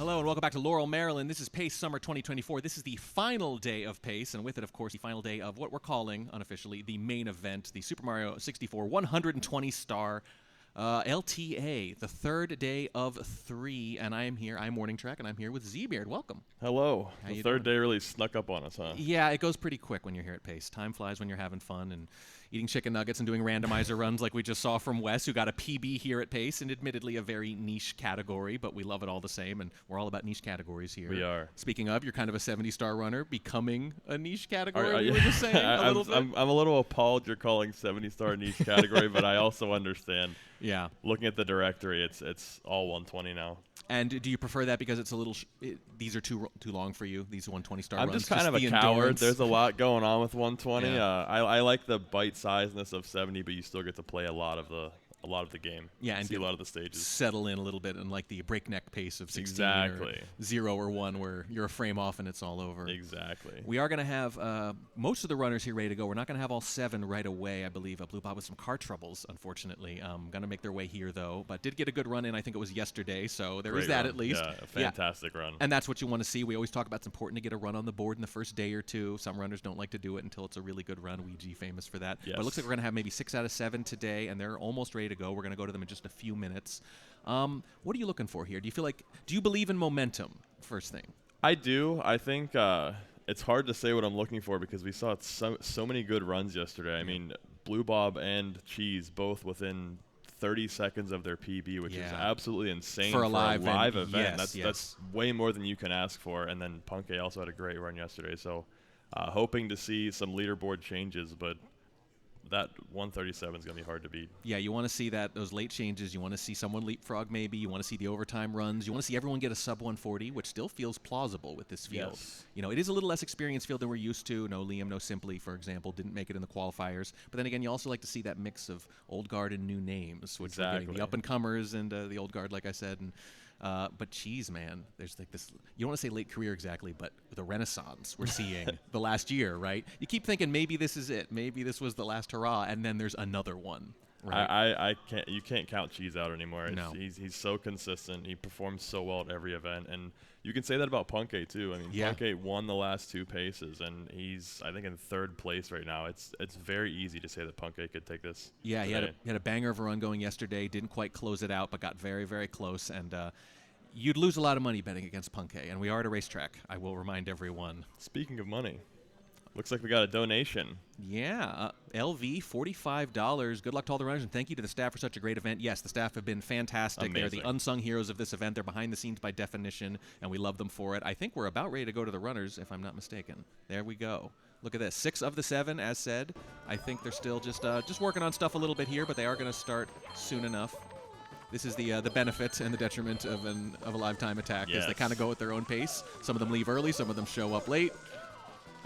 Hello and welcome back to Laurel, Maryland. This is PACE Summer 2024. This is the final day of PACE, and with it, of course, the final day of what we're calling, unofficially, the main event, the Super Mario 64 120-star LTA, the third day of 3. And I am here, I'm Morning Trek, and I'm here with Z-Beard. Welcome. Hello. How The you third doing? day really snuck up on us, huh? Yeah, it goes pretty quick when you're here at PACE. Time flies when you're having fun and eating chicken nuggets and doing randomizer runs like we just saw from Wes, who got a PB here at PACE, and admittedly a very niche category, but we love it all the same, and we're all about niche categories here. We are. Speaking of, you're kind of a 70-star runner, becoming a niche category, Are we you- were just saying a little bit. I'm a little appalled you're calling 70-star niche category, but I also understand. Yeah. Looking at the directory, it's all 120 now. And do you prefer that because it's a little these are too long for you, these 120-star runs? I'm just kind of a the coward. endurance? There's a lot going on with 120. Yeah. I like the bite-sizedness of 70, but you still get to play a lot of the game. Yeah, and see a lot of the stages. Settle in a little bit and like the breakneck pace of 16 Exactly. or 0 or 1 where you're a frame off and it's all over. Exactly. We are going to have most of the runners here ready to go. We're not going to have all 7 right away, I believe. Blue Bob with some car troubles, unfortunately. Going to make their way here, though. But did get a good run in. I think it was yesterday, so there is that at least. Yeah, a fantastic run. And that's what you want to see. We always talk about it's important to get a run on the board in the first day or two. Some runners don't like to do it until it's a really good run. Ouija famous for that. Yes. But it looks like we're going to have maybe 6 out of 7 today, and they're almost ready to go. We're going to go to them in just a few minutes. What are you looking for here? Do you believe in momentum, first thing? I do. I think it's hard to say what I'm looking for because we saw so many good runs yesterday. I mean, Blue Bob and Cheese both within 30 seconds of their PB, which is absolutely insane for a live event. Yes, that's way more than you can ask for. And then Punkay also had a great run yesterday. So hoping to see some leaderboard changes, but that 137 is going to be hard to beat. Yeah, you want to see those late changes. You want to see someone leapfrog maybe. You want to see the overtime runs. You want to see everyone get a sub 140, which still feels plausible with this field. Yes. You know, it is a little less experienced field than we're used to. No Liam, no Simply, for example, didn't make it in the qualifiers. But then again, you also like to see that mix of old guard and new names, which we're getting the up-and-comers and the old guard, like I said. And but Cheese, man, there's like this, you don't want to say late career exactly, but the renaissance we're seeing the last year, right? You keep thinking maybe this is it. Maybe this was the last hurrah, and then there's another one. Right? You can't count Cheese out anymore. No. He's so consistent. He performs so well at every event. And you can say that about Punkay, too. I mean, Punkay won the last 2 paces, and he's, I think, in 3rd place right now. It's very easy to say that Punkay could take this. Yeah, today. he had a banger of a run going yesterday. Didn't quite close it out, but got very, very close. And you'd lose a lot of money betting against Punkay, and we are at a racetrack. I will remind everyone. Speaking of money, looks like we got a donation. Yeah, LV, $45. Good luck to all the runners, and thank you to the staff for such a great event. Yes, the staff have been fantastic. Amazing. They're the unsung heroes of this event. They're behind the scenes by definition, and we love them for it. I think we're about ready to go to the runners, if I'm not mistaken. There we go. Look at this. 6 of the 7, as said. I think they're still just working on stuff a little bit here, but they are going to start soon enough. This is the benefit and the detriment of a live time attack, is they kind of go at their own pace. Some of them leave early, some of them show up late.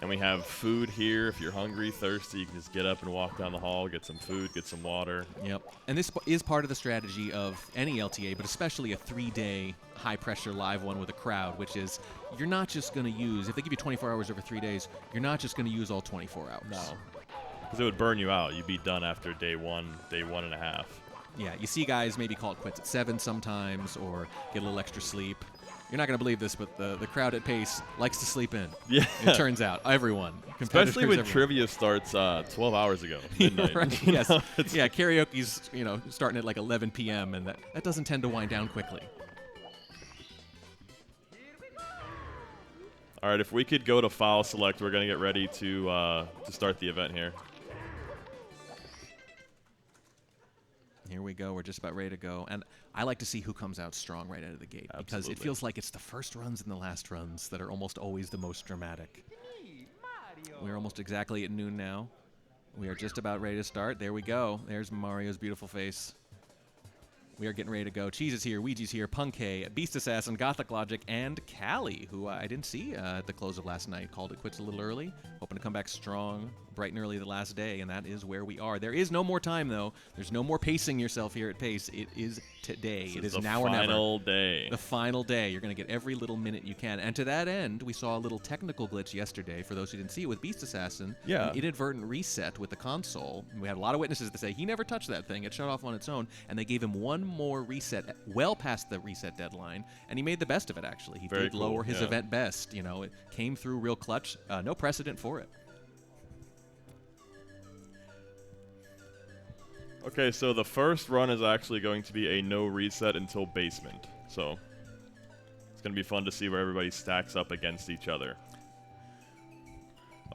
And we have food here. If you're hungry, thirsty, you can just get up and walk down the hall, get some food, get some water. Yep. And this is part of the strategy of any LTA, but especially a 3-day high-pressure live one with a crowd, which is you're not just going to use, if they give you 24 hours over 3 days, you're not just going to use all 24 hours. No. Because it would burn you out. You'd be done after day 1 and a half. Yeah, you see guys maybe call it quits at 7 sometimes or get a little extra sleep. You're not going to believe this, but the crowd at PACE likes to sleep in. Yeah. It turns out. Everyone. Especially when trivia starts 12 hours ago, midnight. Right, yes. Yeah, karaoke's starting at like 11 p.m., and that doesn't tend to wind down quickly. All right, if we could go to file select, we're going to get ready to start the event here. Here we go. We're just about ready to go. And I like to see who comes out strong right out of the gate. Absolutely. Because it feels like it's the first runs and the last runs that are almost always the most dramatic. We're almost exactly at noon now. We are just about ready to start. There we go. There's Mario's beautiful face. We are getting ready to go. Cheese is here, Ouija's here, Punkay, Beast Assassin, Gothic Logic, and Callie, who I didn't see at the close of last night. Called it quits a little early. Hoping to come back strong, bright and early the last day, and that is where we are. There is no more time, though. There's no more pacing yourself here at PACE. It is today. It is now or never. The final day. The final day. You're going to get every little minute you can. And to that end, we saw a little technical glitch yesterday, for those who didn't see it, with Beast Assassin. Yeah. An inadvertent reset with the console. We had a lot of witnesses that say he never touched that thing. It shut off on its own, and they gave him 1 more reset, well past the reset deadline, and he made the best of it, actually. He Very did cool, lower his yeah. event best. You know, it came through real clutch. No precedent for it. Okay, so the first run is actually going to be a no reset until basement. So it's going to be fun to see where everybody stacks up against each other.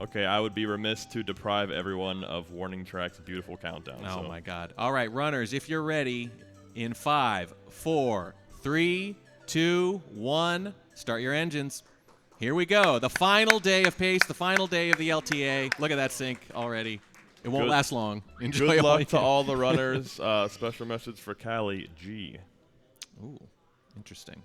Okay, I would be remiss to deprive everyone of Warning Track's beautiful countdown. Oh, so. my God. All right, runners, if you're ready, in 5, 4, 3, 2, 1, start your engines. Here we go. The final day of pace, the final day of the LTA. Look at that sync already. It won't last long. Enjoy Good luck to all all the runners. Special message for Callie G. Ooh, interesting.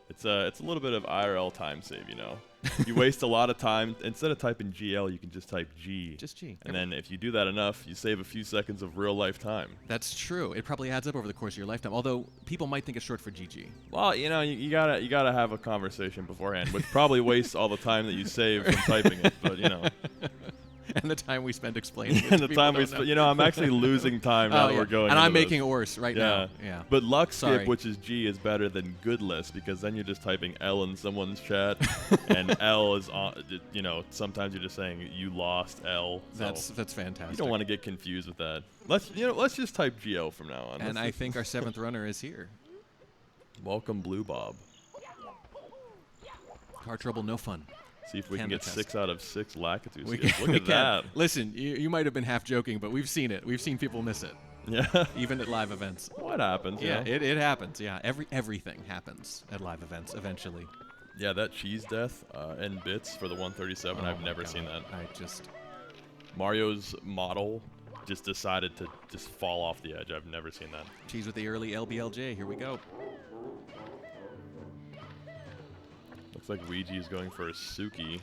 It's a little bit of IRL time save, you know. You waste a lot of time. Instead of typing GL, you can just type G. Just G. And then if you do that enough, you save a few seconds of real life time. That's true. It probably adds up over the course of your lifetime. Although people might think it's short for GG. Well, you know, you gotta have a conversation beforehand, which probably wastes all the time that you save from typing it. But you know. And the time we spend explaining it. And to the time we people you know, I'm actually losing time now that we're going. And I'm into making this. it worse right now. Yeah. But luck skip, Sorry. which is G, is better than goodless because then you're just typing L in someone's chat, and L is on. You know, sometimes you're just saying you lost L. So That's fantastic. you don't want to get confused with that. Let's just type GL from now on. And I think our 7th runner is here. Welcome, Blue Bob. Car trouble, no fun. See if we can Canada get test. 6 out of 6 Lakitu We skips. can- Look we at can. that. Listen, you might have been half joking, but we've seen it. We've seen people miss it, Yeah. even at live events. What happens? Yeah, you know? it happens. Yeah, everything happens at live events eventually. Yeah, that cheese death in bits for the 137. Oh I've my never God. seen that. I just Mario's model just decided to just fall off the edge. I've never seen that. cheese with the early LBLJ. Here we go. Looks like Ouija is going for a Suki.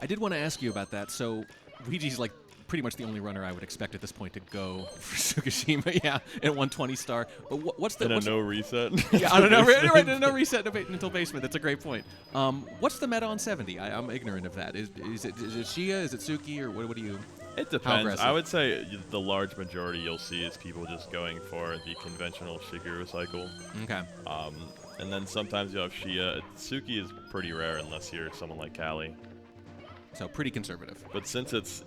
I did want to ask you about that. So Ouiji's like pretty much the only runner I would expect at this point to go for Tsukishima. Yeah, at 120 star. But what's the And a what's no reset. yeah, I don't know. Right, no reset until basement. That's a great point. What's the meta on 70? I'm ignorant of that. Is it Shia? Is it Suki? Or what do you? It depends. aggressive? I would say the large majority you'll see is people just going for the conventional Shigeru cycle. Okay. And then sometimes you'll have Shia. Suki is pretty rare unless you're someone like Callie. So pretty conservative. But since it's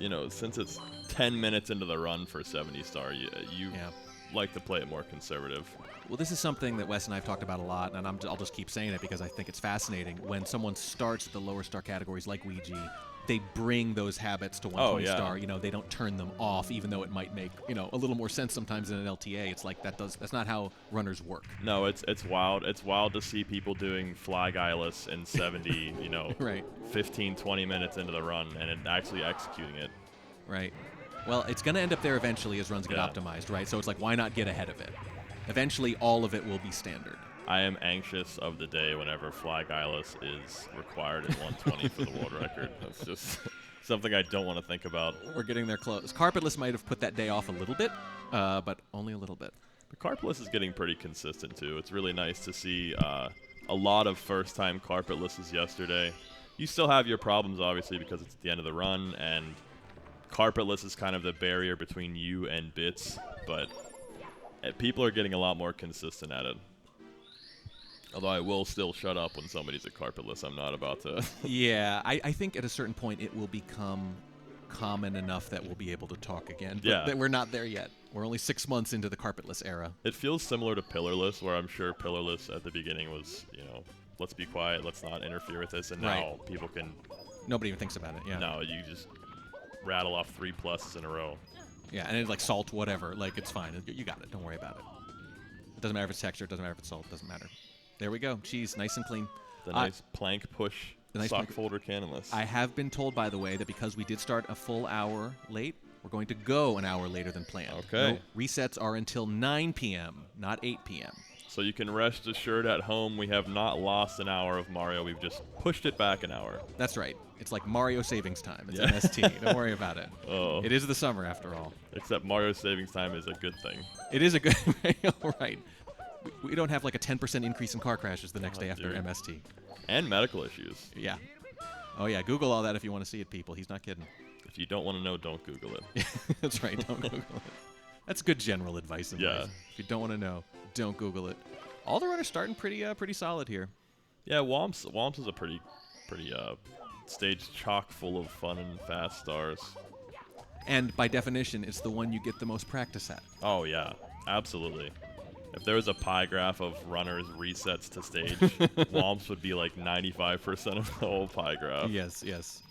10 minutes into the run for 70 star, you Yeah. like to play it more conservative. Well, this is something that Wes and I have talked about a lot, and I'll just keep saying it because I think it's fascinating. When someone starts at the lower star categories like Ouija, they bring those habits to 120 yeah. star. You know, they don't turn them off, even though it might make a little more sense sometimes in an LTA. It's like that's not how runners work. No, it's wild. It's wild to see people doing fly guyless in 70, Right. 15, 20 minutes into the run and actually executing it. Right. Well, it's going to end up there eventually as runs get Yeah. optimized, right? So it's like, why not get ahead of it? Eventually, all of it will be standard. I am anxious of the day whenever fly guyless is required at 120 for the world record. That's just something I don't want to think about. We're getting there close. Carpetless might have put that day off a little bit, but only a little bit. The carpetless is getting pretty consistent, too. It's really nice to see a lot of first-time carpetlesses yesterday. You still have your problems, obviously, because it's at the end of the run, and carpetless is kind of the barrier between you and bits, but people are getting a lot more consistent at it. Although I will still shut up when somebody's a carpetless. I'm not about to. Yeah, I think at a certain point it will become common enough that we'll be able to talk again. But Yeah. we're not there yet. We're only 6 months into the carpetless era. It feels similar to pillarless, where I'm sure pillarless at the beginning was, let's be quiet, let's not interfere with this, and now Right. people can. Nobody even thinks about it. Yeah. No, you just rattle off 3 pluses in a row. Yeah, and it's like salt, whatever. Like, it's fine. You got it. Don't worry about it. It doesn't matter if it's texture. It doesn't matter if it's salt. It doesn't matter. There we go. Cheese, nice and clean. The nice plank push the nice sock plank- folder cannonless. I have been told, by the way, that because we did start a full hour late, we're going to go an hour later than planned. Okay. No, resets are until 9 p.m., not 8 p.m. So you can rest assured at home we have not lost an hour of Mario. We've just pushed it back an hour. That's right. It's like Mario savings time. It's Yeah. MST. Don't worry about it. Oh. It is the summer, after all. Except Mario savings time is a good thing. It is a good... right. We don't have like a 10% increase in car crashes the next day after dude. MST. And medical issues. Yeah. Oh, yeah. Google all that if you want to see it, people. He's not kidding. If you don't want to know, don't Google it. That's right. Don't Google it. That's good general advice in life. If you don't want to know, don't Google it. All the runners starting pretty solid here. Yeah, Womps is a pretty stage chock full of fun and fast stars. And by definition, it's the one you get the most practice at. Oh yeah, absolutely. If there was a pie graph of runners resets to stage, Womps would be like 95% of the whole pie graph. Yes, yes.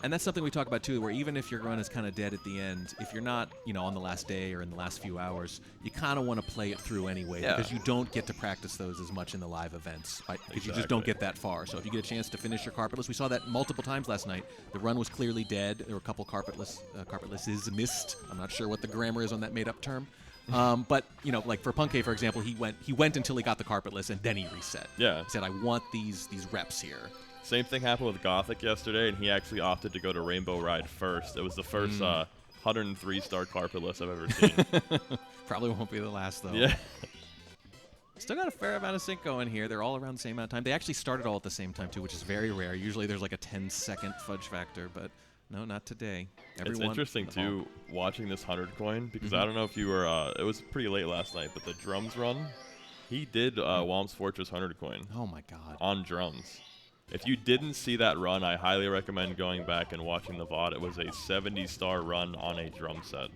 And that's something we talk about too, where even if your run is kind of dead at the end, if you're not, on the last day or in the last few hours, you kind of want to play it through anyway, because you don't get to practice those as much in the live events, because you just don't get that far. So if you get a chance to finish your carpetless, we saw that multiple times last night. The run was clearly dead. There were a couple carpetlesses missed. I'm not sure what the grammar is on that made-up term. But like for Punkay, for example, he went until he got the carpetless and then he reset. Yeah. He said, "I want these reps here." Same thing happened with Gothic yesterday, and he actually opted to go to Rainbow Ride first. It was the first 103-star carpetless I've ever seen. Probably won't be the last, though. Yeah. Still got a fair amount of sync going here. They're all around the same amount of time. They actually started all at the same time, too, which is very rare. Usually there's like a 10-second fudge factor, but no, not today. It's interesting, too, watching this 100 coin, because I don't know if you were it was pretty late last night, but the drums run, he did Womps Fortress 100 coin. Oh, my God. On drums. If you didn't see that run, I highly recommend going back and watching the VOD. It was a 70-star run on a drum set.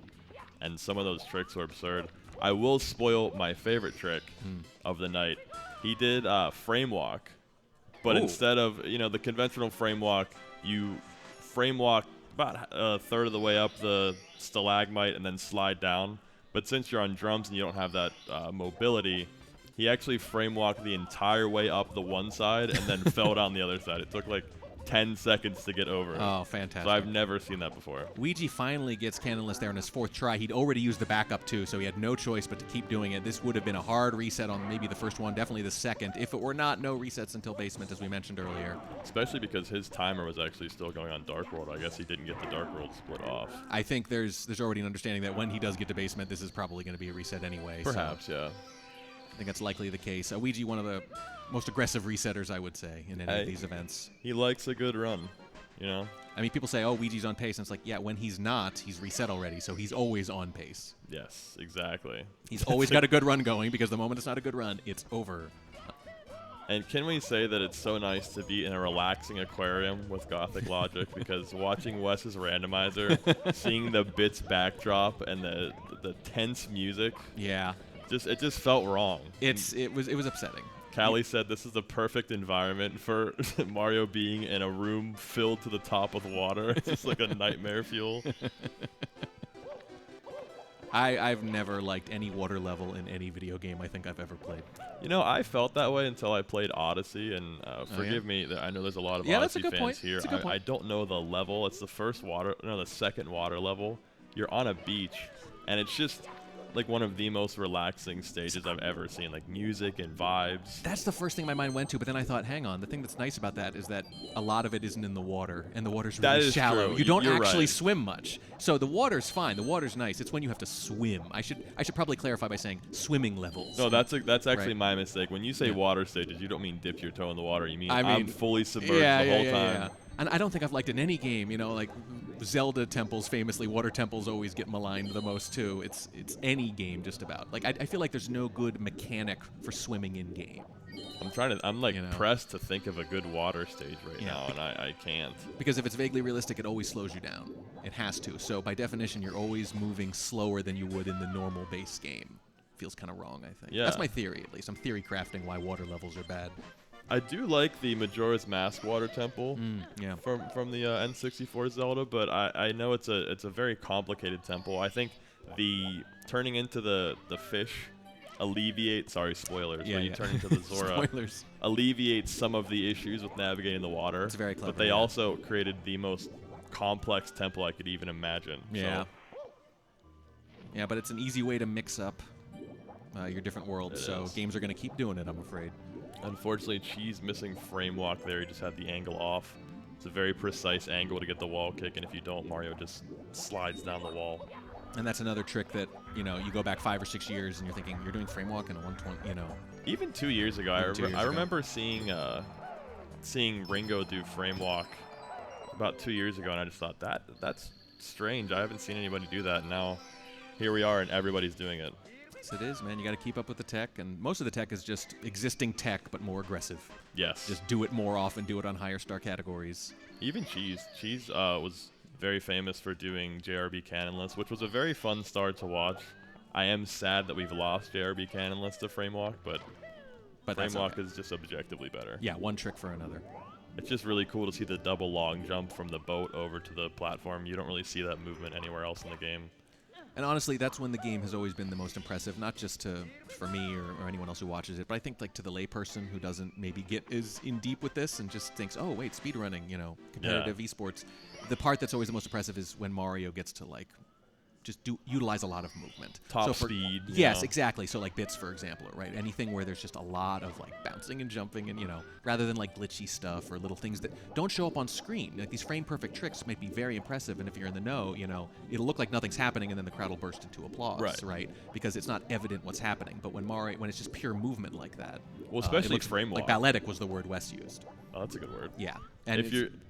And some of those tricks were absurd. I will spoil my favorite trick of the night. He did frame walk. But instead of, the conventional frame walk, you frame walk about a third of the way up the stalagmite and then slide down. But since you're on drums and you don't have that mobility, he actually frame walked the entire way up the one side and then fell down the other side. It took like 10 seconds to get over it. Oh, fantastic. So I've never seen that before. Ouija finally gets cannonless there on his fourth try. He'd already used the backup too, so he had no choice but to keep doing it. This would have been a hard reset on maybe the first one, definitely the second. If it were not, no resets until basement, as we mentioned earlier. Especially because his timer was actually still going on Dark World. I guess he didn't get the Dark World split off. I think there's already an understanding that when he does get to basement, this is probably going to be a reset anyway. Perhaps, yeah. I think that's likely the case. Ouija, one of the most aggressive resetters, I would say, in any of these events. He likes a good run, I mean, people say, oh, Ouija's on pace, and it's like, yeah, when he's not, he's reset already, so he's always on pace. Yes, exactly. He's always got a good run going, because the moment it's not a good run, it's over. And can we say that it's so nice to be in a relaxing aquarium with Gothic Logic, because watching Wes's randomizer, seeing the bits backdrop and the tense music. Yeah. It just felt wrong. It was upsetting. Callie said this is the perfect environment for Mario being in a room filled to the top with water. It's just like a nightmare fuel. I've never liked any water level in any video game I think I've ever played. I felt that way until I played Odyssey, and forgive me, I know there's a lot of Odyssey fans here. I don't know the level. It's the second water level. You're on a beach, and it's just like one of the most relaxing stages I've ever seen, like music and vibes. That's the first thing my mind went to, but then I thought, hang on, the thing that's nice about that is that a lot of it isn't in the water, and the water's really shallow. True. You don't actually right. swim much. So the water's fine. The water's nice. It's when you have to swim. I should probably clarify by saying swimming levels. No, that's actually right. my mistake. When you say water stages, you don't mean dip your toe in the water. You mean, I mean I'm fully submerged the whole time. Yeah. And I don't think I've liked in any game, like Zelda temples, famously, water temples always get maligned the most, too. It's any game, just about. Like, I feel like there's no good mechanic for swimming in-game. I'm pressed to think of a good water stage right now, and I can't. Because if it's vaguely realistic, it always slows you down. It has to. So, by definition, you're always moving slower than you would in the normal base game. Feels kind of wrong, I think. Yeah. That's my theory, at least. I'm theory crafting why water levels are bad. I do like the Majora's Mask water temple from the N64 Zelda, but I know it's a very complicated temple. I think the turning into the fish alleviates, sorry, spoilers, when you turn into the Zora, alleviates some of the issues with navigating the water. It's very clever. But they also created the most complex temple I could even imagine. Yeah. Yeah, but it's an easy way to mix up your different worlds, so games are going to keep doing it, I'm afraid. Unfortunately, Cheese missing frame walk there. He just had the angle off. It's a very precise angle to get the wall kick, and if you don't, Mario just slides down the wall. And that's another trick that, you go back 5 or 6 years and you're thinking, you're doing frame walk in a 120, Even 2 years ago, I remember seeing Ringo do frame walk about 2 years ago, and I just thought, that's strange. I haven't seen anybody do that. Now here we are, and everybody's doing it. Yes, it is, man. You got to keep up with the tech, and most of the tech is just existing tech, but more aggressive. Yes. Just do it more often, do it on higher star categories. Even Cheese. Cheese was very famous for doing JRB Cannonless, which was a very fun start to watch. I am sad that we've lost JRB Cannonless to Framewalk, but Framewalk is just objectively better. Yeah, one trick for another. It's just really cool to see the double long jump from the boat over to the platform. You don't really see that movement anywhere else in the game. And honestly, that's when the game has always been the most impressive, not just for me or anyone else who watches it, but I think like to the layperson who doesn't maybe get as in deep with this and just thinks, oh, wait, speedrunning, competitive esports. The part that's always the most impressive is when Mario gets to like just utilize a lot of movement. Top speed. Yes, exactly. So like bits, for example, right? Anything where there's just a lot of like bouncing and jumping and, rather than like glitchy stuff or little things that don't show up on screen. Like these frame perfect tricks might be very impressive, and if you're in the know, it'll look like nothing's happening and then the crowd will burst into applause, right? Because it's not evident what's happening. But when it's just pure movement like that. Well, especially Framewalk. Like balletic was the word Wes used. Oh, that's a good word. Yeah. And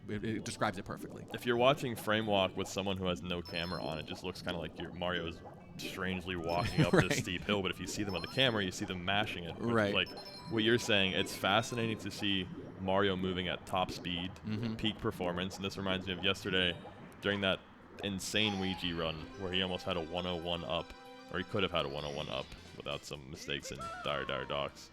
it describes it perfectly. If you're watching Framewalk with someone who has no camera on, it just looks kind of like Mario's strangely walking up this steep hill. But if you see them on the camera, you see them mashing it. Right. Like what you're saying, it's fascinating to see Mario moving at top speed, peak performance. And this reminds me of yesterday during that insane Ouija run where he almost had a 101 up, or he could have had a 101 up without some mistakes in Dire Docks.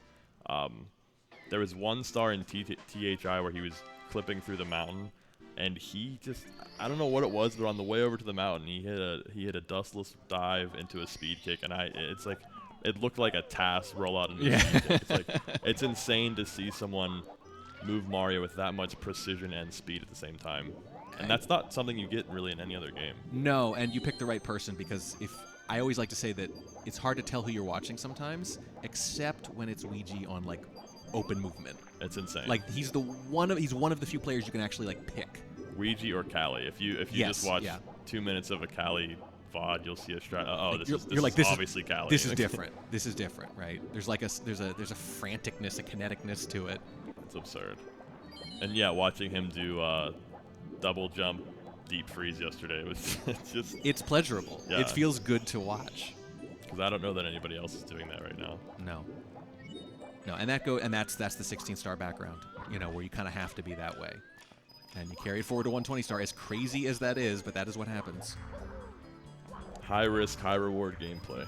There was one star in THI where he was clipping through the mountain, and he just, I don't know what it was, but on the way over to the mountain, he hit a dustless dive into a speed kick, and it looked like a TAS rollout into a speed kick. It's insane to see someone move Mario with that much precision and speed at the same time. And that's not something you get really in any other game. No, and you picked the right person, because I always like to say that it's hard to tell who you're watching sometimes, except when it's Ouija on like open movement. It's insane. Like he's one of the few players you can actually like pick. Ouija or Cali. If you just watch 2 minutes of a Cali VOD, you'll see a strat. This is obviously Cali. This is different. This is different, right? There's like there's a franticness, a kineticness to it. It's absurd. And yeah, watching him do double jump deep freeze yesterday was it's pleasurable. Yeah. It feels good to watch. Because I don't know that anybody else is doing that right now. No, and that's the 16-star background, where you kind of have to be that way, and you carry it forward to 120 star. As crazy as that is, but that is what happens. High risk, high reward gameplay.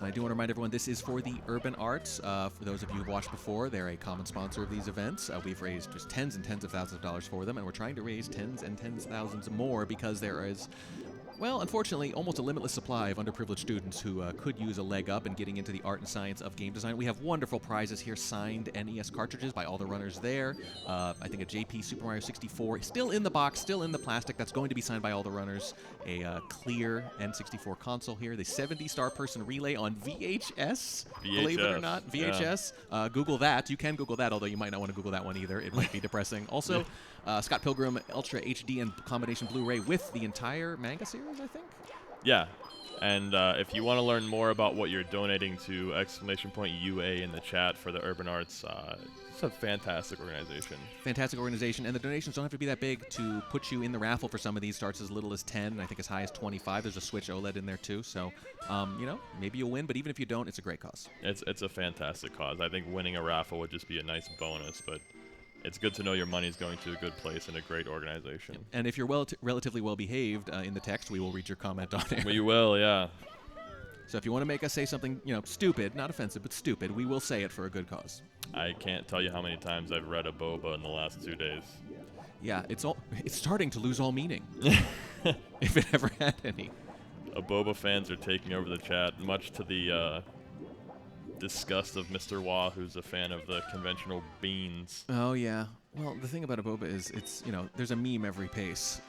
I do want to remind everyone this is for the Urban Arts. For those of you who've watched before, they're a common sponsor of these events. We've raised just tens and tens of thousands of dollars for them, and we're trying to raise tens and tens of thousands more because there is, well, unfortunately, almost a limitless supply of underprivileged students who could use a leg up in getting into the art and science of game design. We have wonderful prizes here, signed NES cartridges by all the runners there. I think a JP Super Mario 64, still in the box, still in the plastic, that's going to be signed by all the runners. A clear N64 console here, the 70-star person relay on VHS, believe it or not, VHS. Yeah. Google that. You can Google that, although you might not want to Google that one either. It might be depressing. Also, Scott Pilgrim Ultra HD and combination Blu-ray with the entire manga series, I think. Yeah, and if you want to learn more about what you're donating to, !UA in the chat for the Urban Arts. It's a fantastic organization. Fantastic organization, and the donations don't have to be that big to put you in the raffle for some of these. Starts as little as 10, and I think as high as 25. There's a Switch OLED in there too, so maybe you'll win. But even if you don't, it's a great cause. It's a fantastic cause. I think winning a raffle would just be a nice bonus, but it's good to know your money's going to a good place and a great organization. And if you're relatively well-behaved in the text, we will read your comment on it. We will, yeah. So if you want to make us say something, stupid, not offensive, but stupid, we will say it for a good cause. I can't tell you how many times I've read a boba in the last 2 days. Yeah, it's starting to lose all meaning, if it ever had any. Boba fans are taking over the chat, much to the disgust of Mr. Wah, who's a fan of the conventional beans. Oh, yeah. Well, the thing about a boba is it's, there's a meme every pace.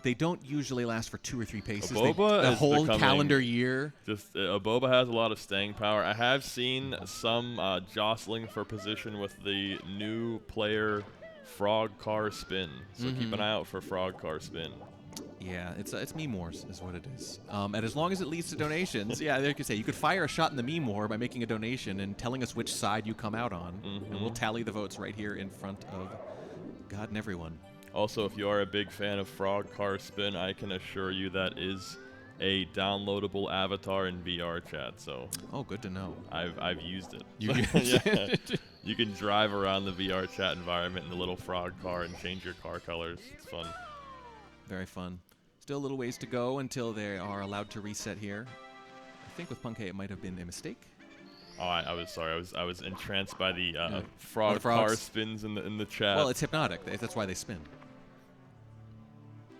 They don't usually last for 2 or 3 paces. The whole calendar year. Just a boba has a lot of staying power. I have seen some jostling for position with the new player Frog Car Spin. So keep an eye out for Frog Car Spin. Yeah, it's meme wars is what it is. And as long as it leads to donations, yeah, like you say, you could fire a shot in the meme war by making a donation and telling us which side you come out on, and we'll tally the votes right here in front of God and everyone. Also, if you are a big fan of Frog Car Spin, I can assure you that is a downloadable avatar in VR chat. So Oh, good to know. I've used it. You used it? You can drive around the VR chat environment in the little frog car and change your car colors. It's fun. Very fun. Still a little ways to go until they are allowed to reset here. I think with Punkei it might have been a mistake. Oh, I was sorry. I was entranced by the the frog car frogs. spins in the chat. Well, it's hypnotic. That's why they spin.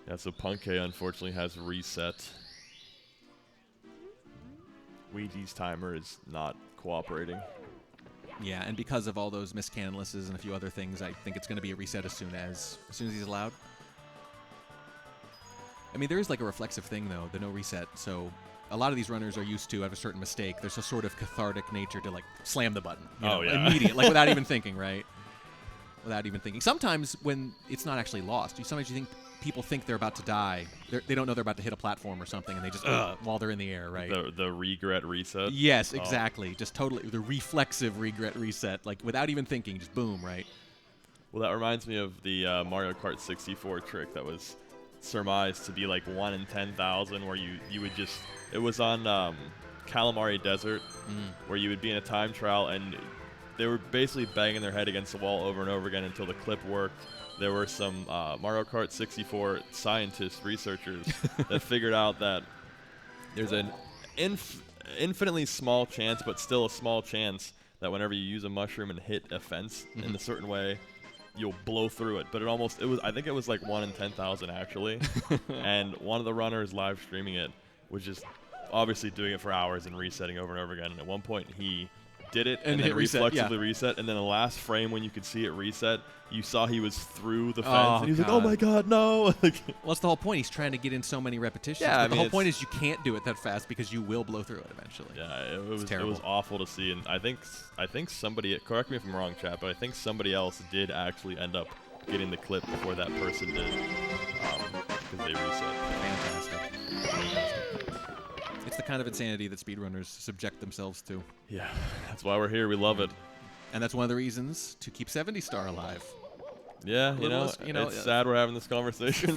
Yeah, so Punkei unfortunately has reset. Ouija's timer is not cooperating. Yeah, and because of all those missed canonlesses and a few other things, I think it's going to be a reset as soon as he's allowed. I mean, there is like a reflexive thing, though, the no reset. So a lot of these runners are used to, have a certain mistake, there's a sort of cathartic nature to, like, slam the button. You know, yeah. Immediate, like, without even thinking, right? Without even thinking. Sometimes when it's not actually lost, sometimes you think people think they're about to die. They don't know they're about to hit a platform or something, and they just, while they're in the air, right? The regret reset? Yes, exactly. Just totally, the reflexive regret reset, like, without even thinking, just boom, right? Well, that reminds me of the Mario Kart 64 trick that was surmised to be like 1 in 10,000, where you would just, it was on Calamari Desert, where you would be in a time trial and they were basically banging their head against the wall over and over again until the clip worked. There were some Mario Kart 64 scientists, researchers that figured out that there's an infinitely small chance, but still a small chance, that whenever you use a mushroom and hit a fence in a certain way, you'll blow through it. But I think it was like 1 in 10,000 actually. And one of the runners live streaming it was just obviously doing it for hours and resetting over and over again. And at one point he did it and then reflexively reset, and then the last frame when you could see it reset, you saw he was through the fence, and he was like, "Oh my God, no!" Well, that's the whole point. He's trying to get in so many repetitions. Yeah, but the whole point is you can't do it that fast because you will blow through it eventually. Yeah, it was awful to see, and I think somebody, correct me if I'm wrong, chat, but I think somebody else did actually end up getting the clip before that person did, because they reset. Fantastic. It's the kind of insanity that speedrunners subject themselves to. Yeah, that's why we're here. We love it. And that's one of the reasons to keep 70 Star alive. Yeah, you know, it's sad we're having this conversation.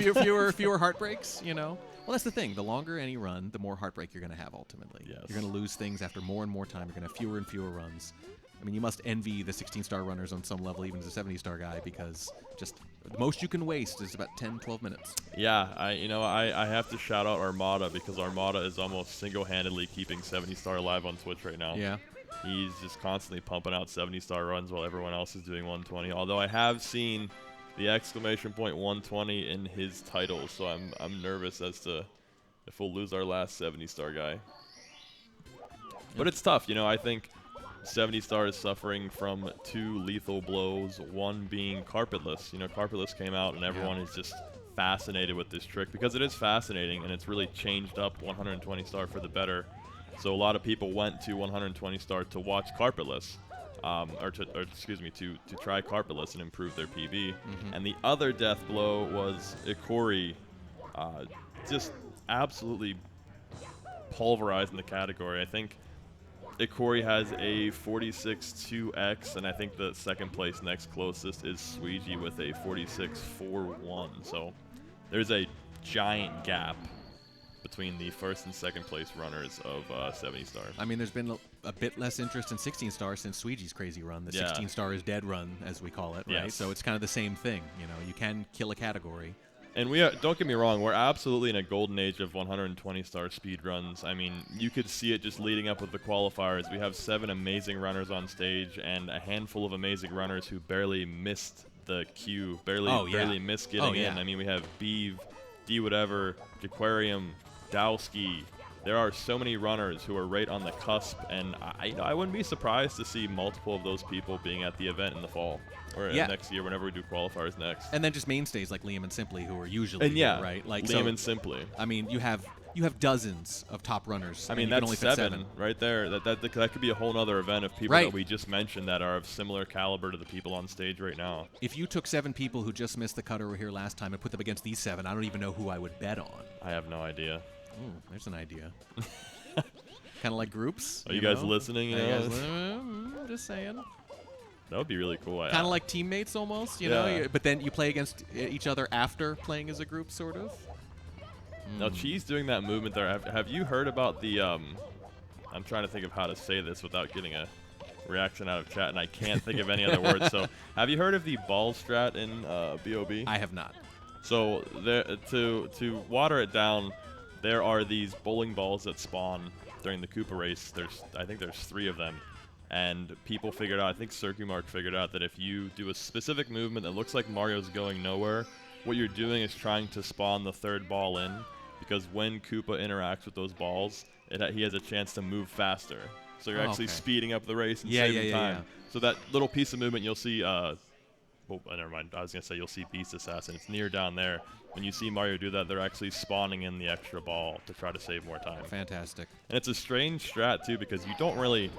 fewer heartbreaks, you know. Well, that's the thing. The longer any run, the more heartbreak you're going to have ultimately. Yes. You're going to lose things after more and more time. You're going to have fewer and fewer runs. I mean, you must envy the 16-star runners on some level, even as a 70-star guy, because just the most you can waste is about 10, 12 minutes. Yeah, I have to shout out Armada, because Armada is almost single-handedly keeping 70-star alive on Twitch right now. Yeah. He's just constantly pumping out 70-star runs while everyone else is doing 120. Although I have seen the exclamation point 120 in his title, so I'm nervous as to if we'll lose our last 70-star guy. But it's tough, you know. I think 70 Star is suffering from 2 lethal blows, one being Carpetless. You know, Carpetless came out and everyone is just fascinated with this trick because it is fascinating and it's really changed up 120 Star for the better. So a lot of people went to 120 Star to watch Carpetless, to try Carpetless and improve their PB. And the other death blow was Ikori, just absolutely pulverizing the category. I think Ikori has a 46.2x, and I think the second place next closest is Suiji with a 46.41. So there's a giant gap between the first and second place runners of 70 Star. I mean, there's been a bit less interest in 16 Star since Suiji's crazy run, the 16 Star is dead run, as we call it, right? Yes. So it's kind of the same thing. You know, you can kill a category. And don't get me wrong, we're absolutely in a golden age of 120 star speed runs. I mean, you could see it just leading up with the qualifiers. We have 7 amazing runners on stage and a handful of amazing runners who barely missed the queue, barely missed getting in. I mean, we have Beeve, D whatever, Jaquarium, Dowski. There are so many runners who are right on the cusp, and I wouldn't be surprised to see multiple of those people being at the event in the fall or next year whenever we do qualifiers next. And then just mainstays like Liam and Simply, who are usually here, right? Like Liam and Simply. I mean, you have dozens of top runners. I mean, that's only 7 right there. That could be a whole other event of people that we just mentioned that are of similar caliber to the people on stage right now. If you took 7 people who just missed the cut over here last time and put them against these 7, I don't even know who I would bet on. I have no idea. Ooh, there's an idea. Kind of like groups. Are you guys listening? Just saying. That would be really cool. Kind of like teammates almost, you know? But then you play against each other after playing as a group, sort of. Now, Cheese doing that movement there. Have you heard about the? I'm trying to think of how to say this without getting a reaction out of chat, and I can't think of any other words. So, have you heard of the ball strat in BOB? I have not. So, there, to water it down, there are these bowling balls that spawn during the Koopa race. I think there's 3 of them. And people figured out, I think Circumark figured out, that if you do a specific movement that looks like Mario's going nowhere, what you're doing is trying to spawn the 3rd ball in, because when Koopa interacts with those balls, he has a chance to move faster. So you're actually speeding up the race and saving time. Yeah. So that little piece of movement you'll see, oh, never mind. I was going to say you'll see Beast Assassin. It's near down there. When you see Mario do that, they're actually spawning in the extra ball to try to save more time. Fantastic. And it's a strange strat, too, because you don't really...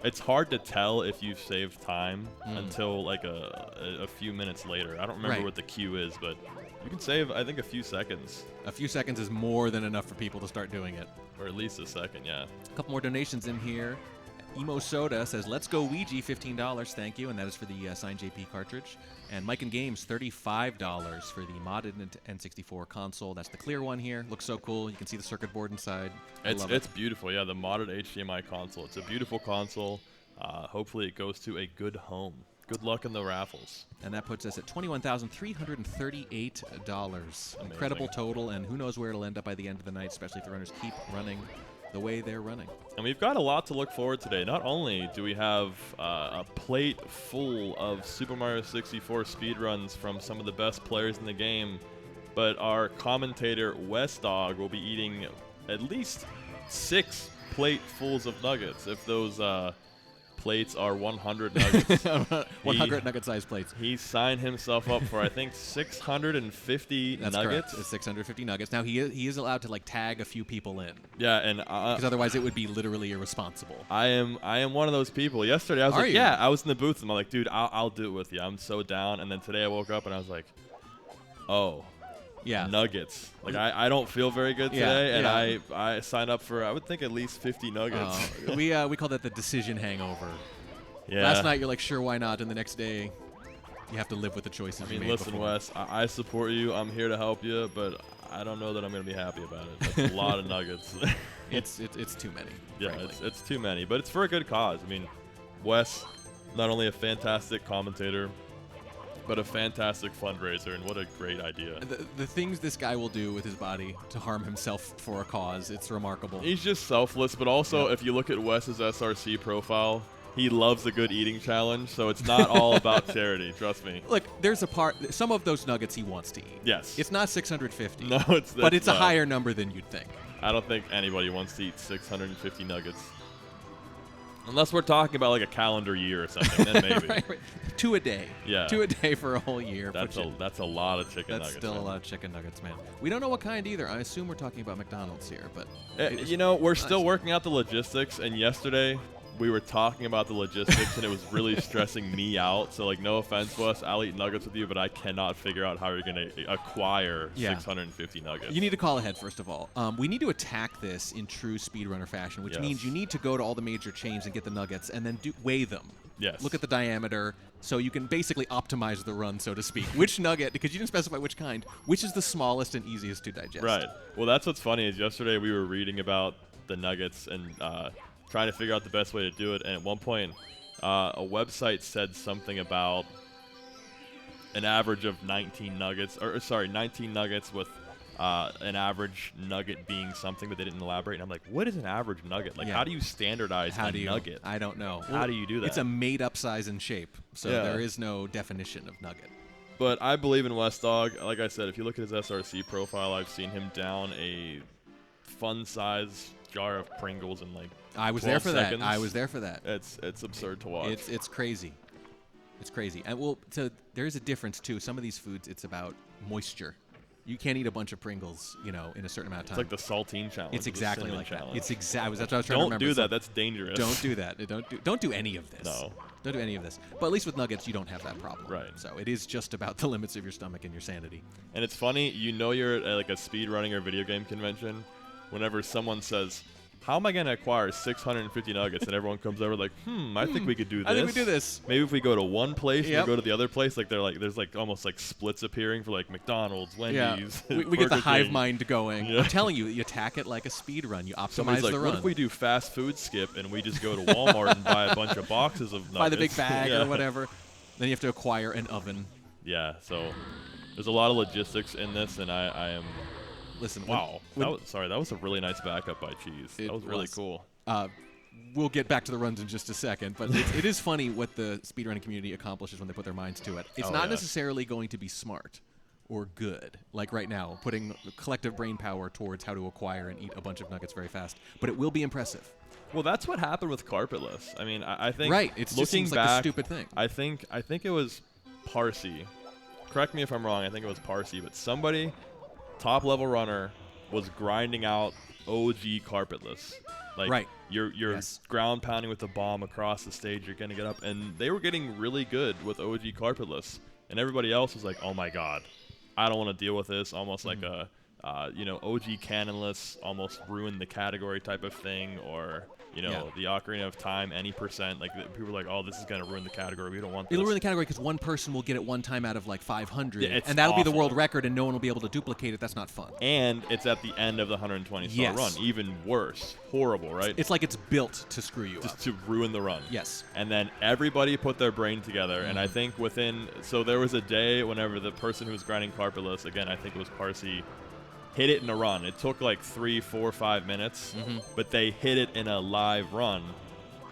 It's hard to tell if you've saved time until like a few minutes later. I don't remember what the queue is, but you can save, I think, a few seconds. A few seconds is more than enough for people to start doing it. Or at least a second, yeah. A couple more donations in here. Emo Soda says, "Let's go Ouija, $15, thank you," and that is for the signed JP cartridge. And Mike and Games, $35 for the modded N64 console. That's the clear one here. Looks so cool. You can see the circuit board inside. It's beautiful, yeah. The modded HDMI console. It's a beautiful console. Hopefully, it goes to a good home. Good luck in the raffles. And that puts us at $21,338. Incredible total, and who knows where it'll end up by the end of the night, especially if the runners keep running the way they're running. And we've got a lot to look forward today. Not only do we have a plate full of Super Mario 64 speedruns from some of the best players in the game, but our commentator, Westdog, will be eating at least 6 platefuls of nuggets if those plates are 100 nuggets. 100 nugget-sized plates. He signed himself up for, I think, 650 That's nuggets. Correct. 650 nuggets. Now, he is allowed to, like, tag a few people in. Yeah, and... because otherwise it would be literally irresponsible. I am one of those people. Yesterday, I was like, yeah, I was in the booth, and I'm like, dude, I'll do it with you. I'm so down. And then today I woke up, and I was like, oh... Yeah, nuggets. Like I don't feel very good today, and I signed up for, I would think, at least 50 nuggets. We call that the decision hangover. Yeah. Last night you're like, sure, why not? And the next day you have to live with the choices you made listen, before. Wes, I support you. I'm here to help you, but I don't know that I'm going to be happy about it. That's a lot of nuggets. It's too many. Yeah, it's too many, but it's for a good cause. I mean, Wes, not only a fantastic commentator, but a fantastic fundraiser, and what a great idea. The things this guy will do with his body to harm himself for a cause, it's remarkable. He's just selfless, but also if you look at Wes's SRC profile, he loves a good eating challenge, so it's not all about charity, trust me. Look, there's a part, some of those nuggets he wants to eat. Yes. It's not 650. No, but it's a higher number than you'd think. I don't think anybody wants to eat 650 nuggets. Unless we're talking about like a calendar year or something, then maybe. right. 2 a day. Yeah. 2 a day for a whole year. That's a lot of chicken nuggets. That's still a lot of chicken nuggets, man. We don't know what kind either. I assume we're talking about McDonald's here, but we're still working out the logistics. And yesterday we were talking about the logistics, and it was really stressing me out. So like, no offense, Wes, I'll eat nuggets with you, but I cannot figure out how you're gonna acquire 650 nuggets. You need to call ahead first of all. We need to attack this in true speedrunner fashion, which means you need to go to all the major chains and get the nuggets, and then weigh them. Yes. Look at the diameter, so you can basically optimize the run, so to speak. Which nugget, because you didn't specify which kind, which is the smallest and easiest to digest. Right. Well, that's what's funny is yesterday we were reading about the nuggets and trying to figure out the best way to do it. And at one point, a website said something about an average of 19 nuggets, 19 nuggets with an average nugget being something, but they didn't elaborate. And I'm like, what is an average nugget? Like, how do you standardize a nugget? I don't know. How do you do that? It's a made-up size and shape, so there is no definition of nugget. But I believe in Westdog. Like I said, if you look at his SRC profile, I've seen him down a fun-size jar of Pringles in like I was 12 there for seconds. that. I was there for that. It's absurd to watch. It's crazy. It's crazy. And so there is a difference too. Some of these foods, it's about moisture. You can't eat a bunch of Pringles, in a certain amount of time. It's like the saltine challenge. It's exactly like challenge. that. It's exactly. That's what I was trying to remember. Don't do that. That's dangerous. Don't do that. Don't do any of this. No. Don't do any of this. But at least with nuggets, you don't have that problem. Right. So it is just about the limits of your stomach and your sanity. And it's funny, you're at like a speed running or video game convention, whenever someone says, how am I going to acquire 650 nuggets? And everyone comes over like, I think we could do this. I think we do this. Maybe if we go to one place and Yep. we go to the other place, like there's like almost like splits appearing for like McDonald's, Wendy's. Yeah. We get the Burger hive King. mind going. Yeah. I'm telling you, you attack it like a speed run. You optimize Somebody's like, the what run. if we do fast food skip and we just go to Walmart and buy a bunch of boxes of nuggets? Buy the big bag Yeah. or whatever. Then you have to acquire an oven. Yeah, so there's a lot of logistics in this, and I am. Listen, Wow, that was a really nice backup by Cheese. That was really cool. We'll get back to the runs in just a second, but it is funny what the speedrunning community accomplishes when they put their minds to it. It's not necessarily going to be smart or good, like right now, putting collective brain power towards how to acquire and eat a bunch of nuggets very fast, but it will be impressive. Well, that's what happened with carpetless. I mean, I think Right, it just looking seems back, like a stupid thing. I think it was Parsi. Correct me if I'm wrong. I think it was Parsi, but somebody, top level runner, was grinding out OG carpetless. Like Right. You're Yes. ground pounding with the bomb across the stage. You're gonna get up, and they were getting really good with OG carpetless, and everybody else was like, "Oh my god, I don't want to deal with this." Almost like a OG cannonless, almost ruined the category type of thing, or the Ocarina of Time, any percent. Like people are like, "Oh, this is gonna ruin the category. We don't want this." It'll ruin the category because one person will get it one time out of like 500, Yeah, it's and that'll be the awful. world record, and no one will be able to duplicate it. That's not fun. And it's at the end of the 120 star Yes. run. Even worse. Horrible, right? It's like it's built to screw you Just up. to ruin the run. Yes. And then everybody put their brain together, and I Mm-hmm. think so there was a day whenever the person who was grinding carpetless, again, I think it was Parsi, hit it in a run. It took like 3, 4, 5 minutes, but they hit it in a live run,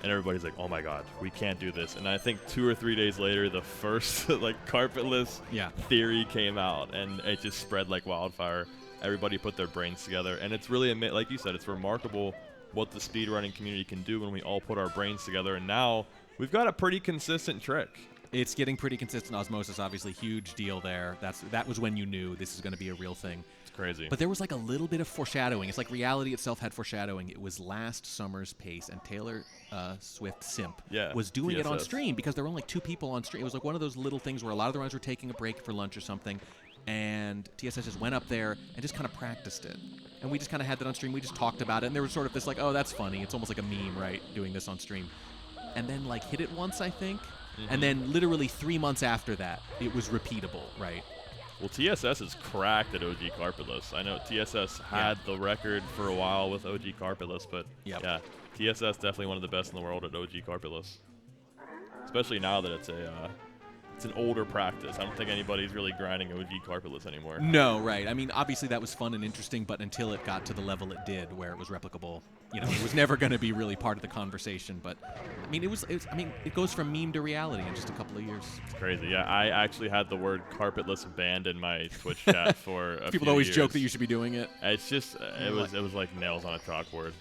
and everybody's like, "Oh my god, we can't do this." And I think 2 or 3 days later, the first like carpetless theory came out, and it just spread like wildfire. Everybody put their brains together, and it's really like you said, it's remarkable what the speedrunning community can do when we all put our brains together. And now we've got a pretty consistent trick. It's getting pretty consistent. Osmosis, obviously, huge deal there. That was when you knew this is going to be a real thing. It's crazy. But there was like a little bit of foreshadowing. It's like reality itself had foreshadowing. It was last summer's pace, and Taylor Swift Simp was doing it on TSS. stream because there were only 2 people on stream. It was like one of those little things where a lot of the runners were taking a break for lunch or something, and TSS just went up there and just kind of practiced it. And we just kind of had that on stream. We just talked about it, and there was sort of this like, oh, that's funny. It's almost like a meme, right, doing this on stream. And then like hit it once, I think. And then literally 3 months after that, it was repeatable, right? Well, TSS is cracked at OG carpetless. I know TSS had the record for a while with OG carpetless, but yeah, TSS definitely one of the best in the world at OG carpetless. Especially now that it's an older practice. I don't think anybody's really grinding OG carpetless anymore. No, right. I mean, obviously that was fun and interesting, but until it got to the level it did, where it was replicable, it was never going to be really part of the conversation. But I mean, it goes from meme to reality in just a couple of years. It's crazy. Yeah, I actually had the word carpetless banned in my Twitch chat for a People few always years. joke that you should be doing it. It's just it was like nails on a chalkboard.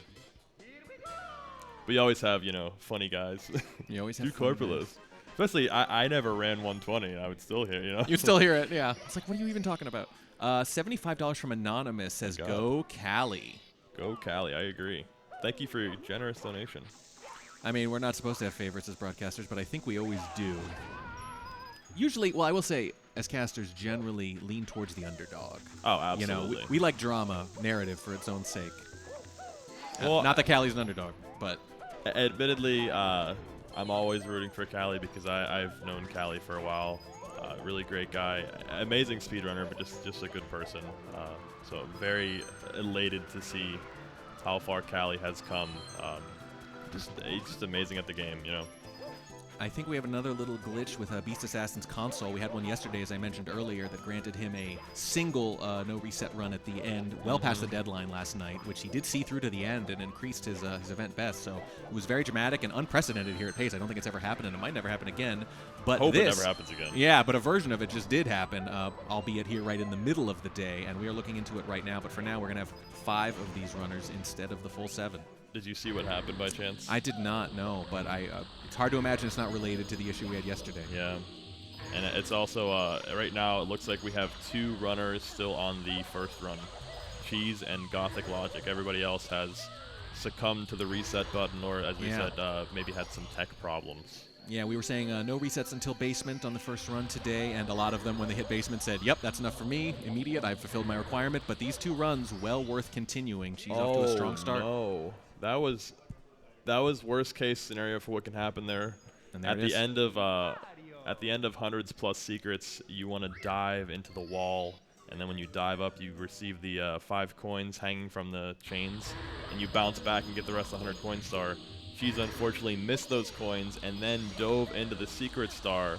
We always have funny guys. You always do have funny carpetless. guys. Especially, I never ran 120. I would still hear, You'd still hear it, yeah. It's like, what are you even talking about? $75 from Anonymous says, God. Go Cali. Go Cali. I agree. Thank you for your generous donation. I mean, we're not supposed to have favorites as broadcasters, but I think we always do. Usually, well, I will say, as casters, generally lean towards the underdog. Oh, absolutely. We like drama, narrative for its own sake. Well, not that Cali's an underdog, but... Admittedly, I'm always rooting for Callie because I've known Callie for a while. Really great guy, amazing speedrunner, but just a good person. So I'm very elated to see how far Callie has come. He's just amazing at the game, I think we have another little glitch with Beast Assassin's console. We had one yesterday, as I mentioned earlier, that granted him a single no reset run at the end, well past the deadline last night, which he did see through to the end and increased his event best. So it was very dramatic and unprecedented here at PACE. I don't think it's ever happened, and it might never happen again. But Hope this, it never happens again. Yeah, but a version of it just did happen, albeit here right in the middle of the day, and we are looking into it right now. But for now, we're going to have 5 of these runners instead of the full 7. Did you see what happened by chance? I did not know, but it's hard to imagine it's not related to the issue we had yesterday. Yeah. And it's also, right now, it looks like we have 2 runners still on the first run. Cheese and Gothic Logic. Everybody else has succumbed to the reset button, or as we said, maybe had some tech problems. Yeah, we were saying no resets until basement on the first run today, and a lot of them, when they hit basement, said, yep, that's enough for me, immediate, I've fulfilled my requirement. But these 2 runs, well worth continuing. She's off to a strong start. No. That was worst case scenario for what can happen there. And there At it the is. end of hundreds plus secrets, you want to dive into the wall, and then when you dive up, you receive the 5 coins hanging from the chains, and you bounce back and get the rest of the 100 coin star. She's unfortunately missed those coins and then dove into the secret star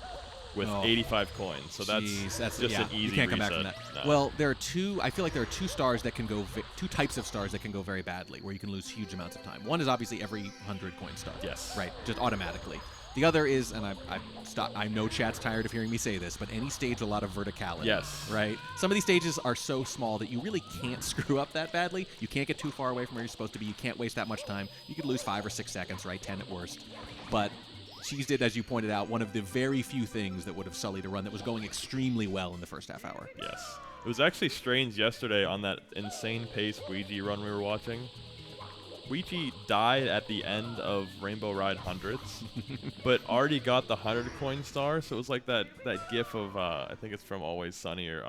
with 85 coins. So that's just an easy you can't come reset. back from that. No. Well, there are two. I feel like there are two stars that can go. Two types of stars that can go very badly, where you can lose huge amounts of time. One is obviously every 100 coin star. Yes. Right. Just automatically. The other is, and I know chat's tired of hearing me say this, but any stage with a lot of verticality. Yes. Right? Some of these stages are so small that you really can't screw up that badly. You can't get too far away from where you're supposed to be. You can't waste that much time. You could lose 5 or 6 seconds, right? 10 at worst. But Cheese did, as you pointed out, one of the very few things that would have sullied a run that was going extremely well in the first half hour. Yes. It was actually strange yesterday on that insane pace Ouija run we were watching. Ouija died at the end of Rainbow Ride Hundreds, but already got the 100 coin star, so it was like that gif of, I think it's from Always Sunny, or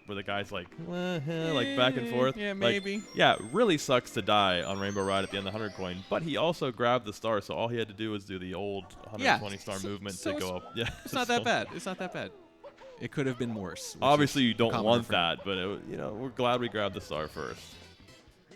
where the guy's like back and forth. Yeah, like, maybe. Yeah, really sucks to die on Rainbow Ride at the end of the 100 coin, but he also grabbed the star, so all he had to do was do the old 120 star movement to go up. Yeah, It's not that bad. It's not that bad. It could have been worse. Obviously, you don't want that. that, but we're glad we grabbed the star first.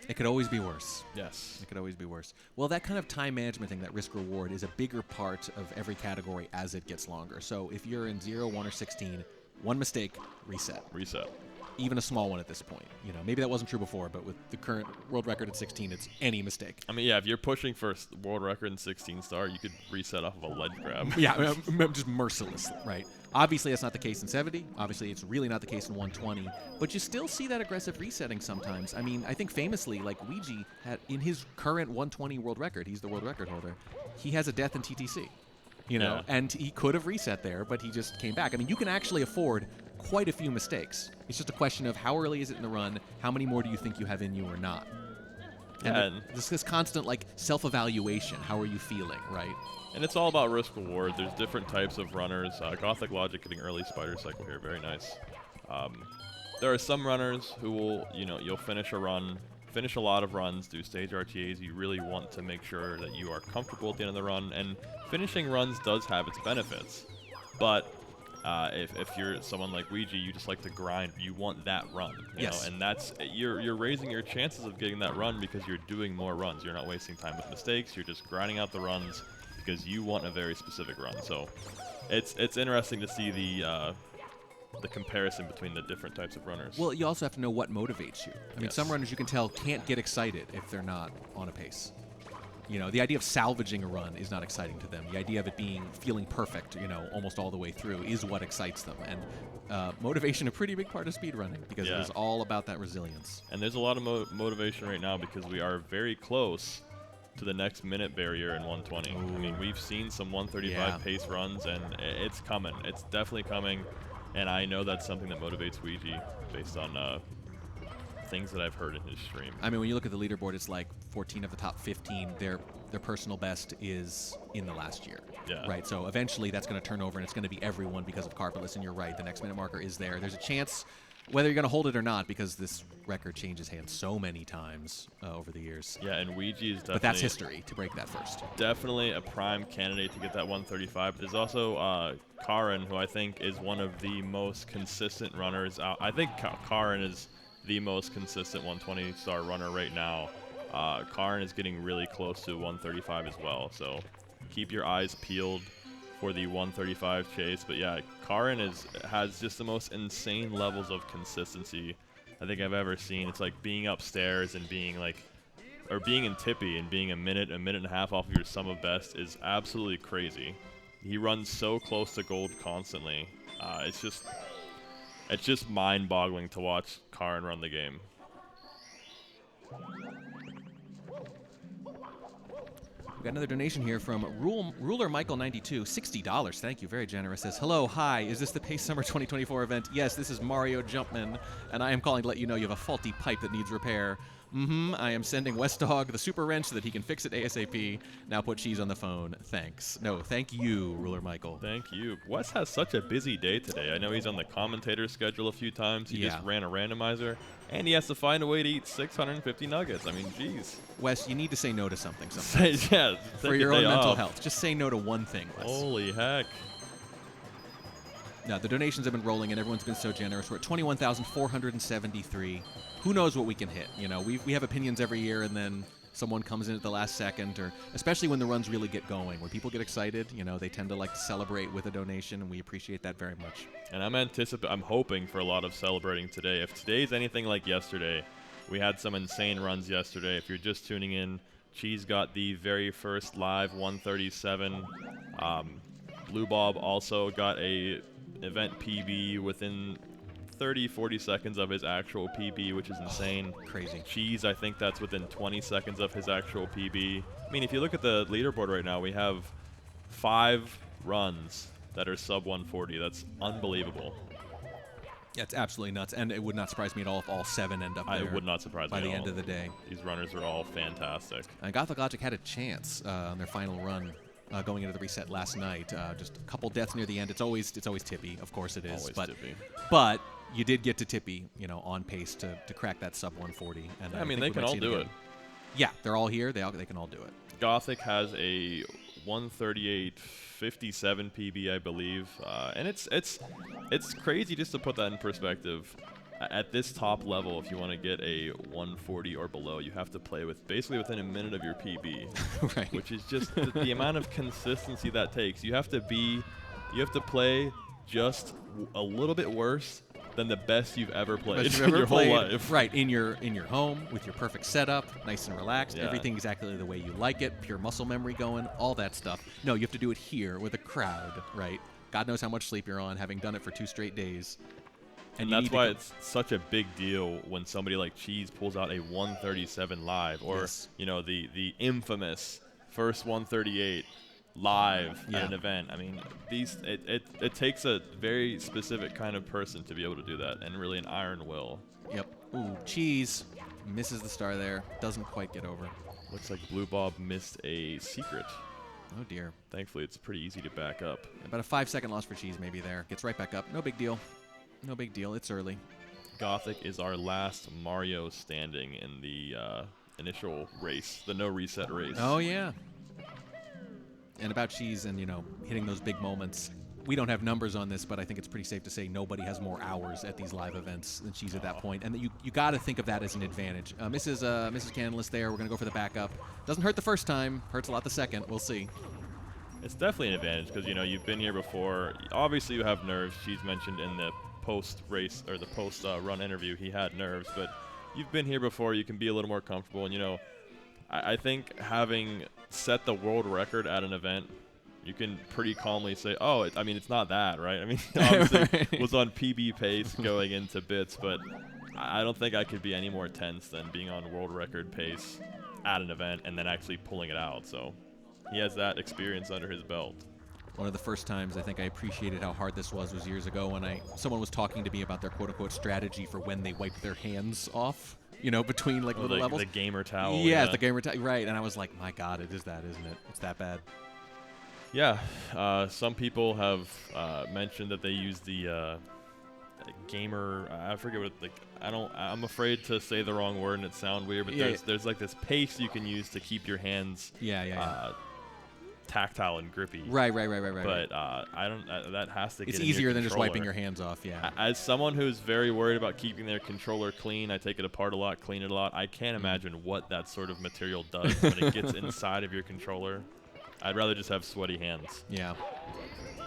It could always be worse. Yes. It could always be worse. Well, that kind of time management thing, that risk reward, is a bigger part of every category as it gets longer. So if you're in 0, 1, or 16, one mistake, reset. Reset. Even a small one at this point. Maybe that wasn't true before, but with the current world record at 16, it's any mistake. I mean, yeah, if you're pushing for world record in 16 star, you could reset off of a ledge grab. Yeah, just mercilessly, right? Obviously, that's not the case in 70. Obviously, it's really not the case in 120. But you still see that aggressive resetting sometimes. I mean, I think famously, like Ouija had in his current 120 world record, he's the world record holder, he has a death in TTC. Yeah. And he could have reset there, but he just came back. I mean, you can actually afford quite a few mistakes. It's just a question of how early is it in the run, how many more do you think you have in you or not? And this constant, self-evaluation. How are you feeling, right? And it's all about risk reward. There's different types of runners. Gothic Logic getting early spider cycle here. Very nice. There are some runners who will, you'll finish a run, finish a lot of runs, do stage RTAs. You really want to make sure that you are comfortable at the end of the run. And finishing runs does have its benefits. But if you're someone like Ouija, you just like to grind. You want that run, you know, and that's you're raising your chances of getting that run because you're doing more runs. You're not wasting time with mistakes. You're just grinding out the runs because you want a very specific run. So it's interesting to see the comparison between the different types of runners. Well, you also have to know what motivates you. I mean, some runners you can tell can't get excited if they're not on a pace. The idea of salvaging a run is not exciting to them. The idea of it feeling perfect, almost all the way through is what excites them. And motivation, a pretty big part of speedrunning because it is all about that resilience. And there's a lot of motivation right now because we are very close to the next minute barrier in 120. Ooh. I mean, we've seen some 135 pace runs, and it's coming. It's definitely coming. And I know that's something that motivates Ouija based on things that I've heard in his stream. I mean, when you look at the leaderboard, it's like 14 of the top 15. Their personal best is in the last year. Yeah. Right. So eventually that's going to turn over, and it's going to be everyone because of Carpetless. And you're right. The next minute marker is there. There's a chance, whether you're going to hold it or not, because this record changes hands so many times over the years. Yeah, and Ouija is definitely... But that's history to break that first. Definitely a prime candidate to get that 135. There's also Karin, who I think is one of the most consistent runners out. I think Karin is the most consistent 120-star runner right now. Karin is getting really close to 135 as well, so keep your eyes peeled for the 135 chase. But yeah, Karin has just the most insane levels of consistency I think I've ever seen. It's like being upstairs and being in Tippy and being a minute and a half off of your sum of best is absolutely crazy. He runs so close to gold constantly. It's just mind-boggling to watch Karin run the game. We've got another donation here from Ruler Michael 92, $60. Thank you, very generous. Says, hello, hi, is this the Pace Summer 2024 event? Yes, this is Mario Jumpman, and I am calling to let you know you have a faulty pipe that needs repair. I am sending West Dog the super wrench so that he can fix it ASAP. Now put Cheese on the phone. Thanks. No, thank you, Ruler Michael. Thank you. Wes has such a busy day today. I know he's on the commentator schedule a few times. He just ran a randomizer, and he has to find a way to eat 650 nuggets. I mean, geez. Wes, you need to say no to something sometimes. Yeah, for your own mental health. Just say no to one thing, Wes. Holy heck. No, the donations have been rolling in. Everyone's been so generous. We're at 21,473. Who knows what we can hit? You know, we have opinions every year, and then someone comes in at the last second, or especially when the runs really get going. When people get excited, you know, they tend to like to celebrate with a donation, and we appreciate that very much. And I'm hoping for a lot of celebrating today. If today's anything like yesterday, we had some insane runs yesterday. If you're just tuning in, Cheese got the very first live 137. Blue Bob also got a event PB within 30-40 seconds of his actual PB, which is insane. Crazy. Cheese, I think that's within 20 seconds of his actual PB. I mean, if you look at the leaderboard right now, we have 5 runs that are sub 140. That's unbelievable. Yeah, it's absolutely nuts, and it would not surprise me at all if all 7 end up there. It would not surprise me by the at end all. of the day. These runners are all fantastic. And Gothic Logic had a chance on their final run going into the reset last night. Just a couple deaths near the end. It's always tippy, of course it is. Always tippy. But you did get to tippy, you know, on pace to crack that sub 140. And I mean, they can all do it. Yeah, they're all here. They can all do it. Gothic has a 138.57 PB, I believe, and it's crazy just to put that in perspective. At this top level, if you want to get a 140 or below, you have to play with basically within a minute of your PB, right. Which is just the amount of consistency that takes. You have to play just a little bit worse than the best you've ever played in your whole life. Right, in your home with your perfect setup, nice and relaxed, Yeah. everything exactly the way you like it, pure muscle memory going, all that stuff. No, you have to do it here with a crowd, right? God knows how much sleep you're on, having done it for 2 straight days. And that's why it's such a big deal when somebody like Cheese pulls out a 137 live, or you know, the infamous first 138 live at an event. I mean, it takes a very specific kind of person to be able to do that, and really an iron will. Yep. Ooh, Cheese misses the star there. Doesn't quite get over. Looks like Blue Bob missed a secret. Oh dear. Thankfully, it's pretty easy to back up. About a 5-second loss for Cheese maybe there. Gets right back up. No big deal. No big deal. It's early. Gothic is our last Mario standing in the initial race, the no reset race. Oh yeah. And about Cheese and, you know, hitting those big moments. We don't have numbers on this, but I think it's pretty safe to say nobody has more hours at these live events than Cheese at that point. And you got to think of that as an advantage. Mrs. Canless there. We're going to go for the backup. Doesn't hurt the first time. Hurts a lot the second. We'll see. It's definitely an advantage because, you know, you've been here before. Obviously, you have nerves. Cheese mentioned in the post-race or the post-run interview he had nerves, but you've been here before. You can be a little more comfortable. And, you know, I think having set the world record at an event, you can pretty calmly say, oh, it's not that, right? I mean, obviously was on PB pace going into bits, but I don't think I could be any more tense than being on world record pace at an event and then actually pulling it out. So he has that experience under his belt. One of the first times I think I appreciated how hard this was years ago when someone was talking to me about their quote-unquote strategy for when they wipe their hands off, you know, between like little levels. The gamer towel. Yeah, the gamer towel, right. And I was like, my God, it is that, isn't it? It's that bad. Yeah, some people have mentioned that they use the gamer. I forget what. I'm afraid to say the wrong word and it sound weird. But there's like this paste you can use to keep your hands. Tactile and grippy. Right. But I don't. That has to. It's get easier in your than just wiping your hands off. Yeah. As someone who's very worried about keeping their controller clean, I take it apart a lot, clean it a lot. I can't imagine what that sort of material does when it gets inside of your controller. I'd rather just have sweaty hands. Yeah.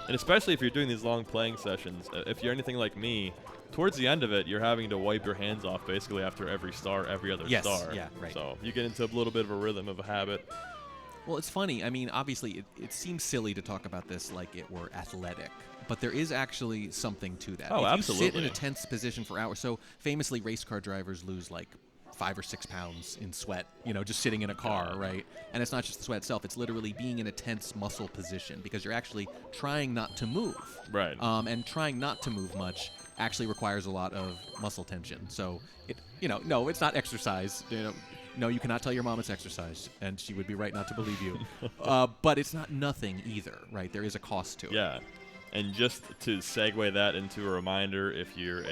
And especially if you're doing these long playing sessions, if you're anything like me, towards the end of it, you're having to wipe your hands off basically after every star, every other star. Yeah, right. So you get into a little bit of a rhythm of a habit. Well, it's funny. I mean, obviously, it seems silly to talk about this like it were athletic, but there is actually something to that. Oh, if absolutely. You sit in a tense position for hours. So famously, race car drivers lose like 5 or 6 pounds in sweat, you know, just sitting in a car, right? And it's not just the sweat itself. It's literally being in a tense muscle position because you're actually trying not to move. Right. And trying not to move much actually requires a lot of muscle tension. So no, it's not exercise. No, you cannot tell your mom it's exercise, and she would be right not to believe you. But it's not nothing either, right? There is a cost to it. Yeah, and just to segue that into a reminder, if you're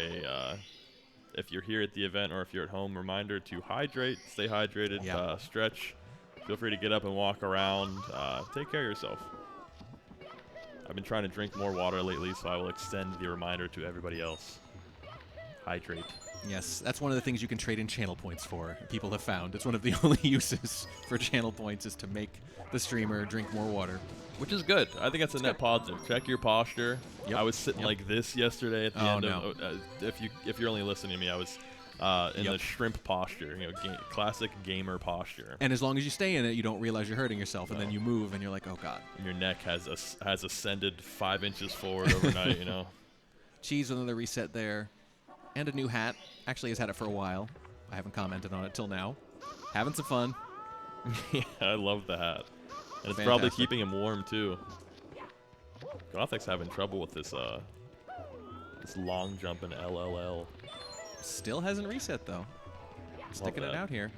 here at the event or if you're at home, reminder to hydrate, stay hydrated, stretch. Feel free to get up and walk around. Take care of yourself. I've been trying to drink more water lately, so I will extend the reminder to everybody else. Hydrate. Yes, that's one of the things you can trade in channel points for, people have found. It's one of the only uses for channel points is to make the streamer drink more water. Which is good. I think that's a net positive. Check your posture. Yep. I was sitting like this yesterday at the end of. If you're only listening to me, I was in the shrimp posture. Classic gamer posture. And as long as you stay in it, you don't realize you're hurting yourself, and then you move, and you're like, oh god. And your neck has ascended 5 inches forward overnight. Cheese with another reset there, and a new hat. Actually, has had it for a while. I haven't commented on it till now. Having some fun. Yeah, I love the hat. And it's Fantastic. probably keeping him warm, too. Gothic's having trouble with this long jump in LLL. Still hasn't reset, though. Sticking it out here.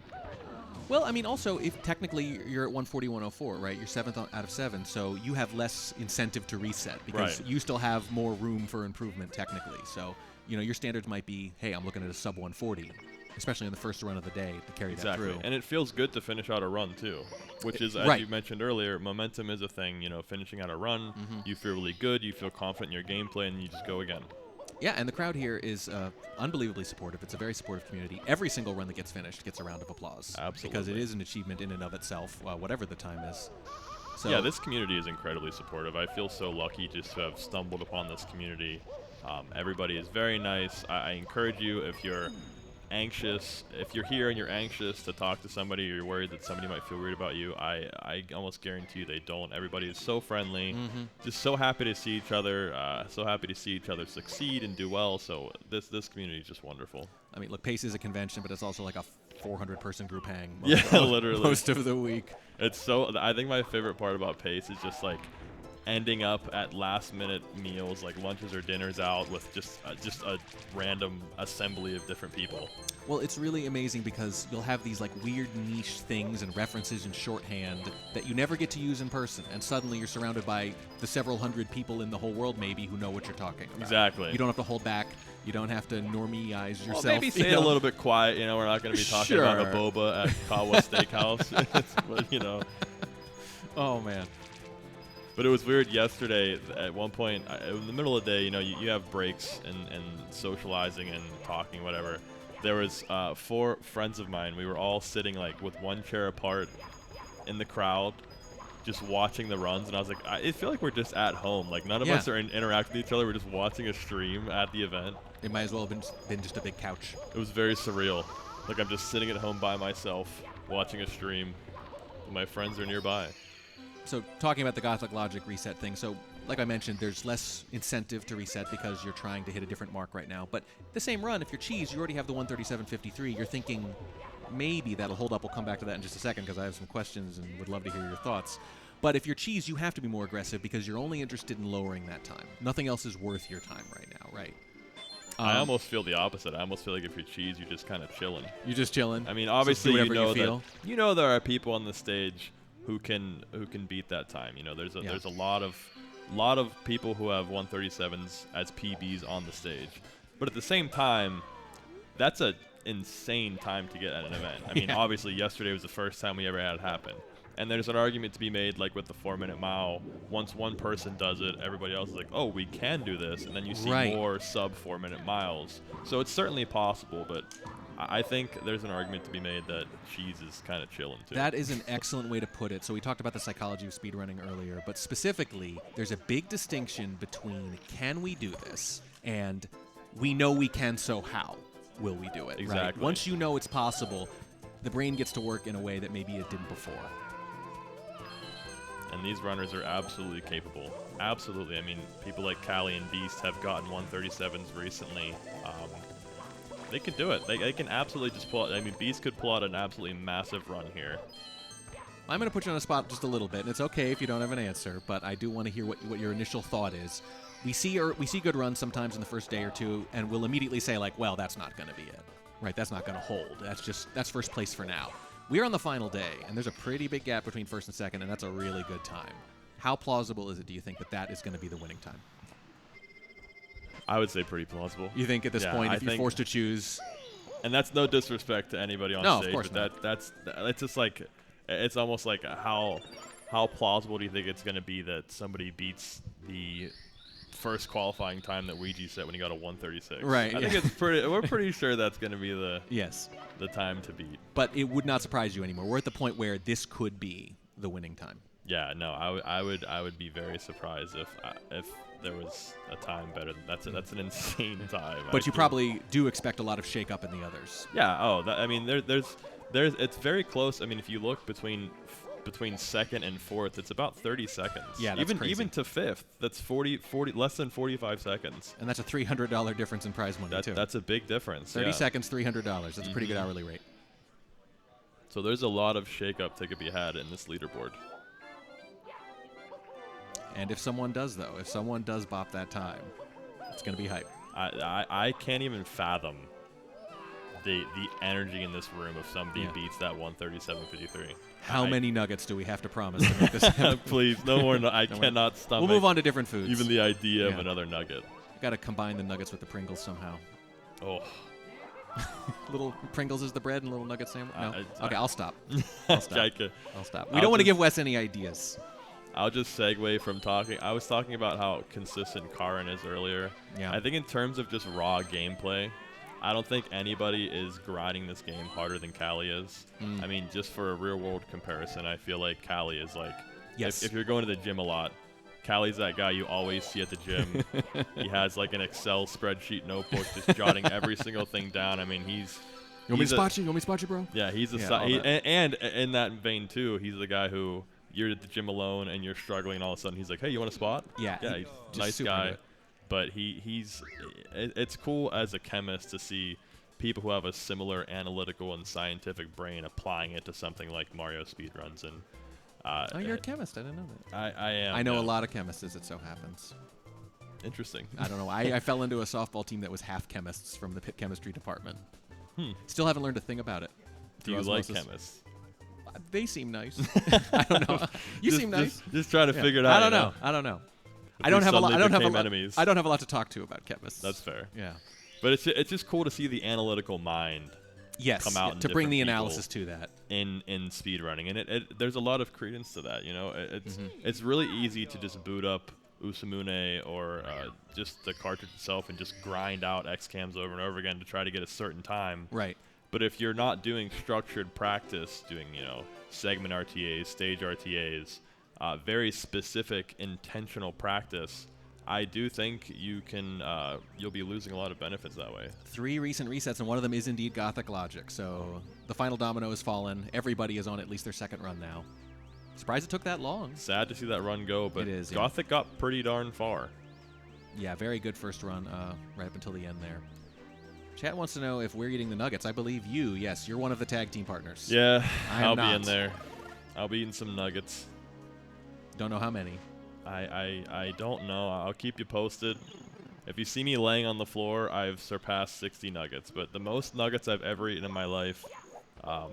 Well, I mean, also, if technically you're at 140, 104, right? You're 7th out of 7, so you have less incentive to reset because you still have more room for improvement, technically. So, your standards might be, hey, I'm looking at a sub 140. Especially in the first run of the day to carry that through. And it feels good to finish out a run, too. Which is, as you mentioned earlier, momentum is a thing. Finishing out a run, you feel really good, you feel confident in your gameplay, and you just go again. Yeah, and the crowd here is unbelievably supportive. It's a very supportive community. Every single run that gets finished gets a round of applause. Absolutely. Because it is an achievement in and of itself, whatever the time is. So yeah, this community is incredibly supportive. I feel so lucky just to have stumbled upon this community. Everybody is very nice. I encourage you, if you're anxious, if you're here and you're anxious to talk to somebody or you're worried that somebody might feel weird about you, I almost guarantee you they don't. Everybody is so friendly, just so happy to see each other, so happy to see each other succeed and do well. So this community is just wonderful. I mean, look, PACE is a convention, but it's also like a 400-person group hang. Literally. Most of the week. I think my favorite part about PACE is just like ending up at last-minute meals, like lunches or dinners out with just a random assembly of different people. Well, it's really amazing because you'll have these like weird niche things and references in shorthand that you never get to use in person, and suddenly you're surrounded by the several hundred people in the whole world maybe who know what you're talking about. Exactly. You don't have to hold back. You don't have to normie-ize yourself. Well, maybe say it a little bit quiet. We're not going to be talking about a boba at Kawa Steakhouse. But, Oh, man. But it was weird yesterday. At one point, in the middle of the day, you have breaks and socializing and talking, whatever. There was 4 friends of mine. We were all sitting like with one chair apart in the crowd, just watching the runs. And I was like, I feel like we're just at home. Like none of us are interacting with each other. We're just watching a stream at the event. It might as well have been just a big couch. It was very surreal. Like I'm just sitting at home by myself, watching a stream. My friends are nearby. So talking about the Gothic Logic reset thing, so like I mentioned, there's less incentive to reset because you're trying to hit a different mark right now. But the same run, if you're Cheese, you already have the 137.53. You're thinking maybe that'll hold up. We'll come back to that in just a second because I have some questions and would love to hear your thoughts. But if you're Cheese, you have to be more aggressive because you're only interested in lowering that time. Nothing else is worth your time right now, right? I almost feel the opposite. I almost feel like if you're Cheese, you're just kind of chilling. You're just chilling? I mean, obviously, you know there are people on the stage who can beat that time. There's a lot of people who have 137s as PBs on the stage. But at the same time, that's an insane time to get at an event. I mean, obviously, yesterday was the first time we ever had it happen. And there's an argument to be made, like with the 4-minute mile. Once one person does it, everybody else is like, oh, we can do this. And then you see more sub 4-minute miles. So it's certainly possible, but I think there's an argument to be made that Cheese is kind of chilling, too. That is an excellent way to put it. So we talked about the psychology of speedrunning earlier, but specifically, there's a big distinction between can we do this and we know we can, so how will we do it? Exactly. Right? Once you know it's possible, the brain gets to work in a way that maybe it didn't before. And these runners are absolutely capable. Absolutely. I mean, people like Callie and Beast have gotten 137s recently. They can do it. They can absolutely just pull out. I mean, Beast could pull out an absolutely massive run here. I'm going to put you on a spot just a little bit, and it's okay if you don't have an answer, but I do want to hear what your initial thought is. we see good runs sometimes in the first day or two, and we'll immediately say like, well, that's not going to be it, right? That's not going to hold. That's first place for now. We're on the final day, and there's a pretty big gap between first and second, and that's a really good time. How plausible is it, do you think, that is going to be the winning time? I would say pretty plausible. You think at this point, if you're forced to choose? And that's no disrespect to anybody on stage. Of course but not. It's just like, it's almost like how plausible do you think it's going to be that somebody beats the first qualifying time that Ouija set when he got a 1:36? Right. I think it's pretty. We're pretty sure that's going to be the time to beat. But it would not surprise you anymore. We're at the point where this could be the winning time. Yeah. No. I would be very surprised if there was a time better. That's an insane time. But you probably do expect a lot of shake-up in the others. Yeah. Oh. There's it's very close. I mean, if you look between second and fourth, it's about 30 seconds. Yeah, that's crazy. Even to fifth, that's 40 less than 45 seconds. And that's a $300 difference in prize money too. That's a big difference. 30 seconds, $300. That's a pretty good hourly rate. So there's a lot of shake-up that could be had in this leaderboard. And if someone does bop that time, it's going to be hype. I can't even fathom the energy in this room if somebody beats that 137.53. How many nuggets do we have to promise to make this happen? Please, no more. I cannot stomach. We'll move on to different foods. Even the idea of another nugget. Got to combine the nuggets with the Pringles somehow. Oh. Little Pringles is the bread and little nugget sandwich? No. Okay, I'll stop. I'll stop. We don't want to give Wes any ideas. I'll just segue from talking. I was talking about how consistent Karin is earlier. Yeah. I think in terms of just raw gameplay, I don't think anybody is grinding this game harder than Callie is. I mean, just for a real-world comparison, I feel like Callie is like, if you're going to the gym a lot, Callie's that guy you always see at the gym. He has like an Excel spreadsheet notebook just jotting every single thing down. I mean, You want me to spot you, bro? Yeah, he's and in that vein too, he's the guy who you're at the gym alone and you're struggling, and all of a sudden he's like, "Hey, you want a spot?" Yeah, he's a nice guy. But it's cool as a chemist to see people who have a similar analytical and scientific brain applying it to something like Mario speedruns. And you're a chemist. I didn't know that. I am. I know a lot of chemists, as it so happens. Interesting. I don't know. I fell into a softball team that was half chemists from the chemistry department. Still haven't learned a thing about it. Do you like chemists? They seem nice. I don't know. You seem nice. Just trying to figure it out. I don't know. I don't have a lot. I don't have a lot to talk to about chemists. That's fair. Yeah. But it's just cool to see the analytical mind. Come out to bring the analysis to that in speedrunning, and there's a lot of credence to that. You know, it's really easy to just boot up Usamune or just the cartridge itself and just grind out X-cams over and over again to try to get a certain time. Right. But if you're not doing structured practice, doing segment RTAs, stage RTAs, very specific intentional practice, I do think you'll be losing a lot of benefits that way. 3 recent resets, and one of them is indeed Gothic Logic. So the final domino has fallen. Everybody is on at least their second run now. Surprised it took that long. Sad to see that run go, but it is, Gothic got pretty darn far. Yeah, very good first run right up until the end there. Chat wants to know if we're eating the nuggets. I believe you. Yes, you're one of the tag team partners. Yeah, I'll be in there. I'll be eating some nuggets. Don't know how many. I don't know. I'll keep you posted. If you see me laying on the floor, I've surpassed 60 nuggets. But the most nuggets I've ever eaten in my life, I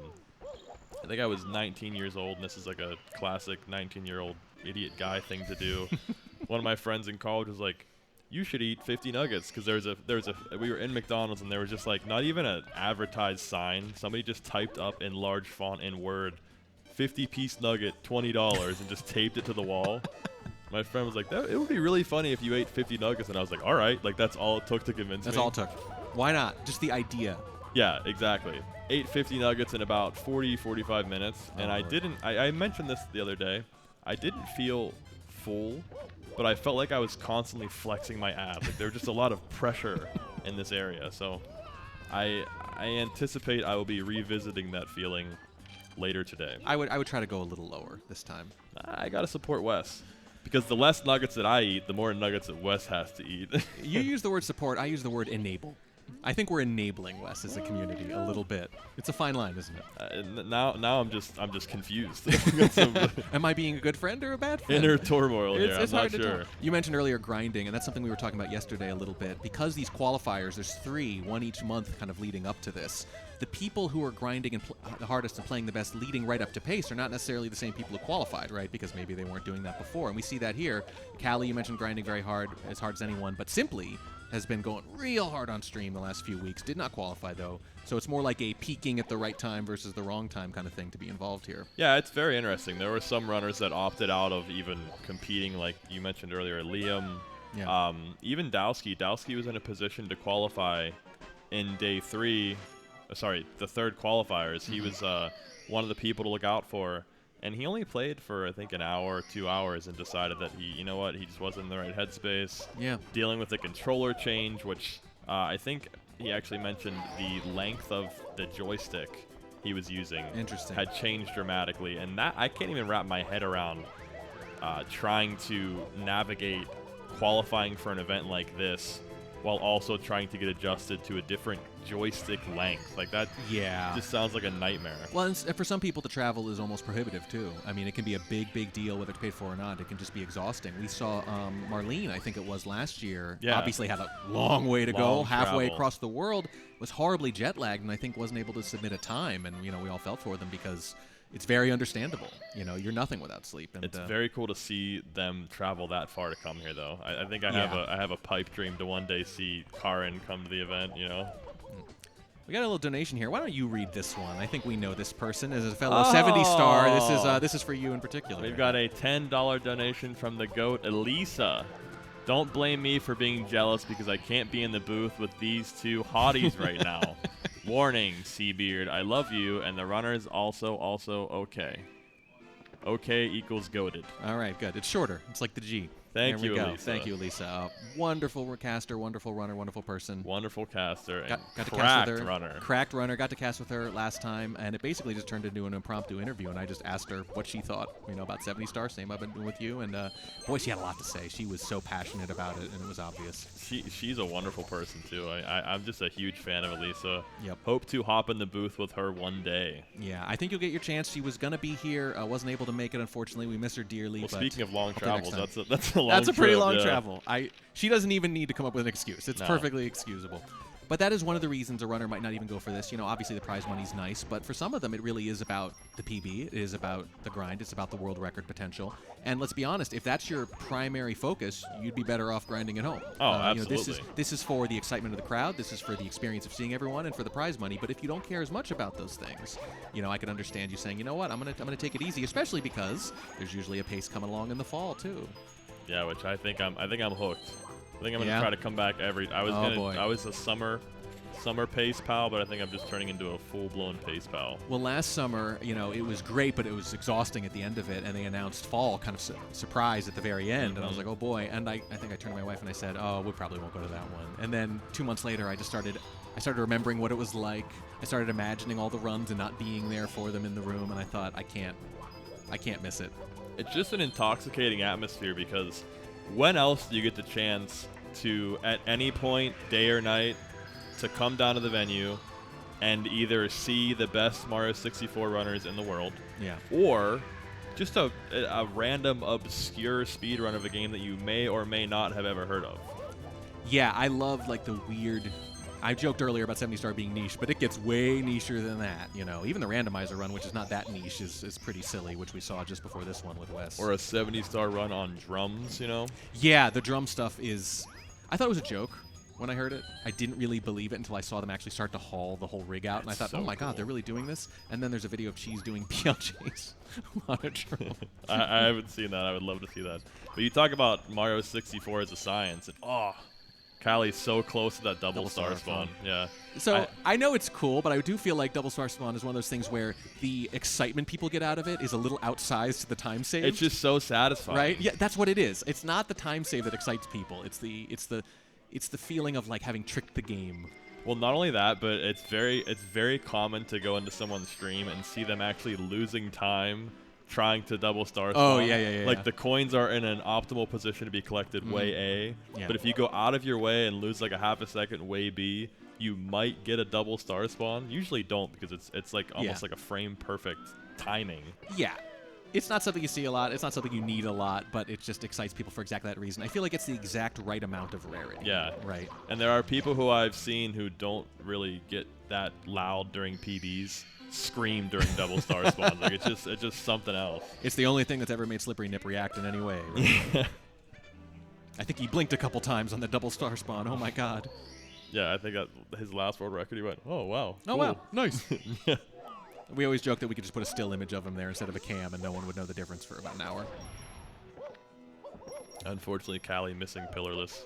think I was 19 years old, and this is like a classic 19-year-old idiot guy thing to do. One of my friends in college was like, "You should eat 50 nuggets," because we were in McDonald's, and there was just like not even an advertised sign. Somebody just typed up in large font in Word, 50-piece nugget, $20, and just taped it to the wall. My friend was like, "It would be really funny if you ate 50 nuggets," and I was like, "All right, like that's all it took to convince me." That's all it took. Why not? Just the idea. Yeah, exactly. Ate 50 nuggets in about 45 minutes, and I mentioned this the other day. I didn't feel full, but I felt like I was constantly flexing my abs. Like there was just a lot of pressure in this area. So I anticipate I will be revisiting that feeling later today. I would try to go a little lower this time. I got to support Wes. Because the less nuggets that I eat, the more nuggets that Wes has to eat. You use the word support. I use the word enable. I think we're enabling Wes as a community a little bit. It's a fine line, isn't it? Now I'm just confused. Am I being a good friend or a bad friend? Inner turmoil here. It's I'm hard not to sure. tell. You mentioned earlier grinding, and that's something we were talking about yesterday a little bit. Because these qualifiers, there's 3, one each month, kind of leading up to this. The people who are grinding and the hardest and playing the best leading right up to pace are not necessarily the same people who qualified, right? Because maybe they weren't doing that before. And we see that here. Callie, you mentioned grinding very hard as anyone, but Simply has been going real hard on stream the last few weeks. Did not qualify, though. So it's more like a peaking at the right time versus the wrong time kind of thing to be involved here. Yeah, it's very interesting. There were some runners that opted out of even competing, like you mentioned earlier, Liam. Yeah. Even Dowski. Dowski was in a position to qualify in day 3. The third qualifiers. He was one of the people to look out for. And he only played for, I think, an hour or 2 hours and decided that he just wasn't in the right headspace. Yeah. Dealing with the controller change, which I think he actually mentioned the length of the joystick he was using had changed dramatically. And that I can't even wrap my head around trying to navigate qualifying for an event like this while also trying to get adjusted to a different joystick length. Like that just sounds like a nightmare. Well, and for some people, the travel is almost prohibitive, too. I mean, it can be a big deal whether it's paid for or not. It can just be exhausting. We saw Marlene, I think it was last year, obviously had a long way to go, halfway across the world, was horribly jet-lagged, and I think wasn't able to submit a time. And, we all felt for them because it's very understandable. You're nothing without sleep. And it's very cool to see them travel that far to come here, though. I think I have a pipe dream to one day see Karin come to the event, We got a little donation here. Why don't you read this one? I think we know this person as a fellow 70 star. This is for you in particular. We've got a $10 donation from the GOAT, Elisa. Don't blame me for being jealous because I can't be in the booth with these two hotties right now. Warning, Seabeard, I love you, and the runner's also okay. Okay equals goated. All right, good. It's shorter. It's like the G. Thank you, Elisa. Thank you, Elisa. Wonderful caster, wonderful runner, wonderful person. Wonderful caster. Got to cracked cast with her. Runner. Cracked runner. Got to cast with her last time, and it basically just turned into an impromptu interview, and I just asked her what she thought, about 70 Star, same I've been doing with you, and boy, she had a lot to say. She was so passionate about it, and it was obvious. She's a wonderful person, too. I'm just a huge fan of Elisa. Yep. Hope to hop in the booth with her one day. Yeah, I think you'll get your chance. She was going to be here. Wasn't able to make it, unfortunately. We miss her dearly. Well, but speaking of long travels, that's a That's a pretty trip, long yeah. travel. She doesn't even need to come up with an excuse. It's perfectly excusable. But that is one of the reasons a runner might not even go for this. Obviously the prize money's nice, but for some of them it really is about the PB. It is about the grind. It's about the world record potential. And let's be honest, if that's your primary focus, you'd be better off grinding at home. Oh, absolutely. This is for the excitement of the crowd. This is for the experience of seeing everyone and for the prize money. But if you don't care as much about those things, I could understand you saying, you know what, I'm gonna take it easy, especially because there's usually a pace coming along in the fall too. Yeah, which I think I'm hooked. I think I'm gonna try to come back I was a summer pace pal, but I think I'm just turning into a full-blown pace pal. Well, last summer, it was great, but it was exhausting at the end of it, and they announced fall kind of surprise at the very end, and I was like, oh boy. And I think I turned to my wife and I said, oh, we probably won't go to that one. And then 2 months later, I started remembering what it was like. I started imagining all the runs and not being there for them in the room, and I thought, I can't miss it. It's just an intoxicating atmosphere because when else do you get the chance to, at any point, day or night, to come down to the venue and either see the best Mario 64 runners in the world, or just a random obscure speedrun of a game that you may or may not have ever heard of. Yeah, I love the weird. I joked earlier about 70 Star being niche, but it gets way nicher than that. Even the randomizer run, which is not that niche, is pretty silly, which we saw just before this one with Wes. Or a 70 Star run on drums, Yeah, the drum stuff is. I thought it was a joke when I heard it. I didn't really believe it until I saw them actually start to haul the whole rig out, and I thought, so oh my cool. God, they're really doing this? And then there's a video of Cheese doing PLJs on a drum. I haven't seen that. I would love to see that. But you talk about Mario 64 as a science, and Callie's so close to that double star spawn. Yeah. So I know it's cool, but I do feel like double star spawn is one of those things where the excitement people get out of it is a little outsized to the time save. It's just so satisfying. Right? Yeah, that's what it is. It's not the time save that excites people. It's the feeling of having tricked the game. Well, not only that, but it's very common to go into someone's stream and see them actually losing time trying to double star spawn. Oh, yeah. The coins are in an optimal position to be collected way A, but if you go out of your way and lose a half a second way B, you might get a double star spawn. Usually don't, because it's like almost like a frame perfect timing. Yeah. It's not something you see a lot. It's not something you need a lot, but it just excites people for exactly that reason. I feel like it's the exact right amount of rarity. Yeah. Right. And there are people who I've seen who don't really get that loud during PBs scream during double star spawns. Like it's just something else. It's the only thing that's ever made Slippery Nip react in any way. Right? I think he blinked a couple times on the double star spawn. Oh my god. Yeah, I think at his last world record, he went, "Oh wow, oh cool. wow, nice." Yeah. We always joke that we could just put a still image of him there instead of a cam, and no one would know the difference for about an hour. Unfortunately, Callie missing pillarless.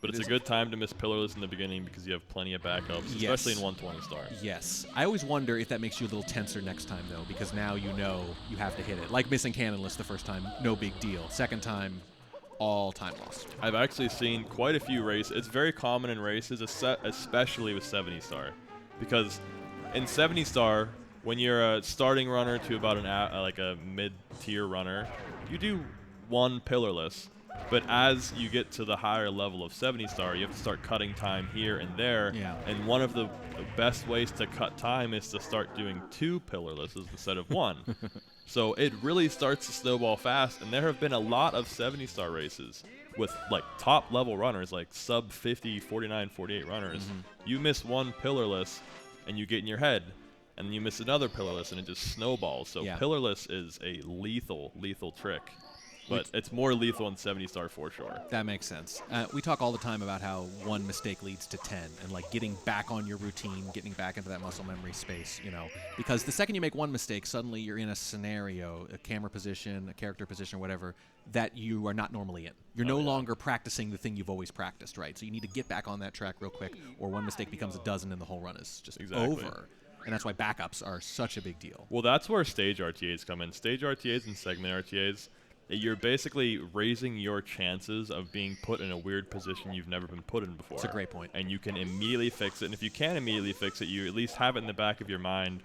But it's is a good time to miss pillarless in the beginning because you have plenty of backups, especially in 120 star. Yes. I always wonder if that makes you a little tenser next time, though, because now you know you have to hit it. Like missing cannonless the first time, no big deal. Second time, all time lost. I've actually seen quite a few races. It's very common in races, especially with 70 star, because in 70 star, when you're a starting runner to about like a mid-tier runner, you do one pillarless. But as you get to the higher level of 70 star, you have to start cutting time here and there. Yeah. And one of the best ways to cut time is to start doing 2 pillarlesses instead of 1. So it really starts to snowball fast. And there have been a lot of 70 star races with like top level runners, like sub 50, 49, 48 runners. Mm-hmm. You miss one pillarless and you get in your head. And then you miss another pillarless and it just snowballs. So pillarless is a lethal trick. But it's more lethal in 70 star for sure. That makes sense. We talk all the time about how one mistake leads to 10, and like getting back on your routine, getting back into that muscle memory space, you know. Because the second you make one mistake, suddenly you're in a scenario, a camera position, a character position, whatever, that you are not normally in. You're no longer practicing the thing you've always practiced, right? So you need to get back on that track real quick, or one mistake becomes a dozen and the whole run is just over. And that's why backups are such a big deal. Well, that's where stage RTAs come in. Stage RTAs and segment RTAs, you're basically raising your chances of being put in a weird position you've never been put in before. That's a great point. And you can immediately fix it. And if you can't immediately fix it, you at least have it in the back of your mind.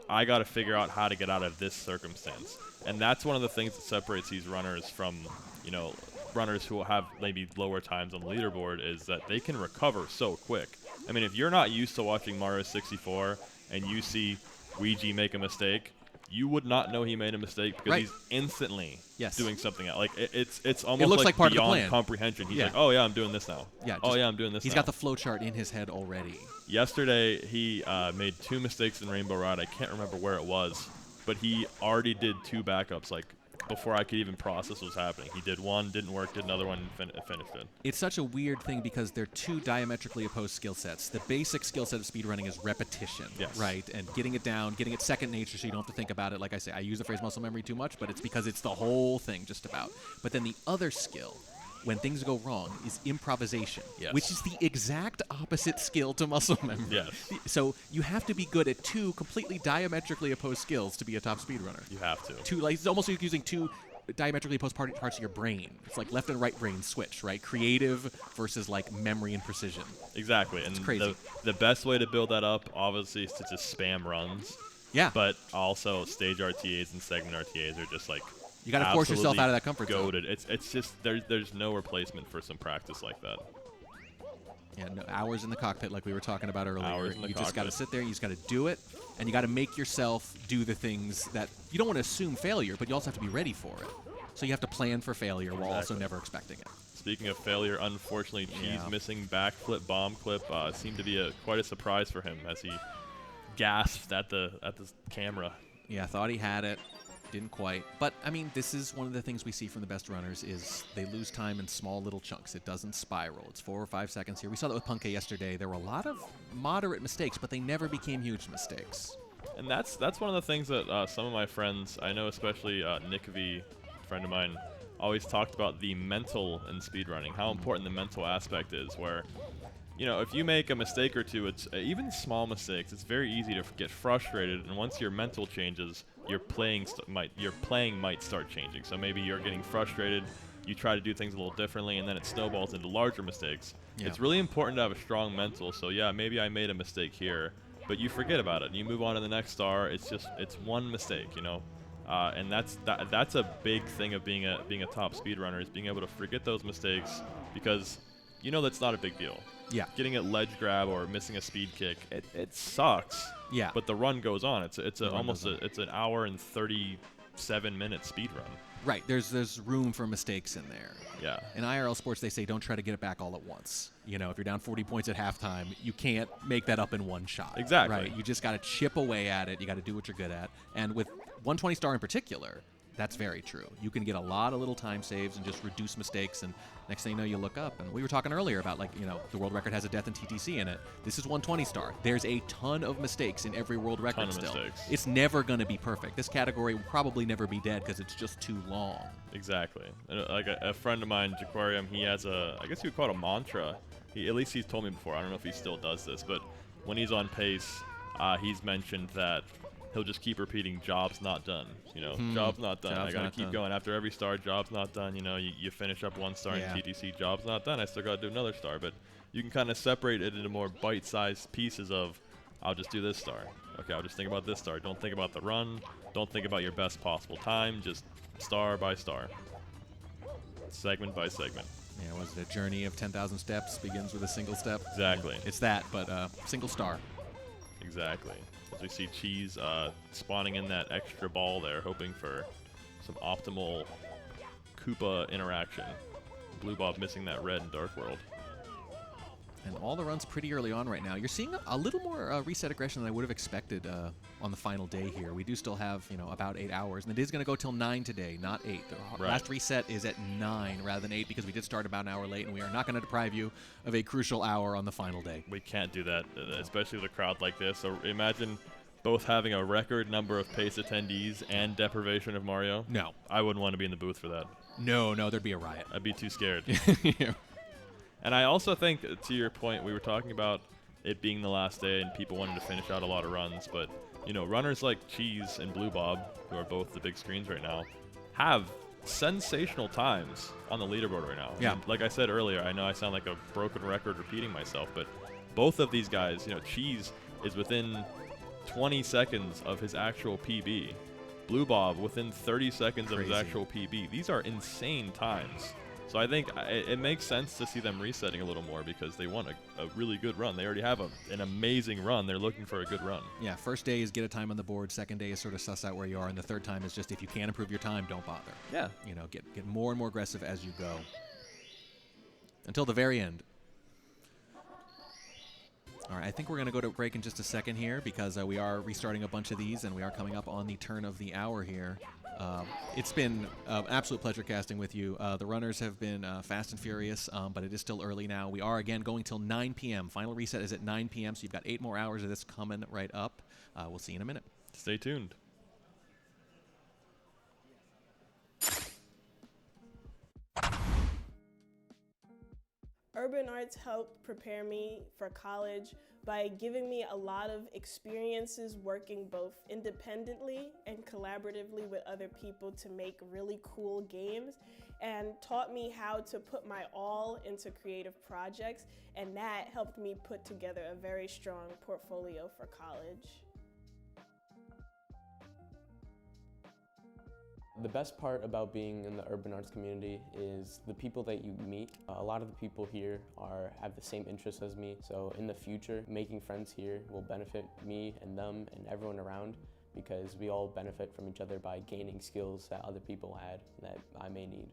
I got to figure out how to get out of this circumstance. And that's one of the things that separates these runners from, you know, runners who will have maybe lower times on the leaderboard, is that they can recover so quick. I mean, if you're not used to watching Mario 64 and you see Ouija make a mistake, you would not know he made a mistake because he's instantly doing something else. Like it's almost like part beyond of the plan. comprehension. He's like, oh yeah, I'm doing this now. Yeah. Oh yeah, I'm doing this. He's now. got the flowchart in his head already. Yesterday he made 2 mistakes in Rainbow Ride. I can't remember where it was, but he already did 2 backups. Like before I could even process what was happening, he did one, didn't work, did another one, and finished it. It's such a weird thing because they're 2 diametrically opposed skill sets. The basic skill set of speedrunning is repetition, right? And getting it down, getting it second nature so you don't have to think about it. Like I say, I use the phrase muscle memory too much, but it's because it's the whole thing just about. But then the other skill, when things go wrong, is improvisation, which is the exact opposite skill to muscle memory. Yes. So you have to be good at 2 completely diametrically opposed skills to be a top speedrunner. You have to. 2, like, it's almost like using 2 diametrically opposed parts of your brain. It's like left and right brain switch, right? Creative versus like memory and precision. Exactly. And it's crazy. The best way to build that up, obviously, is to just spam runs. Yeah. But also stage RTAs and segment RTAs are just like, you got to force yourself out of that comfort zone. zone. It's just there's no replacement for some practice like that. Yeah, no, hours in the cockpit, like we were talking about earlier. Hours in the you cockpit. just got to sit there. You just got to do it, and you got to make yourself do the things that you don't want to assume failure, but you also have to be ready for it. So you have to plan for failure while also never expecting it. Speaking of failure, unfortunately, Cheese missing backflip bomb clip seemed to be quite a surprise for him as he gasped at the camera. Yeah, thought he had it. Didn't quite. But, I mean, this is one of the things we see from the best runners is they lose time in small little chunks. It doesn't spiral. It's 4 or 5 seconds here. We saw that with Punkei yesterday. There were a lot of moderate mistakes, but they never became huge mistakes. And that's one of the things that some of my friends, I know especially Nick V, a friend of mine, always talked about the mental in speedrunning, how important the mental aspect is, where, you know, if you make a mistake or two, it's even small mistakes, it's very easy to get frustrated, and once your mental changes, your playing might start changing. So maybe you're getting frustrated, you try to do things a little differently, and then it snowballs into larger mistakes. Yeah. It's really important to have a strong mental. So yeah, maybe I made a mistake here, but you forget about it. You move on to the next star. It's one mistake, you know. And that's a big thing of being a top speedrunner, is being able to forget those mistakes, because you know that's not a big deal. Yeah. Getting a ledge grab or missing a speed kick, it sucks. Yeah. But the run goes on. It's It's an hour and 37-minute speed run. Right. There's room for mistakes in there. Yeah. In IRL sports, they say don't try to get it back all at once. You know, if you're down 40 points at halftime, you can't make that up in one shot. Exactly. Right. You just got to chip away at it. You got to do what you're good at. And with 120 star in particular, that's very true. You can get a lot of little time saves and just reduce mistakes, and next thing you know, you look up. And we were talking earlier about, like, you know, the world record has a death in TTC in it. This is 120 star. There's a ton of mistakes in every world record still. Mistakes. It's never going to be perfect. This category will probably never be dead because it's just too long. Exactly. Like a friend of mine, Jaquarium, he has I guess you would call it a mantra. At least he's told me before. I don't know if he still does this, but when he's on pace, he's mentioned that he'll just keep repeating, job's not done. You know, job's not done. I got to keep going. After every star, job's not done. You know, you finish up one star in TTC, job's not done. I still got to do another star. But you can kind of separate it into more bite-sized pieces of, I'll just do this star. Okay, I'll just think about this star. Don't think about the run. Don't think about your best possible time. Just star by star. Segment by segment. Yeah, was it a journey of 10,000 steps begins with a single step? Exactly. It's that, but single star. Exactly. As we see Cheese spawning in that extra ball there, hoping for some optimal Koopa interaction. Blue Bob missing that red in Dark World. And all the runs pretty early on right now. You're seeing a little more reset aggression than I would have expected on the final day here. We do still have, you know, about 8 hours, and it is going to go till 9 today, not 8. The last reset is at 9 rather than 8 because we did start about an hour late, and we are not going to deprive you of a crucial hour on the final day. We can't do that, especially with a crowd like this. So imagine both having a record number of PACE attendees and deprivation of Mario. No. I wouldn't want to be in the booth for that. No, there'd be a riot. I'd be too scared. Yeah. And I also think, to your point, we were talking about it being the last day and people wanting to finish out a lot of runs, but, you know, runners like Cheese and Blue Bob, who are both the big screens right now, have sensational times on the leaderboard right now. Yeah. And like I said earlier, I know I sound like a broken record repeating myself, but both of these guys, you know, Cheese is within 20 seconds of his actual PB. Blue Bob within 30 seconds of his actual PB. These are insane times. So I think it makes sense to see them resetting a little more because they want a really good run. They already have an amazing run. They're looking for a good run. Yeah, first day is get a time on the board. Second day is sort of suss out where you are. And the third time is just if you can't improve your time, don't bother. Yeah. You know, get more and more aggressive as you go. Until the very end. All right, I think we're going to go to break in just a second here because we are restarting a bunch of these and we are coming up on the turn of the hour here. It's been an absolute pleasure casting with you. The runners have been fast and furious, but it is still early now. We are, again, going till 9 p.m. Final reset is at 9 p.m., so you've got 8 more hours of this coming right up. We'll see you in a minute. Stay tuned. Urban arts helped prepare me for college by giving me a lot of experiences working both independently and collaboratively with other people to make really cool games, and taught me how to put my all into creative projects, and that helped me put together a very strong portfolio for college. The best part about being in the urban arts community is the people that you meet. A lot of the people here have the same interests as me, so in the future, making friends here will benefit me and them and everyone around because we all benefit from each other by gaining skills that other people had that I may need.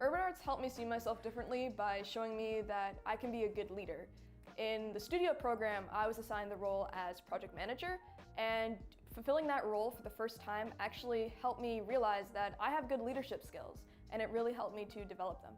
Urban arts helped me see myself differently by showing me that I can be a good leader. In the studio program, I was assigned the role as project manager, and fulfilling that role for the first time actually helped me realize that I have good leadership skills, and it really helped me to develop them.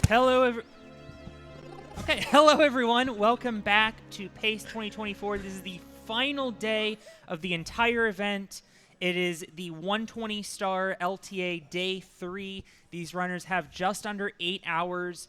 Hello everyone. Welcome back to PACE 2024. This is the final day of the entire event. It is the 120 star LTA day 3. These runners have just under 8 hours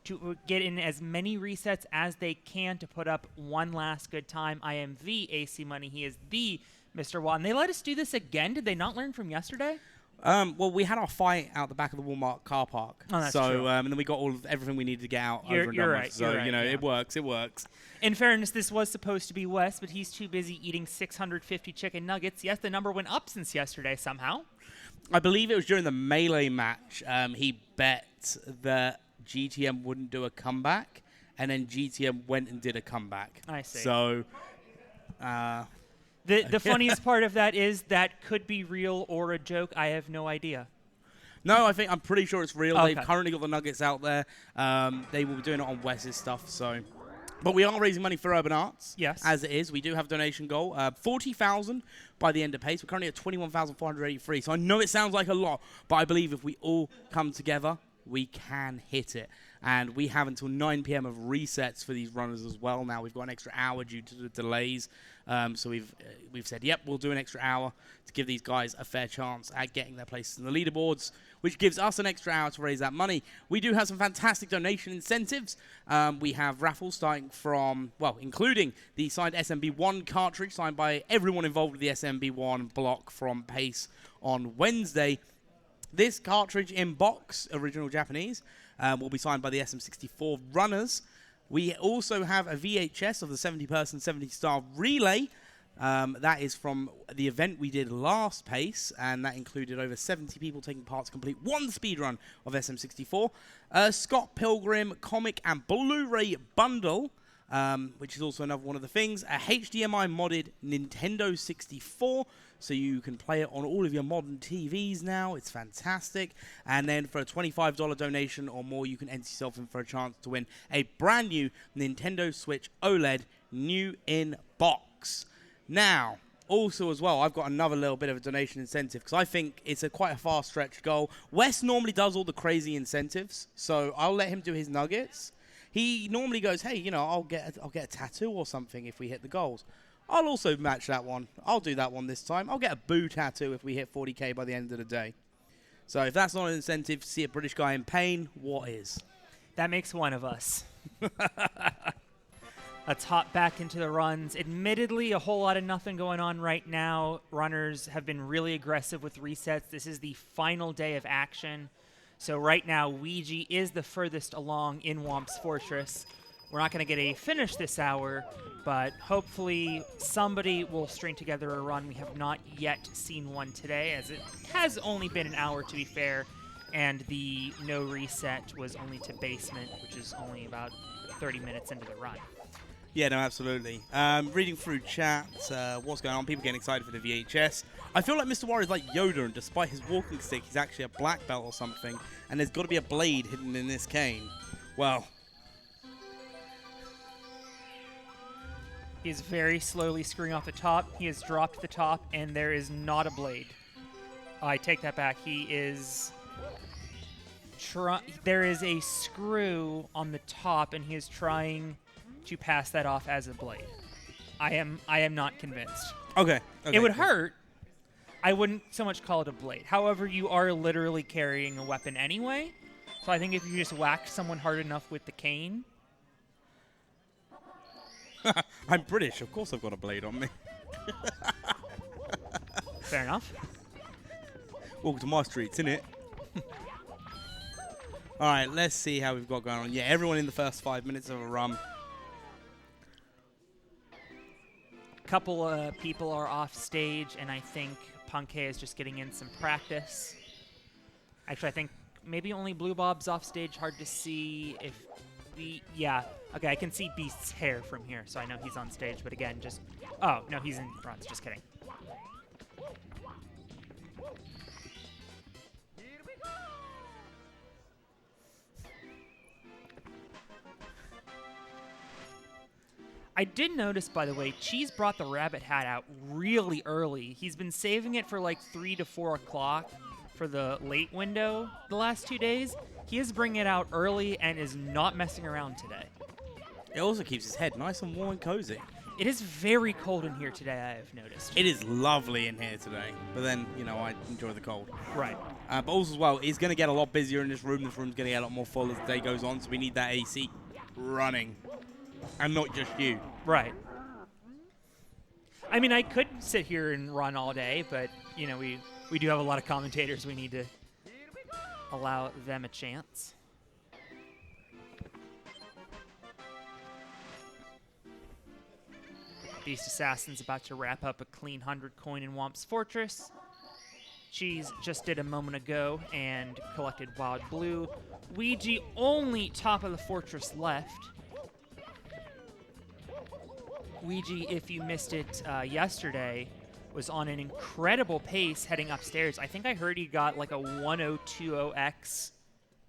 to get in as many resets as they can to put up one last good time. I am the AC Money. He is the Mr. Watt. And they let us do this again. Did they not learn from yesterday? Well, we had our fight out the back of the Walmart car park. Oh, that's so, true. And then we got everything we needed to get out over and You're done right, with. So, you're right, yeah. it works. It works. In fairness, this was supposed to be Wes, but he's too busy eating 650 chicken nuggets. Yes, the number went up since yesterday somehow. I believe it was during the Melee match. He bet that GTM wouldn't do a comeback, and then GTM went and did a comeback. I see. So, The funniest part of that is that could be real or a joke. I have no idea. no, I'm pretty sure it's real. Okay. They've currently got the nuggets out there. They will be doing it on Wes's stuff. So, but we are raising money for Urban Arts. Yes. As it is, we do have a donation goal, 40,000 by the end of PACE. We're currently at 21,483. So I know it sounds like a lot, but I believe if we all come together, we can hit it. And we have until 9 p.m. of resets for these runners as well. Now we've got an extra hour due to the delays. So we've said, yep, we'll do an extra hour to give these guys a fair chance at getting their places in the leaderboards, which gives us an extra hour to raise that money. We do have some fantastic donation incentives. We have raffles starting from, well, including the signed SMB1 cartridge signed by everyone involved with the SMB1 block from PACE on Wednesday. This cartridge in box, original Japanese, will be signed by the SM64 runners. We also have a VHS of the 70-person, 70-star relay. That is from the event we did last PACE, and that included over 70 people taking part to complete one speedrun of SM64. Scott Pilgrim comic and Blu-ray bundle, which is also another one of the things. A HDMI modded Nintendo 64, so you can play it on all of your modern TVs now. It's fantastic. And then for a $25 donation or more, you can enter yourself in for a chance to win a brand new Nintendo Switch OLED, new in box. Now, also as well, I've got another little bit of a donation incentive because I think it's quite a far-stretched goal. Wes normally does all the crazy incentives, so I'll let him do his nuggets. He normally goes, hey, I'll get a tattoo or something if we hit the goals. I'll also match that one. I'll do that one this time. I'll get a boo tattoo if we hit 40k by the end of the day. So if that's not an incentive to see a British guy in pain, what is? That makes one of us. Let's hop back into the runs. Admittedly, a whole lot of nothing going on right now. Runners have been really aggressive with resets. This is the final day of action. So right now, Ouija is the furthest along in Womp's Fortress. We're not going to get a finish this hour, but hopefully somebody will string together a run. We have not yet seen one today, as it has only been an hour, to be fair, and the no reset was only to basement, which is only about 30 minutes into the run. Yeah, no, absolutely. Reading through chat, what's going on? People getting excited for the VHS. I feel like Mr. Warrior is like Yoda, and despite his walking stick, he's actually a black belt or something, and there's got to be a blade hidden in this cane. Well, he is very slowly screwing off the top. He has dropped the top, and there is not a blade. I take that back. He is... there is a screw on the top, and he is trying to pass that off as a blade. I am not convinced. okay. It would hurt. I wouldn't so much call it a blade. However, you are literally carrying a weapon anyway. So I think if you just whack someone hard enough with the cane... I'm British. Of course I've got a blade on me. Fair enough. Welcome to my streets, innit? All right, let's see how we've got going on. Yeah, everyone in the first 5 minutes of a run. A couple of people are off stage, and I think Punkay is just getting in some practice. Actually, I think maybe only Blue Bob's off stage. Hard to see if the... Yeah. Okay, I can see Beast's hair from here, so I know he's on stage. But again, just... Oh, no, he's in runs. Just kidding. I did notice, by the way, Cheese brought the rabbit hat out really early. He's been saving it for like 3 to 4 o'clock for the late window the last 2 days. He is bringing it out early and is not messing around today. It also keeps his head nice and warm and cozy. It is very cold in here today, I have noticed. It is lovely in here today, but then, you know, I enjoy the cold. Right. But also as well, it's going to get a lot busier in this room. This room's going to get a lot more full as the day goes on, so we need that AC running. And not just you. Right. I mean, I could sit here and run all day, but, you know, we do have a lot of commentators. We need to allow them a chance. Beast Assassin's about to wrap up a clean 100 coin in Womp's Fortress. Cheese just did a moment ago and collected Wild Blue. Ouija only top of the fortress left. Ouija, if you missed it yesterday, was on an incredible pace heading upstairs. I think I heard he got like a 1020x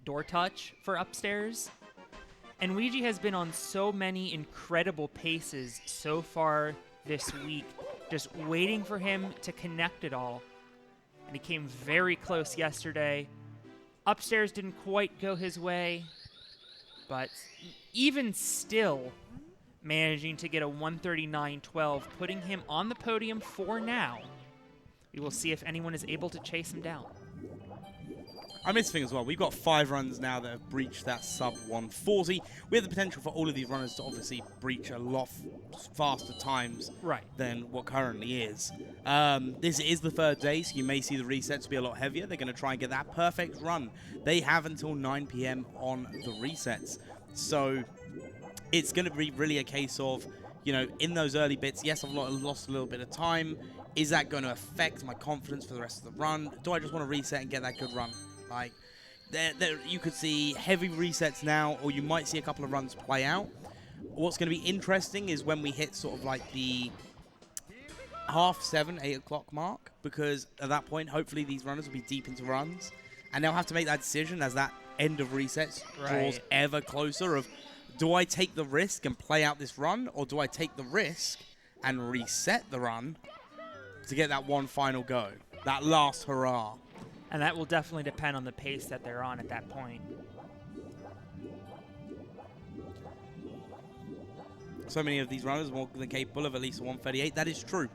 door touch for upstairs. And Ouija has been on so many incredible paces so far this week, just waiting for him to connect it all. And he came very close yesterday. Upstairs didn't quite go his way, but even still managing to get a 139.12, putting him on the podium for now. We will see if anyone is able to chase him down. I miss the thing as well. We've got 5 runs now that have breached that sub 140. We have the potential for all of these runners to obviously breach a lot faster times than what currently is. This is the 3rd day, so you may see the resets be a lot heavier. They're going to try and get that perfect run. They have until 9 p.m. on the resets. So it's going to be really a case of, you know, in those early bits, yes, I've lost a little bit of time. Is that going to affect my confidence for the rest of the run? Do I just want to reset and get that good run? Like, you could see heavy resets now, or you might see a couple of runs play out. What's going to be interesting is when we hit sort of like the 7:30, 8 o'clock mark, because at that point, hopefully these runners will be deep into runs, and they'll have to make that decision as that end of resets draws ever closer of, do I take the risk and play out this run, or do I take the risk and reset the run to get that one final go, that last hurrah? And that will definitely depend on the pace that they're on at that point. So many of these runners are more than capable of at least a 138. That is true.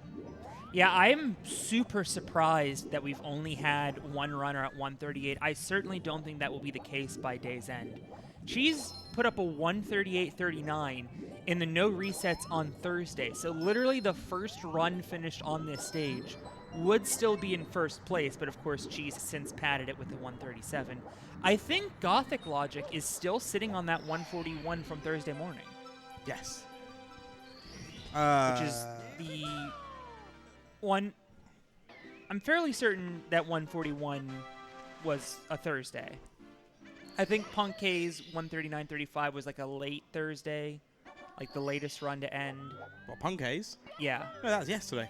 Yeah, I'm super surprised that we've only had one runner at 138. I certainly don't think that will be the case by day's end. Cheese put up a 138.39 in the no resets on Thursday. So literally the first run finished on this stage would still be in first place, but of course Cheese has since padded it with the 137. I think Gothic Logic is still sitting on that 141 from Thursday morning. Yes. Which is the one. I'm fairly certain that 141 was a Thursday. I think Punk K's 139.35 was like a late Thursday, like the latest run to end. What, Punk K's? Yeah. No, that was yesterday.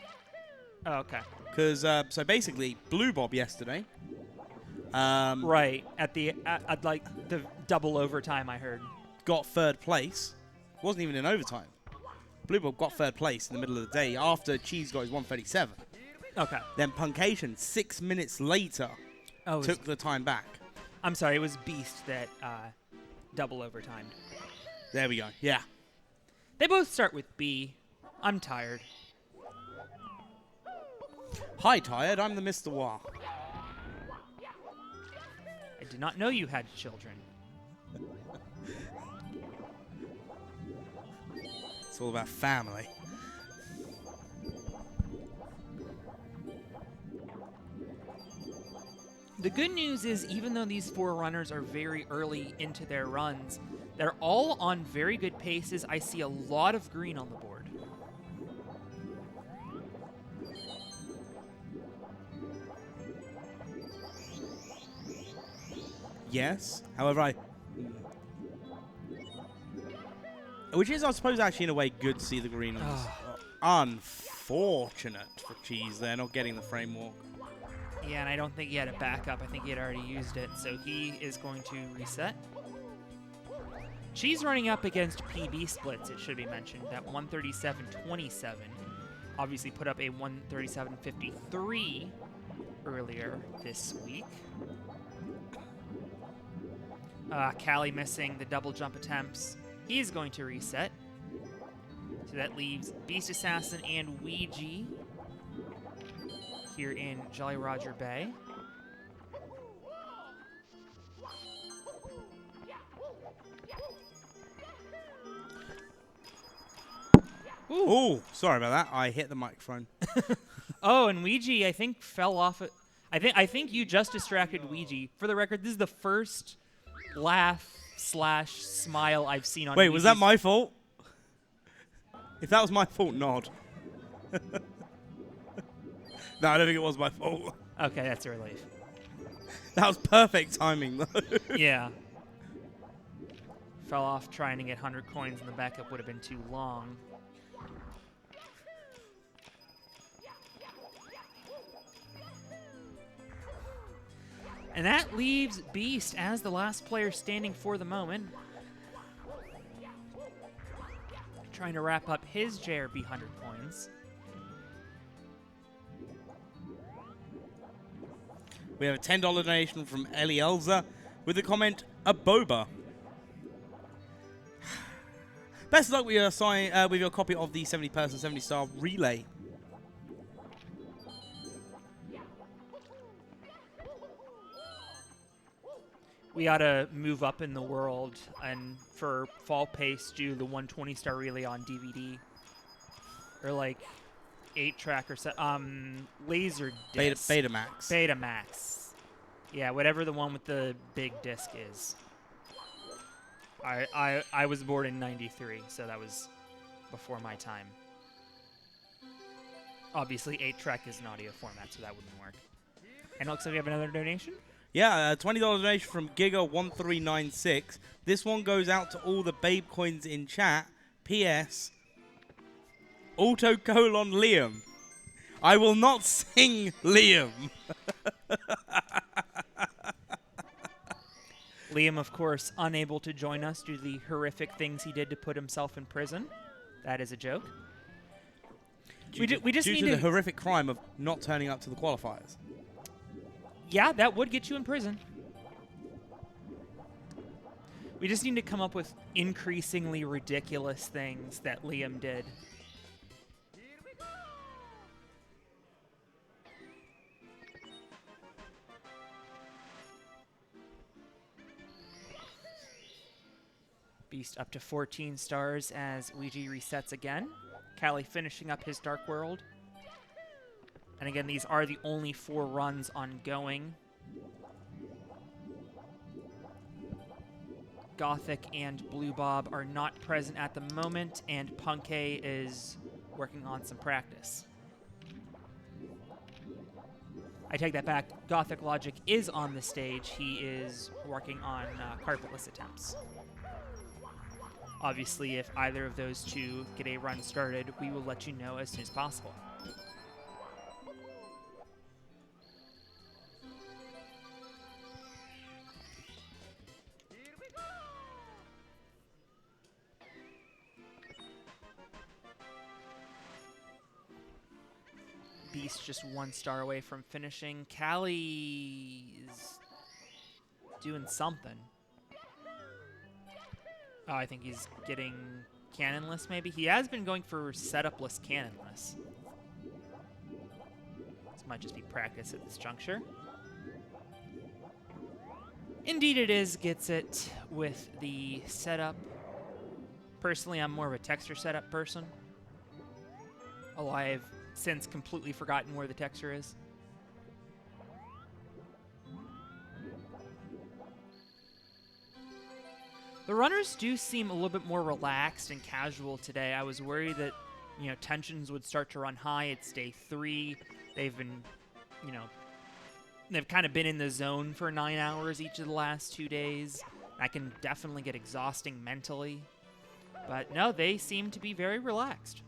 Oh, okay. Because, so basically, Blue Bob yesterday. Right. At like the double overtime, I heard. Got 3rd place. Wasn't even in overtime. Blue Bob got 3rd place in the middle of the day after Cheese got his 137. Okay. Then Punkation, 6 minutes later, took the time back. I'm sorry, it was Beast that double overtimed. There we go. Yeah. They both start with B. I'm tired. Hi, Tired. I'm the Mr. Wah. I did not know you had children. It's all about family. The good news is, even though these 4 runners are very early into their runs, they're all on very good paces. I see a lot of green on the board. Yes. However, which is, I suppose, actually in a way good to see the green on this. Unfortunate for Cheese there, not getting the framework. Yeah, and I don't think he had a backup. I think he had already used it, so he is going to reset. Cheese running up against PB splits, it should be mentioned, that 137.27. Obviously put up a 137.53 earlier this week. Callie missing the double jump attempts. He's going to reset. So that leaves Beast Assassin and Ouija here in Jolly Roger Bay. Ooh, sorry about that. I hit the microphone. Oh, and Ouija, I think, fell off. I think you just distracted Ouija. For the record, this is the first laugh/smile I've seen on. Wait, was that Ouija's. my fault? If that was my fault, nod. No, I don't think it was my fault. Okay, that's a relief. That was perfect timing, though. Yeah. Fell off trying to get 100 coins, and the backup would have been too long. And that leaves Beast as the last player standing for the moment. Trying to wrap up his JRB 100 coins. We have a $10 donation from Elielza with the comment, a boba. Best of luck with your copy of the 70-person, 70-star relay. We ought to move up in the world and for fall pace do the 120-star relay on DVD. Or like 8-track or laser disc. Betamax. Betamax. Yeah, whatever the one with the big disc is. I was born in 93, so that was before my time. Obviously, 8-track is an audio format, so that wouldn't work. And it looks like we have another donation. Yeah, a $20 donation from Giga1396. This one goes out to all the Babe coins in chat. P.S. Autocolon Liam. I will not sing Liam. Liam, of course, unable to join us due to the horrific things he did to put himself in prison. That is a joke. We just due need to the horrific crime of not turning up to the qualifiers. Yeah, that would get you in prison. We just need to come up with increasingly ridiculous things that Liam did. Beast up to 14 stars as Ouija resets again. Callie finishing up his Dark World. And again, these are the only 4 runs ongoing. Gothic and Blue Bob are not present at the moment, and Punkay is working on some practice. I take that back. Gothic Logic is on the stage. He is working on carpetless attempts. Obviously, if either of those two get a run started, we will let you know as soon as possible. Beast just 1 star away from finishing. Callie's doing something. Oh, I think he's getting cannonless, maybe? He has been going for setupless cannonless. This might just be practice at this juncture. Indeed it is. Gets it with the setup. Personally, I'm more of a texture setup person. Although I've since completely forgotten where the texture is. The runners do seem a little bit more relaxed and casual today. I was worried that, tensions would start to run high. It's day 3. They've been, they've kind of been in the zone for 9 hours each of the last 2 days. That can definitely get exhausting mentally. But no, they seem to be very relaxed.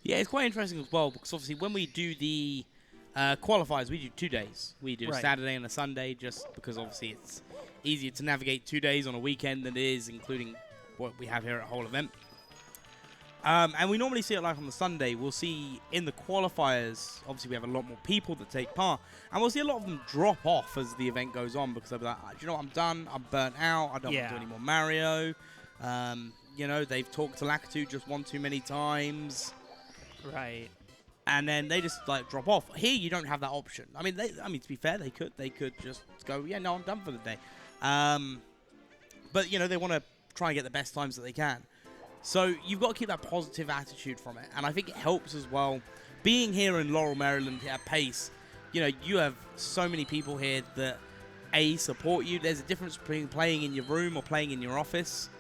Yeah, it's quite interesting as well, because obviously when we do the qualifiers, we do 2 days. We do a Saturday and a Sunday, just because obviously it's easier to navigate 2 days on a weekend than it is including what we have here at Whole Event. And we normally see it like on the Sunday. We'll see in the qualifiers, obviously we have a lot more people that take part, and we'll see a lot of them drop off as the event goes on because they'll be like, do you know what, I'm done, I'm burnt out, I don't want to do any more Mario. You know, they've talked to Lakitu just one too many times. Right. And then they just like drop off. Here you don't have that option. I mean, to be fair, they could just go, yeah, no, I'm done for the day. But you know, they want to try and get the best times that they can. So you've got to keep that positive attitude from it, and I think it helps as well. Being here in Laurel, Maryland at Pace, you know, you have so many people here that support you. There's a difference between playing in your room or playing in your office,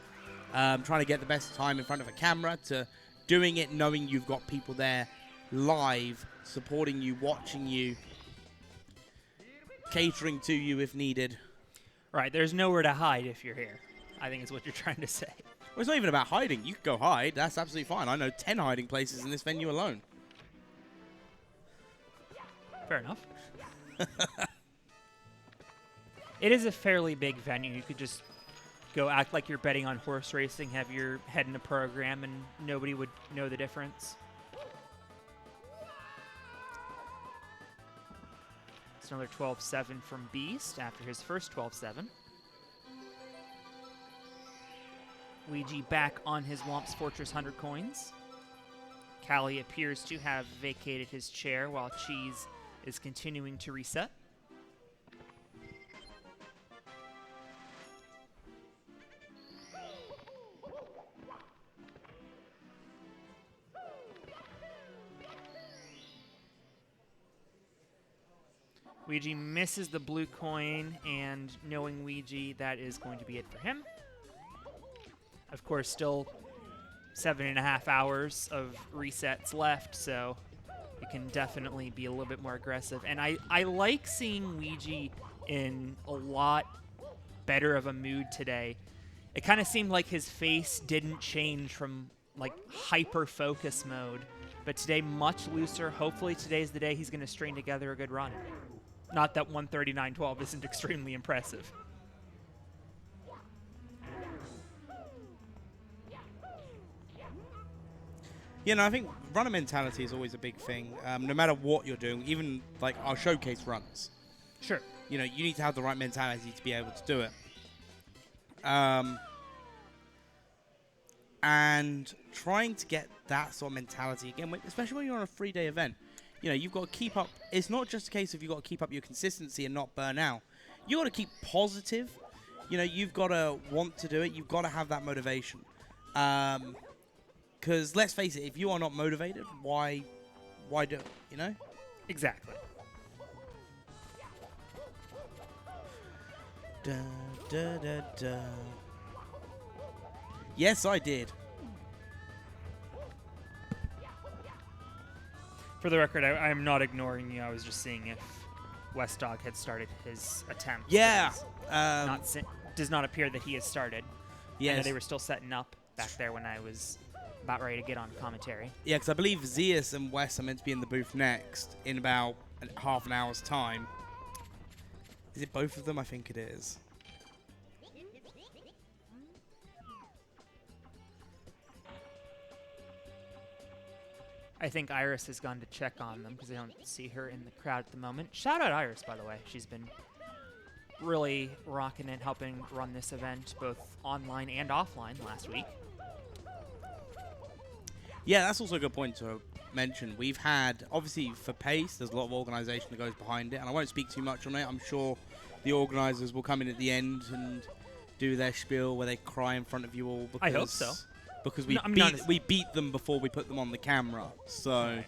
trying to get the best time in front of a camera, to doing it knowing you've got people there live, supporting you, watching you, catering to you if needed. Right, there's nowhere to hide if you're here, I think is what you're trying to say. Well, it's not even about hiding. You can go hide. That's absolutely fine. I know 10 hiding places in this venue alone. Fair enough. It is a fairly big venue. You could just go act like you're betting on horse racing, have your head in a program, and nobody would know the difference. It's another 12-7 from Beast after his first 12-7. Luigi back on his Womps Fortress 100 coins. Callie appears to have vacated his chair while Cheese is continuing to reset. Luigi misses the blue coin, and knowing Luigi, that is going to be it for him. Of course, still 7.5 hours of resets left, so it can definitely be a little bit more aggressive. And I like seeing Luigi in a lot better of a mood today. It kind of seemed like his face didn't change from like hyper-focus mode, but today much looser. Hopefully today's the day he's going to string together a good run. Not that 139.12 isn't extremely impressive. You know, I think runner mentality is always a big thing, no matter what you're doing, even like our showcase runs. Sure. You know, you need to have the right mentality to be able to do it. And trying to get that sort of mentality again, especially when you're on a 3-day event. You know, you've got to keep up. It's not just a case of you've got to keep up your consistency and not burn out. You've got to keep positive. You know, you've got to want to do it. You've got to have that motivation. Because let's face it, if you are not motivated, why do it, you know? Exactly. Da, da, da, da. Yes, I did. For the record, I am not ignoring you. I was just seeing if West Dog had started his attempt. Yeah. Does not appear that he has started. Yes. I know they were still setting up back there when I was about ready to get on commentary. Yeah, because I believe Zeus and Wes are meant to be in the booth next in about half an hour's time. Is it both of them? I think it is. I think Iris has gone to check on them because I don't see her in the crowd at the moment. Shout out Iris, by the way. She's been really rocking it, helping run this event both online and offline last week. Yeah, that's also a good point to mention. We've had, obviously for Pace, there's a lot of organisation that goes behind it, and I won't speak too much on it. I'm sure the organisers will come in at the end and do their spiel where they cry in front of you all. Because I hope so. Because No, we beat them before we put them on the camera. So,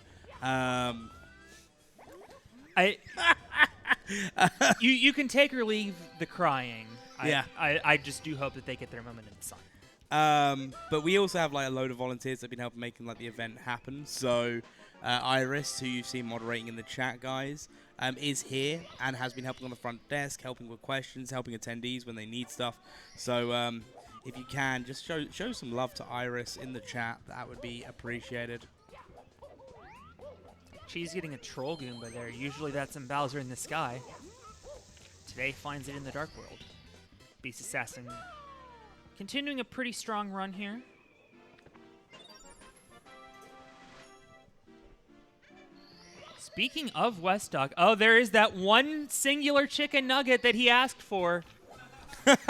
you can take or leave the crying. Yeah. I just do hope that they get their moment in the sun. But we also have like a load of volunteers that have been helping making like the event happen. So Iris, who you've seen moderating in the chat, guys, is here and has been helping on the front desk, helping with questions, helping attendees when they need stuff. So if you can, just show some love to Iris in the chat. That would be appreciated. She's getting a Troll Goomba there. Usually that's in Bowser in the Sky. Today finds it in the Dark World. Beast Assassin continuing a pretty strong run here. Speaking of Westdog, oh, there is that one singular chicken nugget that he asked for.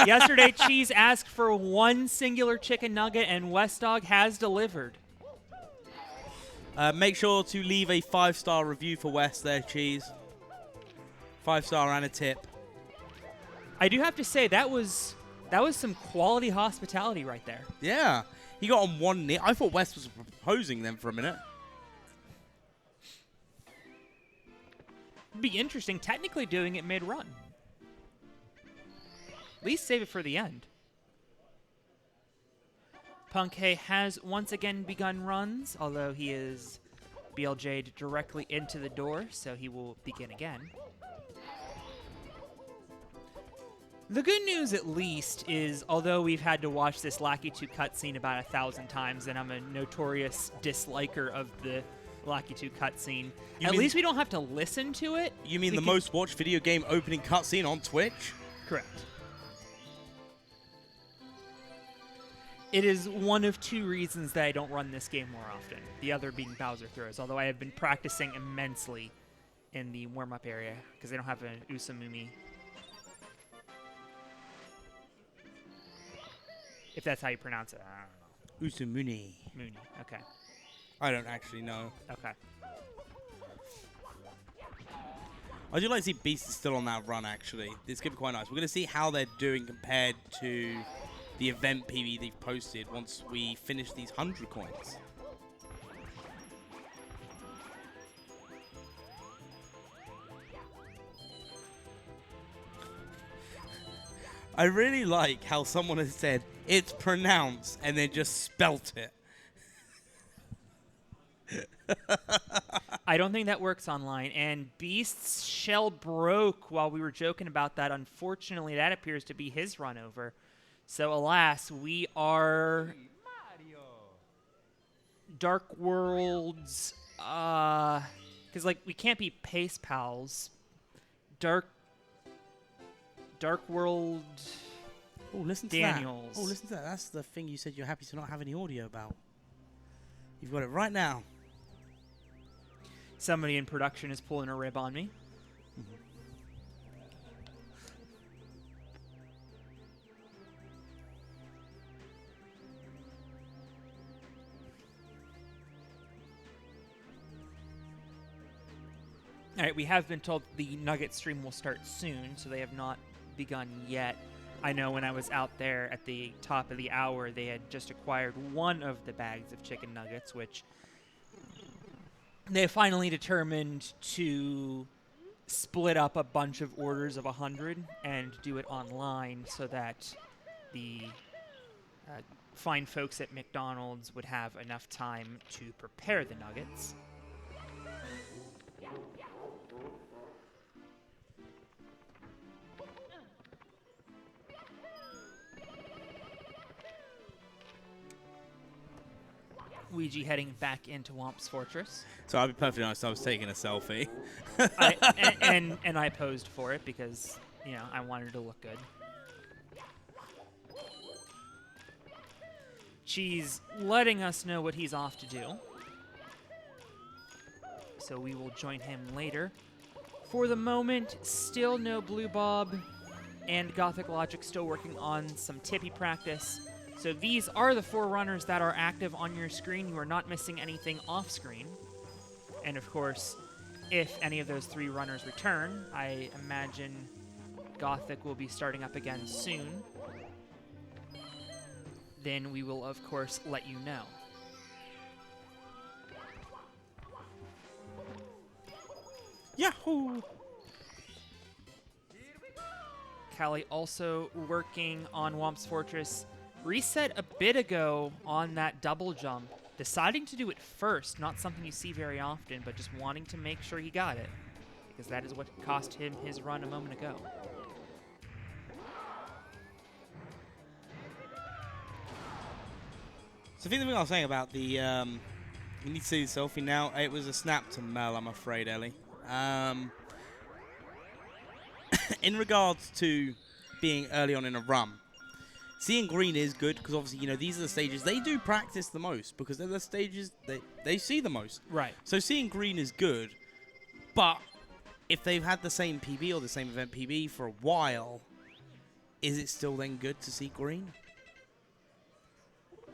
Yesterday, Cheese asked for one singular chicken nugget, and Westdog has delivered. Make sure to leave a 5-star review for West there, Cheese. 5-star and a tip. I do have to say, that was some quality hospitality right there. Yeah. He got on one knee. I thought West was proposing them for a minute. It'd be interesting technically doing it mid-run. At least save it for the end. Punkay has once again begun runs, although he is BLJ'd directly into the door, so he will begin again. The good news, at least, is although we've had to watch this Lackey 2 cutscene about 1,000 times, and I'm a notorious disliker of the Lackey 2 cutscene, at least we don't have to listen to it. You mean the most watched video game opening cutscene on Twitch? Correct. It is one of 2 reasons that I don't run this game more often, the other being Bowser throws, although I have been practicing immensely in the warm-up area because they don't have an Usamumi. If that's how you pronounce it, I don't know. Usamuni. Mooney, okay. I don't actually know. Okay. I do like to see Beast is still on that run, actually. This could be quite nice. We're going to see how they're doing compared to the event PB they've posted once we finish these 100 coins. I really like how someone has said, it's pronounced, and then just spelt it. I don't think that works online, and Beast's shell broke while we were joking about that. Unfortunately, that appears to be his run over. So, alas, we are Dark Worlds, because, like, we can't be Pace Pals. Dark World Oh, listen to Daniels. that. Oh, listen to that. That's the thing you said you're happy to not have any audio about. You've got it right now. Somebody in production is pulling a rib on me. All right, we have been told the Nugget stream will start soon, so they have not begun yet. I know when I was out there at the top of the hour, they had just acquired one of the bags of chicken nuggets, which they finally determined to split up a bunch of orders of 100 and do it online so that the fine folks at McDonald's would have enough time to prepare the nuggets. Ouija heading back into Womp's Fortress. So I'll be perfectly honest, I was taking a selfie. and I posed for it because, you know, I wanted to look good. Cheese letting us know what he's off to do. So we will join him later. For the moment, still no Blue Bob, and Gothic Logic still working on some tippy practice. So these are the 4 runners that are active on your screen. You are not missing anything off screen. And of course, if any of those 3 runners return, I imagine Gothic will be starting up again soon. Then we will, of course, let you know. Yahoo! Callie also working on Womp's Fortress. Reset a bit ago on that double jump, deciding to do it first, not something you see very often, but just wanting to make sure he got it, because that is what cost him his run a moment ago. So the thing I was saying about the, you need to see the selfie now, it was a snap to Mel, I'm afraid, Ellie. In regards to being early on in a run, seeing green is good because obviously, you know, these are the stages they do practice the most because they're the stages they see the most. Right. So seeing green is good, But if they've had the same PB or the same event PB for a while, is it still then good to see green?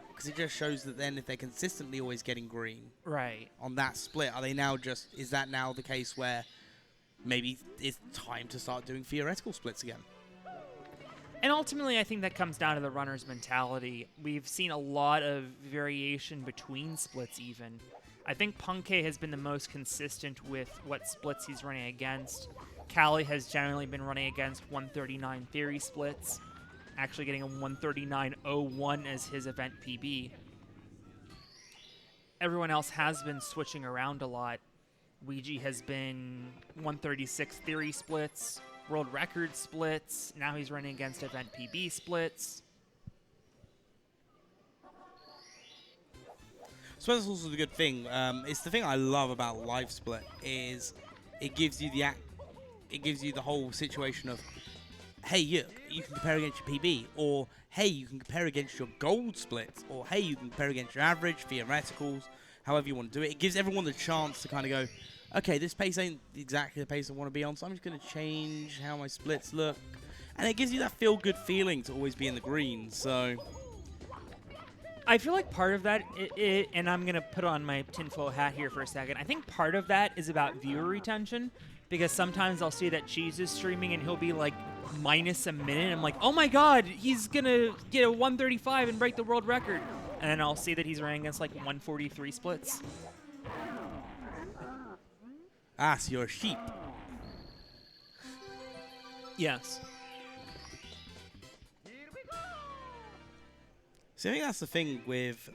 Because it just shows that then if they're consistently always getting green Right. on that split, are they now just, is that now the case where maybe it's time to start doing theoretical splits again? And ultimately, I think that comes down to the runner's mentality. We've seen a lot of variation between splits even. I think Punkay has been the most consistent with what splits he's running against. Callie has generally been running against 139 theory splits, actually getting a 139.01 as his event PB. Everyone else has been switching around a lot. Ouija has been 136 theory splits, world record splits. Now he's running against event PB splits. So that's also the good thing. It's the thing I love about live split is it gives you the whole situation of, hey, you can compare against your PB, or hey, you can compare against your gold splits, or hey, you can compare against your average, theoreticals, however you want to do it. It gives everyone the chance to kind of go, okay, this pace ain't exactly the pace I want to be on, so I'm just going to change how my splits look. And it gives you that feel-good feeling to always be in the green, so... I feel like part of that, and I'm going to put on my tinfoil hat here for a second, I think part of that is about viewer retention, because sometimes I'll see that Cheese is streaming and he'll be like minus a minute, and I'm like, oh my god, he's going to get a 135 and break the world record. And then I'll see that he's running against like 143 splits. Ah, so you're a sheep. Yes. So I think that's the thing with...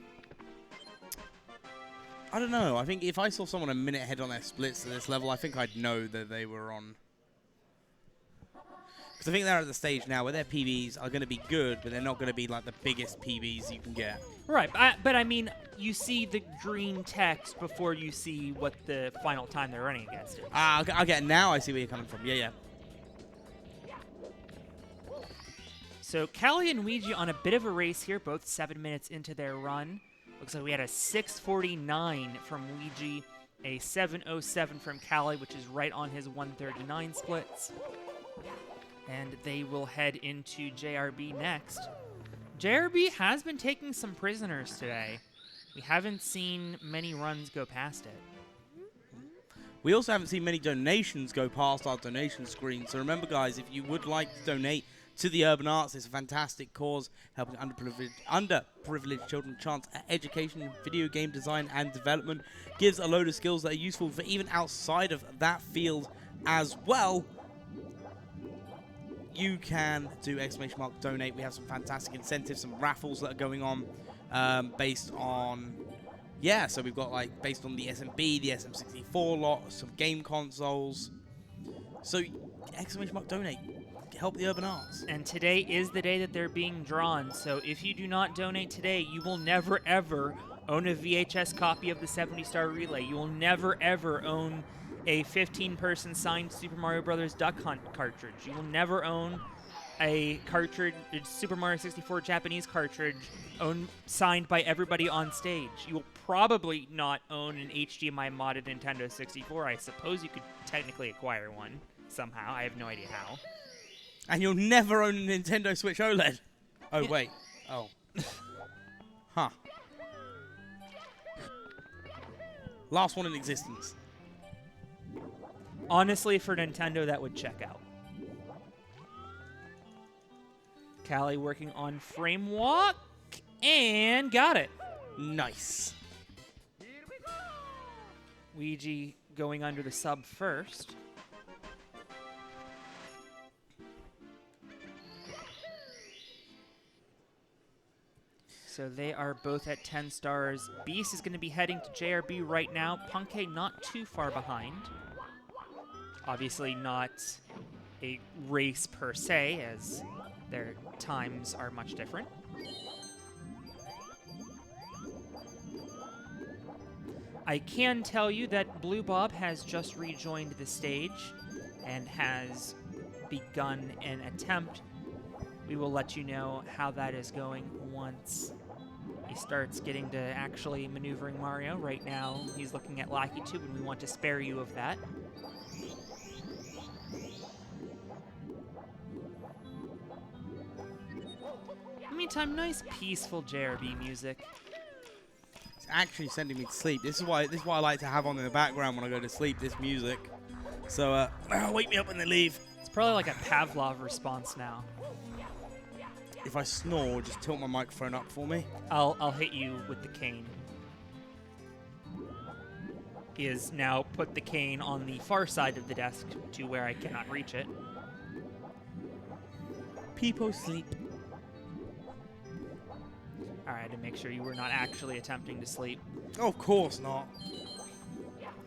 I don't know. I think if I saw someone a minute ahead on their splits at this level, I think I'd know that they were on. Because I think they're at the stage now where their PBs are going to be good, but they're not going to be like the biggest PBs you can get. Right, but I mean, you see the green text before you see what the final time they're running against is. Ah, okay, now I see where you're coming from. Yeah. So Callie and Ouija on a bit of a race here, both 7 minutes into their run. Looks like we had a 6:49 from Ouija, a 7:07 from Callie, which is right on his 139 splits. And they will head into JRB next. JRB has been taking some prisoners today. We haven't seen many runs go past it. We also haven't seen many donations go past our donation screen. So remember, guys, if you would like to donate to the Urban Arts, it's a fantastic cause, helping underprivileged children a chance at education, video game design and development. Gives a load of skills that are useful for even outside of that field as well. You can do !donate. We have some fantastic incentives, some raffles that are going on based on, so we've got like based on the SMB, the SM64 lot, some game consoles. So !donate. Help the Urban Arts. And today is the day that they're being drawn, so if you do not donate today, you will never ever own a VHS copy of the 70-star relay. You will never ever own a 15-person signed Super Mario Bros. Duck Hunt cartridge. You will never own a cartridge, Super Mario 64 Japanese cartridge, signed by everybody on stage. You will probably not own an HDMI modded Nintendo 64. I suppose you could technically acquire one somehow. I have no idea how. And you'll never own a Nintendo Switch OLED. Oh, Yeah. wait. Oh. Huh. Last one in existence. Honestly, for Nintendo, that would check out. Callie working on frame walk, and got it. Nice. Ouija going under the sub first. So they are both at 10 stars. Beast is going to be heading to JRB right now. Punkay not too far behind. Obviously not a race per se, as their times are much different. I can tell you that Blue Bob has just rejoined the stage and has begun an attempt. We will let you know how that is going once he starts getting to actually maneuvering Mario. Right now, he's looking at Lackey Tube, and we want to spare you of that. In the meantime, nice peaceful JRB music. It's actually sending me to sleep. This is why I like to have on in the background when I go to sleep, this music. So, wake me up when they leave. It's probably like a Pavlov response now. If I snore, just tilt my microphone up for me. I'll hit you with the cane. He has now put the cane on the far side of the desk to where I cannot reach it. People sleep. All right, to make sure you were not actually attempting to sleep. Oh, of course not.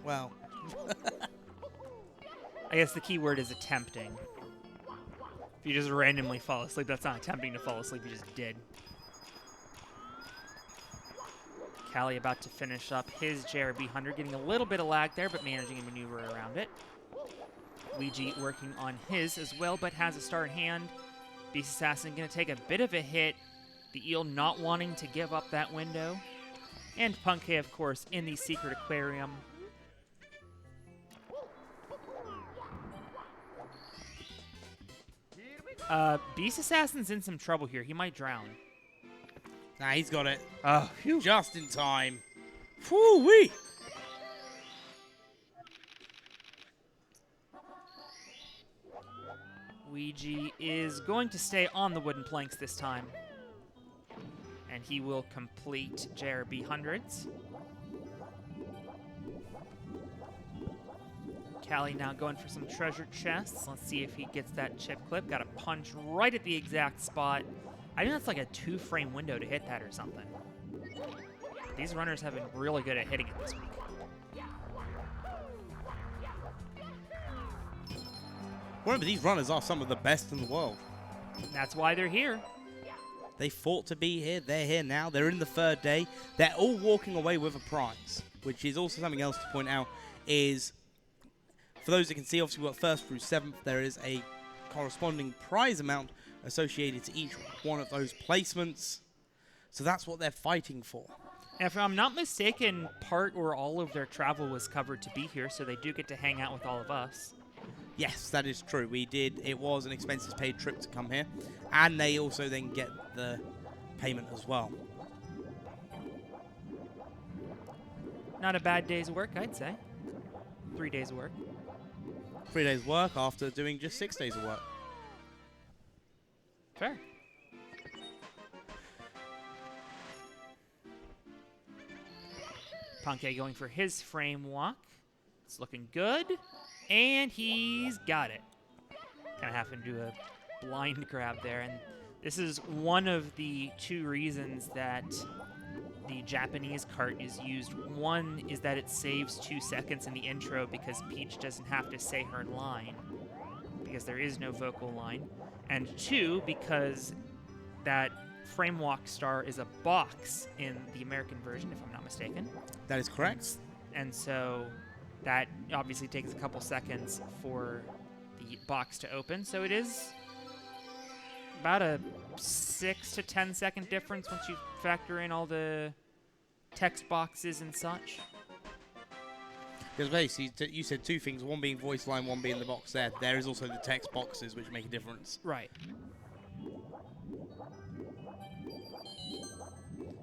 Well. I guess the key word is attempting. If you just randomly fall asleep, that's not attempting to fall asleep, you just did. Callie about to finish up his JRB 100, getting a little bit of lag there, but managing to maneuver around it. Luigi working on his as well, but has a star in hand. Beast Assassin going to take a bit of a hit. The eel not wanting to give up that window. And Punkay, of course, in the secret aquarium. Beast Assassin's in some trouble here. He might drown. Nah, he's got it. Oh, phew. Just in time. Whoo-wee! Ouija is going to stay on the wooden planks this time. And he will complete JRB hundreds. Callie now going for some treasure chests. Let's see if he gets that chip clip. Got a punch right at the exact spot. I think that's like a 2-frame window to hit that or something. These runners have been really good at hitting it this week. Remember, these runners are some of the best in the world. That's why they're here. They fought to be here. They're here now. They're in the 3rd day. They're all walking away with a prize, which is also something else to point out is, for those that can see, obviously we've got 1st through 7th, there is a corresponding prize amount associated to each one of those placements. So that's what they're fighting for. And if I'm not mistaken, part or all of their travel was covered to be here, so they do get to hang out with all of us. Yes, that is true. It was an expenses paid trip to come here. And they also then get the payment as well. Not a bad day's work, I'd say. 3 days of work. 3 days work after doing just 6 days of work. Fair. Punkay going for his frame walk. It's looking good. And he's got it. Kind of having to do a blind grab there. And this is one of the 2 reasons that the Japanese cart is used. One is that it saves 2 seconds in the intro because Peach doesn't have to say her line, because there is no vocal line. And 2, because that frame walk star is a box in the American version, if I'm not mistaken. That is correct. And so that obviously takes a couple seconds for the box to open. So it is about a 6 to 10 second difference once you factor in all the text boxes and such. Because basically, you said 2 things, one being voice line, one being the box there. There is also the text boxes, which make a difference. Right.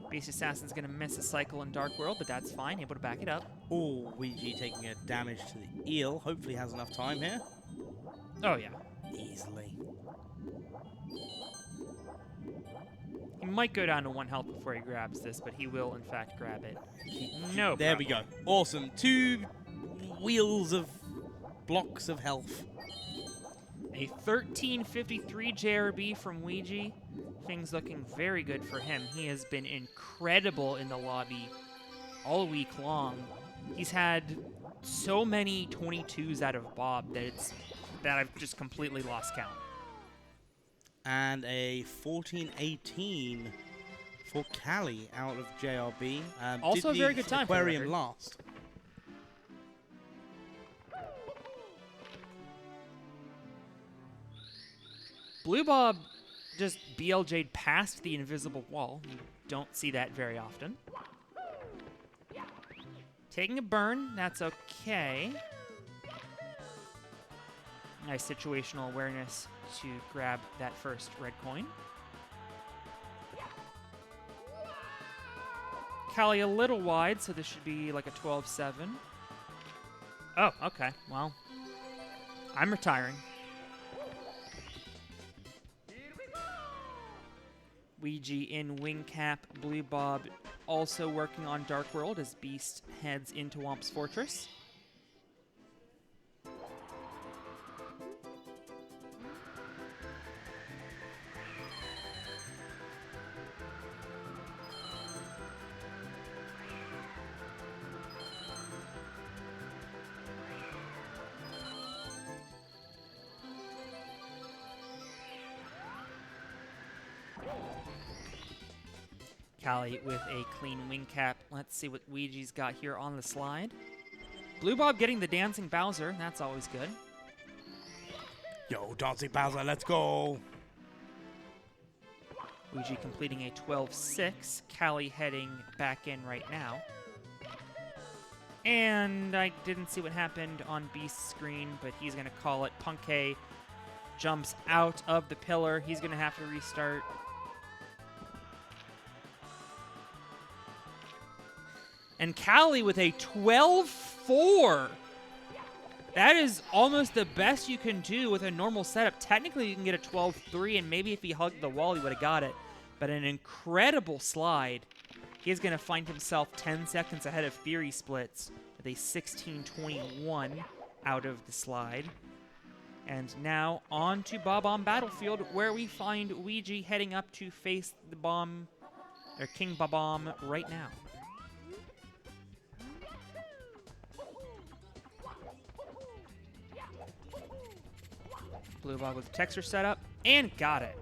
Beast Assassin's going to miss a cycle in Dark World, but that's fine. Able to back it up. Oh, Ouija taking a damage to the eel. Hopefully has enough time here. Oh, yeah. Easily. He might go down to 1 health before he grabs this, but he will, in fact, grab it. No There problem. we go. Awesome. 2 wheels of blocks of health. A 1353 JRB from Ouija. Things looking very good for him. He has been incredible in the lobby all week long. He's had so many 22s out of Bob that I've just completely lost count. And a 1418 for Callie out of JRB. Also did a very the good time for the Aquarium record. last. Blue Bob just BLJ'd past the invisible wall. He Don't see that very often. Taking a burn, that's okay. Nice situational awareness to grab that first red coin. Callie a little wide, so this should be like a 12-7. Oh, okay. Well, I'm retiring. Ouija in wing cap. Blue Bob also working on Dark World as Beast heads into Womp's Fortress. Callie with a clean wing cap. Let's see what Ouija's got here on the slide. Blue Bob getting the dancing Bowser. That's always good. Yo, Dancing Bowser, let's go. Ouija completing a 12-6. Callie heading back in right now. And I didn't see what happened on Beast's screen, but he's going to call it. Punkay jumps out of the pillar. He's going to have to restart. And Callie with a 12-4. That is almost the best you can do with a normal setup. Technically, you can get a 12-3, and maybe if he hugged the wall, he would have got it. But an incredible slide. He is going to find himself 10 seconds ahead of Theory Splits with a 16-21 out of the slide. And now on to Bob-omb Battlefield, where we find Ouija heading up to face the bomb, or King Bob-omb right now. Blue Bob with texture setup, and got it.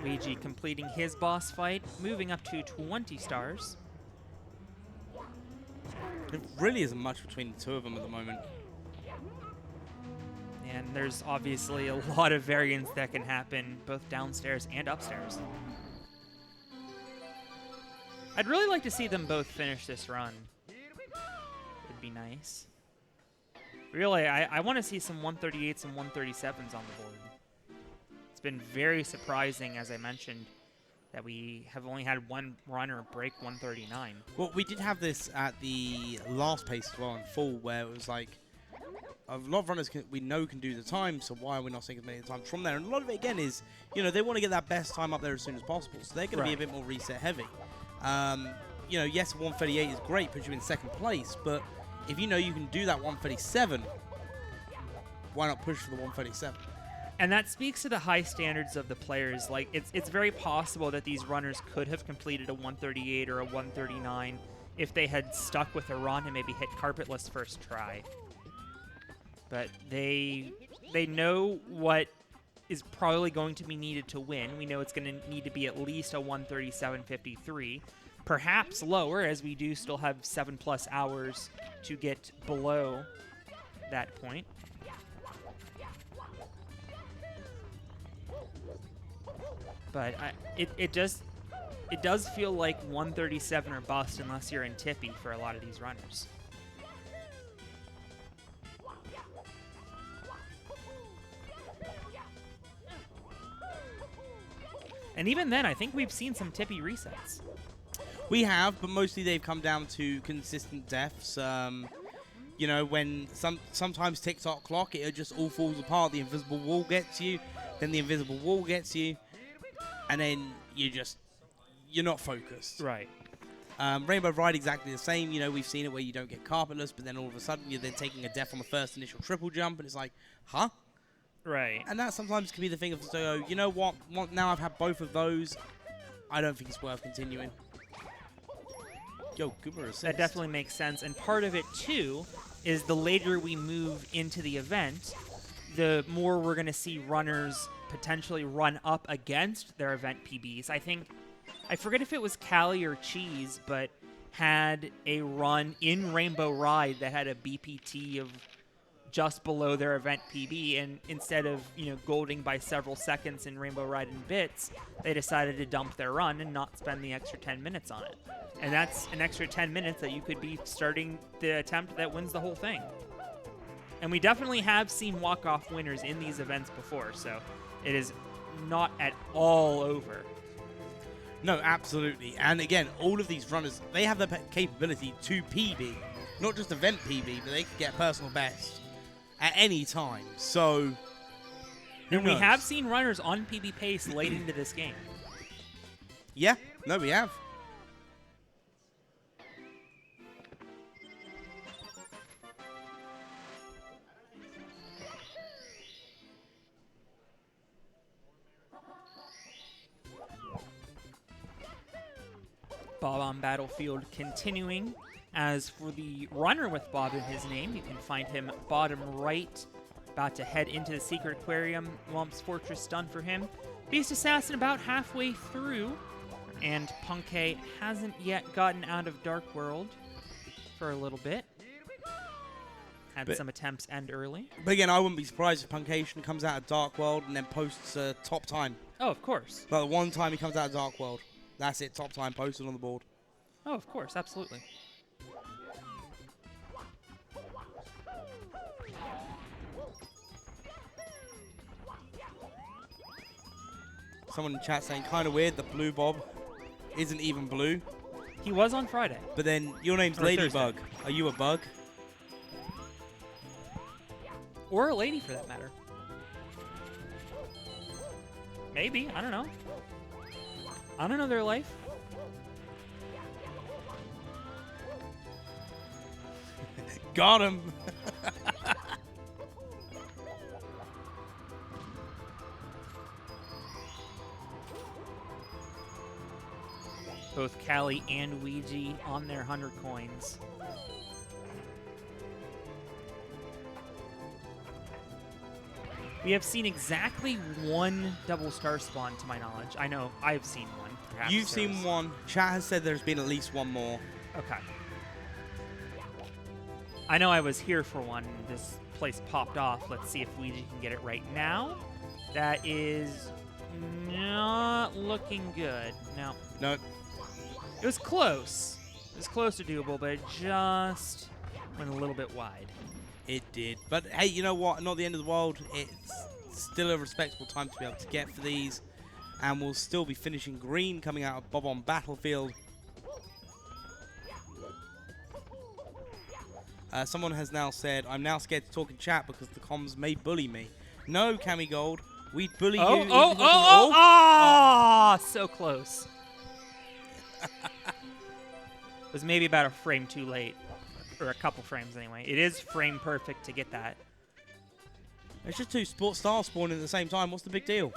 Ouija completing his boss fight, moving up to 20 stars. There really isn't much between the two of them at the moment. And there's obviously a lot of variance that can happen both downstairs and upstairs. I'd really like to see them both finish this run. It'd be nice. Really, I want to see some 138s and 137s on the board. It's been very surprising, as I mentioned, that we have only had one runner break 139. Well, we did have this at the last pace as well in full, where it was like, a lot of runners we know can do the time, so why are we not seeing as many times from there? And a lot of it, again, is, you know, they want to get that best time up there as soon as possible, so they're going to be a bit more reset heavy. You know, yes, 138 is great, puts you in second place, but if you know you can do that 137, why not push for the 137? And that speaks to the high standards of the players. Like, it's very possible that these runners could have completed a 138 or a 139 if they had stuck with a run and maybe hit carpetless first try. But they know what is probably going to be needed to win. We know it's going to need to be at least a 137.53, perhaps lower, as we do still have 7+ hours to get below that point. But it does feel like 137 or bust unless you're in Tippy for a lot of these runners. And even then, I think we've seen some Tippy resets. We have, but mostly they've come down to consistent deaths. You know, when sometimes TikTok clock, it just all falls apart. The invisible wall gets you, then the invisible wall gets you, and then you're not focused. Right. Rainbow Ride exactly the same. You know, we've seen it where you don't get carpetless, but then all of a sudden you're then taking a death on the first initial triple jump, and it's like, huh? Right. And that sometimes can be the thing of, so, you know what, now I've had both of those, I don't think it's worth continuing. Yo, Goober assist. That definitely makes sense. And part of it, too, is the later we move into the event, the more we're going to see runners potentially run up against their event PBs. I forget if it was Callie or Cheese, but had a run in Rainbow Ride that had a BPT of just below their event PB, and instead of, golding by several seconds in Rainbow Ride and Bits, they decided to dump their run and not spend the extra 10 minutes on it. And that's an extra 10 minutes that you could be starting the attempt that wins the whole thing. And we definitely have seen walk-off winners in these events before, so it is not at all over. No, absolutely. And again, all of these runners, they have the capability to PB. Not just event PB, but they can get personal best at any time. So, and we have seen runners on PB pace late into this game. Yeah, no, we have. Bob on Battlefield continuing. As for the runner with Bob in his name, you can find him bottom right, about to head into the Secret Aquarium. Lump's Fortress done for him. Beast Assassin about halfway through, and Punkay hasn't yet gotten out of Dark World for a little bit. Had some attempts end early. But again, I wouldn't be surprised if Punkation comes out of Dark World and then posts top time. Oh, of course. But the one time he comes out of Dark World, that's it, top time posted on the board. Oh, of course, absolutely. Someone in chat saying, kind of weird, the blue Bob isn't even blue. He was on Friday. But then, your name's Or Ladybug. Thursday. Are you a bug? Or a lady, for that matter. Maybe, I don't know. I don't know their life. Got him! Both Callie and Ouija on their 100 coins. We have seen exactly one double star spawn, to my knowledge. I know I've seen one. Perhaps You've seen one. Chat has said there's been at least one more. Okay. I know I was here for one. This place popped off. Let's see if Ouija can get it right now. That is not looking good. No. No. It was close. It was close to doable, but it just went a little bit wide. It did. But hey, you know what? Not the end of the world. It's still a respectable time to be able to get for these. And we'll still be finishing green coming out of Bob on Battlefield. Someone has now said, I'm now scared to talk in chat because the comms may bully me. No, Cami Gold. We'd bully you. So close. It was maybe about a frame too late. Or a couple frames anyway. It is frame perfect to get that. It's just two sports stars spawning at the same time. What's the big deal?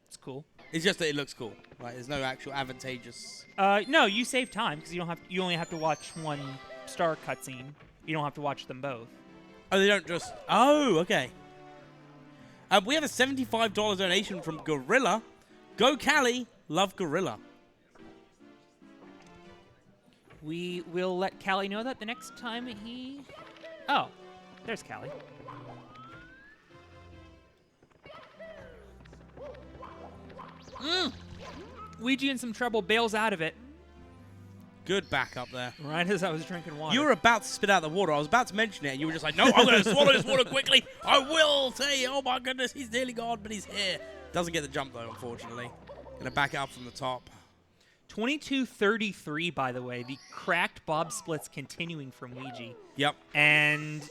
It's cool. It's just that it looks cool. Like, there's no actual advantageous. No, you save time because you only have to watch one star cutscene. You don't have to watch them both. Oh, they don't just. Oh, okay. We have a $75 donation from Gorilla. Go Cali, love Gorilla. We will let Callie know that the next time he... Oh, there's Callie. Ouija in some trouble, bails out of it. Good backup there. Right as I was drinking water. You were about to spit out the water. I was about to mention it, and you were just like, no, I'm going to swallow this water quickly. I will say, oh my goodness, he's nearly gone, but he's here. Doesn't get the jump, though, unfortunately. Going to back it up from the top. 22-33, by the way. The cracked Bob splits continuing from Ouija. Yep. And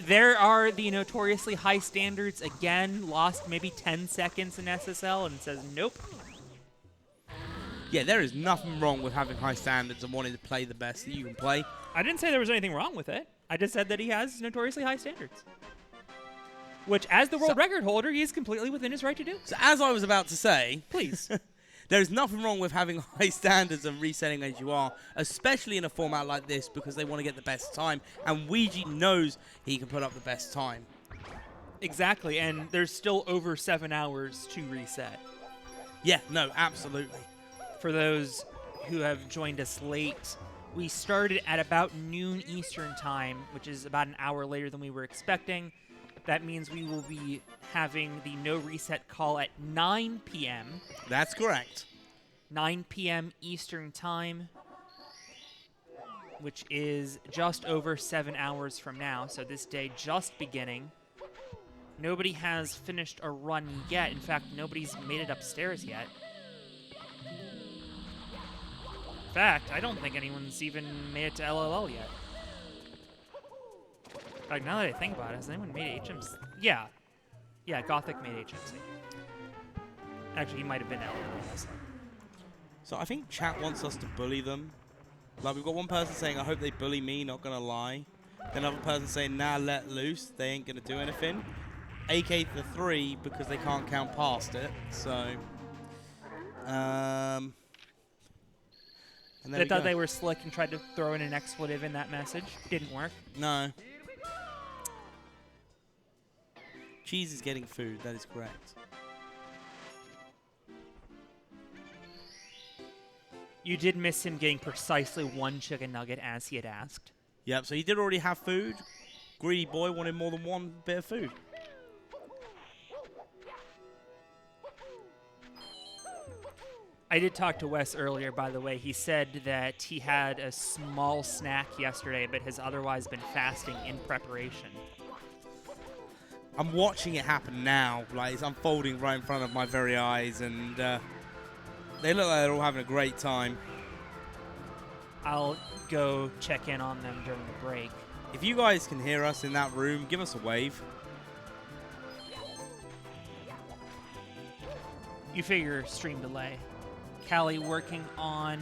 there are the notoriously high standards. Again, lost maybe 10 seconds in SSL and says nope. Yeah, there is nothing wrong with having high standards and wanting to play the best that you can play. I didn't say there was anything wrong with it. I just said that he has notoriously high standards. Which, as the world record holder, he is completely within his right to do. So as I was about to say... Please. There's nothing wrong with having high standards and resetting as you are, especially in a format like this because they want to get the best time, and Ouija knows he can put up the best time. Exactly, and there's still over 7 hours to reset. Yeah, no, absolutely. For those who have joined us late, we started at about noon Eastern time, which is about an hour later than we were expecting. That means we will be having the no reset call at 9 p.m. That's correct. 9 p.m. Eastern time, which is just over 7 hours from now, so this day just beginning. Nobody has finished a run yet. In fact, nobody's made it upstairs yet. In fact, I don't think anyone's even made it to LLL yet. In fact, now that I think about it, has anyone made HMC? Yeah. Yeah, Gothic made HMC. Actually, he might have been LLL also. So I think chat wants us to bully them. Like, we've got one person saying, I hope they bully me, not gonna lie. Then another person saying, nah, let loose, they ain't gonna do anything. AK the 3 because they can't count past it, so... and there They we thought go. they were slick and tried to throw in an expletive in that message. Didn't work. No. Cheese is getting food, that is correct. You did miss him getting precisely one chicken nugget as he had asked. Yep, so he did already have food. Greedy boy wanted more than one bit of food. I did talk to Wes earlier, by the way. He said that he had a small snack yesterday, but has otherwise been fasting in preparation. I'm watching it happen now. Like, it's unfolding right in front of my very eyes, and they look like they're all having a great time. I'll go check in on them during the break. If you guys can hear us in that room, give us a wave. You figure stream delay. Callie working on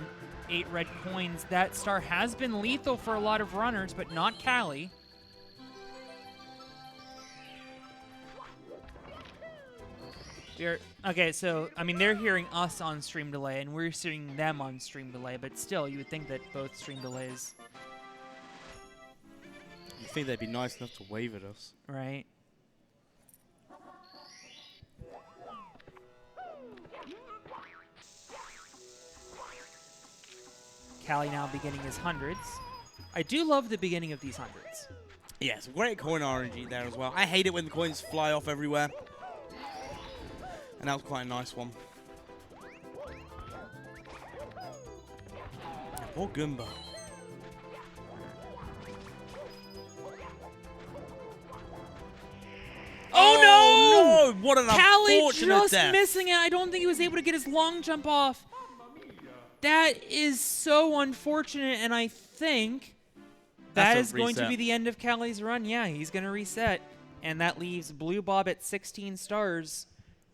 8 red coins. That star has been lethal for a lot of runners, but not Callie. Okay, so, I mean, they're hearing us on stream delay, and we're hearing them on stream delay, but still, you would think that both stream delays, You think they'd be nice enough to wave at us? right? Callie now beginning his hundreds. I do love the beginning of these hundreds. Yeah, some great coin RNG there as well. I hate it when the coins fly off everywhere. And that was quite a nice one. Or Goomba. Oh, no! What an Callie unfortunate just death. missing it. I don't think he was able to get his long jump off. That is so unfortunate, and I think that That's is a going to reset. be the end of Callie's run. Yeah, he's going to reset, and that leaves Blue Bob at 16 stars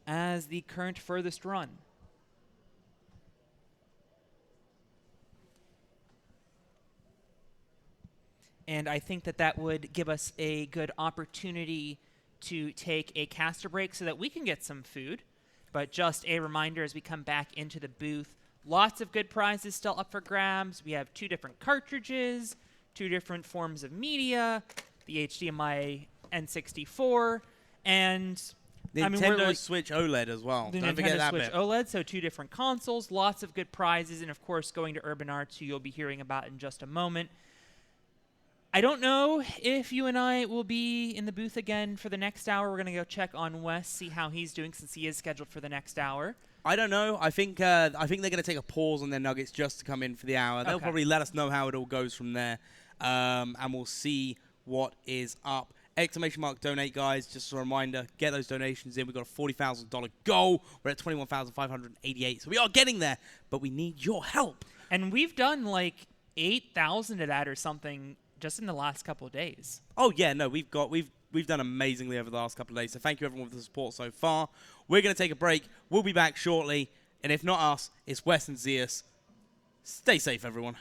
as the current furthest run. And I think that that would give us a good opportunity to take a caster break so that we can get some food. But just a reminder as we come back into the booth, lots of good prizes still up for grabs. We have 2 different cartridges, 2 different forms of media, the HDMI N64, and Nintendo we're like Switch OLED as well. the Don't Nintendo forget that Switch bit. OLED, so 2 different consoles, lots of good prizes, and of course going to Urban Arts, who you'll be hearing about in just a moment. I don't know if you and I will be in the booth again for the next hour. We're going to go check on Wes, see how he's doing since he is scheduled for the next hour. I don't know. I think they're going to take a pause on their nuggets just to come in for the hour. They'll Okay. probably let us know how it all goes from there, and we'll see what is up. Exclamation mark donate, guys. Just a reminder, get those donations in. We've got a $40,000 goal. We're at 21,588, so we are getting there, but we need your help. And we've done like 8,000 of that or something just in the last couple of days. Oh yeah, no, we've done amazingly over the last couple of days. So thank you everyone for the support so far. We're going to take a break. We'll be back shortly, and if not us, it's Wes and Zeus. Stay safe, everyone.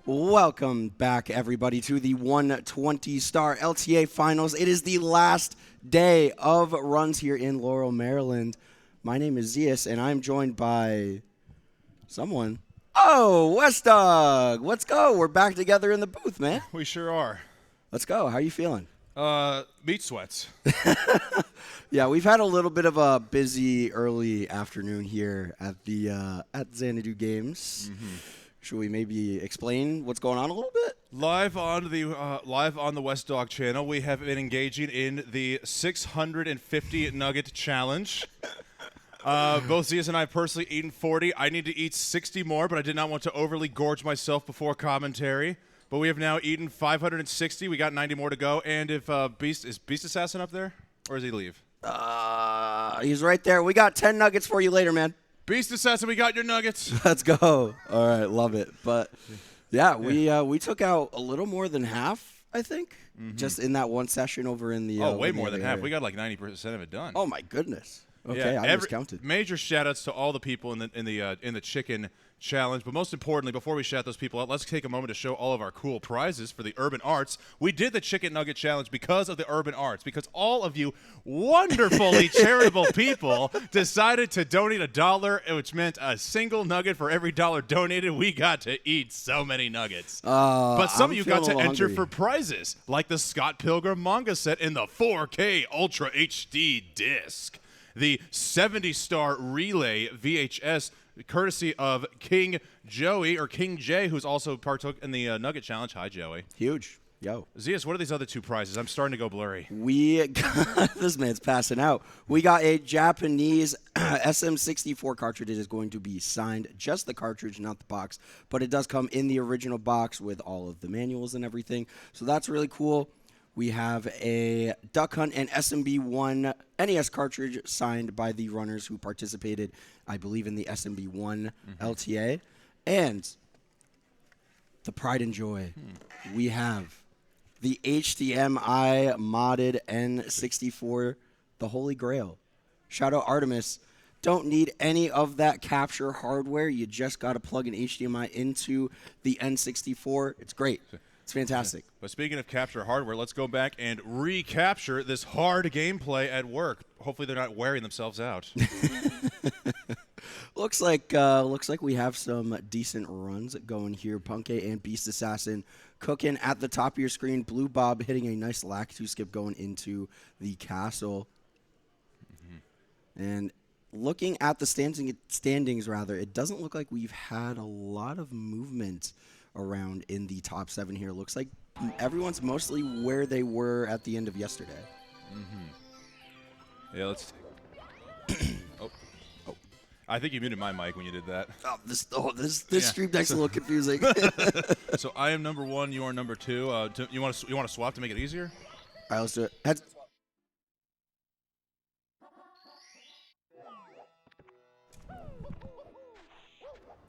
Welcome back, everybody, to the 120-star LTA Finals. It is the last day of runs here in Laurel, Maryland. My name is Zeus, and I'm joined by someone. Oh, West Dog! Let's go. We're back together in the booth, man. We sure are. Let's go. How are you feeling? Meat sweats. Yeah, we've had a little bit of a busy early afternoon here at the Xanadu Games. Should we maybe explain what's going on a little bit? Live on the West Dog channel, we have been engaging in the 650 nugget challenge. Both Zias and I personally eaten 40. I need to eat 60 more, but I did not want to overly gorge myself before commentary. But we have now eaten 560. We got 90 more to go. And if Beast Assassin up there, or does he leave? He's right there. We got 10 nuggets for you later, man. Beast Assassin, we got your nuggets. Let's go. All right, love it. But yeah, we took out a little more than half, I think, just in that one session over in the. Way more than half. area. We got like 90% of it done. Oh my goodness. Okay, I miscounted. Major shout-outs to all the people in the chicken challenge, but most importantly, before we shout those people out, let's take a moment to show all of our cool prizes for the Urban Arts. We did the Chicken Nugget Challenge because of the Urban Arts, because all of you wonderfully charitable people decided to donate $1, which meant a single nugget for every $1 donated. We got to eat so many nuggets. But some of you got to enter for prizes, like the Scott Pilgrim manga set in the 4K Ultra HD disc. The 70-star relay VHS, courtesy of King Joey, or King Jay, who's also partook in the Nugget Challenge. Hi, Joey. Huge. Yo. Zeus, what are these other two prizes? I'm starting to go blurry. We got, this man's passing out. We got a Japanese SM64 cartridge. It is going to be signed, just the cartridge, not the box, but it does come in the original box with all of the manuals and everything. So that's really cool. We have a Duck Hunt and SMB1 NES cartridge signed by the runners who participated, I believe, in the SMB1 LTA. And the pride and joy, we have the HDMI modded N64, the Holy Grail. Shout out Artemis. Don't need any of that capture hardware. You just got to plug an HDMI into the N64. It's great. It's fantastic. But speaking of capture hardware, let's go back and recapture this hard gameplay at work. Hopefully they're not wearing themselves out. Looks like we have some decent runs going here. Punke and Beast Assassin cooking at the top of your screen. Blue Bob hitting a nice Lakitu skip going into the castle. And looking at the standings, it doesn't look like we've had a lot of movement around in the top 7 here. Looks like everyone's mostly where they were at the end of yesterday. Yeah, let's oh. I think you muted my mic when you did that. This stream deck's a little confusing. So I am number 1, you are number 2. You want to swap to make it easier? All right, let's do it.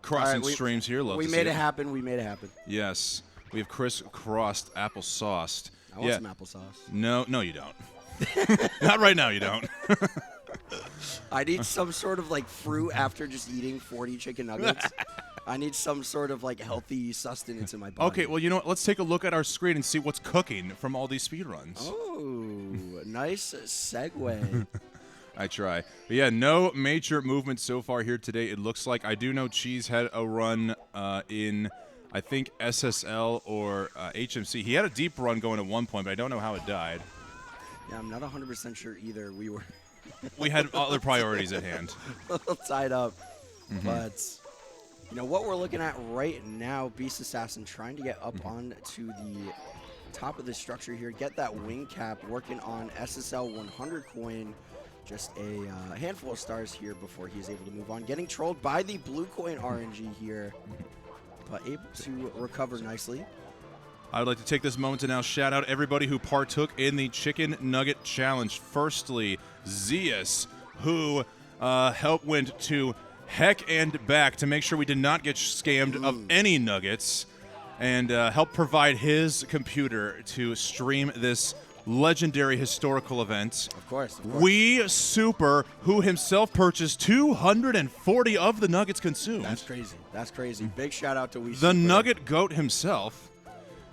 Crossing streams here. Love we to made see it happen. We made it happen. Yes. We have crisscrossed applesauced. I want some applesauce. No, you don't. Not right now, you don't. I need some sort of fruit after just eating 40 chicken nuggets. I need some sort of healthy sustenance in my body. Okay, well, you know what? Let's take a look at our screen and see what's cooking from all these speedruns. Oh, nice segue. I try. But yeah, no major movement so far here today. It looks like I do know Cheese had a run in, I think, SSL or HMC. He had a deep run going at one point, but I don't know how it died. Yeah, I'm not 100% sure either. We had other priorities at hand. A little tied up. But, what we're looking at right now, Beast Assassin trying to get up onto the top of the structure here, get that wing cap, working on SSL 100 coin. Just a handful of stars here before he's able to move on. Getting trolled by the blue coin RNG here, but able to recover nicely. I would like to take this moment to now shout out everybody who partook in the Chicken Nugget Challenge. Firstly, Zeus, who went to heck and back to make sure we did not get scammed of any nuggets, and helped provide his computer to stream this legendary historical event. Of course. We Super, who himself purchased 240 of the nuggets consumed. That's crazy. That's crazy. Big shout out to We The Super. Nugget Goat himself,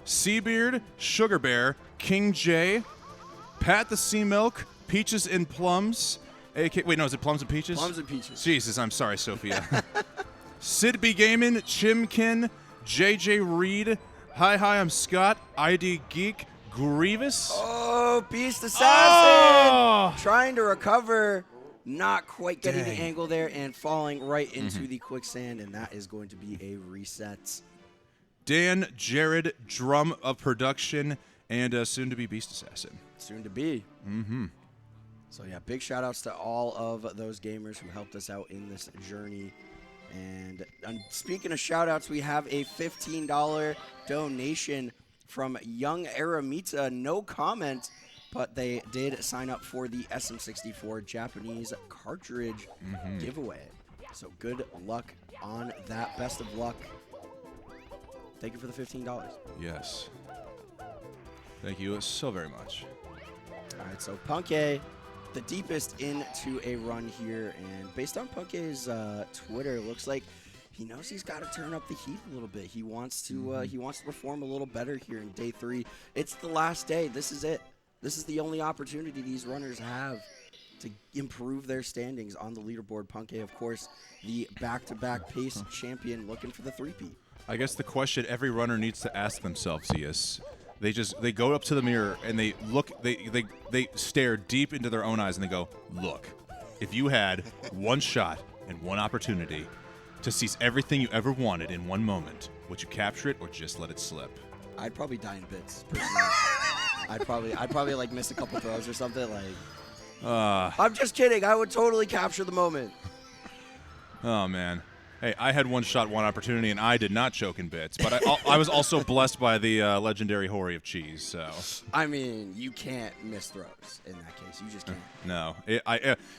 Seabeard, Sugar Bear, King J, Pat the Sea Milk, Peaches and Plums. Wait, no, is it Plums and Peaches? Plums and Peaches. Jesus, I'm sorry, Sophia. Sid B. Gaiman, Chimkin, JJ Reed, Hi, I'm Scott, ID Geek, Grievous. Oh, Beast Assassin! Oh! Trying to recover, not quite getting Dang. the angle there, and falling right into the quicksand, and that is going to be a reset. Dan, Jared, Drum of Production, and soon to be Beast Assassin. Soon to be. Mm-hmm. So yeah, big shout outs to all of those gamers who helped us out in this journey. And speaking of shout outs, we have a $15 donation from Young Aramita. No comment, but they did sign up for the SM64 Japanese cartridge giveaway. So good luck on that. Best of luck. Thank you for the $15. Yes. Thank you so very much. All right, so Punke, the deepest into a run here, and based on Punke's Twitter, it looks like he knows he's got to turn up the heat a little bit. He wants to perform a little better here in day 3. It's the last day. This is it. This is the only opportunity these runners have to improve their standings on the leaderboard. Punke, of course, the back-to-back pace champion, looking for the 3-peat. I guess the question every runner needs to ask themselves is, they go up to the mirror and they look, they stare deep into their own eyes and they go, look, if you had one shot and one opportunity to seize everything you ever wanted in one moment, would you capture it or just let it slip? I'd probably die in bits, personally. I'd probably like miss a couple throws or something. Like, I'm just kidding. I would totally capture the moment. Oh man. Hey, I had one shot, one opportunity, and I did not choke in bits. But I was also blessed by the legendary Hori of Cheese. So I mean, you can't miss throws in that case. You just can't. no, you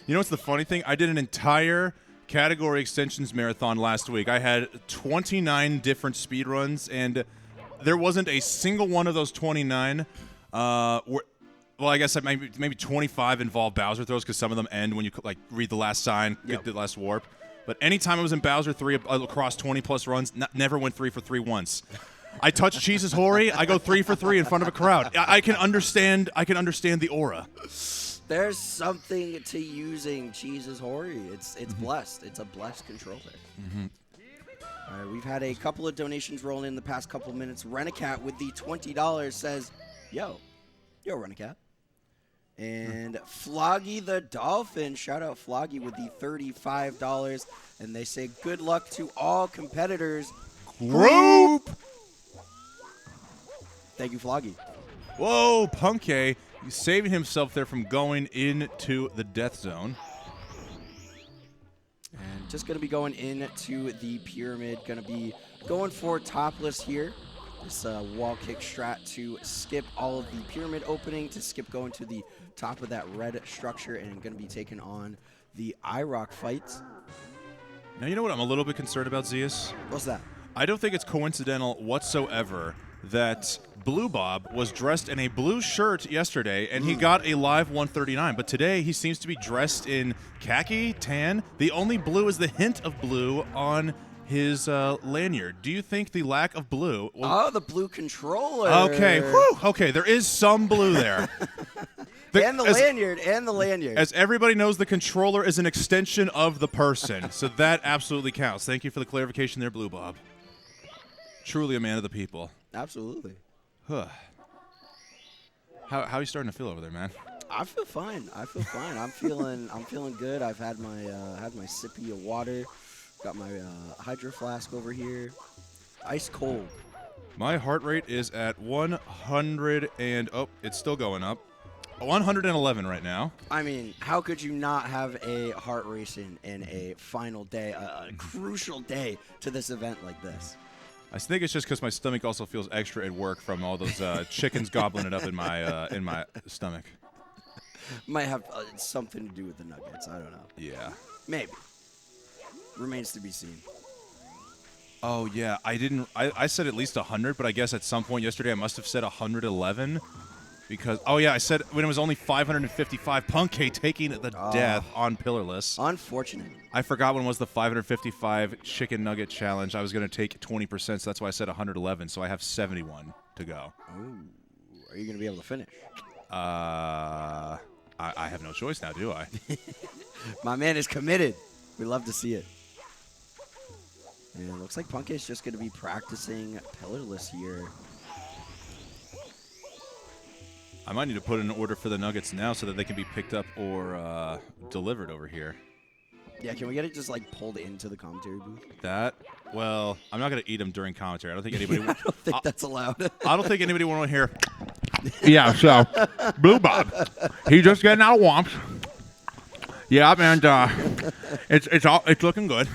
know what's the funny thing? I did an entire category extensions marathon last week. I had 29 different speed runs, and there wasn't a single one of those 29. Well, I guess maybe 25 involve Bowser throws because some of them end when you like read the last sign, get the last warp. But anytime I was in Bowser 3 across 20-plus runs, never went 3 for 3 once. I touch Cheese's Hori, I go 3 for 3 in front of a crowd. I can understand the aura. There's something to using Cheese's Hori. It's blessed. It's a blessed controller. All right, we've had a couple of donations rolling in the past couple of minutes. Renicat with the $20 says, yo, Renicat. And Floggy the Dolphin, shout out Floggy with the $35. And they say, good luck to all competitors. Group! Thank you, Floggy. Whoa, Punke, he's saving himself there from going into the death zone. And just going to be going into the pyramid. Going to be going for topless here. This wall kick strat to skip all of the pyramid opening, to skip going to the top of that red structure, and going to be taking on the IROC fight. Now, you know what I'm a little bit concerned about, Zeus? What's that? I don't think it's coincidental whatsoever that Blue Bob was dressed in a blue shirt yesterday, and he got a live 139. But today, he seems to be dressed in khaki, tan. The only blue is the hint of blue on his lanyard. Do you think the lack of blue... Oh, the blue controller. Okay, whew, okay, there is some blue there. And the lanyard. As everybody knows, the controller is an extension of the person, so that absolutely counts. Thank you for the clarification there, Blue Bob. Truly a man of the people. Absolutely. Huh. How are you starting to feel over there, man? I feel fine. I'm feeling good. I've had my sippy of water. Got my hydro flask over here. Ice cold. My heart rate is at 100 and it's still going up. 111 right now. I mean, how could you not have a heart racing in a final day, a crucial day to this event like this? I think it's just because my stomach also feels extra at work from all those chickens gobbling it up in my stomach. Might have something to do with the nuggets. I don't know. Yeah. Maybe. Remains to be seen. Oh, yeah. I said at least 100, but I guess at some point yesterday I must have said 111. Because, oh yeah, I said when it was only 555, Punkay taking the death on Pillarless. Unfortunate. I forgot when was the 555 chicken nugget challenge. I was going to take 20%, so that's why I said 111. So I have 71 to go. Ooh. Are you going to be able to finish? I have no choice now, do I? My man is committed. We love to see it. And it looks like Punkay is just going to be practicing Pillarless here. I might need to put in an order for the nuggets now so that they can be picked up or delivered over here. Yeah, can we get it just like pulled into the commentary booth? That, well, I'm not going to eat them during commentary. I don't think anybody. I don't think that's allowed. I don't think anybody want to hear. Yeah, so Blue Bob, he's just getting out of womps. Yeah, and it's looking good.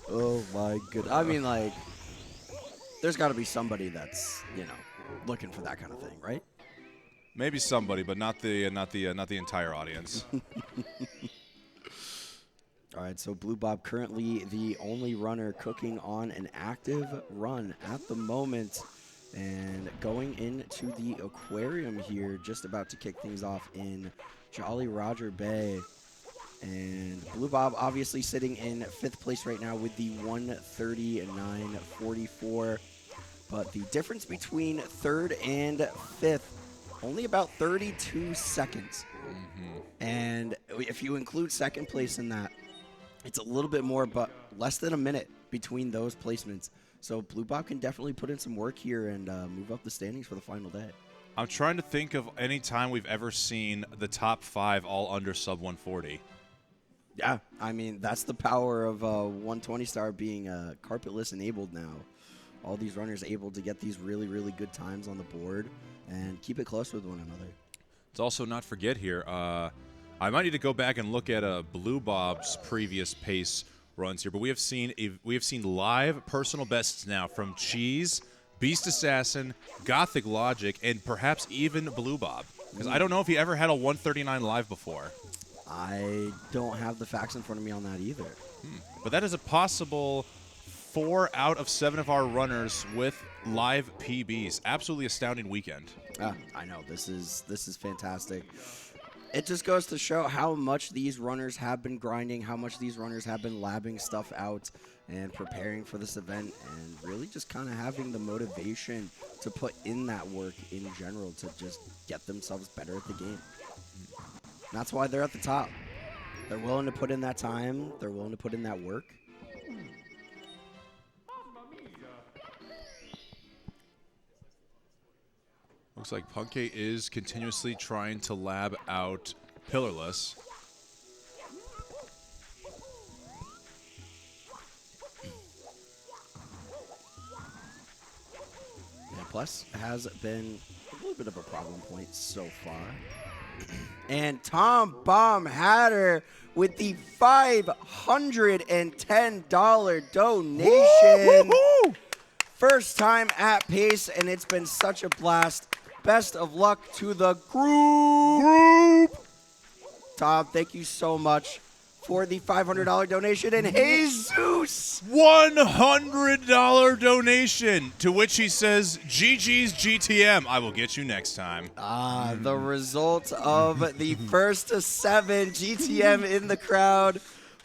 Oh my goodness! I mean, like, there's got to be somebody that's looking for that kind of thing, right? Maybe somebody, but not the entire audience. All right, so Blue Bob currently the only runner cooking on an active run at the moment. And going into the aquarium here, just about to kick things off in Jolly Roger Bay. And Blue Bob obviously sitting in 5th place right now with the 1:39.44. But the difference between 3rd and 5th, only about 32 seconds. And if you include 2nd place in that, it's a little bit more, but less than a minute between those placements. So Blue Bob can definitely put in some work here and move up the standings for the final day. I'm trying to think of any time we've ever seen the top 5 all under sub 140. Yeah, I mean, that's the power of 120 star being carpetless enabled now. All these runners able to get these really, really good times on the board and keep it close with one another. Let's also not forget here, I might need to go back and look at Blue Bob's previous pace runs here, but we have seen live personal bests now from Cheese, Beast Assassin, Gothic Logic, and perhaps even Blue Bob. Because I don't know if he ever had a 139 live before. I don't have the facts in front of me on that either. But that is a possible 4 out of 7 of our runners with live PBs. Absolutely astounding weekend. I know, this is fantastic. It just goes to show how much these runners have been grinding, how much these runners have been labbing stuff out and preparing for this event, and really just kind of having the motivation to put in that work in general to just get themselves better at the game. And that's why they're at the top. They're willing to put in that time. They're willing to put in that work. Looks like Punkay is continuously trying to lab out Pillarless. Yeah, Plus has been a little bit of a problem point so far. And Tom Bomb Hatter with the $510 donation. Woo-hoo-hoo! First time at Pace, and it's been such a blast. Best of luck to the group. Tom, thank you so much for the $500 donation. And Jesus! $100 donation, to which he says, GG's GTM. I will get you next time. The result of the first to 7 GTM in the crowd.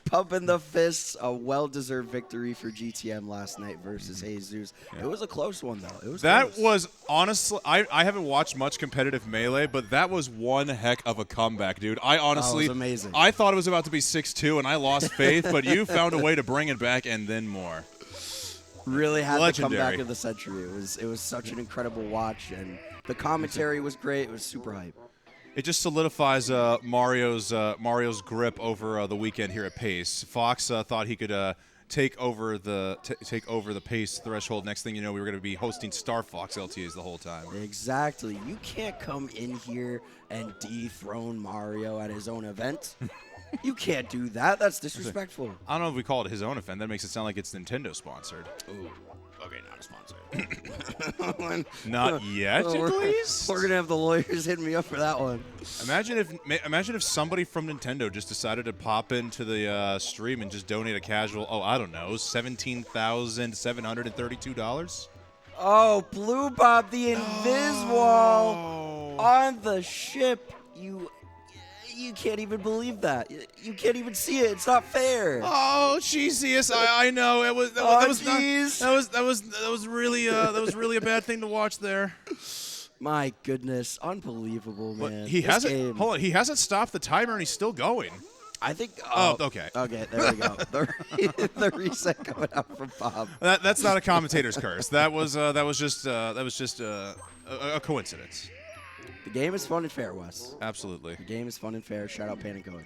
Pumping the fists, a well-deserved victory for GTM last night versus Jesus. Yeah. It was a close one, though. It was that close. Was honestly, I haven't watched much competitive Melee, but that was one heck of a comeback, dude. I honestly, it was amazing. I thought it was about to be 6-2, and I lost faith, but you found a way to bring it back and then more. Really had Legendary. the comeback of the century. It was such an incredible watch, and the commentary was great. It was super hype. It just solidifies Mario's grip over the weekend here at Pace. Fox thought he could take over the Pace threshold. Next thing you know, we were going to be hosting Star Fox LTAs the whole time. Exactly. You can't come in here and dethrone Mario at his own event. You can't do that. That's disrespectful. I don't know if we call it his own event. That makes it sound like it's Nintendo sponsored. Ooh. Okay, not a sponsor. Not yet, at least. We're gonna have the lawyers hitting me up for that one. Imagine if somebody from Nintendo just decided to pop into the stream and just donate a casual, I don't know, $17,732. Oh, Blue Bob, the invis wall on the ship. You can't even believe that. You can't even see it. It's not fair. Oh, jeez, I know it was. That was really a bad thing to watch there. My goodness, unbelievable, man. But he This hasn't. game- Hold on, he hasn't stopped the timer, and he's still going. I think. Oh, okay. Okay, there we go. The reset coming out from Bob. That's not a commentator's curse. That was just a coincidence. The game is fun and fair, Wes. Absolutely. The game is fun and fair. Shout out Pan and Code.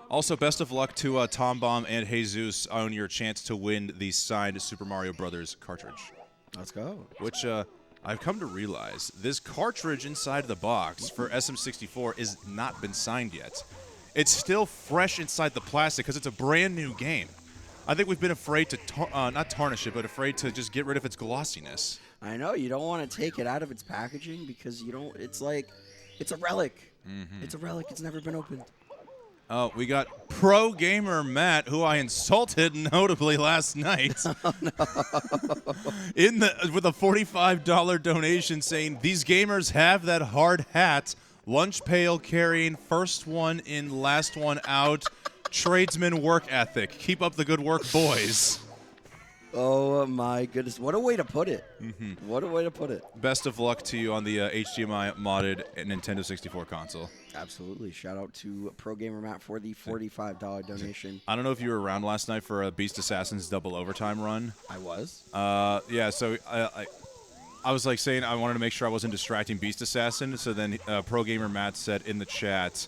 Also, best of luck to Tom Bomb and Jesus on your chance to win the signed Super Mario Brothers cartridge. Let's go. Which I've come to realize this cartridge inside the box for SM64 is not been signed yet. It's still fresh inside the plastic because it's a brand new game. I think we've been afraid to not tarnish it, but afraid to just get rid of its glossiness. I know you don't want to take it out of its packaging because you don't. It's like, it's a relic. It's a relic. It's never been opened. Oh, we got Pro Gamer Matt, who I insulted notably last night, with a $45 donation, saying these gamers have that hard hat, lunch pail carrying, first one in, last one out, tradesman work ethic. Keep up the good work, boys. Oh my goodness! What a way to put it. What a way to put it. Best of luck to you on the HDMI modded Nintendo 64 console. Absolutely. Shout out to Pro Gamer Matt for the $45 donation. I don't know if you were around last night for a Beast Assassin's double overtime run. I was. Yeah, so I was like saying I wanted to make sure I wasn't distracting Beast Assassin. So then Pro Gamer Matt said in the chat,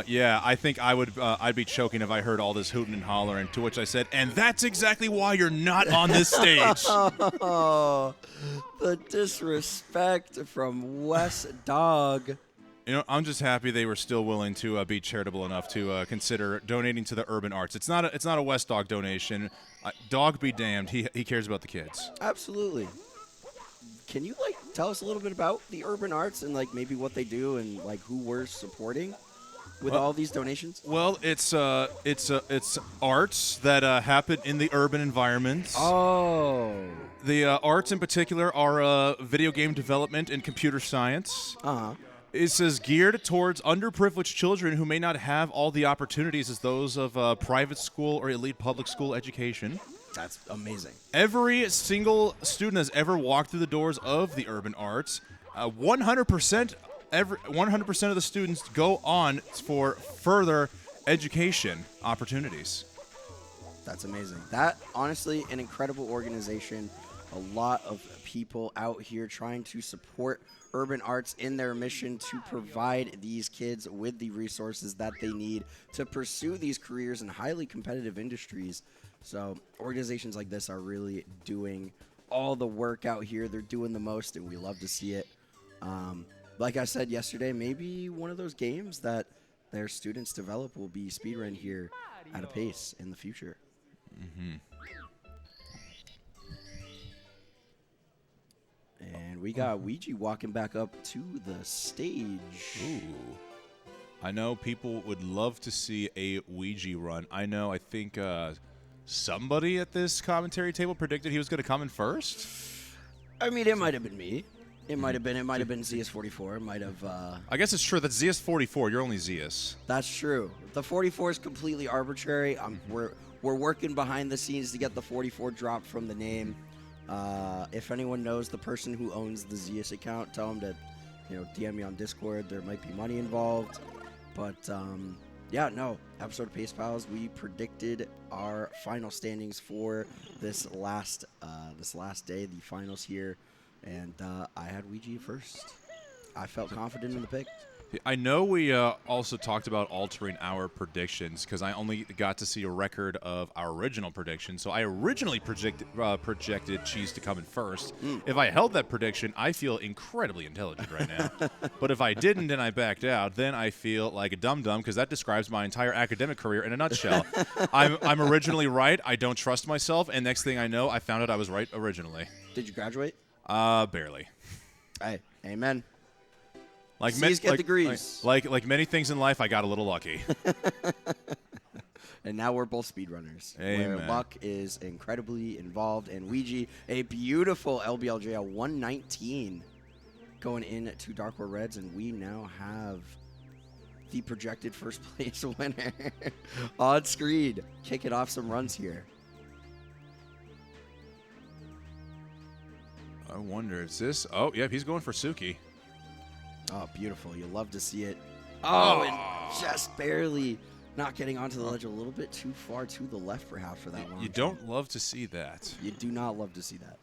yeah, I think I'd be choking if I heard all this hooting and hollering. To which I said, and that's exactly why you're not on this stage. Oh, the disrespect from Wes Dog. You know, I'm just happy they were still willing to be charitable enough to consider donating to the Urban Arts. It's not a West Dog donation. Dog be damned. He cares about the kids. Absolutely. Can you tell us a little bit about the Urban Arts and maybe what they do and who we're supporting with all these donations? Well, it's arts that happen in the urban environment. Oh. The arts in particular are video game development and computer science. Uh-huh. It says geared towards underprivileged children who may not have all the opportunities as those of private school or elite public school education. That's amazing. Every single student has ever walked through the doors of the Urban Arts. 100% of the students go on for further education opportunities. That's amazing. That, honestly, an incredible organization. A lot of people out here trying to support Urban Arts in their mission to provide these kids with the resources that they need to pursue these careers in highly competitive industries. So organizations like this are really doing all the work out here. They're doing the most, and we love to see it. Like I said yesterday, maybe one of those games that their students develop will be Speedrun here at a pace in the future. And we got Ouija walking back up to the stage. Ooh. I know people would love to see a Ouija run. I think somebody at this commentary table predicted he was going to come in first. I mean, it might have been me. It might have been ZS44. It might have. I guess it's true. That's ZS44. You're only ZS. That's true. The 44 is completely arbitrary. We're working behind the scenes to get the 44 dropped from the name. If anyone knows the person who owns the ZS account, tell them to, DM me on Discord. There might be money involved, but yeah, no. Episode of Pace Pals, we predicted our final standings for this last day, the finals here, and I had Ouija first. I felt confident in the pick. I know we also talked about altering our predictions because I only got to see a record of our original prediction. So I originally projected Cheese to come in first. If I held that prediction, I feel incredibly intelligent right now. But if I didn't and I backed out, then I feel like a dum-dum because that describes my entire academic career in a nutshell. I'm originally right. I don't trust myself. And next thing I know, I found out I was right originally. Did you graduate? Barely. Hey, amen. Like C's get degrees. Like many things in life, I got a little lucky. And now we're both speedrunners. Where Amen. luck is incredibly involved. And Ouija, a beautiful LBLJ at 119 going into Dark War Reds. And we now have the projected first place winner on screen. Kicking off some runs here. I wonder, is this? Oh, yep, he's going for Suki. Oh, beautiful. You love to see it. Oh, and just barely not getting onto the ledge, a little bit too far to the left, perhaps, for that one. You don't love to see that. You do not love to see that.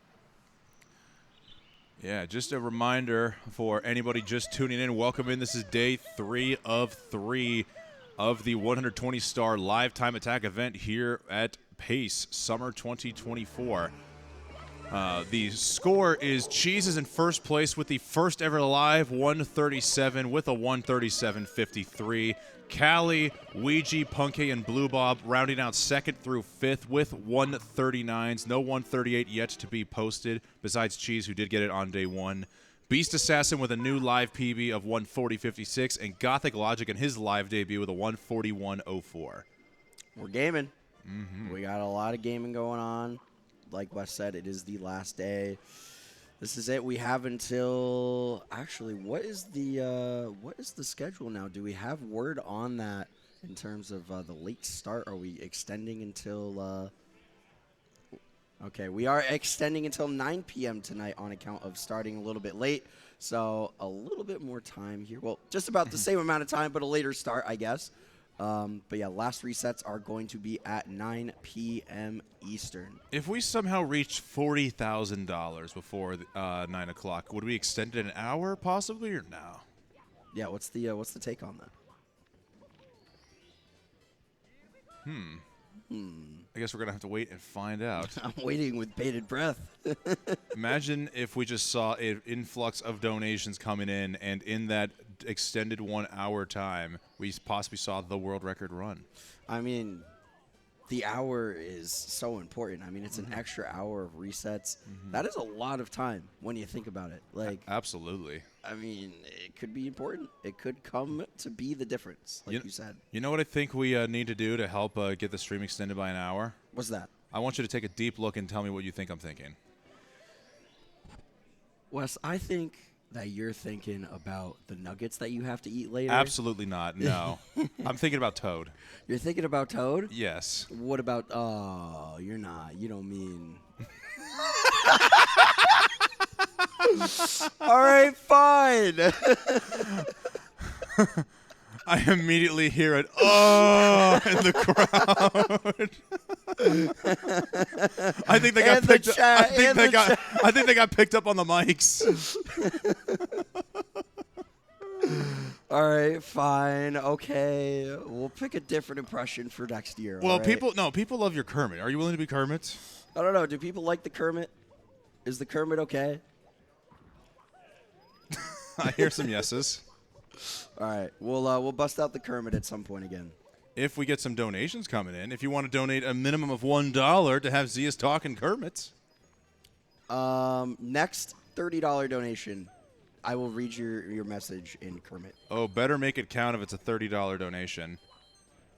Yeah, just a reminder for anybody just tuning in. Welcome in. This is day 3 of 3 of the 120-star live time attack event here at PACE Summer 2024. The score is Cheese is in first place with the first ever live 137 with a 137.53. Callie, Ouija, Punky, and Blue Bob rounding out second through fifth with 139s. No 138 yet to be posted, besides Cheese, who did get it on day 1. Beast Assassin with a new live PB of 140.56, and Gothic Logic in his live debut with a 141.04. We're gaming. We got a lot of gaming going on. Like Wes said, it is the last day. This is it. We have until actually, what is the schedule now? Do we have word on that in terms of the late start? Are we extending until? Okay, we are extending until 9 p.m. tonight on account of starting a little bit late. So a little bit more time here. Well, just about the same amount of time, but a later start, I guess. But yeah, last resets are going to be at 9 p.m. Eastern. If we somehow reached $40,000 before 9 o'clock, would we extend it an hour possibly or no? Yeah, what's the take on that? I guess we're going to have to wait and find out. I'm waiting with bated breath. Imagine if we just saw an influx of donations coming in, and in that extended 1 hour time, we possibly saw the world record run. I mean, the hour is so important. I mean, it's an extra hour of resets. That is a lot of time when you think about it. Like, Absolutely. I mean, it could be important. It could come to be the difference, like you said. You know what I think we need to do to help get the stream extended by an hour? What's that? I want you to take a deep look and tell me what you think I'm thinking. Wes, I think that you're thinking about the nuggets that you have to eat later. Absolutely not. No. I'm thinking about Toad. You're thinking about Toad? Yes. What about, oh, you're not. You don't mean. All right, fine. I immediately hear it, oh, in the crowd. I think they got picked up. I think they got picked up on the mics. All right, fine. Okay. We'll pick a different impression for next year. Well, all right? people love your Kermit. Are you willing to be Kermit? I don't know. Do people like the Kermit? Is the Kermit okay? I hear some yeses. All right. We'll bust out the Kermit at some point again. If we get some donations coming in, if you want to donate a minimum of $1 to have Zia's talking Kermits. Next $30 donation, I will read your message in Kermit. Oh, better make it count if it's a $30 donation.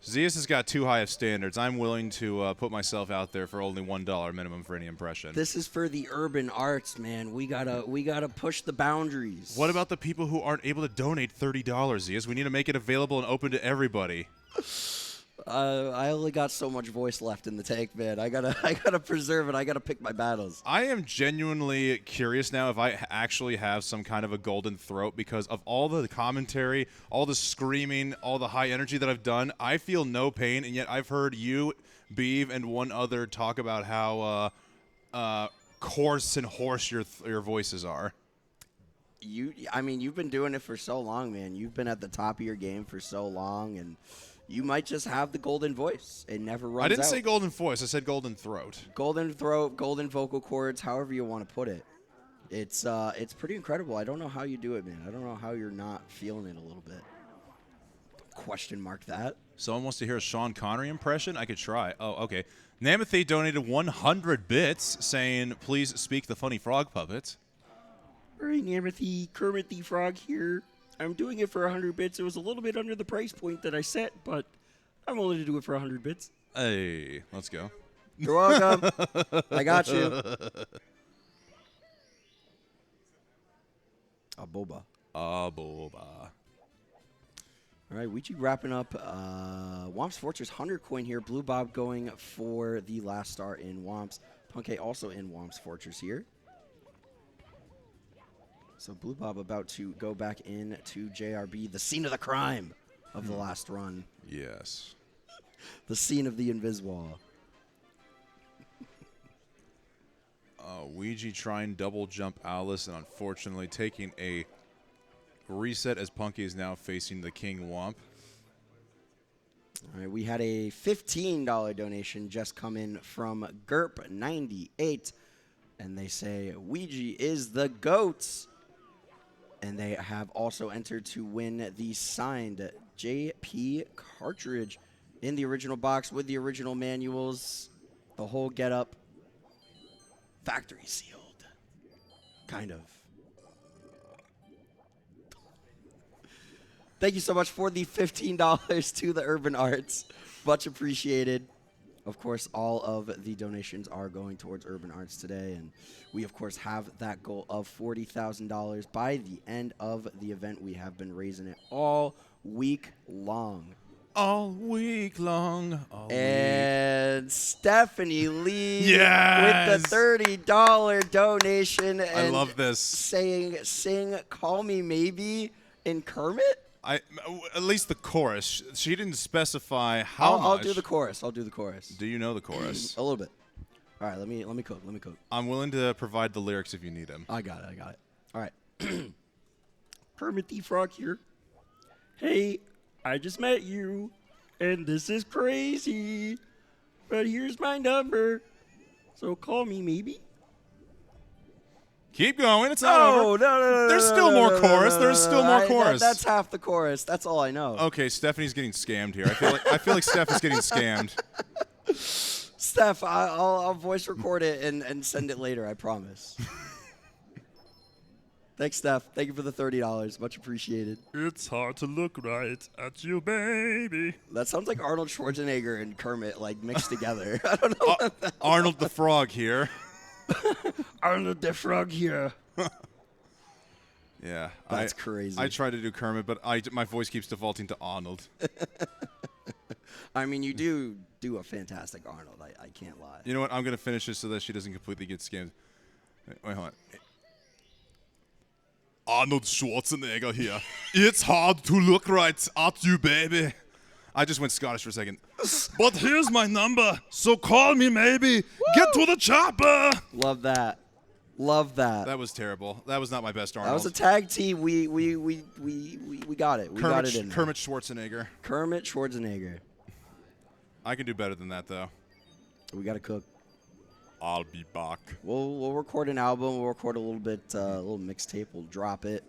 Zias has got too high of standards. I'm willing to put myself out there for only $1 minimum for any impression. This is for the urban arts, man. We gotta push the boundaries. What about the people who aren't able to donate $30, Zias? We need to make it available and open to everybody. I only got so much voice left in the tank, man. I gotta preserve it. I gotta pick my battles. I am genuinely curious now if I actually have some kind of a golden throat because of all the commentary, all the screaming, all the high energy that I've done. I feel no pain, and yet I've heard you, Beeve, and one other talk about how coarse and hoarse your voices are. I mean, you've been doing it for so long, man. You've been at the top of your game for so long, and you might just have the golden voice. It never runs out. I didn't say golden voice. I said golden throat. Golden throat, golden vocal cords, however you want to put it. It's pretty incredible. I don't know how you do it, man. I don't know how you're not feeling it a little bit. Question mark that. Someone wants to hear a Sean Connery impression? I could try. Oh, okay. Namathi donated 100 bits saying, please speak the funny frog puppet. All right, Namathi, Kermit the Frog here. I'm doing it for 100 bits. It was a little bit under the price point that I set, but I'm willing to do it for 100 bits. Hey, let's go. You're welcome. I got you. A boba. Boba. All right, Ouija wrapping up Womp's Fortress 100 coin here. Blue Bob going for the last star in Womp's. Punkay also in Womp's Fortress here. So Blue Bob about to go back into JRB, the scene of the crime of the last run. Yes. The scene of the Inviswall. Ouija trying double jump Alice, and unfortunately taking a reset as Punky is now facing the King Womp. All right, we had a $15 donation just come in from GURP98, and they say Ouija is the GOAT. And they have also entered to win the signed JP cartridge in the original box with the original manuals, the whole getup, factory sealed, kind of. Thank you so much for the $15 to the Urban Arts. Much appreciated. Of course, all of the donations are going towards Urban Arts today, and we, of course, have that goal of $40,000 by the end of the event. We have been raising it all week long. All week long. And Stephanie Lee Yes! with the $30 donation. And I love this. Saying, sing Call Me Maybe in Kermit? At least the chorus. She didn't specify how much. I'll do the chorus. I'll do the chorus. Do you know the chorus? A little bit. All right, let me cook. Let me cook. I'm willing to provide the lyrics if you need them. I got it. All right. Kermit the Frog here. Hey, I just met you, and this is crazy. But here's my number, so call me maybe. Keep going. It's not over. No. There's still more chorus. There's still more chorus. That's half the chorus. That's all I know. Okay, Stephanie's getting scammed here. I feel like Steph is getting scammed. Steph, I'll voice record it and send it later. I promise. Thanks, Steph. Thank you for the $30. Much appreciated. It's hard to look right at you, baby. That sounds like Arnold Schwarzenegger and Kermit like mixed together. I don't know. What the Arnold the Frog here. Arnold the Frog here. Yeah, That's crazy. I try to do Kermit, but my voice keeps defaulting to Arnold. I mean, you do a fantastic Arnold. I can't lie. You know what? I'm gonna finish this so that she doesn't completely get scammed. Wait, hold on. Arnold Schwarzenegger here. It's hard to look right at you, baby. I just went Scottish for a second. But here's my number, so call me maybe. Woo! Get to the chopper. Love that. Love that. That was terrible. That was not my best Arnold. That was a tag team. We got it. We got it in there. Kermit Schwarzenegger. Kermit Schwarzenegger. I can do better than that, though. We got to cook. I'll be back. We'll record an album. We'll record a little bit, a little mixtape. We'll drop it.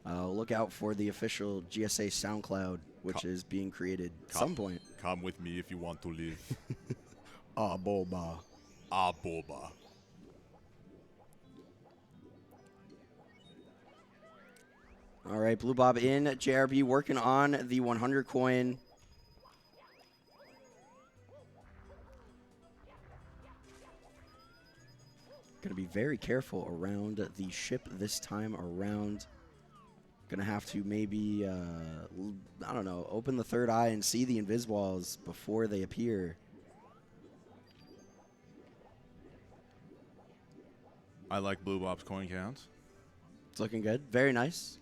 Look out for the official GSA SoundCloud, which is being created at some point. Come with me if you want to live. Ah, boba. Ah, boba. All right, Blue Bob in JRB working on the 100 coin. Going to be very careful around the ship this time around. Going to have to maybe, I don't know, open the third eye and see the Inviswalls before they appear. I like Blue Bob's coin counts. It's looking good. Very nice.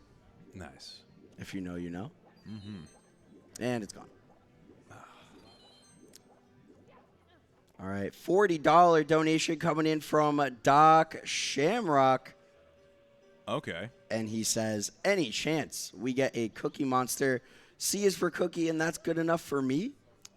Nice. If you know, you know. Mm-hmm. And it's gone. All right, $40 donation coming in from Doc Shamrock. Okay. And he says, any chance we get a Cookie Monster? C is for cookie, and that's good enough for me?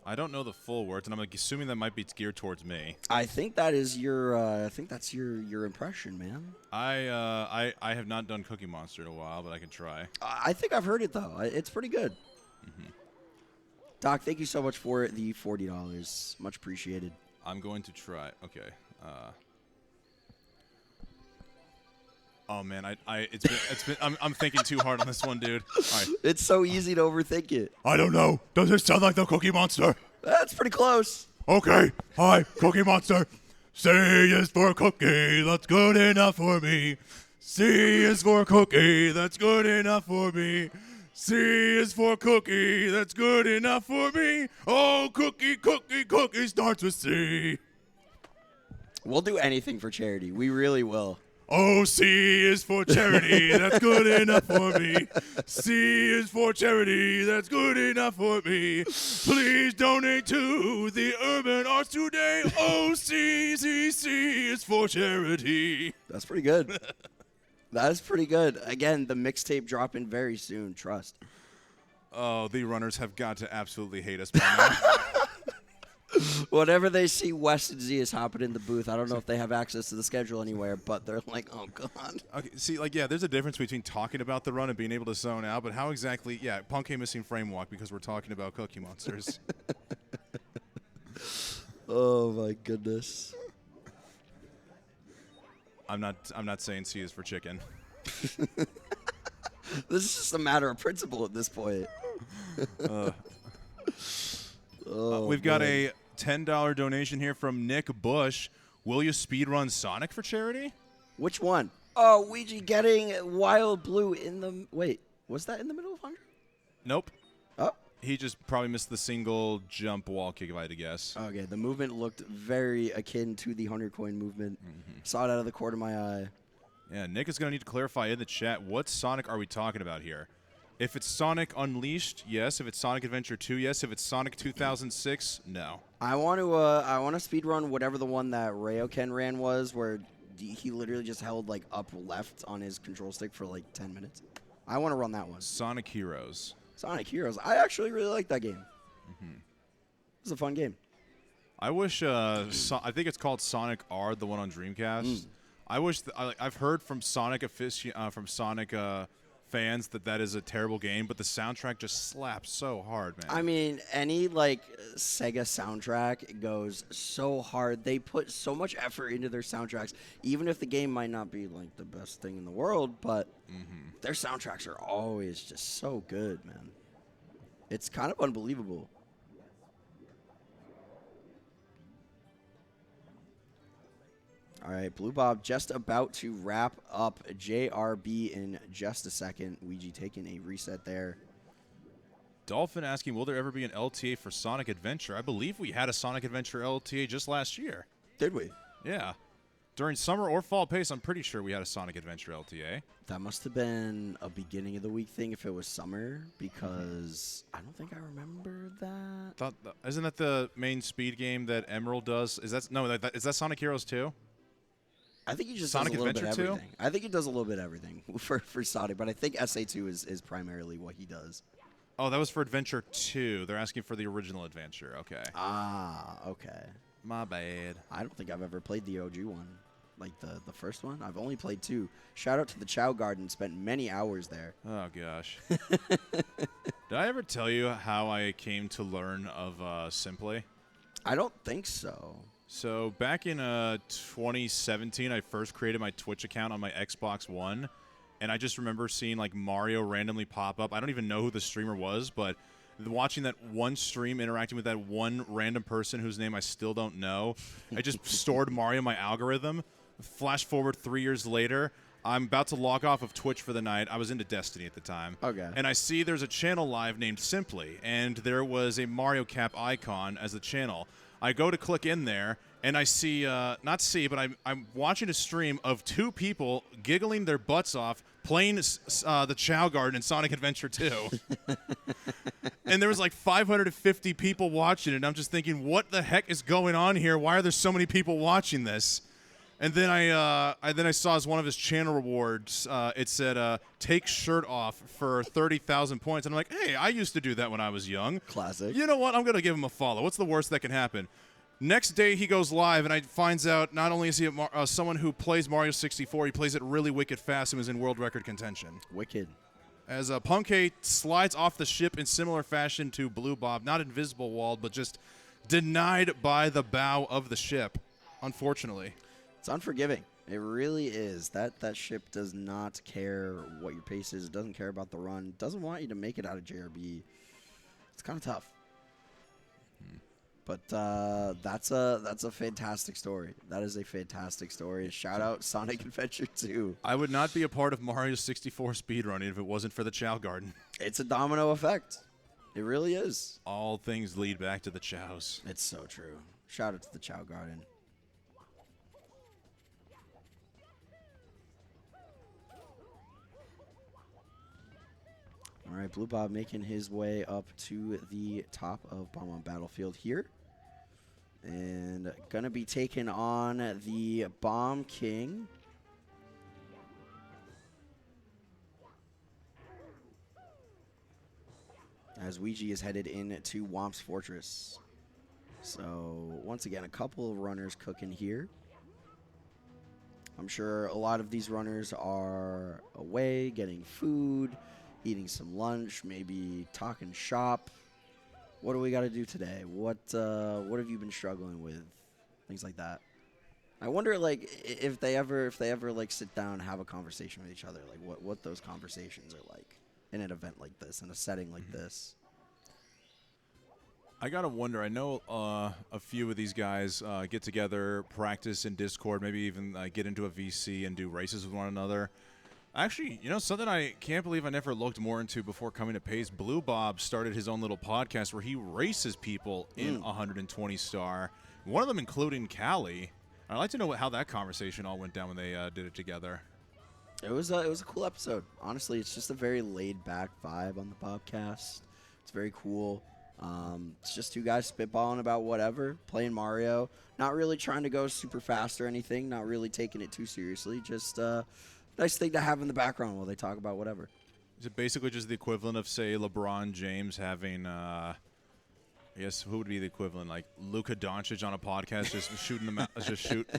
I don't know the full words, and I'm assuming that might be geared towards me. I think that is your. I think that's your impression, man. I have not done Cookie Monster in a while, but I can try. I think I've heard it though. It's pretty good. Mm-hmm. Doc, thank you so much for the $40. Much appreciated. I'm going to try. Okay. Oh man, I'm thinking too hard on this one, dude. All right. It's so easy to overthink it. I don't know. Does it sound like the Cookie Monster? That's pretty close. Okay. Hi, Cookie Monster. C is for cookie, that's good enough for me. C is for cookie, that's good enough for me. C is for cookie, that's good enough for me. Oh, cookie, cookie, cookie starts with C. We'll do anything for charity. We really will. Oh, C is for charity, that's good enough for me. C is for charity, that's good enough for me. Please donate to the Urban Arts today. Oh, C is for charity. That's pretty good. That is pretty good. Again, the mixtape dropping very soon. Trust. Oh, the runners have got to absolutely hate us by now. Whenever they see West and Z is hopping in the booth, I don't know if they have access to the schedule anywhere, but they're like, oh, God. Okay, see, like, yeah, there's a difference between talking about the run and being able to zone out, but how exactly, yeah, Punk came missing frame walk because we're talking about Cookie Monsters. Oh, my goodness. I'm not saying C is for chicken. This is just a matter of principle at this point. We've got a $10 donation here from Nick Bush. Will you speedrun Sonic for charity? Which one? Oh, Ouija getting Wild Blue in the... Wait, was that in the middle of 100? Nope. Oh. He just probably missed the single jump wall kick, if I had to guess. Okay, the movement looked very akin to the 100-coin movement. Saw it out of the corner of my eye. Yeah, Nick is going to need to clarify in the chat, what Sonic are we talking about here? If it's Sonic Unleashed, yes. If it's Sonic Adventure 2, yes. If it's Sonic 2006, no. I want to speed run whatever the one that Ryoken ran was, where he literally just held like up left on his control stick for like 10 minutes. I want to run that one. Sonic Heroes. Sonic Heroes. I actually really like that game. It's a fun game. I wish. I think it's called Sonic R, the one on Dreamcast. I wish. I've heard from Sonic fans that is a terrible game, but the soundtrack just slaps so hard, man. I mean, any like Sega soundtrack goes so hard. They put so much effort into their soundtracks, even if the game might not be like the best thing in the world, but their soundtracks are always just so good, man. It's kind of unbelievable. All right, Blue Bob just about to wrap up JRB in just a second. Ouija taking a reset there. Dolphin asking, will there ever be an LTA for Sonic Adventure? I believe we had a Sonic Adventure LTA just last year. Did we? Yeah. During summer or fall pace, I'm pretty sure we had a Sonic Adventure LTA. That must have been a beginning of the week thing if it was summer, because I don't think I remember that. Isn't that the main speed game that Emerald does? Is that Sonic Heroes 2? I think he just Sonic does a little Adventure bit 2? everything. I think he does a little bit everything for Sonic, but I think SA2 is primarily what he does. Oh, that was for Adventure 2. They're asking for the original Adventure. Okay. Ah, okay. My bad. I don't think I've ever played the OG one, like the first one. I've only played 2. Shout out to the Chow Garden. Spent many hours there. Oh, gosh. Did I ever tell you how I came to learn of Simply? I don't think so. So back in 2017, I first created my Twitch account on my Xbox One, and I just remember seeing like Mario randomly pop up. I don't even know who the streamer was, but watching that one stream, interacting with that one random person whose name I still don't know, I just stored Mario in my algorithm. Flash forward 3 years later, I'm about to log off of Twitch for the night. I was into Destiny at the time. Okay. And I see there's a channel live named Simply, and there was a Mario Cap icon as the channel. I go to click in there, and I see, but I'm watching a stream of 2 people giggling their butts off playing the Chow Garden in Sonic Adventure 2. And there was like 550 people watching it, and I'm just thinking, what the heck is going on here? Why are there so many people watching this? And then I saw as one of his channel rewards, it said, take shirt off for 30,000 points. And I'm like, hey, I used to do that when I was young. Classic. You know what? I'm going to give him a follow. What's the worst that can happen? Next day, he goes live, and I finds out not only is he someone who plays Mario 64, he plays it really wicked fast and was in world record contention. Wicked. As Punkay slides off the ship in similar fashion to Blue Bob, not invisible walled, but just denied by the bow of the ship, unfortunately. It's unforgiving. It really is. That ship does not care what your pace is. It doesn't care about the run. It doesn't want you to make it out of JRB. It's kind of tough. But that's a fantastic story. That is a fantastic story. Shout out Sonic Adventure 2. I would not be a part of Mario 64 speedrunning if it wasn't for the Chow Garden. It's a domino effect. It really is. All things lead back to the Chows. It's so true. Shout out to the Chow Garden. All right, Blue Bob making his way up to the top of Bomb Battlefield here. And gonna be taking on the Bomb King. As Ouija is headed into Womp's Fortress. So, once again, a couple of runners cooking here. I'm sure a lot of these runners are away, getting food, eating some lunch, maybe talking shop. What do we got to do today? What have you been struggling with? Things like that. I wonder, like, if they ever like sit down and have a conversation with each other, like what those conversations are like in an event like this, in a setting like this. I gotta wonder. I know a few of these guys get together, practice in Discord, maybe even get into a VC and do races with one another. Actually, you know, something I can't believe I never looked more into before coming to Pace. Blue Bob started his own little podcast where he races people in 120 star. One of them including Callie. I'd like to know how that conversation all went down when they did it together. It was a cool episode. Honestly, it's just a very laid back vibe on the podcast. It's very cool. It's just two guys spitballing about whatever, playing Mario, not really trying to go super fast or anything, not really taking it too seriously. Just nice thing to have in the background while they talk about whatever. Is it basically just the equivalent of, say, LeBron James having, I guess, who would be the equivalent? Like Luka Doncic on a podcast, just shooting them,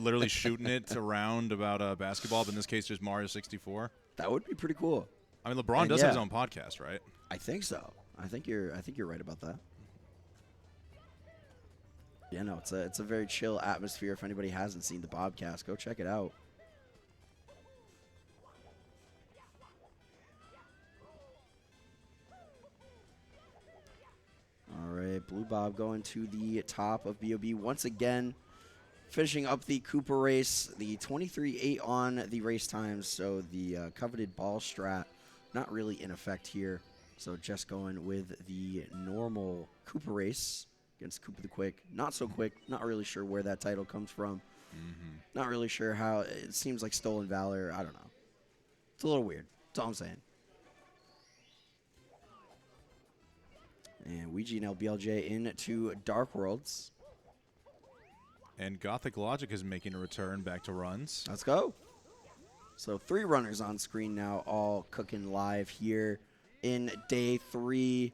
literally shooting it around about basketball, but in this case, just Mario 64. That would be pretty cool. I mean, LeBron does have his own podcast, right? I think so. I think you're right about that. Yeah, no, it's a very chill atmosphere. If anybody hasn't seen the Bobcast, go check it out. All right, Blue Bob going to the top of BOB once again, finishing up the Cooper race, the 23.8 on the race times, so the coveted ball strat not really in effect here. So just going with the normal Cooper race against Cooper the Quick. Not so quick. Not really sure where that title comes from. Not really sure how. It seems like Stolen Valor. I don't know. It's a little weird. That's all I'm saying. And Ouija and LBLJ into Dark Worlds. And Gothic Logic is making a return back to runs. Let's go. So 3 runners on screen now, all cooking live here in day 3.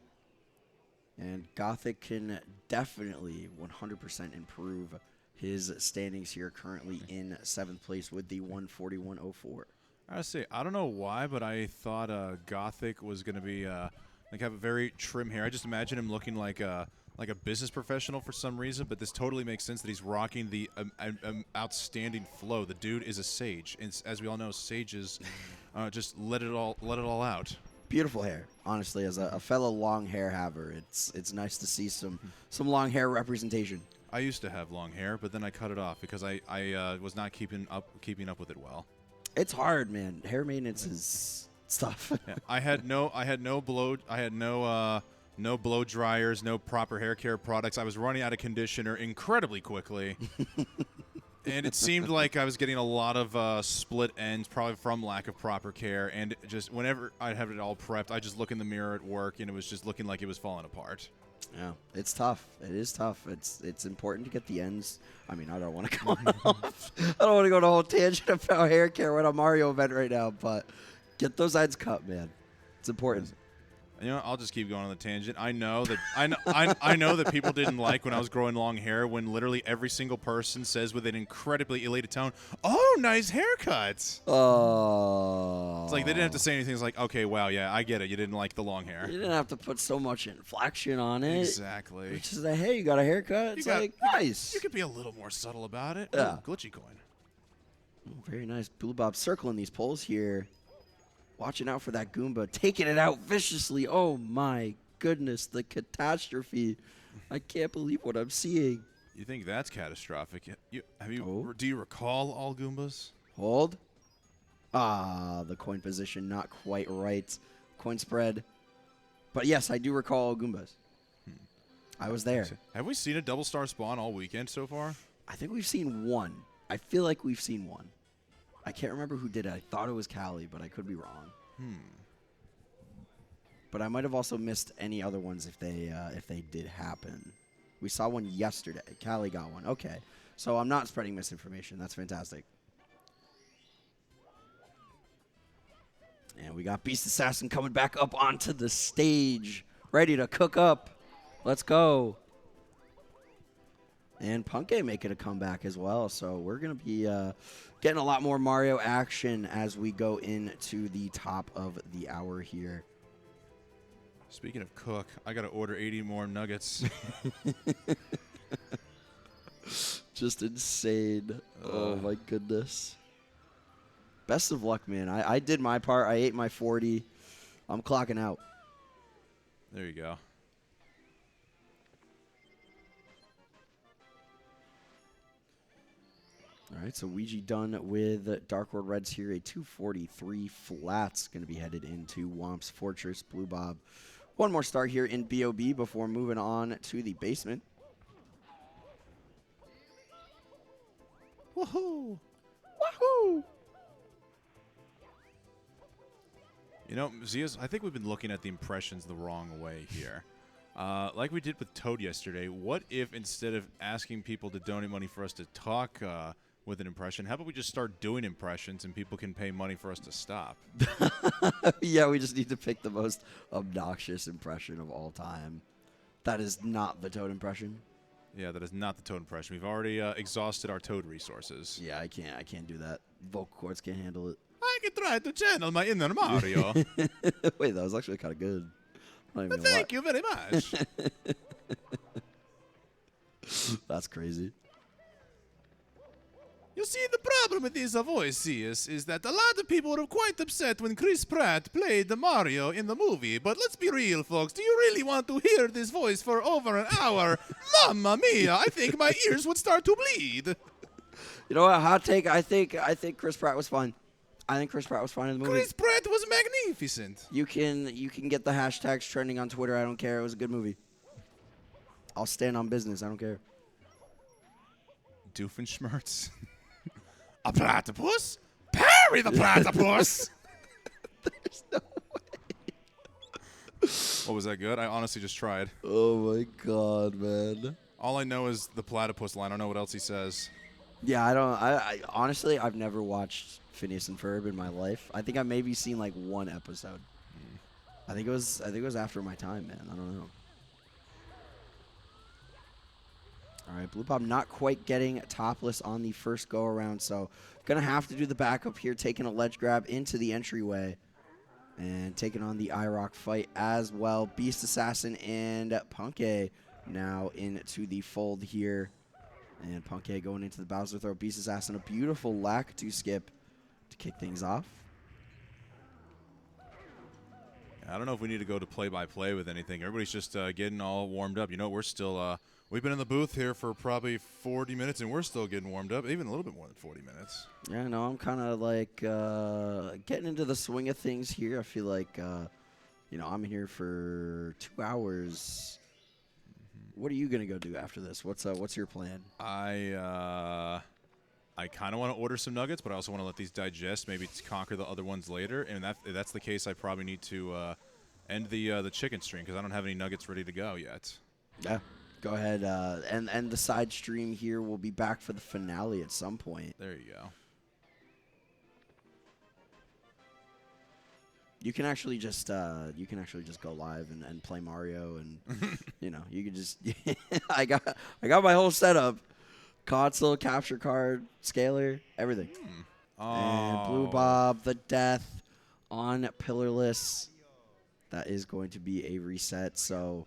And Gothic can definitely 100% improve his standings here, currently in 7th place with the 141.04. I gotta say, I don't know why, but I thought Gothic was gonna be like have a very trim hair. I just imagine him looking like a business professional for some reason. But this totally makes sense that he's rocking the outstanding flow. The dude is a sage, and as we all know, sages just let it all out. Beautiful hair, honestly. As a fellow long hair haver, it's nice to see some long hair representation. I used to have long hair, but then I cut it off because I was not keeping up with it well. It's hard, man. Hair maintenance is tough. Yeah, I had no blow dryers, no proper hair care products. I was running out of conditioner incredibly quickly. And it seemed like I was getting a lot of split ends, probably from lack of proper care. And just whenever I'd have it all prepped, I'd just look in the mirror at work, and it was just looking like it was falling apart. Yeah, it's tough. It is tough. It's important to get the ends. I mean, I don't want to go off. I don't want to go on a whole tangent about hair care at a Mario event right now, but get those ends cut, man. It's important. You know, I'll just keep going on the tangent. I know that I know that people didn't like when I was growing long hair, when literally every single person says with an incredibly elated tone, "Oh, nice haircut." Oh. It's like they didn't have to say anything. It's like, okay, wow, yeah, I get it. You didn't like the long hair. You didn't have to put so much inflection on it. Exactly. It's just like, hey, you got a haircut? It's nice. You could be a little more subtle about it. Yeah. Ooh, glitchy coin. Oh, very nice. Blue Bob circling these poles here. Watching out for that Goomba. Taking it out viciously. Oh, my goodness. The catastrophe. I can't believe what I'm seeing. You think that's catastrophic? Oh. Do you recall all Goombas? Hold. Ah, the coin position not quite right. Coin spread. But yes, I do recall all Goombas. I was there. Have we seen a double star spawn all weekend so far? I think we've seen one. I feel like we've seen one. I can't remember who did it. I thought it was Callie, but I could be wrong. But I might have also missed any other ones if they did happen. We saw one yesterday. Callie got one. Okay. So I'm not spreading misinformation. That's fantastic. And we got Beast Assassin coming back up onto the stage. Ready to cook up. Let's go. And Punke making a comeback as well. So we're going to be getting a lot more Mario action as we go into the top of the hour here. Speaking of cook, I got to order 80 more nuggets. Just insane. Oh, my goodness. Best of luck, man. I did my part. I ate my 40. I'm clocking out. There you go. All right, so Ouija done with Dark World Reds here. A 243 flats going to be headed into Womp's Fortress. Blue Bob. One more star here in BOB before moving on to the basement. Woohoo! Woohoo! You know, Zias, I think we've been looking at the impressions the wrong way here. Like we did with Toad yesterday, what if instead of asking people to donate money for us to talk with an impression, how about we just start doing impressions and people can pay money for us to stop? Yeah, we just need to pick the most obnoxious impression of all time. That is not the Toad impression. Yeah, that is not the Toad impression. We've already exhausted our Toad resources. Yeah, I can't do that. Vocal cords can't handle it. I can try to channel my inner Mario. Wait, that was actually kind of good. Thank you very much. That's crazy. You see, the problem with these voices is that a lot of people were quite upset when Chris Pratt played the Mario in the movie. But let's be real, folks. Do you really want to hear this voice for over an hour? Mamma mia! I think my ears would start to bleed. You know what? Hot take. I think Chris Pratt was fine. I think Chris Pratt was fine in the movie. Chris Pratt was magnificent. You can get the hashtags trending on Twitter. I don't care. It was a good movie. I'll stand on business. I don't care. Doofenshmirtz. A platypus? Parry the platypus! There's no way. What, was that good? I honestly just tried. Oh my god, man. All I know is the platypus line. I don't know what else he says. Yeah, I honestly, I've never watched Phineas and Ferb in my life. I think I've maybe seen like one episode. I think it was after my time, man. I don't know. All right, Blue Bob not quite getting topless on the first go around, so gonna have to do the backup here, taking a ledge grab into the entryway and taking on the IROC fight as well. Beast Assassin and Punke now into the fold here. And Punke going into the Bowser throw. Beast Assassin, a beautiful Lakitu skip to kick things off. I don't know if we need to go to play-by-play with anything. Everybody's just getting all warmed up. You know, we're still we've been in the booth here for probably 40 minutes, and we're still getting warmed up, even a little bit more than 40 minutes. Yeah, no, I'm kind of like getting into the swing of things here. I feel like, you know, I'm here for 2 hours. What are you gonna go do after this? What's your plan? I kind of want to order some nuggets, but I also want to let these digest, maybe to conquer the other ones later. And if that's the case, I probably need to end the chicken stream because I don't have any nuggets ready to go yet. Yeah, go ahead and end the side stream here. We'll be back for the finale at some point. There you go. You can actually just go live and play Mario, and you know, you can just I got my whole setup, console, capture card, scaler, everything. Oh. And Blue Bob, the death on Pillarless. That is going to be a reset. So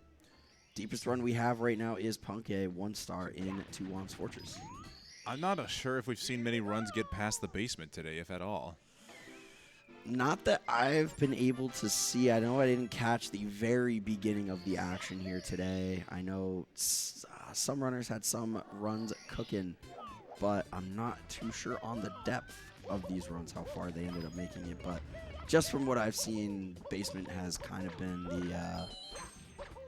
deepest run we have right now is Punke, 1 star into Womp's Fortress. I'm not sure if we've seen many runs get past the basement today, if at all. Not that I've been able to see. I know I didn't catch the very beginning of the action here today. I know some runners had some runs cooking, but I'm not too sure on the depth of these runs, how far they ended up making it. But just from what I've seen, basement has kind of been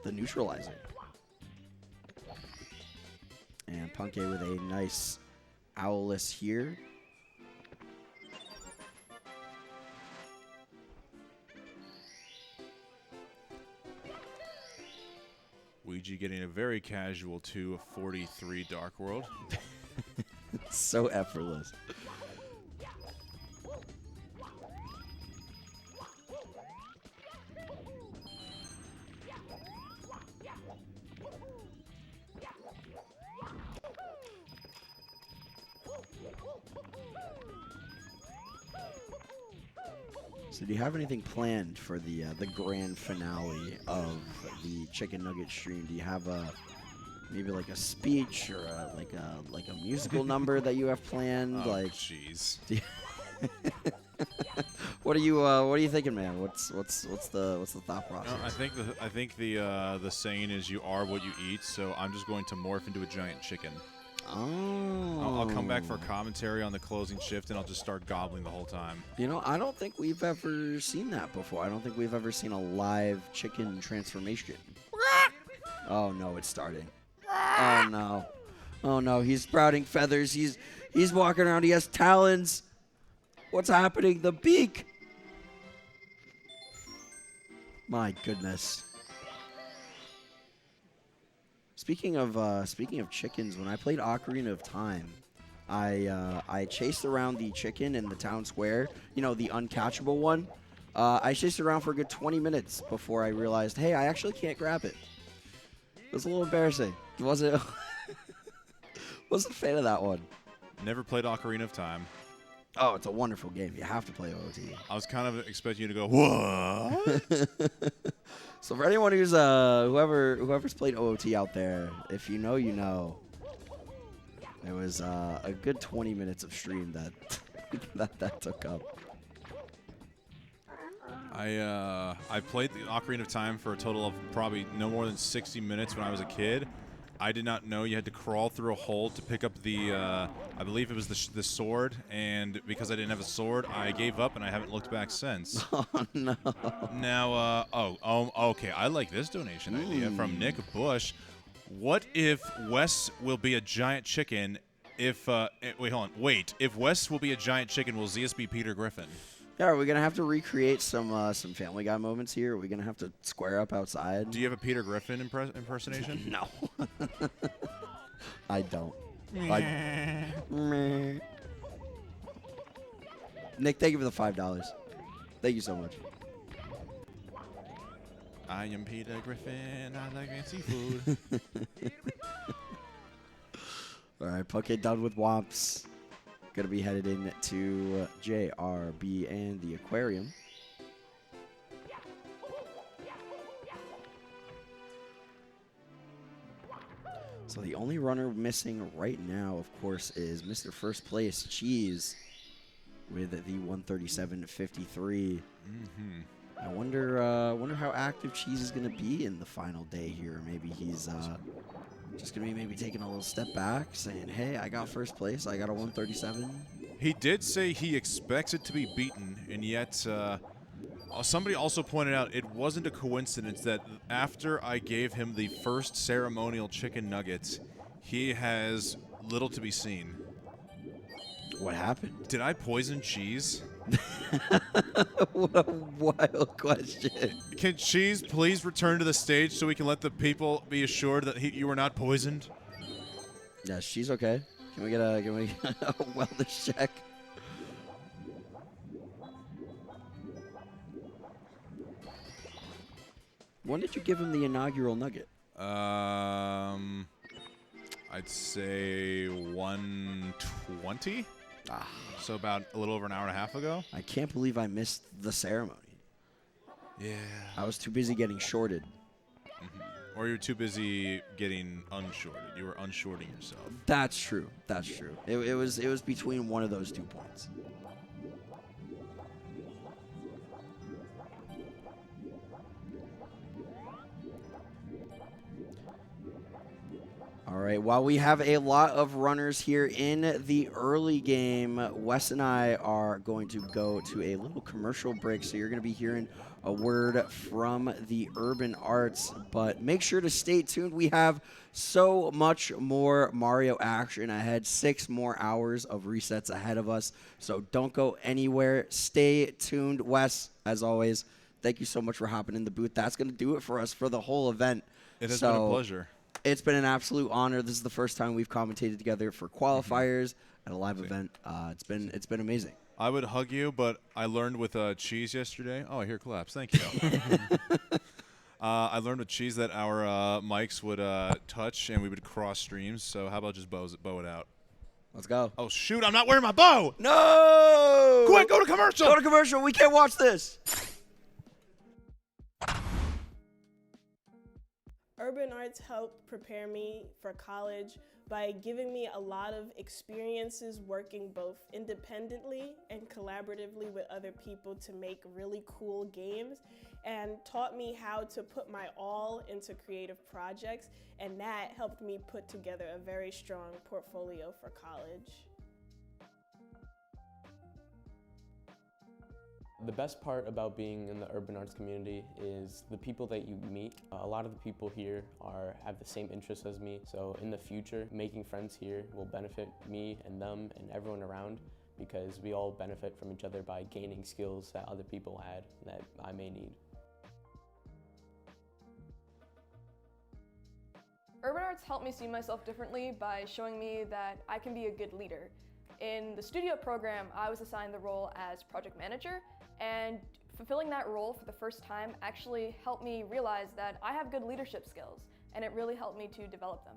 the neutralizer. And Punke with a nice Owless here. Ouija getting a very casual 243 Dark World. So effortless. So do you have anything planned for the grand finale of the Chicken Nugget stream? Do you have maybe like a speech or like a musical number that you have planned? Oh, like, jeez. what are you thinking, man? What's the thought process? I think the saying is you are what you eat. So I'm just going to morph into a giant chicken. Oh. I'll come back for commentary on the closing shift, and I'll just start gobbling the whole time. You know, I don't think we've ever seen that before. I don't think we've ever seen a live chicken transformation. Oh no, it's starting. Oh no. Oh no, he's sprouting feathers. He's walking around. He has talons. What's happening? The beak. My goodness. Speaking of chickens, when I played Ocarina of Time, I chased around the chicken in the town square. You know, the uncatchable one. I chased around for a good 20 minutes before I realized, hey, I actually can't grab it. It was a little embarrassing. Wasn't a fan of that one. Never played Ocarina of Time. Oh, it's a wonderful game. You have to play OOT. I was kind of expecting you to go, what? So for anyone who's whoever's played OOT out there, if you know, you know. It was a good 20 minutes of stream that took up. I played the Ocarina of Time for a total of probably no more than 60 minutes when I was a kid. I did not know you had to crawl through a hole to pick up the, I believe it was the sword, and because I didn't have a sword, I gave up, and I haven't looked back since. Oh, no. Now, okay, I like this donation idea from Nick Bush. What if Wes will be a giant chicken if, wait, hold on, wait. If Wes will be a giant chicken, will Zeus be Peter Griffin? Yeah, are we gonna have to recreate some Family Guy moments here? Are we gonna have to square up outside? Do you have a Peter Griffin impersonation? No, I don't. Nick, thank you for the $5. Thank you so much. I am Peter Griffin. I like seafood. All right, Puckett done with Womps. Gonna be headed in to JRB and the aquarium. So the only runner missing right now, of course, is Mr. First Place Cheese with the 137.53. I wonder how active Cheese is gonna be in the final day here. Maybe he's just gonna be maybe taking a little step back, saying, "Hey, I got first place. I got a 137." He did say he expects it to be beaten, and yet somebody also pointed out it wasn't a coincidence that after I gave him the first ceremonial chicken nuggets, he has little to be seen. What happened? Did I poison Cheese? What a wild question. Can Cheese please return to the stage so we can let the people be assured that you were not poisoned? Yeah, she's okay. Can we get a wellness check? When did you give him the inaugural nugget? I'd say 120. So about a little over an hour and a half ago. I can't believe I missed the ceremony. Yeah. I was too busy getting shorted. Or you're too busy getting unshorted. You were unshorting yourself. That's true. That's true. It was between one of those 2 points. All right, while we have a lot of runners here in the early game, Wes and I are going to go to a little commercial break, so you're going to be hearing a word from the Urban Arts, but make sure to stay tuned. We have so much more Mario action ahead, 6 more hours of resets ahead of us, so don't go anywhere. Stay tuned. Wes, as always, thank you so much for hopping in the booth. That's going to do it for us for the whole event. It has been a pleasure. It's been an absolute honor. This is the first time we've commentated together for qualifiers at a live event. It's been amazing. I would hug you, but I learned with Cheese yesterday. Oh, I hear claps. Thank you. I learned with Cheese that our mics would touch and we would cross streams. So how about just bow it out? Let's go. Oh, shoot. I'm not wearing my bow. No! Quick, go to commercial. Go to commercial. We can't watch this. Urban Arts helped prepare me for college by giving me a lot of experiences working both independently and collaboratively with other people to make really cool games, and taught me how to put my all into creative projects, and that helped me put together a very strong portfolio for college. The best part about being in the urban arts community is the people that you meet. A lot of the people here have the same interests as me, so in the future, making friends here will benefit me and them and everyone around, because we all benefit from each other by gaining skills that other people had that I may need. Urban Arts helped me see myself differently by showing me that I can be a good leader. In the studio program, I was assigned the role as project manager, and fulfilling that role for the first time actually helped me realize that I have good leadership skills, and it really helped me to develop them.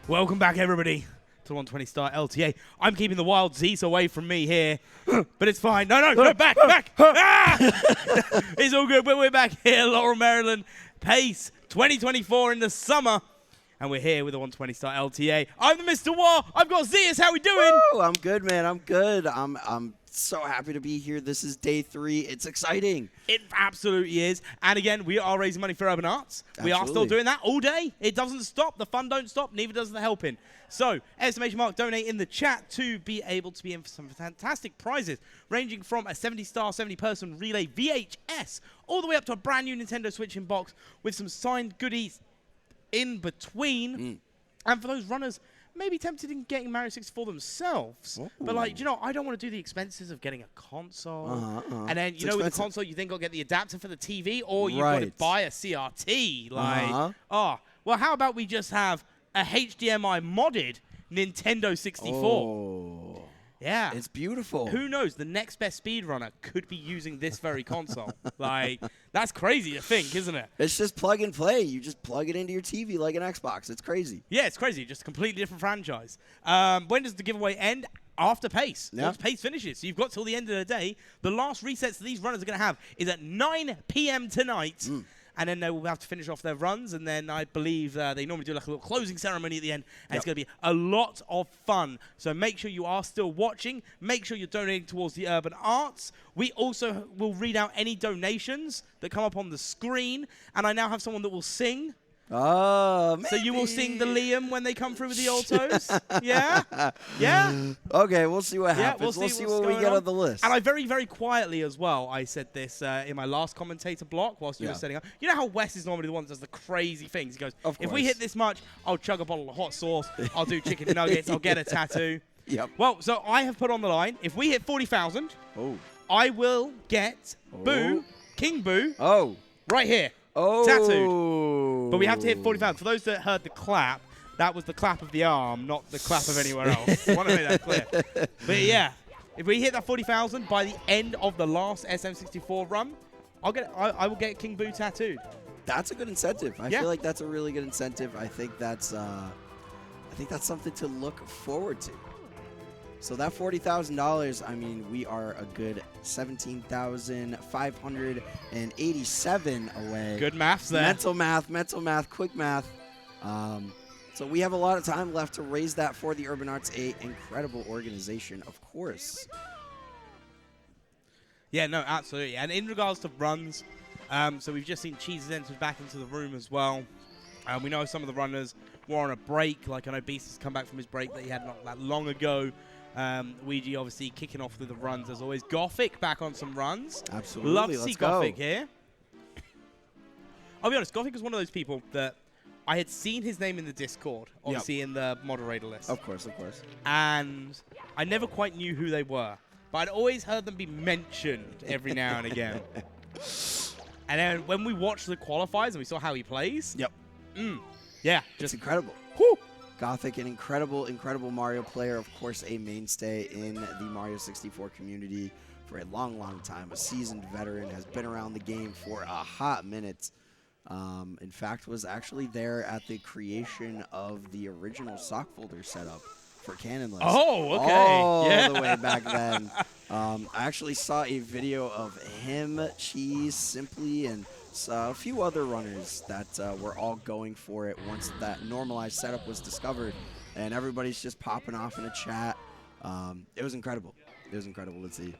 Welcome back, everybody, to 120 Star LTA. I'm keeping the wild Zeus away from me here, but it's fine. No, back. Ah! It's all good, but we're back here, Laurel, Maryland. Pace 2024 in the summer, and we're here with the 120 Star LTA. I'm the Mr. War. I've got Zeus. How we doing? Woo, I'm good, man. I'm good. I'm so happy to be here. This is day 3. It's exciting. It absolutely is. And again, we are raising money for Urban Arts. We are still Absolutely. doing that all day. It doesn't stop. The fun don't stop. Neither does the helping. So, exclamation mark donate in the chat to be able to be in for some fantastic prizes, ranging from a 70-star, 70-person relay VHS, all the way up to a brand new Nintendo Switch in box with some signed goodies in between. And for those runners maybe tempted in getting Mario 64 themselves, but like, you know, I don't want to do the expenses of getting a console. And then, you know, with the console, you think I'll get the adapter for the TV, or you've got to buy a CRT. Like, well, how about we just have a HDMI modded Nintendo 64? Yeah. It's beautiful. Who knows? The next best speedrunner could be using this very console. Like, that's crazy to think, isn't it? It's just plug and play. You just plug it into your TV like an Xbox. It's crazy. Yeah, it's crazy. Just a completely different franchise. When does the giveaway end? After Pace. Once Pace finishes. So you've got till the end of the day. The last resets that these runners are going to have is at 9 p.m. tonight. And then they will have to finish off their runs. And then I believe they normally do like a little closing ceremony at the end. And it's going to be a lot of fun. So make sure you are still watching. Make sure you're donating towards the Urban Arts. We also will read out any donations that come up on the screen. And I now have someone that will sing. Oh, maybe. So you will sing the Liam when they come through with the altos? Yeah? Yeah? Okay, we'll see what happens. We'll see what we get on the list. And I very, very quietly as well, I said this in my last commentator block whilst you were setting up. You know how Wes is normally the one that does the crazy things? He goes, if we hit this much, I'll chug a bottle of hot sauce, I'll do chicken nuggets, I'll get a tattoo. Well, so I have put on the line, if we hit 40,000, I will get Boo, King Boo, right here. Tattooed. But we have to hit 40,000. For those that heard the clap, that was the clap of the arm, not the clap of anywhere else. I want to make that clear. But yeah, if we hit that 40,000 by the end of the last SM64 run, I will get King Boo tattooed. That's a good incentive. I feel like that's a really good incentive. I think that's something to look forward to. So that $40,000, I mean, we are a good 17,587 away. Good maths there. Mental math, quick math. So we have a lot of time left to raise that for the Urban Arts, a incredible organization, of course. Yeah, no, absolutely. And in regards to runs, so we've just seen Cheese's entered back into the room as well. We know some of the runners were on a break. Like, I know Beast has come back from his break that he had not that long ago. Ouija obviously kicking off through the runs as always. Gothic back on some runs. Absolutely. Love to see Gothic here. I'll be honest, Gothic was one of those people that I had seen his name in the Discord, obviously in the moderator list. Of course. And I never quite knew who they were. But I'd always heard them be mentioned every now and again. And then when we watched the qualifiers and we saw how he plays. Yeah. Just incredible. Whew. Gothic, an incredible Mario player, of course, a mainstay in the Mario 64 community for a long, long time. A seasoned veteran, has been around the game for a hot minute. In fact, was actually there at the creation of the original sock folder setup for Canonless. Oh, okay. All the way back then. I actually saw a video of him, Cheese, Simply, and a few other runners that were all going for it once that normalized setup was discovered, and everybody's just popping off in a chat. It was incredible. It was incredible to see.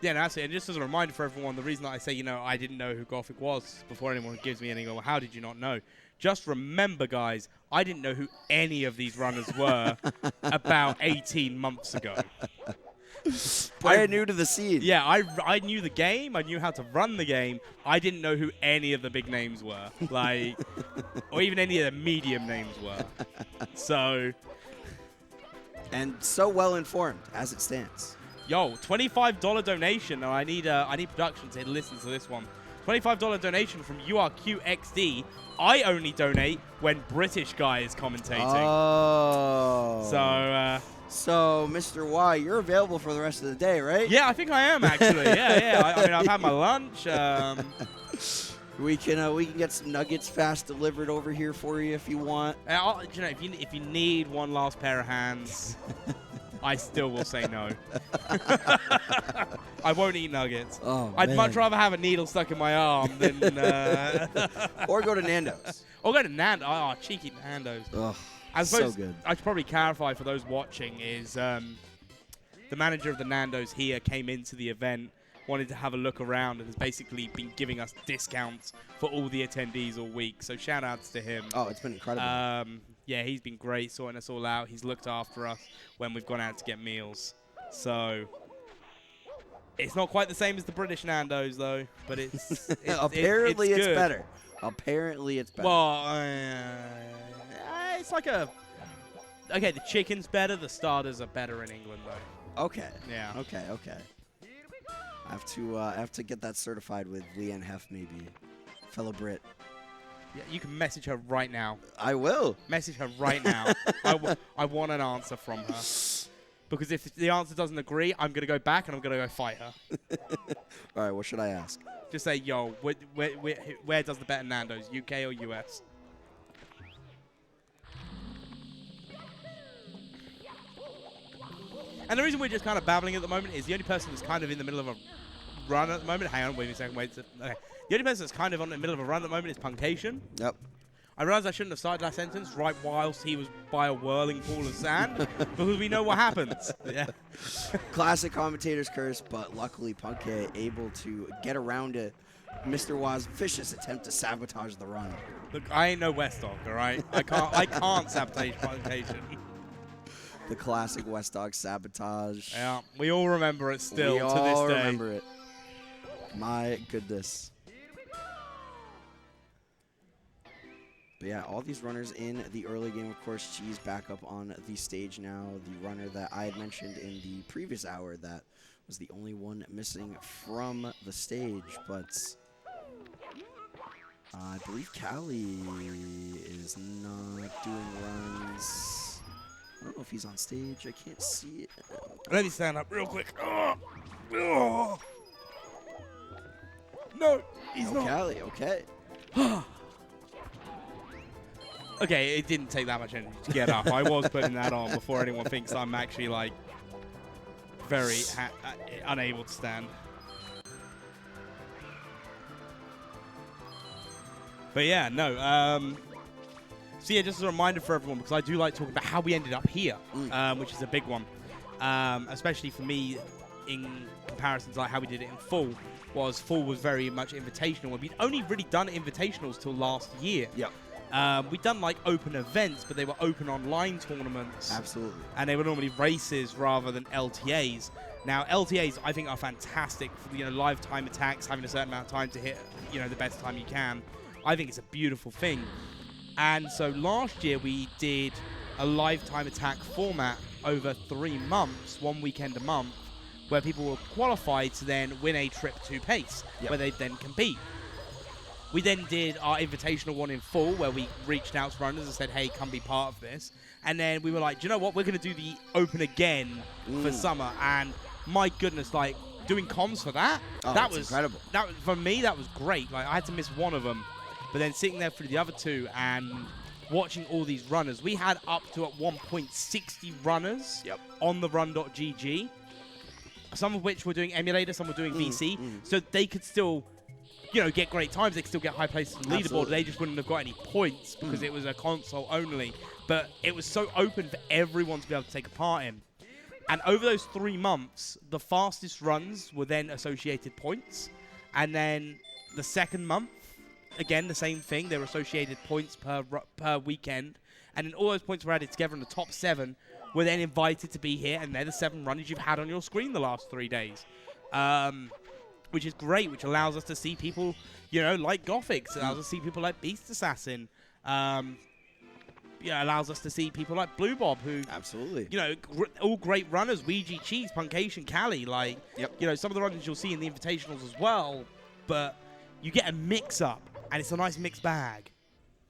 Yeah, no, that's it. And just as a reminder for everyone, the reason that I say, you know, I didn't know who Gothic was before anyone gives me any, well, how did you not know? Just remember, guys, I didn't know who any of these runners were about 18 months ago. Brand new to the scene. Yeah, I knew the game. I knew how to run the game. I didn't know who any of the big names were, like, or even any of the medium names were. So, and so well informed as it stands. Yo, $25 donation. Now I need production to listen to this one. $25 donation from URQXD. I only donate when British guy is commentating. Oh. So, Mr. Y, you're available for the rest of the day, right? Yeah, I think I am, actually. Yeah. I mean, I've had my lunch. We can get some nuggets fast delivered over here for you if you want. You know, if you need one last pair of hands, I still will say no. I won't eat nuggets. Oh, I'd man. much rather have a needle stuck in my arm than Or go to Nando's. or go to Nando's. Oh, cheeky Nando's. Ugh, I so suppose good. I should probably clarify for those watching is the manager of the Nando's here came into the event, wanted to have a look around, and has basically been giving us discounts for all the attendees all week. So shout outs to him. Oh, it's been incredible. Yeah, he's been great sorting us all out. He's looked after us when we've gone out to get meals. So it's not quite the same as the British Nando's, though, but it's Apparently it's good. better. Apparently it's better. Well, it's like a... Okay, the chicken's better. The starters are better in England, though. Okay. Yeah. Okay. I have to get that certified with Leanne Heff, maybe, fellow Brit. Yeah, you can message her right now. I will. Message her right now. I want an answer from her. Because if the answer doesn't agree, I'm going to go back and I'm going to go fight her. All right, what should I ask? Just say, yo, where does the better Nando's, UK or US? And the reason we're just kind of babbling at the moment is the only person that's kind of in the middle of a run at the moment. Hang on, wait a second. Okay. The only person that's kind of on the middle of a run at the moment is Puncation. Yep. I realized I shouldn't have started that sentence right whilst he was by a whirling pool of sand because we know what happens. Yeah. Classic commentator's curse, but luckily Punke able to get around it. Mr. Waz's vicious attempt to sabotage the run. Look, I ain't no West Dog, all right? I can't sabotage Puncation. The classic West Dog sabotage. Yeah, we all remember it still we to this all day. remember it. My goodness. But yeah, all these runners in the early game, of course, Cheese back up on the stage now. The runner that I had mentioned in the previous hour that was the only one missing from the stage. But I believe Callie is not doing runs. I don't know if he's on stage. I can't see it. Let me stand up real quick. Oh. No, he's not. Callie, okay. Okay, it didn't take that much energy to get up. I was putting that on before anyone thinks I'm actually, like, very unable to stand. But yeah, no. So yeah, just as a reminder for everyone, because I do like talking about how we ended up here, which is a big one. Especially for me, in comparison to like how we did it in Full was very much invitational. And we'd only really done invitationals till last year. Yep. We'd done like open events, but they were open online tournaments. Absolutely. And they were normally races rather than LTAs. Now, LTAs I think are fantastic for, live time attacks, having a certain amount of time to hit, the best time you can. I think it's a beautiful thing. And so last year we did a live time attack format over 3 months, 1 weekend a month, where people were qualified to then win a trip to Pace, where they'd then compete. We then did our invitational one in Full, where we reached out to runners and said, hey, come be part of this. And then we were like, do you know what? We're going to do the open again for summer. And my goodness, like, doing comms for that, that was incredible. For me, that was great. Like, I had to miss one of them. But then sitting there through the other 2 and watching all these runners, we had up to at one point 60 runners on the run.gg, some of which were doing emulator, some were doing VC, so they could still, get great times. They could still get high places on the leaderboard. Absolutely. They just wouldn't have got any points because it was a console only. But it was so open for everyone to be able to take a part in. And over those 3 months, the fastest runs were then associated points. And then the second month, again, the same thing. They were associated points per weekend. And then all those points were added together, and the top 7 were then invited to be here. And they're the 7 runners you've had on your screen the last 3 days. Which is great, which allows us to see people, like Gothics. It allows us to see people like Beast Assassin. Allows us to see people like Blue Bob, who... Absolutely. All great runners. Ouija, Cheese, Puncation, Callie. Like, some of the runners you'll see in the invitationals as well. But you get a mix-up. And it's a nice mixed bag.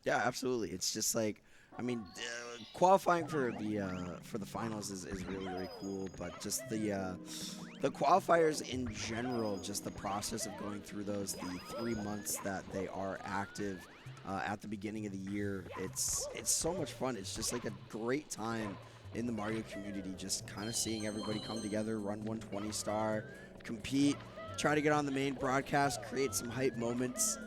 Yeah, absolutely. It's just like I mean, qualifying for the finals is really really cool, but just the qualifiers in general, just the process of going through those, the 3 months that they are active at the beginning of the year, it's so much fun. It's just like a great time in the Mario community, just kind of seeing everybody come together, run 120 star, compete, try to get on the main broadcast, create some hype moments.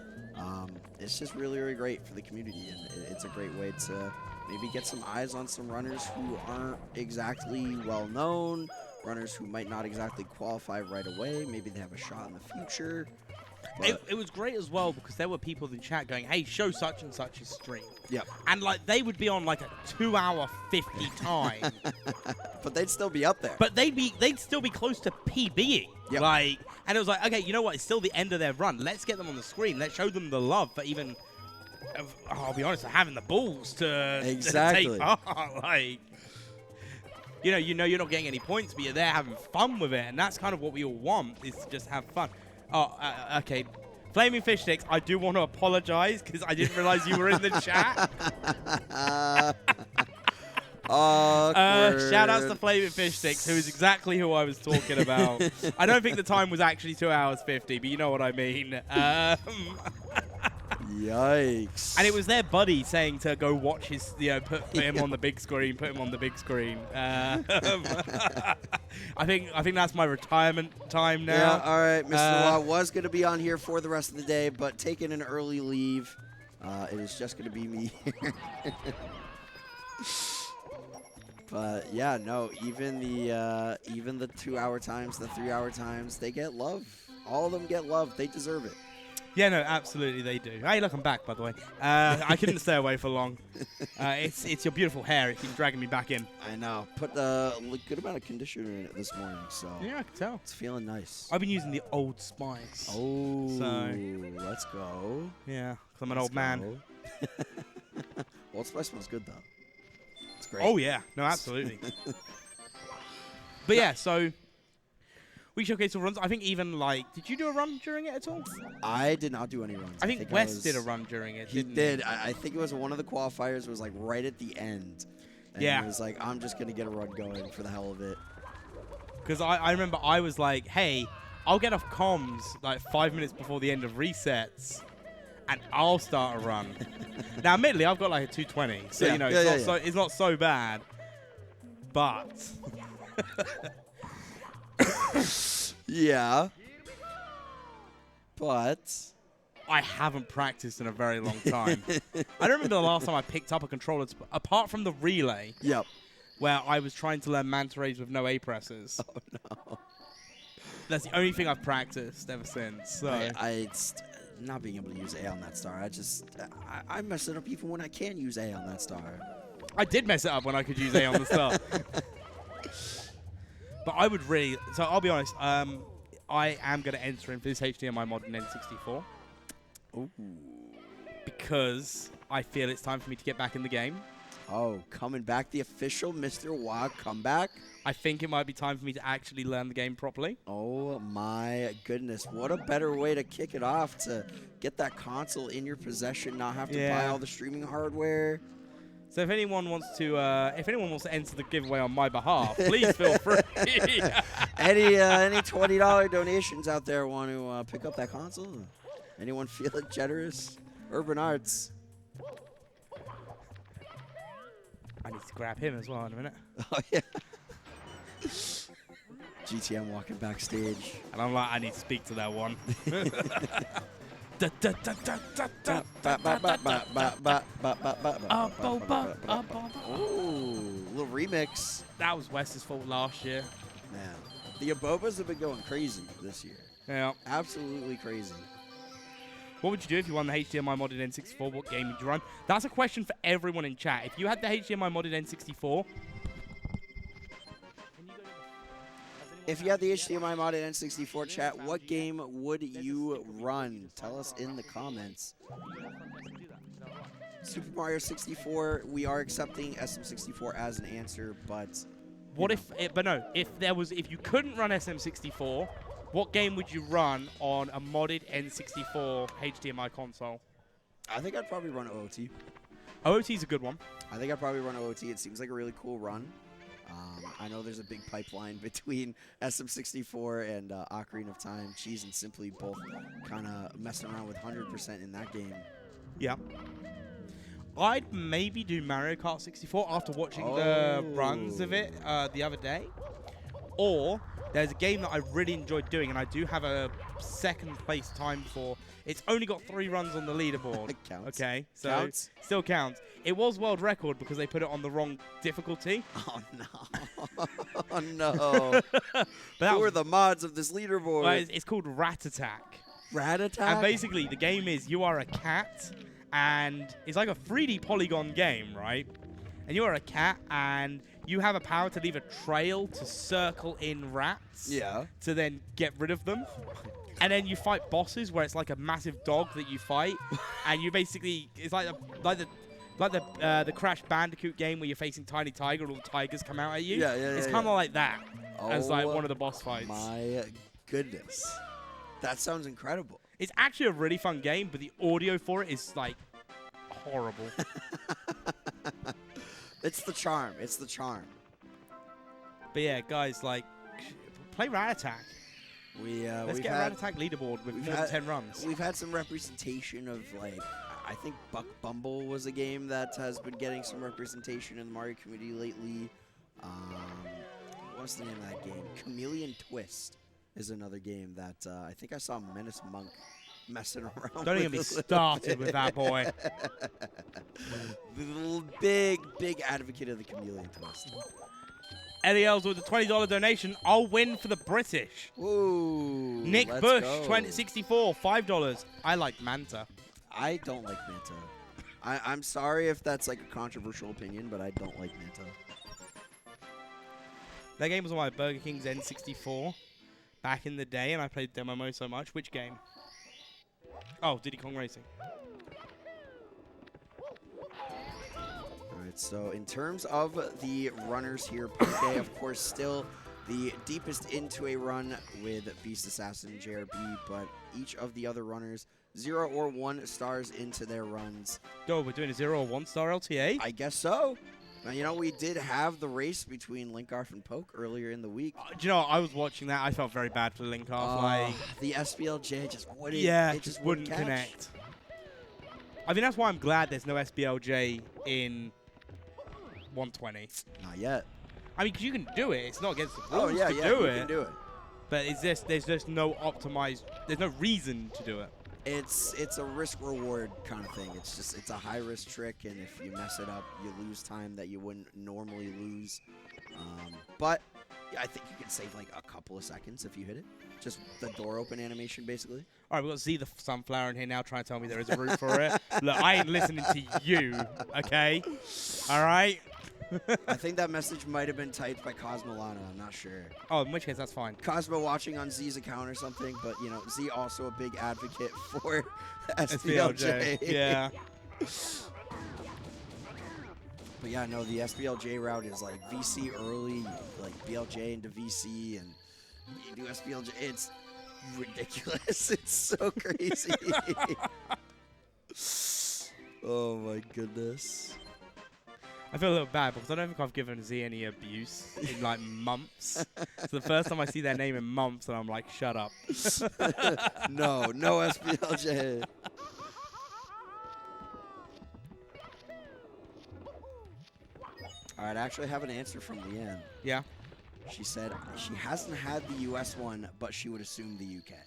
It's just really, really great for the community, and it's a great way to maybe get some eyes on some runners who aren't exactly well known, runners who might not exactly qualify right away. Maybe they have a shot in the future. It was great as well because there were people in chat going, "Hey, show such and such a stream." Yep. And like they would be on like a 2-hour 50 time, But they'd still be up there. but they'd still be close to PBing. Yep. Like, and it was like, okay, you know what? It's still the end of their run. Let's get them on the screen. Let's show them the love for even. I'll be honest, having the balls to Exactly. take part. Like, you know, you're not getting any points, but you're there having fun with it, and that's kind of what we all want is to just have fun. Oh, okay. Flaming Fish Sticks, I do want to apologize because I didn't realize you were in the chat. Shout outs to Flaming Fish Sticks, who is exactly who I was talking about. I don't think the time was actually 2 hours 50, but you know what I mean. Yikes. And it was their buddy saying to go watch his, put him on the big screen, put him on the big screen. I think that's my retirement time now. Yeah, all right. Mr. Law was going to be on here for the rest of the day, but taking an early leave. It is just going to be me here. But yeah, no, even the 2 hour times, the 3 hour times, they get love. All of them get love. They deserve it. Yeah, no, absolutely they do. Hey, look, I'm back, by the way. I couldn't stay away for long. It's your beautiful hair. It keeps dragging me back in. I know. Put a good amount of conditioner in it this morning, so Yeah, I can tell. it's feeling nice. I've been using the Old Spice. Oh, So- let's go. Yeah, 'cause I'm an Let's old man. go. Old Spice smells good, though. It's great. Oh, yeah. No, absolutely. But yeah, so we showcased the runs. I think even, did you do a run during it at all? I did not do any runs. I think Wes did a run during it, He didn't did. I think it was one of the qualifiers was right at the end. And Yeah. It was like, I'm just going to get a run going for the hell of it. Because I remember I was like, hey, I'll get off comms 5 minutes before the end of resets, and I'll start a run. Now, admittedly, I've got a 220, so Yeah, it's not so bad. But Yeah. But I haven't practiced in a very long time. I don't remember the last time I picked up a controller, apart from the relay, yep. where I was trying to learn manta rays with no A presses. Oh no. That's the only thing I've practiced ever since. So. Not being able to use A on that star. I mess it up even when I can use A on that star. I did mess it up when I could use A on the start. But I would really... So I'll be honest. I am going to enter into this HDMI mod in N64. Ooh. Because I feel it's time for me to get back in the game. Oh, coming back. The official Mr. Wog comeback. I think it might be time for me to actually learn the game properly. Oh my goodness. What a better way to kick it off, to get that console in your possession, not have to buy all the streaming hardware. So if anyone wants to enter the giveaway on my behalf, please feel free. Any $20 donations out there want to pick up that console? Anyone feeling generous? Urban Arts. I need to grab him as well in a minute. Oh yeah. GTM walking backstage. And I'm like, I need to speak to that one. Ooh, little remix. That was Wes's fault last year. Man, the Abobas have been going crazy this year. Yeah. Absolutely crazy. What would you do if you won the HDMI modded N64? What game would you run? That's a question for everyone in chat. If you had the HDMI modded N64... If you had the HDMI modded N64 chat, what game would you run? Tell us in the comments. Super Mario 64, we are accepting SM64 as an answer, but... What if... if you couldn't run SM64... What game would you run on a modded N64 HDMI console? I think I'd probably run OOT. OOT is a good one. I think I'd probably run OOT. It seems like a really cool run. I know there's a big pipeline between SM64 and Ocarina of Time. Cheese and Simply both kind of messing around with 100% in that game. Yeah. I'd maybe do Mario Kart 64 after watching the runs of it the other day. Or there's a game that I really enjoyed doing, and I do have a second place time for. It's only got 3 runs on the leaderboard. It counts. Okay, so Counts. still counts. It was world record because they put it on the wrong difficulty. Oh, no. Oh, no. But Who are the mods of this leaderboard? well, it's called Rat Attack. Rat Attack? And basically, the game is you are a cat, and it's like a 3D polygon game, right? And you are a cat, and you have a power to leave a trail to circle in rats. Yeah. To then get rid of them. And then you fight bosses where it's like a massive dog that you fight, and you basically it's like the Crash Bandicoot game where you're facing Tiny Tiger and all the tigers come out at you. Yeah, It's kind of like that as like one of the boss fights. My goodness. That sounds incredible. It's actually a really fun game, but the audio for it is like horrible. It's the charm. It's the charm. But yeah, guys, like play Rat Attack. Let's We've get a had, Rat Attack leaderboard with more than 10 runs. We've had some representation of, like, I think Buck Bumble was a game that has been getting some representation in the Mario community lately. What's the name of that game? Chameleon Twist is another game that I think I saw Menace Monk messing around Don't with even be a little started bit. with that boy. Big advocate of the Chameleon Twist. Eddie Els with a $20 donation. I'll win for the British. Ooh, Nick let's Bush, go. 2064, $5. I like Manta. I don't like Manta. I'm sorry if that's like a controversial opinion, but I don't like Manta. That game was on my Burger King's N64 back in the day, and I played demo mode so much. Which game? Oh, Diddy Kong Racing. All right, so in terms of the runners here, Poke, of course, still the deepest into a run with Beast Assassin, JRB, but each of the other runners 0 or 1 stars into their runs. Oh, we're doing a 0 or 1 star LTA? I guess so. Now, you know, we did have the race between Linkarf and Poke earlier in the week. Do you know, I was watching that. I felt very bad for Linkarf. Like, the SBLJ just wouldn't. yeah, it just wouldn't catch. connect. I mean, that's why I'm glad there's no SBLJ in 120. Not yet. I mean, 'cause you can do it. It's not against the Oh rules yeah, to yeah, do you it. can do it. But there's just no optimized. There's no reason to do it. It's a risk reward kind of thing. It's a high risk trick, and if you mess it up, you lose time that you wouldn't normally lose. But I think you can save like a couple of seconds if you hit it. Just the door open animation, basically. All right, we've got Z the Sunflower in here now trying to tell me there is a route for it. Look, I ain't listening to you, okay? All right? I think that message might have been typed by Cosmolano. I'm not sure. Oh, in which case, that's fine. Cosmo watching on Z's account or something, but you know, Z also a big advocate for SBLJ. Yeah. But yeah, no, the SBLJ route is like VC early, like BLJ into VC, and you do SBLJ. It's ridiculous. It's so crazy. Oh my goodness. I feel a little bad because I don't think I've given Z any abuse in like months. It's the first time I see their name in months, and I'm like, shut up. No SBLJ. All right, I actually have an answer from Leanne. Yeah. She said she hasn't had the US one, but she would assume the UK.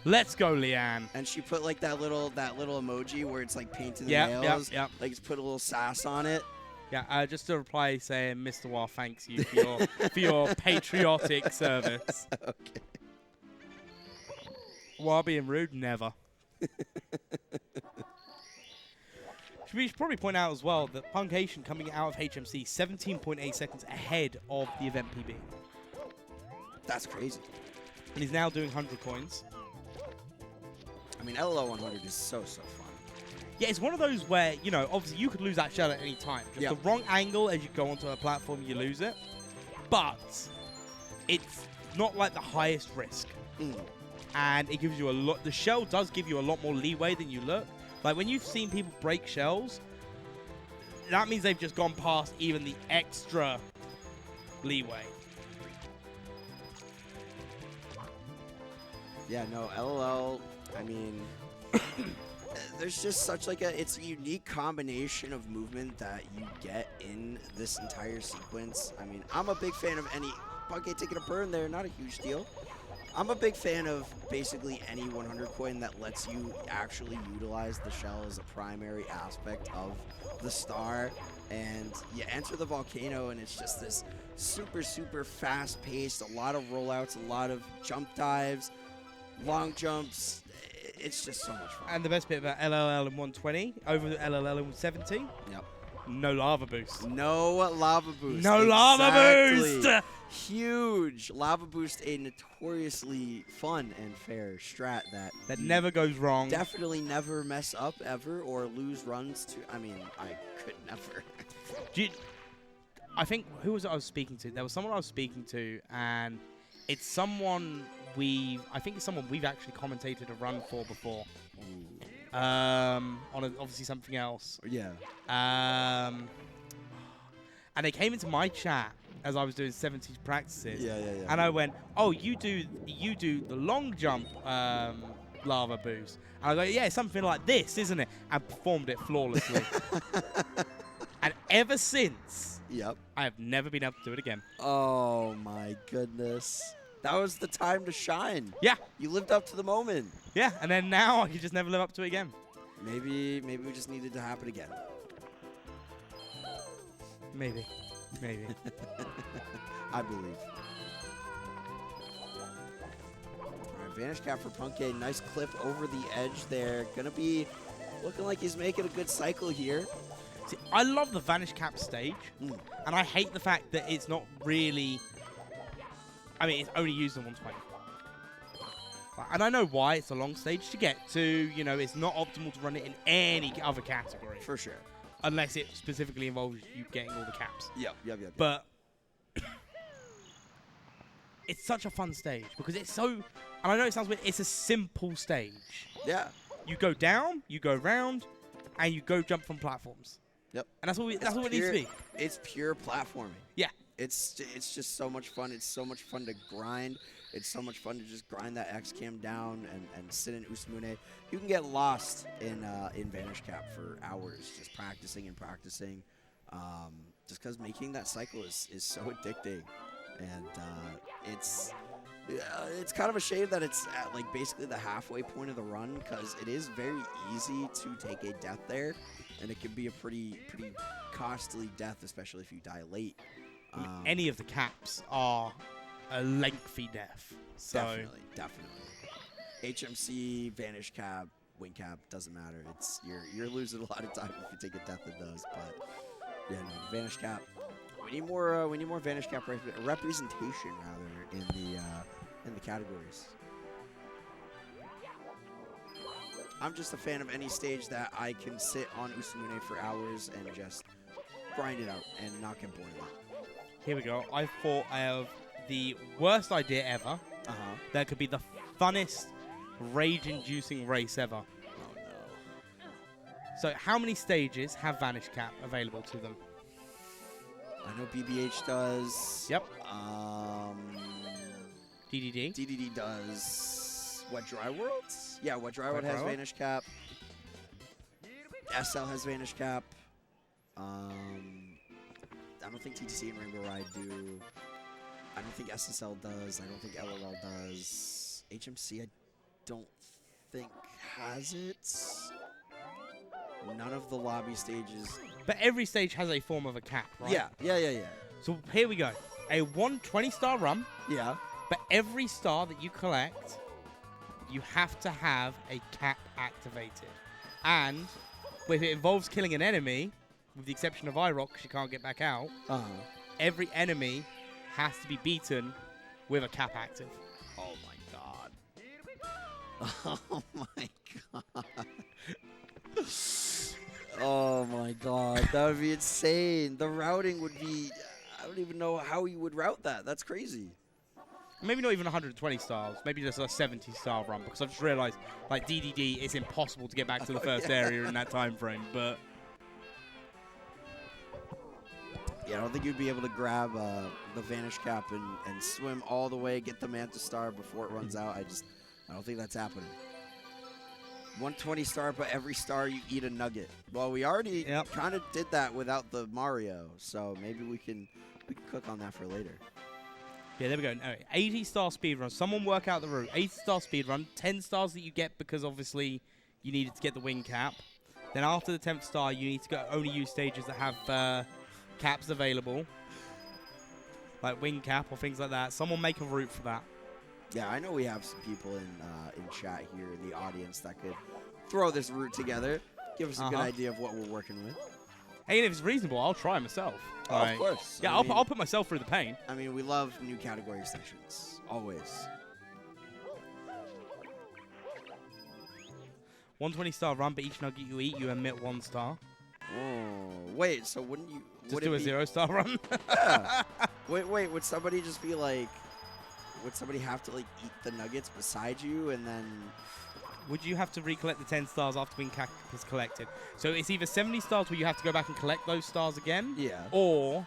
Let's go, Leanne. And she put like that little emoji where it's like painted the Yep, nails. yep. Like it's put a little sass on it. Yeah, just a reply saying, Mr. Wah thanks you for your patriotic service. Okay. Wah being rude? Never. We should probably point out as well that Punkation coming out of HMC 17.8 seconds ahead of the event PB. That's crazy. And he's now doing 100 coins. I mean, LLO 100 is so fun. Yeah, it's one of those where, you know, obviously you could lose that shell at any time. Just Yep. the wrong angle as you go onto a platform, you lose it. But it's not like the highest risk. And it gives you a lot. The shell does give you a lot more leeway than you look. Like when you've seen people break shells, that means they've just gone past even the extra leeway. Yeah, no, LLL, I mean, there's just such like it's a unique combination of movement that you get in this entire sequence. I mean, I'm a big fan of any, Punkay taking a burn there, not a huge deal. I'm a big fan of basically any 100 coin that lets you actually utilize the shell as a primary aspect of the star. And you enter the volcano and it's just this super, super fast paced, a lot of rollouts, a lot of jump dives, long jumps. It's just so much fun. And the best bit about LLL in 120 over the LLL in 70, Yep. no lava boost. No lava boost. No lava boost! Huge lava boost, a notoriously fun and fair strat that you never goes wrong. Definitely never mess up ever or lose runs to. I mean, I could never. I think, who was it I was speaking to? There was someone I was speaking to, and it's someone I think it's someone we've actually commentated a run for before. On obviously something else. Yeah. And they came into my chat as I was doing 70s practices. Yeah. And I went, "Oh, you do the long jump lava boost." And I go, "Yeah, something like this, isn't it?" And performed it flawlessly. And ever since, Yep. I have never been able to do it again. Oh my goodness. That was the time to shine. Yeah. You lived up to the moment. Yeah, and then now I can just never live up to it again. Maybe we just needed to happen again. Maybe. I believe. All right, Vanish Cap for Punkay. Nice clip over the edge there. Gonna be looking like he's making a good cycle here. See, I love the Vanish Cap stage, and I hate the fact that it's not really... I mean, it's only used in 120. And I know why. It's a long stage to get to. You know, it's not optimal to run it in any other category. For sure. Unless it specifically involves you getting all the caps. Yep. But it's such a fun stage because it's so... And I know it sounds weird. It's a simple stage. Yeah. You go down, you go round, and you go jump from platforms. Yep. And that's all it needs to be. It's pure platforming. Yeah. It's just so much fun. It's so much fun to grind. It's so much fun to just grind that X cam down and sit in Usumune. You can get lost in Vanish Cap for hours just practicing and practicing. Just because making that cycle is so addicting, and it's kind of a shame that it's at like basically the halfway point of the run because it is very easy to take a death there, and it can be a pretty costly death, especially if you die late. Any of the caps are a lengthy death. So Definitely. HMC, Vanish Cap, Wing Cap, doesn't matter. It's you're losing a lot of time if you take a death in those. But yeah, no, Vanish Cap. We need more Vanish Cap representation rather in the categories. I'm just a fan of any stage that I can sit on Usumune for hours and just grind it out and not get bored of it. Here we go. I thought of the worst idea ever. That could be the funnest, rage-inducing race ever. Oh no. So how many stages have Vanish Cap available to them? I know BBH does. Yep. DDD. DDD does. What, Dry Worlds? Yeah, What Dry World has Vanish Cap. SL has Vanish Cap. I don't think TTC and Rainbow Ride do. I don't think SSL does. I don't think LLL does. HMC, I don't think has it. None of the lobby stages. But every stage has a form of a cap, right? Yeah. So here we go. A 120-star run. Yeah. But every star that you collect, you have to have a cap activated. And if it involves killing an enemy, with the exception of IROC, because you can't get back out, every enemy has to be beaten with a cap active. Oh my god. Oh my god. Oh my god. That would be insane. The routing would be... I don't even know how you would route that. That's crazy. Maybe not even 120 stars. Maybe just a 70-star run, because I've just realized, like, DDD, it's impossible to get back to the first area in that time frame, but... Yeah, I don't think you'd be able to grab the Vanish Cap and swim all the way, get the Manta Star before it runs out. I don't think that's happening. 120 star, but every star you eat a nugget. Well, we already kind of did that without the Mario, so maybe we can cook on that for later. Yeah, there we go. All right, 80 star speedrun. Someone work out the route. 80 star speedrun. 10 stars that you get because obviously you needed to get the wing cap. Then after the 10th star, you need to only use stages that have caps available, like wing cap or things like that. Someone make a route for that. Yeah, I know we have some people in chat here in the audience that could throw this route together, give us a good idea of what we're working with. Hey, and if it's reasonable, I'll try myself. Oh, of course. Yeah, I'll put myself through the pain. I mean, we love new category extensions, always. 120 star run, but each nugget you eat, you emit 1 star. Oh, wait, so wouldn't you... Just do a 0 star run? Yeah. Wait, would somebody just be like... Would somebody have to, like, eat the nuggets beside you and then... Would you have to recollect the 10 stars after wing cap is collected? So it's either 70 stars where you have to go back and collect those stars again. Yeah. Or...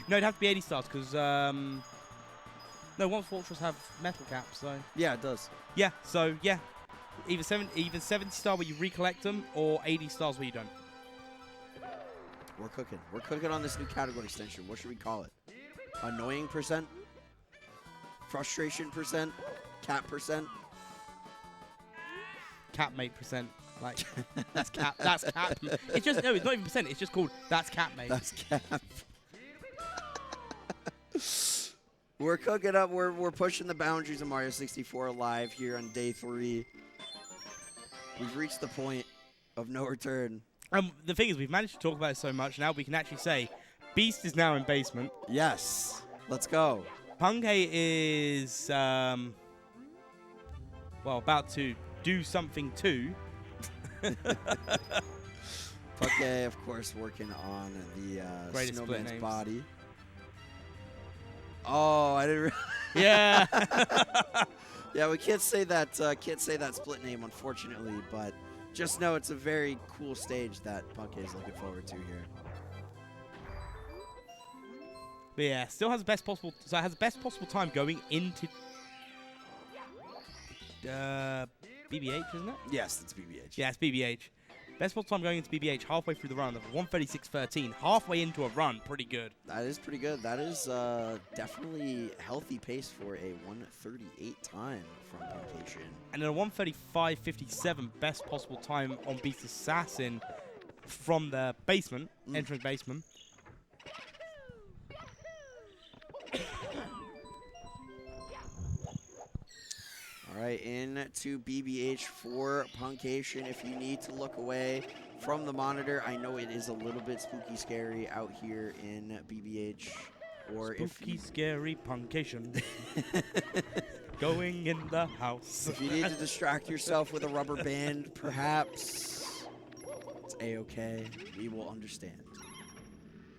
No, it'd have to be 80 stars because... No, Once Fortress have metal caps, so... Yeah, it does. Yeah, so, yeah. Either 70 star where you recollect them or 80 stars where you don't. We're cooking. We're cooking on this new category extension. What should we call it? Annoying percent? Frustration percent? Cap percent? Capmate percent. Like, that's cap. That's cap. It's just, no, it's not even percent. It's just called that's capmate. That's cap. We're cooking up. We're pushing the boundaries of Mario 64 live here on day 3. We've reached the point of no return. The thing is, we've managed to talk about it so much, now we can actually say Beast is now in basement. Yes. Let's go. Punke is, well, about to do something too. Okay, of course, working on the snowman's body. Oh, I didn't. Yeah. Yeah, we can't say that. Can't say that split name, unfortunately. But just know it's a very cool stage that Punke is looking forward to here. But yeah, still has the best possible. So it has the best possible time going into BBH, isn't it? Yes, it's BBH. Yeah, it's BBH. Best possible time going into BBH halfway through the run of 136.13. Halfway into a run, pretty good. That is pretty good. That is definitely healthy pace for a 138 time from Puncation. And then a 135.57 best possible time on Beast Assassin from the basement, entering basement. All right, into BBH for Puncation. If you need to look away from the monitor, I know it is a little bit spooky scary out here in BBH. Or Spooky scary Puncation. Going in the house. If you need to distract yourself with a rubber band, perhaps, it's A-okay. We will understand.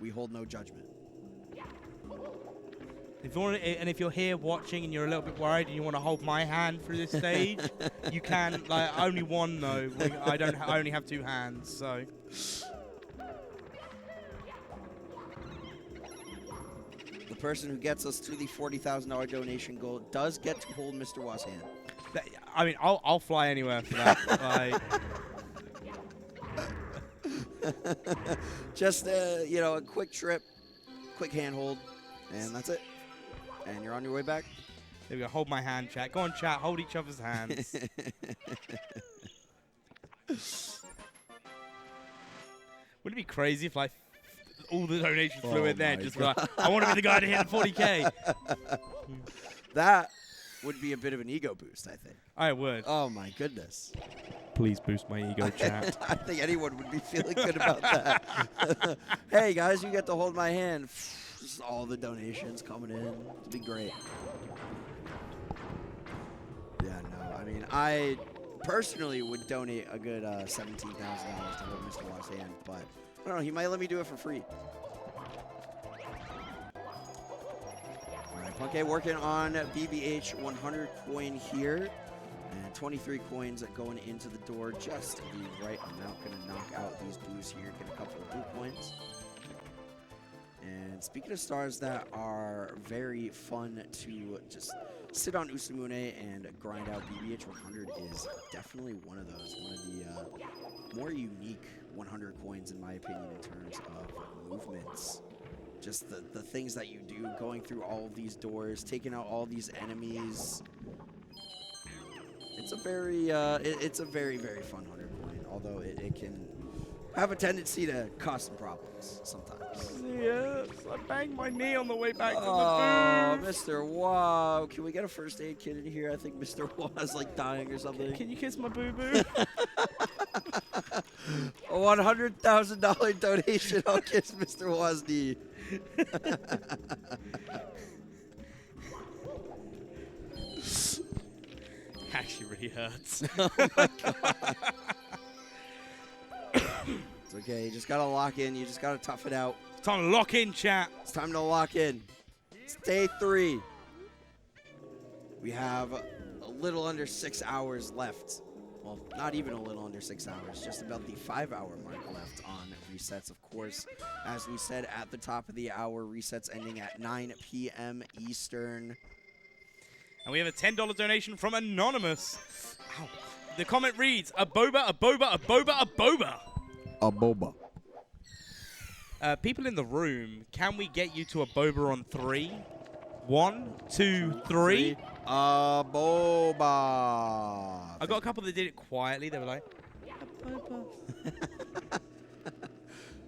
We hold no judgment. If you want, and if you're here watching and you're a little bit worried and you want to hold my hand through this stage, you can. Like only one though. I only have 2 hands. So. The person who gets us to the $40,000 donation goal does get to hold Mr. Wa's hand. I mean, I'll fly anywhere for that. Just you know, a quick trip, quick handhold, and that's it. And you're on your way back. There we go. Hold my hand, chat. Go on, chat. Hold each other's hands. Wouldn't it be crazy if like all the donations flew in there? Just like, I want to be the guy to hit the 40K. That would be a bit of an ego boost, I think. I would. Oh my goodness. Please boost my ego, chat. I think anyone would be feeling good about that. Hey guys, you get to hold my hand. Just all the donations coming in. It'd be great. Yeah, no, I mean, I personally would donate a good $17,000 to hold Mr. Wa's hand, but I don't know, he might let me do it for free. All right, Punke working on BBH 100 coin here. And 23 coins going into the door, just the right amount. Going to knock out these blues here, get a couple of blue coins. And speaking of stars that are very fun to just sit on Usamune and grind out, BBH 100 is definitely one of those. One of the more unique 100 coins, in my opinion, in terms of movements. Just the things that you do, going through all of these doors, taking out all these enemies. It's a very, very fun 100 coin, although it can have a tendency to cause some problems sometimes. Yes, I banged my knee on the way back to the Oh, booth. Mr. Wow. Can we get a first aid kit in here? I think Mr. Wow is like dying or something. Can you kiss my boo-boo? A $100,000 donation. I'll kiss Mr. Waw's knee. Actually really hurts. Oh my God. It's okay. You just got to lock in. You just got to tough it out. It's time to lock in, chat. It's time to lock in. It's day 3. We have a little under 6 hours left. Well, not even a little under 6 hours. Just about the 5-hour mark left on resets. Of course, as we said at the top of the hour, resets ending at 9 p.m. Eastern. And we have a $10 donation from Anonymous. Ow. The comment reads, a boba, a boba, a boba, a boba. A boba. People in the room, can we get you to a boba on 3? 1, 2, 3. A boba. I got a couple that did it quietly. They were like, a boba.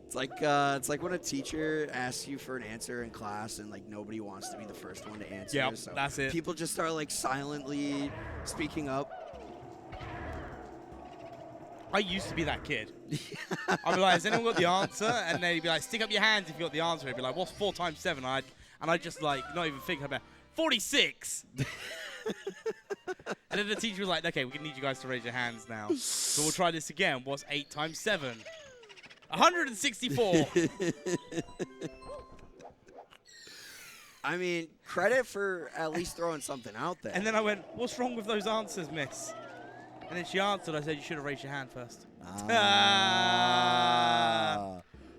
It's like when a teacher asks you for an answer in class and like nobody wants to be the first one to answer. Yep, so that's it. People just start like silently speaking up. I used to be that kid. I'd be like, has anyone got the answer? And they'd be like, stick up your hands if you got the answer. I'd be like, what's 4 times 7? And I'd just like not even think about 46. And then the teacher was like, okay, we need you guys to raise your hands now. So we'll try this again. What's 8 times 7? 164. I mean, credit for at least throwing something out there. And then I went, what's wrong with those answers, miss? And then she answered, I said, you should have raised your hand first.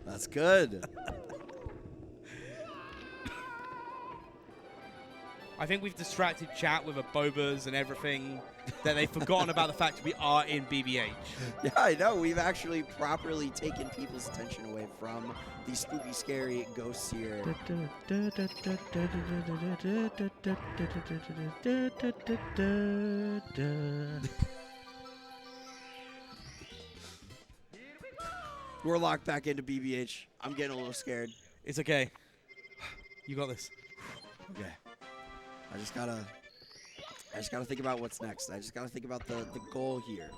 That's good. I think we've distracted chat with a bobas and everything that they've forgotten about the fact we are in BBH. Yeah, I know. We've actually properly taken people's attention away from the spooky, scary ghosts here. We're locked back into BBH. I'm getting a little scared. It's okay. You got this. Okay. I just gotta think about what's next. I just gotta think about the goal here.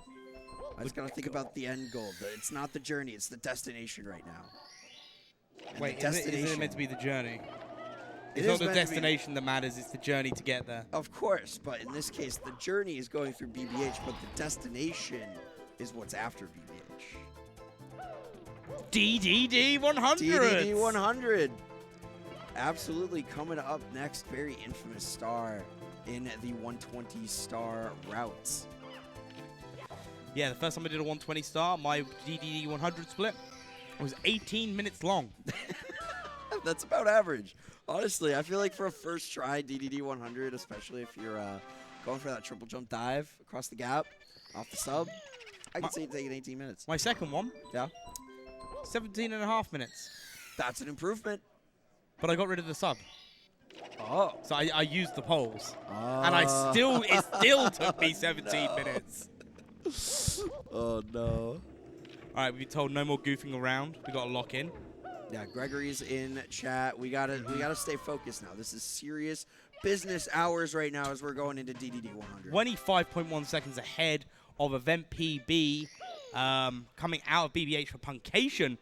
I just gotta think about the end goal. It's not the journey, it's the destination right now. And Wait, the is it meant to be the journey? It's not the destination that matters, it's the journey to get there. Of course, but in this case, the journey is going through BBH, but the destination is what's after BBH. DDD 100! DDD 100! Absolutely coming up next, very infamous star in the 120 star routes. Yeah, the first time I did a 120 star, my DDD 100 split was 18 minutes long. That's about average. Honestly, I feel like for a first try DDD 100, especially if you're going for that triple jump dive across the gap, off the sub, I can see it taking 18 minutes. My second one, Yeah, 17 and a half minutes. that's an improvement. But I got rid of the sub. Oh. So I used the poles. And it still took me 17 minutes. Oh, no. All right, we've been told no more goofing around. We got to lock in. Yeah, Gregory's in chat. We gotta stay focused now. This is serious business hours right now as we're going into DDD 100. 25.1 seconds ahead of event PB, coming out of BBH for Puncation.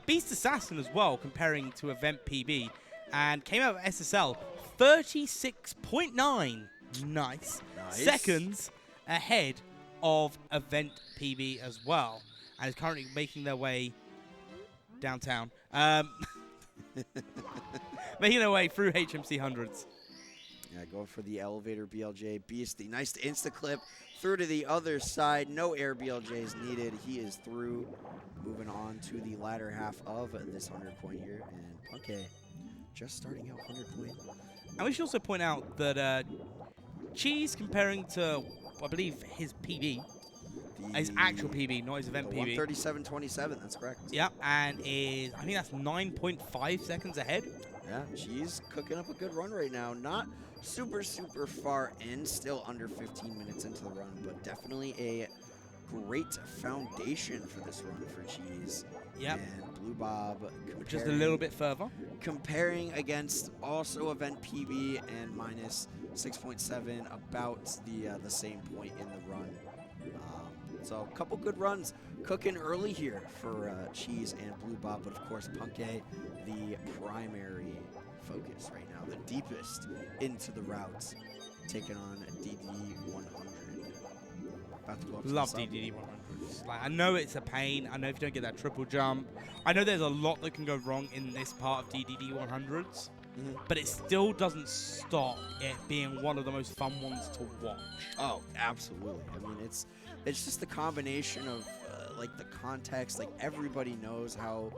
Beast Assassin as well, comparing to event PB, and came out of SSL 36.9 nice seconds ahead of event PB as well, and is currently making their way downtown, making their way through HMC hundreds. Yeah, going for the elevator BLJ. Beastie, nice to insta-clip through to the other side. No air BLJs needed. He is through. Moving on to the latter half of this 100-point here. And Punke just starting out 100-point. And we should also point out that Cheese, comparing to, I believe, his PB, his actual PB, not his event PB. 137.27, that's correct. Yeah, and is, I think that's 9.5 seconds ahead. Yeah, Cheese cooking up a good run right now. Not super far in, still under 15 minutes into the run, but definitely a great foundation for this run for Cheese. Yep. And Blue Bob Just a little bit further. comparing against also event PB and minus 6.7, about the same point in the run. So a couple good runs cooking early here for Cheese and Blue Bob, but of course Punke, the primary focus right now, the deepest into the routes, taking on DD 100. About to go up to Love the sub. DDD 100s. Like, I know it's a pain. I know if you don't get that triple jump. I know there's a lot that can go wrong in this part of DDD 100s, but it still doesn't stop it being one of the most fun ones to watch. Oh, absolutely. I mean, it's just the combination of like the context. Like everybody knows how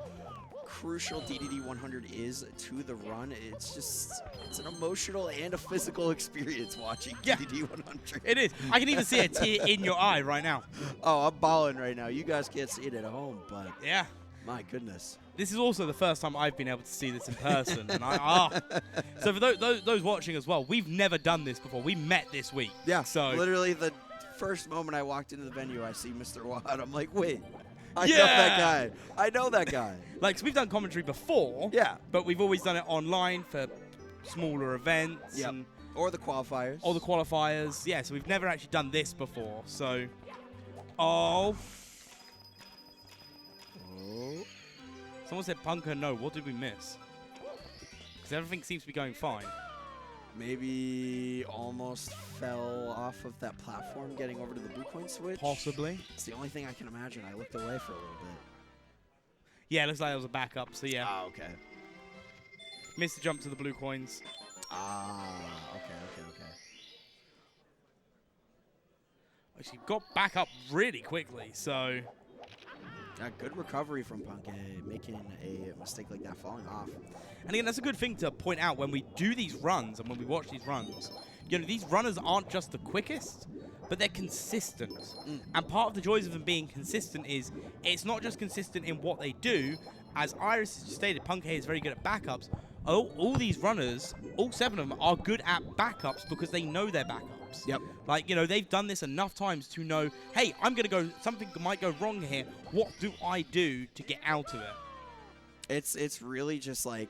crucial DDD 100 is to the run. It's an emotional and a physical experience watching DDD 100. It is. I can even see a tear in your eye right now. Oh, I'm balling right now. You guys can't see it at home, but yeah, my goodness. This is also the first time I've been able to see this in person. And So for those watching as well, we've never done this before. We met this week. Yeah, so literally the first moment I walked into the venue, I see Mr. Watt. I'm like, wait, I know that guy. I know that guy. Like, so we've done commentary before. Yeah. But we've always done it online for smaller events. Yep. Or the qualifiers. Or the qualifiers. Yeah, so we've never actually done this before. So, oh. Someone said Punker, no. What did we miss? Because everything seems to be going fine. Maybe almost fell off of that platform getting over to the blue coin switch. Possibly. It's the only thing I can imagine. I looked away for a little bit. Yeah, it looks like it was a backup, so yeah. Ah, okay. Missed the jump to the blue coins. Ah, okay. Actually, got back up really quickly, so... Yeah, good recovery from Punke, making a mistake like that, falling off. And again, that's a good thing to point out when we do these runs and when we watch these runs. You know, these runners aren't just the quickest, but they're consistent. And part of the joys of them being consistent is it's not just consistent in what they do. As Iris has stated, Punke is very good at backups. All these runners, all 7 of them, are good at backups because they know their backups. Yep. Like, you know, they've done this enough times to know, hey, I'm going to go, something might go wrong here. What do I do to get out of it? It's really just like,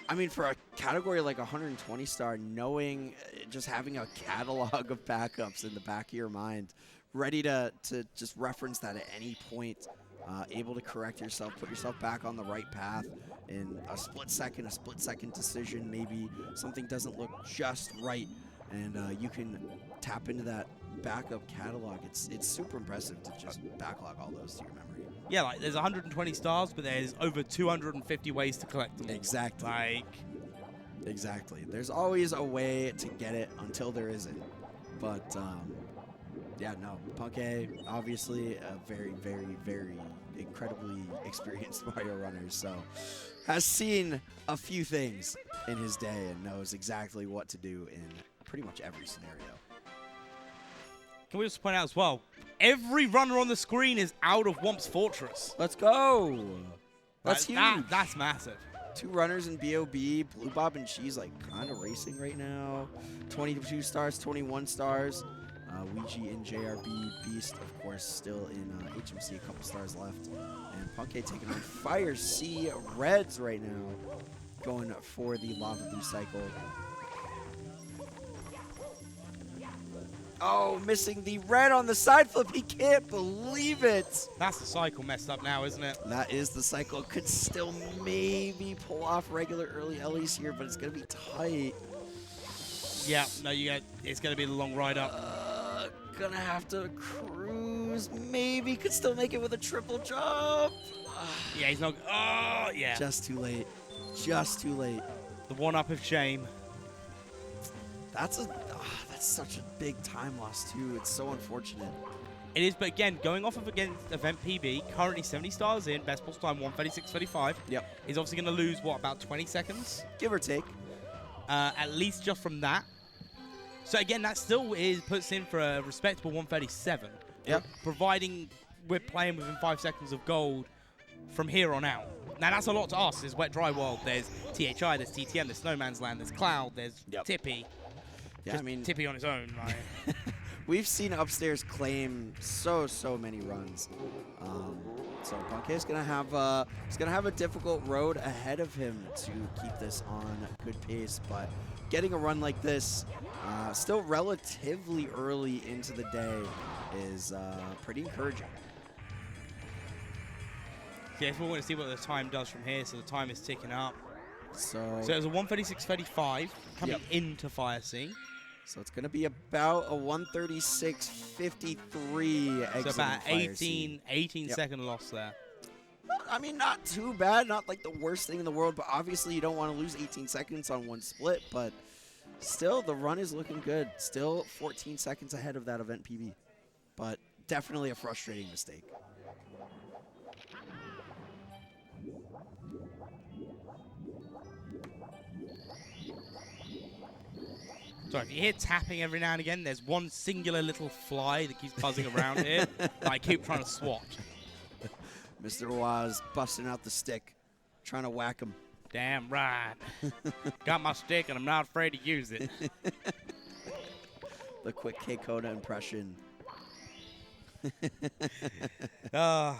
I mean, for a category like 120 star, knowing, just having a catalog of backups in the back of your mind, ready to just reference that at any point, able to correct yourself, put yourself back on the right path in a split second decision, maybe something doesn't look just right, and you can tap into that backup catalog. It's super impressive to just backlog all those to your memory. Yeah, like there's 120 stars, but there's over 250 ways to collect them. Exactly. Exactly. There's always a way to get it until there isn't. But yeah, no. Punke, obviously a very, very, very incredibly experienced Mario runner, so has seen a few things in his day and knows exactly what to do in pretty much every scenario. Can we just point out as well, every runner on the screen is out of Womp's Fortress. Let's go. That's huge. That's massive. 2 runners in BOB, Blue Bob and Cheese like kind of racing right now. 22 stars, 21 stars. Ouija in JRB, Beast, of course, still in HMC, a couple stars left. And Punke taking on Fire Sea Reds right now, going for the Lava Blue cycle. Oh, missing the red on the side flip. He can't believe it. That's the cycle messed up now, isn't it? That is the cycle. Could still maybe pull off regular early Ellie's here, but it's going to be tight. Yeah, no, it's going to be the long ride up. Gonna have to cruise. Maybe could still make it with a triple jump. Yeah, he's not. Oh, yeah. Just too late. Just too late. The 1-up of shame. That's such a big time loss too. It's so unfortunate. It is, but again, going off of against event PB, currently 70 stars in, best pulse time 1:36.35. Yep. He's obviously going to lose, what, about 20 seconds? Give or take. At least just from that. So again, that still puts in for a respectable 137. Yep. Providing we're playing within 5 seconds of gold from here on out. Now that's a lot to ask. There's Wet Dry World, there's THI, there's TTM, there's Snowman's Land, there's Cloud, there's Tippy. Yeah, Just I mean, Tippy on his own. Like. we've seen Upstairs claim so many runs. So Punk's gonna have a difficult road ahead of him to keep this on good pace, but getting a run like this, still relatively early into the day, is pretty encouraging. Yeah, if we want to see what the time does from here, so the time is ticking up. So it was a 1:36.35 coming into Fire Sea. So it's going to be about a 1:36.53 exit. So about Fire Sea. 18 second loss there. I mean, not too bad. Not like the worst thing in the world, but obviously you don't want to lose 18 seconds on one split. But still, the run is looking good. Still 14 seconds ahead of that event PB. But definitely a frustrating mistake. So if you hear tapping every now and again, there's one singular little fly that keeps buzzing around here. I keep trying to swat. Mr. Waz busting out the stick, trying to whack him. Damn right. Got my stick and I'm not afraid to use it. The quick K-Koda impression. All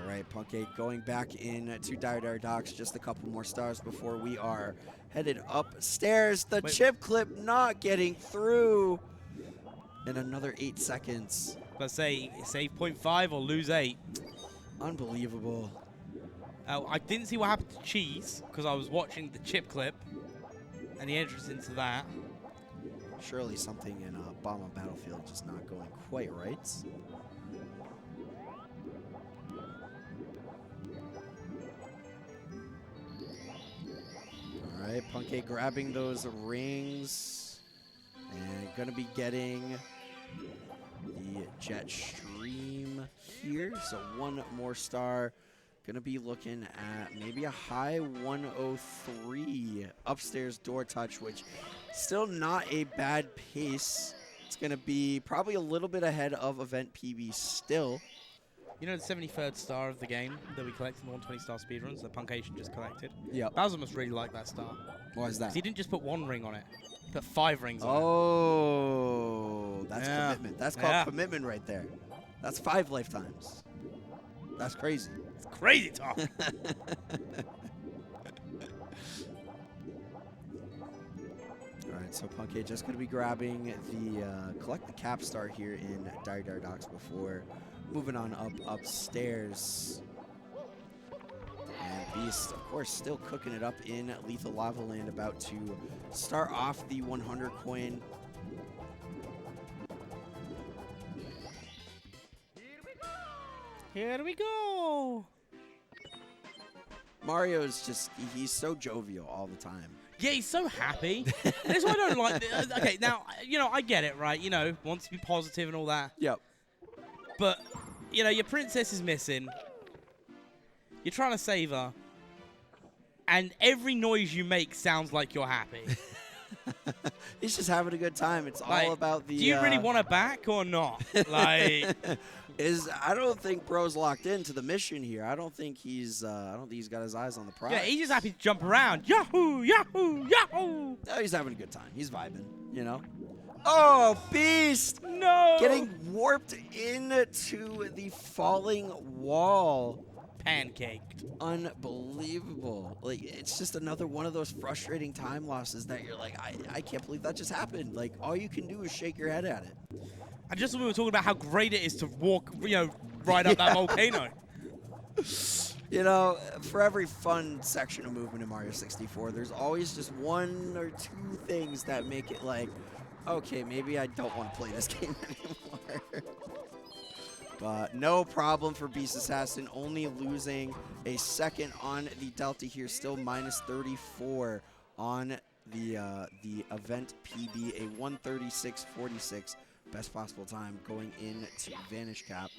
right, Punk8 going back in to Dire Docks. Just a couple more stars before we are headed upstairs. The chip clip not getting through. In another 8 seconds. Let's say save 0.5 or lose 8. Unbelievable. I didn't see what happened to Cheese because I was watching the chip clip and the entrance into that. Surely something in Obama Battlefield just not going quite right. All right, Punk8 grabbing those rings and going to be getting the jet stream here. So one more star. Going to be looking at maybe a high 103 upstairs door touch, which still not a bad pace. It's going to be probably a little bit ahead of event PB still. You know the 73rd star of the game that we collected in the 120 star speedruns that Punkation just collected? Yep. Bowser must really like that star. Why is that? He didn't just put 1 ring on it. He put 5 rings on it. Oh, that's commitment. That's called commitment right there. That's 5 lifetimes. That's crazy. It's crazy talk. All right, so Punk8 just going to be grabbing the collect the cap star here in Dire Docks before moving on upstairs. And Beast, of course, still cooking it up in Lethal Lava Land, about to start off the 100 coin. Here we go. Mario's just, he's so jovial all the time. Yeah, he's so happy. That's why I don't like it. Okay, now, you know, I get it, right? You know, wants to be positive and all that. Yep. But, you know, your princess is missing. You're trying to save her. And every noise you make sounds like you're happy. He's just having a good time. It's like, all about the... Do you really want her back or not? Like... I don't think Bro's locked into the mission here. I don't think he's got his eyes on the prize. Yeah, he's just happy to jump around. Yahoo! Yahoo! Yahoo! No, he's having a good time. He's vibing, you know? Oh, Beast! No! Getting warped into the falling wall. Pancaked. Unbelievable. Like, it's just another one of those frustrating time losses that you're like, I can't believe that just happened. Like, all you can do is shake your head at it. And just when we were talking about how great it is to walk, you know, right up that volcano. You know, for every fun section of movement in Mario 64, there's always just 1 or 2 things that make it like, okay, maybe I don't want to play this game anymore. But no problem for Beast Assassin, only losing a second on the Delta here, still minus 34 on the event PB, a 1:36.46 best possible time going into Vanish Cap.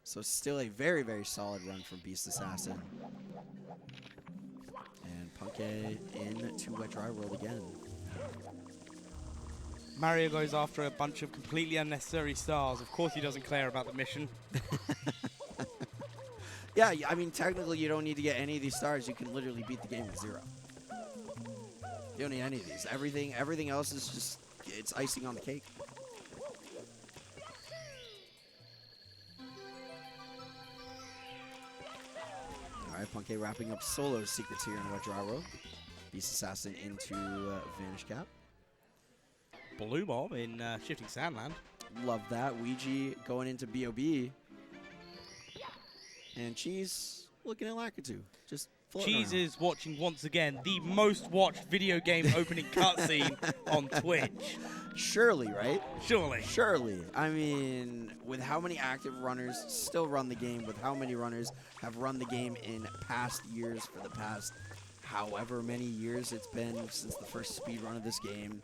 So still a very, very solid run from Beast Assassin. And Punke into Wet Dry World again. Mario goes after a bunch of completely unnecessary stars. Of course he doesn't care about the mission. Yeah, I mean, technically you don't need to get any of these stars. You can literally beat the game with 0. You don't need any of these. Everything else is just, it's icing on the cake. All right, Punke wrapping up solo secrets here in Wet Dry World. Beast Assassin into Vanish Cap. Blue Bob in Shifting Sandland. Love that. Ouija going into BOB. And Cheese looking at Lakitu. Just floating Cheese around. is watching once again the most watched video game opening cutscene on Twitch. Surely, right? Surely. Surely. I mean, with how many active runners still run the game, with how many runners have run the game in past years for the past however many years it's been since the first speed run of this game.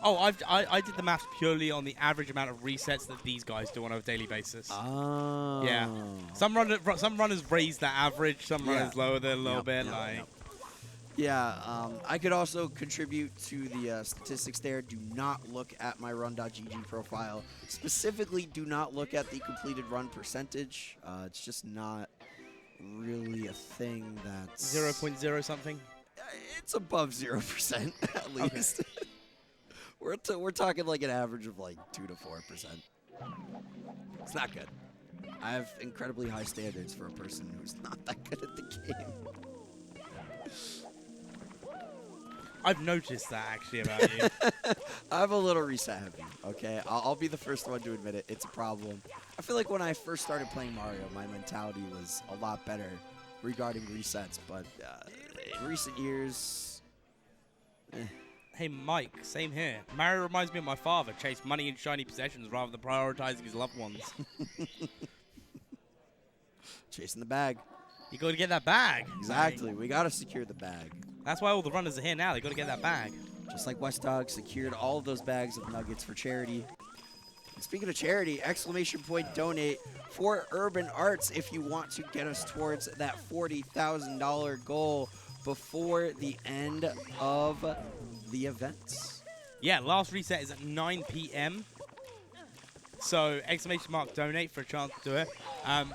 Oh, I did the maths purely on the average amount of resets that these guys do on a daily basis. Oh. Yeah. Some runners raise that average, some runners lower that a little bit. Yeah, I could also contribute to the statistics there. Do not look at my run.gg profile. Specifically, do not look at the completed run percentage. It's just not really a thing that's... 0.0 something? It's above 0% at least. Okay. We're talking like an average of like 2 to 4%. It's not good. I have incredibly high standards for a person who's not that good at the game. I've noticed that actually about you. I'm a little reset heavy, okay? I'll be the first one to admit it. It's a problem. I feel like when I first started playing Mario, my mentality was a lot better regarding resets, but in recent years... Hey, Mike, same here. Mario reminds me of my father, chased money and shiny possessions rather than prioritizing his loved ones. Chasing the bag. You got to get that bag. Exactly. We got to secure the bag. That's why all the runners are here now. They got to get that bag. Just like West Dog secured all of those bags of nuggets for charity. And speaking of charity, exclamation point donate for Urban Arts if you want to get us towards that $40,000 goal before the end of the events. Yeah, last reset is at 9 p.m. So, exclamation mark donate for a chance to do it.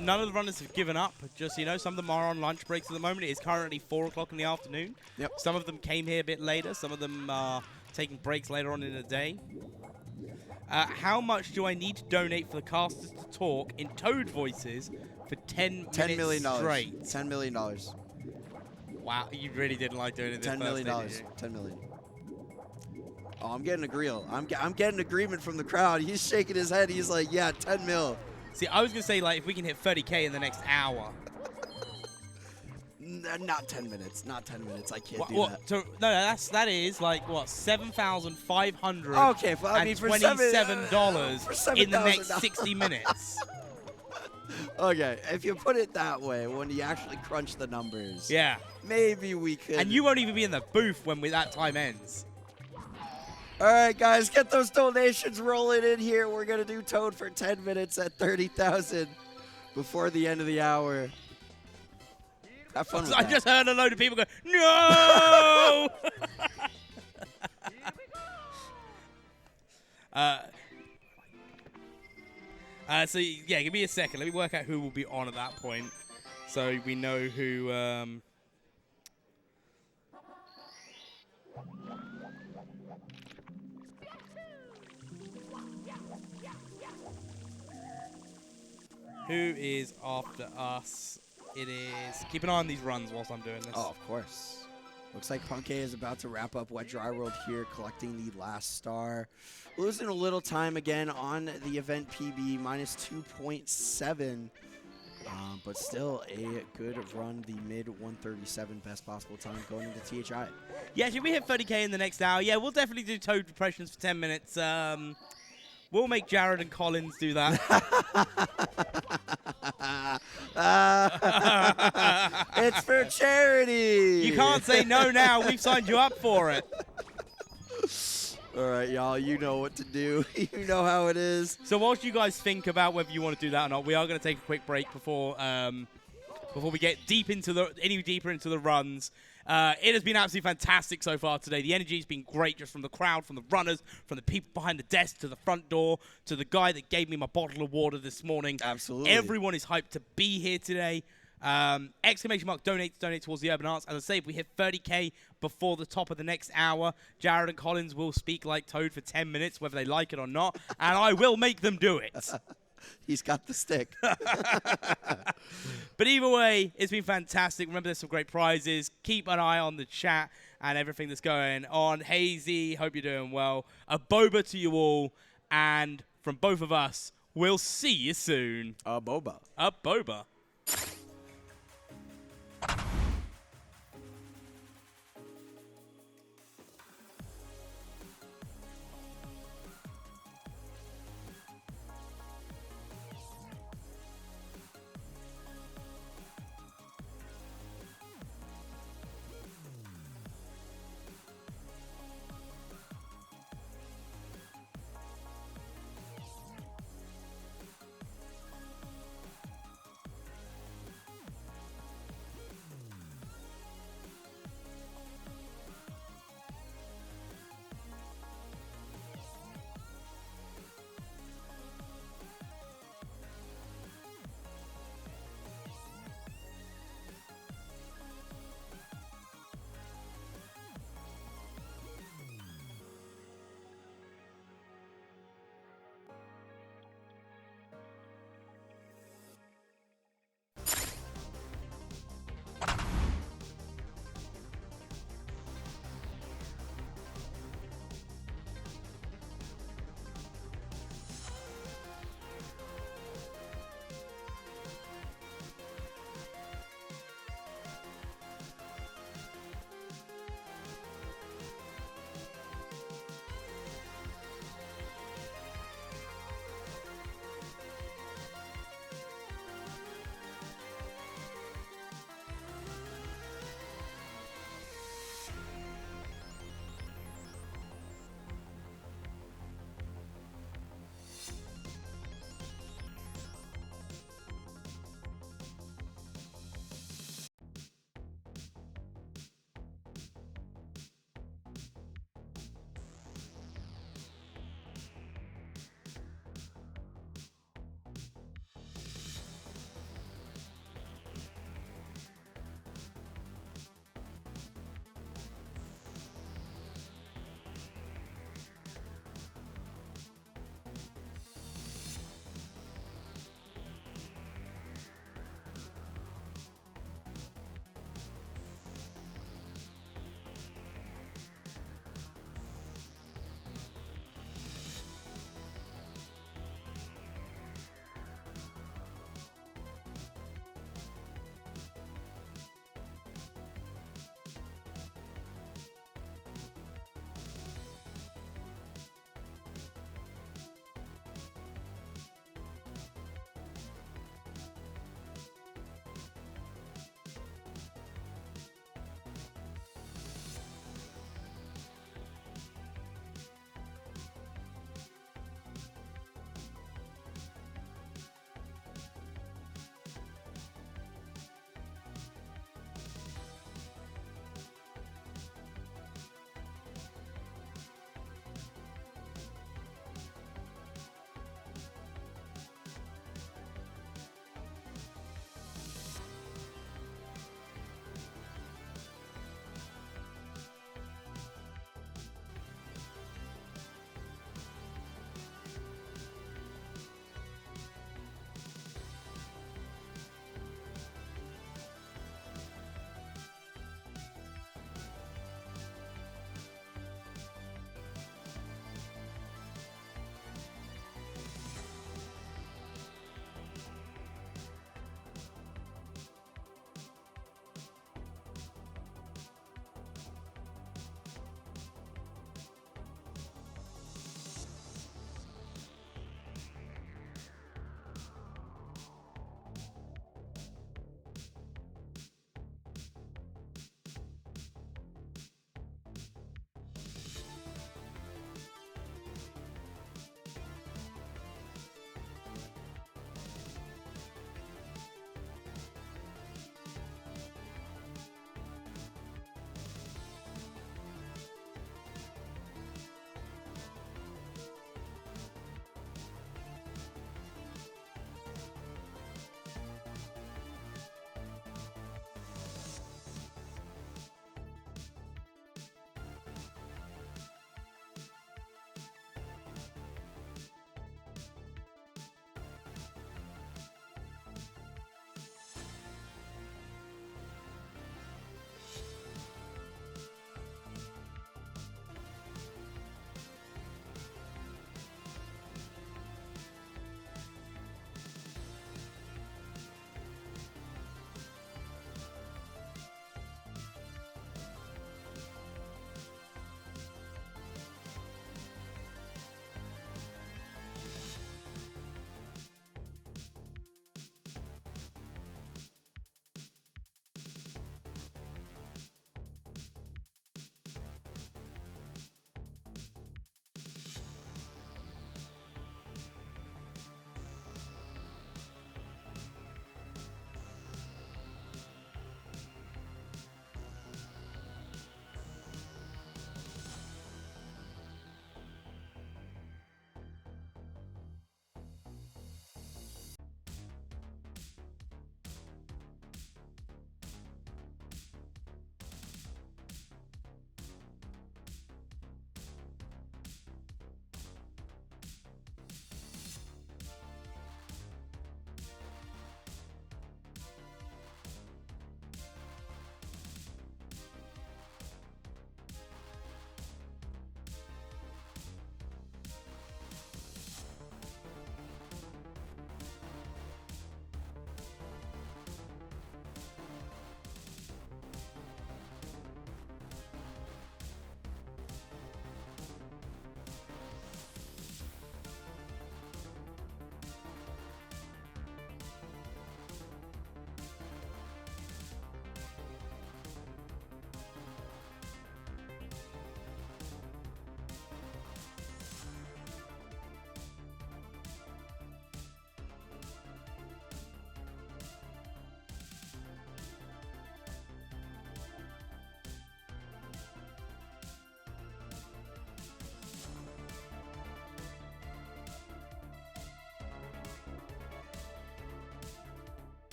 None of the runners have given up. Just so you know, some of them are on lunch breaks at the moment. It is currently 4 o'clock in the afternoon. Yep. Some of them came here a bit later. Some of them are taking breaks later on in the day. How much do I need to donate for the casters to talk in Toad voices for 10 million minutes straight? $10 million. Wow, you really didn't like doing it this $10 million. $10 million. Oh, I'm getting agreement. I'm getting agreement from the crowd. He's shaking his head. He's like, yeah, 10 mil. See, I was going to say, like, if we can hit 30K in the next hour. Not 10 minutes. Not 10 minutes. I can't do that. So, no, that is, like, what, $7,500 okay, well, I mean, for $27 in the next 60 minutes. Okay, if you put it that way, when you actually crunch the numbers. Yeah. Maybe we could. And you won't even be in the booth when that time ends. All right, guys, get those donations rolling in here. We're going to do Toad for 10 minutes at 30,000 before the end of the hour. Have fun with I that. just heard a load of people go, no! So, yeah, give me a second. Let me work out who will be on at that point so we know who... Who is after us? It is... Keep an eye on these runs whilst I'm doing this. Oh, of course. Looks like Punke is about to wrap up Wet Dry World here, collecting the last star. Losing a little time again on the event PB, minus 2.7. But still a good run, the mid 137 best possible time going into THI. Yeah, should we hit 30K in the next hour? Yeah, we'll definitely do Toad Depressions for 10 minutes. We'll make Jared and Collins do that. It's for charity. You can't say no now. We've signed you up for it. All right, y'all. You know what to do. You know how it is. So whilst you guys think about whether you want to do that or not, we are going to take a quick break before we get any deeper into the runs. It has been absolutely fantastic so far today. The energy has been great, just from the crowd, from the runners, from the people behind the desk, to the front door, to the guy that gave me my bottle of water this morning. Absolutely. Everyone is hyped to be here today. Exclamation mark donate towards the Urban Arts. As I say, if we hit 30K before the top of the next hour, Jared and Collins will speak like Toad for 10 minutes, whether they like it or not, and I will make them do it. He's got the stick. But either way, it's been fantastic. Remember, there's some great prizes. Keep an eye on the chat and everything that's going on. Hazy, hope you're doing well. A boba to you all, and from both of us, we'll see you soon. A boba. A boba.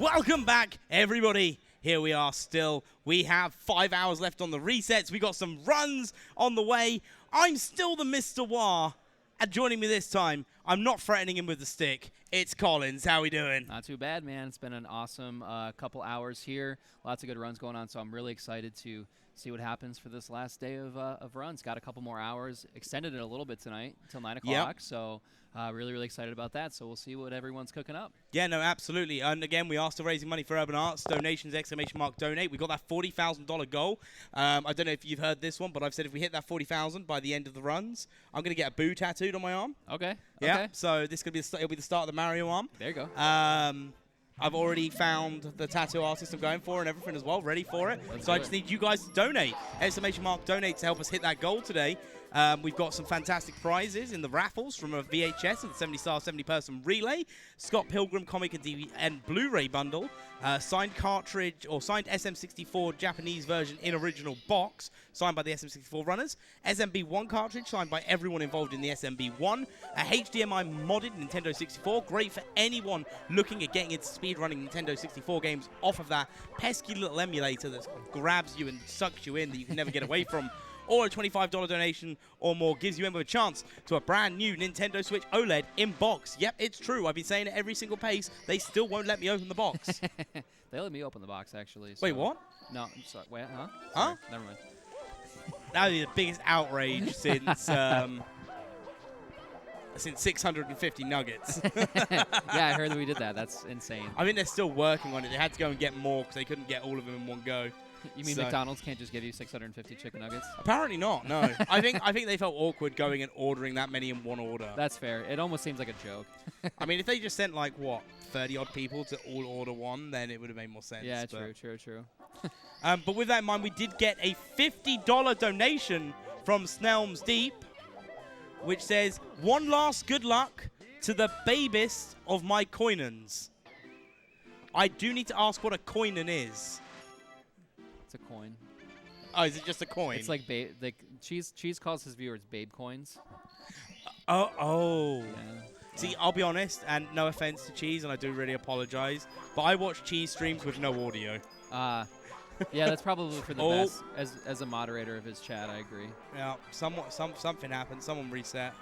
Welcome back, everybody. Here we are still. We have 5 hours left on the resets. We got some runs on the way. I'm still the Mr. Wah. And joining me this time, I'm not threatening him with the stick. It's Collins. How we doing? Not too bad, man. It's been an awesome couple hours here. Lots of good runs going on, so I'm really excited to see what happens for this last day of runs. Got a couple more hours. Extended it a little bit tonight until 9 o'clock, so really, really excited about that. So we'll see what everyone's cooking up. Yeah, no, absolutely. And again, we are still raising money for Urban Arts. Donations, ! Donate. We got that $40,000 goal. I don't know if you've heard this one, but I've said if we hit that 40,000 by the end of the runs, I'm going to get a boo tattooed on my arm. Okay. Yeah. Okay. So this could be it'll be the start of the Mario arm. There you go. I've already found the tattoo artist I'm going for and everything as well, ready for it. So I just need you guys to donate. ! Donate to help us hit that goal today. We've got some fantastic prizes in the raffles from a VHS and the 70-star 70-person relay, Scott Pilgrim comic and Blu-ray bundle, signed cartridge or signed SM64 Japanese version in original box, signed by the SM64 runners, SMB1 cartridge signed by everyone involved in the SMB1, a HDMI modded Nintendo 64, great for anyone looking at getting into speedrunning Nintendo 64 games off of that pesky little emulator that grabs you and sucks you in that you can never get away from. Or a $25 donation or more gives you a chance to a brand new Nintendo Switch OLED in box. Yep, it's true. I've been saying it every single pace. They still won't let me open the box. They let me open the box, actually. So. Wait, what? No, I'm sorry. Wait, huh? Huh? Sorry, never mind. That would be the biggest outrage since 650 nuggets. Yeah, I heard that we did that. That's insane. I think they're still working on it. They had to go and get more because they couldn't get all of them in one go. You mean McDonald's can't just give you 650 chicken nuggets? Apparently not, no. I think they felt awkward going and ordering that many in one order. That's fair. It almost seems like a joke. I mean, if they just sent, 30-odd people to all order one, then it would have made more sense. Yeah, true. But with that in mind, we did get a $50 donation from Snelms Deep, which says, "One last good luck to the babyest of my coinons." I do need to ask what a coinon is. It's a coin. Oh, is it just a coin? It's like Cheese calls his viewers babe coins. Oh. Yeah. See, I'll be honest, and no offense to Cheese, and I do really apologize, but I watch Cheese streams with no audio. Yeah, that's probably for the best. As a moderator of his chat, I agree. Yeah, something happened. Someone reset.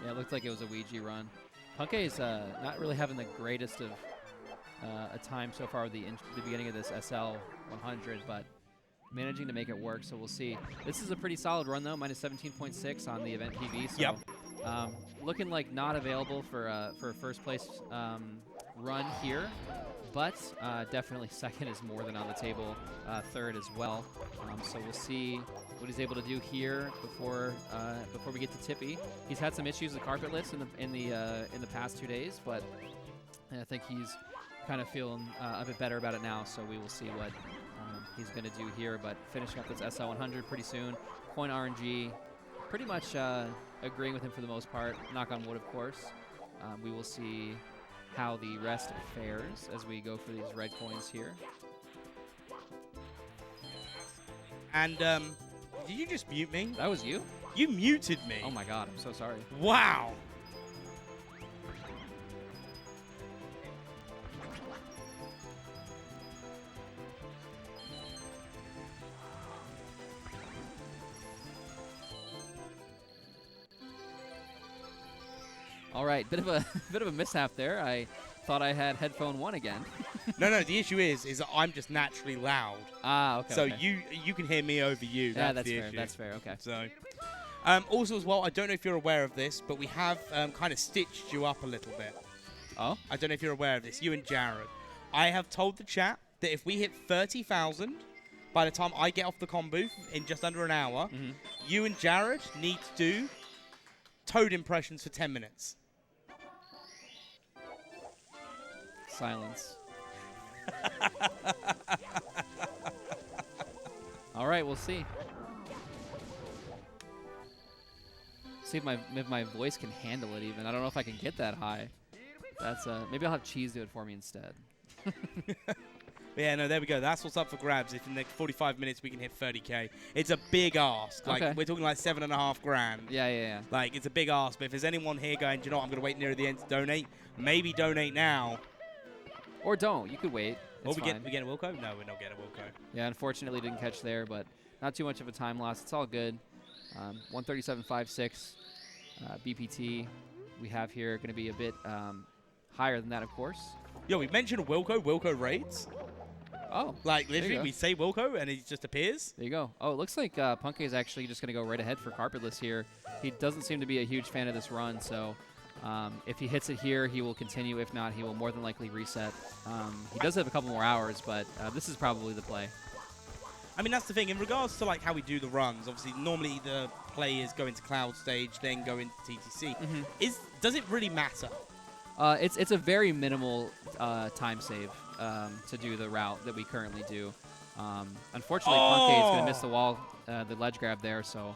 Yeah, it looked like it was a Ouija run. Punkei is not really having the greatest of a time so far with the beginning of this SL 100, but managing to make it work, so we'll see. This is a pretty solid run, though, minus 17.6 on the event PB, so yep. Looking like not available for a first place run here, but definitely second is more than on the table, third as well. So we'll see what he's able to do here before we get to Tippy. He's had some issues with carpet lifts in the past 2 days, but I think he's kind of feeling a bit better about it now, so we will see what he's going to do here. But finishing up this SL 100 pretty soon. Coin RNG, pretty much agreeing with him for the most part. Knock on wood, of course. We will see how the rest fares as we go for these red coins here. And did you just mute me? That was you? You muted me. Oh my god, I'm so sorry. Wow. All right, bit of a mishap there. I thought I had headphone 1 again. No, the issue is that I'm just naturally loud. Okay. So okay. you can hear me over you. Yeah, that's the fair. issue. That's fair. Okay. So, also as well, I don't know if you're aware of this, but we have kind of stitched you up a little bit. Oh? I don't know if you're aware of this, you and Jared. I have told the chat that if we hit 30,000 by the time I get off the comm booth in just under an hour, you and Jared need to do Toad impressions for 10 minutes. Silence. All right, we'll see. See if my voice can handle it even. I don't know if I can get that high. That's maybe I'll have Cheese do it for me instead. Yeah, no, there we go. That's what's up for grabs. If in the next 45 minutes we can hit 30K. It's a big ask. Like, okay. We're talking like $7.5 grand. Yeah. Like, it's a big ask. But if there's anyone here going, do you know what, I'm going to wait near the end to donate, maybe donate now. Or don't. You could wait. Oh, It's fine. we get a Wilco? No, we're not getting a Wilco. Yeah, unfortunately didn't catch there, but not too much of a time loss. It's all good. 137.56 BPT we have here. Going to be a bit higher than that, of course. Yo, we mentioned Wilco. Wilco raids. Oh. Like, there you literally, go. we say Wilco, and he just appears. There you go. Oh, it looks like Punke is actually just going to go right ahead for Carpetless here. He doesn't seem to be a huge fan of this run, so if he hits it here, he will continue. If not, he will more than likely reset. He does have a couple more hours, but this is probably the play. I mean, that's the thing. In regards to like how we do the runs, obviously, normally the players go into Cloud Stage, then go into TTC. Does it really matter? It's a very minimal time save to do the route that we currently do. Unfortunately, Punke is going to miss the wall, the ledge grab there, so.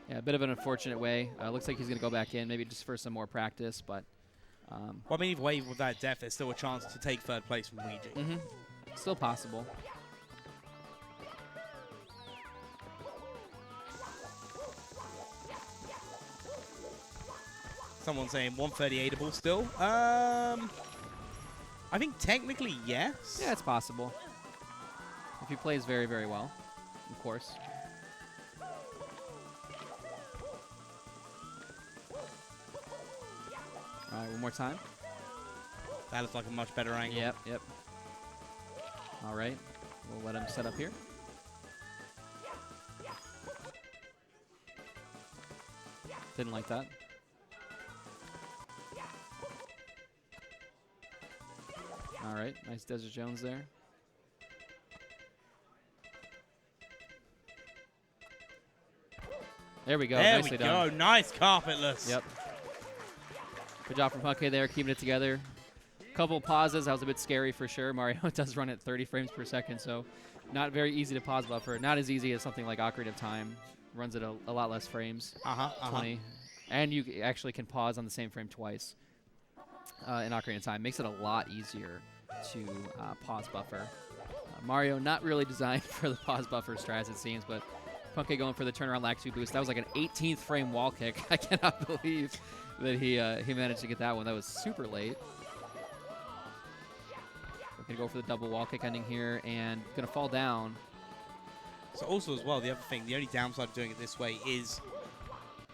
Yeah, a bit of an unfortunate way. Looks like he's going to go back in, maybe just for some more practice, but. Well, I mean, either way, with that depth, there's still a chance to take third place from Ouija. Still possible. Someone saying 138able still. I think technically yes. Yeah, it's possible. If he plays very, very well, of course. All right, one more time. That looks like a much better angle. Yep. All right, we'll let him set up here. Didn't like that. All right, nice Desert Jones there. There we go. There Nicely we done. go. Nice carpetless. Yep. Good job from Punke there, keeping it together. Couple pauses. That was a bit scary for sure. Mario does run at 30 frames per second, so not very easy to pause buffer. Not as easy as something like Ocarina of Time. Runs at a lot less frames. 20. And you actually can pause on the same frame twice in Ocarina of Time. Makes it a lot easier to pause buffer. Mario not really designed for the pause buffer strats, it seems, but Punke going for the turnaround lag 2 boost. That was like an 18th frame wall kick. I cannot believe that he managed to get that one. That was super late. We're going to go for the double wall kick ending here and going to fall down. So also as well, the other thing, the only downside of doing it this way is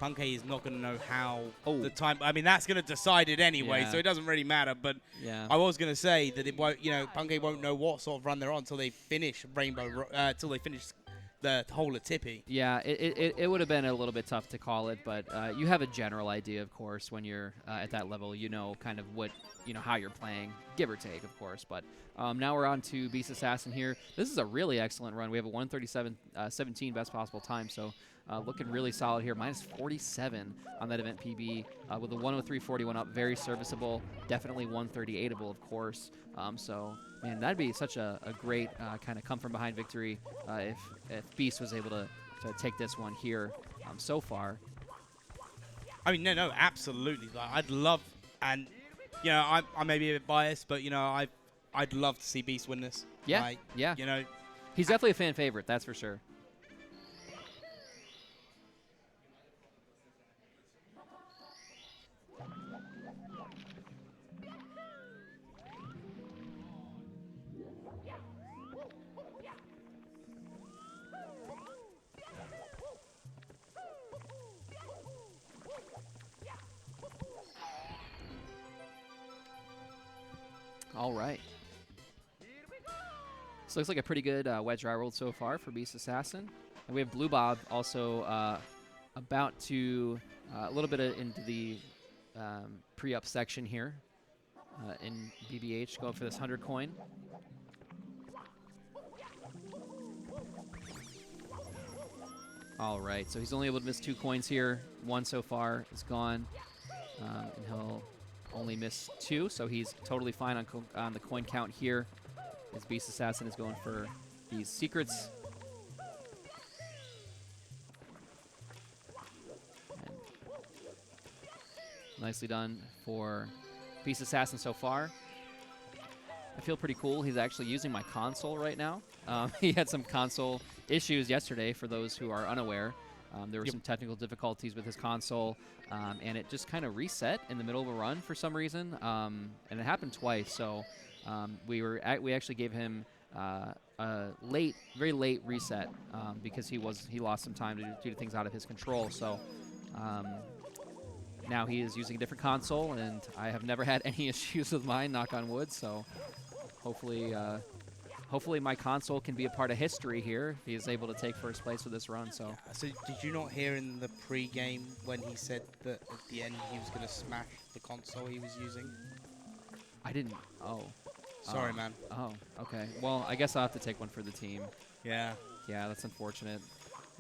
Punke is not going to know how the time. I mean, that's going to decide it anyway, so it doesn't really matter. But I was going to say that it won't. Punke won't know what sort of run they're on until they finish Rainbow, until they finish the whole of Tippy. Yeah, it would have been a little bit tough to call it, but you have a general idea, of course, when you're at that level. You know kind of what how you're playing, give or take, of course. But now we're on to Beast Assassin here. This is a really excellent run. We have a 137.17 best possible time, so looking really solid here. Minus 47 on that event PB with a 103.41 up. Very serviceable. Definitely 138able, of course. So, man, that'd be such a great kind of come from behind victory if Beast was able to take this one here so far. I mean, no, absolutely. Like, I'd love, and I may be a bit biased, but I'd love to see Beast win this. Yeah, like, yeah. He's definitely a fan favorite, that's for sure. All right. So looks like a pretty good wedge dry roll so far for Beast Assassin. And we have Blue Bob also about to a little bit into the pre-up section here in BBH, going for this 100 coin. All right, so he's only able to miss 2 coins here. 1 so far is gone, and he'll only miss 2, so he's totally fine on the coin count here. As Beast Assassin is going for these secrets. And nicely done for Beast Assassin so far. I feel pretty cool. He's actually using my console right now. He had some console issues yesterday, for those who are unaware. There were Yep. some technical difficulties with his console, and it just kind of reset in the middle of a run for some reason, and it happened twice. So we actually gave him a very late reset because he lost some time due to things out of his control. So now he is using a different console, and I have never had any issues with mine, knock on wood. So hopefully my console can be a part of history here if he is able to take first place with this run. So So did you not hear in the pre-game when he said that at the end he was going to smash the console he was using? I didn't. Oh. Sorry, man. Oh, okay. Well, I guess I'll have to take one for the team. Yeah. Yeah, that's unfortunate.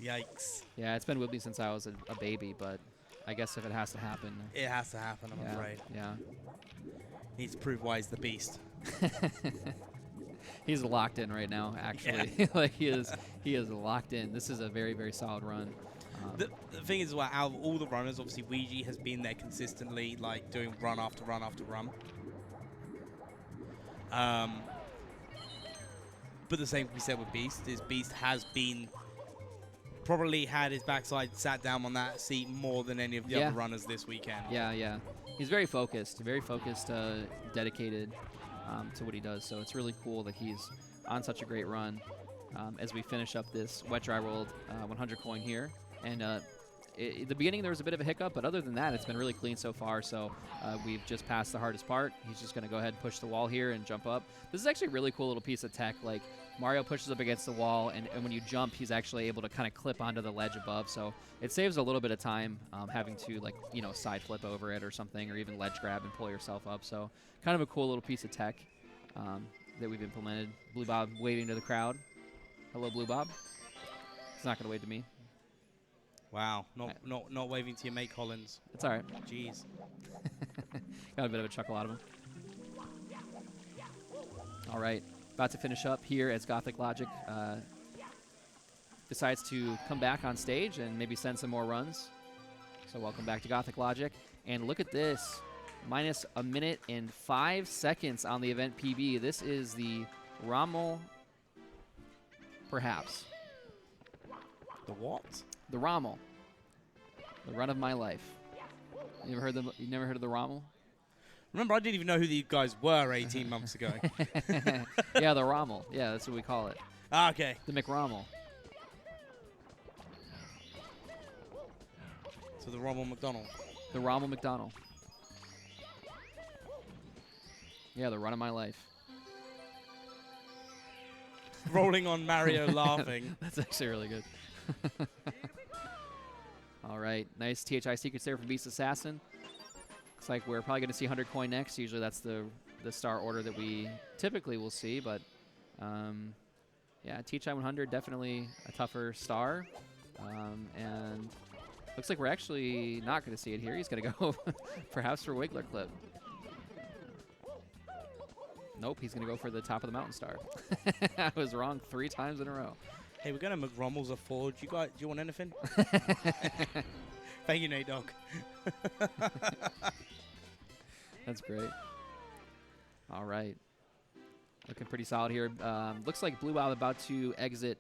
Yikes. Yeah, it's been with me since I was a baby, but I guess if it has to happen. It has to happen, I'm yeah, afraid. Yeah. Needs to prove why he's the beast. He's locked in right now, actually. Yeah. Like he is locked in. This is a very, very solid run. The thing is, well, out of all the runners, obviously Ouija has been there consistently, like doing run after run after run. But the same can be said with Beast. Is Beast has been probably had his backside sat down on that seat more than any of the other runners this weekend. Yeah. He's very focused, dedicated to what he does. So it's really cool that he's on such a great run as we finish up this Wet Dry World 100 coin here. And at the beginning, there was a bit of a hiccup, but other than that, it's been really clean so far. So we've just passed the hardest part. He's just going to go ahead and push the wall here and jump up. This is actually a really cool little piece of tech. Like, Mario pushes up against the wall, and when you jump, he's actually able to kind of clip onto the ledge above. So it saves a little bit of time having to, like, side flip over it or something, or even ledge grab and pull yourself up. So kind of a cool little piece of tech that we've implemented. Blue Bob waving to the crowd. Hello, Blue Bob. He's not going to wave to me. Wow, not waving to your mate Collins. It's all right. Jeez. Got a bit of a chuckle out of him. All right, about to finish up here as Gothic Logic decides to come back on stage and maybe send some more runs. So welcome back to Gothic Logic. And look at this, minus a minute and 5 seconds on the event PB. This is the Rommel, perhaps. The what? The Rommel. The run of my life. You never heard of the Rommel? Remember, I didn't even know who these guys were 18 months ago. Yeah, the Rommel. Yeah, that's what we call it. Ah, okay. The McRommel. So the Rommel McDonald. The Rommel McDonald. Yeah, the run of my life. Rolling on Mario laughing. That's actually really good. All right, nice THI secrets there from Beast Assassin. Looks like we're probably going to see 100 coin next. Usually that's the star order that we typically will see, but yeah, THI 100 definitely a tougher star, and looks like we're actually not going to see it here. He's going to go perhaps for Wiggler Clip. Nope, he's going to go for the top of the mountain star. I was wrong 3 times in a row. Hey, we're going to McRommel's a 4. Do you want anything? Thank you, Nate Dogg. That's great. All right. Looking pretty solid here. Looks like Blue Bob about to exit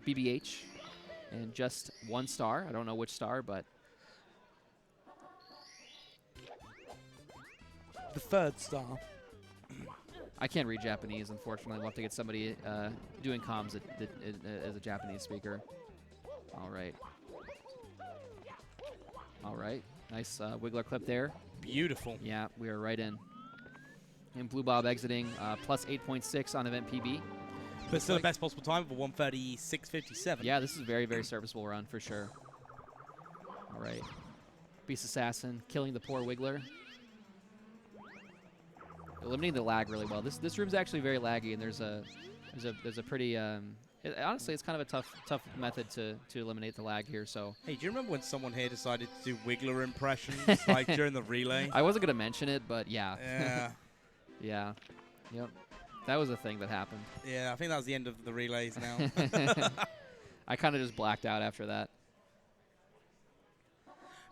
BBH in just 1 star. I don't know which star, but The 3rd star. I can't read Japanese, unfortunately. We'll have to get somebody doing comms as a Japanese speaker. All right. All right. Nice Wiggler clip there. Beautiful. Yeah, we are right in. And Blue Bob exiting plus 8.6 on event PB. But still the best possible time for 1:36.57. Yeah, this is a very, very serviceable run for sure. All right. Beast Assassin killing the poor Wiggler. Eliminating the lag really well. This room's actually very laggy, and there's a pretty honestly, it's kind of a tough method to eliminate the lag here. So Hey, do you remember when someone here decided to do Wiggler impressions like during the relay? I wasn't gonna mention it, but yeah. Yeah. Yeah. Yep. That was a thing that happened. Yeah, I think that was the end of the relays now. I kind of just blacked out after that.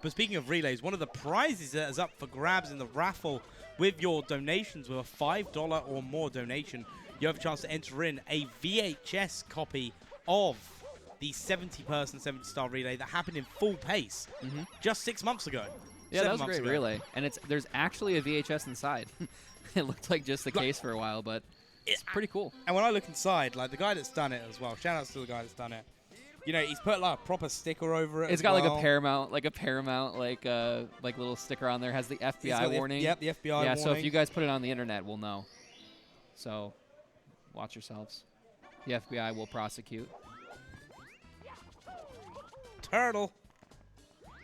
But speaking of relays, one of the prizes that is up for grabs in the raffle with your donations, with a $5 or more donation, you have a chance to enter in a VHS copy of the 70-person 70-star relay that happened in full pace just 6 months ago. Yeah, 7 that was a months great ago. relay. And there's actually a VHS inside. It looked like just the case for a while, but it's pretty cool. And when I look inside, like the guy that's done it as well, shout outs to the guy that's done it. You know, he's put like a proper sticker over it. It's as got well. like a Paramount, like little sticker on there. Has the It's got FBI the warning. Yep, the FBI warning. Yeah, so if you guys put it on the internet, we'll know. So, watch yourselves. The FBI will prosecute. Turtle.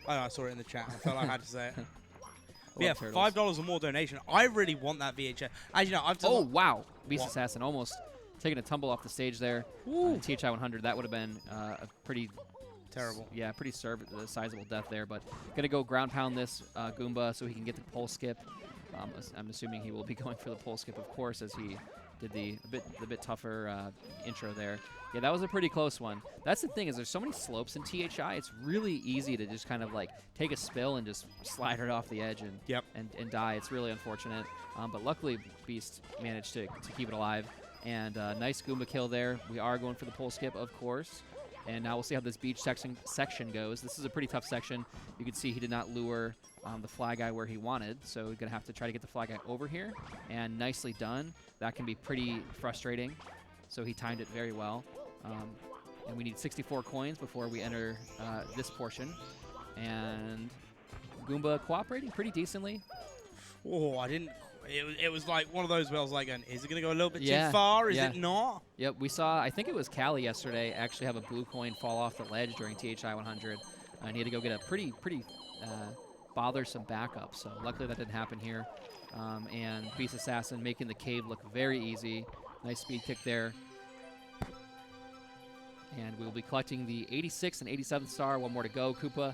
Oh, no, I saw it in the chat. I felt like I had to say it. But yeah, turtles. $5 or more donation. I really want that VHS. As you know, I've done. Oh, wow. Beast What? Assassin almost taking a tumble off the stage there. THI 100, that would have been a pretty terrible. Yeah, pretty sizable death there. But going to go ground pound this Goomba so he can get the pole skip. I'm assuming he will be going for the pole skip, of course, as he did the bit tougher intro there. Yeah, that was a pretty close one. That's the thing, is there's so many slopes in THI, it's really easy to just kind of like take a spill and just slide it off the edge and die. It's really unfortunate. But luckily, Beast managed to keep it alive. And nice Goomba kill there. We are going for the pole skip, of course. And now we'll see how this beach section goes. This is a pretty tough section. You can see he did not lure the fly guy where he wanted, so we're going to have to try to get the fly guy over here. And nicely done. That can be pretty frustrating. So he timed it very well. And we need 64 coins before we enter this portion. And Goomba cooperating pretty decently. Oh, I didn't. It was like one of those where I was like, is it going to go a little bit Yeah, too far? Is yeah. it not? Yep, we saw, I think it was Callie yesterday, actually have a blue coin fall off the ledge during THI 100. And he had to go get a pretty bothersome backup. So luckily that didn't happen here. And Beast Assassin making the cave look very easy. Nice speed kick there. And we will be collecting the 86th and 87th star. One more to go, Koopa.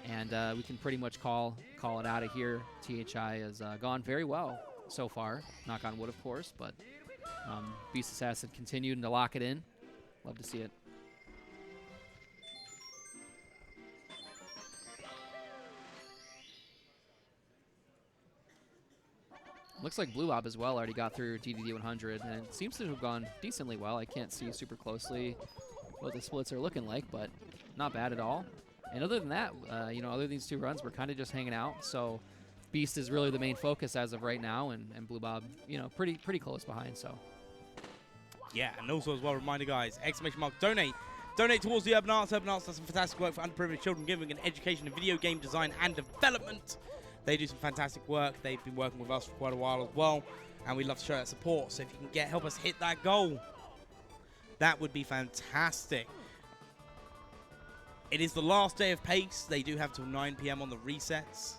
And we can pretty much call it out of here. THI has gone very well so far. Knock on wood, of course. But Beast Assassin continued to lock it in. Love to see it. Looks like Blue Bob as well already got through DDD 100, and it seems to have gone decently well. I can't see super closely what the splits are looking like, but not bad at all. And other than that, other than these two runs, we're kind of just hanging out. So Beast is really the main focus as of right now, and Blue Bob, pretty close behind. So Yeah, and also as well, reminder guys, !donate. Donate towards the Urban Arts. Urban Arts does some fantastic work for underprivileged children, giving an education in video game design and development. They do some fantastic work. They've been working with us for quite a while as well, and we'd love to show that support. So if you can help us hit that goal, that would be fantastic. It is the last day of PACE. They do have till 9 p.m. on the resets.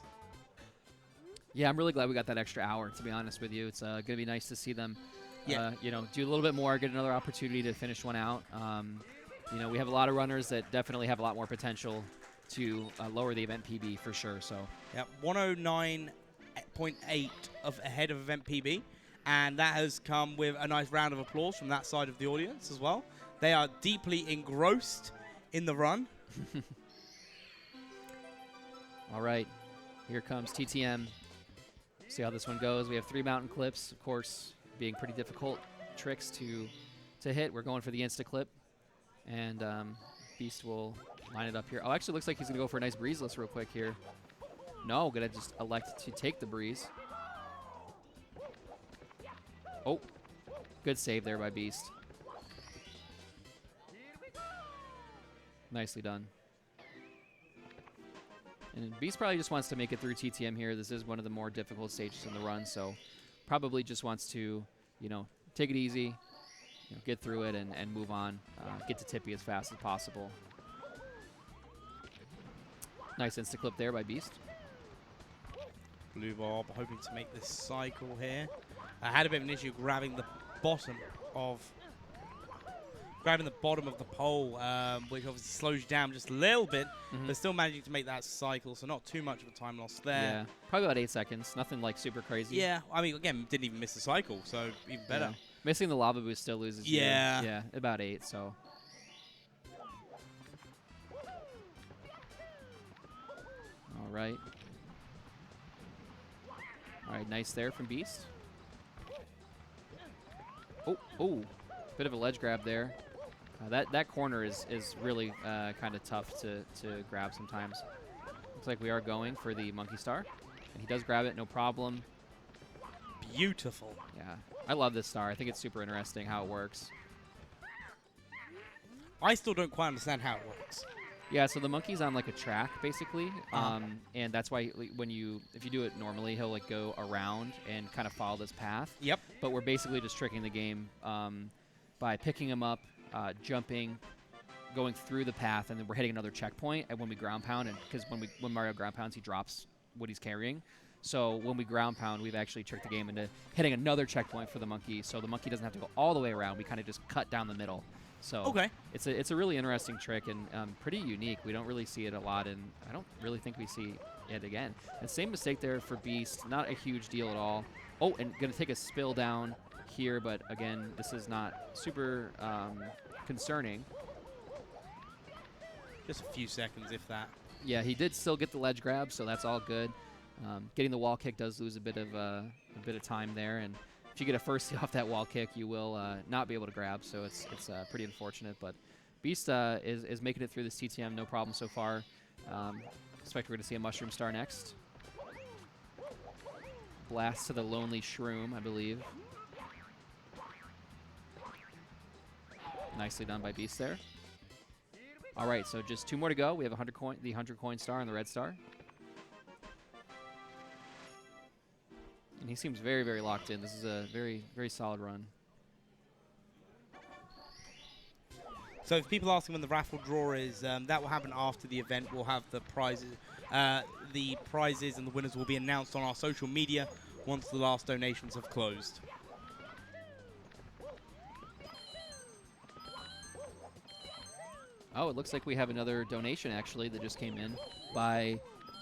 yeah, I'm really glad we got that extra hour, to be honest with you. It's going to be nice to see them, do a little bit more, get another opportunity to finish one out. We have a lot of runners that definitely have a lot more potential to lower the event PB for sure. So, yep, 109.8 ahead of event PB, and that has come with a nice round of applause from that side of the audience as well. They are deeply engrossed in the run. All right, here comes TTM. See how this one goes. We have 3 mountain clips, of course, being pretty difficult tricks to hit. We're going for the insta clip, and Beast will line it up here. Oh, actually looks like he's going to go for a nice breezeless real quick here. No, going to just elect to take the breeze. Oh, good save there by Beast. Nicely done. And Beast probably just wants to make it through TTM here. This is one of the more difficult stages in the run, so probably just wants to, take it easy, get through it and move on, get to Tippy as fast as possible. Nice insta-clip there by Beast. Blue Bob hoping to make this cycle here. I had a bit of an issue grabbing the bottom of the pole, which obviously slows you down just a little bit, but still managing to make that cycle, so not too much of a time loss there. Yeah, probably about 8 seconds. Nothing like super crazy. Yeah, I mean, again, didn't even miss the cycle, so even better. Yeah. Missing the lava boost still loses you. Yeah. Yeah, about 8, so. All right. All right, nice there from Beast. Oh, bit of a ledge grab there. That corner is really kind of tough to grab sometimes. Looks like we are going for the monkey star. And he does grab it, no problem. Beautiful. Yeah, I love this star. I think it's super interesting how it works. I still don't quite understand how it works. Yeah, so the monkey's on like a track basically, and that's why if you do it normally, he'll like go around and kind of follow this path. Yep. But we're basically just tricking the game by picking him up, jumping, going through the path, and then we're hitting another checkpoint. And when we ground pound, and because when Mario ground pounds, he drops what he's carrying. So when we ground pound, we've actually tricked the game into hitting another checkpoint for the monkey. So the monkey doesn't have to go all the way around. We kind of just cut down the middle. So okay. It's a really interesting trick and pretty unique. We don't really see it a lot, and I don't really think we see it again. And same mistake there for Beast. Not a huge deal at all. Oh, and going to take a spill down here, but again, this is not super concerning. Just a few seconds, if that. Yeah, he did still get the ledge grab, so that's all good. Getting the wall kick does lose a bit of time there, and if you get a first off that wall kick, you will not be able to grab, so it's pretty unfortunate. But Beast is making it through this TTM, no problem so far. Expect we're going to see a Mushroom Star next. Blast to the Lonely Shroom, I believe. Nicely done by Beast there. All right, so just 2 more to go. We have the 100 coin star and the red star. And he seems very, very locked in. This is a very, very solid run. So if people asking when the raffle draw is, that will happen after the event. We'll have the prizes. The prizes and the winners will be announced on our social media once the last donations have closed. Oh, it looks like we have another donation, actually, that just came in by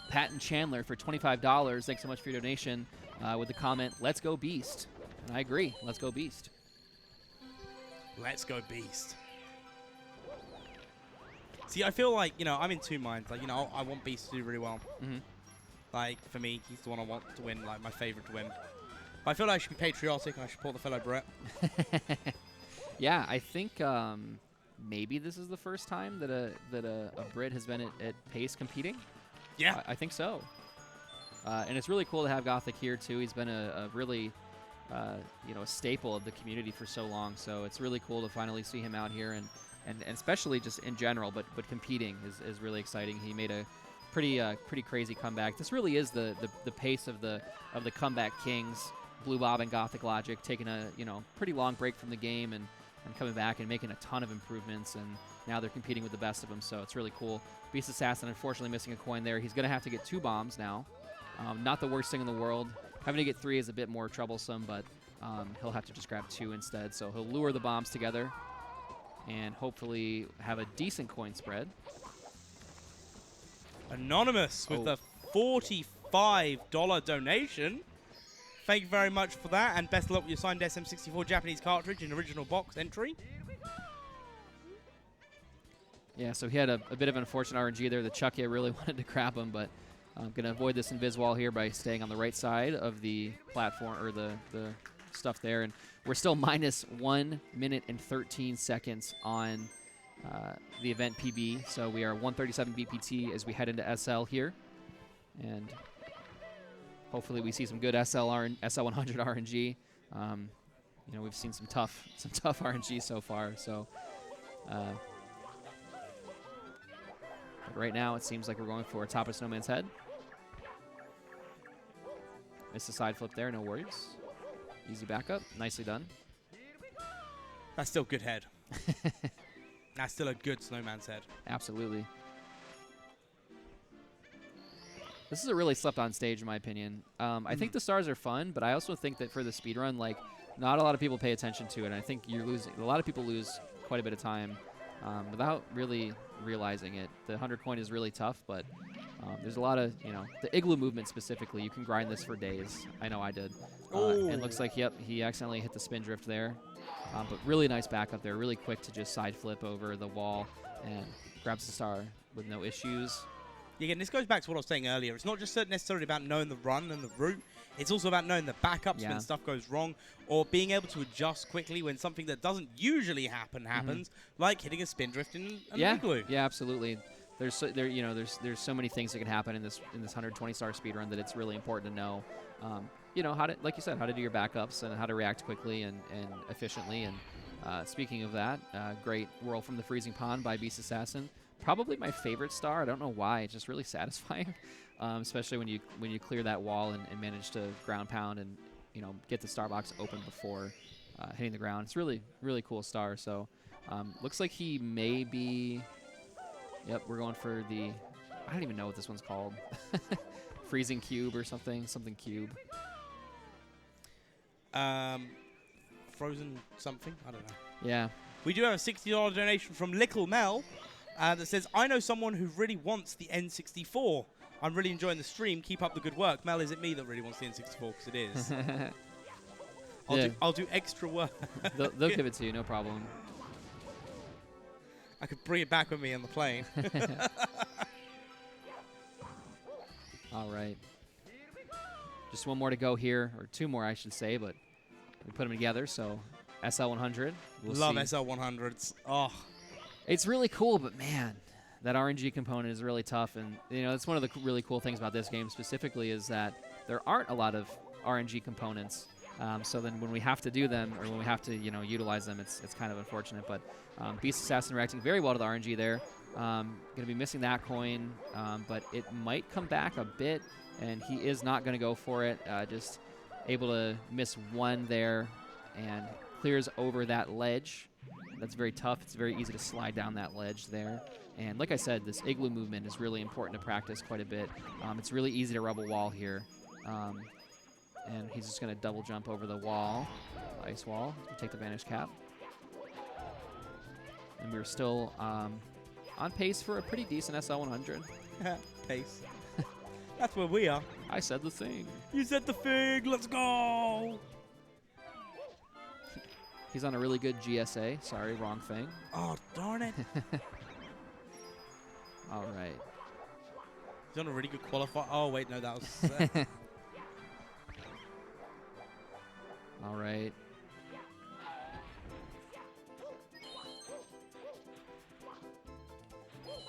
Patton Chandler for $25. Thanks so much for your donation with the comment, "Let's go Beast." And I agree. Let's go Beast. Let's go Beast. See, I feel like, I'm in 2 minds. Like, I want Beast to do really well. Mm-hmm. Like, for me, he's the one I want to win, like, my favorite to win. But I feel like I should be patriotic and I should support the fellow Brit. Yeah, I think maybe this is the first time that a Brit has been at Pace competing. Yeah. I think so. And it's really cool to have Gothic here, too. He's been a really, a staple of the community for so long. So it's really cool to finally see him out here, and especially just in general, but competing is really exciting. He made a pretty crazy comeback. This really is the pace of the comeback kings, Blue Bob and Gothic Logic, taking a pretty long break from the game and coming back and making a ton of improvements, and now they're competing with the best of them, so it's really cool. Beast Assassin unfortunately missing a coin there. He's going to have to get 2 bombs now. Not the worst thing in the world. Having to get 3 is a bit more troublesome, but he'll have to just grab 2 instead. So he'll lure the bombs together and hopefully have a decent coin spread. Anonymous with a $45 donation. Thank you very much for that, and best of luck with your signed SM64 Japanese cartridge in original box entry. Yeah, so he had a bit of an unfortunate RNG there. The Chucky really wanted to grab him, but I'm going to avoid this invis wall here by staying on the right side of the platform, or the stuff there. And we're still minus 1 minute and 13 seconds on the event PB. So we are 137 BPT as we head into SL here. And hopefully we see some good SL100 RNG. We've seen some tough RNG so far. So but right now it seems like we're going for top of Snowman's head. Missed a side flip there, no worries. Easy backup, nicely done. That's still good head. That's still a good Snowman's head. Absolutely. This is a really slept-on stage, in my opinion. I think the stars are fun, but I also think that for the speedrun, like, not a lot of people pay attention to it. And I think you're losing. A lot of people lose quite a bit of time without really realizing it. The 100 coin is really tough, but there's a lot of, the igloo movement specifically. You can grind this for days. I know I did. It looks like, yep, he accidentally hit the spin drift there. But really nice backup there. Really quick to just side flip over the wall and grabs the star with no issues. Again, this goes back to what I was saying earlier. It's not just necessarily about knowing the run and the route. It's also about knowing the backups when stuff goes wrong, or being able to adjust quickly when something that doesn't usually happens, like hitting a spin drift in an igloo. Yeah, absolutely. There's so many things that can happen in this 120-star speedrun that it's really important to know. How to, like you said, how to do your backups and how to react quickly and efficiently. And speaking of that, great whirl from the freezing pond by Beast Assassin. Probably my favorite star. I don't know why. It's just really satisfying, especially when you clear that wall and manage to ground pound and get the star box open before hitting the ground. It's really, really cool star. So looks like he may be. Yep, we're going for the. I don't even know what this one's called. Freezing cube or something cube. Frozen something. I don't know. Yeah. We do have a $60 donation from Little Mel. That says, I know someone who really wants the N64. I'm really enjoying the stream. Keep up the good work. Mel, is it me that really wants the N64? Because it is. I'll do extra work. They'll give it to you, no problem. I could bring it back with me on the plane. All right. Just one more to go here, or two more, I should say, but we put them together. So SL100. Love SL100s. Oh. It's really cool, but man, that RNG component is really tough. And, it's one of the really cool things about this game specifically is that there aren't a lot of RNG components. So then when we have to do them, or when we have to, utilize them, it's kind of unfortunate. But Beast Assassin reacting very well to the RNG there. Going to be missing that coin, but it might come back a bit, and he is not going to go for it. Just able to miss one there and clears over that ledge. That's very tough. It's very easy to slide down that ledge there. And like I said, this igloo movement is really important to practice quite a bit. It's really easy to rub a wall here. And he's just going to double jump over the wall, ice wall, and take the vanish cap. And we're still on pace for a pretty decent SL100. Pace. That's where we are. I said the thing. You said the thing. Let's go. He's on a really good GSA. Sorry, wrong thing. Oh, darn it. All right. He's on a really good qualifier. Oh, wait, no, that was... All right.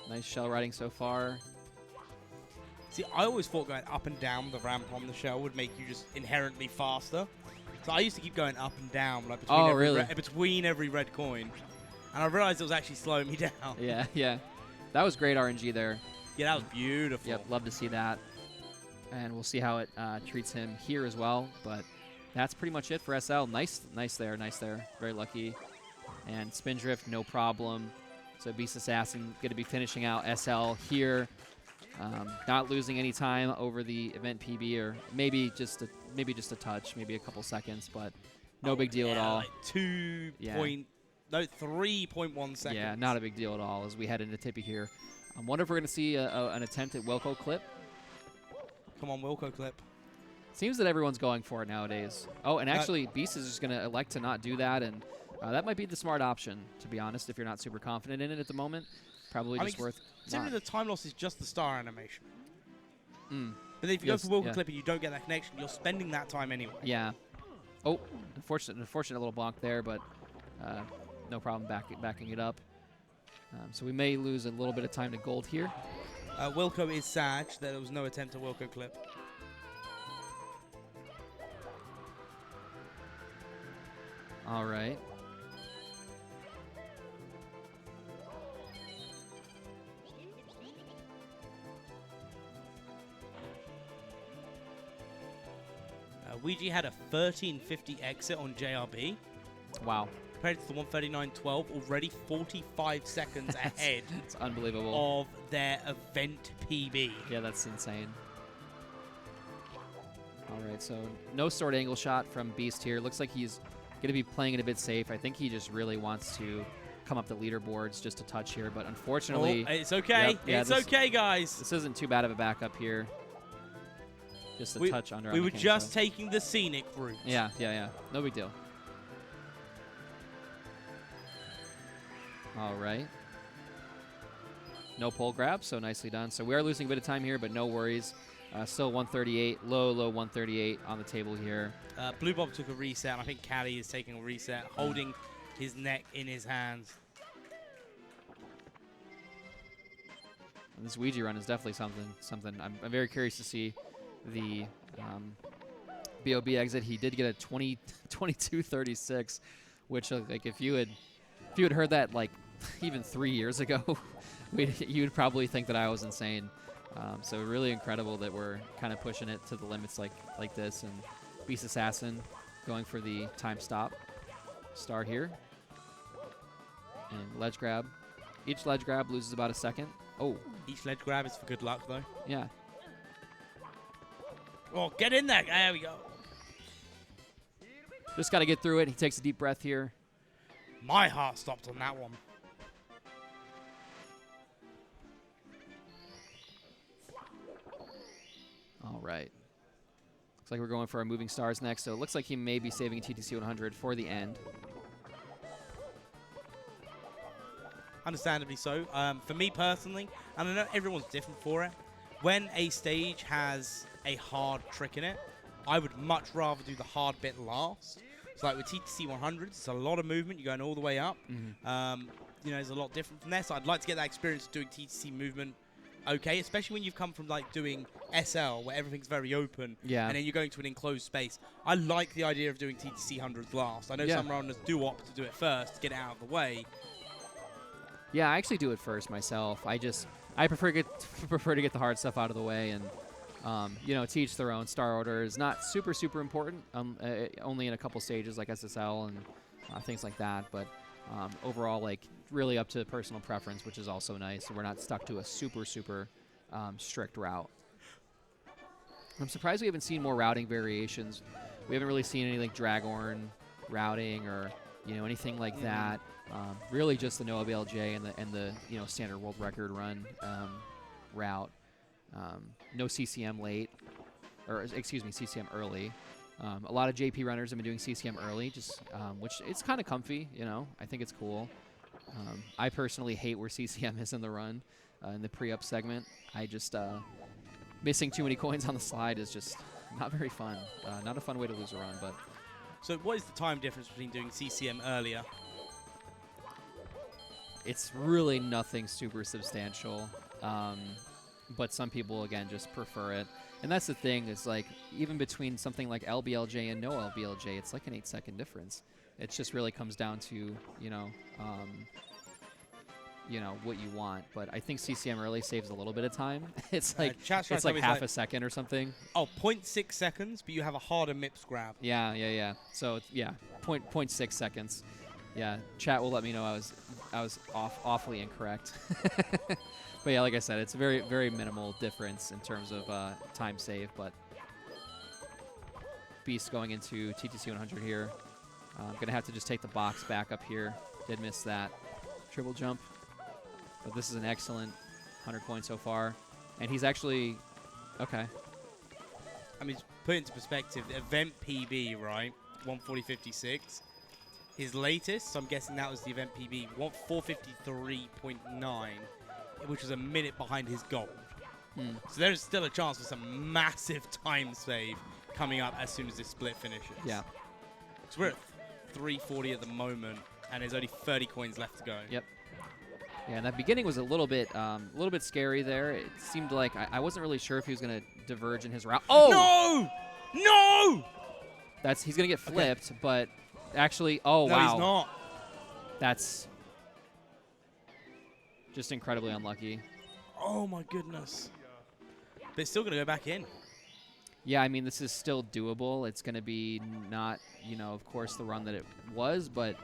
Nice shell riding so far. See, I always thought going up and down the ramp on the shell would make you just inherently faster. So I used to keep going up and down like between every red coin. And I realized it was actually slowing me down. Yeah. That was great RNG there. Yeah, that was beautiful. Yep, love to see that. And we'll see how it treats him here as well. But that's pretty much it for SL. Nice there. Very lucky. And spin drift, no problem. So Beast Assassin going to be finishing out SL here. Not losing any time over the event PB, or maybe just a touch, maybe a couple seconds, but no big deal at all. Like 3.1 seconds. Yeah, not a big deal at all as we head into Tippy here. I wonder if we're going to see an attempt at Wilco clip. Come on, Wilco clip. Seems that everyone's going for it nowadays. Oh, and actually, Beast is just going to elect to not do that, and that might be the smart option, to be honest, if you're not super confident in it at the moment. Probably just worth. Considering the time loss is just the star animation. But if you go for Wilco clip and you don't get that connection, you're spending that time anyway. Yeah. Oh, unfortunate little bonk there, but no problem backing it up. So we may lose a little bit of time to gold here. Wilco is sad that there was no attempt at Wilco clip. All right. Ouija had a 1350 exit on JRB. Wow. Compared to the 139.12, already 45 seconds ahead. It's unbelievable. Of their event PB. Yeah, that's insane. All right, so no sword angle shot from Beast here. Looks like he's going to be playing it a bit safe. I think he just really wants to come up the leaderboards just a touch here, but unfortunately... Oh, it's okay. It's okay, guys. This isn't too bad of a backup here. Just a touch under. We were just taking the scenic route. Yeah. No big deal. All right. no pole grab, so nicely done. So we are losing a bit of time here, but no worries. Still 138, low 138 on the table here. Blue Bob took a reset, and I think Caddy is taking a reset, holding his neck in his hands. And this Ouija run is definitely something. I'm very curious to see the BOB exit. He did get a 22:36, which like if you had heard that like even 3 years ago, you'd probably think that I was insane. So really incredible that we're kind of pushing it to the limits like this. And Beast Assassin going for the time stop star here. And ledge grab. Each ledge grab loses about a second. Oh. Each ledge grab is for good luck, though. Yeah. Oh, get in there. There we go. Just got to get through it. He takes a deep breath here. My heart stopped on that one. All right. Looks like we're going for our moving stars next, so it looks like he may be saving a TTC 100 for the end. Understandably so. For me personally, and I know everyone's different for it, when a stage has a hard trick in it, I would much rather do the hard bit last. So like with TTC 100, it's a lot of movement. You're going all the way up. You know, it's a lot different from there. So I'd like to get that experience of doing TTC movement okay, especially when you've come from like doing SL where everything's very open, Yeah. and then you're going to an enclosed space. I like the idea of doing TTC 100s last. I know some runners do opt to do it first to get it out of the way. Yeah, I actually do it first myself. I prefer to get the hard stuff out of the way, and you know, to each their own. Star order is not super important. Only in a couple stages like SSL and things like that. But overall, like really up to personal preference, which is also nice. So we're not stuck to a super strict route. I'm surprised we haven't seen more routing variations. We haven't really seen any like Dragorn routing or anything like that. Really just the no ABLJ and the standard world record run route. No CCM late, or excuse me, CCM early. A lot of JP runners have been doing CCM early, just which it's kind of comfy. I think it's cool. I personally hate where CCM is in the run, in the pre-up segment. I just missing too many coins on the slide is just not very fun. Not a fun way to lose a run, but. So what is the time difference between doing CCM earlier? It's really nothing super substantial, but some people, again, just prefer it. And that's the thing, is like, even between something like LBLJ and no LBLJ, it's like an 8-second difference. It just really comes down to, what you want. But I think CCM early saves a little bit of time. It's like half a second or something. Oh, 0.6 seconds, but you have a harder MIPS grab. Yeah. So, 0.6 seconds. Yeah, chat will let me know I was awfully incorrect. But yeah, like I said, it's a very, very minimal difference in terms of time save. But Beast going into TTC 100 here. I'm going to have to just take the box back up here. Did miss that triple jump. But this is an excellent 100 coin so far. And he's actually, okay. I mean, put it into perspective, the event PB, right, 140.56. His latest, so I'm guessing that was the event PB, 453.9, which was a minute behind his goal. So there's still a chance for some massive time save coming up as soon as this split finishes. Yeah. So we're at 340 at the moment, and there's only 30 coins left to go. Yep. Yeah, and that beginning was a little bit scary there. It seemed like I wasn't really sure if he was going to diverge in his route. Oh! No! He's going to get flipped, but actually, oh, no, wow. He's not. That's just incredibly unlucky. Oh, my goodness. But it's still going to go back in. Yeah, I mean, this is still doable. It's going to be not, of course, the run that it was, but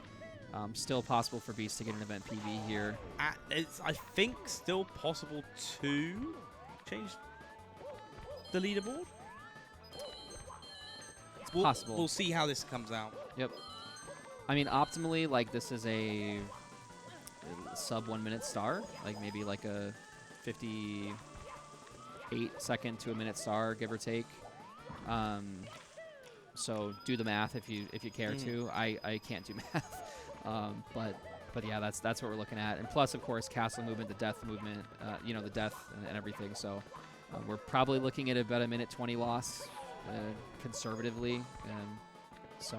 still possible for Beast to get an event PB here. It's, I think, still possible to change the leaderboard. It's possible. We'll see how this comes out. Yep. I mean, optimally, like, this is a sub 1 minute star, like maybe like a 58-second to a minute star, give or take. So do the math if you care to. I can't do math, but But yeah, that's what we're looking at. And plus, of course, castle movement, the death movement, the death and everything. So we're probably looking at about a minute 20 loss conservatively. So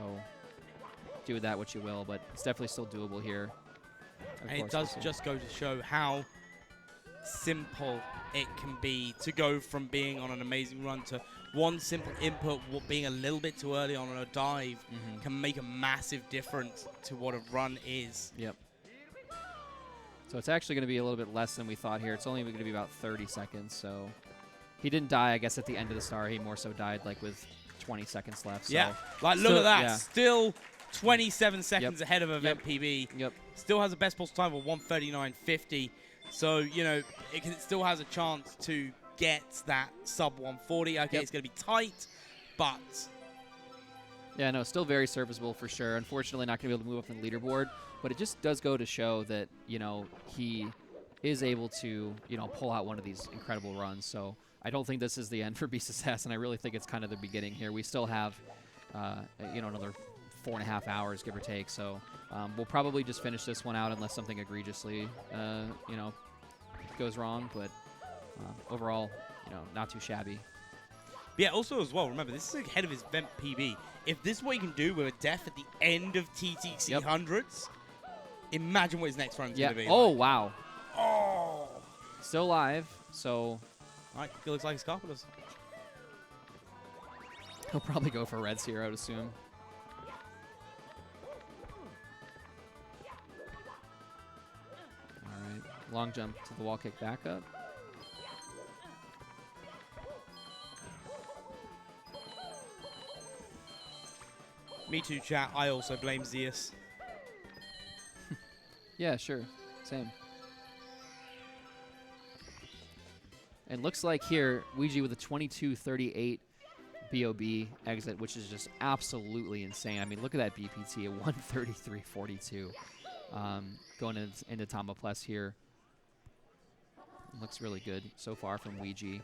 do with that what you will, but it's definitely still doable here. And it does just go to show how simple it can be to go from being on an amazing run to one simple input, being a little bit too early on a dive can make a massive difference to what a run is. Yep. So it's actually going to be a little bit less than we thought here. It's only going to be about 30 seconds. So he didn't die, I guess, at the end of the star. He more so died like with 20 seconds left. So yeah, like look at that. Yeah. Still 27 seconds ahead of event PB. Yep. Still has a best possible time of 1:39.50. So, it still has a chance to get that sub 140. Okay, it's going to be tight, but... Yeah, no, still very serviceable for sure. Unfortunately, not going to be able to move up in the leaderboard, but it just does go to show that, he is able to, pull out one of these incredible runs. So I don't think this is the end for Beast Assassin. I really think it's kind of the beginning here. We still have, another 4.5 hours, give or take. So we'll probably just finish this one out unless something egregiously, goes wrong. But overall, not too shabby. Yeah, also as well, remember, this is ahead of his event PB. If this is what you can do with a death at the end of TTC hundreds, imagine what his next run's going to be. Oh, like. Wow. Oh. Still alive, so... All right, it looks like his Carpenters. He'll probably go for reds here, I would assume. All right, long jump to the wall kick back up. Me too, chat. I also blame Zeus. Yeah, sure. Same. And looks like here, Ouija with a 22:38 BOB exit, which is just absolutely insane. I mean, look at that BPT at 133.42. Going into Tamba Plus here. Looks really good so far from Ouija.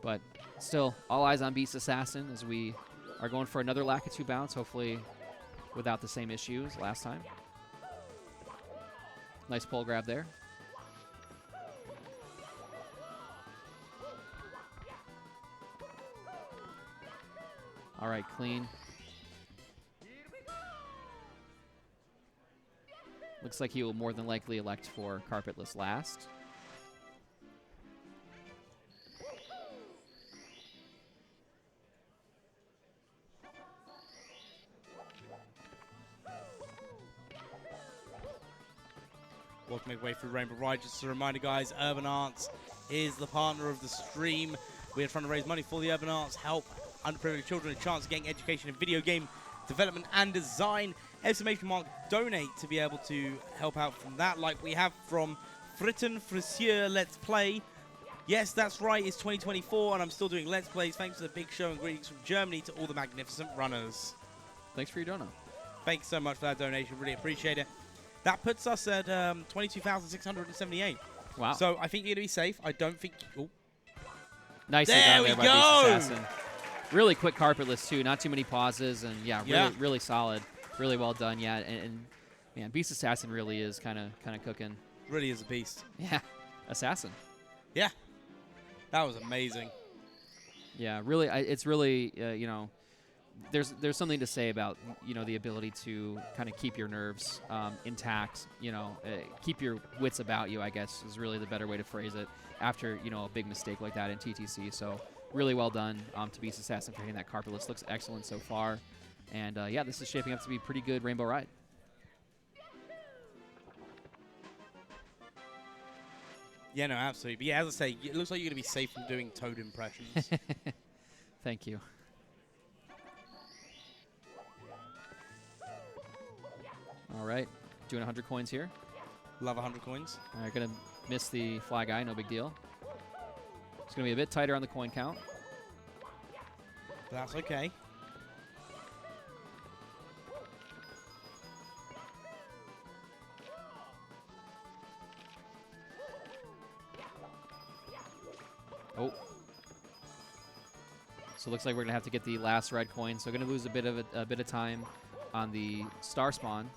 But still, all eyes on Beast Assassin as we are going for another Lakitu bounce, hopefully without the same issues last time. Nice pole grab there. All right, clean. Looks like he will more than likely elect for carpetless last. Welcome make way through Rainbow Ride. Just a reminder, guys, Urban Arts is the partner of the stream. We're trying to raise money for the Urban Arts, help underprivileged children a chance of getting education in video game development and design. Exclamation mark donate to be able to help out from that, like we have from Fritten Frisier Let's Play. Yes, that's right, it's 2024 and I'm still doing Let's Plays. Thanks for the big show and greetings from Germany to all the magnificent runners. Thanks for your donut. Thanks so much for that donation, really appreciate it. That puts us at 22,678. Wow. So I think you're going to be safe. I don't think... Oh. Nicely done there by Beast Assassin. Really quick carpetless, too. Not too many pauses. And, yeah, really solid. Really well done, yeah. And man, Beast Assassin really is kind of cooking. Really is a beast. Yeah. Assassin. Yeah. That was amazing. Yeah, really, it's really, there's something to say about, the ability to kind of keep your nerves intact, keep your wits about you, I guess, is really the better way to phrase it after, a big mistake like that in TTC. So really well done to Beast Assassin for hitting that carpetless. Looks excellent so far. And, yeah, this is shaping up to be a pretty good Rainbow Ride. Yeah, no, absolutely. But yeah, as I say, it looks like you're going to be safe from doing Toad impressions. Thank you. All right, doing 100 coins here. Love 100 coins. All right, gonna miss the fly guy, no big deal. It's gonna be a bit tighter on the coin count. That's okay. Oh. So it looks like we're gonna have to get the last red coin. So gonna lose a bit of time on the star spawn.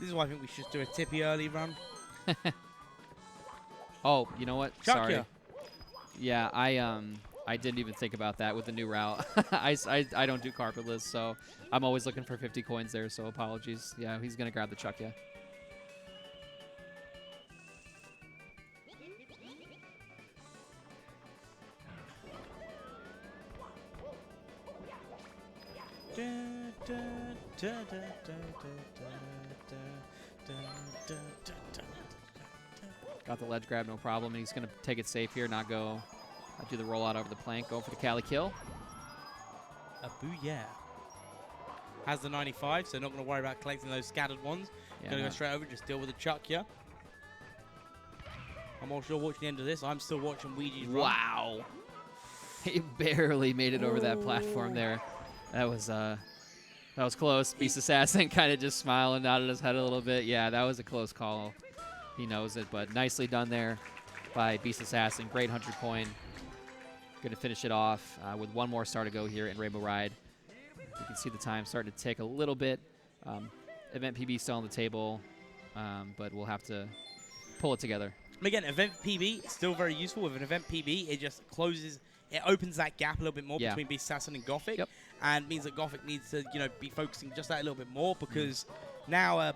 This is why I think we should do a tippy early run. Oh, you know what? Chuck Sorry. ya. Yeah, I didn't even think about that with the new route. I don't do carpetless, so I'm always looking for 50 coins there, so apologies. Yeah, he's going to grab the chuck, yeah. Got the ledge grab, no problem. And he's going to take it safe here, not go do the rollout over the plank. Going for the Cali kill. A booyah. Has the 95, so not going to worry about collecting those scattered ones. Yeah, Going to no. go straight over, just deal with the chuck here. I'm also watching the end of this. I'm still watching Ouija's run. Wow. He barely made it over that platform there. That was close. Beast Assassin kind of just smiling, nodded his head a little bit. Yeah, that was a close call. He knows it, but nicely done there by Beast Assassin. Great 100 coin. Going to finish it off with one more star to go here in Rainbow Ride. You can see the time starting to tick a little bit. Event PB still on the table, but we'll have to pull it together. And again, event PB still very useful. With an event PB, it just closes, it opens that gap a little bit more between Beast Assassin and Gothic, and means that Gothic needs to, be focusing just that a little bit more, because now a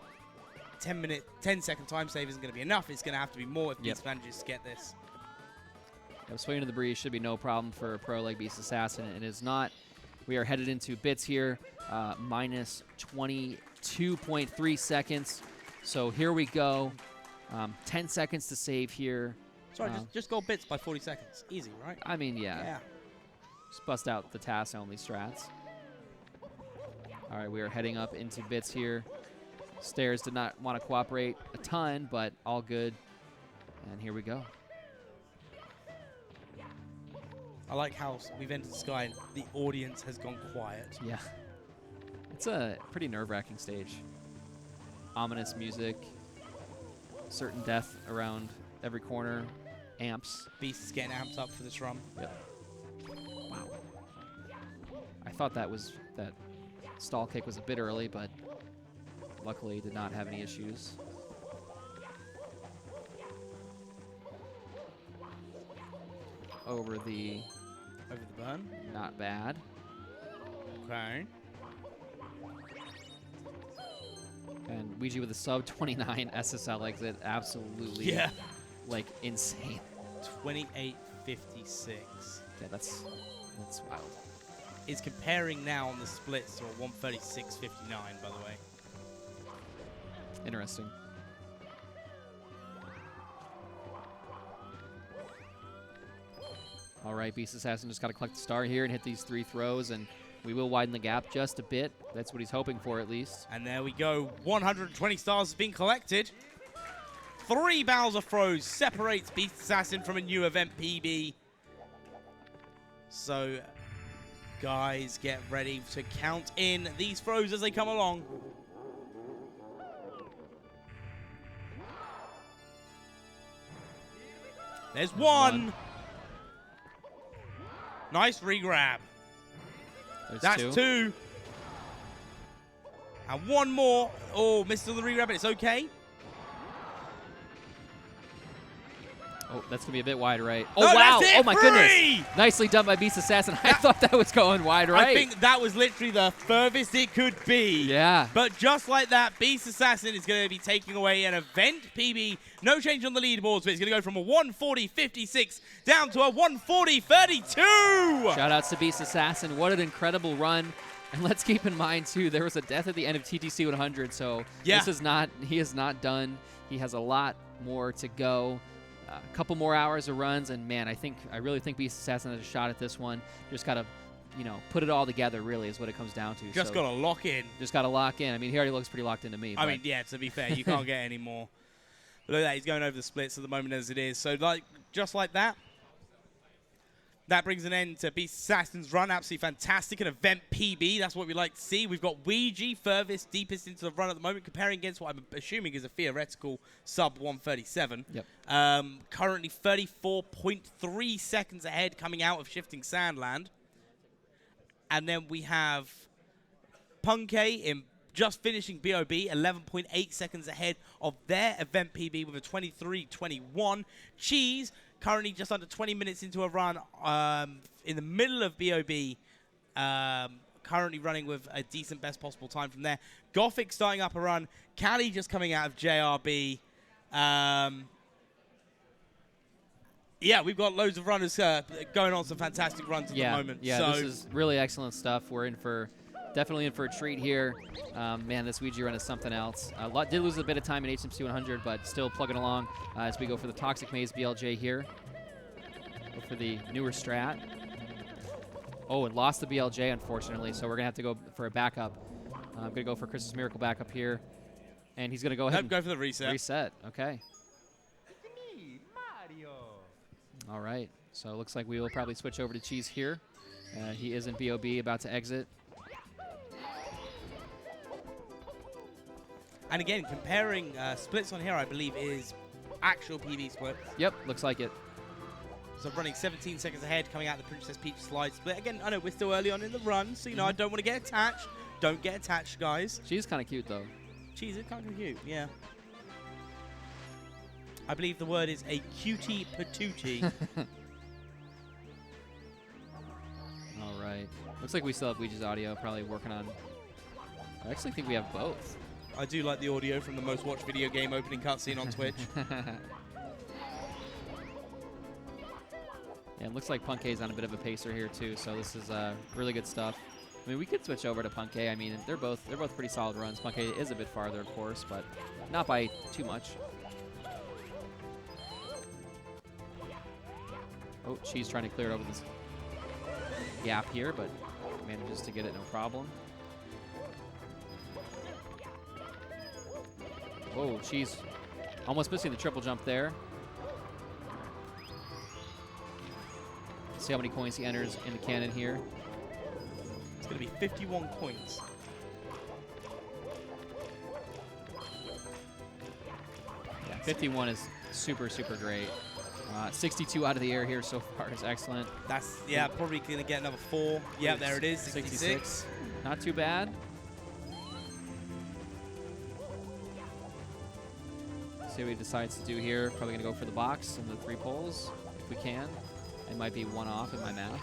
10-second time save isn't going to be enough. It's going to have to be more if Beast manages to get this. Swinging to the breeze should be no problem for a pro like Beast Assassin. It is not. We are headed into bits here, minus 22.3 seconds. So here we go. 10 seconds to save here. Sorry, just go bits by 40 seconds. Easy, right? I mean, yeah. Just bust out the TAS-only strats. All right, we are heading up into bits here. Stairs did not want to cooperate a ton, but all good. And here we go. I like how we've entered the sky and the audience has gone quiet. Yeah. It's a pretty nerve-wracking stage. Ominous music. Certain death around every corner. Amps. Beast is getting amped up for this run. Yep. Wow. I thought that stall kick was a bit early, but luckily did not have any issues. Over the burn. Not bad. Okay. And Ouija with a sub 29 SSL exit, absolutely like insane. 28.56. Yeah, that's wild. Is comparing now on the splits to a 136.59, by the way. Interesting. All right, Beast Assassin just got to collect the star here and hit these 3 throws, and we will widen the gap just a bit. That's what he's hoping for, at least. And there we go. 120 stars has been collected. 3 Bowser throws separates Beast Assassin from a new event PB. So, guys, get ready to count in these throws as they come along. There's one. Nice re-grab. That's 2. And one more. Oh, missed the re-grab, but it's okay. Oh, that's going to be a bit wide right. Oh, No, wow. that's it. Oh, my 3! goodness. Nicely done by Beast Assassin. I thought that was going wide right. I think that was literally the furthest it could be. Yeah. But just like that, Beast Assassin is going to be taking away an event PB. No change on the leaderboards, but it's going to go from a 140.56 down to a 140.32. Shout outs to Beast Assassin. What an incredible run. And let's keep in mind, too, there was a death at the end of TTC 100, so this is not, he is not done. He has a lot more to go. A couple more hours of runs, and man, I really think Beast Assassin has a shot at this one. Just got to, put it all together, really, is what it comes down to. Just got to lock in. Just got to lock in. I mean, he already looks pretty locked into me. I mean, yeah, to be fair, you can't get any more. But look at that, he's going over the splits at the moment as it is. So, just like that, that brings an end to Beast Assassin's run. Absolutely fantastic. An event PB. That's what we like to see. We've got Ouija furthest, deepest into the run at the moment, comparing against what I'm assuming is a theoretical sub 137. Yep. Currently 34.3 seconds ahead coming out of Shifting Sandland. And then we have Punkay in just finishing BOB, 11.8 seconds ahead of their event PB with a 23:21. Cheese, currently just under 20 minutes into a run in the middle of BOB, currently running with a decent best possible time from there. Gothic starting up a run. Callie just coming out of JRB. Yeah, we've got loads of runners going on some fantastic runs at the moment. Yeah, so this is really excellent stuff. We're definitely in for a treat here. Man, this Ouija run is something else. Did lose a bit of time in HMC 100, but still plugging along as we go for the Toxic Maze BLJ here. Go for the newer strat. Oh, and lost the BLJ, unfortunately, so we're going to have to go for a backup. I'm going to go for Chris's Miracle backup here. And he's going to go ahead and go for the reset. Reset, okay. All right, so it looks like we will probably switch over to Cheese here. He is in BOB, about to exit. And again, comparing splits on here, I believe, is actual PB split. Yep, looks like it. So running 17 seconds ahead, coming out the Princess Peach slide split. Again, I know we're still early on in the run, so, you know, I don't want to get attached. Don't get attached, guys. She's kind of cute, though. Cheese is kind of cute, yeah. I believe the word is a cutie patootie. All right. Looks like we still have Ouija's audio, probably working on... I actually think we have both. I do like the audio from the most watched video game opening cutscene on Twitch. Yeah, it looks like Punkei's on a bit of a pacer here, too, so this is really good stuff. I mean, we could switch over to Punkei. I mean, they're both pretty solid runs. Punkei is a bit farther, of course, but not by too much. Oh, she's trying to clear over this gap here, but manages to get it no problem. Oh, she's almost missing the triple jump there. See how many coins he enters in the cannon here. It's going to be 51 coins. Yeah, 51 is super, super great. 62 out of the air here so far is excellent. That's, yeah, probably going to get another 4. Yeah, there it is, 66. Not too bad. See what he decides to do here. Probably going to go for the box and the 3 poles if we can. It might be 1 off in my math.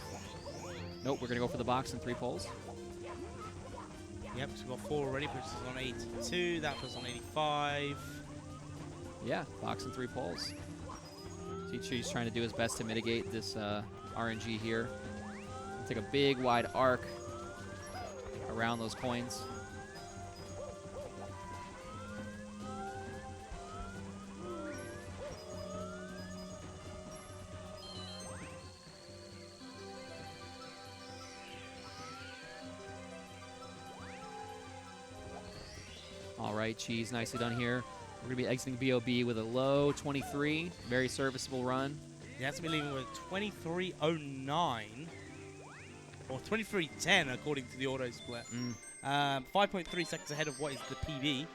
Nope, we're going to go for the box and 3 poles. Yep, so we've got 4 already, puts us on 82. That puts us on 85. Yeah, box and 3 poles. He's trying to do his best to mitigate this RNG here. Take a big wide arc around those coins. All right, Cheese, nicely done here. We're going to be exiting BOB with a low 23. Very serviceable run. Yeah, that's going to be leaving with 23.09. Or 23.10, according to the auto split. 5.3 seconds ahead of what is the PB.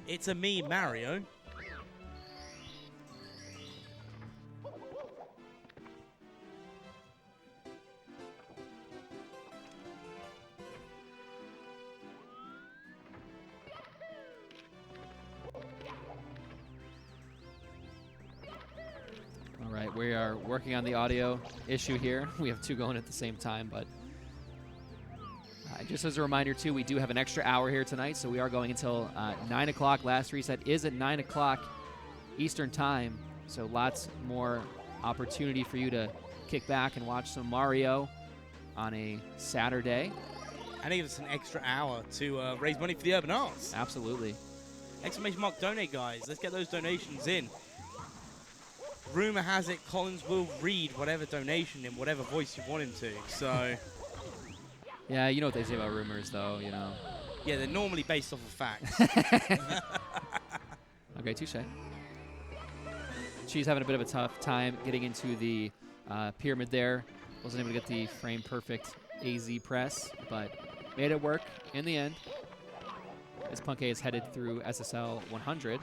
It's a me, Mario. All right, we are working on the audio issue here. We have 2 going at the same time, but just as a reminder, too, we do have an extra hour here tonight, so we are going until 9 o'clock. Last reset is at 9 o'clock Eastern Time, so lots more opportunity for you to kick back and watch some Mario on a Saturday. And give us an extra hour to raise money for the Urban Arts. Absolutely. Exclamation mark donate, guys. Let's get those donations in. Rumor has it Collins will read whatever donation in whatever voice you want him to. So, yeah, you know what they say about rumors, though, you know. Yeah, they're normally based off of facts. Okay, touche. She's having a bit of a tough time getting into the pyramid there. Wasn't able to get the frame perfect AZ press, but made it work in the end. As Punkei is headed through SSL 100.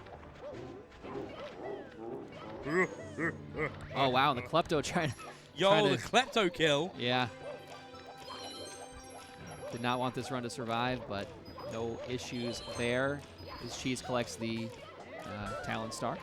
Oh, wow, and the Klepto trying to... Yo, the Klepto kill. Yeah. Did not want this run to survive, but no issues there as Cheese collects the Talon Star.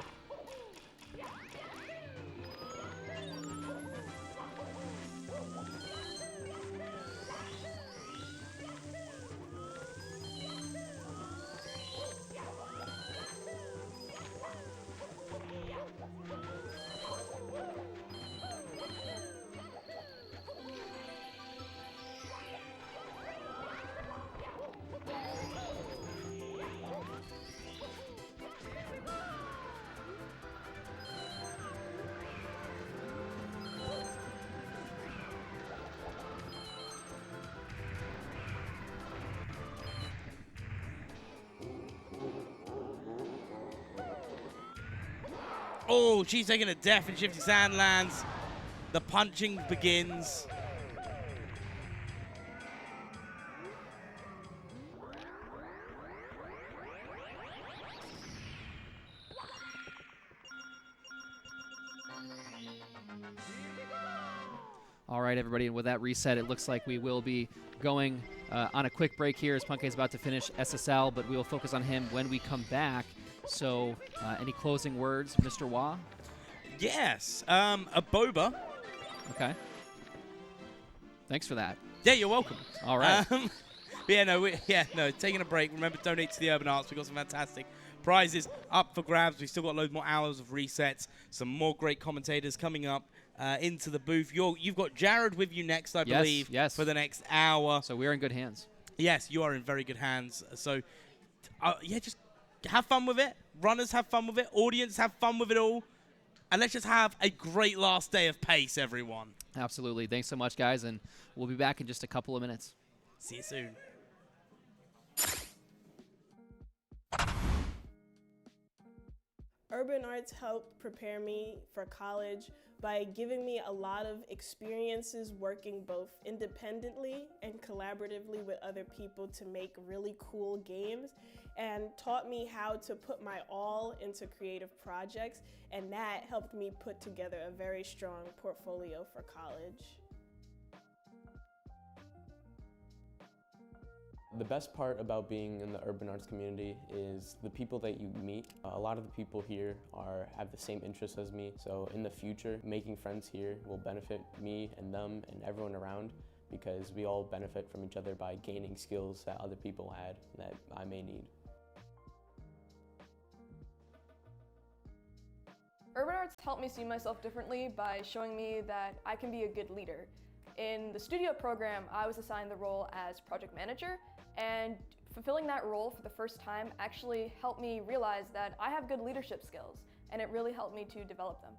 Oh, she's taking a death and Shifty Sand lands. The punching begins. All right, everybody, and with that reset, it looks like we will be going on a quick break here as Punkei is about to finish SSL, but we will focus on him when we come back. So, any closing words, Mr. Wah? Yes, a boba. Okay. Thanks for that. Yeah, you're welcome. All right. Taking a break. Remember, donate to the Urban Arts. We've got some fantastic prizes up for grabs. We've still got loads more hours of resets. Some more great commentators coming up into the booth. You've got Jared with you next, I believe, for the next hour. So we're in good hands. Yes, you are in very good hands. So, just have fun with it. Runners have fun with it. Audience have fun with it all. And let's just have a great last day of pace, everyone. Absolutely. Thanks so much, guys, and we'll be back in just a couple of minutes. See you soon. Urban Arts helped prepare me for college by giving me a lot of experiences working both independently and collaboratively with other people to make really cool games, and taught me how to put my all into creative projects, and that helped me put together a very strong portfolio for college. The best part about being in the urban arts community is the people that you meet. A lot of the people here have the same interests as me, so in the future, making friends here will benefit me and them and everyone around, because we all benefit from each other by gaining skills that other people had that I may need. Urban Arts helped me see myself differently by showing me that I can be a good leader. In the studio program, I was assigned the role as project manager, and fulfilling that role for the first time actually helped me realize that I have good leadership skills, and it really helped me to develop them.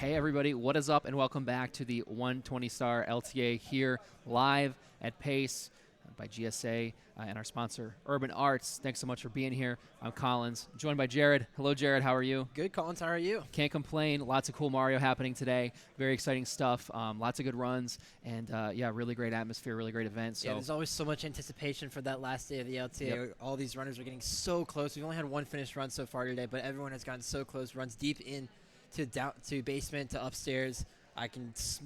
Hey everybody, what is up and welcome back to the 120 star LTA here live at Pace by GSA and our sponsor Urban Arts. Thanks so much for being here. I'm Collins, joined by Jared. Hello Jared, how are you? Good, Collins, how are you? Can't complain. Lots of cool Mario happening today. Very exciting stuff. Lots of good runs and yeah, really great atmosphere, really great event. So yeah, there's always so much anticipation for that last day of the LTA. Yep. All these runners are getting so close. We've only had one finished run so far today, but everyone has gotten so close. Runs deep in to basement to upstairs.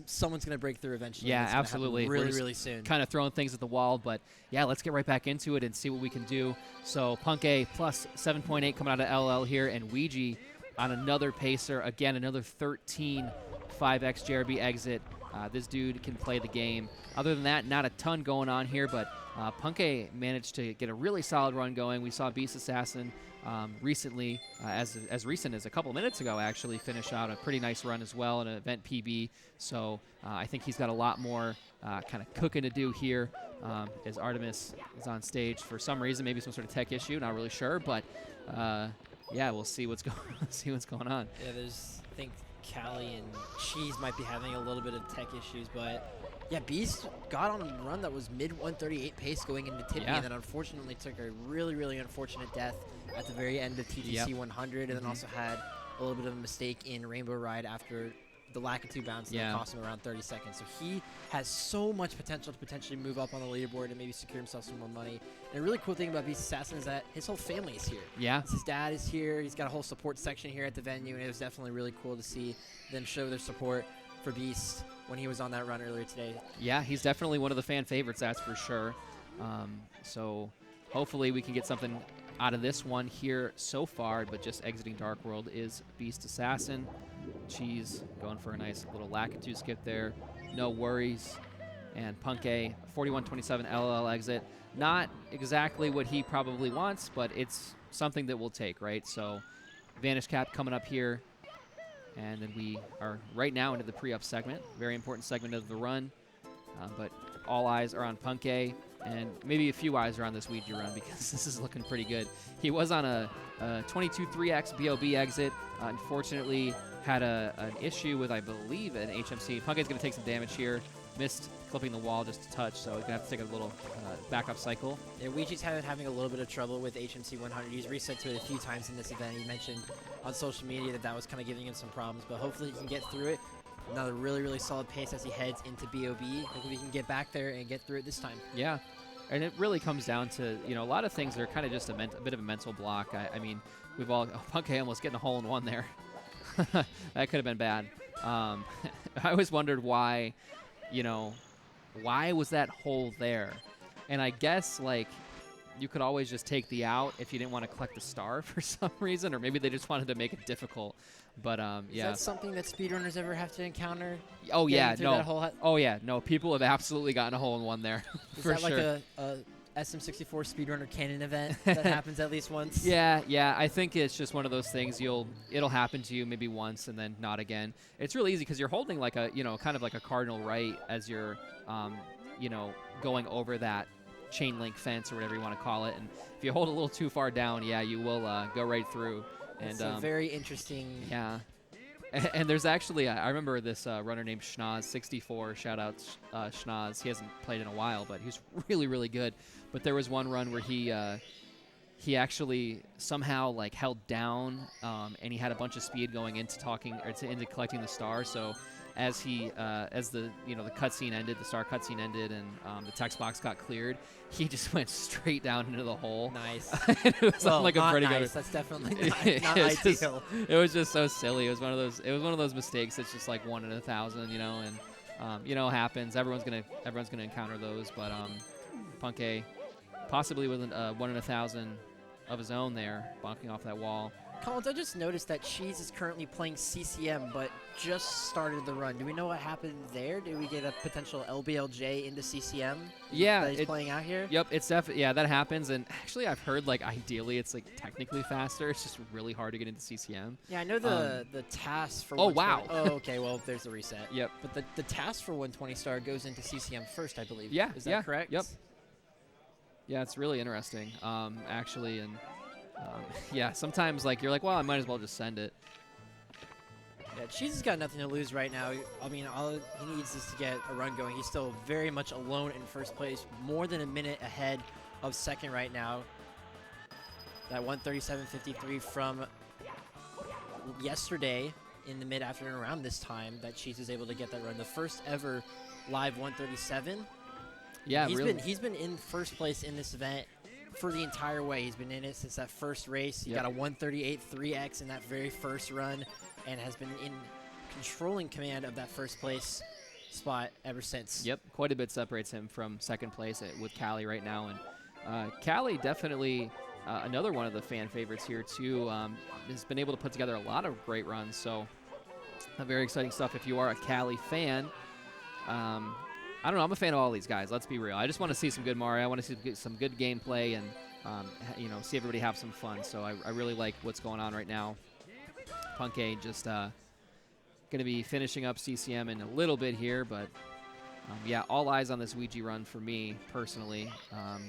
Someone's gonna break through eventually. Yeah, It's gonna happen absolutely. really soon. Kind of throwing things at the wall, but yeah, let's get right back into it and see what we can do. So Punk A plus 7.8 coming out of LL here, and Ouija on another pacer. Again, another 13 5x JRB exit. This dude can play the game. Other than that, not a ton going on here, but Punk A managed to get a really solid run going. We saw Beast Assassin recently, as recent as a couple minutes ago, actually finish out a pretty nice run as well in an event PB. So I think he's got a lot more kind of cooking to do here as Artemis is on stage for some reason, maybe some sort of tech issue, not really sure, but yeah, we'll see what's going on. Yeah, I think Callie and Cheese might be having a little bit of tech issues, but yeah, Beast got on a run that was mid 138 pace going into Tippy, and then unfortunately took a really unfortunate death at the very end of TTC 100, and then also had a little bit of a mistake in Rainbow Ride after the Lakitu bounce that cost him around 30 seconds. So he has so much potential to potentially move up on the leaderboard and maybe secure himself some more money. And a really cool thing about Beast Assassin is that his whole family is here. Yeah. His dad is here. He's got a whole support section here at the venue, and it was definitely really cool to see them show their support for Beast when he was on that run earlier today. Yeah, he's definitely one of the fan favorites, that's for sure. So hopefully we can get something out of this one here so far, but just exiting Dark World is Beast Assassin. Cheese going for a nice little Lakitu skip there. No worries. And Punk A, 41.27 LL exit. Not exactly what he probably wants, but it's something that we'll take, right? So Vanish Cap coming up here. And then we are right now into the pre-up segment. Very important segment of the run. But all eyes are on Punk A, and maybe a few eyes are on this Ouija run because this is looking pretty good. He was on a 22-3X BOB exit. Unfortunately, had an issue with, I believe, an HMC. Punk A's going to take some damage here. Missed clipping the wall just a touch, so he's going to have to take a little backup cycle. Yeah, Ouija's having a little bit of trouble with HMC 100. He's reset to it a few times in this event. He mentioned on social media that was kind of giving him some problems, but hopefully he can get through it. Another really solid pace as he heads into BOB. Hopefully he can get back there and get through it this time. Yeah, and it really comes down to, a lot of things are kind of just a bit of a mental block. I mean, we've all, Punk A almost getting a hole in one there. That could have been bad. I always wondered why, why was that hole there? And I guess, you could always just take the out if you didn't want to collect the star for some reason, or maybe they just wanted to make it difficult. But, yeah. Is that something that speedrunners ever have to encounter? Oh, yeah, no. Oh, yeah, no. People have absolutely gotten a hole in one there, for Is that sure. like a SM64 speedrunner canon event that happens at least once? Yeah. I think it's just one of those things. It'll happen to you maybe once and then not again. It's really easy because you're holding like a, kind of like a cardinal right as you're, going over that chain link fence or whatever you want to call it. And if you hold a little too far down, yeah, you will go right through. It's a very interesting. Yeah. And there's actually, I remember this runner named Schnoz64. Shout out Schnoz. He hasn't played in a while, but he's really good. But there was one run where he actually somehow held down, and he had a bunch of speed going into into collecting the star. So as the cutscene ended, the star cutscene ended, and the text box got cleared, he just went straight down into the hole. Nice. And it was well, like not a pretty nice. good. That's definitely not ideal. It was just so silly. It was one of those mistakes that's just like 1 in 1,000, and happens. Everyone's gonna encounter those, but Punk A possibly with 1 in 1,000 of his own there, bonking off that wall. Collins, I just noticed that Cheese is currently playing CCM, but just started the run. Do we know what happened there? Did we get a potential LBLJ into CCM? Yeah, that he's playing out here. Yep, it's definitely that happens. And actually, I've heard ideally it's technically faster. It's just really hard to get into CCM. Yeah, I know the task for. Oh wow. Oh okay, well there's the reset. Yep. But the task for 120 star goes into CCM first, I believe. Yeah. Is that correct? Yep. Yeah, it's really interesting, actually, and yeah, sometimes you're like, well, I might as well just send it. Yeah, Cheese has got nothing to lose right now. I mean, all he needs is to get a run going. He's still very much alone in first place, more than a minute ahead of second right now. That 137.53 from yesterday in the mid-afternoon around this time that Cheese is able to get that run. The first ever live 137. Yeah, he's been in first place in this event for the entire way. He's been in it since that first race. He got a 138 3x in that very first run and has been in controlling command of that first place spot ever since. Yep, quite a bit separates him from second place with Callie right now. And Callie definitely another one of the fan favorites here too. Has been able to put together a lot of great runs. So very exciting stuff if you are a Callie fan. I don't know. I'm a fan of all these guys. Let's be real. I just want to see some good Mario. I want to see some good gameplay and see everybody have some fun. So I really like what's going on right now. Punke just going to be finishing up CCM in a little bit here, but yeah, all eyes on this Ouija run for me personally.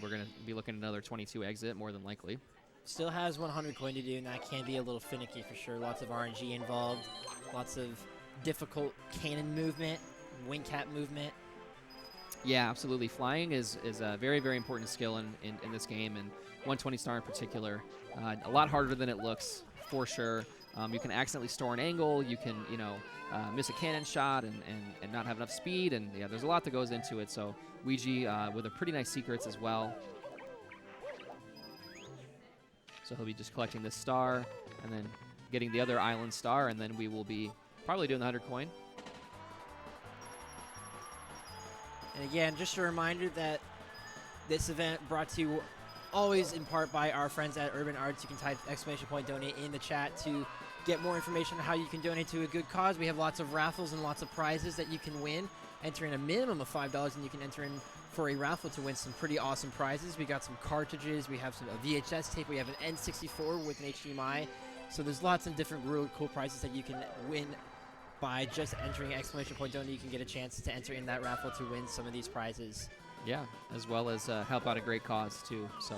We're going to be looking at another 22 exit more than likely. Still has 100 coin to do, and that can be a little finicky for sure. Lots of RNG involved, lots of difficult cannon movement, wing cap movement. Yeah, absolutely. Flying is a very, very important skill in this game, and 120 star in particular. A lot harder than it looks, for sure. You can accidentally store an angle. You can, miss a cannon shot and not have enough speed. And, yeah, there's a lot that goes into it. So Ouija with a pretty nice secrets as well. So he'll be just collecting this star and then getting the other island star, and then we will be probably doing the 100 coin. And again, just a reminder that this event brought to you always in part by our friends at Urban Arts. You can type !donate in the chat to get more information on how you can donate to a good cause. We have lots of raffles and lots of prizes that you can win. Enter in a minimum of $5, and you can enter in for a raffle to win some pretty awesome prizes. We got some cartridges. We have a VHS tape. We have an N64 with an HDMI. So there's lots of different really cool prizes that you can win by just entering !donate. You can get a chance to enter in that raffle to win some of these prizes. Yeah, as well as help out a great cause too. So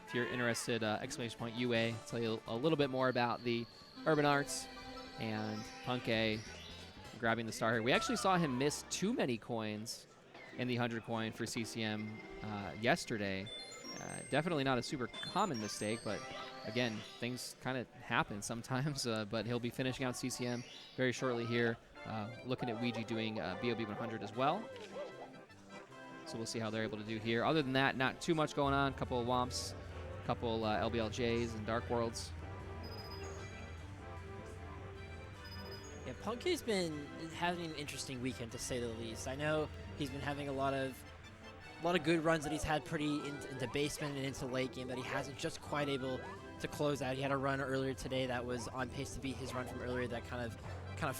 if you're interested, !UA, tell you a little bit more about the Urban Arts and Punke grabbing the star here. We actually saw him miss too many coins in the 100 coin for CCM yesterday. Definitely not a super common mistake, but again, things kind of happen sometimes. But he'll be finishing out CCM very shortly here. Looking at Ouija doing BOB 100 as well. So we'll see how they're able to do here. Other than that, not too much going on. A couple of Womps, a couple LBLJs and Dark Worlds. Yeah, Punke's been having an interesting weekend, to say the least. I know he's been having a lot of good runs that he's had pretty into basement and into late game that he hasn't just quite able to close out. He had a run earlier today that was on pace to beat his run from earlier that kind of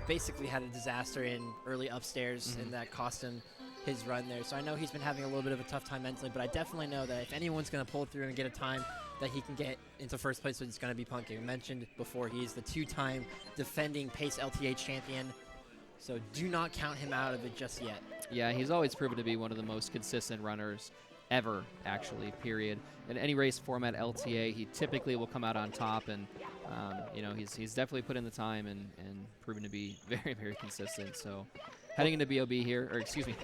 basically had a disaster in early upstairs, and that cost him his run there. So I know he's been having a little bit of a tough time mentally, but I definitely know that if anyone's going to pull through and get a time that he can get into first place, it's going to be Punke. We mentioned before, he's the 2-time defending Pace LTA champion, so do not count him out of it just yet. Yeah, he's always proven to be one of the most consistent runners ever, actually, period. In any race format LTA, he typically will come out on top, and he's definitely put in the time and proven to be very, very consistent. So heading into BOB here, or excuse me,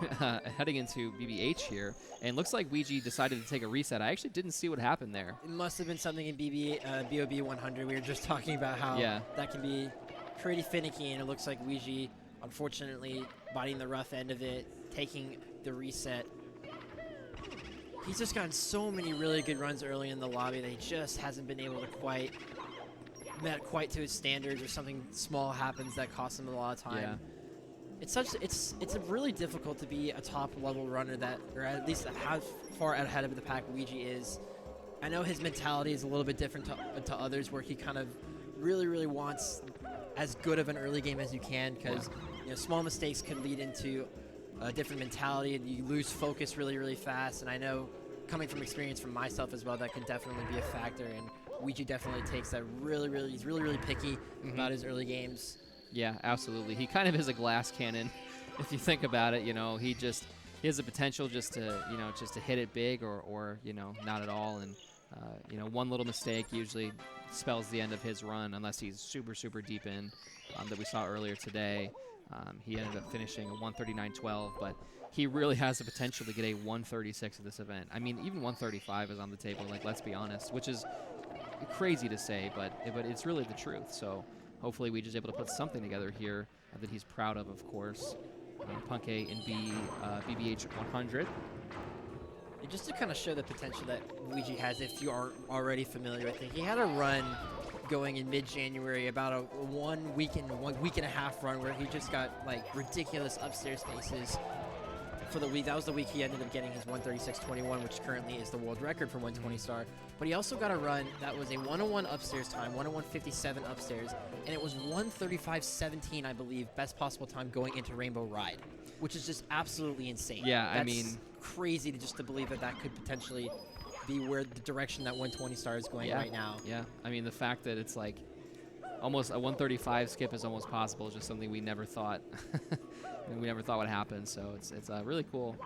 heading into BBH here, and looks like Ouija decided to take a reset. I actually didn't see what happened there. It must have been something in BOB 100. We were just talking about how that can be pretty finicky, and it looks like Ouija, unfortunately, biting the rough end of it, taking the reset. He's just gotten so many really good runs early in the lobby that he just hasn't been able to met quite to his standards, or something small happens that costs him a lot of time. Yeah. It's really difficult to be a top level runner or at least how far ahead of the pack Ouija is. I know his mentality is a little bit different to others, where he kind of really, really wants as good of an early game as you can, because small mistakes can lead into a different mentality, and you lose focus really, really fast. And I know, coming from experience from myself as well, that can definitely be a factor. And Ouija definitely takes that he's really, really picky about his early games. Yeah, absolutely. He kind of is a glass cannon, if you think about it. He has the potential just to hit it big, or not at all. And One little mistake usually spells the end of his run unless he's super, super deep in that we saw earlier today. He ended up finishing a 139.12, but he really has the potential to get a 136 at this event. I mean, even 135 is on the table, like, let's be honest, which is crazy to say, but it's really the truth. So hopefully we just able to put something together here that he's proud of course. Punke in BBH 100. And just to kind of show the potential that Luigi has, if you aren't already familiar with it, he had a run going in mid-January, about a 1 week and a half run where he just got like ridiculous upstairs paces for the week. That was the week he ended up getting his 136.21, which currently is the world record for 120 star. But he also got a run that was a 101 upstairs time, 101.57 upstairs, and it was 135.17, I believe, best possible time going into Rainbow Ride, which is just absolutely insane. Yeah, That's I mean, crazy to believe that could potentially be where the direction that 120 star is going right now. Yeah, I mean, the fact that it's like almost a 135 skip is almost possible is just something we never thought we never thought would happen. So it's really cool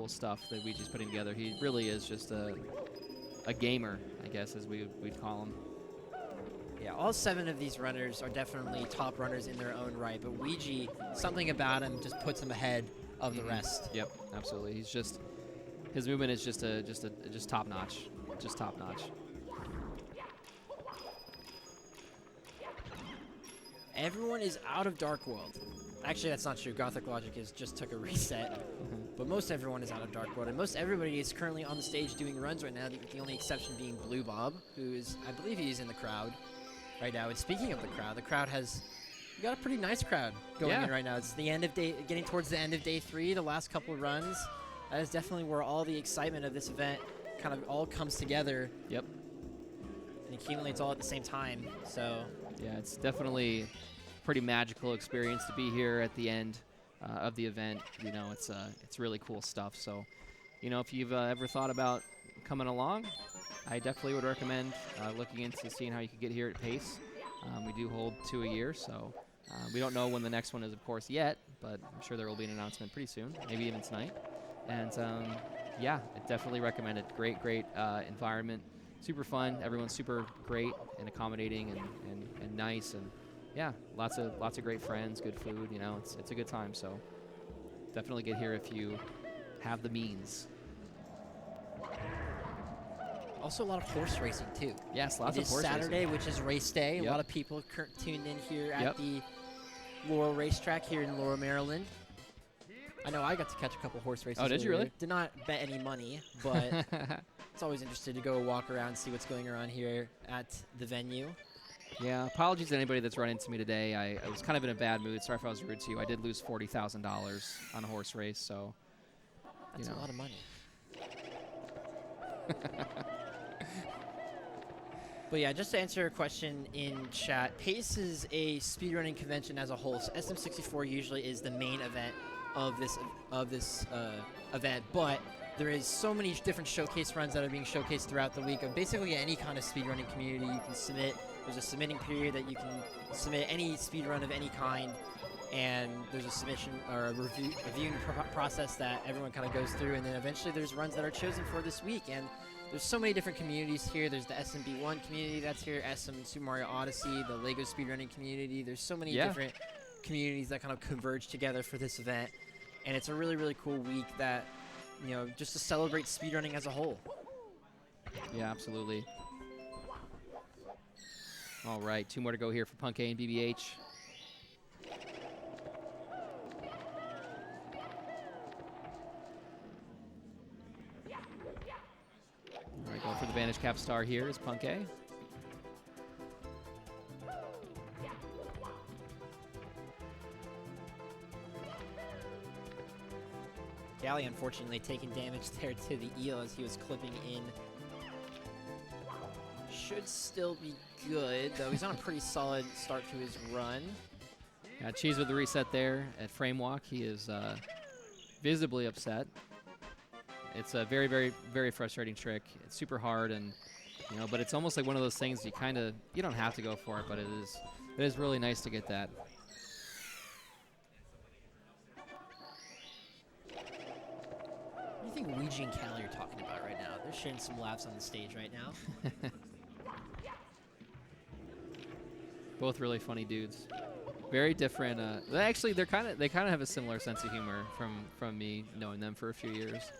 stuff that Luigi's putting together. He really is just a gamer, I guess, as we'd call him. Yeah, all 7 of these runners are definitely top runners in their own right, but Luigi, something about him just puts him ahead of the rest. Yep, absolutely. He's just, his movement is just top notch, just top notch. Everyone is out of Dark World. Actually, that's not true. Gothic Logic just took a reset. But most everyone is out of Dark World, and most everybody is currently on the stage doing runs right now, the only exception being Blue Bob, who is, I believe he's in the crowd right now. And speaking of the crowd has, we got a pretty nice crowd going in right now. It's the end of getting towards the end of day 3, the last couple of runs. That is definitely where all the excitement of this event kind of all comes together. Yep. And accumulates all at the same time, so. Yeah, it's definitely a pretty magical experience to be here at the end of the event. You know, it's really cool stuff. So, you know, if you've ever thought about coming along, I definitely would recommend looking into seeing how you could get here at Pace. We do hold 2 a year, so we don't know when the next one is, of course, yet, but I'm sure there will be an announcement pretty soon, maybe even tonight. And yeah, I definitely recommend it. Great environment, super fun. Everyone's super great and accommodating and nice, and yeah, lots of great friends, good food. You know, it's a good time. So definitely get here if you have the means. Also a lot of horse racing too. Yes, lots of horse Saturday, racing. which is race day. Yep. A lot of people tuned in here at the Laurel Racetrack here in Laurel, Maryland. I know I got to catch a couple horse races. Oh, did you earlier. really? Did not bet any money, but it's always interesting to go walk around and see what's going on here at the venue. Yeah, apologies to anybody that's run into me today. I was kind of in a bad mood. Sorry if I was rude to you. I did lose $40,000 on a horse race, so. That's a lot of money. But yeah, just to answer your question in chat, PACE is a speedrunning convention as a whole. So SM64 usually is the main event of this event, but there is so many different showcase runs that are being showcased throughout the week of basically any kind of speedrunning community you can submit. There's a submitting period that you can submit any speedrun of any kind, and there's a submission or a reviewing process that everyone kind of goes through, and then eventually there's runs that are chosen for this week. And there's so many different communities here. There's the SMB1 community that's here, Super Mario Odyssey, the Lego speedrunning community. There's so many different communities that kind of converge together for this event, and it's a really, really cool week that, you know, just to celebrate speedrunning as a whole. Yeah, absolutely. All right, 2 more to go here for Punk A and BBH. All right, going for the Vantage Cap star here is Punk A. Galley, unfortunately, taking damage there to the eel as he was clipping in. Should still be good, though. He's on a pretty solid start to his run. Yeah, Cheese with the reset there at frame walk. He is visibly upset. It's a very, very, very frustrating trick. It's super hard, and you know, but it's almost like one of those things you don't have to go for it, but it is really nice to get that. What do you think Weegie and Callie are talking about right now. They're sharing some laughs on the stage right now. Both really funny dudes. Very different. Actually, they kind of have a similar sense of humor from me knowing them for a few years.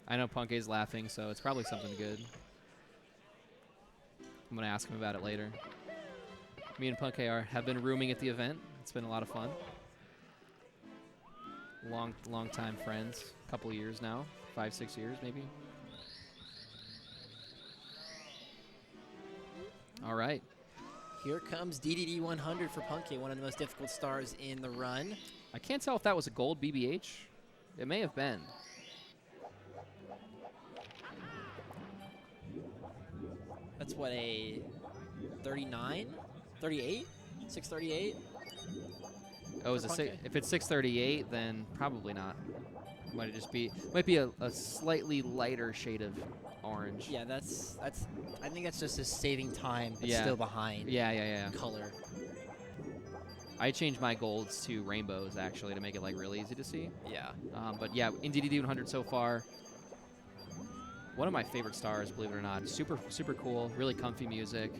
I know Punk's laughing, so it's probably something good. I'm gonna ask him about it later. Me and Punk have been rooming at the event. It's been a lot of fun. Long time friends. Couple years now, 5-6 years maybe. All right. Here comes DDD 100 for Punky, one of the most difficult stars in the run. I can't tell if that was a gold BBH. It may have been. That's what, a 39? 38? 638? Oh, is it if it's 638, then probably not. Might be a slightly lighter shade of orange. Yeah, that's. I think that's just his saving time. But Yeah. still behind. Yeah. Color. I changed my golds to rainbows actually to make it like really easy to see. Yeah. But yeah, in DDD 100 so far, one of my favorite stars, believe it or not. Super cool, really comfy music.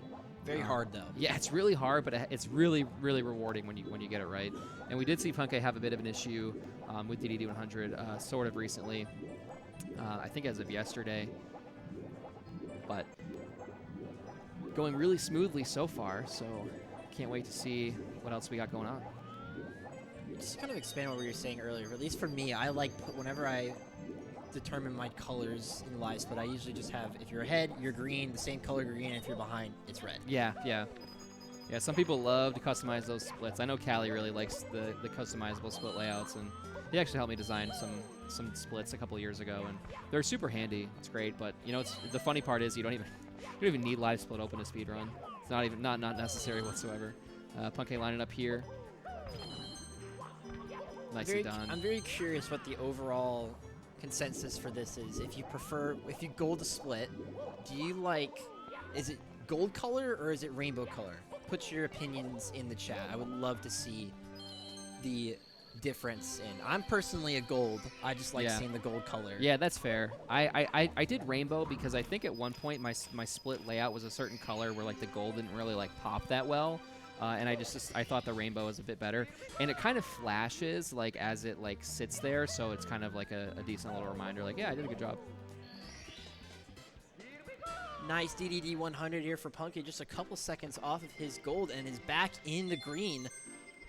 Very hard though. Yeah, it's really hard, but it's really rewarding when you get it right. And we did see Punk have a bit of an issue with DDD 100 sort of recently. I think as of yesterday. But going really smoothly so far, so can't wait to see what else we got going on. Just kind of expand on what you were saying earlier. At least for me, I like whenever I determine my colors in live split, I usually just have, if you're ahead, you're green, the same color green, and if you're behind, it's red. Yeah. Some people love to customize those splits. I know Callie really likes the customizable split layouts, and he actually helped me design some splits a couple of years ago, and they're super handy. It's great, but the funny part is you don't even need live split open to speedrun. It's not necessary whatsoever. Punk lining up here. Nicely done. I'm very curious what the overall consensus for this is. If you gold a split, is it gold color or is it rainbow color? Put your opinions in the chat. I would love to see the difference in. I'm personally a gold. I just like seeing the gold color. Yeah, that's fair. I did rainbow because I think at one point my split layout was a certain color where like the gold didn't really like pop that well. And I thought the rainbow was a bit better, and it kind of flashes like as it like sits there, so it's kind of like a decent little reminder, like yeah, I did a good job. Nice DDD 100 here for Punky, just a couple seconds off of his gold, and is back in the green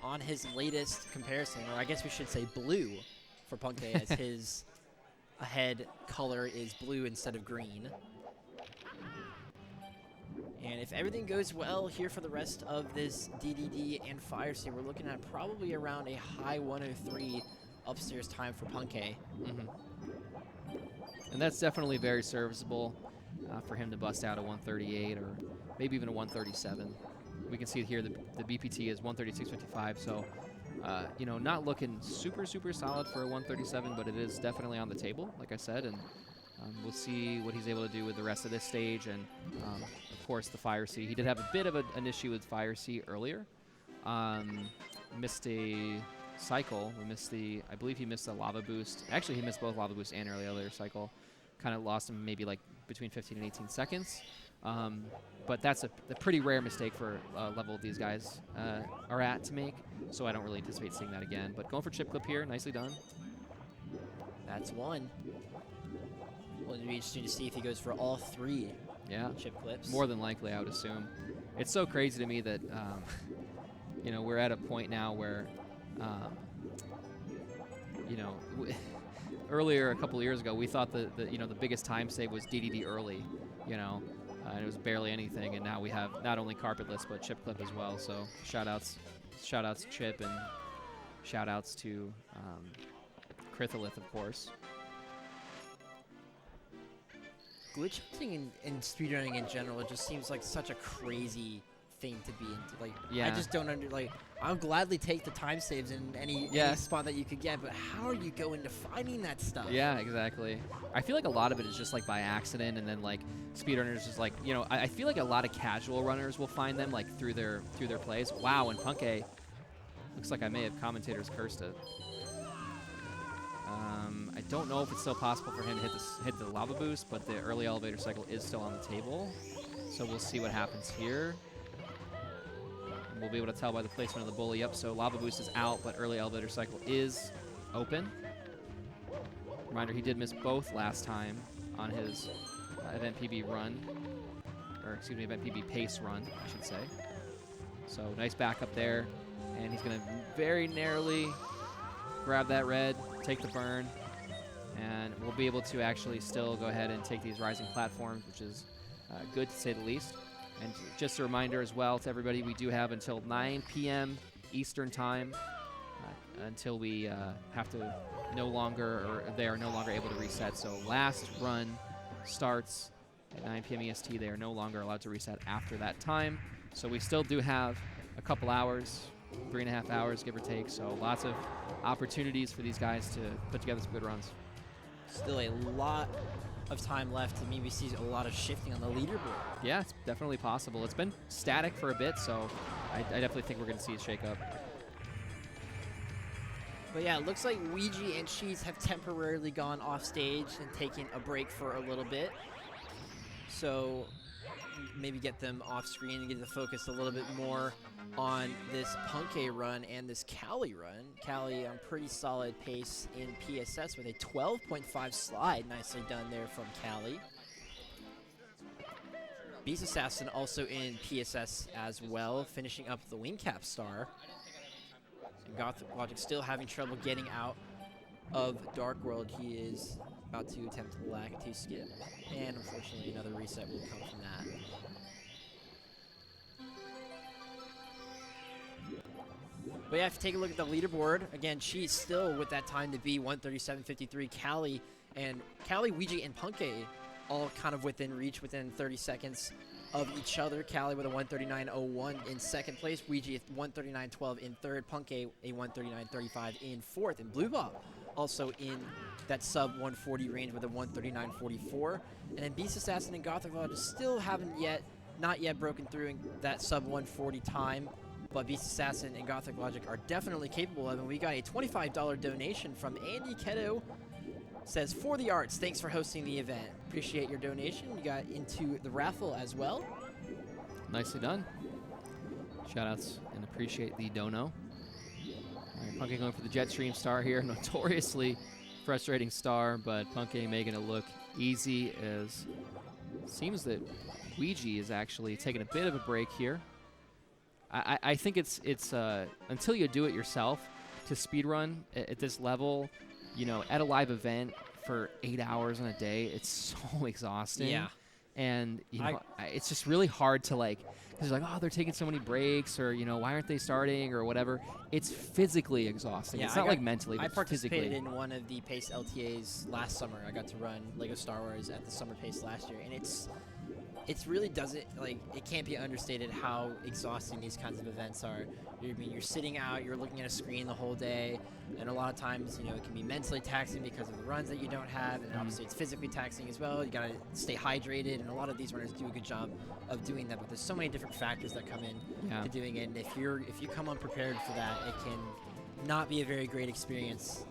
on his latest comparison, or I guess we should say blue for Punky, as his ahead color is blue instead of green. And if everything goes well here for the rest of this DDD and Fire Sea, we're looking at probably around a high 103 upstairs time for Punky. And that's definitely very serviceable for him to bust out a 138 or maybe even a 137. We can see here the BPT is 136.55, so not looking super solid for a 137, but it is definitely on the table, like I said, and we'll see what he's able to do with the rest of this stage, and of course the Fire Sea. He did have a bit of an issue with Fire Sea earlier. Missed a cycle. I believe he missed a lava boost. Actually, he missed both lava boost and earlier cycle. Kind of lost him maybe like between 15 and 18 seconds. But that's a pretty rare mistake for a level these guys are at to make, so I don't really anticipate seeing that again. But going for chip clip here, nicely done. That's one. Well, it'll be interesting to see if he goes for all three chip clips. More than likely, I would assume. It's so crazy to me that, we're at a point now where, earlier, a couple of years ago, we thought that the biggest time save was DDD early, and it was barely anything, and now we have not only carpetless but chip clip as well. So shout outs to Chip, and shout outs to Critholith, of course. Glitch hunting and speedrunning in general, it just seems like such a crazy thing to be into. Like, I just don't I'll gladly take the time saves in any spot that you could get, but how are you going to finding that stuff? Yeah, exactly. I feel like a lot of it is just like by accident, and then like speedrunners just like, I feel like a lot of casual runners will find them like through their plays. Wow, and Punke, looks like I may have commentators cursed it. I don't know if it's still possible for him to hit the lava boost, but the early elevator cycle is still on the table. So we'll see what happens here. And we'll be able to tell by the placement of the bully. Yep, so lava boost is out, but early elevator cycle is open. Reminder, he did miss both last time on his event PB run, or excuse me, event PB pace run, I should say. So nice backup there, and he's gonna very narrowly grab that red, take the burn, and we'll be able to actually still go ahead and take these rising platforms, which is good to say the least. And just a reminder as well to everybody, we do have until 9 p.m. Eastern time until we have to no longer, or they are no longer able to reset. So last run starts at 9 p.m. EST. They are no longer allowed to reset after that time. So we still do have a couple hours, 3.5 hours, give or take. So lots of opportunities for these guys to put together some good runs. Still a lot of time left to maybe see a lot of shifting on the leaderboard. Yeah, it's definitely possible. It's been static for a bit, so I definitely think we're going to see a shake-up. But yeah, it looks like Ouija and Cheese have temporarily gone off stage and taken a break for a little bit. So maybe get them off screen and get the focus a little bit more on this Punkay run and this Cali run. Cali on pretty solid pace in PSS with a 12.5 slide. Nicely done there from Cali. Beast Assassin also in PSS as well, finishing up the wing cap star. And Gothic Logic still having trouble getting out of Dark World. He is about to attempt Lactate skip, and unfortunately another reset will come from that. But yeah, if you take a look at the leaderboard, again, she's still with that time to be 137.53. Cali, Ouija, and Punkay all kind of within reach, within 30 seconds of each other. Cali with a 139.01 in second place, Ouija at 139.12 in third, Punkay a 139.35 in fourth, and Blue Bob also in that sub 140 range with a 139.44. And then Beast Assassin and Gothic Lodge still not yet broken through in that sub 140 time. But Beast Assassin and Gothic Logic are definitely capable of, and we got a $25 donation from Andy Keto. Says, for the arts, thanks for hosting the event. Appreciate your donation. You got into the raffle as well. Nicely done. Shoutouts and appreciate the dono. All right, Punkay going for the Jetstream star here. Notoriously frustrating star, but Punkay making it look easy, as seems that Ouija is actually taking a bit of a break here. I think it's until you do it yourself, to speedrun at this level, you know, at a live event for 8 hours in a day, it's so exhausting. Yeah. And, you know, it's just really hard to, like, because like, oh, they're taking so many breaks, or, you know, why aren't they starting, or whatever. It's physically exhausting. Yeah, it's not like mentally, but I participated physically. in one of the Pace LTAs last summer. I got to run LEGO Star Wars at the Summer Pace last year, and it's really doesn't, like, it can't be understated how exhausting these kinds of events are. You're sitting out, you're looking at a screen the whole day, and a lot of times, you know, it can be mentally taxing because of the runs that you don't have, and obviously it's physically taxing as well. You gotta stay hydrated, and a lot of these runners do a good job of doing that, but there's so many different factors that come in to doing it, and if you come unprepared for that, it can not be a very great experience.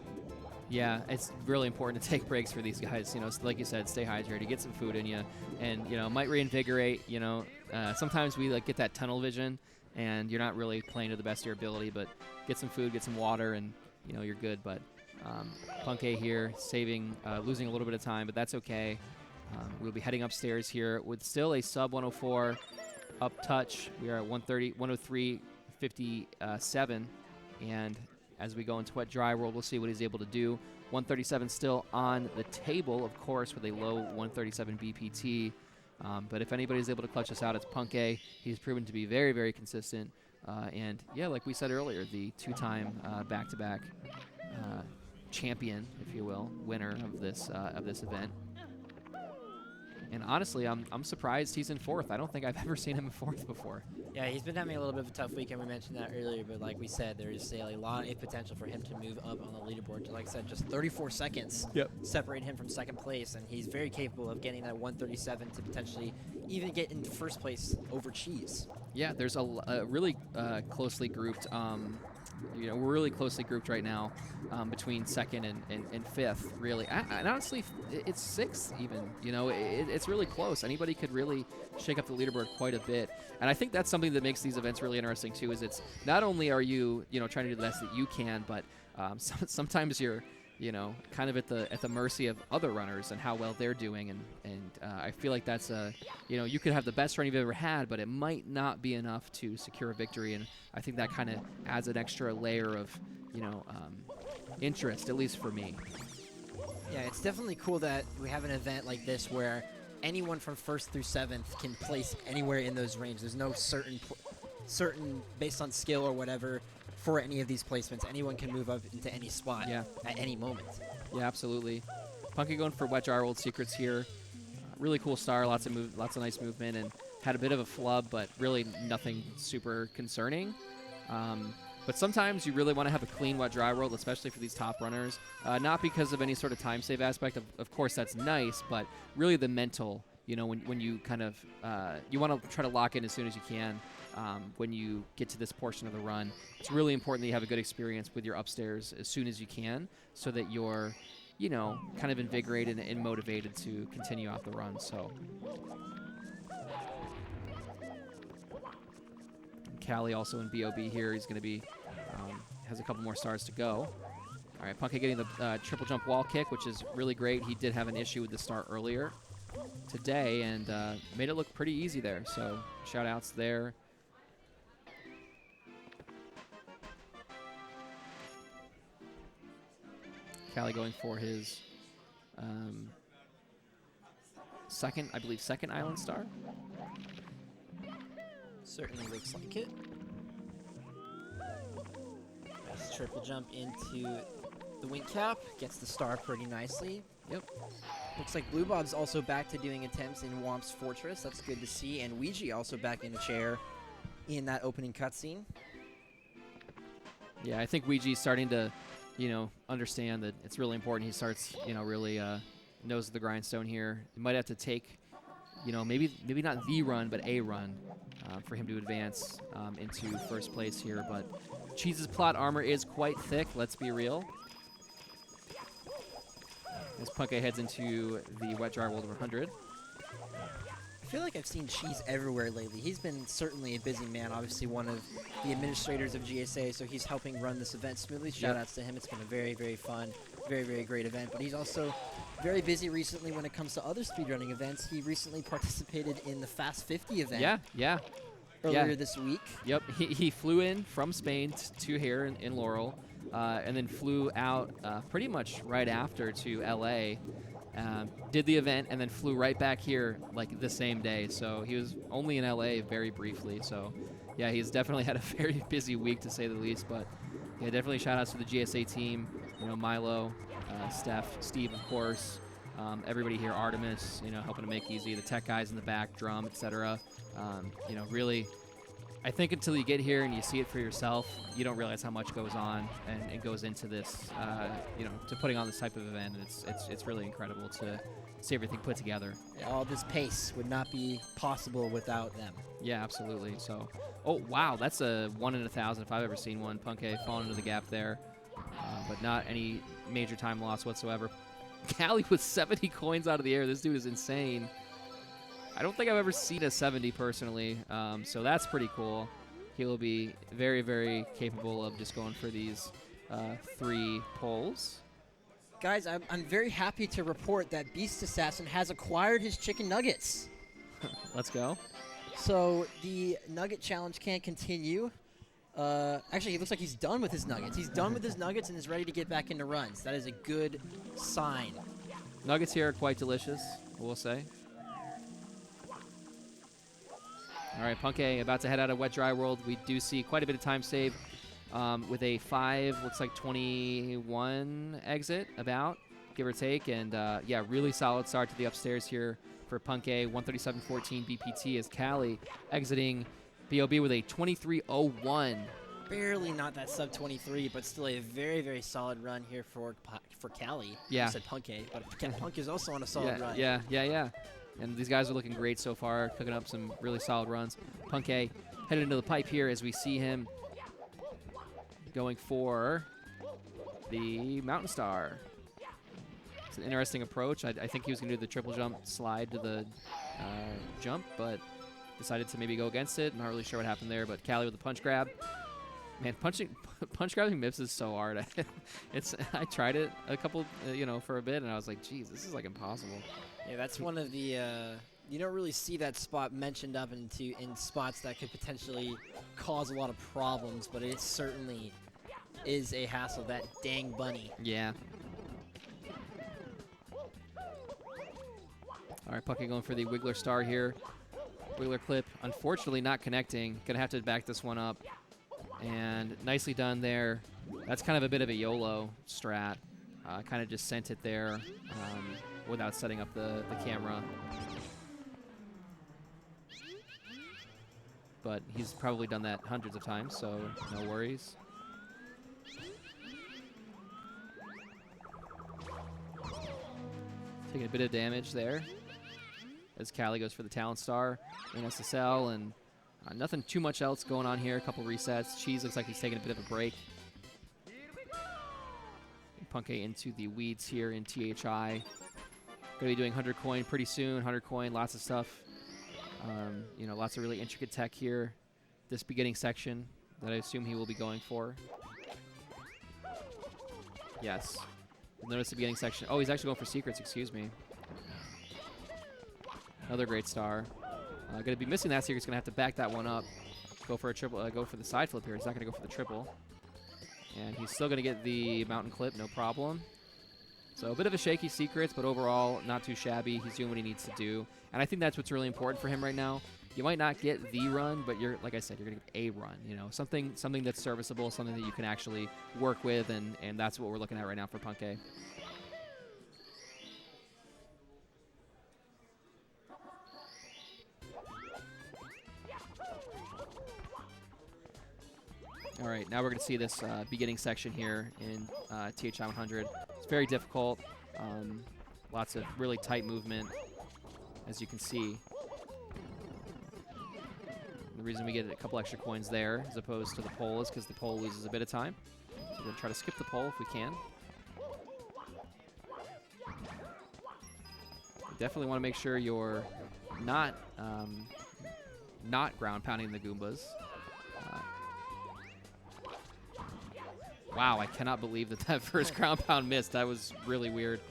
Yeah, it's really important to take breaks for these guys. You know, like you said, stay hydrated, get some food in you, and, you know, it might reinvigorate. You know, sometimes we like get that tunnel vision, and you're not really playing to the best of your ability. But get some food, get some water, and, you know, you're good. But Punkay here, losing a little bit of time, but that's okay. We'll be heading upstairs here with still a sub 104 up touch. We are at 103.57, and as we go into Wet Dry World, we'll see what he's able to do. 137 still on the table, of course, with a low 137 BPT. But if anybody's able to clutch us out, it's Punkay. He's proven to be very, very consistent. And, yeah, like we said earlier, the two-time back-to-back champion, if you will, winner of this event. And honestly, I'm surprised he's in fourth. I don't think I've ever seen him in fourth before. Yeah, he's been having a little bit of a tough weekend. We mentioned that earlier, but like we said, there is a lot of potential for him to move up on the leaderboard. Like I said, just 34 seconds separate him from second place, and he's very capable of getting that 137 to potentially even get into first place over Cheese. Yeah, there's a really closely grouped, we're really closely grouped right now between second and fifth, really. And honestly, it's sixth even. It's really close. Anybody could really shake up the leaderboard quite a bit. And I think that's something that makes these events really interesting, too, is it's not only are you, trying to do the best that you can, but sometimes you're, kind of at the mercy of other runners and how well they're doing. And I feel like that's you could have the best run you've ever had, but it might not be enough to secure a victory. And I think that kind of adds an extra layer of, interest, at least for me. Yeah, it's definitely cool that we have an event like this where anyone from 1st through 7th can place anywhere in those ranges. There's no certain based on skill or whatever for any of these placements. Anyone can move up into any spot at any moment. Yeah, absolutely. Punky going for Wet Jar World Secrets here. Really cool star, lots of nice movement, and had a bit of a flub, but really nothing super concerning. But sometimes you really want to have a clean Wet Dry World, especially for these top runners. Not because of any sort of time save aspect. Of course, that's nice, but really the mental, when you kind of, you want to try to lock in as soon as you can when you get to this portion of the run. It's really important that you have a good experience with your upstairs as soon as you can so that you're, kind of invigorated and motivated to continue off the run. So Callie also in BOB here. He's going to be, has a couple more stars to go. All right, Punky getting the triple jump wall kick, which is really great. He did have an issue with the start earlier today and made it look pretty easy there. So shout outs there. Callie going for his second island star. Certainly looks like it. Nice triple jump into the wing cap. Gets the star pretty nicely. Yep. Looks like Blue Bob's also back to doing attempts in Womp's Fortress. That's good to see. And Ouija also back in the chair in that opening cutscene. Yeah, I think Ouija's starting to, understand that it's really important. He starts, really knows the grindstone here. He might have to take, maybe not the run, but a run for him to advance into first place here. But Cheese's plot armor is quite thick, let's be real. As Punky heads into the Wet Jar World 100. I feel like I've seen Cheese everywhere lately. He's been certainly a busy man, obviously one of the administrators of GSA, so he's helping run this event smoothly. Shout outs to him. It's been a very, very fun, very, very great event. But he's also very busy recently when it comes to other speedrunning events. He recently participated in the Fast 50 event. Earlier this week. Yep, he flew in from Spain to here in Laurel, and then flew out pretty much right after to LA. Did the event and then flew right back here like the same day. So he was only in LA very briefly. So yeah, he's definitely had a very busy week to say the least. But yeah, definitely shout outs to the GSA team. Milo, Steph, Steve, of course. Everybody here, Artemis, helping to make easy. The tech guys in the back, Drum, etc. Really, I think until you get here and you see it for yourself, you don't realize how much goes on and it goes into this, to putting on this type of event. And it's really incredible to see everything put together. All this pace would not be possible without them. Yeah, absolutely. So, oh wow, that's a 1 in 1,000 if I've ever seen one. Punky falling into the gap there, but not any major time loss whatsoever. Callie with 70 coins out of the air. This dude is insane. I don't think I've ever seen a 70 personally, so that's pretty cool. He'll be very, very capable of just going for these 3 poles. Guys, I'm very happy to report that Beast Assassin has acquired his chicken nuggets. Let's go. So the nugget challenge can't continue. Actually, he looks like he's done with his nuggets. He's done with his nuggets and is ready to get back into runs. That is a good sign. Nuggets here are quite delicious, I will say. All right, Punky about to head out of Wet Dry World. We do see quite a bit of time save with a 5, looks like 21 exit about, give or take. And yeah, really solid start to the upstairs here for Punky. 137.14 BPT as Callie exiting BOB with a 23.01. Barely not that sub 23, but still a very, very solid run here for Callie. Yeah. I said Punky, but Punk is also on a solid run. Yeah. And these guys are looking great so far, cooking up some really solid runs. Punky headed into the pipe here as we see him going for the Mountain Star. It's an interesting approach. I think he was going to do the triple jump slide to the jump, but decided to maybe go against it. Not really sure what happened there, but Callie with the punch grab. Man, punch grabbing MIPS is so hard. I tried it a couple, for a bit, and I was like, geez, this is like impossible. Yeah, that's one of the you don't really see that spot mentioned up in spots that could potentially cause a lot of problems, but it certainly is a hassle. That dang bunny. Yeah. All right, Puckey going for the Wiggler Star here. Wiggler clip, unfortunately not connecting. Gonna have to back this one up. And nicely done there. That's kind of a bit of a YOLO strat. Kind of just sent it there without setting up the camera. But he's probably done that hundreds of times, so no worries. Taking a bit of damage there as Callie goes for the Talent Star in SSL, and nothing too much else going on here. A couple resets. Cheese looks like he's taking a bit of a break. Punkay into the weeds here in THI. Going to be doing 100 coin pretty soon. 100 coin, lots of stuff. Lots of really intricate tech here. This beginning section that I assume he will be going for. Yes. Notice the beginning section. Oh, he's actually going for secrets, excuse me. Another great star. Going to be missing that secret. He's going to have to back that one up. Go for a triple. Go for the side flip here. He's not going to go for the triple. And he's still going to get the mountain clip, no problem. So a bit of a shaky secrets, but overall not too shabby. He's doing what he needs to do. And I think that's what's really important for him right now. You might not get the run, but like I said, you're going to get a run. Something that's serviceable, something that you can actually work with, and that's what we're looking at right now for Punkay. All right, now we're going to see this beginning section here in THI 100. It's very difficult. Lots of really tight movement, as you can see. The reason we get a couple extra coins there as opposed to the pole is because the pole loses a bit of time. So we're going to try to skip the pole if we can. Definitely want to make sure you're not ground pounding the Goombas. Wow, I cannot believe that first ground pound missed. That was really weird.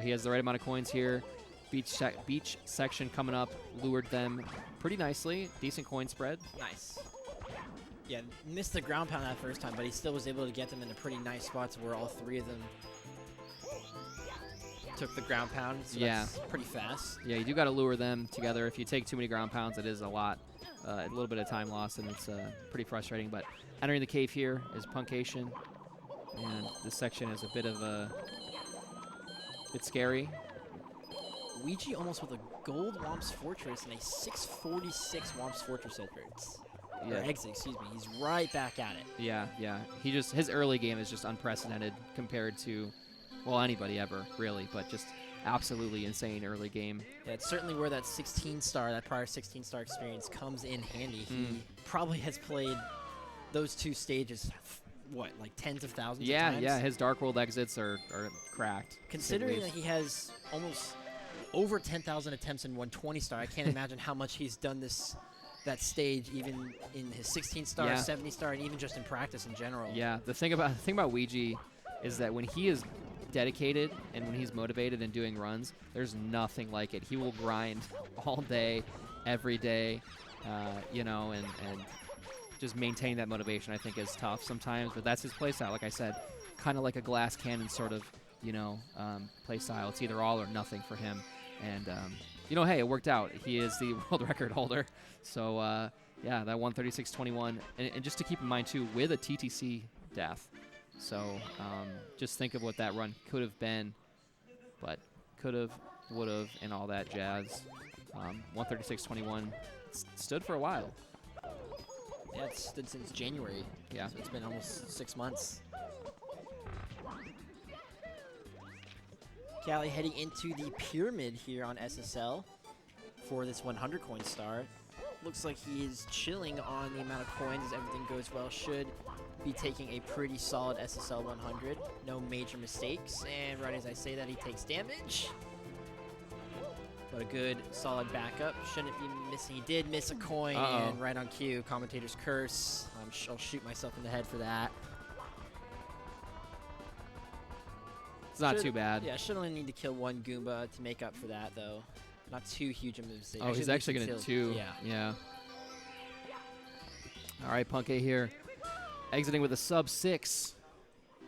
He has the right amount of coins here. Beach section coming up. Lured them pretty nicely. Decent coin spread. Nice. Yeah, missed the ground pound that first time, but he still was able to get them in a pretty nice spot where all three of them took the ground pound. So yeah. That's pretty fast. Yeah, you do got to lure them together. If you take too many ground pounds, it is a lot. A little bit of time lost, and it's pretty frustrating. But entering the cave here is Punkation. And this section is a bit of a bit scary. Ouija almost with a gold Womps Fortress and a 646 Womps Fortress exit, excuse me. He's right back at it. Yeah. His early game is just unprecedented compared to, well, anybody ever, really, but just absolutely insane early game. Yeah, it's certainly where that 16-star, that prior 16-star experience comes in handy. He probably has played those two stages, what, like tens of thousands of times? Yeah, his Dark World exits are cracked. Considering that he has almost over 10,000 attempts in 120-star, I can't imagine how much he's done that stage, even in his 16-star, 70-star, and even just in practice in general. Yeah, the thing about Ouija is that when he is dedicated and when he's motivated and doing runs, there's nothing like it. He will grind all day, every day, and just maintain that motivation, I think, is tough sometimes, but that's his playstyle. Like I said, kind of like a glass cannon sort of, playstyle. It's either all or nothing for him. And, hey, it worked out. He is the world record holder. So, that 136.21. And just to keep in mind, too, with a TTC death. So, just think of what that run could have been, but could have, would have, and all that jazz. 136.21 stood for a while. Yeah, it's stood since January. Yeah. So it's been almost 6 months. Callie heading into the pyramid here on SSL for this 100 coin star. looks like he is chilling on the amount of coins as everything goes well. Should be taking a pretty solid SSL 100. No major mistakes. And right as I say that, he takes damage. But a good, solid backup. Shouldn't be missing. He did miss a coin, and right on cue, commentator's curse. I'll shoot myself in the head for that. It's not too bad. Yeah, should only need to kill one Goomba to make up for that, though. Not too huge of a mistake. Oh, he's actually going to two. Yeah. All right, Punkay here. Exiting with a sub 6.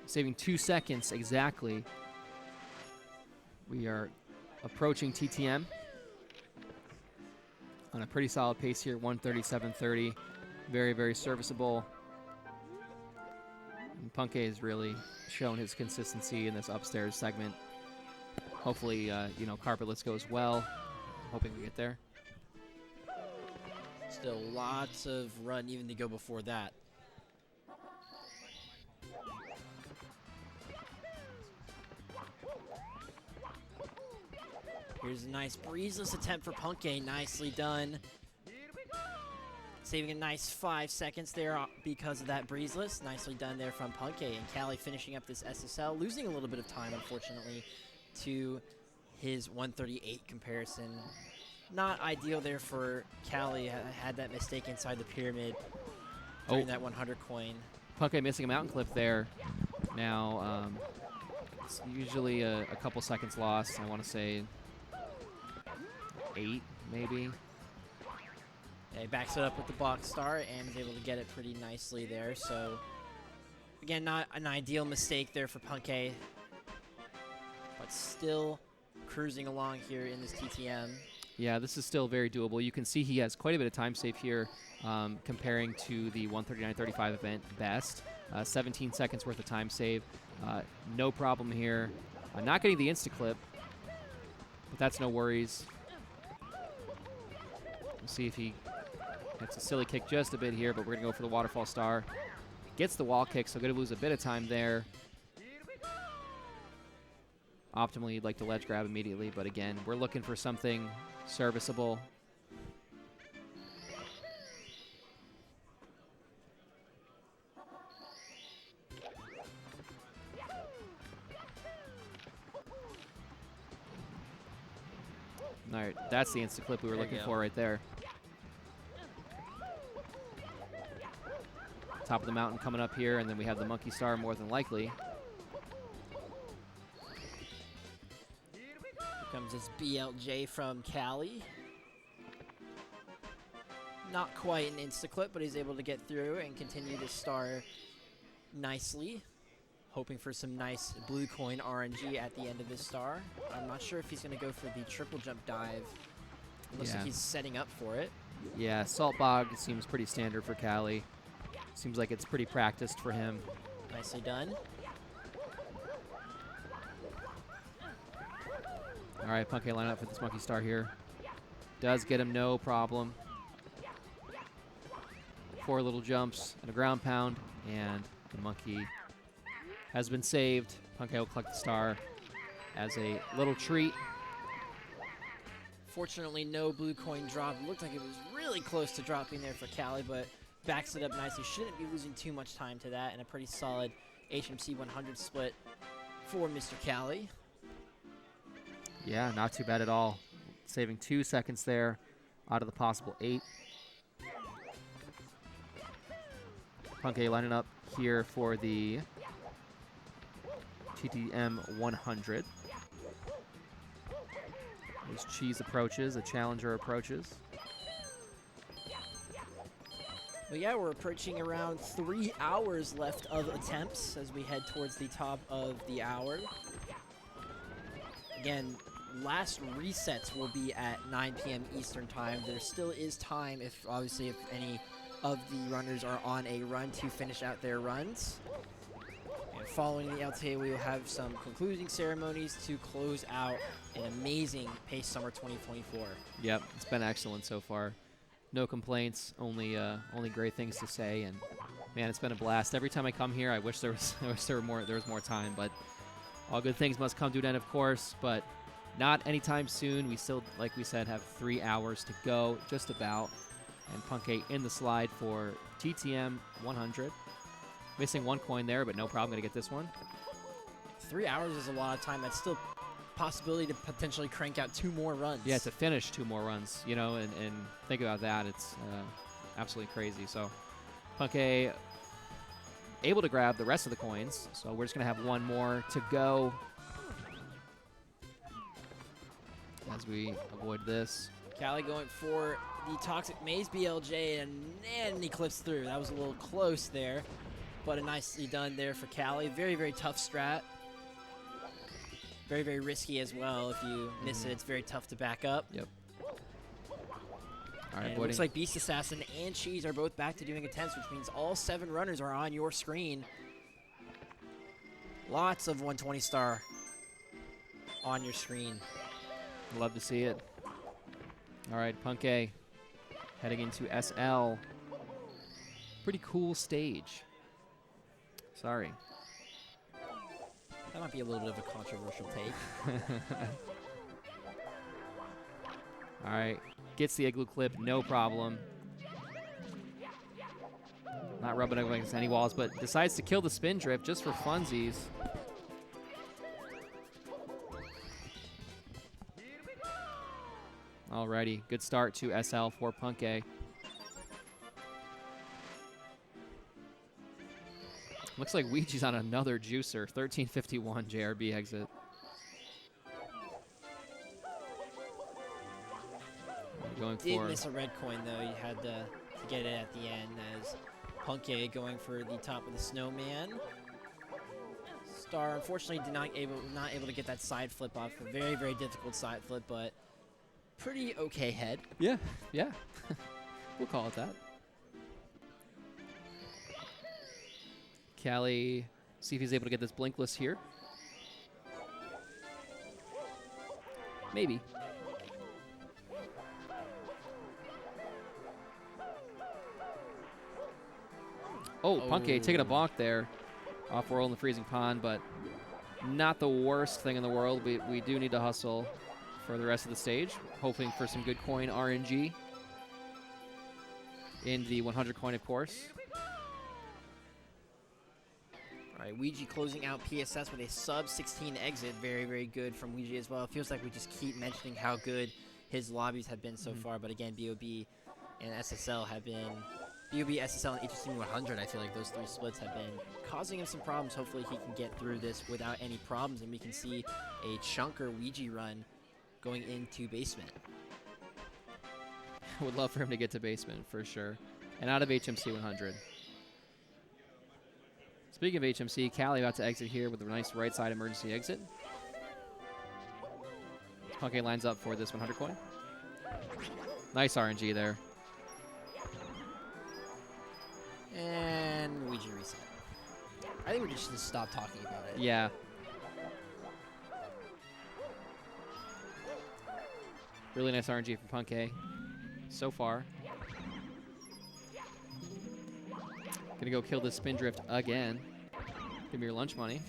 Saving 2 seconds exactly. We are approaching TTM on a pretty solid pace here, 137.30. Very, very serviceable. And Punkay has really shown his consistency in this upstairs segment. Hopefully, carpetless goes well. Hoping we get there. Still lots of run even to go before that. Here's a nice breezeless attempt for Punkay. Nicely done. Saving a nice 5 seconds there because of that breezeless. Nicely done there from Punkay. And Callie finishing up this SSL. Losing a little bit of time, unfortunately, to his 138 comparison. Not ideal there for Callie. Had that mistake inside the pyramid during that 100 coin. Punkay missing a mountain clip there. Now, it's usually a couple seconds lost. I want to say 8, maybe. Yeah, he backs it up with the box star and is able to get it pretty nicely there. So, again, not an ideal mistake there for Punkay, but still cruising along here in this TTM. Yeah, this is still very doable. You can see he has quite a bit of time save here comparing to the 139.35 event best. 17 seconds worth of time save. No problem here. Not getting the insta-clip, but that's no worries. We'll see if he gets a silly kick just a bit here, but we're going to go for the waterfall star. Gets the wall kick, so going to lose a bit of time there. Optimally, you'd like to ledge grab immediately, but again, we're looking for something serviceable. All right, that's the instant clip we were looking for right there. Top of the mountain coming up here, and then we have the monkey star more than likely. Comes this BLJ from Callie. Not quite an insta-clip, but he's able to get through and continue to star nicely. Hoping for some nice blue coin RNG at the end of this star. I'm not sure if he's going to go for the triple jump dive. It looks like he's setting up for it. Yeah, Salt Bog seems pretty standard for Callie. Seems like it's pretty practiced for him. Nicely done. All right, Punkay line up for this monkey star here. Does get him no problem. 4 little jumps and a ground pound, and the monkey has been saved. Punkay will collect the star as a little treat. Fortunately, no blue coin drop. It looked like it was really close to dropping there for Callie, but backs it up nicely. Shouldn't be losing too much time to that, and a pretty solid HMC 100 split for Mr. Callie. Yeah, not too bad at all. Saving 2 seconds there out of the possible 8. Punkay lining up here for the TTM 100. As Cheese approaches, a challenger approaches. Well, yeah, we're approaching around 3 hours left of attempts as we head towards the top of the hour. Again, last resets will be at 9 p.m. Eastern time. There still is time if any of the runners are on a run to finish out their runs. And following the LTA, we will have some concluding ceremonies to close out an amazing Pace Summer 2024. Yep, it's been excellent so far. No complaints, only great things to say, and man, it's been a blast. Every time I come here, I wish there was more time, but all good things must come to an end, of course, but not anytime soon. We still, like we said, have 3 hours to go, just about. And Punke in the slide for TTM 100. Missing 1 coin there, but no problem. Going to get this one. 3 hours is a lot of time. That's still possibility to potentially crank out 2 more runs. Yeah, to finish 2 more runs, you know, and think about that. It's absolutely crazy. So Punke able to grab the rest of the coins. So we're just going to have 1 more to go as we avoid this. Callie going for the Toxic Maze BLJ, and he clips through. That was a little close there, but a nicely done there for Callie. Very, very tough strat. Very, very risky as well. If you miss it, it's very tough to back up. Yep. All right, and it looks like Beast Assassin and Cheese are both back to doing attempts, which means all 7 runners are on your screen. Lots of 120 star on your screen. Love to see it. All right, Punke heading into SL. Pretty cool stage. Sorry. That might be a little bit of a controversial take. All right, gets the igloo clip, no problem. Not rubbing up against any walls, but decides to kill the spin drift just for funsies. Alrighty, good start to SL for Punke. Looks like Ouija's on another juicer. 1351 JRB exit. Going Did miss a red coin though. You had to get it at the end as Punke going for the top of the snowman. Star unfortunately not able to get that side flip off. A very, very difficult side flip, but pretty okay head. Yeah, yeah. We'll call it that. Callie, see if he's able to get this blinkless here. Maybe. Oh, Punke taking a bonk there. Off roll in the freezing pond, but not the worst thing in the world. We do need to hustle for the rest of the stage, hoping for some good coin RNG in the 100 coin, of course. All right, Ouija closing out PSS with a sub 16 exit. Very, very good from Ouija as well. It feels like we just keep mentioning how good his lobbies have been so far, but again, BOB and SSL have been, BOB, SSL, and HSC 100, I feel like those 3 splits have been causing him some problems. Hopefully he can get through this without any problems, and we can see a chunker Ouija run going into basement. I would love for him to get to basement for sure. And out of HMC 100. Speaking of HMC, Callie about to exit here with a nice right side emergency exit. Punke lines up for this 100 coin. Nice RNG there. And Ouija reset. I think we just should stop talking about it. Yeah. Really nice RNG from Punke so far. Gonna go kill this spin drift again. Give me your lunch money.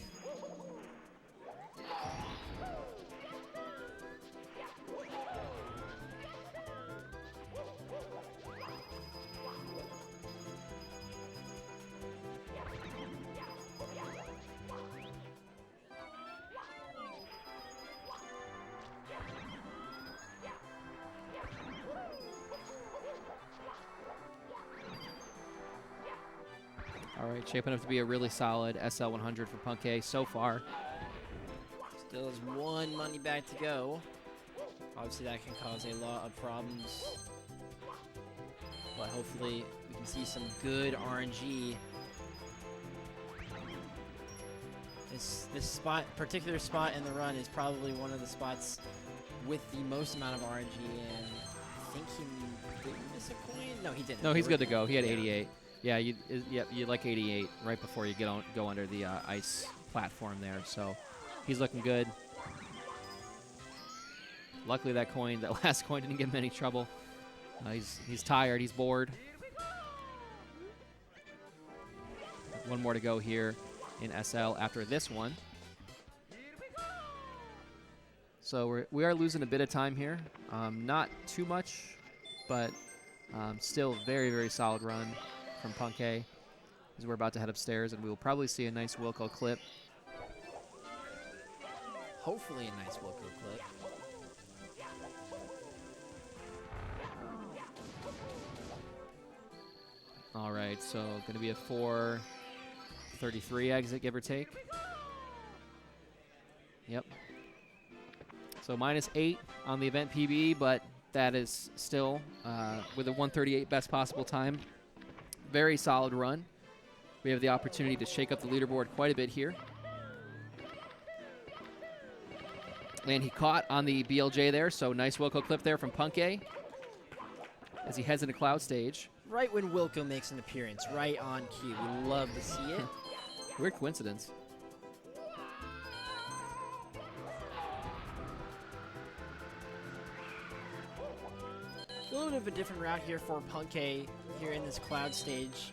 All right, shaping up to be a really solid SL 100 for Punke so far. Still has 1 money bag to go. Obviously that can cause a lot of problems, but hopefully we can see some good RNG. This particular spot in the run is probably one of the spots with the most amount of RNG, and I think he did miss a coin. No, he didn't. No, he's good to go. He had 88. Yeah, you like 88 right before you go under the ice platform there. So he's looking good. Luckily, that last coin, didn't give him any trouble. He's tired. He's bored. 1 more to go here in SL after this one. So we are losing a bit of time here. Not too much, but Still very, very solid run from Punkay as we're about to head upstairs, and we will probably see a nice Wilco clip. Hopefully a nice Wilco clip. All right, so going to be a 4:33 exit, give or take. Yep. So -8 on the event PB, but that is still with a 1:38 best possible time. Very solid run. We have the opportunity to shake up the leaderboard quite a bit here. And he caught on the BLJ there, so nice Wilco clip there from Punkay as he heads into Cloud Stage. Right when Wilco makes an appearance, right on cue. We love to see it. Weird coincidence. A little bit of a different route here for Punkay here in this Cloud Stage.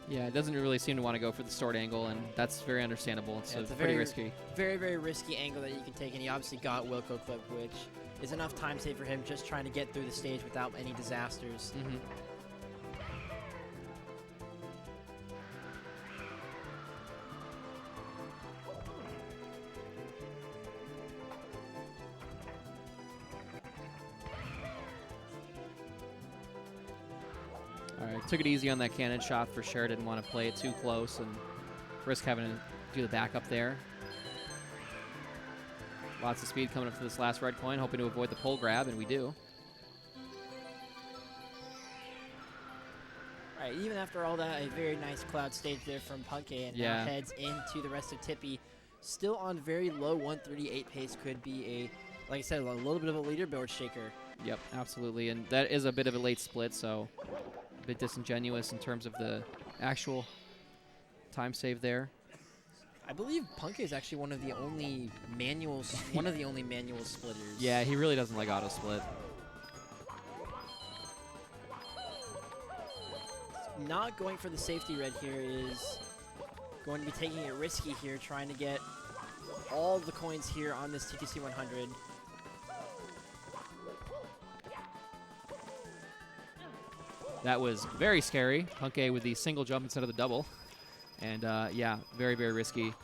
Yeah, it doesn't really seem to want to go for the sword angle, and that's very understandable. It's, Yeah, it's a pretty very risky. Very, very risky angle that you can take, and he obviously got Wilco clip, which is enough time save for him just trying to get through the stage without any disasters. Mm-hmm. All right, took it easy on that cannon shot for sure. Didn't want to play it too close and risk having to do the backup there. Lots of speed coming up to this last red coin, hoping to avoid the pole grab, and we do. Right, even after all that, a very nice Cloud Stage there from Punkay, and now heads into the rest of Tippy. Still on very low 138 pace, could be a, like I said, a little bit of a leaderboard shaker. Yep, absolutely, and that is a bit of a late split, so a bit disingenuous in terms of the actual time save there. I believe Punkay is actually one of the only manual splitters. Yeah, he really doesn't like auto split. Not going for the safety red here is going to be taking it risky here, trying to get all the coins here on this TTC 100. That was very scary. Punkay with the single jump instead of the double. And yeah, very, very risky.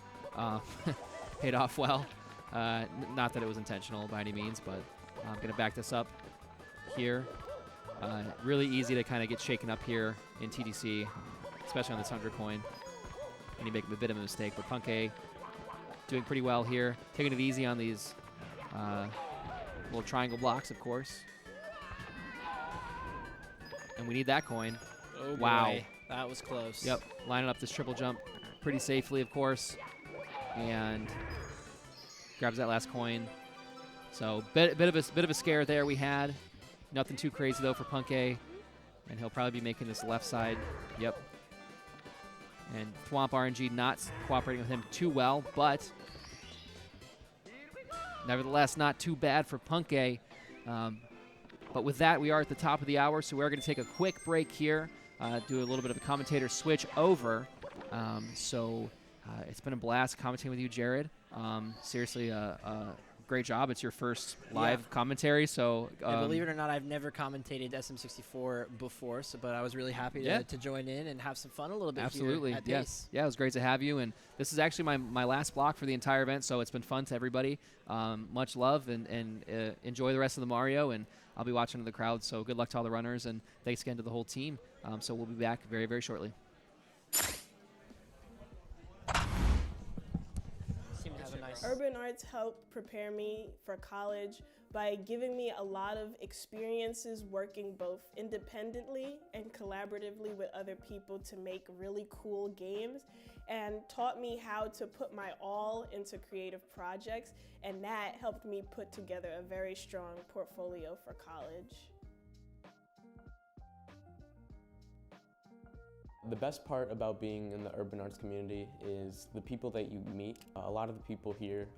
Paid off well. Not that it was intentional by any means, but I'm going to back this up here. Really easy to kind of get shaken up here in TDC, especially on this 100 coin. And you make a bit of a mistake, but Punkay doing pretty well here. Taking it easy on these little triangle blocks, of course. And we need that coin. Oh boy, wow. That was close. Yep, lining up this triple jump pretty safely, of course. And grabs that last coin. So bit of a scare there we had. Nothing too crazy though for Punkay, and he'll probably be making this left side. Yep. And Thwomp RNG not cooperating with him too well, but nevertheless not too bad for Punkay. But with that, we are at the top of the hour, so we're going to take a quick break here, do a little bit of a commentator switch over. It's been a blast commentating with you, Jared. Seriously, great job. It's your first live commentary, so and believe it or not, I've never commentated SM64 before, but I was really happy to join in and have some fun a little bit. Absolutely. Here at Yeah, Dace. it was great to have you, and this is actually my last block for the entire event, so it's been fun to everybody. Much love, and enjoy the rest of the Mario, and I'll be watching in the crowd, so good luck to all the runners, and thanks again to the whole team. So we'll be back very, very shortly. Urban Arts helped prepare me for college by giving me a lot of experiences working both independently and collaboratively with other people to make really cool games, and taught me how to put my all into creative projects, and that helped me put together a very strong portfolio for college. The best part about being in the urban arts community is the people that you meet. A lot of the people here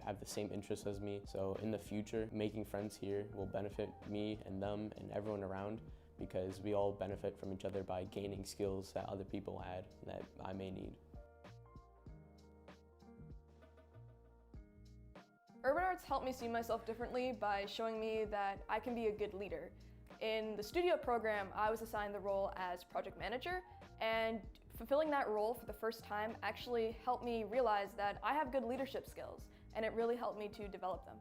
have the same interests as me, so in the future, making friends here will benefit me and them and everyone around, because we all benefit from each other by gaining skills that other people had that I may need. Urban Arts helped me see myself differently by showing me that I can be a good leader. In the studio program, I was assigned the role as project manager, and fulfilling that role for the first time actually helped me realize that I have good leadership skills, and it really helped me to develop them.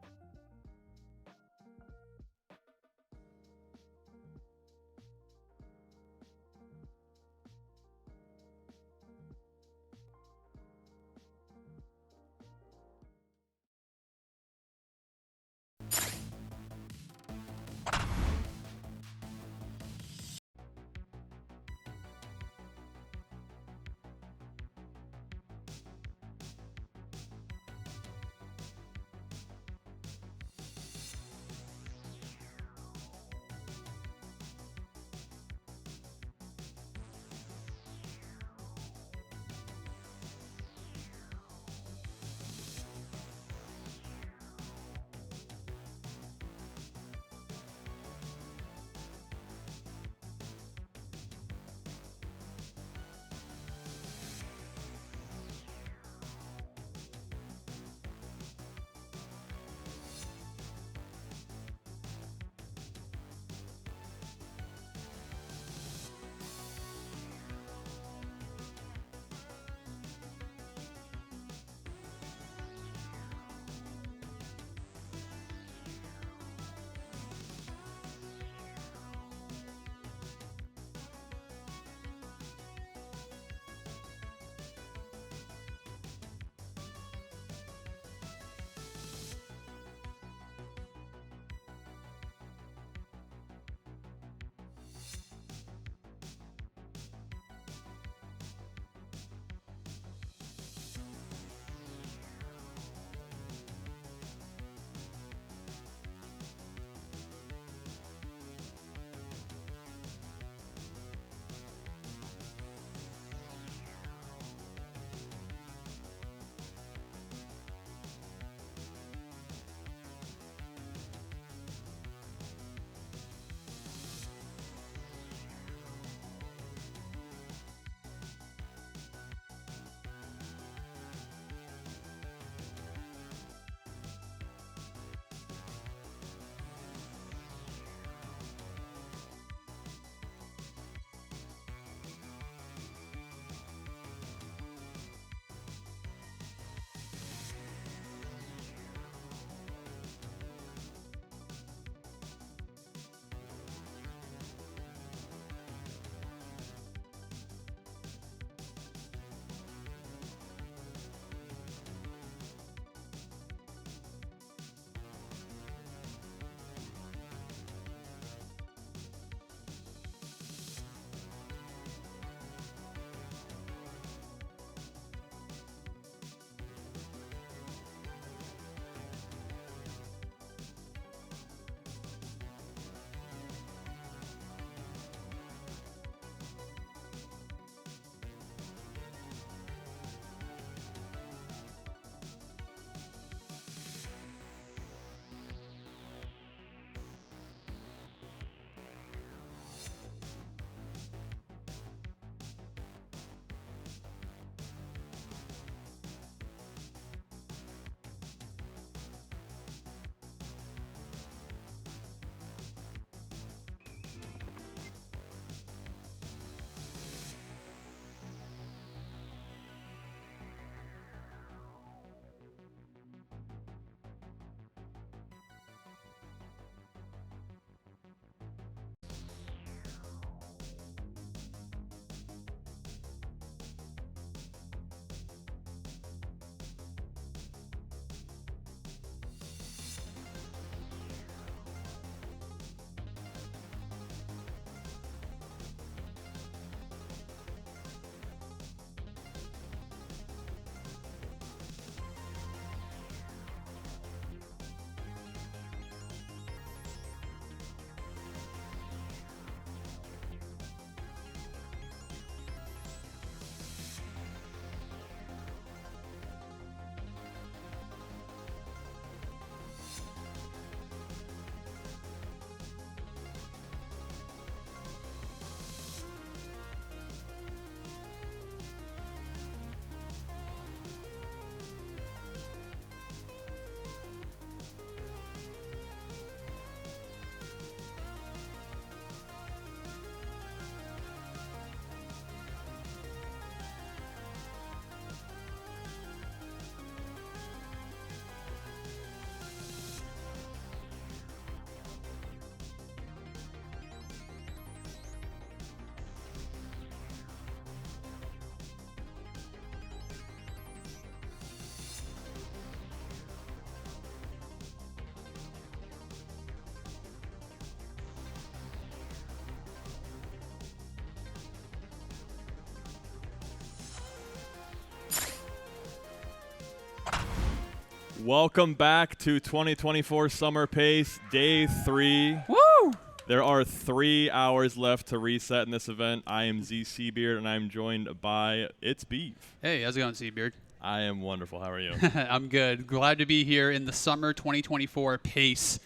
Welcome back to 2024 Summer Pace, Day 3. Woo! There are 3 hours left to reset in this event. I am Z Seabeard, and I'm joined by It's Beef. Hey, how's it going, Seabeard? I am wonderful. How are you? I'm good. Glad to be here in the Summer 2024 Pace,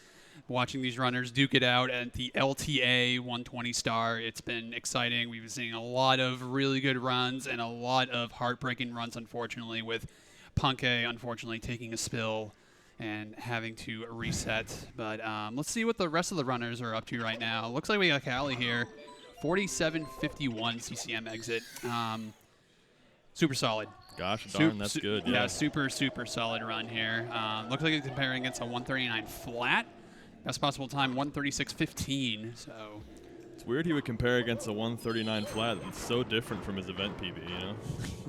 watching these runners duke it out at the LTA 120 star. It's been exciting. We've been seeing a lot of really good runs and a lot of heartbreaking runs, unfortunately, with Punke, unfortunately, taking a spill and having to reset. But let's see what the rest of the runners are up to right now. Looks like we got Callie here. 47.51 CCM exit. Super solid. Gosh darn, that's good. Yeah, super solid run here. Looks like it's comparing against a 139 flat. Best possible time, 136.15. So it's weird he would compare against a 139 flat. It's so different from his event PB, you know?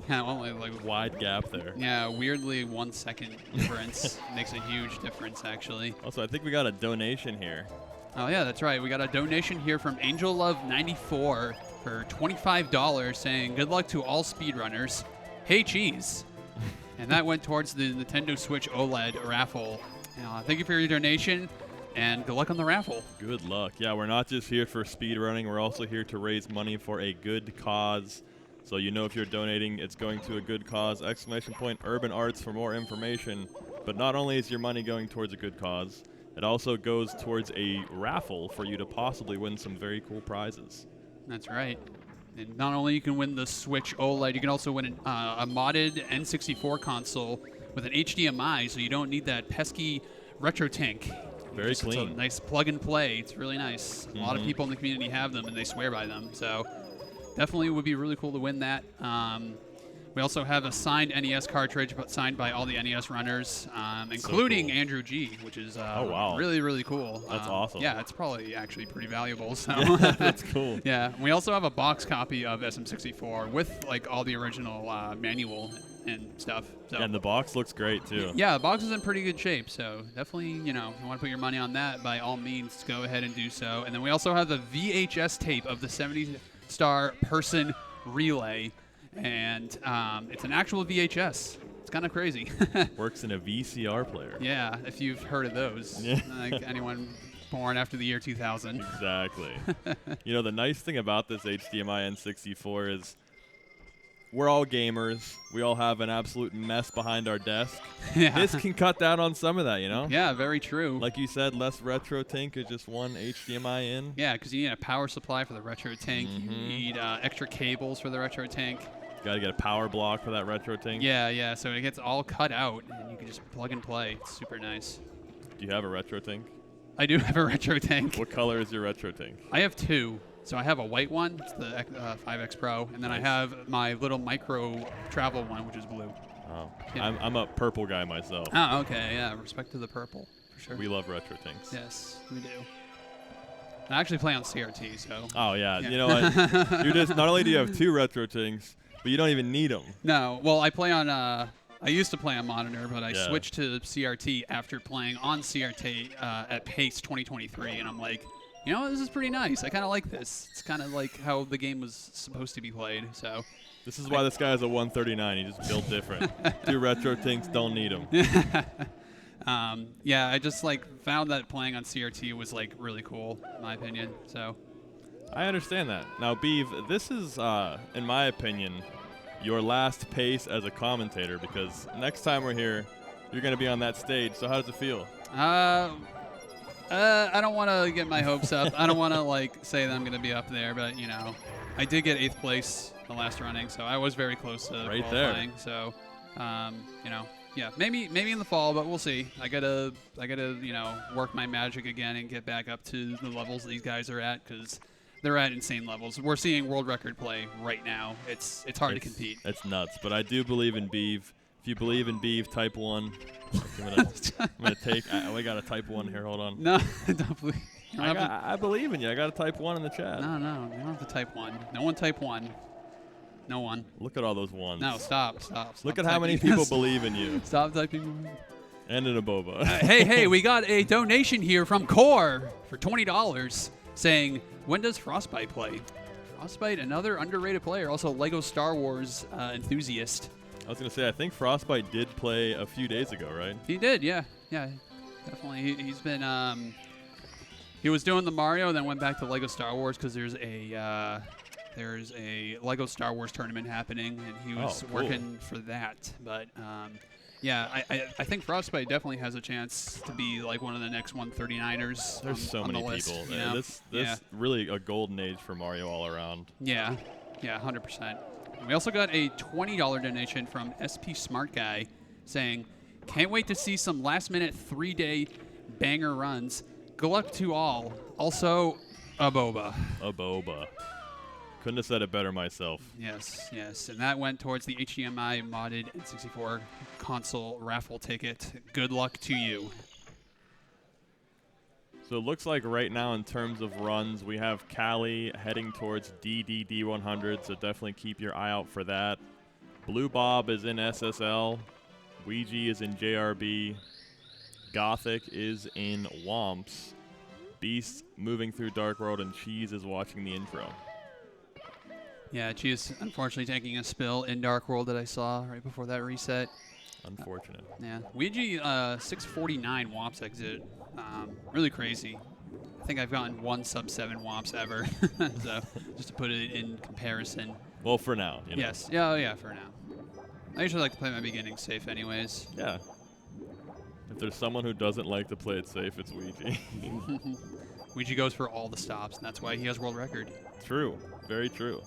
Yeah, well, like wide gap there. Yeah, weirdly 1 second difference makes a huge difference, actually. Also, I think we got a donation here. Oh yeah, that's right. We got a donation here from Angel Love 94 for $25, saying good luck to all speedrunners. Hey cheese. And that went towards the Nintendo Switch OLED raffle. Thank you for your donation, and good luck on the raffle. Good luck. Yeah, we're not just here for speedrunning. We're also here to raise money for a good cause. So you know if you're donating, it's going to a good cause. ! Urban Arts for more information. But not only is your money going towards a good cause, it also goes towards a raffle for you to possibly win some very cool prizes. That's right. And not only you can win the Switch OLED, you can also win a modded N64 console with an HDMI, so you don't need that pesky retro tank. Very clean. It's a nice plug and play. It's really nice. A lot of people in the community have them, and they swear by them. So definitely would be really cool to win that. We also have a signed NES cartridge, but signed by all the NES runners, including so cool. Andrew G, which is oh, wow. really cool. That's awesome. Yeah, it's probably actually pretty valuable. So yeah, that's cool. Yeah, we also have a box copy of SM64 with like all the original manual and stuff. So and the box looks great too. Yeah, the box is in pretty good shape. So definitely, if you want to put your money on that, by all means, go ahead and do so. And then we also have the VHS tape of the 70-star person relay. And it's an actual VHS. It's kind of crazy. Works in a VCR player. Yeah, if you've heard of those. Yeah. Like anyone born after the year 2000. Exactly. The nice thing about this HDMI N64 is we're all gamers. We all have an absolute mess behind our desk. Yeah. This can cut down on some of that, Yeah, very true. Like you said, less retro tank is just one HDMI in. Yeah, because you need a power supply for the retro tank. You need extra cables for the retro tank. Got to get a power block for that retro tank. Yeah. So it gets all cut out, and you can just plug and play. It's super nice. Do you have a retro tank? I do have a retro tank. What color is your retro tank? I have 2. So I have a white one, it's the 5X Pro, and then I have my little micro travel one, which is blue. Oh, yeah. I'm a purple guy myself. Oh, okay, yeah. Respect to the purple, for sure. We love retro tanks. Yes, we do. I actually play on CRT, so. Oh yeah. You know what? You're just not only do you have 2 retro tanks, but you don't even need them. No, well, I play on. I used to play on monitor, but I Yeah. switched to CRT after playing on CRT at Pace 2023, and I'm like, this is pretty nice. I kind of like this. It's kind of like how the game was supposed to be played. So. This is why this guy is a 139. He just built different. 2 retro tanks, don't need them. Yeah, I just found that playing on CRT was really cool, in my opinion. So. I understand that. Now, Beeve, this is, in my opinion, your last pace as a commentator, because next time we're here, you're going to be on that stage. So how does it feel? I don't want to get my hopes up. I don't want to say that I'm going to be up there, but I did get 8th place the last running, so I was very close to right qualifying. there. So, yeah, maybe in the fall, but we'll see. I gotta work my magic again and get back up to the levels these guys are at, because they're at insane levels. We're seeing world record play right now. It's hard to compete. It's nuts, but I do believe in Beeve. If you believe in Beeve, type 1. I'm gonna take. We got a type 1 here. Hold on. No, don't believe. I believe in you. I got a type 1 in the chat. No, you don't have to type 1. No one type 1. No one. Look at all those ones. No, stop. Look at how many people believe in you. Stop typing. And in a boba. Hey, we got a donation here from Core for $20 saying, when does Frostbite play? Frostbite, another underrated player, also Lego Star Wars enthusiast. I was going to say, I think Frostbite did play a few days ago, right? He did, yeah. Yeah, definitely. He's been, he was doing the Mario, then went back to Lego Star Wars because there's a Lego Star Wars tournament happening, and he was working for that. But, yeah, I think Frostbite definitely has a chance to be like one of the next 139ers. There's so many people. You know? This really a golden age for Mario all around. Yeah, 100%. We also got a $20 donation from SP Smart Guy saying, "Can't wait to see some last-minute 3-day banger runs. Good luck to all. Also, a boba." A boba. Couldn't have said it better myself. Yes. And that went towards the HDMI modded N64 console raffle ticket. Good luck to you. So it looks like right now in terms of runs, we have Cali heading towards DDD 100, so definitely keep your eye out for that. Blue Bob is in SSL. Ouija is in JRB. Gothic is in Womps. Beast moving through Dark World, and Cheese is watching the intro. Yeah, Cheese unfortunately taking a spill in Dark World that I saw right before that reset. Unfortunate. Yeah. Ouija 649 Womps exit. Really crazy. I think I've gotten one sub-7 Womps ever. So just to put it in comparison. Well, for now. You know. Yes. Yeah, for now. I usually like to play my beginnings safe anyways. Yeah. If there's someone who doesn't like to play it safe, it's Ouija. Ouija goes for all the stops, and that's why he has world record. True. Very true.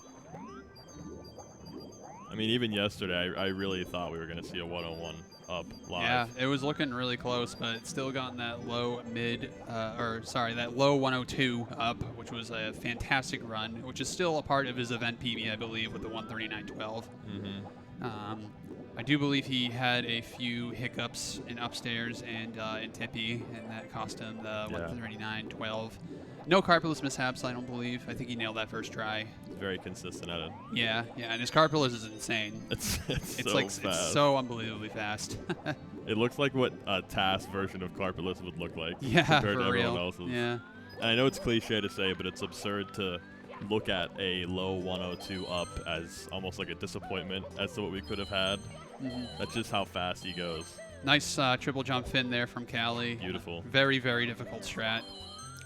I mean, even yesterday, I really thought we were going to see a 101 up live. Yeah, it was looking really close, but it's still gotten that low that low 102 up, which was a fantastic run, which is still a part of his event PB, I believe, with the 139.12. I do believe he had a few hiccups in upstairs and in Tippy, and that cost him the 139.12. No carpeless mishaps, I don't believe. I think he nailed that first try. Very consistent at it. Yeah, and his carpeless is insane. It's so like fast. It's so unbelievably fast. It looks like what a TAS version of carpeless would look like for compared to everyone real. else's. Yeah. And I know it's cliche to say, but it's absurd to look at a low 102 up as almost like a disappointment as to what we could have had. That's just how fast he goes. Nice triple jump fin there from Cali. Beautiful. Very, very difficult strat.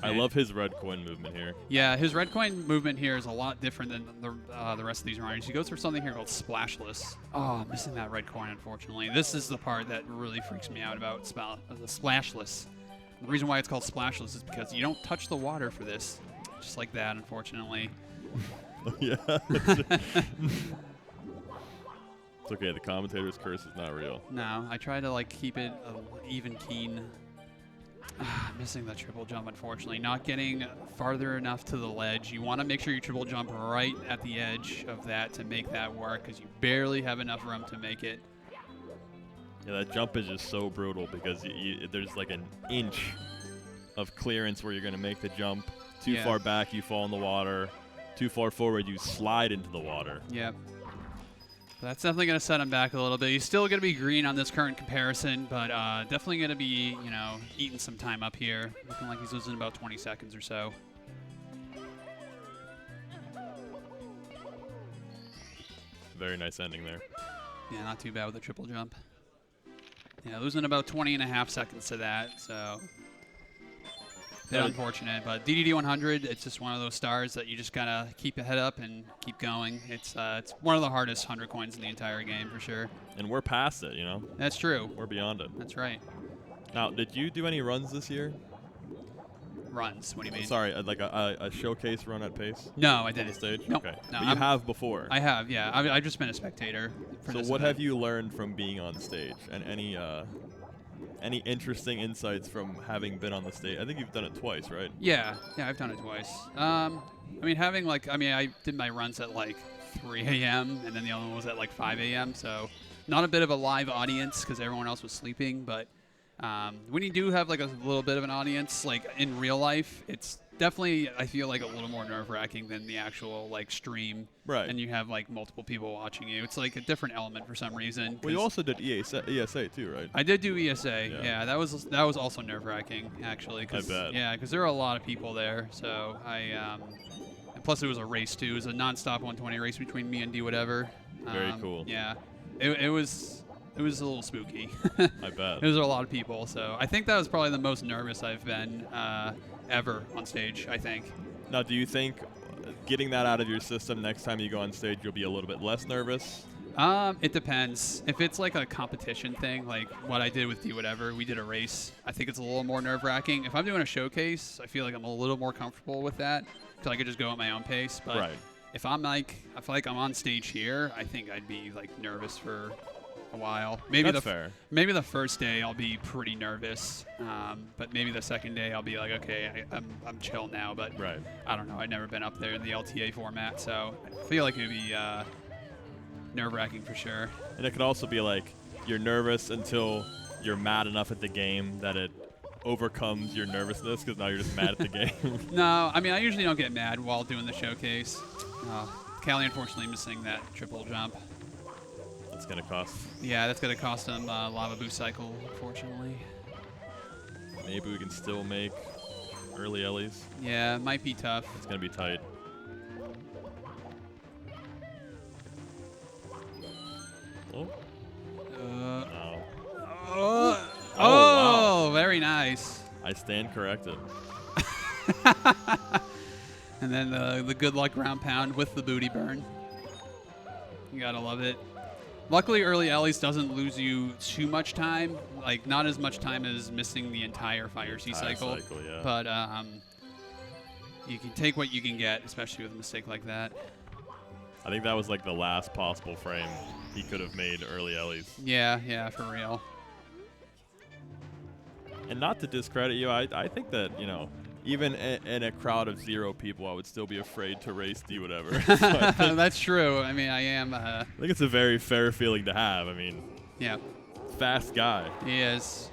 I love his red coin movement here. Yeah, his red coin movement here is a lot different than the rest of these runners. He goes for something here called splashless. Oh, I'm missing that red coin, unfortunately. This is the part that really freaks me out about the splashless. The reason why it's called splashless is because you don't touch the water for this. Just like that, unfortunately. Yeah. It's okay, the commentator's curse is not real. No, I try to keep it even keen. Missing the triple jump, unfortunately. Not getting farther enough to the ledge. You want to make sure you triple jump right at the edge of that to make that work, because you barely have enough room to make it. Yeah, that jump is just so brutal because there's like an inch of clearance where you're going to make the jump. Too far back, you fall in the water. Too far forward, you slide into the water. Yep. That's definitely going to set him back a little bit. He's still going to be green on this current comparison, but definitely going to be, eating some time up here. Looking like he's losing about 20 seconds or so. Very nice ending there. Yeah, not too bad with the triple jump. Yeah, losing about 20.5 seconds to that, so bit unfortunate. But DDD 100, it's just one of those stars that you just gotta keep your head up and keep going. It's one of the hardest 100 coins in the entire game for sure. And we're past it, That's true. We're beyond it. That's right. Now, did you do any runs this year? Runs? What do you mean? Sorry, like a showcase run at pace? No, I didn't. On the stage? Nope. Okay. No, but you have before? I have, yeah. I've just been a spectator. So what have you learned from being on stage? And any interesting insights from having been on the stage? I think you've done it twice, right? Yeah, I've done it twice. I did my runs at 3 a.m. and then the other one was at 5 a.m. So not a bit of a live audience because everyone else was sleeping. But when you do have a little bit of an audience, in real life, it's definitely, I feel a little more nerve-wracking than the actual stream. Right. And you have multiple people watching you. It's a different element for some reason. Well, you also did ESA too, right? I did do ESA. Yeah, that was also nerve-wracking actually. I bet. Yeah, because there were a lot of people there. So and plus it was a race too. It was a non-stop 120 race between me and D whatever. Very cool. Yeah. it was a little spooky. I bet. It was a lot of people, so I think that was probably the most nervous I've been ever on stage, I think. Now, do you think getting that out of your system next time you go on stage, you'll be a little bit less nervous? It depends. If it's like a competition thing, like what I did with Do Whatever, we did a race. I think it's a little more nerve-wracking. If I'm doing a showcase, I feel like I'm a little more comfortable with that because I could just go at my own pace. But Right. if I'm like, I feel like I'm on stage here, I think I'd be like nervous for a while. Maybe That's fair. Maybe the first day I'll be pretty nervous, but maybe the second day I'll be like, okay, I'm chill now. But Right. I don't know. I've never been up there in the LTA format, so I feel like it would be nerve-wracking for sure. And it could also be like you're nervous until you're mad enough at the game that it overcomes your nervousness because now you're just mad at the game. No, I mean, I usually don't get mad while doing the showcase. Callie unfortunately missing that triple jump. That's going to cost. Yeah, that's going to cost him lava boost cycle, unfortunately. Maybe we can still make early Ellies. Yeah, it might be tough. It's going to be tight. Oh. Oh, very nice. I stand corrected. And then the good luck ground pound with the booty burn. You gotta love it. Luckily, early Ellies doesn't lose you too much time. Like, not as much time as missing the entire Fire C cycle. Yeah. But you can take what you can get, especially with a mistake like that. I think that was like the last possible frame he could have made early Ellies. Yeah, for real. And not to discredit you, I think that, you know, even in a crowd of 0 people, I would still be afraid to race Do Whatever. So That's true. I mean, I am. I think it's a very fair feeling to have. I mean, Yeah. fast guy. He is.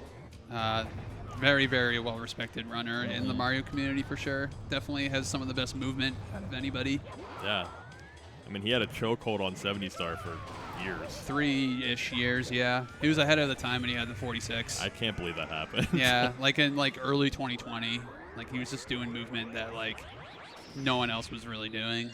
Very, very well-respected runner in the Mario community for sure. Definitely has some of the best movement out of anybody. Yeah. I mean, he had a chokehold on 70 star for years. 3-ish years, yeah. He was ahead of the time when he had the 46. I can't believe that happened. Yeah, like in like early 2020. Like he was just doing movement that like no one else was really doing.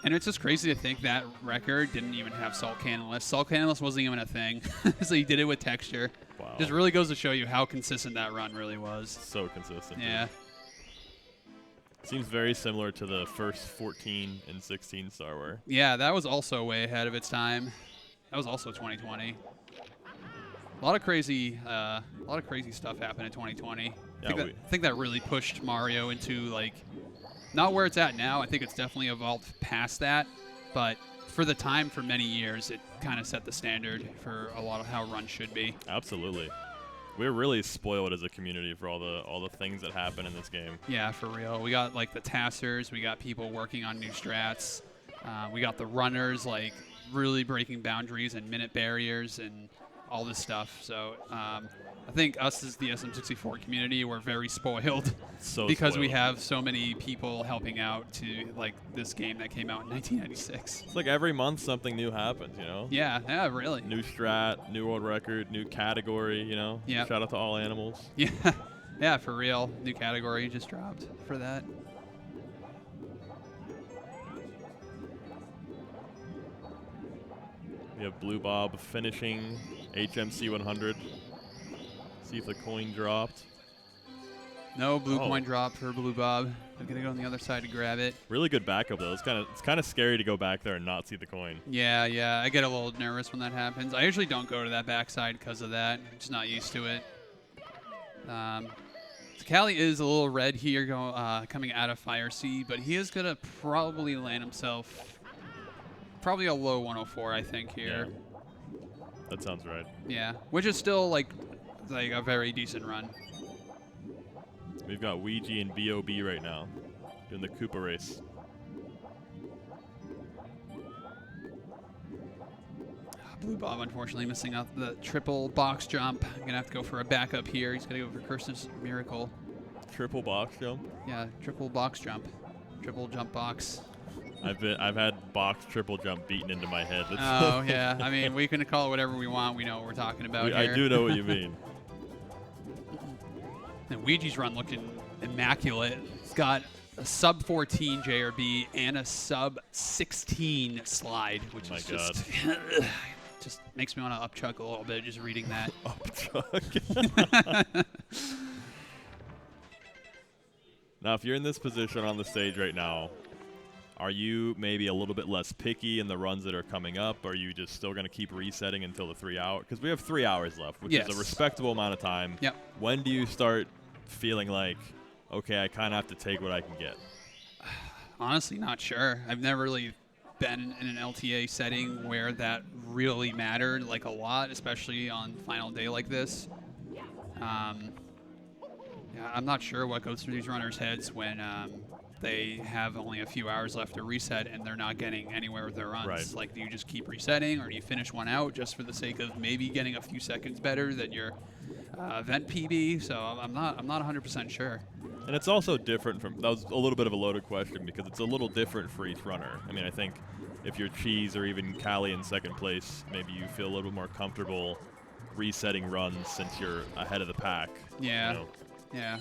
And it's just crazy to think that record didn't even have salt cannonless. Salt cannonless wasn't even a thing. So he did it with texture. Wow. Just really goes to show you how consistent that run really was. So consistent. Yeah. Seems very similar to the first 14 and 16 Starware. Yeah, that was also way ahead of its time. That was also 2020. A lot of crazy stuff happened in 2020. Yeah, I think that really pushed Mario into like not where it's at now. I think it's definitely evolved past that, but for the time, for many years, it kind of set the standard for a lot of how runs should be. Absolutely. We're really spoiled as a community for all the things that happen in this game. Yeah, for real. We got like the tassers. We got people working on new strats. We got the runners like really breaking boundaries and minute barriers and all this stuff. So I think us as the SM64 community, we're very spoiled because we have so many people helping out to like this game that came out in 1996. It's like every month something new happens, you know? Yeah, really. New strat, new world record, new category, you know? Yeah. Shout out to all animals. Yeah, for real. New category just dropped for that. We have Blue Bob finishing HMC 100. See if the coin dropped. No blue coin drop for Blue Bob. I'm gonna go on the other side to grab it. Really good backup though. It's kind of scary to go back there and not see the coin. Yeah. I get a little nervous when that happens. I usually don't go to that backside because of that. I'm just not used to it. Callie is a little red here coming out of Fire C, but he is gonna probably land himself probably a low 104, I think here. Yeah. That sounds right. Yeah, which is still like a very decent run. We've got Ouija and BOB right now doing the Koopa race. Blue Bob unfortunately missing out the triple box jump. I'm gonna have to go for a backup here. He's gonna go for Curse's Miracle. Triple box jump? Yeah, triple box jump. Triple jump box. I've had box triple jump beaten into my head. Oh yeah, I mean we can call it whatever we want. We know what we're talking about here. I do know what you mean. And Ouija's run looking immaculate. It's got a sub 14 JRB and a sub 16 slide, which is just just makes me want to upchuck a little bit just reading that. Upchuck. Now, if you're in this position on the stage right now, are you maybe a little bit less picky in the runs that are coming up? Or are you just still going to keep resetting until the 3 hour? Because we have 3 hours left, which is a respectable amount of time. Yep. When do you start feeling like, okay, I kind of have to take what I can get? Honestly, not sure. I've never really been in an LTA setting where that really mattered like a lot, especially on final day like this. Yeah, I'm not sure what goes through these runners' heads when they have only a few hours left to reset and they're not getting anywhere with their runs. Right. Like, do you just keep resetting, or do you finish one out just for the sake of maybe getting a few seconds better than your event PB? So I'm not 100% sure. And it's also different from, that was a little bit of a loaded question because it's a little different for each runner. I mean, I think if you're Cheese or even Callie in second place, maybe you feel a little bit more comfortable resetting runs since you're ahead of the pack. Yeah. You know? Yeah.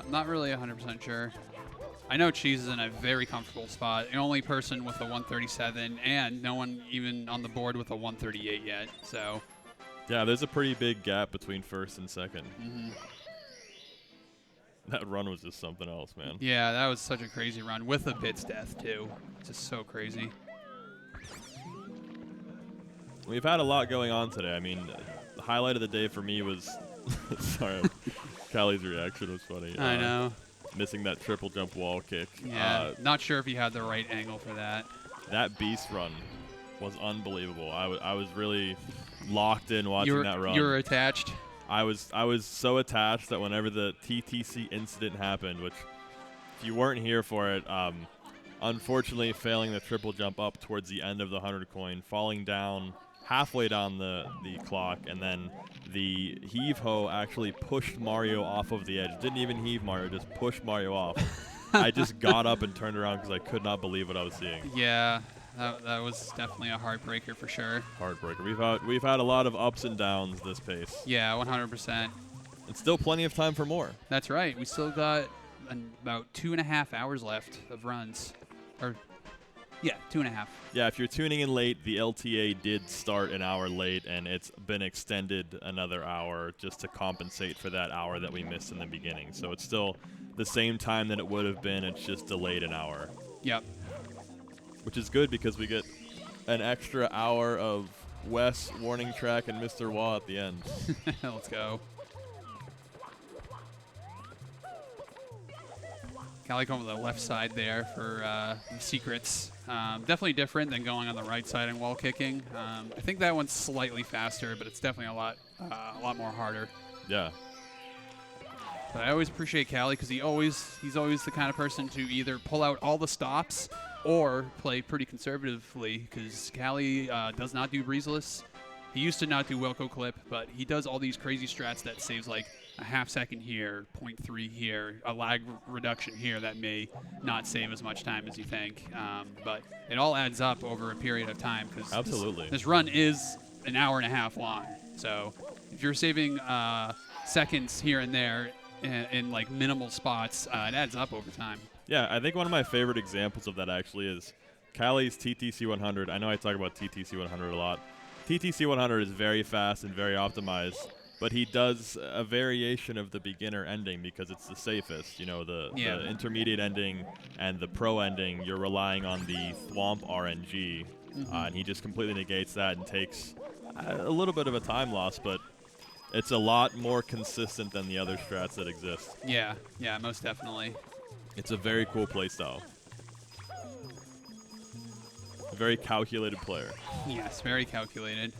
Not really 100% sure. I know Cheese is in a very comfortable spot. The only person with a 137, and no one even on the board with a 138 yet. So. Yeah, there's a pretty big gap between first and second. Mm-hmm. That run was just something else, man. Yeah, that was such a crazy run with a Bits death too. Just so crazy. We've had a lot going on today. I mean, the highlight of the day for me was sorry, Callie's reaction was funny. I know. Missing that triple jump wall kick. Yeah, not sure if he had the right angle for that. That beast run was unbelievable. I was really locked in watching that run. You were attached? I was so attached that whenever the TTC incident happened, which if you weren't here for it, unfortunately failing the triple jump up towards the end of the 100 coin, falling down halfway down the clock, and then the heave-ho actually pushed Mario off of the edge. Didn't even heave Mario, just pushed Mario off. I just got up and turned around because I could not believe what I was seeing. Yeah, that was definitely a heartbreaker for sure. Heartbreaker. We've had a lot of ups and downs this pace. Yeah, 100%. And still plenty of time for more. That's right. We still got about 2.5 hours left of runs. Yeah, 2.5. Yeah, if you're tuning in late, the LTA did start an hour late, and it's been extended another hour just to compensate for that hour that we missed in the beginning. So it's still the same time that it would have been. It's just delayed an hour. Yep. Which is good because we get an extra hour of Wes, Warning Track, and Mr. Wah at the end. Let's go. Callie going to the left side there for the secrets. Definitely different than going on the right side and wall kicking. I think that one's slightly faster, but it's definitely a lot more harder. Yeah. But I always appreciate Callie because he's always the kind of person to either pull out all the stops or play pretty conservatively, because Callie does not do breezeless. He used to not do Wilco clip, but he does all these crazy strats that saves like a half second here, 0.3 here, a lag reduction here that may not save as much time as you think. But it all adds up over a period of time, because absolutely this run is an hour and a half long. So if you're saving seconds here and there in like minimal spots, it adds up over time. Yeah, I think one of my favorite examples of that actually is Callie's TTC 100. I know I talk about TTC 100 a lot. TTC 100 is very fast and very optimized, but he does a variation of the beginner ending because it's the safest. You know, the intermediate ending and the pro ending, you're relying on the Thwomp RNG, and he just completely negates that and takes a little bit of a time loss, but it's a lot more consistent than the other strats that exist. Yeah, most definitely. It's a very cool playstyle. Very calculated player. Yes, very calculated.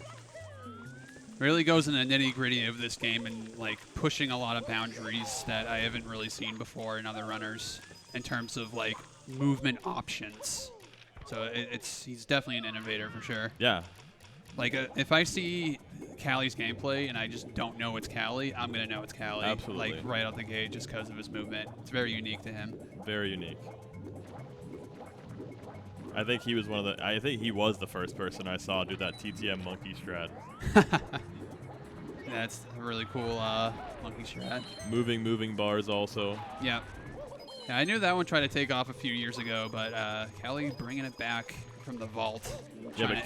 Really goes in the nitty-gritty of this game and like pushing a lot of boundaries that I haven't really seen before in other runners in terms of like movement options. So he's definitely an innovator for sure. Yeah. Like if I see Callie's gameplay and I just don't know it's Callie, I'm gonna know it's Callie. Absolutely. Like right out the gate, just because of his movement. It's very unique to him. Very unique. I think he was the first person I saw do that TTM monkey strat. That's a really cool monkey strat. Moving bars also. Yeah. Yeah, I knew that one tried to take off a few years ago, but Callie bringing it back from the vault. Yeah, but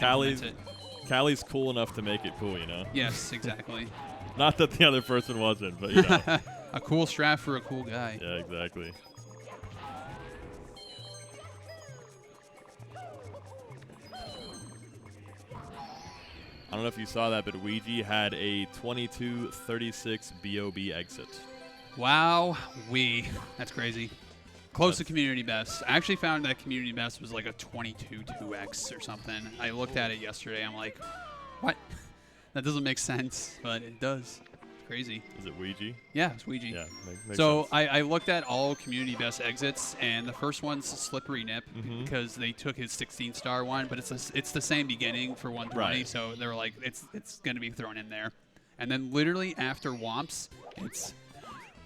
Callie's cool enough to make it cool, you know? Yes, exactly. Not that the other person wasn't, but you know. A cool strap for a cool guy. Yeah, exactly. I don't know if you saw that, but Ouija had a 22-36 BOB exit. Wow, that's crazy. Close to community best. I actually found that community best was like a 22-2x or something. I looked at it yesterday. I'm like, what? That doesn't make sense, but it does. It's crazy. Is it Ouija? Yeah, it's Ouija. Yeah, makes so sense. I looked at all community best exits, and the first one's Slippery Nip because they took his 16-star one, but it's the same beginning for 120, Right. so they were like, it's going to be thrown in there. And then literally after Womps, it's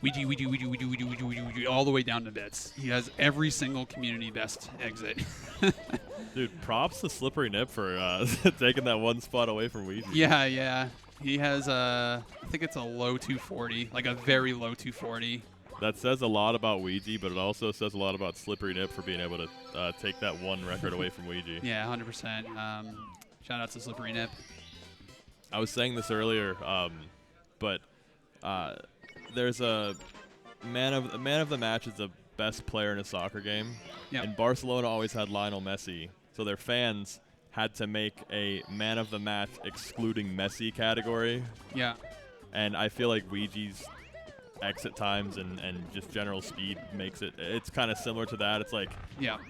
Ouija, all the way down to bits. He has every single community best exit. Dude, props to Slippery Nip for taking that one spot away from Ouija. Yeah. He has I think it's a low 240, like a very low 240. That says a lot about Ouija, but it also says a lot about Slippery Nip for being able to take that one record away from Ouija. Yeah, 100%. Shout out to Slippery Nip. I was saying this earlier, but there's a man of the match is the best player in a soccer game. Yep. And Barcelona always had Lionel Messi, so their fans had to make a man of the match excluding Messi category. Yeah. And I feel like Ouija's exit times and just general speed makes it's kind of similar to that. It's like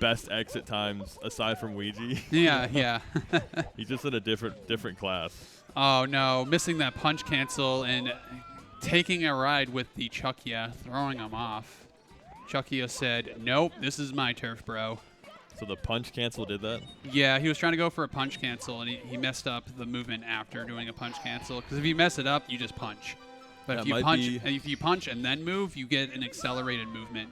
best exit times aside from Ouija. Yeah. He's just in a different class. Oh no, missing that punch cancel and taking a ride with the Chuckia, throwing him off. Chuckia said, "Nope, this is my turf, bro." So the punch cancel did that? Yeah, he was trying to go for a punch cancel, and he messed up the movement after doing a punch cancel. Because if you mess it up, you just punch. But if you punch and then move, you get an accelerated movement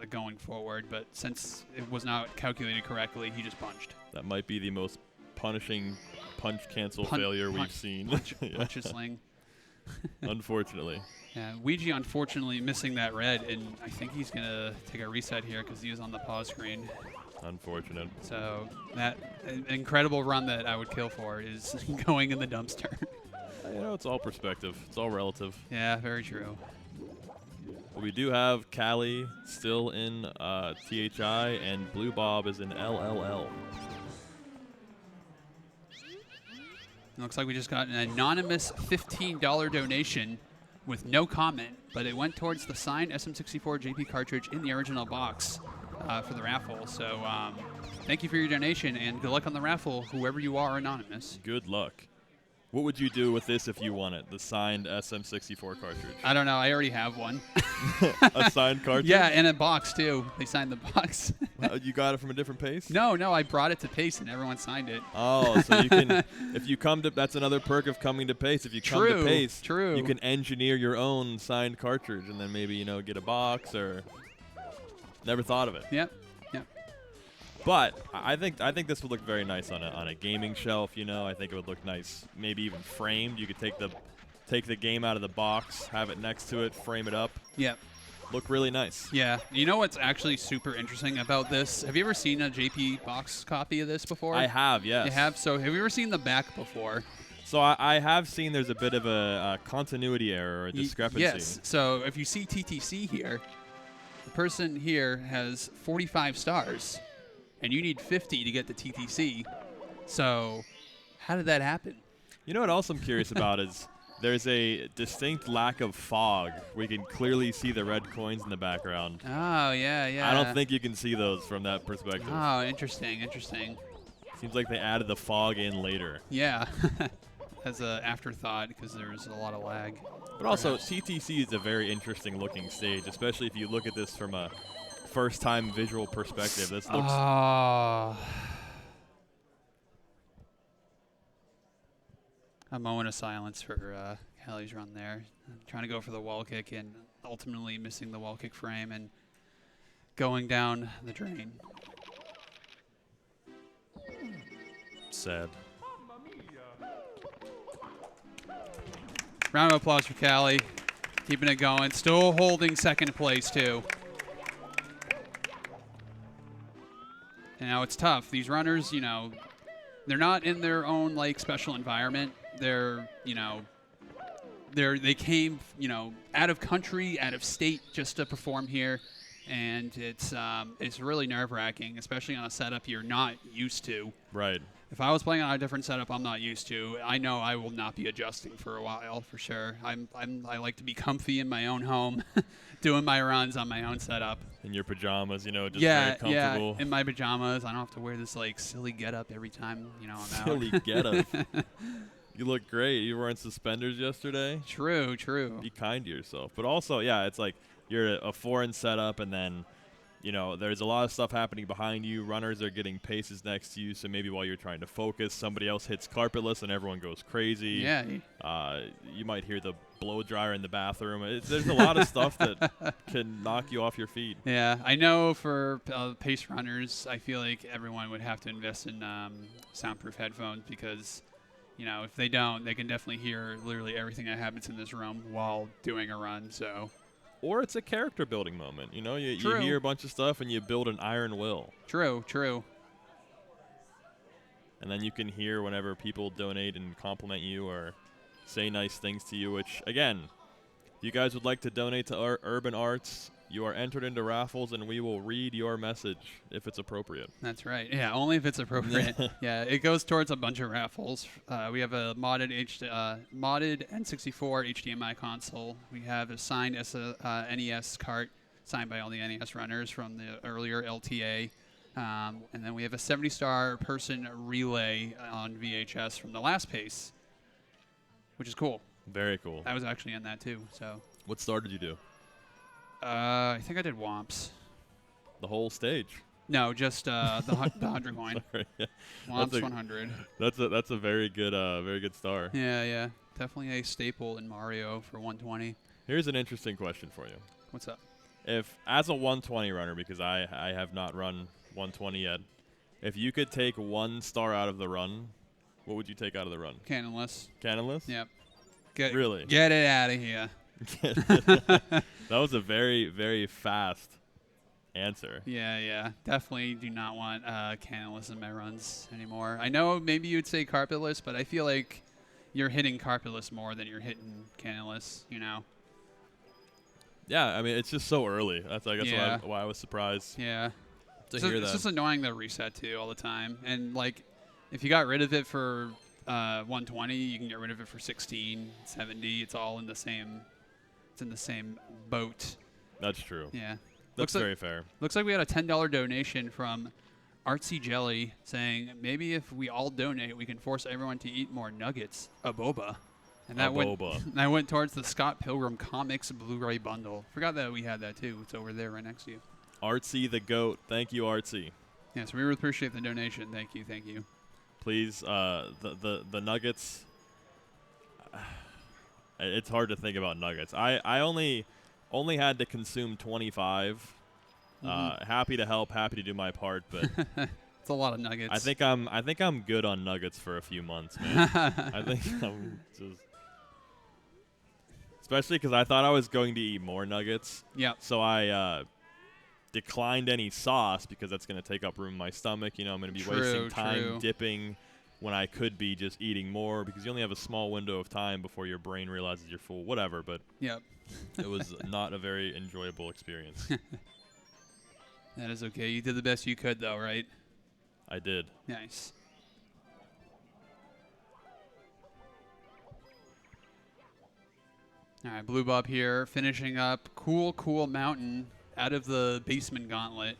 going forward. But since it was not calculated correctly, he just punched. That might be the most punishing punch cancel failure we've seen. Punch and sling. Unfortunately. Yeah, Ouija unfortunately missing that red, and I think he's going to take a reset here because he was on the pause screen. Unfortunate. So that incredible run that I would kill for is going in the dumpster. You know, it's all perspective. It's all relative. Yeah, very true. But we do have Callie still in THI, and Blue Bob is in LLL. It looks like we just got an anonymous $15 donation with no comment, but it went towards the signed SM64 JP cartridge in the original box for the raffle. So thank you for your donation, and good luck on the raffle, whoever you are anonymous. Good luck. What would you do with this if you won it? The signed SM64 cartridge? I don't know. I already have one. A signed cartridge? Yeah, and a box, too. They signed the box. You got it from a different Pace? No, I brought it to Pace, and everyone signed it. Oh, so you can, if you come to, that's another perk of coming to Pace. If you come to Pace, you can engineer your own signed cartridge and then maybe, get a box or never thought of it. Yep. But I think this would look very nice on a gaming shelf. I think it would look nice, maybe even framed. You could take the game out of the box, have it next to it, frame it up. Yep. Look really nice. Yeah. You know what's actually super interesting about this? Have you ever seen a JP box copy of this before? I have, yes. You have? So have you ever seen the back before? So I have seen there's a bit of a continuity error or a discrepancy. Yes. So if you see TTC here, the person here has 45 stars. And you need 50 to get the TTC. So how did that happen? You know what else I'm curious about is there's a distinct lack of fog. We can clearly see the red coins in the background. Oh, yeah. I don't think you can see those from that perspective. Oh, interesting. Seems like they added the fog in later. Yeah, as an afterthought because there's a lot of lag. But also, TTC is a very interesting looking stage, especially if you look at this from a first-time visual perspective. This looks... A moment of silence for Callie's run there. Trying to go for the wall kick and ultimately missing the wall kick frame and going down the drain. Sad. Round of applause for Callie. Keeping it going. Still holding second place, too. You know, it's tough. These runners, you know, they're not in their own like special environment. They're, you know, they came, you know, out of country, out of state just to perform here, and it's really nerve-wracking, especially on a setup you're not used to. Right. If I was playing on a different setup I'm not used to, I know I will not be adjusting for a while for sure. I like to be comfy in my own home, doing my runs on my own setup. In your pajamas, you know, just very comfortable. Yeah, in my pajamas. I don't have to wear this like silly getup every time, you know, I'm out. Silly getup. You look great. You were wearing suspenders yesterday. True. Be kind to yourself. But also, yeah, it's like you're a foreign setup, and then, you know, there's a lot of stuff happening behind you. Runners are getting paces next to you, so maybe while you're trying to focus, somebody else hits carpetless and everyone goes crazy. Yeah. You might hear the blow dryer in the bathroom. There's a lot of stuff that can knock you off your feet. Yeah, I know for pace runners, I feel like everyone would have to invest in soundproof headphones because, you know, if they don't, they can definitely hear literally everything that happens in this room while doing a run. So, or it's a character building moment. You know, you True. hear a bunch of stuff and you build an iron will. True. And then you can hear whenever people donate and compliment you or say nice things to you, which, again, if you guys would like to donate to Urban Arts, you are entered into raffles, and we will read your message if it's appropriate. That's right. Yeah, only if it's appropriate. Yeah, it goes towards a bunch of raffles. We have a modded N64 HDMI console. We have a signed NES cart signed by all the NES runners from the earlier LTA. And then we have a 70-star person relay on VHS from the last pace, which is cool. Very cool. I was actually in that too. So. What star did you do? I think I did Womps. The whole stage? No, just the 100 coin. Sorry, yeah. Womps 100. That's a very good star. Yeah. Definitely a staple in Mario for 120. Here's an interesting question for you. What's up? If, as a 120 runner, because I have not run 120 yet, if you could take one star out of the run, what would you take out of the run? Cannonless. Cannonless? Yep. Really? Get it out of here. That was a very, very fast answer. Yeah. Definitely do not want cannonless in my runs anymore. I know maybe you'd say carpetless, but I feel like you're hitting carpetless more than you're hitting cannonless, you know? Yeah, I mean, it's just so early. That's, I guess, Yeah. why I was surprised Yeah. to hear that. It's just annoying the reset, too, all the time. And, like, if you got rid of it for 120, you can get rid of it for 16, 70. It's all in the same... It's in the same boat. That's true. Yeah. That's very fair. Looks like we had a $10 donation from Artsy Jelly saying maybe if we all donate, we can force everyone to eat more nuggets. A boba. And that went towards the Scott Pilgrim Comics Blu-ray bundle. Forgot that we had that too. It's over there right next to you. Artsy the GOAT. Thank you, Artsy. Yes, we really appreciate the donation. Thank you. Please, the nuggets. It's hard to think about nuggets. I only had to consume 25. Happy to help, happy to do my part, but it's a lot of nuggets. I think I'm good on nuggets for a few months, man. I think I'm just, especially because I thought I was going to eat more nuggets. Yeah. So I declined any sauce because that's going to take up room in my stomach. You know, I'm going to be wasting time dipping when I could be just eating more, because you only have a small window of time before your brain realizes you're full. Whatever, but yep. It was not a very enjoyable experience. That is okay. You did the best you could, though, right? I did. Nice. All right, Blue Bob here, finishing up Cool Mountain out of the Basement Gauntlet.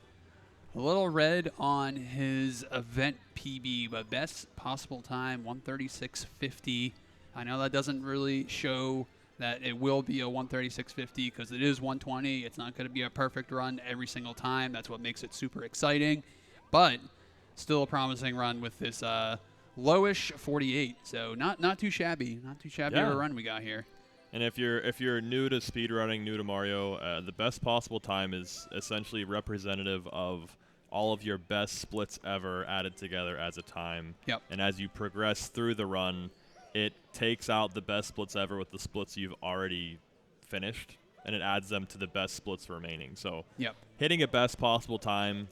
A little red on his event PB, but best possible time, 136.50. I know that doesn't really show that it will be a 136.50 because it is 120. It's not going to be a perfect run every single time. That's what makes it super exciting. But still a promising run with this lowish 48. So not too shabby. Not too shabby of a run we got here. And if you're new to speedrunning, new to Mario, the best possible time is essentially representative of all of your best splits ever added together as a time. Yep. And as you progress through the run, it takes out the best splits ever with the splits you've already finished, and it adds them to the best splits remaining. So yep. Hitting a best possible time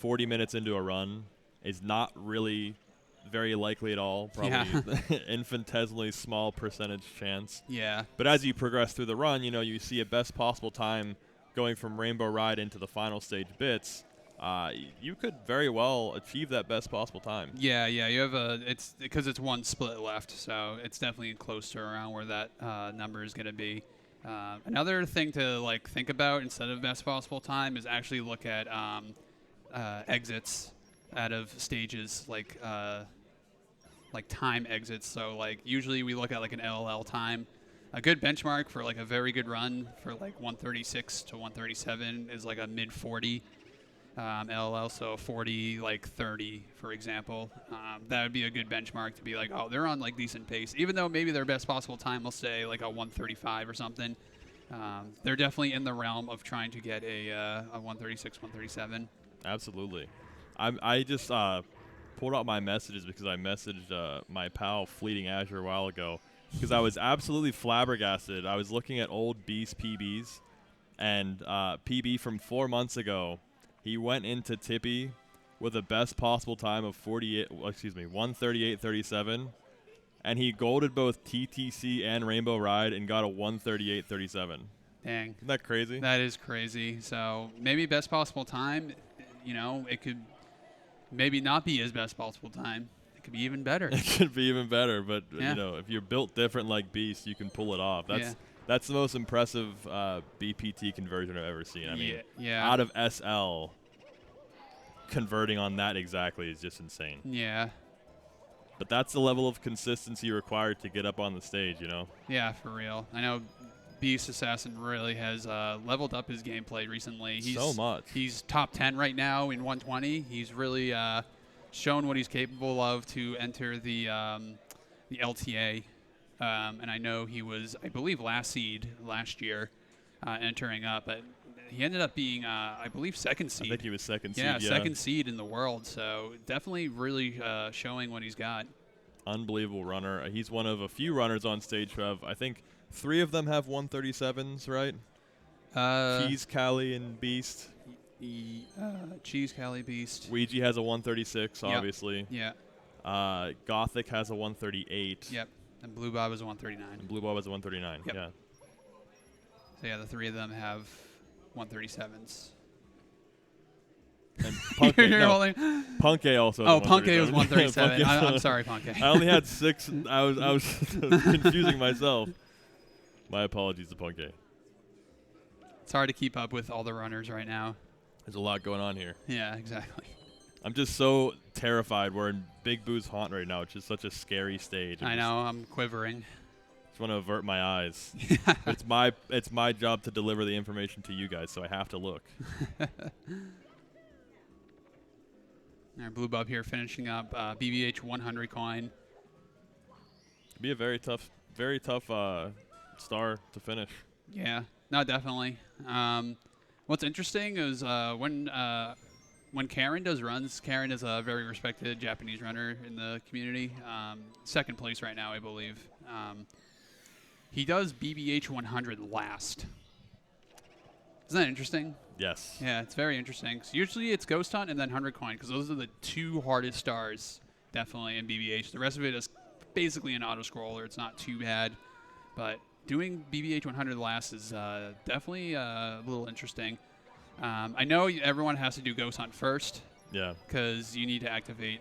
40 minutes into a run is not really very likely at all. Probably infinitesimally small percentage chance. Yeah. But as you progress through the run, you see a best possible time going from Rainbow Ride into the final stage bits. You could very well achieve that best possible time. Yeah, you have it's because it's one split left, so it's definitely close to around where that number is going to be. Another thing to think about instead of best possible time is actually look at exits out of stages, like time exits. So usually we look at an LLL time. A good benchmark for a very good run for 136 to 137 is a mid 40 LLL, so 40 30 for example. That would be a good benchmark to be oh, they're on decent pace, even though maybe their best possible time will say a 135 or something. They're definitely in the realm of trying to get a 136, 137. Absolutely. I just pulled out my messages because I messaged my pal Fleeting Azure a while ago because I was absolutely flabbergasted. I was looking at old Beast PBs, and PB from 4 months ago, he went into Tippy with a best possible time of 138.37, and he golded both TTC and Rainbow Ride and got a 138.37. Dang. Isn't that crazy? That is crazy. So maybe best possible time, it could maybe not be his best possible time. It could be even better. It could be even better, but if you're built different like Beast, you can pull it off. That's the most impressive BPT conversion I've ever seen. I mean, out of SL, converting on that exactly is just insane. Yeah. But that's the level of consistency required to get up on the stage, Yeah, for real. I know Beast Assassin really has leveled up his gameplay recently. So much. He's top 10 right now in 120. He's really shown what he's capable of to enter the LTA. And I know he was, I believe, last seed last year entering up. But he ended up being, I believe, second seed. I think he was second seed, yeah. Second seed in the world. So definitely really showing what he's got. Unbelievable runner. He's one of a few runners on stage who have, I think, 3 of them have 137s, right? Cheese, Cali, and Beast. Cheese, Cali, Beast. Ouija has a 136, obviously. Yeah. Gothic has a 138. Yep. And Blue Bob is a 139. And Blue Bob is a 139, yep. Yeah. So, yeah, the 3 of them have 137s. And Punkay also. Oh, Punkay was 137. I'm sorry, Punkay. I only had 6. I was confusing myself. My apologies to Punkay. It's hard to keep up with all the runners right now. There's a lot going on here. Yeah, exactly. I'm just so terrified. We're in Big Boo's haunt right now, which is such a scary stage. I know. I'm quivering. Just want to avert my eyes. It's my job to deliver the information to you guys, so I have to look. Our Blue Bob here finishing up BBH 100 coin. It'd be a very tough star to finish. Yeah, no, definitely. What's interesting is when Karen does runs, Karen is a very respected Japanese runner in the community. Second place right now, I believe. He does BBH 100 last. Isn't that interesting? Yes. Yeah, it's very interesting. So usually it's Ghost Hunt and then 100 coin because those are the 2 hardest stars, definitely, in BBH. The rest of it is basically an auto-scroller. It's not too bad. But doing BBH 100 last is definitely a little interesting. I know everyone has to do Ghost Hunt first. Yeah. Because you need to activate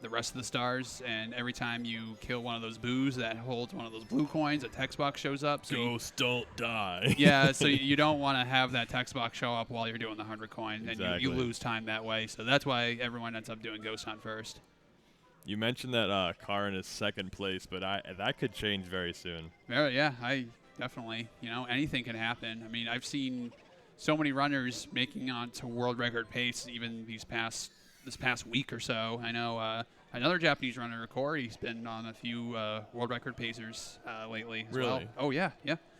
the rest of the stars, and every time you kill one of those boos that holds one of those blue coins, a text box shows up. So Ghosts don't die. Yeah, so you don't want to have that text box show up while you're doing the 100 coin, and you lose time that way. So that's why everyone ends up doing Ghost Hunt first. You mentioned that Karin is second place, but that could change very soon. Yeah, I definitely. Anything can happen. I mean, I've seen so many runners making on to world record pace even this past week or so. I know another Japanese runner, Corey's been on a few world record pacers lately as well. Oh, yeah,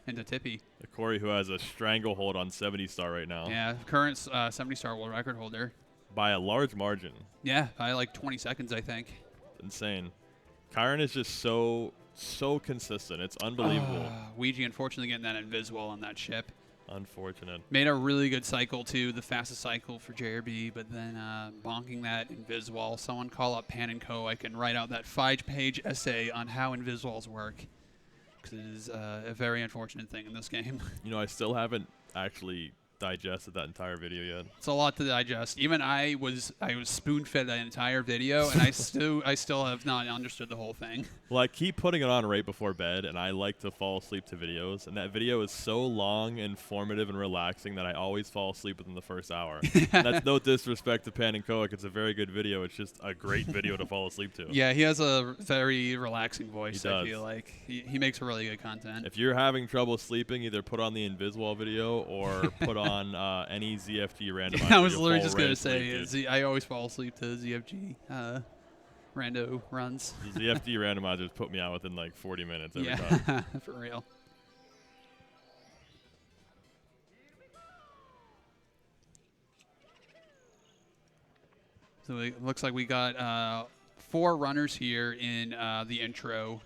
into Tippy. Corey, who has a stranglehold on 70-star right now. Yeah, current 70-star world record holder. By a large margin. Yeah, by like 20 seconds, I think. Insane. Kyron is just so consistent. It's unbelievable. Ouija, unfortunately, getting that invisible on that ship. Unfortunate. Made a really good cycle, too, the fastest cycle for JRB, but then bonking that Inviswall. Someone call up Pan & Co. I can write out that 5-page essay on how Inviswalls work, because it is a very unfortunate thing in this game. You know, I still haven't actually digested that entire video yet. It's a lot to digest. Even I was spoon-fed that entire video, and I still have not understood the whole thing. Well, I keep putting it on right before bed, and I like to fall asleep to videos. And that video is so long, informative, and relaxing that I always fall asleep within the first hour. That's no disrespect to Pan and Coic. It's a very good video. It's just a great video to fall asleep to. Yeah, he has a very relaxing voice, He does. I feel like. He makes really good content. If you're having trouble sleeping, either put on the Inviswall video or put on any ZFG randomizer. I was literally just going to say, I always fall asleep to ZFG rando runs. The ZFG randomizers put me out within like 40 minutes every yeah, time. for real. So it looks like we got 4 runners here in the intro.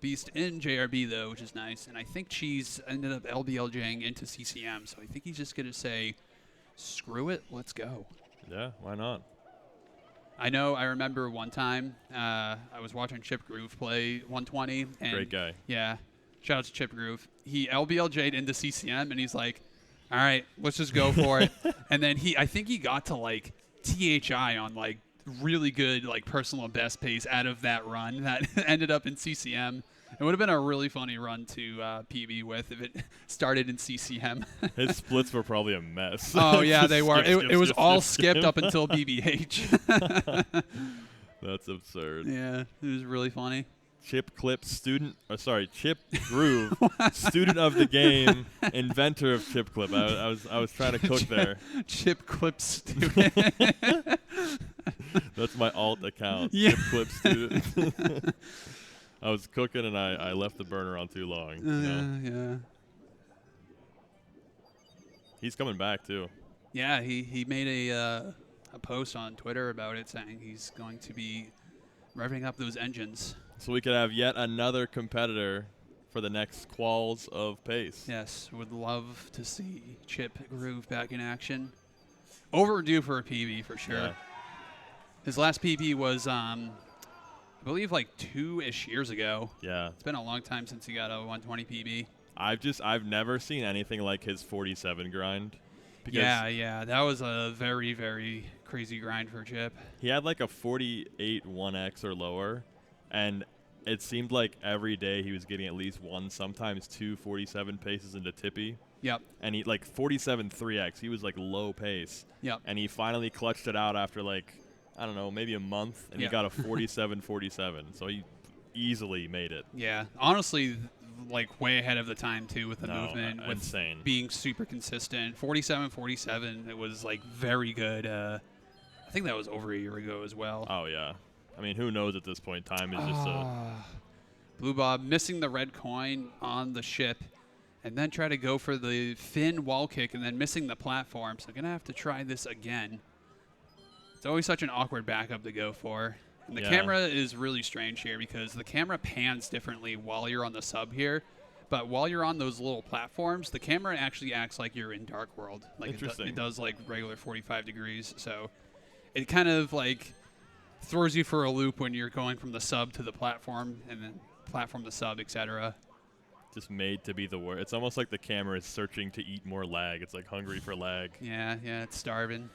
Beast in JRB, though, which is nice. And I think Cheese ended up LBLJing into CCM, so I think he's just going to say, screw it, let's go. Yeah, why not? I remember one time I was watching Chip Groove play 120. And Great guy. Yeah, shout out to Chip Groove. He LBLJ'd into CCM, and he's like, all right, let's just go for it. And then I think he got to, like, THI on, like, really good, like, personal best pace out of that run that ended up in CCM. It would have been a really funny run to PB with if it started in CCM. His splits were probably a mess. Oh, yeah, they were. Skip, it was skip, all skip, skipped up until BBH. That's absurd. Yeah, it was really funny. Chip Groove, student of the game, inventor of Chip Clip. I was trying to cook there. Chip Clip student. That's my alt account. Yeah. Chip Clip student. I was cooking and I left the burner on too long. Yeah. He's coming back too. Yeah, he made a post on Twitter about it, saying he's going to be revving up those engines. So we could have yet another competitor for the next quals of pace. Yes, would love to see Chip Groove back in action. Overdue for a PB for sure. Yeah. His last PB was, I believe, like 2-ish years ago. Yeah. It's been a long time since he got a 120 PB. I've never seen anything like his 47 grind. Yeah, that was a very, very crazy grind for Chip. He had like a 48 1X or lower, and it seemed like every day he was getting at least one, sometimes 2 47 paces into Tippy. Yep. And he like 47 3X. He was like low pace. Yep. And he finally clutched it out after like, I don't know, maybe a month, and he got a 47 47. So he easily made it. Yeah, honestly, like way ahead of the time too with the movement, with insane, being super consistent. 47-47, it was like very good. I think that was over a year ago as well. Oh yeah, I mean, who knows at this point? Time is just Blue Bob missing the red coin on the ship, and then try to go for the fin wall kick, and then missing the platform. So gonna have to try this again. It's always such an awkward backup to go for. And the camera is really strange here because the camera pans differently while you're on the sub here. But while you're on those little platforms, the camera actually acts like you're in Dark World. Like it does like regular 45 degrees. So it kind of like throws you for a loop when you're going from the sub to the platform and then platform to sub, etc. just made to be the worst. It's almost like the camera is searching to eat more lag. It's like hungry for lag. Yeah, it's starving.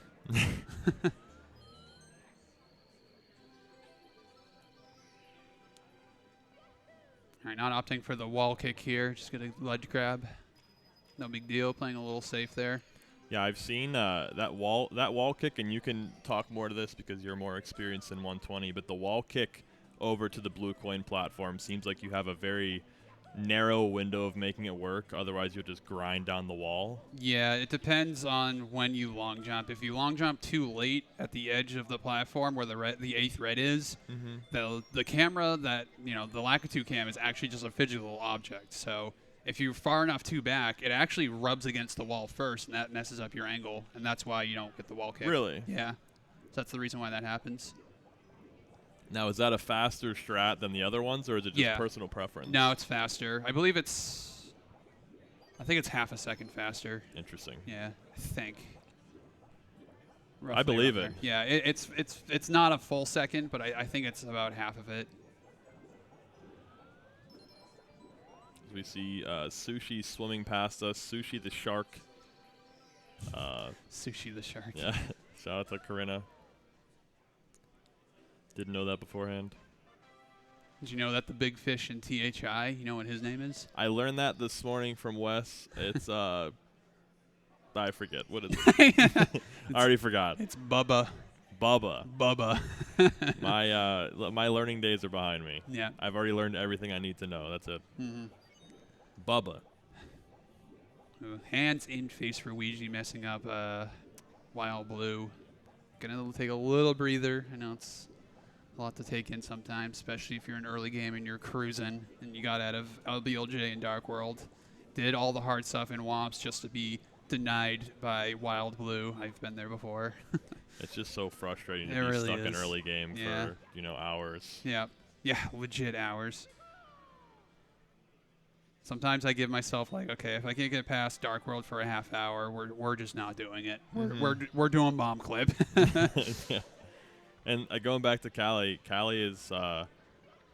All right, not opting for the wall kick here. Just going to ledge grab. No big deal. Playing a little safe there. Yeah, I've seen that wall kick, and you can talk more to this because you're more experienced in 120. But the wall kick over to the blue coin platform seems like you have a very narrow window of making it work. Otherwise, you'll just grind down the wall. Yeah, it depends on when you long jump. If you long jump too late at the edge of the platform where the 8th red is, the camera that, the Lakitu cam is actually just a physical object. So if you're far enough too back, it actually rubs against the wall first, and that messes up your angle, and that's why you don't get the wall kick. Really? Yeah. So that's the reason why that happens. Now, is that a faster strat than the other ones, or is it just personal preference? No, it's faster. I believe it's I think it's half a second faster. Interesting. Yeah, I think. I Roughly believe around it. there. Yeah, it's not a full second, but I think it's about half of it. We see Sushi swimming past us. Sushi the shark. Sushi the shark. Yeah. Shout out to Corinna. Didn't know that beforehand. Did you know that the big fish in THI, you know what his name is? I learned that this morning from Wes. It's I forget. What is it? I already forgot. It's Bubba. Bubba. Bubba. My learning days are behind me. Yeah. I've already learned everything I need to know. That's it. Mm-hmm. Bubba. Ooh, hands in face for Ouija messing up Wild Blue. Gonna take a little breather. I know it's a lot to take in sometimes, especially if you're in early game and you're cruising and you got out of LBLJ and Dark World. Did all the hard stuff in WOMPs just to be denied by Wild Blue. I've been there before. It's just so frustrating to It be really stuck in is. early game Yeah. for, hours. Yeah. Yeah, legit hours. Sometimes I give myself like, okay, if I can't get past Dark World for a half hour, we're just not doing it. We're doing bomb clip. Yeah. And going back to Callie is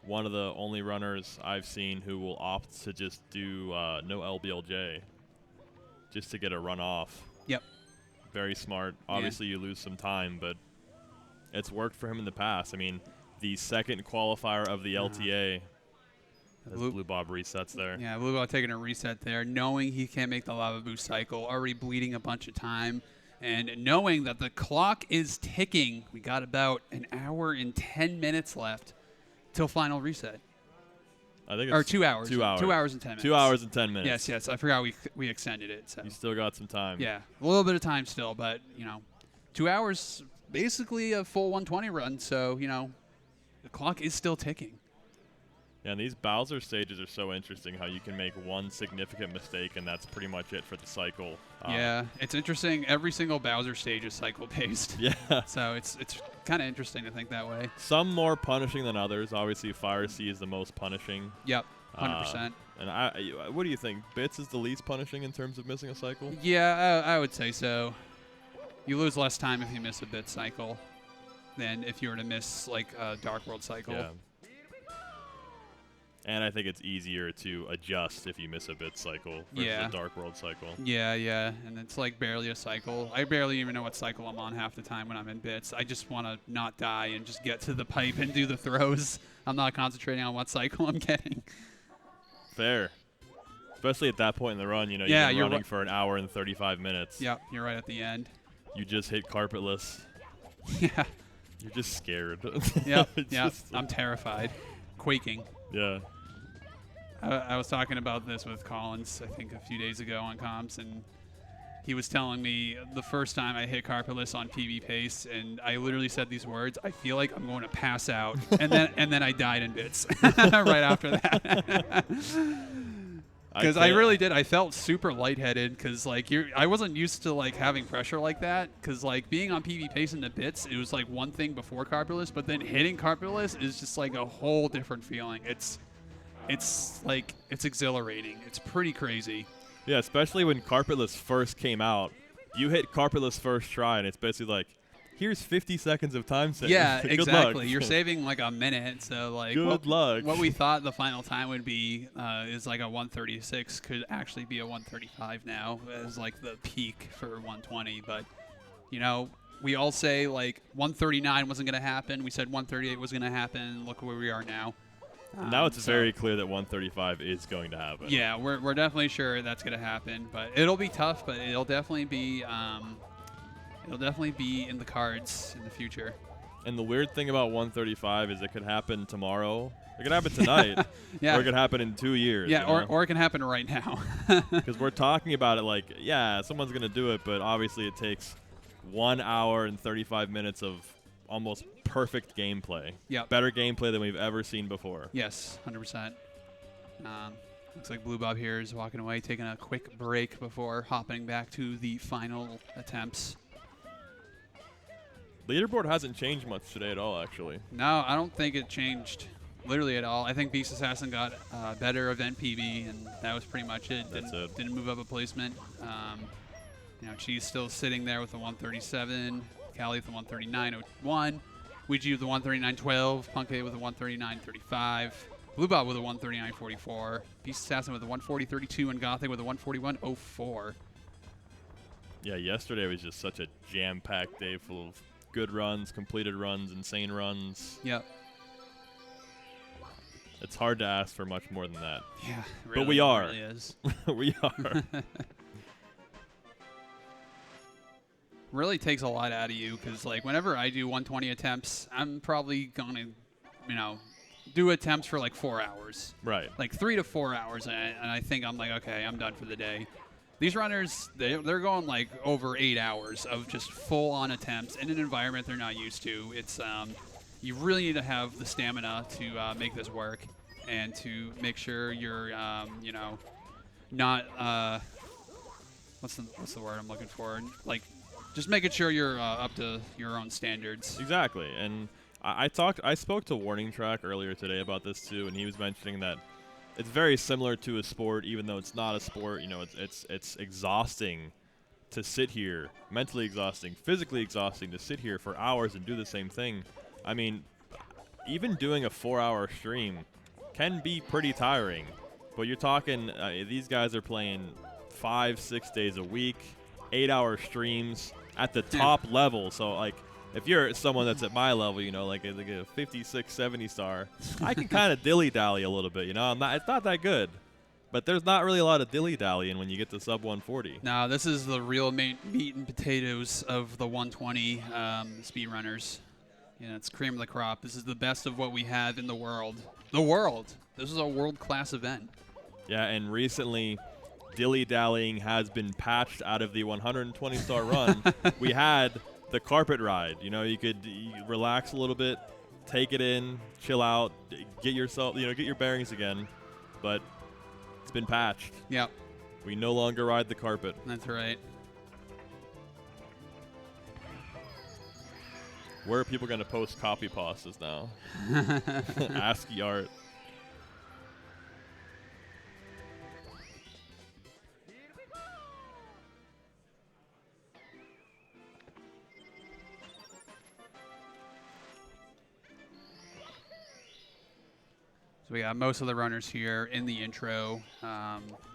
one of the only runners I've seen who will opt to just do no LBLJ just to get a run off. Yep. Very smart. Obviously, you lose some time, but it's worked for him in the past. I mean, the second qualifier of the LTA, as Blue Bob resets there. Yeah, Blue Bob taking a reset there, knowing he can't make the lava boost cycle, already bleeding a bunch of time, and knowing that the clock is ticking. We got about an hour and 10 minutes left till final reset. I think or it's 2 hours. 2 hours. 2 hours and 10 minutes. 2 hours and 10 minutes. Yes. I forgot we extended it. So You still got some time. yeah, a little bit of time still, but 2 hours, basically a full 120 run. So the clock is still ticking. Yeah, and these Bowser stages are so interesting how you can make one significant mistake and that's pretty much it for the cycle. Yeah, it's interesting. Every single Bowser stage is cycle-based. Yeah. So it's kind of interesting to think that way. Some more punishing than others. Obviously, Fire Sea is the most punishing. Yep, 100%. And what do you think? Bits is the least punishing in terms of missing a cycle? Yeah, I would say so. You lose less time if you miss a bit cycle than if you were to miss like a Dark World cycle. Yeah. And I think it's easier to adjust if you miss a bit cycle versus a Dark World cycle. Yeah, and it's like barely a cycle. I barely even know what cycle I'm on half the time when I'm in bits. I just want to not die and just get to the pipe and do the throws. I'm not concentrating on what cycle I'm getting. Fair. Especially at that point in the run, you've been running for an hour and 35 minutes. Yep, you're right at the end. You just hit carpetless. Yeah. You're just scared. Yep, I'm terrified. Quaking. Yeah. I was talking about this with Collins, I think, a few days ago on comms, and he was telling me the first time I hit carpetless on PB pace, and I literally said these words, I feel like I'm going to pass out, and then I died in bits right after that. Because I really did. I felt super lightheaded because I wasn't used to having pressure like that. Because being on PB pace in the bits, it was one thing before carpetless, but then hitting carpetless is just a whole different feeling. It's exhilarating. It's pretty crazy. Yeah, especially when carpetless first came out. You hit carpetless first try, and it's basically here's 50 seconds of time saved. Yeah, Good exactly. luck. You're saving a minute. So good luck. What we thought the final time would be is a 136 could actually be a 135 now as the peak for 120. But we all say 139 wasn't going to happen. We said 138 was going to happen. Look where we are now. Now it's very clear that 135 is going to happen. Yeah, we're definitely sure that's going to happen, but it'll be tough. But it'll definitely be in the cards in the future. And the weird thing about 135 is it could happen tomorrow. It could happen tonight. Yeah. Or it could happen in 2 years. Yeah, or it can happen right now. Because we're talking about it someone's going to do it, but obviously it takes 1 hour and 35 minutes of almost perfect gameplay. Yep. Better gameplay than we've ever seen before. Yes, 100%. Looks like Blue Bob here is walking away, taking a quick break before hopping back to the final attempts. Leaderboard hasn't changed much today at all, actually. No, I don't think it changed literally at all. I think Beast Assassin got better event PB, and that was pretty much it. Didn't move up a placement. Cheese still sitting there with the 137. Callie with the 139.01. Ouija with the 139.12. Punkay with the 139.35. Blue Bob with a 139.44. Beast Assassin with a 140.32, and Gothic with a 141.04. Yeah, yesterday was just such a jam-packed day full of good runs, completed runs, insane runs. Yep. It's hard to ask for much more than that. Yeah, but we are. Really is. We are. Really takes a lot out of you because, like, whenever I do 120 attempts, I'm probably going to, do attempts for like 4 hours. Right. Like 3 to 4 hours, and I think I'm like, okay, I'm done for the day. These runners, they're going like over 8 hours of just full-on attempts in an environment they're not used to. It's you really need to have the stamina to make this work, and to make sure you're not what's the word I'm looking for? Like, just making sure you're up to your own standards. Exactly, and I spoke to Warning Track earlier today about this too, and he was mentioning that it's very similar to a sport, even though it's not a sport. It's exhausting to sit here, mentally exhausting, physically exhausting to sit here for hours and do the same thing. I mean, even doing a 4-hour stream can be pretty tiring, but you're talking these guys are playing 5-6 days a week, 8-hour streams at the top level. So like, if you're someone that's at my level, like a 56, 70 star, I can kind of dilly-dally a little bit, it's not that good. But there's not really a lot of dilly-dallying when you get to sub 140. No, this is the real meat and potatoes of the 120 speedrunners. It's cream of the crop. This is the best of what we have in the world. The world. This is a world-class event. Yeah, and recently, dilly-dallying has been patched out of the 120-star run. We had the carpet ride. You could relax a little bit, take it in, chill out, get yourself, get your bearings again. But it's been patched. Yep. We no longer ride the carpet. That's right. Where are people going to post copy pastas now? ASCII art. So we got most of the runners here in the intro.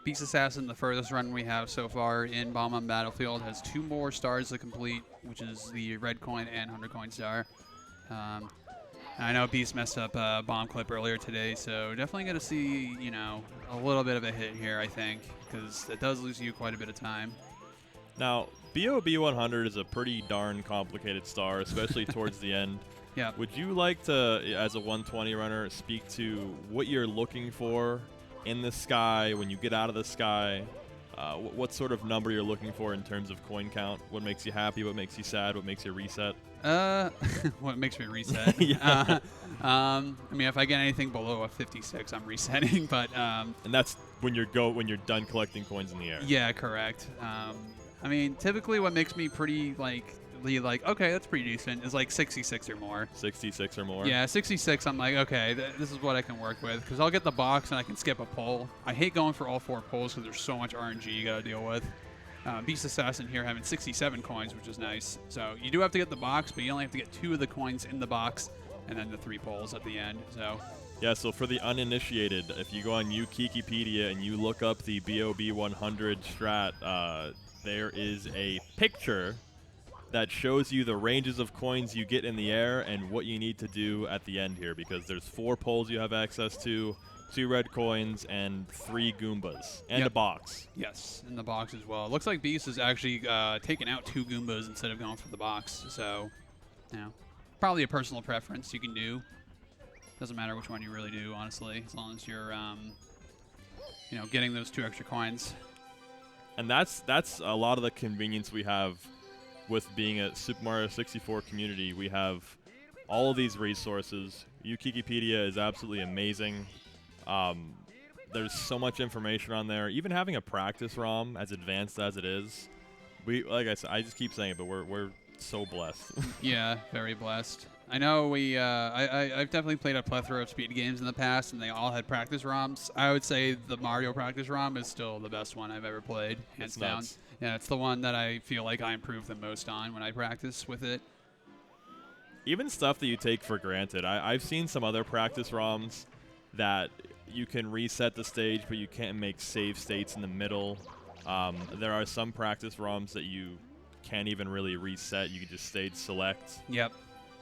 Beast Assassin, the furthest run we have so far in Bomb on Battlefield, has 2 more stars to complete, which is the red coin and 100 coin star. I know Beast messed up a bomb clip earlier today, so definitely going to see, a little bit of a hit here, I think, because it does lose you quite a bit of time. Now, BOB 100 is a pretty darn complicated star, especially towards the end. Yeah. Would you like to, as a 120 runner, speak to what you're looking for in the sky when you get out of the sky? What sort of number you're looking for in terms of coin count? What makes you happy? What makes you sad? What makes you reset? What makes me reset? Yeah. If I get anything below a 56, I'm resetting. But and that's when you're done collecting coins in the air. Yeah, correct. Typically, what makes me pretty okay, that's pretty decent, is like 66 or more. 66 or more? Yeah, 66, I'm like, okay, this is what I can work with, because I'll get the box and I can skip a pull. I hate going for all 4 pulls because there's so much RNG you got to deal with. Beast Assassin here having 67 coins, which is nice. So you do have to get the box, but you only have to get 2 of the coins in the box, and then the 3 pulls at the end. So yeah, so for the uninitiated, if you go on Wikipedia and you look up the BOB 100 strat, there is a picture that shows you the ranges of coins you get in the air and what you need to do at the end here, because there's 4 poles you have access to, 2 red coins, and 3 Goombas, and a box. Yes, in the box as well. It looks like Beast is actually taking out 2 Goombas instead of going for the box. So, probably a personal preference you can do. Doesn't matter which one you really do, honestly, as long as you're, getting those 2 extra coins. And that's a lot of the convenience we have with being a Super Mario 64 community. We have all of these resources. Wikipedia is absolutely amazing. There's so much information on there. Even having a practice ROM, as advanced as it is, like I said, I just keep saying it, but we're so blessed. Yeah, very blessed. I know I've definitely played a plethora of speed games in the past, and they all had practice ROMs. I would say the Mario practice ROM is still the best one I've ever played, hands It's down. nuts. Yeah, it's the one that I feel like I improve the most on when I practice with it. Even stuff that you take for granted. I've seen some other practice ROMs that you can reset the stage, but you can't make save states in the middle. There are some practice ROMs that you can't even really reset. You can just stage select. Yep.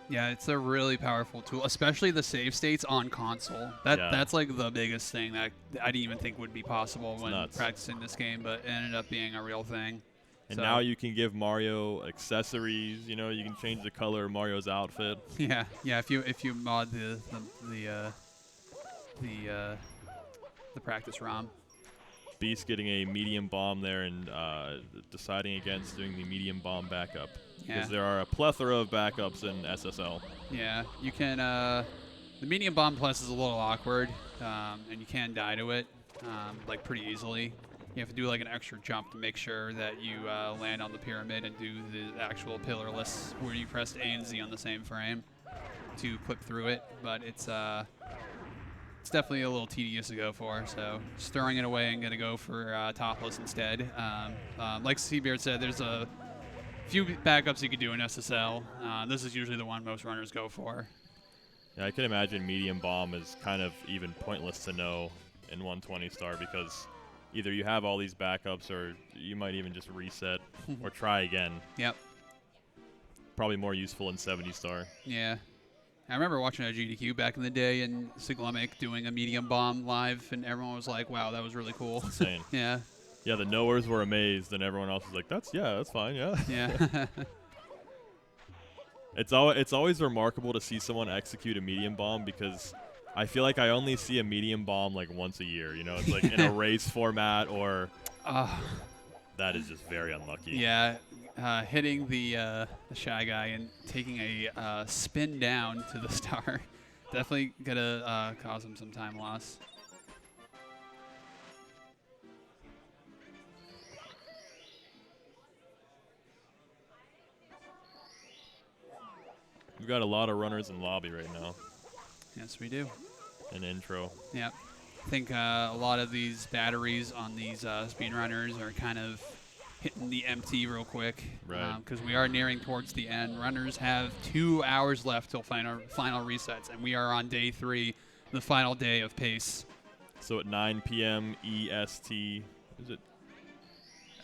Yeah, it's a really powerful tool, especially the save states on console. That's like the biggest thing that I didn't even think would be possible when nuts. practicing this game, but it ended up being a real thing. And So- now you can give Mario accessories. You know, you can change the color of Mario's outfit. Yeah, if you mod the practice ROM. Beast getting a medium bomb there and deciding against doing the medium bomb backup. Yeah. Because there are a plethora of backups in SSL. Yeah, you can. The medium bomb plus is a little awkward, and you can die to it like pretty easily. You have to do like an extra jump to make sure that you land on the pyramid and do the actual pillarless where you press A and Z on the same frame to clip through it. But it's definitely a little tedious to go for. So just throwing it away and gonna go for topless instead. Like Seabeard said, there's a few backups you could do in SSL. This is usually the one most runners go for. Yeah, I can imagine medium bomb is kind of even pointless to know in 120 star because either you have all these backups or you might even just reset or try again. Yep. Probably more useful in 70 star. Yeah. I remember watching a GDQ back in the day and Siglemic doing a medium bomb live, and everyone was like, wow, that was really cool. Insane. Yeah. Yeah, the knowers were amazed, and everyone else was like, that's fine, yeah. Yeah. It's always remarkable to see someone execute a medium bomb because I feel like I only see a medium bomb like once a year. You know, it's like in a race format or that is just very unlucky. Yeah. Hitting the Shy Guy and taking a spin down to the star definitely gonna cause him some time loss. We've got a lot of runners in lobby right now. Yes, we do. An intro. Yep. I think a lot of these batteries on these speedrunners are kind of hitting the empty real quick. Right. Because we are nearing towards the end. Runners have 2 hours left till final resets, and we are on day 3, the final day of pace. So at 9 p.m. EST, is it?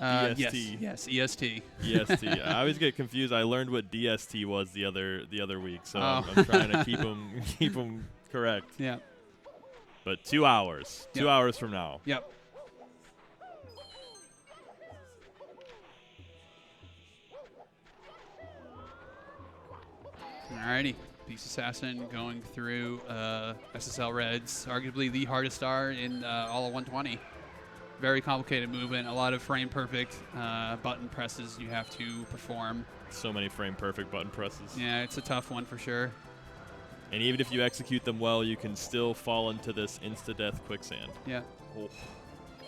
EST. Yes, EST. EST. I always get confused. I learned what DST was the other week, so Oh. I'm trying to keep them correct. Yeah. But 2 hours. Yep. 2 hours from now. Yep. Alrighty. Beast Assassin going through SSL Reds, arguably the hardest star in all of 120. Very complicated movement, a lot of frame perfect button presses you have to perform. So many frame perfect button presses. Yeah, it's a tough one for sure. And even if you execute them well, you can still fall into this insta-death quicksand. Yeah. Oh.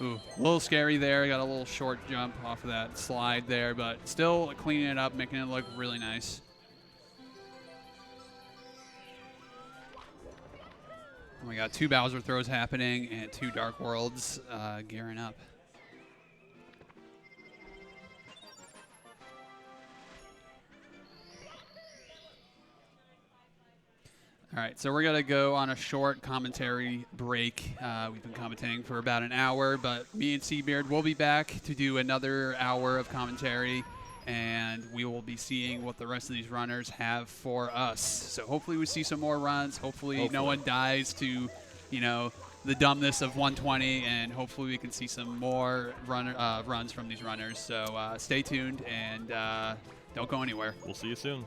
Ooh, a little scary there. Got a little short jump off of that slide there, but still cleaning it up, making it look really nice. We got 2 Bowser throws happening and 2 Dark Worlds gearing up. All right, so we're going to go on a short commentary break. We've been commentating for about an hour, but me and Seabeard will be back to do another hour of commentary, and we will be seeing what the rest of these runners have for us. So hopefully we see some more runs. Hopefully no one dies to, the dumbness of 120, and hopefully we can see some more runs from these runners. So stay tuned and don't go anywhere. We'll see you soon.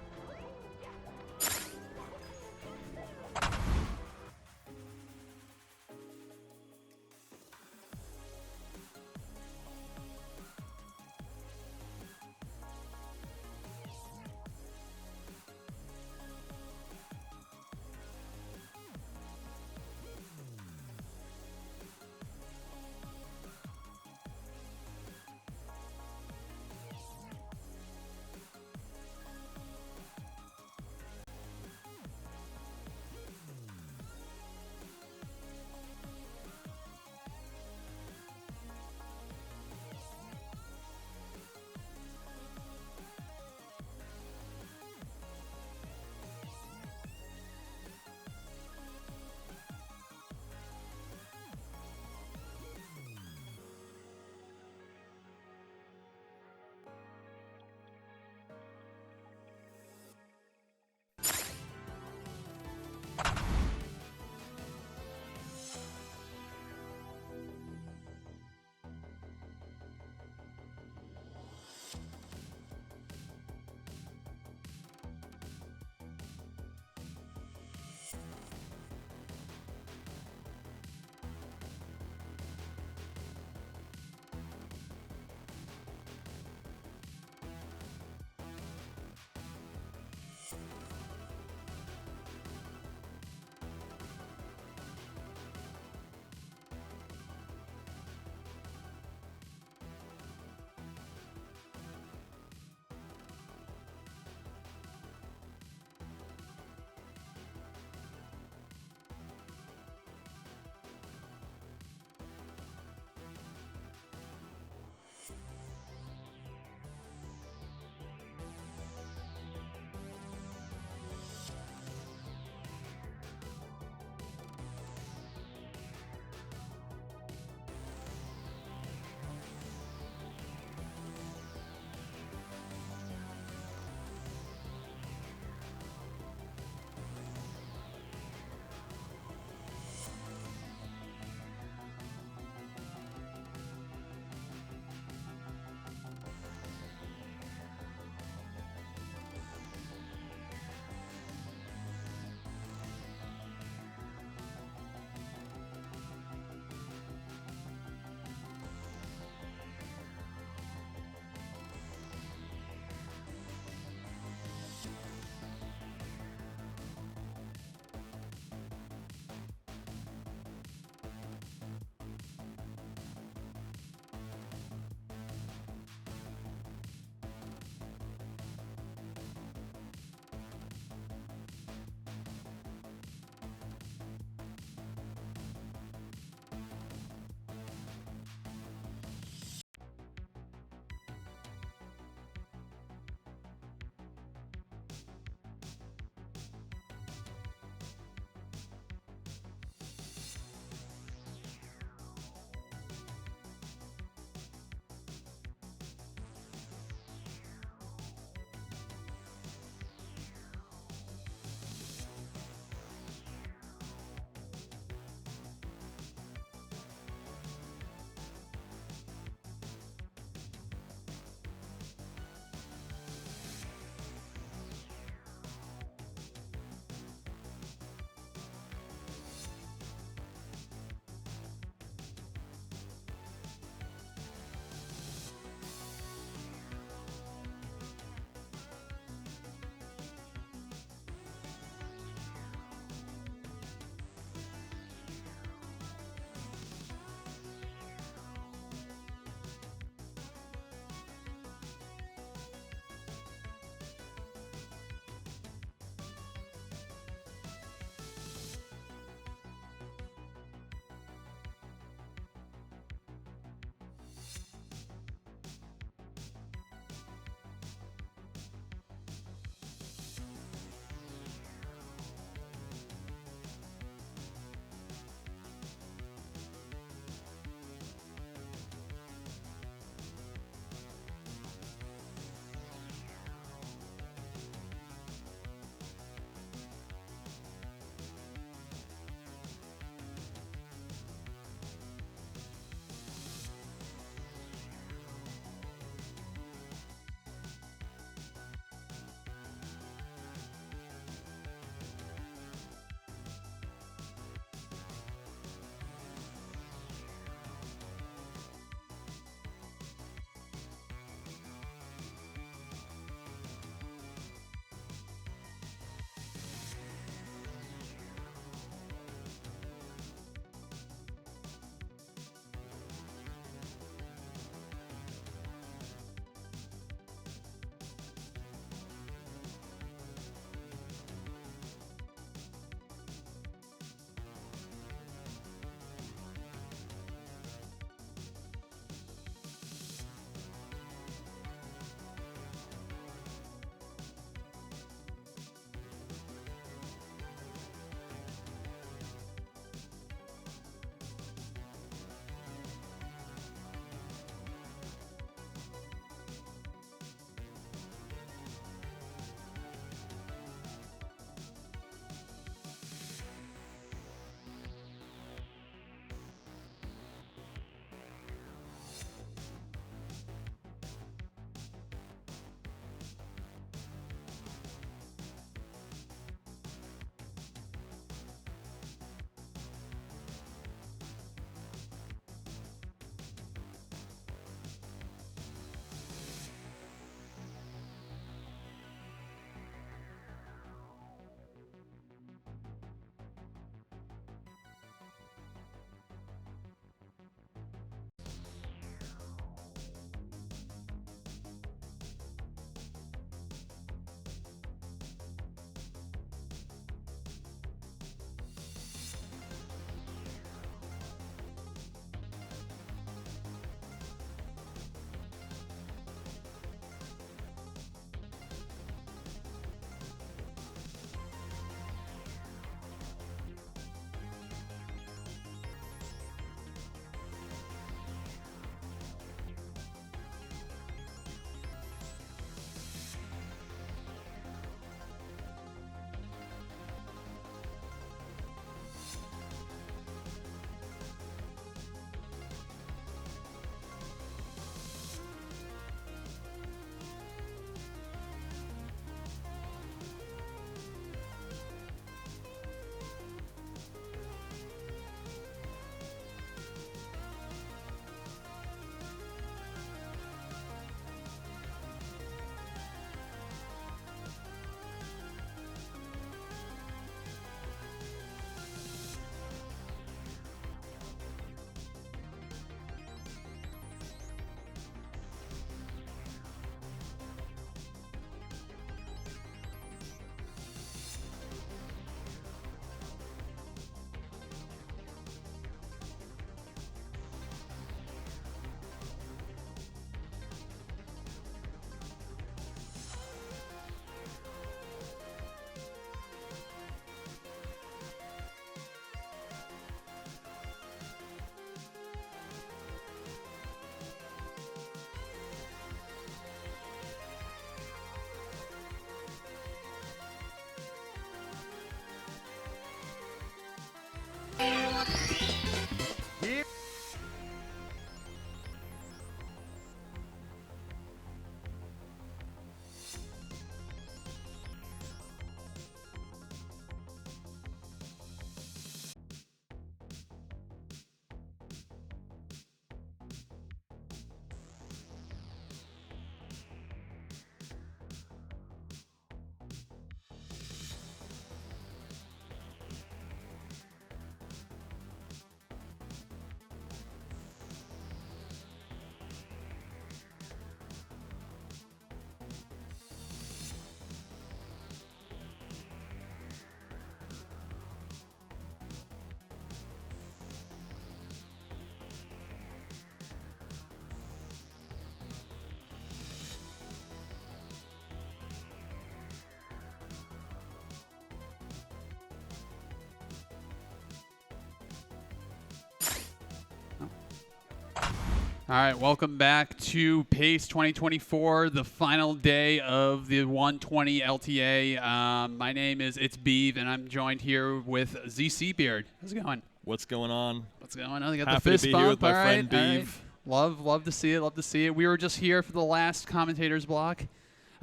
All right, welcome back to PACE 2024, the final day of the 120 LTA. My name is It's Beeve, and I'm joined here with ZC Beard. How's it going? What's going on? What's going on? I got Happy the fist to be bump. here with my All friend right, all right. Beeve. Love to see it. Love to see it. We were just here for the last commentators block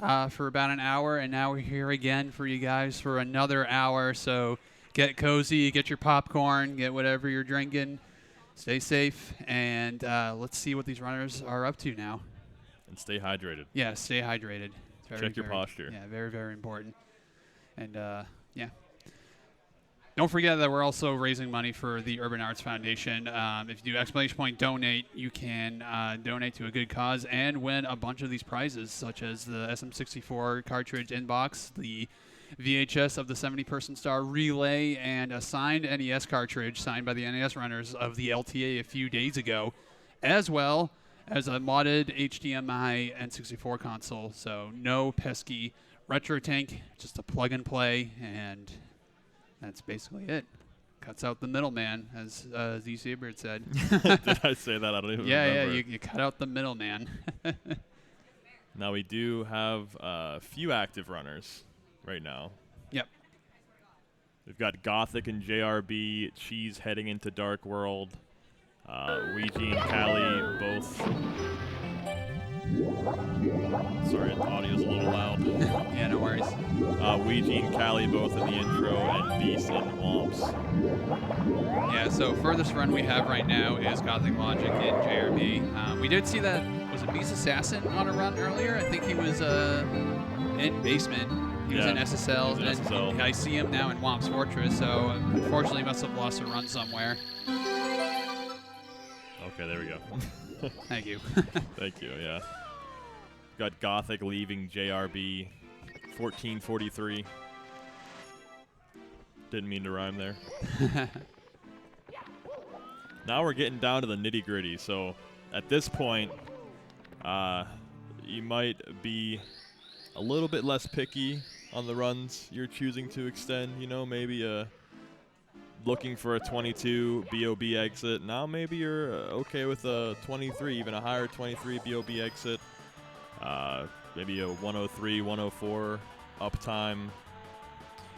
for about an hour, and now we're here again for you guys for another hour. So get cozy, get your popcorn, get whatever you're drinking. Stay safe, and let's see what these runners are up to now. And stay hydrated. Yeah, stay hydrated. It's Check your posture. Yeah, very, very important. And, yeah. Don't forget that we're also raising money for the Urban Arts Foundation. If you do exclamation point donate, you can donate to a good cause and win a bunch of these prizes, such as the SM64 cartridge inbox, the VHS of the 70-person star relay, and a signed NES cartridge signed by the NES runners of the LTA a few days ago, as well as a modded HDMI N64 console. So no pesky retro tank, just a plug and play, and that's basically it. Cuts out the middleman, as ZC Beard said. Did I say that? I don't even remember. Yeah, you cut out the middleman. Now we do have a few active runners right now. Yep. We've got Gothic and JRB, Cheese heading into Dark World. Ouija and Callie both. Sorry, the audio's a little loud. Yeah, no worries. Ouija and Callie both in the intro, and Beast and Womps. Yeah, so furthest run we have right now is Gothic Logic and JRB. We did see that, was it Beast Assassin on a run earlier? I think he was in Basement. He was in SSL, he was in SSL. and I see him now in Womp's Fortress, so unfortunately must have lost a run somewhere. Okay, there we go. Thank you. Thank you, yeah. Got Gothic leaving JRB 14:43. Didn't mean to rhyme there. Now we're getting down to the nitty-gritty, so at this point, you might be a little bit less picky on the runs you're choosing to extend. You know, maybe looking for a 22 BOB exit. Now maybe you're okay with a 23, even a higher 23 BOB exit. Maybe a 103, 104 uptime.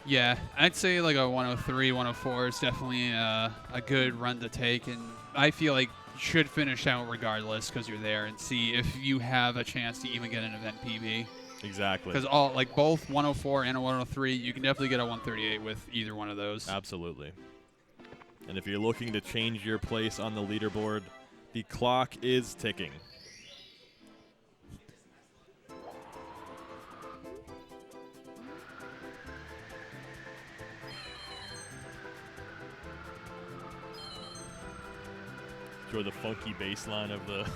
Yeah, I'd say like a 103, 104 is definitely a good run to take, and I feel like you should finish out regardless because you're there and see if you have a chance to even get an event PB. Exactly. Because both 104 and a 103, you can definitely get a 138 with either one of those. Absolutely. And if you're looking to change your place on the leaderboard, the clock is ticking. Enjoy the funky bass line of the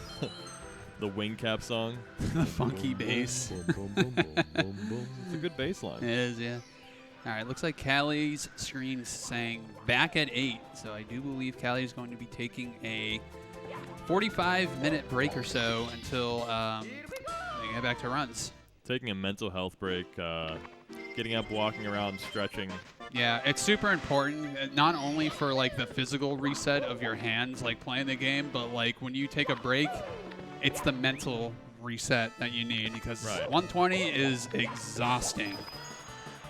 the wing cap song. The funky bass. It's a good bass line. It is, yeah. All right, looks like Callie's screen's saying back at 8, so I do believe Callie is going to be taking a 45-minute break or so until they get back to runs. Taking a mental health break, getting up, walking around, stretching. Yeah, it's super important, not only for like the physical reset of your hands, like playing the game, but like when you take a break, it's the mental reset that you need because 120 is exhausting.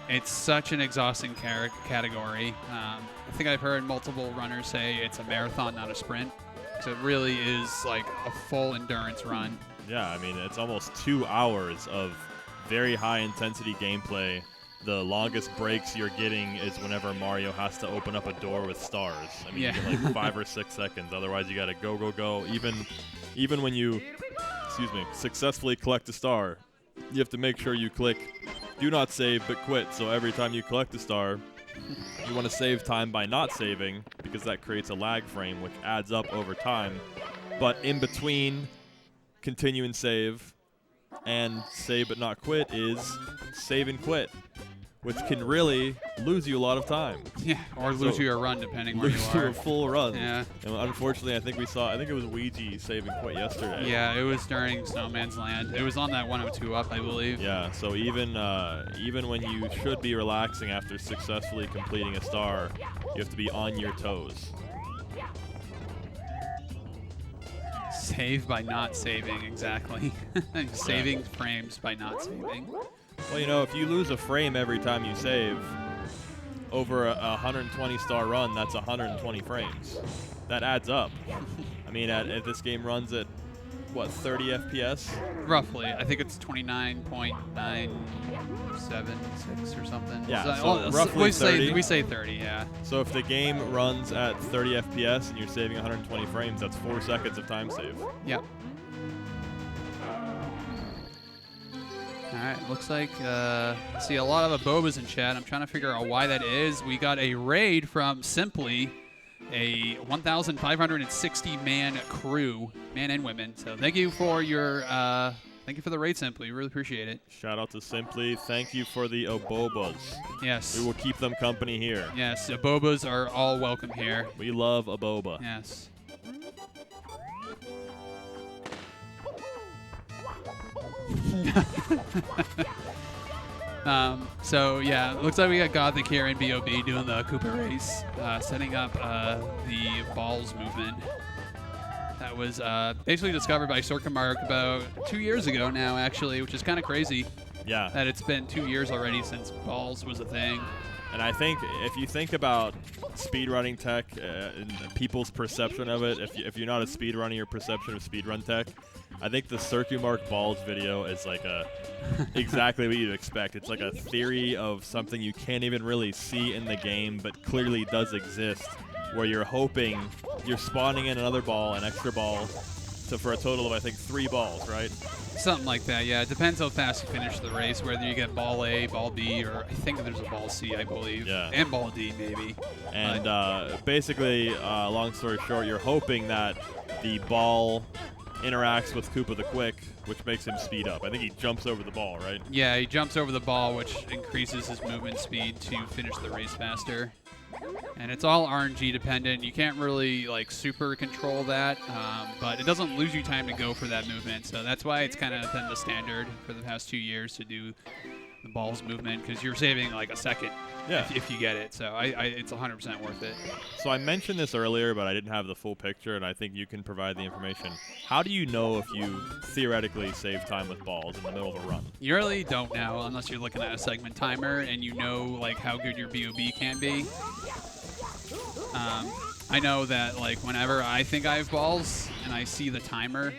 It's such an exhausting category. I think I've heard multiple runners say it's a marathon, not a sprint. So it really is like a full endurance run. Yeah, I mean, it's almost 2 hours of very high-intensity gameplay. The longest breaks you're getting is whenever Mario has to open up a door with stars. I mean, you get like 5 or 6 seconds. Otherwise, you got to go. Even when you, successfully collect a star, you have to make sure you click do not save but quit. So every time you collect a star, you want to save time by not saving because that creates a lag frame, which adds up over time. But in between continue and save but not quit is save and quit, which can really lose you a lot of time. Yeah, or lose you a run depending where you are. Lose you a full run. Yeah. And unfortunately, I think it was Ouija save and quit yesterday. Yeah, it was during Snowman's Land. It was on that 102 up, I believe. Yeah, so even when you should be relaxing after successfully completing a star, you have to be on your toes. Save by not saving, exactly. Saving frames by not saving. Well, you know, if you lose a frame every time you save, over a 120-star run, that's 120 frames. That adds up. I mean, if this game runs at, what, 30 FPS? Roughly. I think it's 29.976 or something. Yeah, So roughly 30. We say 30, yeah. So if the game runs at 30 FPS and you're saving 120 frames, that's 4 seconds of time save. Yep. All right, looks like I see a lot of Abobas in chat. I'm trying to figure out why that is. We got a raid from Simply, a 1,560-man crew, men and women. So thank you for your thank you for the raid, Simply. Really appreciate it. Shout out to Simply. Thank you for the Obobas. Yes. We will keep them company here. Yes, Abobas are all welcome here. We love a boba. Yes. So yeah, looks like we got Gothic here in BOB doing the Koopa race, setting up the balls movement. That was basically discovered by Sorkamark about 2 years ago now, actually, which is kind of crazy. Yeah. That it's been 2 years already since balls was a thing. And I think if you think about speedrunning tech and people's perception of it, if you're not a speedrunner, your perception of speedrun tech, I think the Circumark balls video is like exactly what you'd expect. It's like a theory of something you can't even really see in the game, but clearly does exist, where you're hoping you're spawning in another ball, an extra ball, for a total of, I think, 3 balls, right? Something like that, yeah. It depends how fast you finish the race, whether you get ball A, ball B, or I think there's a ball C, I believe. Yeah. And ball D, maybe. And basically, long story short, you're hoping that the ball interacts with Koopa the Quick, which makes him speed up. I think he jumps over the ball, right? Yeah, he jumps over the ball, which increases his movement speed to finish the race faster. And it's all RNG dependent. You can't really like super control that, but it doesn't lose you time to go for that movement. So that's why it's kind of been the standard for the past 2 years to do the balls movement, because you're saving like a second if you get it. So it's 100% worth it. So I mentioned this earlier, but I didn't have the full picture, and I think you can provide the information. How do you know if you theoretically save time with balls in the middle of a run? You really don't know unless you're looking at a segment timer and you know like how good your BOB can be. I know that like whenever I think I have balls and I see the timer,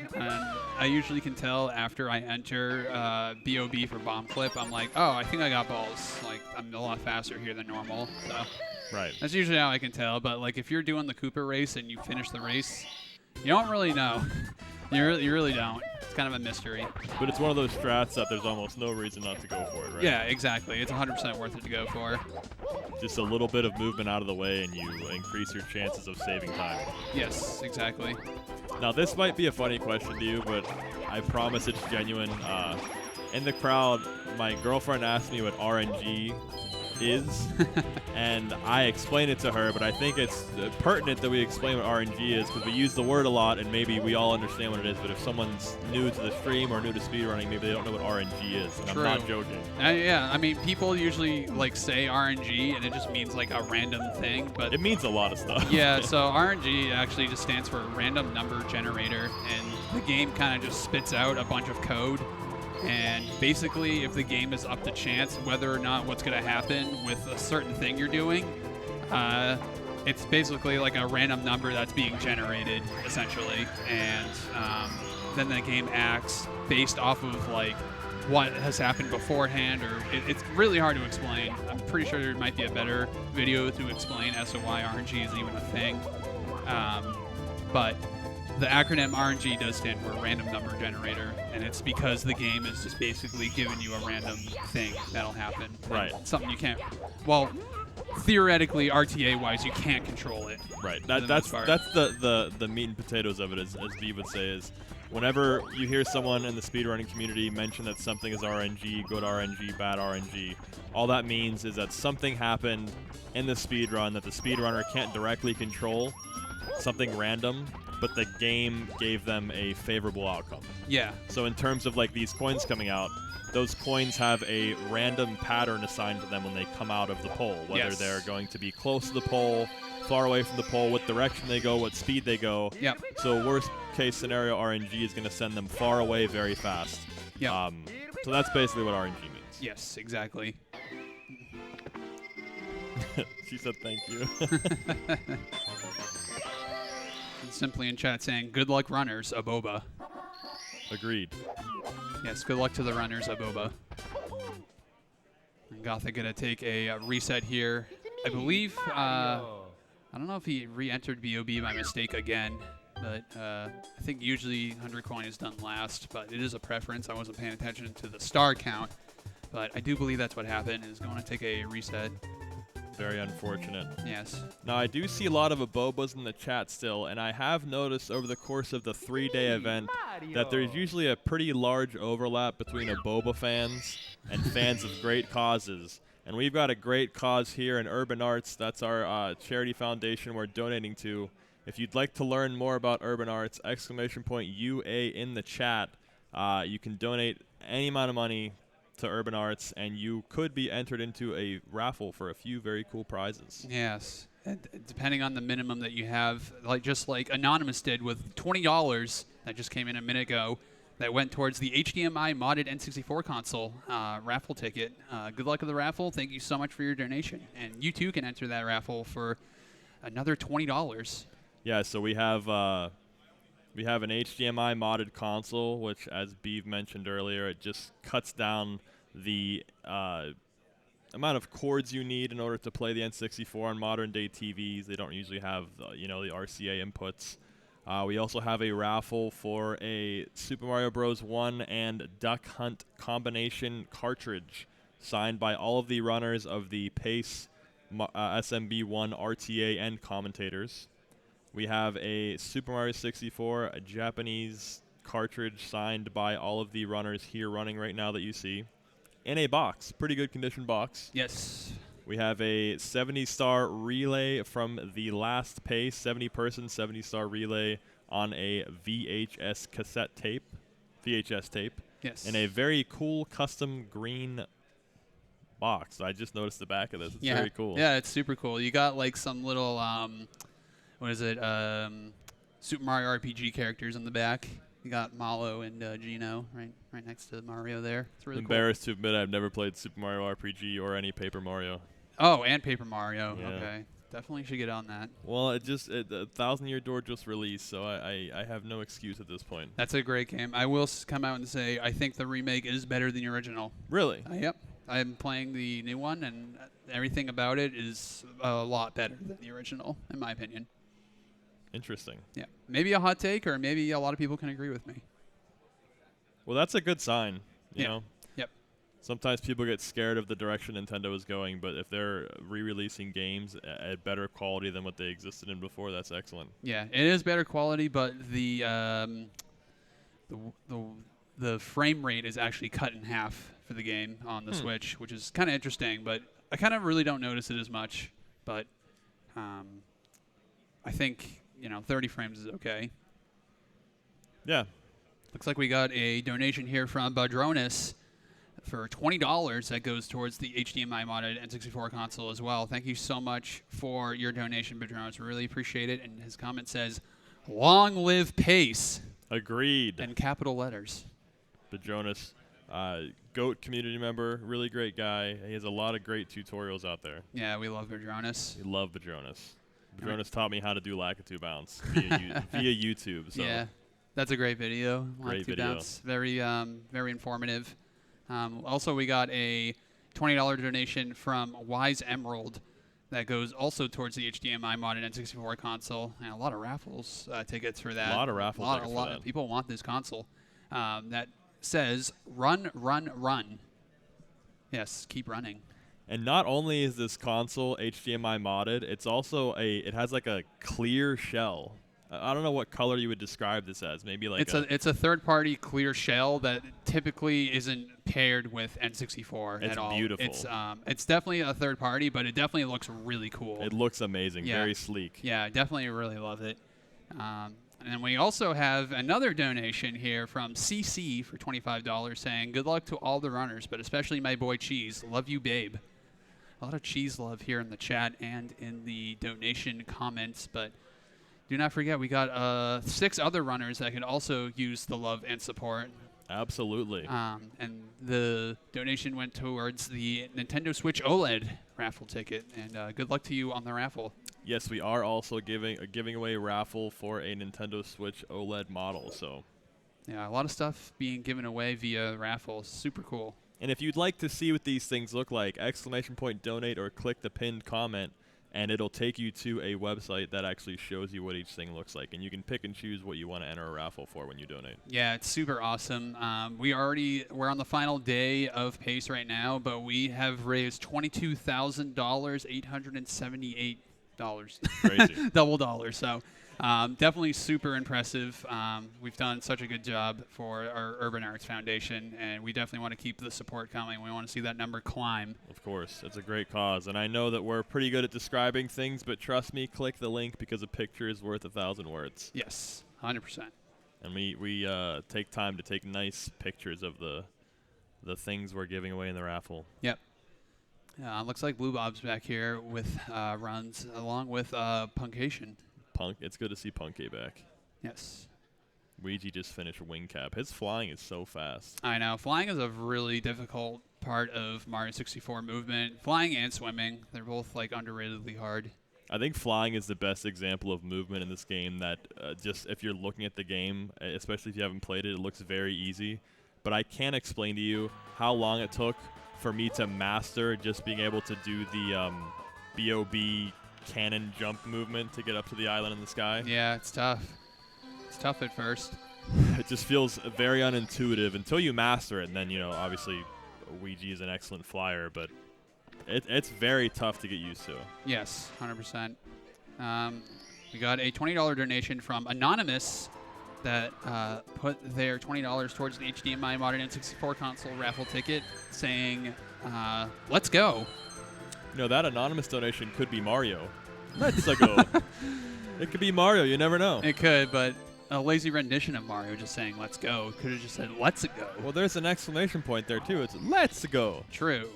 I usually can tell after I enter BOB for bomb clip. I'm like, oh, I think I got balls. Like I'm a lot faster here than normal. So right. That's usually how I can tell. But like if you're doing the Koopa race and you finish the race, you don't really know. You really don't. It's kind of a mystery. But it's one of those strats that there's almost no reason not to go for it, right? Yeah, exactly. It's 100% worth it to go for. Just a little bit of movement out of the way and you increase your chances of saving time. Yes, exactly. Now, this might be a funny question to you, but I promise it's genuine. In the crowd, my girlfriend asked me what RNG is, and I explained it to her, but I think it's pertinent that we explain what RNG is, because we use the word a lot, and maybe we all understand what it is, but if someone's new to the stream or new to speedrunning, maybe they don't know what RNG is, and True. I'm not joking. Yeah, I mean, people usually like say RNG, and it just means like a random thing, but it means a lot of stuff. Yeah, so RNG actually just stands for random number generator, and the game kind of just spits out a bunch of code. And basically, if the game is up to chance whether or not what's going to happen with a certain thing you're doing, it's basically like a random number that's being generated, essentially. And then the game acts based off of like what has happened beforehand, or it's really hard to explain. I'm pretty sure there might be a better video to explain as to why RNG is even a thing. But the acronym RNG does stand for random number generator, and it's because the game is just basically giving you a random thing that'll happen. Right. Something you can't, well, theoretically, RTA-wise, you can't control it. Right. That's the meat and potatoes of it, as Dee would say, is whenever you hear someone in the speedrunning community mention that something is RNG, good RNG, bad RNG, all that means is that something happened in the speedrun that the speedrunner can't directly control, something random, but the game gave them a favorable outcome. Yeah. So in terms of like these coins coming out, those coins have a random pattern assigned to them when they come out of the pole, whether they're going to be close to the pole, far away from the pole, what direction they go, what speed they go. Yep. So worst case scenario RNG is going to send them far away very fast. Yeah. So that's basically what RNG means. Yes, exactly. She said thank you. And simply in chat saying, good luck runners, Aboba. Agreed. Yes, good luck to the runners, Aboba. And Gothic going to take a reset here. I believe, I don't know if he re-entered BOB by mistake again, but I think usually 100 coin is done last, but it is a preference. I wasn't paying attention to the star count, but I do believe that's what happened, is going to take a reset. Very unfortunate. Yes. Now, I do see a lot of Abobas in the chat still, and I have noticed over the course of the 3-day event that there's usually a pretty large overlap between Aboba fans and fans of great causes. And we've got a great cause here in Urban Arts. That's our charity foundation we're donating to. If you'd like to learn more about Urban Arts, !UA in the chat. You can donate any amount of money to Urban Arts, and you could be entered into a raffle for a few very cool prizes. Yes. And depending on the minimum that you have, just like Anonymous did with $20 that just came in a minute ago, that went towards the HDMI modded N64 console raffle ticket. Good luck with the raffle. Thank you so much for your donation. And you too can enter that raffle for another $20. Yeah, so we have an HDMI modded console, which, as Beeve mentioned earlier, it just cuts down the amount of cords you need in order to play the N64 on modern day TVs. They don't usually have the RCA inputs. We also have a raffle for a Super Mario Bros. 1 and Duck Hunt combination cartridge signed by all of the runners of the PACE SMB1 RTA and commentators. We have a Super Mario 64 a Japanese cartridge signed by all of the runners here running right now that you see in a box. Pretty good condition box. Yes. We have a 70-star relay from the last PACE, 70-person 70-star relay on a VHS tape. Yes. In a very cool custom green box. I just noticed the back of this. It's very cool. Yeah, it's super cool. You got like some little, what is it, Super Mario RPG characters in the back. You got Malo and Gino right next to Mario there. It's really embarrassed to admit I've never played Super Mario RPG or any Paper Mario. Oh, and Paper Mario. Yeah. Okay. Definitely should get on that. Well, the 1,000 Year Door just released, so I have no excuse at this point. That's a great game. I will come out and say I think the remake is better than the original. Really? Yep. I'm playing the new one, and everything about it is a lot better than the original, in my opinion. Interesting. Yeah. Maybe a hot take, or maybe a lot of people can agree with me. Well, that's a good sign, you Yeah. know? Yep. Sometimes people get scared of the direction Nintendo is going, but if they're re-releasing games at better quality than what they existed in before, that's excellent. Yeah, it is better quality, but the frame rate is actually cut in half for the game on the Switch, which is kind of interesting, but I kind of really don't notice it as much. But I think 30 frames is okay. Yeah. Looks like we got a donation here from Badronis for $20 that goes towards the HDMI modded N64 console as well. Thank you so much for your donation, Badronis. We really appreciate it. And his comment says, "Long live PACE." Agreed. In capital letters. Badronis, GOAT community member, really great guy. He has a lot of great tutorials out there. Yeah, we love Badronis. We love Badronis. Badronis taught me how to do Lakitu bounce via YouTube. So. Yeah, that's a great video. Great video. Bounce. Very, very informative. Also, we got a $20 donation from Wise Emerald that goes also towards the HDMI modded N64 console, and a lot of raffles tickets for that. A lot of raffle tickets A lot of people want this console. That says, "Run, run, run." Yes, keep running. And not only is this console HDMI modded, it's also it has like a clear shell. I don't know what color you would describe this as. Maybe like it's a third-party clear shell that typically isn't paired with N64 at all. It's beautiful. It's definitely a third party, but it definitely looks really cool. It looks amazing. Yeah. Very sleek. Yeah, definitely really love it. And then we also have another donation here from CC for $25 saying, "Good luck to all the runners, but especially my boy Cheese. Love you, babe." A lot of cheese love here in the chat and in the donation comments, but do not forget we got 6 other runners that could also use the love and support. Absolutely. And the donation went towards the Nintendo Switch OLED raffle ticket. And good luck to you on the raffle. Yes, we are also giving away a raffle for a Nintendo Switch OLED model. So, yeah, a lot of stuff being given away via raffle. Super cool. And if you'd like to see what these things look like, !donate or click the pinned comment, and it'll take you to a website that actually shows you what each thing looks like. And you can pick and choose what you want to enter a raffle for when you donate. Yeah, it's super awesome. We're on the final day of Pace right now, but we have raised $22,000, $878. Crazy. Double dollar. So definitely super impressive. We've done such a good job for our Urban Arts Foundation, and we definitely want to keep the support coming. We want to see that number climb. Of course. It's a great cause. And I know that we're pretty good at describing things, but trust me, click the link because a picture is worth 1,000 words. Yes, 100%. And we take time to take nice pictures of the things we're giving away in the raffle. Yep. Looks like Blue Bob's back here with runs along with Punkation. It's good to see Punky back. Yes. Ouija just finished Wing Cap. His flying is so fast. I know. Flying is a really difficult part of Mario 64 movement. Flying and swimming, they're both like underratedly hard. I think flying is the best example of movement in this game that just if you're looking at the game, especially if you haven't played it, it looks very easy. But I can't explain to you how long it took for me to master just being able to do the B.O.B. cannon jump movement to get up to the island in the sky. Yeah, it's tough. It's tough at first. It just feels very unintuitive until you master it. And then, obviously, Ouija is an excellent flyer, but it's very tough to get used to. Yes, 100%. We got a $20 donation from Anonymous that put their $20 towards the HDMI Modern N64 console raffle ticket, saying, let's go. That anonymous donation could be Mario. Let's go. It could be Mario. You never know. It could, but a lazy rendition of Mario just saying let's go could have just said let's go. Well, there's an exclamation point there, too. It's let's go. True.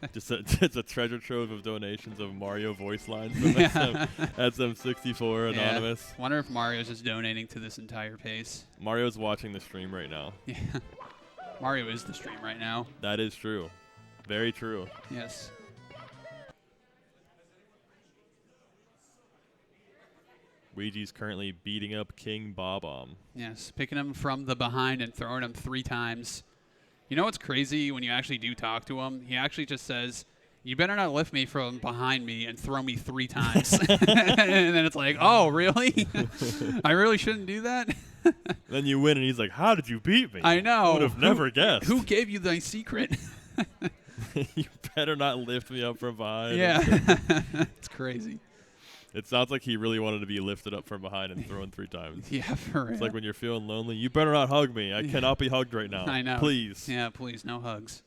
It's a treasure trove of donations of Mario voice lines from SM64 Anonymous. Yeah. Wonder if Mario's just donating to this entire pace. Mario's watching the stream right now. Yeah. Mario is the stream right now. That is true. Very true. Yes. Ouija's currently beating up King Bob-omb. Yes, picking him from the behind and throwing him 3 times. You know what's crazy when you actually do talk to him? He actually just says, you better not lift me from behind me and throw me 3 times. And then it's like, oh, really? I really shouldn't do that? Then you win, and he's like, how did you beat me? I know. Would have never guessed. Who gave you thy secret? You better not lift me up from behind. Yeah. It's crazy. It sounds like he really wanted to be lifted up from behind and thrown 3 times. Yeah, for real. It's like when you're feeling lonely, you better not hug me. I cannot be hugged right now. I know. Please. Yeah, please, no hugs.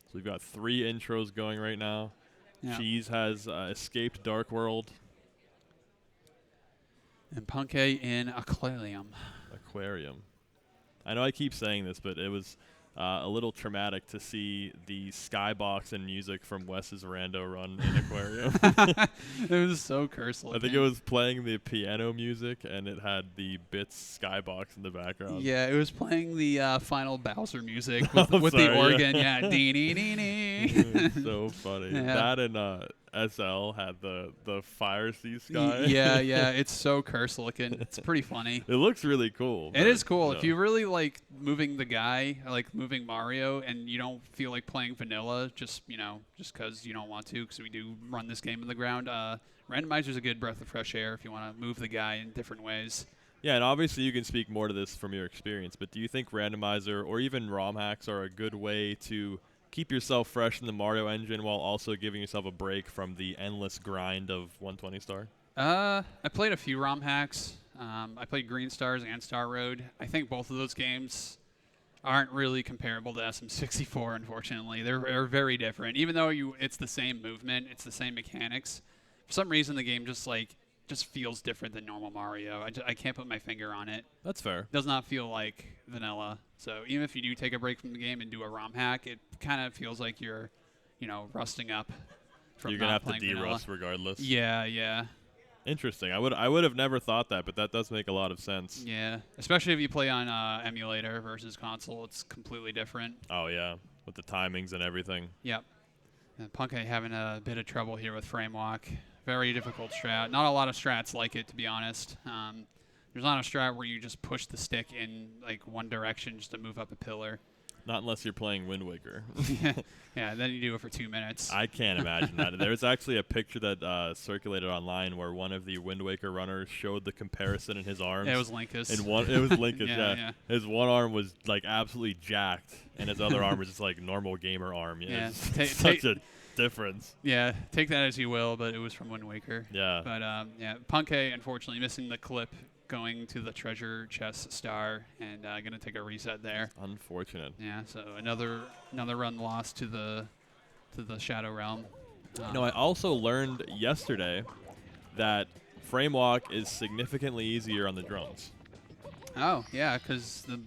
So we've got 3 intros going right now. Yeah. Cheese has escaped Dark World. And Punkay in Aquarium. I know I keep saying this, but it was a little traumatic to see the skybox and music from Wes's Rando run in Aquarium. It was so cursed. I think it was playing the piano music, and it had the Bits skybox in the background. Yeah, it was playing the final Bowser music with the organ. Yeah, dee dee dee dee. So funny. Yeah. That and SL had the fire sea sky. Yeah, it's so cursed looking. It's pretty funny. It looks really cool. It is cool. If you really like moving the guy, like moving Mario, and you don't feel like playing vanilla, just because you don't want to, because we do run this game in the ground. Randomizer's a good breath of fresh air if you want to move the guy in different ways. Yeah, and obviously you can speak more to this from your experience, but do you think randomizer or even ROM hacks are a good way to keep yourself fresh in the Mario engine while also giving yourself a break from the endless grind of 120 Star? I played a few ROM hacks. I played Green Stars and Star Road. I think both of those games aren't really comparable to SM64, unfortunately. They're very different. Even though it's the same movement, it's the same mechanics, for some reason the game just feels different than normal Mario. I can't put my finger on it. That's fair. It does not feel like vanilla. So even if you do take a break from the game and do a ROM hack, it kind of feels like you're, rusting up from You're gonna not have to playing vanilla. de-rust regardless. Yeah. Interesting. I would have never thought that, but that does make a lot of sense. Yeah, especially if you play on emulator versus console, it's completely different. Oh yeah, with the timings and everything. Yep. And Punkei having a bit of trouble here with frame walk. Very difficult strat. Not a lot of strats like it, to be honest. There's not a strat where you just push the stick in like one direction just to move up a pillar. Not unless you're playing Wind Waker. Yeah, then you do it for 2 minutes. I can't imagine that. There's actually a picture that circulated online where one of the Wind Waker runners showed the comparison in his arms. Yeah, it was Linkus. It was Linkus, Yeah. His one arm was like absolutely jacked, and his other arm was just like normal gamer arm. Yeah. It's such a difference. Yeah, take that as you will, but it was from Wind Waker. Yeah. But Punkei, unfortunately, missing the clip, going to the treasure chest star, and going to take a reset there. Unfortunate. Yeah, so another run lost to the Shadow Realm. I also learned yesterday that frame walk is significantly easier on the drums. Oh, yeah, because the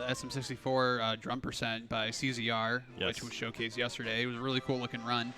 SM64 drum percent by CZR, which was showcased yesterday, it was a really cool looking run.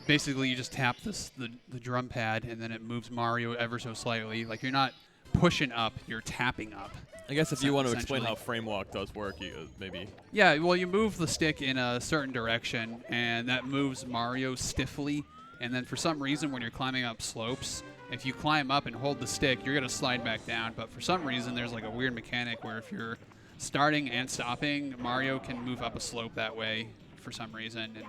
Basically, you just tap the drum pad, and then it moves Mario ever so slightly. Like, you're not pushing up, you're tapping up. I guess if you want to explain how frame walk does work, you maybe. Yeah, well, you move the stick in a certain direction, and that moves Mario stiffly. And then for some reason, when you're climbing up slopes, if you climb up and hold the stick, you're going to slide back down. But for some reason, there's like a weird mechanic where if you're starting and stopping, Mario can move up a slope that way for some reason. And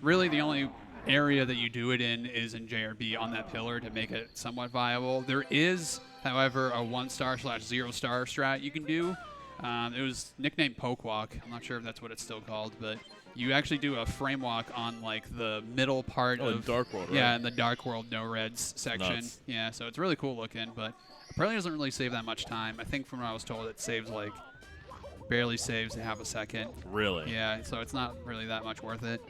really, the only area that you do it in is in JRB on that pillar to make it somewhat viable. There is, however, a 1-star/0-star strat you can do. It was nicknamed Poke Walk. I'm not sure if that's what it's still called, but you actually do a frame walk on like the middle part of Dark World, right? Yeah, in the Dark World No Reds section. Nuts. Yeah, so it's really cool looking, but apparently doesn't really save that much time. I think from what I was told, it saves like barely saves a half a second. Really? Yeah, so it's not really that much worth it.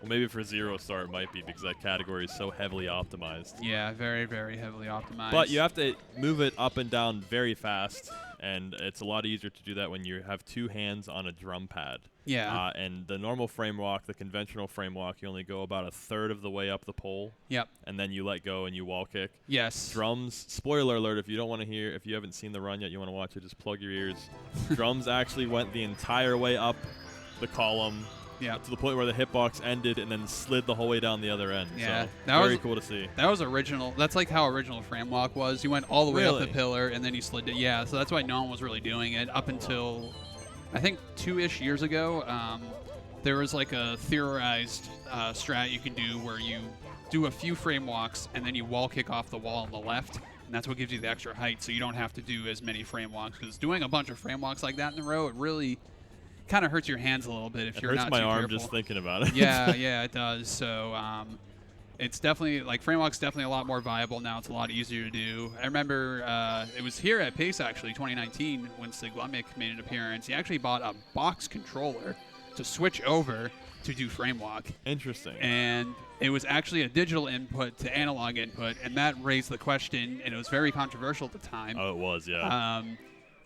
Well, maybe for 0-star it might be because that category is so heavily optimized. Yeah, very, very heavily optimized. But you have to move it up and down very fast, and it's a lot easier to do that when you have two hands on a drum pad. Yeah. And the normal frame walk, the conventional frame walk, you only go about a third of the way up the pole. Yep. And then you let go and you wall kick. Yes. Drums, spoiler alert, if you don't want to hear, if you haven't seen the run yet, you want to watch it, just plug your ears. Drums actually went the entire way up the column. Yeah. To the point where the hitbox ended and then slid the whole way down the other end. Yeah. So That very was cool to see. That was original. That's like how original frame walk was. You went all the way up Really? the pillar and then you slid it. Yeah, so that's why no one was really doing it up until I think 2-ish years ago. There was like a theorized strat you can do where you do a few frame walks and then you wall kick off the wall on the left. And that's what gives you the extra height, so you don't have to do as many frame walks. Because doing a bunch of frame walks like that in a row, it really kind of hurts your hands a little bit if It you're hurts not my too arm careful. just thinking about it. Yeah, it does. So it's definitely, like, frame walk's definitely a lot more viable now. It's a lot easier to do. I remember it was here at PACE, actually, 2019, when Siglumic made an appearance. He actually bought a box controller to switch over to do frame walk. Interesting. And it was actually a digital input to analog input, and that raised the question, and it was very controversial at the time. Oh, it was, yeah.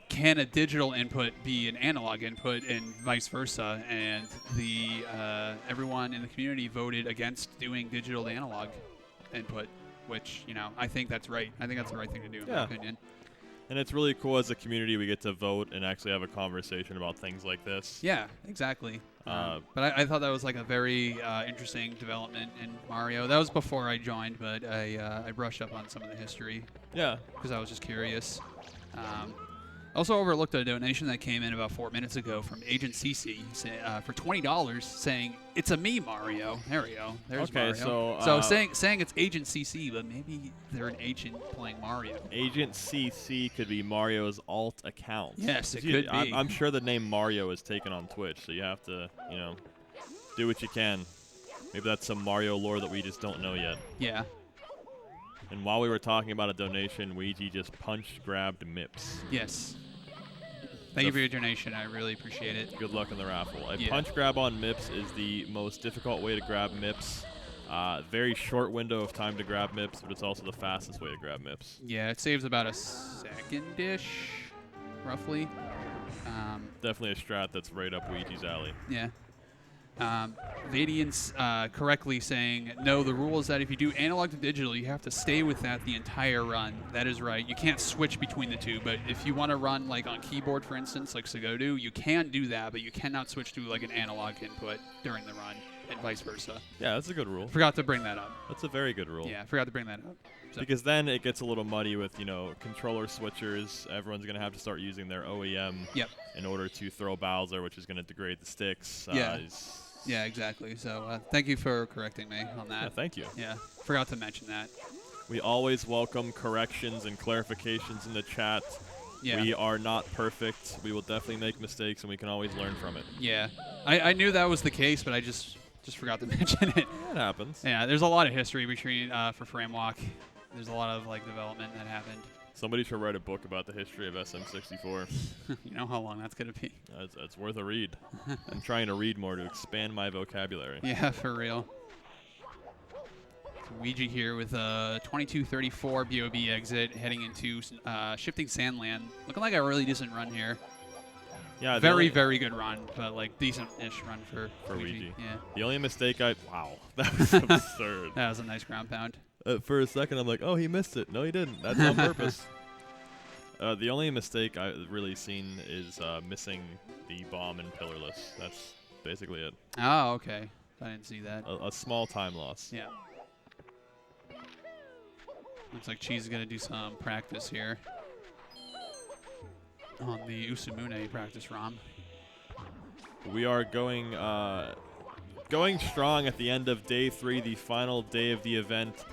Can a digital input be an analog input and vice versa? And the everyone in the community voted against doing digital to analog input, which, I think that's right. I think that's the right thing to do, in my opinion. And it's really cool as a community we get to vote and actually have a conversation about things like this. Yeah, exactly. But I thought that was like a very interesting development in Mario. That was before I joined, but I brushed up on some of the history. Yeah. Because I was just curious. Also overlooked a donation that came in about 4 minutes ago from Agent CC for $20 saying, "It's a me, Mario." There we go. There's okay, Mario. so saying it's Agent CC, but maybe they're an agent playing Mario. Agent CC could be Mario's alt account. Yes, it could be. I'm sure the name Mario is taken on Twitch, so you have to, do what you can. Maybe that's some Mario lore that we just don't know yet. Yeah. And while we were talking about a donation, Ouija just grabbed Mips. Yes. Thank you for your donation. I really appreciate it. Good luck in the raffle. A Yeah. punch grab on Mips is the most difficult way to grab Mips. Very short window of time to grab Mips, but it's also the fastest way to grab Mips. Yeah, it saves about a second-ish, roughly. Definitely a strat that's right up Ouija's alley. Yeah. Vadian's correctly saying, no, the rule is that if you do analog to digital, you have to stay with that the entire run. That is right. You can't switch between the two, but if you want to run like on keyboard, for instance, like Segodu, you can do that, but you cannot switch to like an analog input during the run and vice versa. Yeah, that's a good rule. Forgot to bring that up. That's a very good rule. Yeah, forgot to bring that up. So. Because then it gets a little muddy with, you know, controller switchers. Everyone's going to have to start using their OEM in order to throw Bowser, which is going to degrade the sticks. Yeah, exactly. So thank you for correcting me on that. Yeah, thank you. Yeah, forgot to mention that. We always welcome corrections and clarifications in the chat. Yeah. We are not perfect. We will definitely make mistakes, and we can always learn from it. Yeah, I knew that was the case, but I just forgot to mention it. That happens. Yeah, there's a lot of history between for Framewalk. There's a lot of like development that happened. Somebody should write a book about the history of SM64. You know how long that's going to be. It's worth a read. I'm trying to read more to expand my vocabulary. Yeah, for real. So Ouija here with a 2234 BOB exit heading into Shifting Sandland. Looking like a really decent run here. Yeah, very good run, but like decent-ish run for Ouija. Yeah. The only mistake wow, that was absurd. That was a nice ground pound. For a second, I'm like, oh, he missed it. No, he didn't. That's on purpose. The only mistake I've really seen is missing the bomb and pillarless. That's basically it. Oh, okay. I didn't see that. A small time loss. Yeah. Looks like Cheese is going to do some practice here on the Usumune practice ROM. We are going strong at the end of day 3, the final day of the event.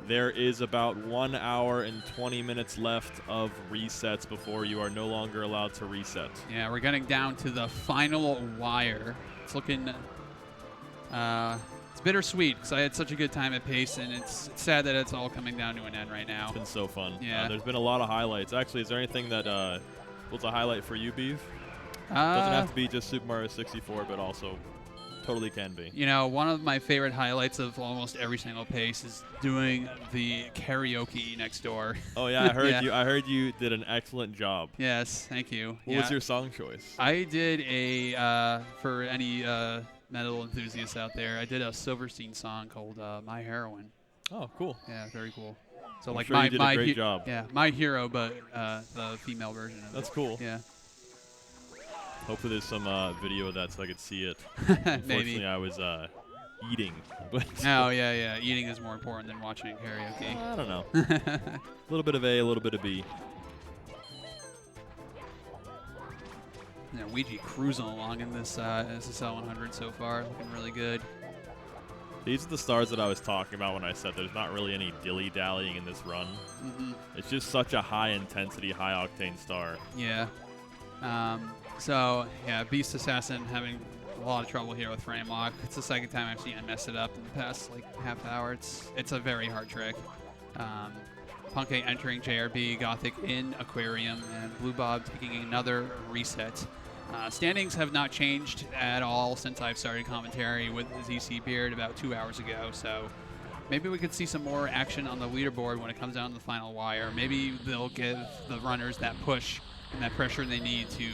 There is about 1 hour and 20 minutes left of resets before you are no longer allowed to reset. Yeah, we're getting down to the final wire. It's looking, it's bittersweet because I had such a good time at Pace, and it's sad that it's all coming down to an end right now. It's been so fun. Yeah. There's been a lot of highlights. Actually, is there anything that was a highlight for you, Beav? Doesn't have to be just Super Mario 64, but also totally can be. You know, one of my favorite highlights of almost every single Pace is doing the karaoke next door. Oh yeah, I heard you. I heard you did an excellent job. Yes, thank you. What was your song choice? I did a for any metal enthusiasts out there. I did a Silverstein song called "My Heroine." Oh, cool. Yeah, very cool. So I'm like sure you did a great job. Yeah, My Hero, but the female version of That's it. cool. Yeah. Hopefully there's some video of that so I could see it. Maybe. Unfortunately, I was eating. But Oh, yeah. Eating is more important than watching karaoke. I don't know. A little bit of A, a little bit of B. Yeah, Ouija cruising along in this SSL 100 so far, looking really good. These are the stars that I was talking about when I said there's not really any dilly-dallying in this run. It's just such a high-intensity, high-octane star. Yeah. So, yeah, Beast Assassin having a lot of trouble here with frame lock. It's the second time I've seen him mess it up in the past, like, half hour. It's a very hard trick. Punkate entering JRB, Gothic in Aquarium, and Blue Bob taking another reset. Standings have not changed at all since I've started commentary with ZC Beard about 2 hours ago, so maybe we could see some more action on the leaderboard when it comes down to the final wire. Maybe they'll give the runners that push and that pressure they need to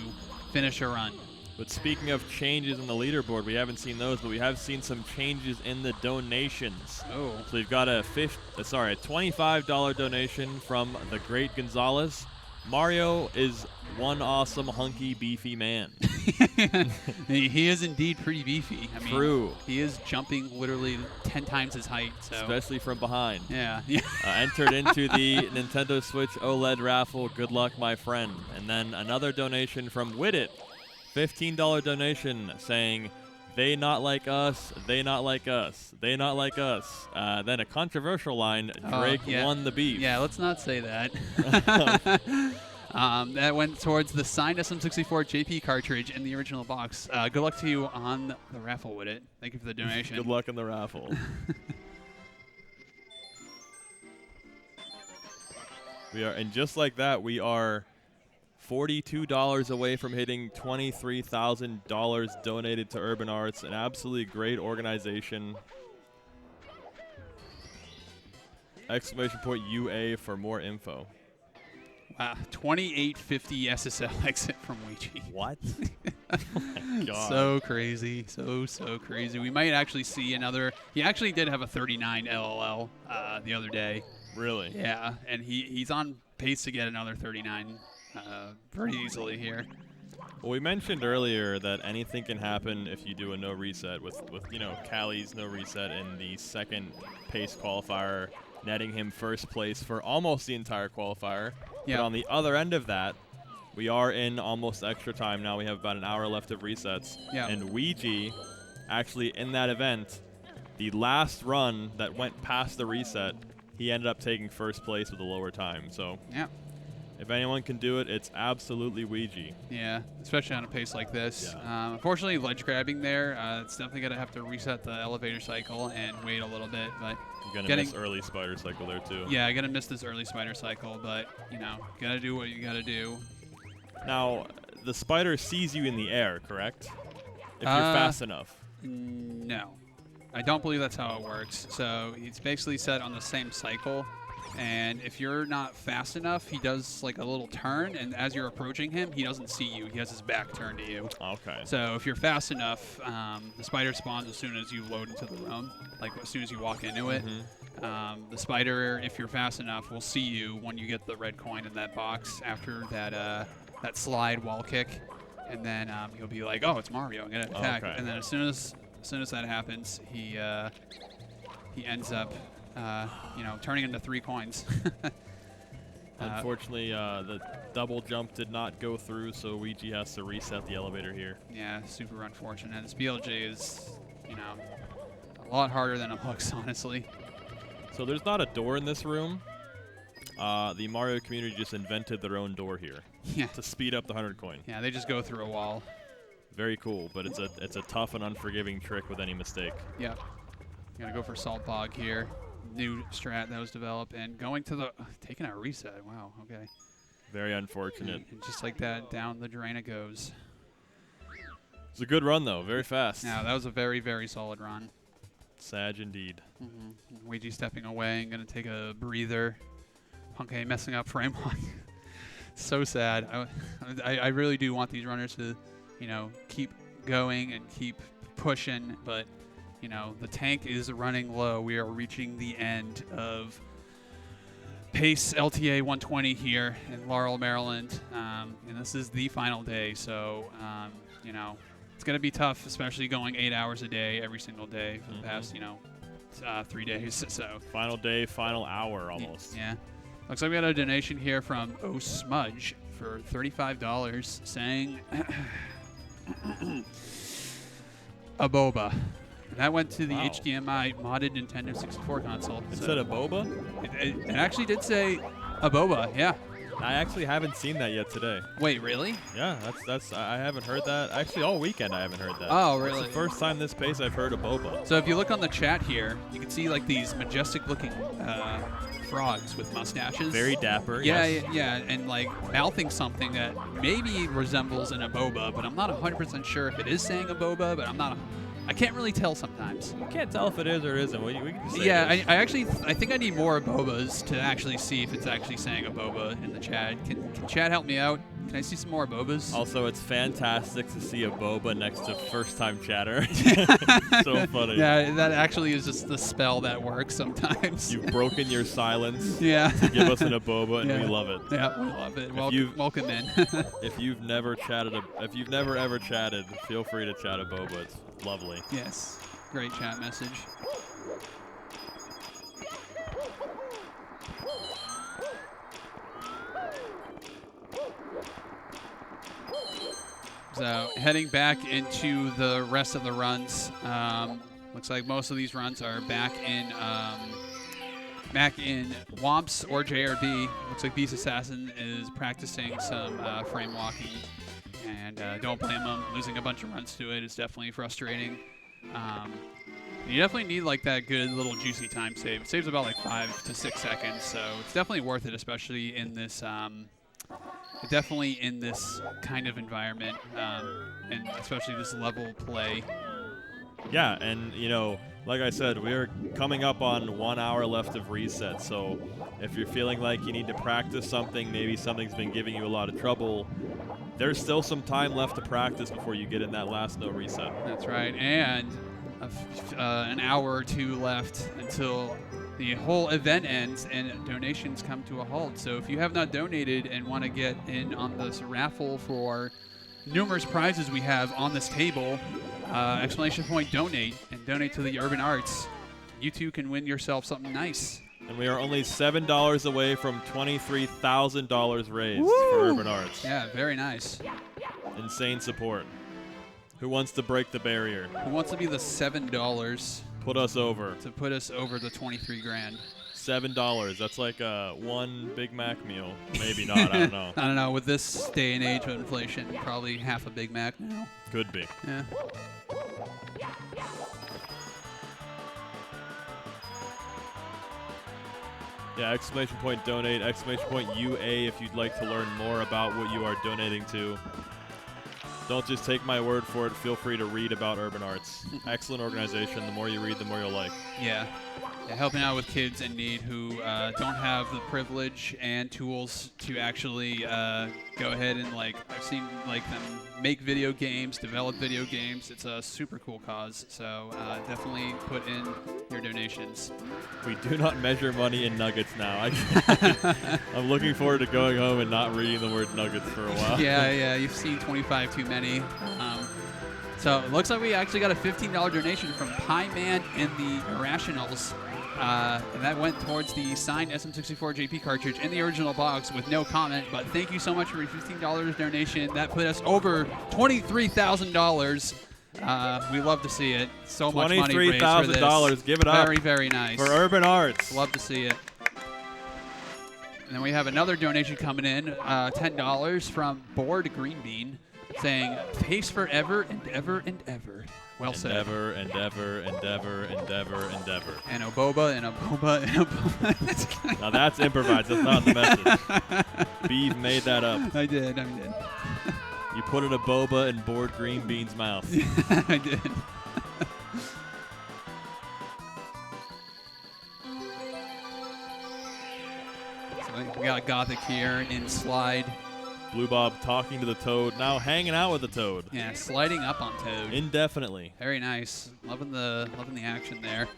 finish a run. But speaking of changes in the leaderboard, we haven't seen those, but we have seen some changes in the donations. Oh. So we've got a $25 donation from the Great Gonzalez. Mario is one awesome, hunky, beefy man. He is indeed pretty beefy. I mean, True. He is jumping literally 10 times his height. So. Especially from behind. Yeah. Entered into the Nintendo Switch OLED raffle. Good luck, my friend. And then another donation from Widit. $15 donation saying, they not like us, they not like us, they not like us. Then a controversial line, Drake won the beef. Yeah, let's not say that. That went towards the signed SM64 JP cartridge in the original box. Good luck to you on the raffle with it. Thank you for the donation. Good luck in the raffle. And just like that, we are $42 away from hitting $23,000 donated to Urban Arts. An absolutely great organization. !UA for more info. 2850 SSL exit from Ouija. What? Oh my God. So crazy. So crazy. We might actually see another. He actually did have a 39 LLL the other day. Really? Yeah, and he's on pace to get another 39 pretty easily here. Well, we mentioned earlier that anything can happen if you do a no reset with Callie's no reset in the second pace qualifier, netting him first place for almost the entire qualifier. Yeah. But on the other end of that, we are in almost extra time now. We have about an hour left of resets. Yeah. And Ouija, actually in that event, the last run that went past the reset, he ended up taking first place with a lower time. So yeah. If anyone can do it, it's absolutely Ouija. Yeah, especially on a pace like this. Yeah. Unfortunately, ledge grabbing there, it's definitely going to have to reset the elevator cycle and wait a little bit. But You're going to miss early spider cycle there, too. Yeah, I'm going to miss this early spider cycle, but, got to do what you got to do. Now, the spider sees you in the air, correct? If you're fast enough. No. I don't believe that's how it works. So it's basically set on the same cycle. And if you're not fast enough, he does like a little turn, and as you're approaching him, he doesn't see you. He has his back turned to you. Okay. So if you're fast enough, the spider spawns as soon as you load into the room, like as soon as you walk into it. The spider, if you're fast enough, will see you when you get the red coin in that box after that that slide wall kick, and then he'll be like, "Oh, it's Mario, I'm gonna attack." Okay. And then as soon as that happens, he ends up. Turning into 3 coins. Unfortunately, the double jump did not go through, so Ouija has to reset the elevator here. Yeah, super unfortunate. This BLJ is, a lot harder than it looks, honestly. So there's not a door in this room. The Mario community just invented their own door here. Yeah. To speed up the 100 coin. Yeah, they just go through a wall. Very cool, but it's a tough and unforgiving trick with any mistake. Yep. Gotta go for Salt Bog here. New strat that was developed, and going to the taking a reset. Wow. Okay. Very unfortunate. And just like that, down the drain it goes. It's a good run though. Very fast. Yeah, that was a very, very solid run. Sag indeed. Ouija stepping away and gonna take a breather. Punkay messing up frame lock. So sad. I really do want these runners to, keep going and keep pushing, but. The tank is running low. We are reaching the end of Pace LTA 120 here in Laurel, Maryland. And this is the final day. So, it's going to be tough, especially going 8 hours a day every single day for the past, 3 days. So final day, final hour almost. Yeah. Looks like we got a donation here from O Smudge for $35 saying a boba. And that went to the HDMI modded Nintendo 64 console. It said a boba? It actually did say a boba, yeah. I actually haven't seen that yet today. Wait, really? Yeah, that's I haven't heard that. Actually, all weekend I haven't heard that. Oh, really? It's the first time this pace I've heard a boba. So if you look on the chat here, you can see like these majestic-looking frogs with mustaches. Very dapper. Yeah, yes. yeah, and like mouthing something that maybe resembles an aboba, but I'm not 100% sure if it is saying aboba, but I can't really tell sometimes. You can't tell if it is or isn't. We can just say Yeah, it is. I think I need more abobas to actually see if it's actually saying aboba in the chat. Can chat help me out? Can I see some more abobas? Also, it's fantastic to see a boba next to first-time chatter. So funny. Yeah, that actually is just the spell that works sometimes. You've broken your silence. Yeah. To give us an aboba, and Yeah. we love it. Yeah, we love it. Welcome in. If you've never ever chatted, feel free to chat a boba. It's lovely. Yes. Great chat message. So heading back into the rest of the runs. Looks like most of these runs are back in Womps or JRB. Looks like Beast Assassin is practicing some frame walking, and don't blame him. Losing a bunch of runs to it is definitely frustrating. You definitely need like that good little juicy time save. It saves about like 5 to 6 seconds, so it's definitely worth it, especially in this kind of environment, and especially this level play. Yeah, and Like I said, we're coming up on 1 hour left of reset, so if you're feeling like you need to practice something, maybe something's been giving you a lot of trouble, there's still some time left to practice before you get in that last no reset. That's right, and an hour or two left until the whole event ends and donations come to a halt. So if you have not donated and want to get in on this raffle for numerous prizes we have on this table, exclamation point donate, and donate to the Urban Arts. You too can win yourself something nice. And we are only $7 away from $23,000 raised Woo! for Urban Arts. Yeah, very nice. Insane support. Who wants to break the barrier? Who wants to be the $7 Put us over. to put us over the 23 grand? $7. That's like one Big Mac meal. Maybe not. I don't know. I don't know. With this day and age with inflation, probably half a Big Mac now. Could be. Yeah. Yeah, exclamation point donate, exclamation point UA if you'd like to learn more about what you are donating to. Don't just take my word for it. Feel free to read about Urban Arts. Excellent organization. The more you read, the more you'll like. Yeah. Helping out with kids in need who don't have the privilege and tools to actually go ahead and, like, I've seen, like, them make video games, develop video games. It's a super cool cause, so definitely put in your donations. We do not measure money in nuggets now. I'm looking forward to going home and not reading the word nuggets for a while. Yeah, you've seen 25 too many. So it looks like we actually got a $15 donation from Pie Man and the Irrationals. And that went towards the signed SM64 JP cartridge in the original box with no comment. But thank you so much for your $15 donation. That put us over $23,000. We love to see it. So much money raised for this. $23,000. Give it up. Very, very nice. For Urban Arts. Love to see it. And then we have another donation coming in, $10 from Board Green Bean, saying, "Pace forever and ever and ever." Well said. Endeavor, endeavor, endeavor, endeavor, endeavor. And a boba, and a boba, and a boba. Now that's improvised. That's not the message. Beeve made that up. I did. You put in a boba in Board Green Bean's mouth. I did. So we got Gothic here in slide. Blue Bob talking to the Toad, now hanging out with the Toad. Yeah, sliding up on Toad. Indefinitely. Very nice. Loving the action there.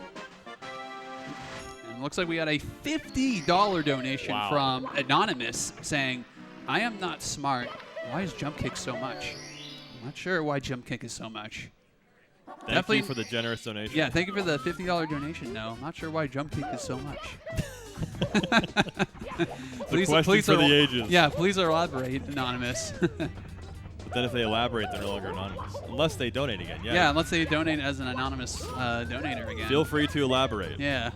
And looks like we got a $50 donation from Anonymous saying, "I am not smart. Why is jump kick so much?" I'm not sure why jump kick is so much. Thank you for the generous donation. Yeah, thank you for the $50 donation. No, I'm not sure why jump kick is so much. Please for the ages. Yeah, please elaborate, Anonymous. But then if they elaborate, they're no longer anonymous. Unless they donate again. Yeah, unless they donate as an anonymous donator again. Feel free to elaborate. Yeah.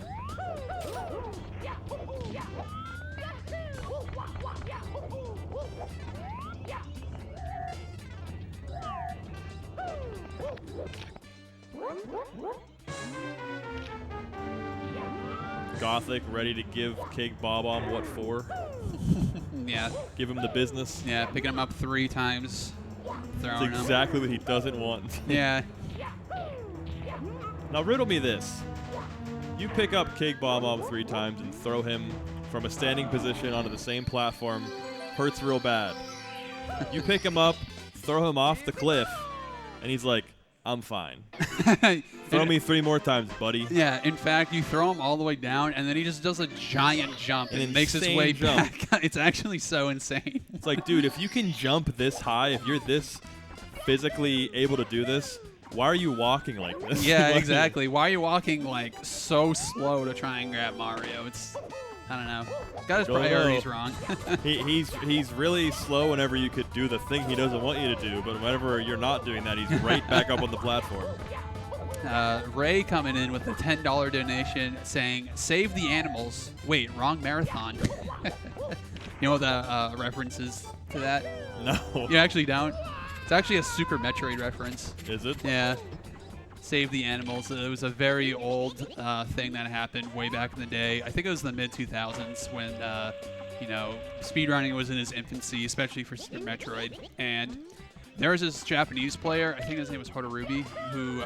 Gothic ready to give Cake Bob-omb what for? Yeah. Give him the business. Yeah, picking him up 3 times. That's exactly what he doesn't want. Yeah. Now riddle me this. You pick up Cake Bob-omb 3 times and throw him from a standing position onto the same platform. Hurts real bad. You pick him up, throw him off the cliff, and he's like, "I'm fine." Throw me 3 more times, buddy. Yeah, in fact, you throw him all the way down, and then he just does a giant jump and makes his way back. It's actually so insane. It's like, dude, if you can jump this high, if you're this physically able to do this, why are you walking like this? Yeah, exactly. Why are you walking like so slow to try and grab Mario? It's, I don't know. He's got his priorities wrong. he's really slow whenever you could do the thing he doesn't want you to do, but whenever you're not doing that, he's right back up on the platform. Ray coming in with a $10 donation saying, "Save the animals." Wait, wrong marathon. You know what the reference is to that? No. You actually don't? It's actually a Super Metroid reference. Is it? Yeah. Save the animals. It was a very old thing that happened way back in the day. I think it was in the mid-2000s when, speedrunning was in its infancy, especially for Super Metroid. And there was this Japanese player, I think his name was Hotarubi, who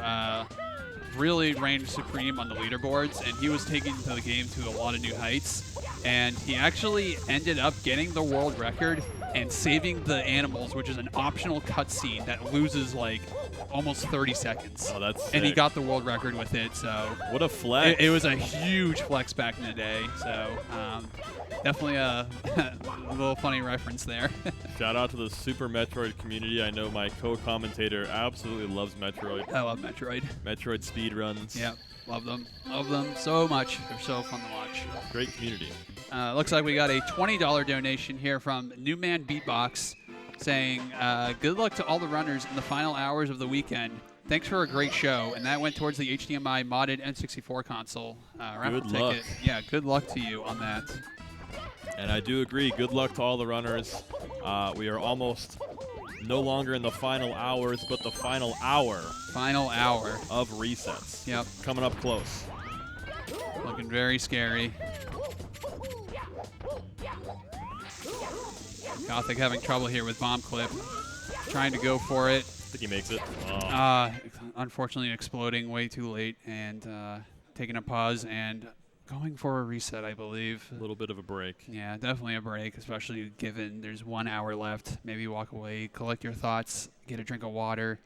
really reigned supreme on the leaderboards, and he was taking the game to a lot of new heights. And he actually ended up getting the world record and saving the animals, which is an optional cutscene that loses like almost 30 seconds. Oh, that's sick. And he got the world record with it. So what a flex! It was a huge flex back in the day. So definitely a little funny reference there. Shout out to the Super Metroid community. I know my co-commentator absolutely loves Metroid. I love Metroid. Metroid speedruns. Yep, love them. Love them so much. They're so fun to watch. Great community. Looks like we got a $20 donation here from Newman Beatbox saying, good luck to all the runners in the final hours of the weekend. Thanks for a great show. And that went towards the HDMI modded N64 console. Good luck. Ticket. Yeah, good luck to you on that. And I do agree. Good luck to all the runners. We are almost no longer in the final hours, but the final hour. Final hour. Of resets. Yep. Coming up close. Looking very scary. Gothic having trouble here with bomb clip. Trying to go for it. I think he makes it. Unfortunately exploding way too late and taking a pause and going for a reset, I believe. A little bit of a break. Yeah, definitely a break, especially given there's 1 hour left. Maybe walk away, collect your thoughts, get a drink of water,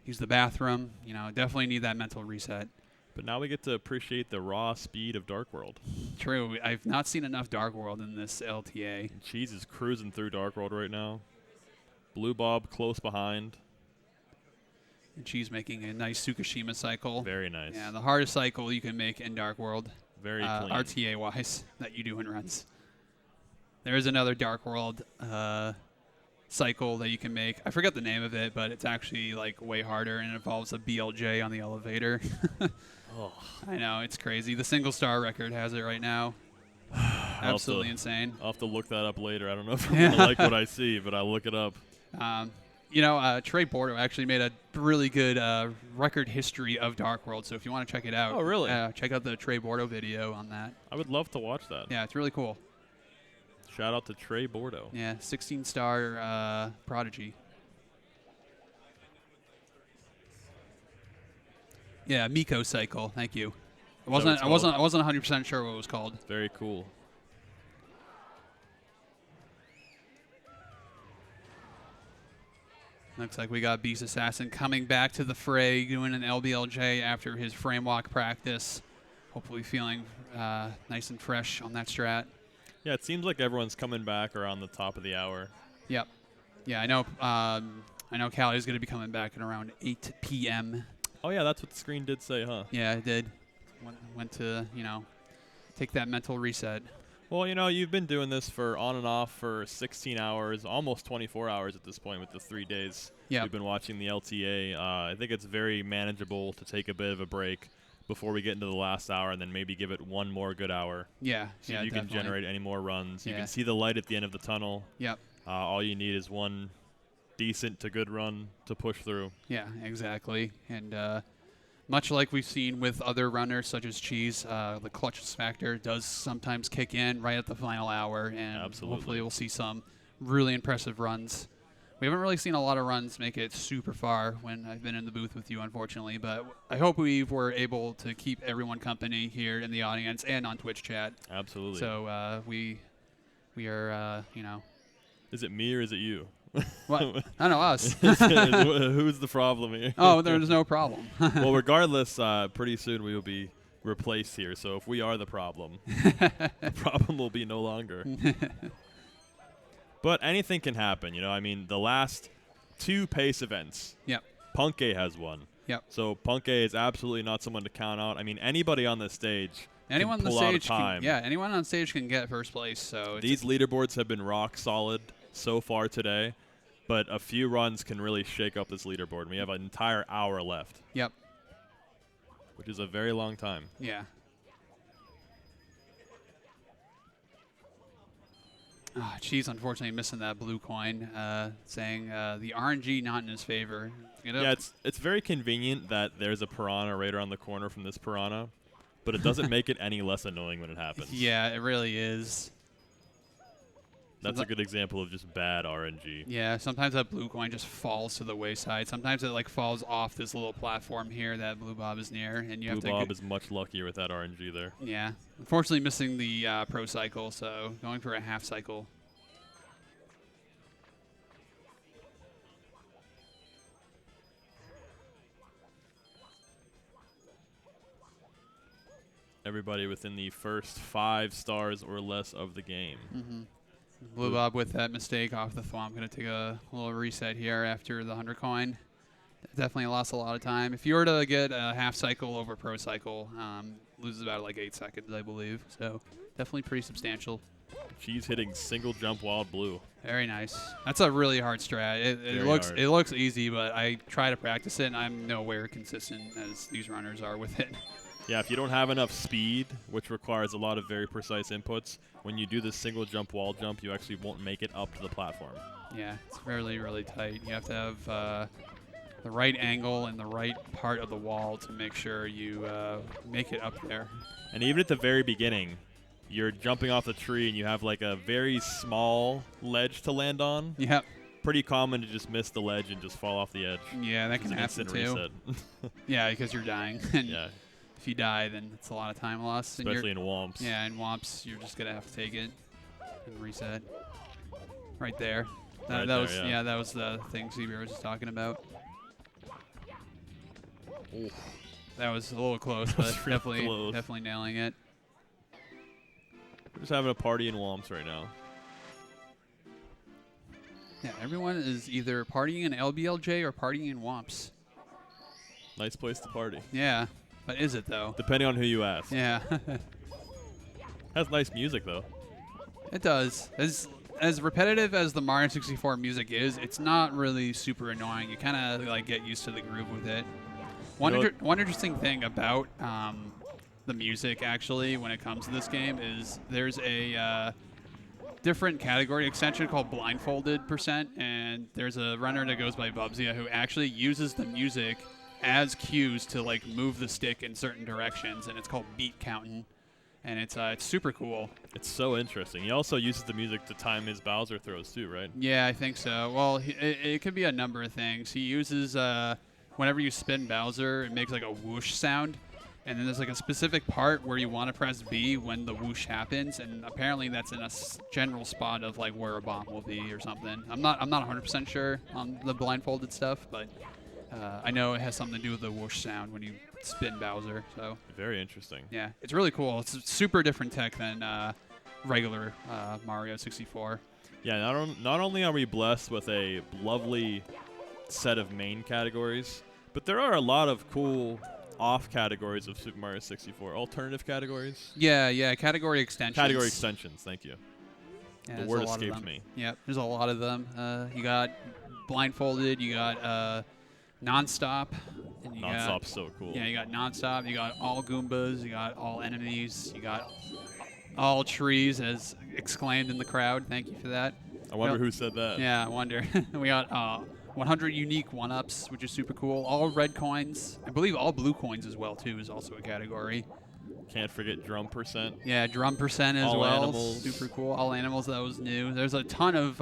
use the bathroom. You know, definitely need that mental reset. But now we get to appreciate the raw speed of Dark World. True. I've not seen enough Dark World in this LTA. And Cheese is cruising through Dark World right now. Blue Bob close behind. And Cheese making a nice Tsukishima cycle. Very nice. Yeah, the hardest cycle you can make in Dark World. Very clean. RTA-wise, that you do in runs. There is another Dark World cycle that you can make. I forgot the name of it, but it's actually like way harder and it involves a BLJ on the elevator. Oh. I know, it's crazy. The single star record has it right now. Absolutely insane. I'll have to look that up later. I don't know if I'm going to like what I see, but I'll look it up. You know, Trey Bordo actually made a really good record history of Dark World, so if you want to check it out, oh, really? Check out the Trey Bordo video on that. I would love to watch that. Yeah, it's really cool. Shout out to Trey Bordo. Yeah, 16-star prodigy. Yeah, Miko cycle. Thank you. I wasn't 100% sure what it was called. Very cool. Looks like we got Beast Assassin coming back to the fray, doing an LBLJ after his frame walk practice. Hopefully feeling nice and fresh on that strat. Yeah, it seems like everyone's coming back around the top of the hour. Yep. Yeah, I know Callie's going to be coming back at around 8 p.m. Oh, yeah, that's what the screen did say, huh? Yeah, it did. Went to, take that mental reset. Well, you've been doing this for on and off for 16 hours, almost 24 hours at this point with the 3 days. Yeah. We've been watching the LTA. I think it's very manageable to take a bit of a break before we get into the last hour and then maybe give it one more good hour. Yeah. So yeah, you definitely. can generate any more runs. You Yeah. can see the light at the end of the tunnel. Yep. All you need is one decent to good run to push through. Yeah, exactly. And much like we've seen with other runners such as Cheese, the clutch factor does sometimes kick in right at the final hour, and Absolutely. hopefully we'll see some really impressive runs. We haven't really seen a lot of runs make it super far when I've been in the booth with you, unfortunately, but I hope we were able to keep everyone company here in the audience and on Twitch chat. Absolutely. So we are, Is it me or is it you? What? I know, us. Who's the problem here? Oh, there's no problem. Well, regardless, pretty soon we will be replaced here. So if we are the problem, the problem will be no longer. But anything can happen, I mean, the last 2 pace events. Yep. Punkei has won. Yep. So Punkei is absolutely not someone to count out. I mean, anybody on this stage Anyone on can the pull out a stage time. anyone on stage can get first place. So These leaderboards have been rock solid so far today, but a few runs can really shake up this leaderboard. We have an entire hour left. Yep. Which is a very long time. Yeah. Cheese unfortunately missing that blue coin, saying the RNG not in his favor. Yeah, it's very convenient that there's a piranha right around the corner from this piranha, but it doesn't make it any less annoying when it happens. Yeah, it really is. That's a good example of just bad RNG. Yeah, sometimes that blue coin just falls to the wayside. Sometimes it like falls off this little platform here that Blue Bob is near, and you have to. Blue Bob is much luckier with that RNG there. Yeah, unfortunately missing the pro cycle, so going for a half cycle. Everybody within the first 5 stars or less of the game. Blue Bob with that mistake off the thwomp. Going to take a little reset here after the 100 coin. Definitely lost a lot of time. If you were to get a half cycle over pro cycle, loses about like 8 seconds, I believe. So definitely pretty substantial. She's hitting single jump wild blue. Very nice. That's a really hard strat. It looks easy, but I try to practice it, and I'm nowhere consistent as these runners are with it. Yeah, if you don't have enough speed, which requires a lot of very precise inputs, when you do this single jump wall jump, you actually won't make it up to the platform. Yeah, it's really, really tight. You have to have the right angle and the right part of the wall to make sure you make it up there. And even at the very beginning, you're jumping off the tree and you have like a very small ledge to land on. Yep. Pretty common to just miss the ledge and just fall off the edge. Yeah, that can happen too. Reset. Yeah, because you're dying. Yeah. If you die, then it's a lot of time lost. Especially in Womps. Yeah, in Womps, you're just going to have to take it and reset. Right there. That was the thing CB was just talking about. Oof. That was a little close, but definitely nailing it. We're just having a party in Womps right now. Yeah, everyone is either partying in LBLJ or partying in Womps. Nice place to party. Yeah. But is it, though? Depending on who you ask. Yeah. Has nice music, though. It does. As repetitive as the Mario 64 music is, it's not really super annoying. You kind of like get used to the groove with it. One interesting thing about the music, actually, when it comes to this game, is there's a different category extension called Blindfolded %, and there's a runner that goes by Bubzia who actually uses the music as cues to like move the stick in certain directions, and it's called beat counting, and it's super cool. It's so interesting. He also uses the music to time his Bowser throws too, right? Yeah, I think so. Well, it could be a number of things. He uses whenever you spin Bowser, it makes like a whoosh sound, and then there's like a specific part where you want to press B when the whoosh happens, and apparently that's in a general spot of like where a bomb will be or something. I'm not 100% sure on the blindfolded stuff, but I know it has something to do with the whoosh sound when you spin Bowser. So very interesting. Yeah, it's really cool. It's a super different tech than regular Mario 64. Yeah, not only are we blessed with a lovely set of main categories, but there are a lot of cool off categories of Super Mario 64. Alternative categories? Yeah, category extensions. Category extensions, thank you. Yeah, the word escaped me. Yep, there's a lot of them. You got blindfolded, you got nonstop. And you Nonstop's so cool. Yeah, you got nonstop, you got all Goombas, you got all enemies, you got all trees, as exclaimed in the crowd. Thank you for that. I wonder who said that. Yeah, I wonder. We got 100 unique one-ups, which is super cool. All red coins. I believe all blue coins as well, too, is also a category. Can't forget drum %. Yeah, drum % as all well. Animals. Super cool. All animals, that was new. There's a ton of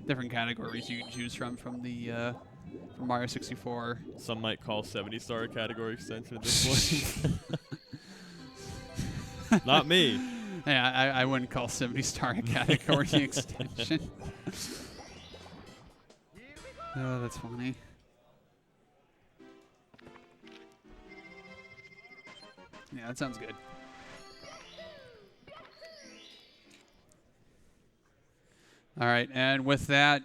different categories you can choose from the from Mario 64. Some might call 70-star a category extension at this point. Not me. Yeah, I wouldn't call 70-star a category extension. Oh, that's funny. Yeah, that sounds good. All right, and with that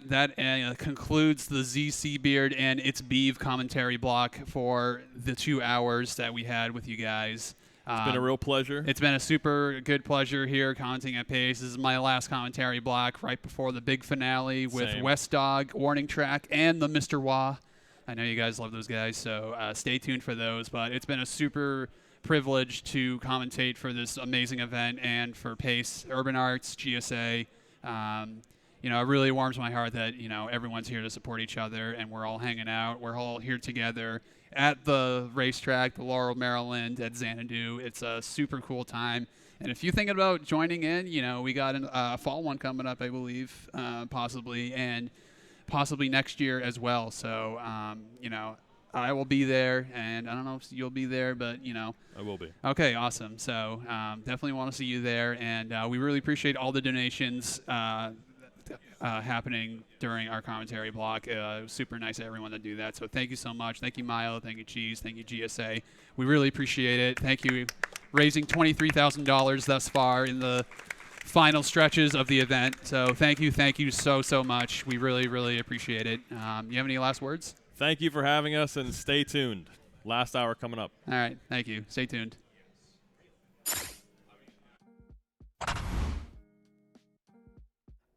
concludes the ZC Beard and It's Beeve commentary block for the 2 hours that we had with you guys. It's been a real pleasure. It's been a super good pleasure here commenting at Pace. This is my last commentary block right before the big finale with Same. West Dog, Warning Track, and the Mr. Wah. I know you guys love those guys, so stay tuned for those. But it's been a super privilege to commentate for this amazing event and for Pace, Urban Arts, GSA. It really warms my heart that, everyone's here to support each other and we're all hanging out. We're all here together at the racetrack, the Laurel, Maryland, at Xanadu. It's a super cool time. And if you're thinking about joining in, we got a fall one coming up, I believe, possibly, and possibly next year as well. So, I will be there, and I don't know if you'll be there, but, I will be. Okay, awesome. So definitely want to see you there, and we really appreciate all the donations happening during our commentary block. It was super nice of everyone to do that. So thank you so much. Thank you, Milo. Thank you, Cheese. Thank you, GSA. We really appreciate it. Thank you. Raising $23,000 thus far in the final stretches of the event. So thank you so much. We really, really appreciate it. You have any last words? Thank you for having us, and stay tuned. Last hour coming up. All right. Thank you. Stay tuned.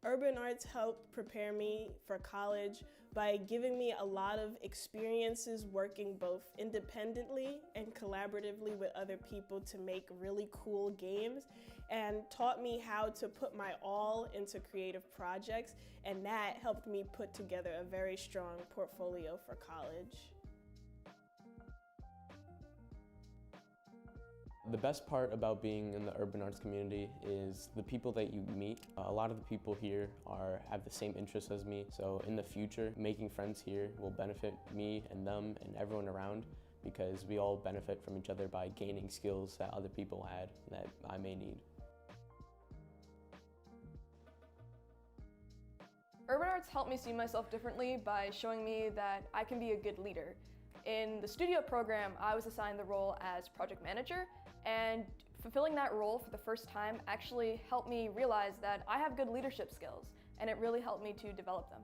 Urban arts helped prepare me for college by giving me a lot of experiences working both independently and collaboratively with other people to make really cool games, and taught me how to put my all into creative projects, and that helped me put together a very strong portfolio for college. The best part about being in the urban arts community is the people that you meet. A lot of the people here have the same interests as me, so in the future, making friends here will benefit me and them and everyone around, because we all benefit from each other by gaining skills that other people had that I may need. Urban arts helped me see myself differently by showing me that I can be a good leader. In the studio program, I was assigned the role as project manager, and fulfilling that role for the first time actually helped me realize that I have good leadership skills, and it really helped me to develop them.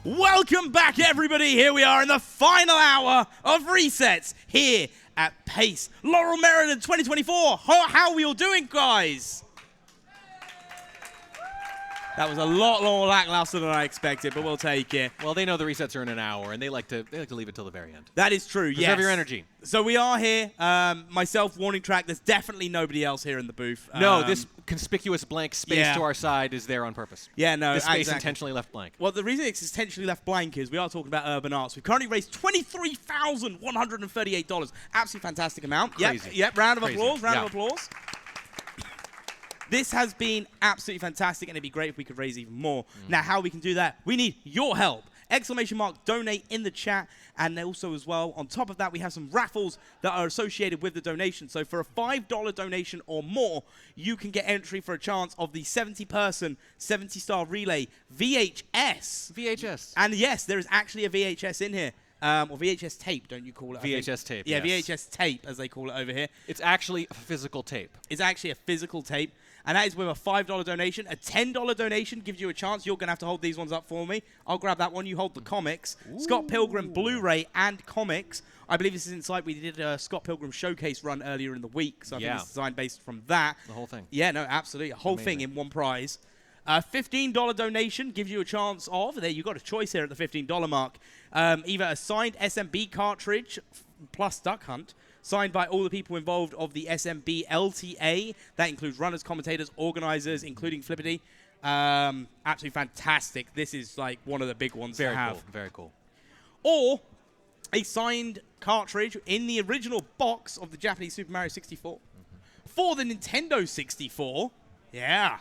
Welcome back, everybody. Here we are in the final hour of resets here at Pace. Laurel, Maryland 2024. How are we all doing, guys? That was a lot more lackluster than I expected, but we'll take it. Well, they know the resets are in an hour, and they like to leave it till the very end. That is true, yes. Preserve your energy. So we are here. Myself, warning track. There's definitely nobody else here in the booth. No, this conspicuous blank space to our side is there on purpose. Yeah, no, this space exactly. intentionally left blank. Well, the reason it's intentionally left blank is we are talking about urban arts. We've currently raised $23,138. Absolutely fantastic amount. Crazy. Yep. Round of Crazy. applause. Round of applause. This has been absolutely fantastic, and it'd be great if we could raise even more. Now, how we can do that? We need your help. ! Donate in the chat, and also as well, on top of that, we have some raffles that are associated with the donation. So for a $5 donation or more, you can get entry for a chance of the 70-person, 70-star relay VHS. VHS. And yes, there is actually a VHS in here. Or VHS tape, don't you call it? VHS tape, Yeah, yes. VHS tape, as they call it over here. It's actually a physical tape. It's actually a physical tape. And that is with a $5 donation. A $10 donation gives you a chance. You're going to have to hold these ones up for me. I'll grab that one. You hold the comics. Ooh. Scott Pilgrim Blu-ray and comics. I believe this is inside. We did a Scott Pilgrim showcase run earlier in the week. So I think it's designed based from that. The whole thing. Yeah, no, absolutely. A whole thing in one prize. A $15 donation gives you a chance of, there you've got a choice here at the $15 mark, either a signed SMB cartridge plus Duck Hunt, signed by all the people involved of the SMB LTA. That includes runners, commentators, organizers, including Flippity. Absolutely fantastic. This is like one of the big ones to have. Very cool. Or a signed cartridge in the original box of the Japanese Super Mario 64 for the Nintendo 64. Yeah.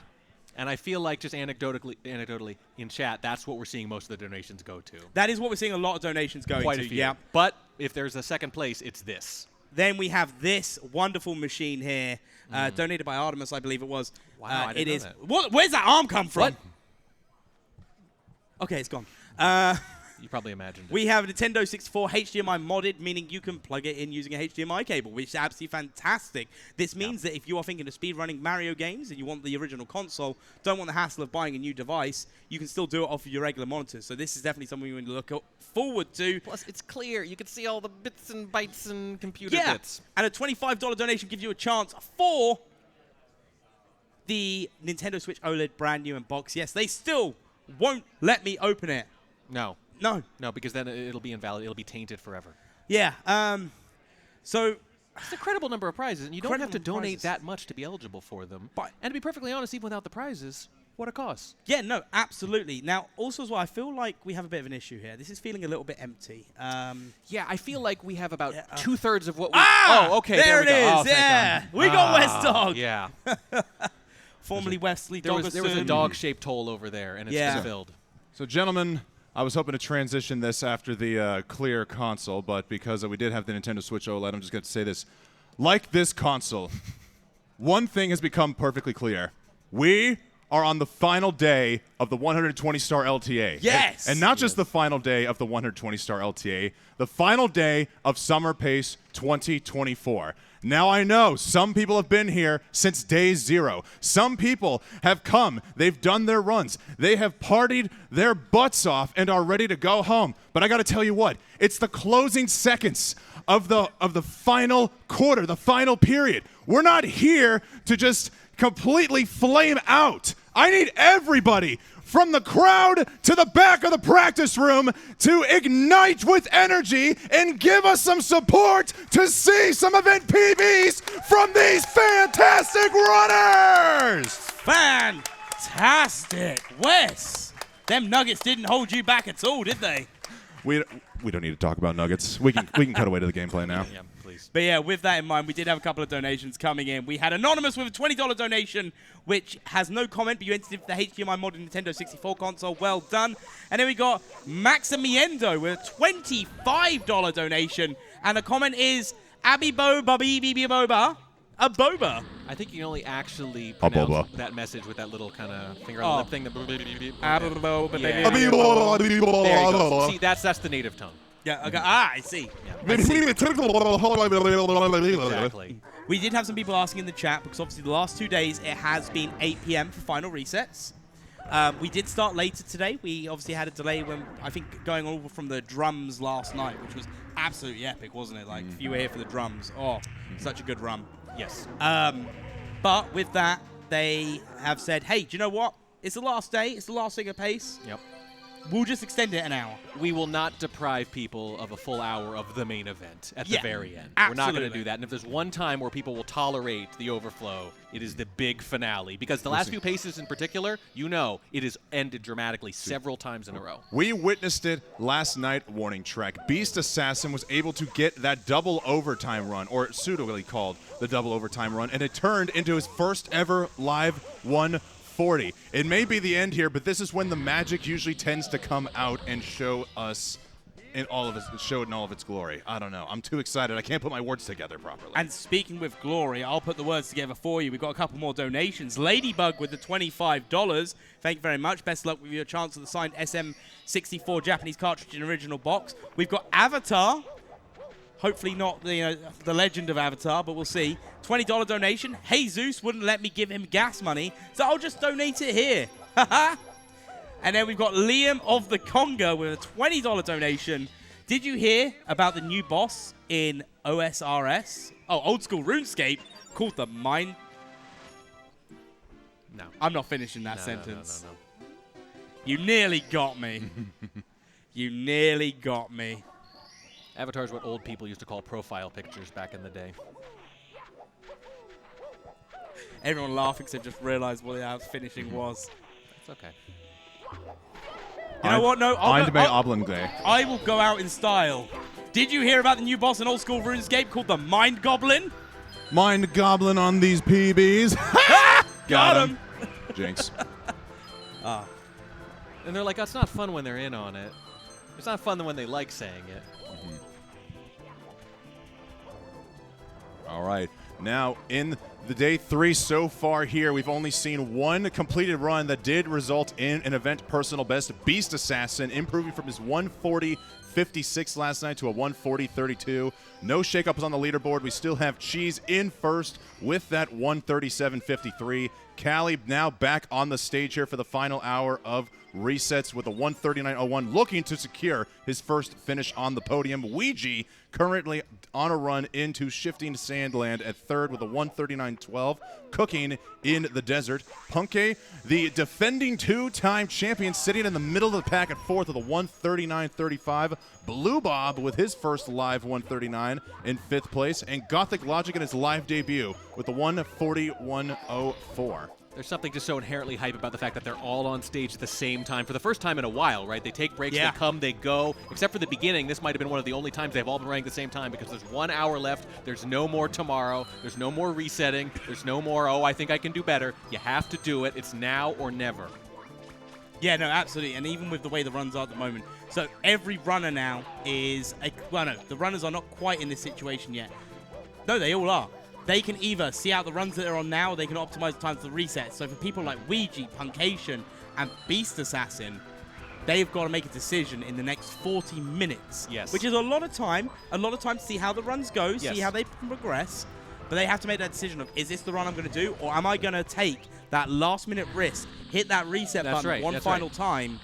And I feel like just anecdotally in chat, that's what we're seeing most of the donations go to. That is what we're seeing a lot of donations going Quite to. a few. Yeah. But if there's a second place, it's this. Then we have this wonderful machine here, donated by Artemis, I believe it was. Wow, I didn't know that. Where's that arm come from? What? Okay, it's gone. You probably imagined it. We have a Nintendo 64 HDMI modded, meaning you can plug it in using a HDMI cable, which is absolutely fantastic. This means that if you are thinking of speedrunning Mario games and you want the original console, don't want the hassle of buying a new device, you can still do it off of your regular monitors. So this is definitely something you want to look forward to. Plus, it's clear. You can see all the bits and bytes and computer bits. And a $25 donation gives you a chance for the Nintendo Switch OLED brand new in box. Yes, they still won't let me open it. No. No, because then it'll be invalid. It'll be tainted forever. Yeah. So it's a credible number of prizes, and you don't have to donate that much to be eligible for them. And to be perfectly honest, even without the prizes, what a cost. Yeah, no, absolutely. Now, also as well, I feel like we have a bit of an issue here. This is feeling a little bit empty. Yeah, I feel like we have about 2/3 of what we... Oh, okay. There it is. Oh, yeah. We got West Dog. Yeah. Formerly Wesley there was Doggerson. a dog-shaped hole over there, and it's just filled. So, gentlemen, I was hoping to transition this after the clear console, but because we did have the Nintendo Switch OLED, I'm just going to say this. Like this console, one thing has become perfectly clear. We are on the final day of the 120-star LTA. Yes! And not just the final day of the 120-star LTA, the final day of Summer Pace 2024. Now I know some people have been here since day zero. Some people have come, they've done their runs, they have partied their butts off and are ready to go home. But I gotta tell you what, it's the closing seconds of the final quarter, the final period. We're not here to just completely flame out. I need everybody from the crowd to the back of the practice room to ignite with energy and give us some support to see some event PBs from these fantastic runners! Fantastic! Wes, them Nuggets didn't hold you back at all, did they? We don't need to talk about Nuggets. We can cut away to the gameplay now. Yeah, please. But yeah, with that in mind, we did have a couple of donations coming in. We had Anonymous with a $20 donation, which has no comment, but you entered it for the HDMI modded Nintendo 64 console. Well done. And then we got Maximiendo with a $25 donation. And the comment is, Abibo Babi Boba. A boba. I think you can only actually A pronounce boba. that message with that little kind of finger on the lip thing. Yeah. There you go. See, that's the native tongue. Yeah, okay. I see. Exactly. We did have some people asking in the chat, because obviously the last 2 days it has been 8 p.m. for final resets. We did start later today. We obviously had a delay when, I think, going over from the drums last night, which was absolutely epic, wasn't it? Like, if you were here for the drums, such a good run. Yes. But with that, they have said, hey, do you know what? It's the last day. It's the last thing of pace. Yep. We'll just extend it an hour. We will not deprive people of a full hour of the main event at the very end. Absolutely. We're not going to do that. And if there's one time where people will tolerate the overflow, it is the big finale. Because the last few paces in particular, it has ended dramatically several times in a row. We witnessed it last night, warning track. Beast Assassin was able to get that double overtime run, or pseudoly called the double overtime run, and it turned into his first ever live 140. It may be the end here, but this is when the magic usually tends to come out and show us in all of its glory. I don't know. I'm too excited. I can't put my words together properly. And speaking with glory, I'll put the words together for you. We've got a couple more donations. Ladybug with the $25. Thank you very much. Best luck with your chance at the signed SM64 Japanese cartridge in original box. We've got Avatar. Hopefully not the legend of Avatar, but we'll see. $20 donation. Jesus wouldn't let me give him gas money, so I'll just donate it here. And then we've got Liam of the Conga with a $20 donation. Did you hear about the new boss in OSRS? Oh, old school RuneScape called the Mind. No. I'm not finishing that sentence. No. You nearly got me. You nearly got me. Avatar is what old people used to call profile pictures back in the day. Everyone laughing because they've just realized what the finishing was. It's okay. You know what? No, I will go out in style. Did you hear about the new boss in old school RuneScape called the Mind Goblin? Mind Goblin on these PBs. Got him. Jinx. And they're like, that's not fun when they're in on it. It's not fun when they like saying it. All right. Now, in the day 3 so far here, we've only seen one completed run that did result in an event personal best. Beast Assassin improving from his 140.56 last night to a 140.32. No shakeups on the leaderboard. We still have Cheese in first with that 137.53. Callie now back on the stage here for the final hour of resets with a 139.01, looking to secure his first finish on the podium. Ouija currently on a run into Shifting Sandland at third with a 139.12, cooking in the desert. Punke, the defending 2-time champion, sitting in the middle of the pack at fourth with a 139.35. Blue Bob with his first live 139 in fifth place, and Gothic Logic in his live debut with the 141.04. There's something just so inherently hype about the fact that they're all on stage at the same time for the first time in a while, right? They take breaks, they come, they go. Except for the beginning, this might have been one of the only times they've all been running at the same time because there's 1 hour left. There's no more tomorrow. There's no more resetting. There's no more, I think I can do better. You have to do it. It's now or never. Yeah, no, absolutely. And even with the way the runs are at the moment. So every runner now is, the runners are not quite in this situation yet. No, they all are. They can either see out the runs that are on now, or they can optimize the time for the resets. So for people like Ouija, Punkation, and Beast Assassin, they've got to make a decision in the next 40 minutes. Yes. Which is a lot of time to see how the runs go, see how they progress. But they have to make that decision of, is this the run I'm going to do, or am I going to take that last-minute risk, hit that reset button one final time?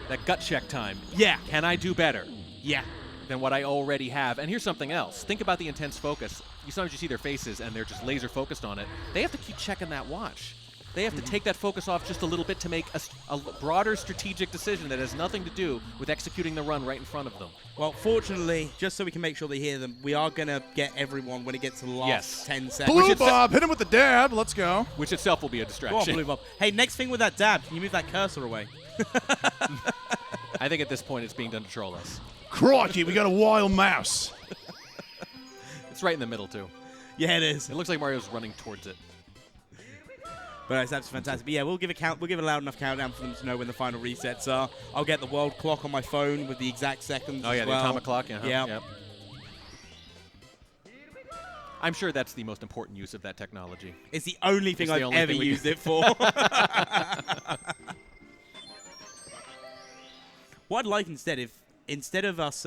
That gut check time. Yeah. Can I do better? Yeah. Than what I already have. And here's something else. Think about the intense focus. Sometimes you see their faces and they're just laser focused on it. They have to keep checking that watch. They have to take that focus off just a little bit to make a broader strategic decision that has nothing to do with executing the run right in front of them. Well, fortunately, just so we can make sure they hear them, we are going to get everyone when it gets to the last 10 seconds. Blue Bob, hit him with the dab. Let's go. Which itself will be a distraction. Go on, Blue Bob. Hey, next thing with that dab, can you move that cursor away? I think at this point it's being done to troll us. Crikey, we got a wild mouse. It's right in the middle, too. Yeah, it is. It looks like Mario's running towards it. But it's absolutely fantastic. But yeah, we'll give a loud enough countdown for them to know when the final resets are. I'll get the world clock on my phone with the exact seconds. Oh, yeah, the atomic clock. Yeah. Yep. I'm sure that's the most important use of that technology. It's the only thing I've ever used it for. What I'd like instead of us,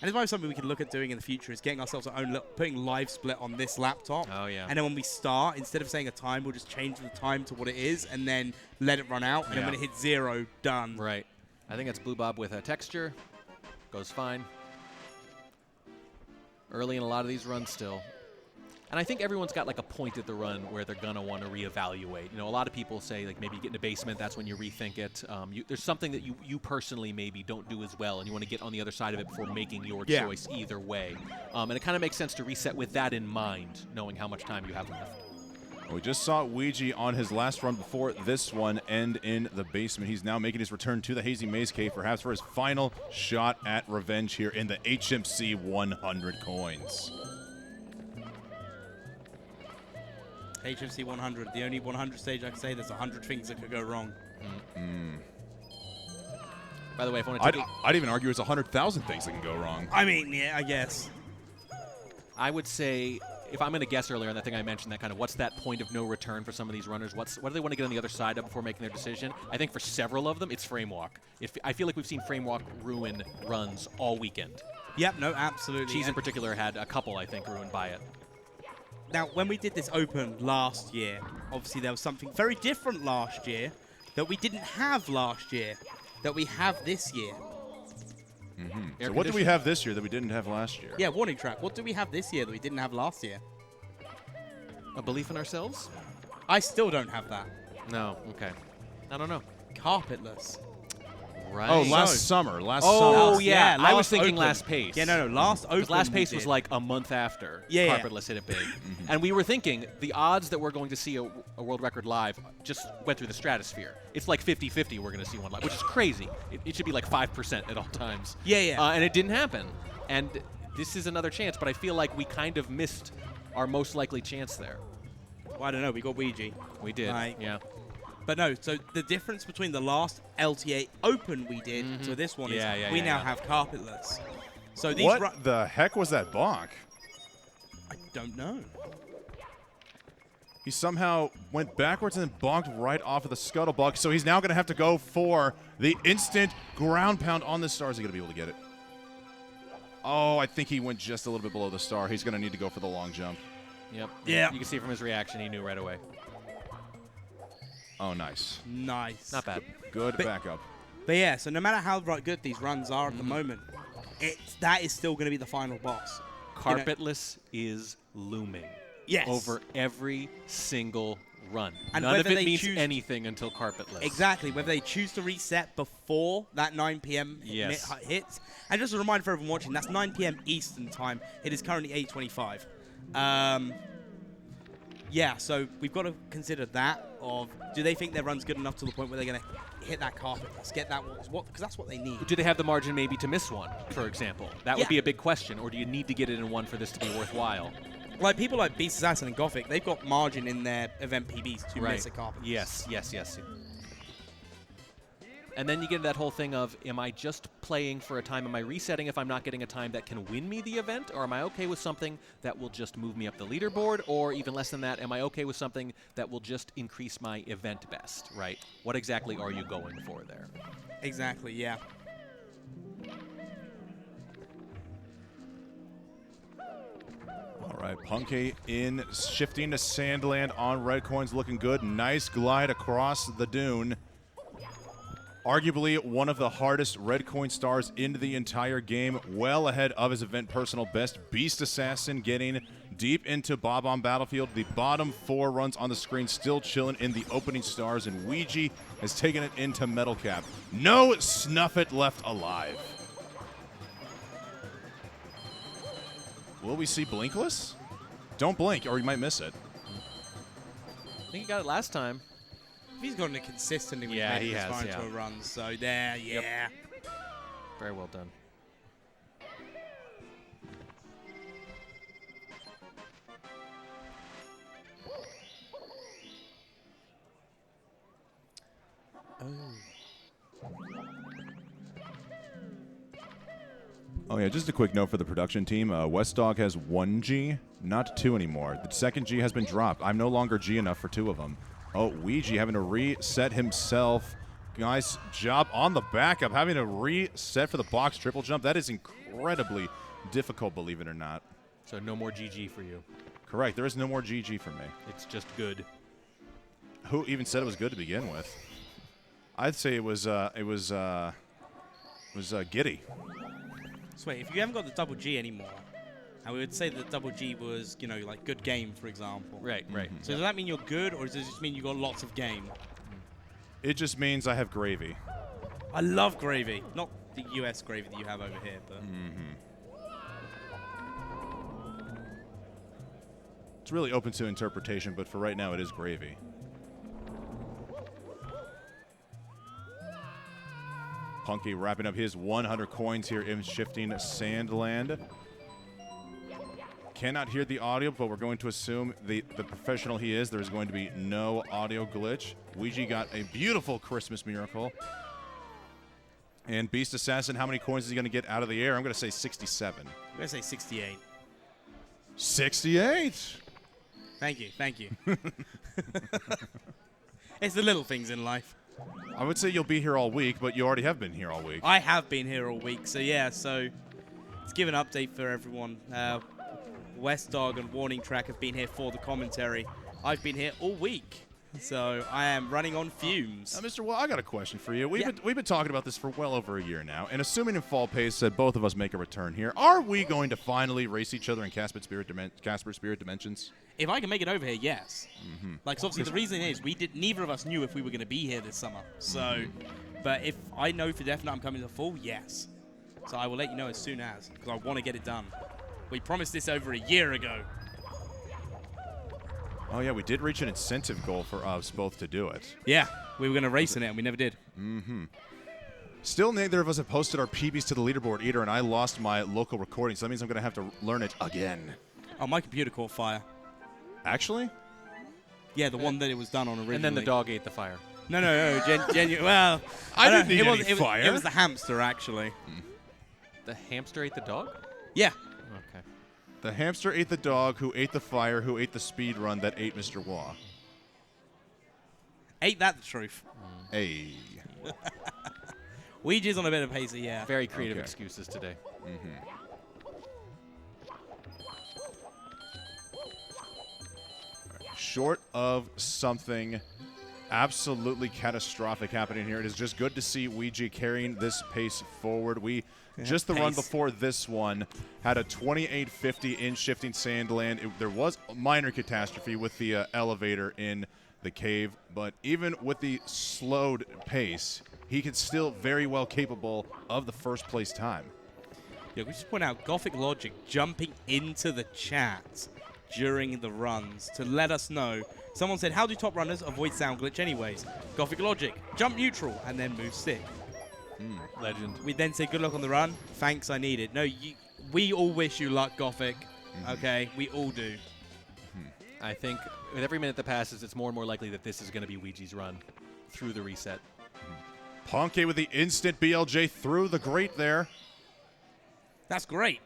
And it's probably something we could look at doing in the future is getting ourselves our own, putting live split on this laptop. Oh, yeah. And then when we start, instead of saying a time, we'll just change the time to what it is and then let it run out. And then when it hits 0, done. Right. I think it's Blue Bob with a texture. Goes fine. Early in a lot of these runs still. And I think everyone's got like a point at the run where they're going to want to reevaluate. You know, a lot of people say like maybe you get in the basement, that's when you rethink it. There's something that you personally maybe don't do as well, and you want to get on the other side of it before making your choice either way. And it kind of makes sense to reset with that in mind, knowing how much time you have left. We just saw Ouija on his last run before this one end in the basement. He's now making his return to the Hazy Maze Cave, perhaps for his final shot at revenge here in the HMC 100 coins. HMC 100, the only 100 stage I can say there's 100 things that could go wrong. By the way, if I want to take I'd even argue it's 100,000 things that can go wrong. I mean, yeah, I guess. I would say, if I'm going to guess earlier on that thing I mentioned, that kind of what's that point of no return for some of these runners? What do they want to get on the other side of before making their decision? I think for several of them, it's frame walk. I feel like we've seen frame walk ruin runs all weekend. Yep, no, absolutely. Cheese in particular had a couple, I think, ruined by it. Now, when we did this open last year, obviously there was something very different last year that we didn't have last year, that we have this year. So what do we have this year that we didn't have last year? Yeah, warning track. What do we have this year that we didn't have last year? A belief in ourselves? I still don't have that. No, okay. I don't know. Carpetless. Right. Oh, last summer. Oh, yeah. I was last thinking open. last pace. Yeah, no, last open. Last pace was like a month after Carpetless hit it big. And we were thinking the odds that we're going to see a world record live just went through the stratosphere. It's like 50-50 we're going to see one live, which is crazy. It should be like 5% at all times. Yeah. And it didn't happen. And this is another chance, but I feel like we kind of missed our most likely chance there. Well, I don't know. We got Ouija. We did, yeah. But no, so the difference between the last LTA Open we did to this one is we now have carpetless. So these What the heck was that bonk? I don't know. He somehow went backwards and then bonked right off of the scuttlebug, so he's now going to have to go for the instant ground pound on the star. Is he going to be able to get it? Oh, I think he went just a little bit below the star. He's going to need to go for the long jump. Yep. Yeah. You can see from his reaction, he knew right away. Oh, nice. Nice. Not bad. Good backup. But yeah, so no matter how good these runs are at the moment, that is still going to be the final boss. Carpetless is looming. Yes. Over every single run. And none of whether it they means choose- anything until carpetless. Exactly, whether they choose to reset before that 9 p.m. hits. And just a reminder for everyone watching, that's 9 p.m. Eastern time. It is currently 8:25. Yeah, so we've got to consider that of, do they think their run's good enough to the point where they're going to hit that carpet? Let's get that one, because that's what they need. Do they have the margin maybe to miss one, for example? That would be a big question. Or do you need to get it in one for this to be worthwhile? Like people like Beast Assassin and Gothic, they've got margin in their event PBs to miss a carpet. Yes. And then you get that whole thing of, am I just playing for a time? Am I resetting if I'm not getting a time that can win me the event? Or am I okay with something that will just move me up the leaderboard? Or even less than that, am I okay with something that will just increase my event best, right? What exactly are you going for there? Exactly, yeah. All right, Punky in, shifting to Sandland on red coins, looking good. Nice glide across the dune. Arguably one of the hardest red coin stars in the entire game, well ahead of his event personal best. Beast Assassin getting deep into Bob on Battlefield. The bottom 4 runs on the screen still chilling in the opening stars, and Ouija has taken it into Metal Cap. No Snuffit left alive. Will we see Blinkless? Don't blink or you might miss it. I think he got it last time. He's gotten it consistently with Yeah, he this has, far yeah. into a run, so there, yeah. Very well done. Oh yeah, just a quick note for the production team. West Dog has 1 G, not 2 anymore. The second G has been dropped. I'm no longer G enough for 2 of them. Oh, Ouija having to reset himself Nice job on the backup, having to reset for the box triple jump. That is incredibly difficult, believe it or not. So no more GG for you. Correct. There is no more GG for me. It's just good. Who even said it was good to begin with? I'd say it was giddy. So wait, if you haven't got the double G anymore, and we would say that double G was, you know, like good game, for example. Right, right. So does that mean you're good, or does it just mean you got lots of game? It just means I have gravy. I love gravy. Not the US gravy that you have over here, but... It's really open to interpretation, but for right now, it is gravy. Punky wrapping up his 100 coins here in shifting Sandland. Cannot hear the audio, but we're going to assume the professional he is, there's going to be no audio glitch. Ouija got a beautiful Christmas miracle. And Beast Assassin, how many coins is he going to get out of the air? I'm going to say 67. I'm going to say 68. 68! Thank you, thank you. It's the little things in life. I would say you'll be here all week, but you already have been here all week. I have been here all week, so yeah, so let's give an update for everyone. West Dog and Warning Track have been here for the commentary. I've been here all week, so I am running on fumes. Mr. Well, I got a question for you. We've been talking about this for well over a year now, and assuming in Fall Pace that both of us make a return here, are we going to finally race each other in Casper Spirit Dimensions? If I can make it over here, yes. Like, so obviously the reason is neither of us knew if we were going to be here this summer. So, but if I know for definite I'm coming to full, yes. So I will let you know as soon as, because I want to get it done. We promised this over a year ago. Oh, yeah, we did reach an incentive goal for us both to do it. Yeah, we were going to race in it, and we never did. Still, neither of us have posted our PBs to the leaderboard either, and I lost my local recording, so that means I'm going to have to learn it again. Oh, my computer caught fire. Actually? Yeah, the one that it was done on originally. And then the dog ate the fire. No, genuine. Well, I didn't need any fire. It was the hamster, actually. The hamster ate the dog? Yeah. Okay. The hamster ate the dog, who ate the fire, who ate the speed run that ate Mr. Wah. Ain't that the truth? Hey. Ouija's on a bit of pace, yeah. Very creative excuses today. Short of something absolutely catastrophic happening here, it is just good to see Ouija carrying this pace forward. Just the run before this one had a 28.50 in shifting Sandland. There was a minor catastrophe with the elevator in the cave, but even with the slowed pace, he can still very well capable of the first place time. Yeah, we just point out Gothic Logic jumping into the chat during the runs to let us know. Someone said, how do top runners avoid sound glitch anyways? Gothic Logic, jump neutral and then move stick. Legend. We then say, good luck on the run. Thanks, I need it. No, we all wish you luck, Gothic. Okay, we all do. I think with every minute that passes, it's more and more likely that this is going to be Ouija's run through the reset. Ponke with the instant BLJ through the grate there. That's great.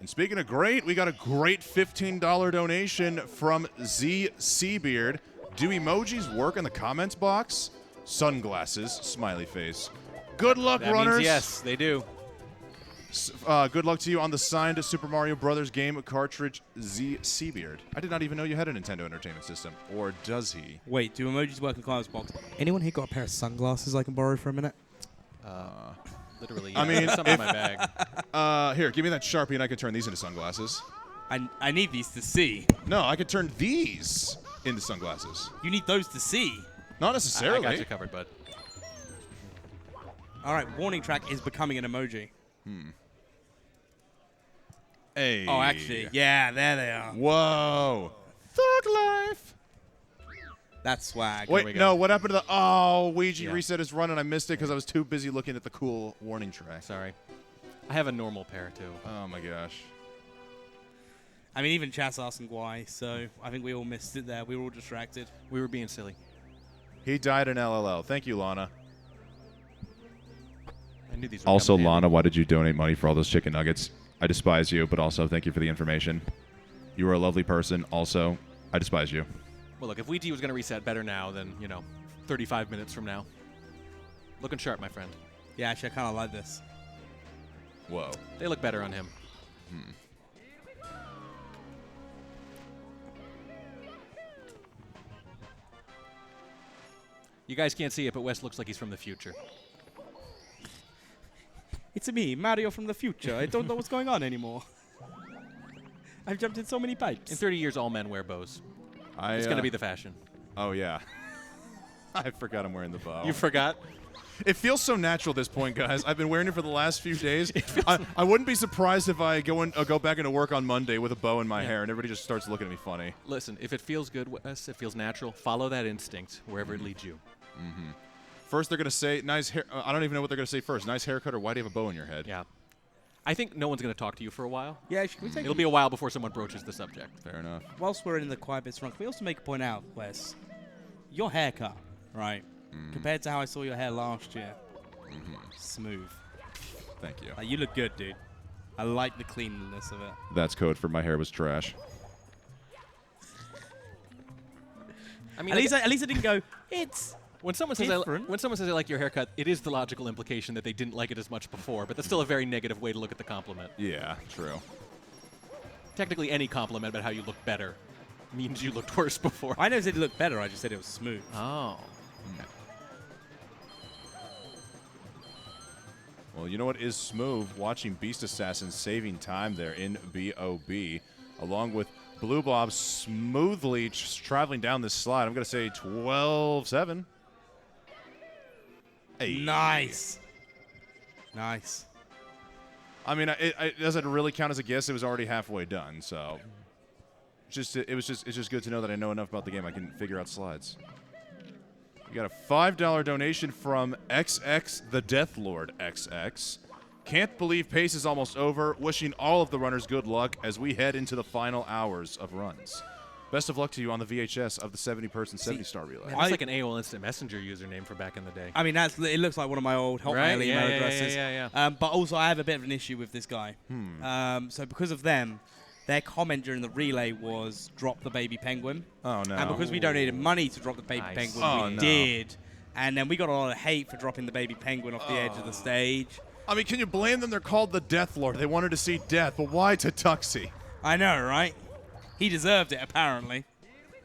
And speaking of great, we got a great $15 donation from Z Seabeard. Do emojis work in the comments box? Sunglasses, smiley face. Good luck, That runners. means yes, they do. Good luck to you on the signed Super Mario Brothers game cartridge, Z Seabeard. I did not even know you had a Nintendo Entertainment System. Or does he? Wait, do emojis work in the comments box? Anyone here got a pair of sunglasses I can borrow for a minute? Literally, I mean, some in my bag. Here, give me that Sharpie and I can turn these into sunglasses. I need these to see. No, I could turn these into sunglasses. You need those to see. Not necessarily. I got you covered, bud. All right, Warning Track is becoming an emoji. Hey. Oh, actually, yeah, there they are. Whoa. Thug life. That's swag. Wait, no, what happened to the... Oh, Ouija reset his run and I missed it because I was too busy looking at the cool warning track. Sorry. I have a normal pair, too. Oh, my gosh. I mean, even chat's asking why, so I think we all missed it there. We were all distracted. We were being silly. He died in LLL. Thank you, Lana. I knew these were Also, coming in. Lana, why did you donate money for all those chicken nuggets? I despise you, but also thank you for the information. You are a lovely person. Also, I despise you. Well, look, if Ouija was going to reset better now than, 35 minutes from now. Looking sharp, my friend. Yeah, actually, I kind of like this. Whoa. They look better on him. You guys can't see it, but Wes looks like he's from the future. It's me, Mario from the future. I don't know what's going on anymore. I've jumped in so many pipes. In 30 years, all men wear bows. It's going to be the fashion. Oh, yeah. I forgot I'm wearing the bow. You forgot? It feels so natural at this point, guys. I've been wearing it for the last few days. I wouldn't be surprised if I go back into work on Monday with a bow in my hair and everybody just starts looking at me funny. Listen, if it feels good, Wes, it feels natural, follow that instinct wherever it leads you. Mm-hmm. First, they're going to say, nice hair. I don't even know what they're going to say first. Nice haircut or why do you have a bow in your head? Yeah. I think no one's going to talk to you for a while. Yeah, should we take It'll be a while before someone broaches the subject. Fair enough. Whilst we're in the quiet bits, can we also make a point out, Wes? Your haircut, right, compared to how I saw your hair last year, smooth. Thank you. You look good, dude. I like the cleanliness of it. That's code for my hair was trash. I mean, at least I didn't go, it's when someone says different. when someone says they like your haircut, it is the logical implication that they didn't like it as much before, but that's still a very negative way to look at the compliment. Yeah, true. Technically, any compliment about how you look better means you looked worse before. I never said it looked better. I just said it was smooth. Oh. Okay. Well, you know what is smooth? Watching Beast Assassin saving time there in BOB, along with Blue Bob smoothly traveling down this slide. I'm going to say 12-7. Hey. Nice. Nice. I mean, it doesn't really count as a guess. It was already halfway done, so it's just good to know that I know enough about the game. I can figure out slides. We got a $5 donation from XX the Death Lord XX. Can't believe pace is almost over. Wishing all of the runners good luck as we head into the final hours of runs. Best of luck to you on the VHS of the 70-person 70-star relay. Man, that's like an AOL Instant Messenger username for back in the day. I mean, it looks like one of my old Hotmail email addresses. Yeah. But also, I have a bit of an issue with this guy. So because of them, their comment during the relay was drop the baby penguin. Oh, no. And because we donated money to drop the baby penguin, we did. And then we got a lot of hate for dropping the baby penguin off the edge of the stage. I mean, can you blame them? They're called the Death Lord. They wanted to see death, but why to Tuxie? I know, right? He deserved it, apparently.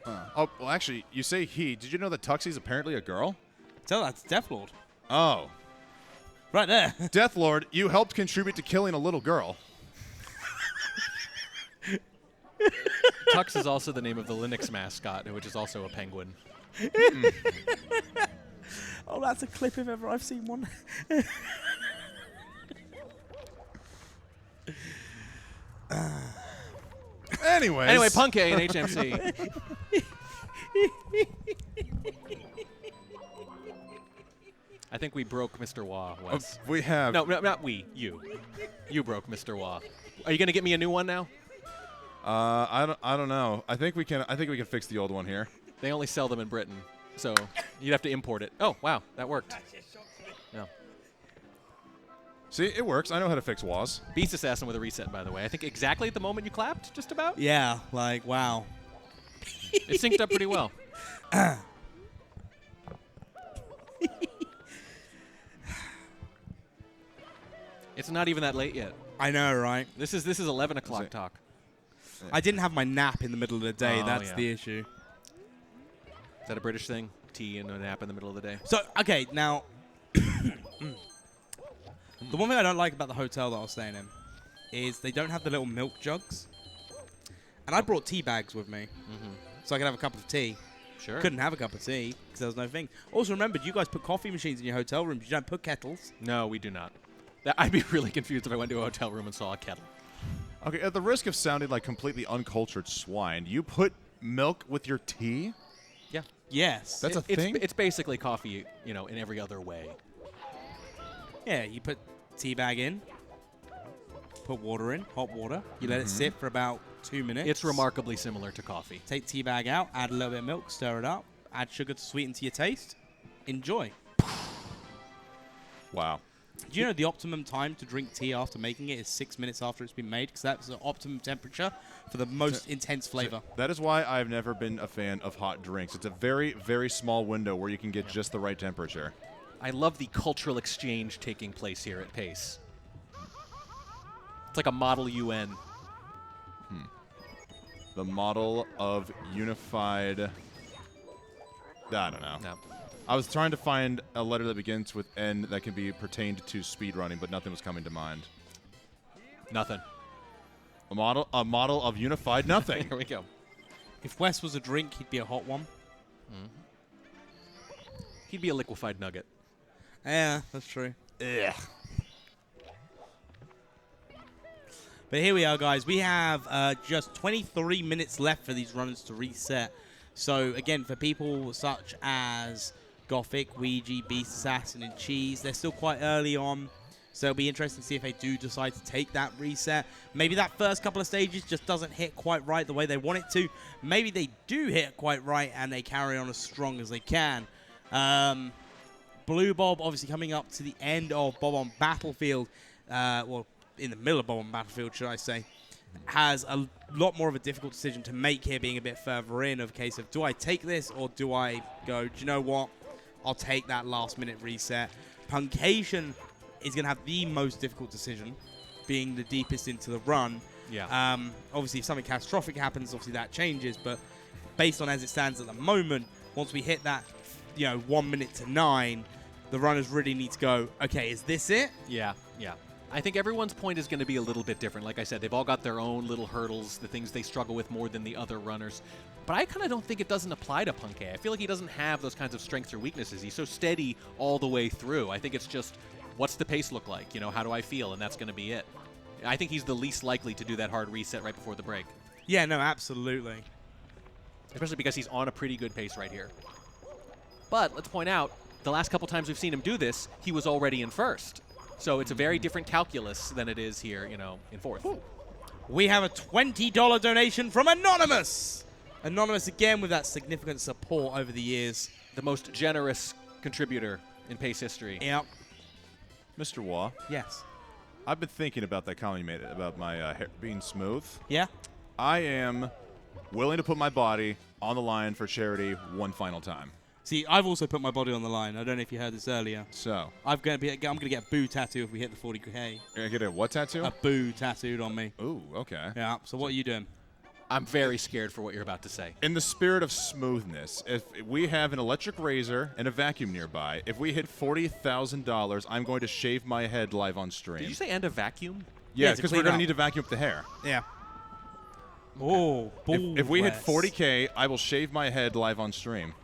Oh, well, actually, you say he. Did you know that Tuxie's apparently a girl? Tell that's Death Lord. Oh. Right there. Death Lord, you helped contribute to killing a little girl. Tux is also the name of the Linux mascot, which is also a penguin. Oh, that's a clip if ever I've seen one. Anyway, Punk A and HMC. I think we broke Mr. Wah, Wes. We have. No, not we. You. You broke Mr. Wah. Are you going to get me a new one now? I don't know. I think we can fix the old one here. They only sell them in Britain, so you'd have to import it. Oh, wow, that worked. No. See, it works. I know how to fix WAS. Beast Assassin with a reset, by the way. I think exactly at the moment you clapped, just about. Yeah, like, wow. It synced up pretty well. It's not even that late yet. I know, right? This is 11 o'clock talk. I didn't have my nap in the middle of the day. Oh, That's yeah. the issue. Is that a British thing? Tea and a nap in the middle of the day? So, okay, now, the one thing I don't like about the hotel that I was staying in is they don't have the little milk jugs. And I brought tea bags with me so I could have a cup of tea. Sure. Couldn't have a cup of tea because there was no thing. Also, remember, you guys put coffee machines in your hotel rooms. You don't put kettles. No, we do not. I'd be really confused if I went to a hotel room and saw a kettle. Okay, at the risk of sounding like completely uncultured swine, you put milk with your tea? Yeah. Yes. That's a thing? It's basically coffee, in every other way. Yeah, you put tea bag in, put water in, hot water. You let it sit for about 2 minutes. It's remarkably similar to coffee. Take tea bag out, add a little bit of milk, stir it up, add sugar to sweeten to your taste. Enjoy. Wow. Do you know the optimum time to drink tea after making it is 6 minutes after it's been made? Because that's the optimum temperature for the most intense flavor. That is why I've never been a fan of hot drinks. It's a very, very small window where you can get just the right temperature. I love the cultural exchange taking place here at Pace. It's like a model UN. The model of unified. I don't know. No. I was trying to find a letter that begins with N that can be pertained to speedrunning, but nothing was coming to mind. Nothing. A model of unified nothing. Here we go. If Wes was a drink, he'd be a hot one. He'd be a liquefied nugget. Yeah, that's true. Ugh. But here we are, guys. We have just 23 minutes left for these runners to reset. So, again, for people such as Gothic, Ouija, Beast Assassin, and Cheese, they're still quite early on. So it'll be interesting to see if they do decide to take that reset. Maybe that first couple of stages just doesn't hit quite right the way they want it to. Maybe they do hit quite right and they carry on as strong as they can. Blue Bob obviously coming up to the end of Bob on Battlefield. Well, in the middle of Bob on Battlefield, should I say. Has a lot more of a difficult decision to make here, being a bit further in, of a case of, do I take this or do I go, do you know what? I'll take that last minute reset. Puncation is going to have the most difficult decision, being the deepest into the run. Yeah. Obviously, if something catastrophic happens, obviously that changes. But based on as it stands at the moment, once we hit that, 1 minute to 9, the runners really need to go, okay, is this it? Yeah. I think everyone's point is going to be a little bit different. Like I said, they've all got their own little hurdles, the things they struggle with more than the other runners. But I kind of don't think it doesn't apply to Punk A. I feel like he doesn't have those kinds of strengths or weaknesses. He's so steady all the way through. I think it's just, what's the pace look like? How do I feel? And that's going to be it. I think he's the least likely to do that hard reset right before the break. Yeah, no, absolutely. Especially because he's on a pretty good pace right here. But let's point out, the last couple times we've seen him do this, he was already in first. So it's a very different calculus than it is here, in fourth. We have a $20 donation from Anonymous. Anonymous again with that significant support over the years. The most generous contributor in pace history. Yep. Mr. Waugh. Yes. I've been thinking about that comment you made about my hair being smooth. Yeah. I am willing to put my body on the line for charity one final time. See, I've also put my body on the line. I don't know if you heard this earlier. So I'm gonna get a boo tattoo if we hit the 40K. You're gonna get a what tattoo? A boo tattooed on me. Ooh, okay. Yeah. So what are you doing? I'm very scared for what you're about to say. In the spirit of smoothness, if we have an electric razor and a vacuum nearby, if we hit $40,000, I'm going to shave my head live on stream. Did you say and a vacuum? Yeah, because we're going to need to vacuum up the hair. Yeah. Oh, if we hit 40K, I will shave my head live on stream.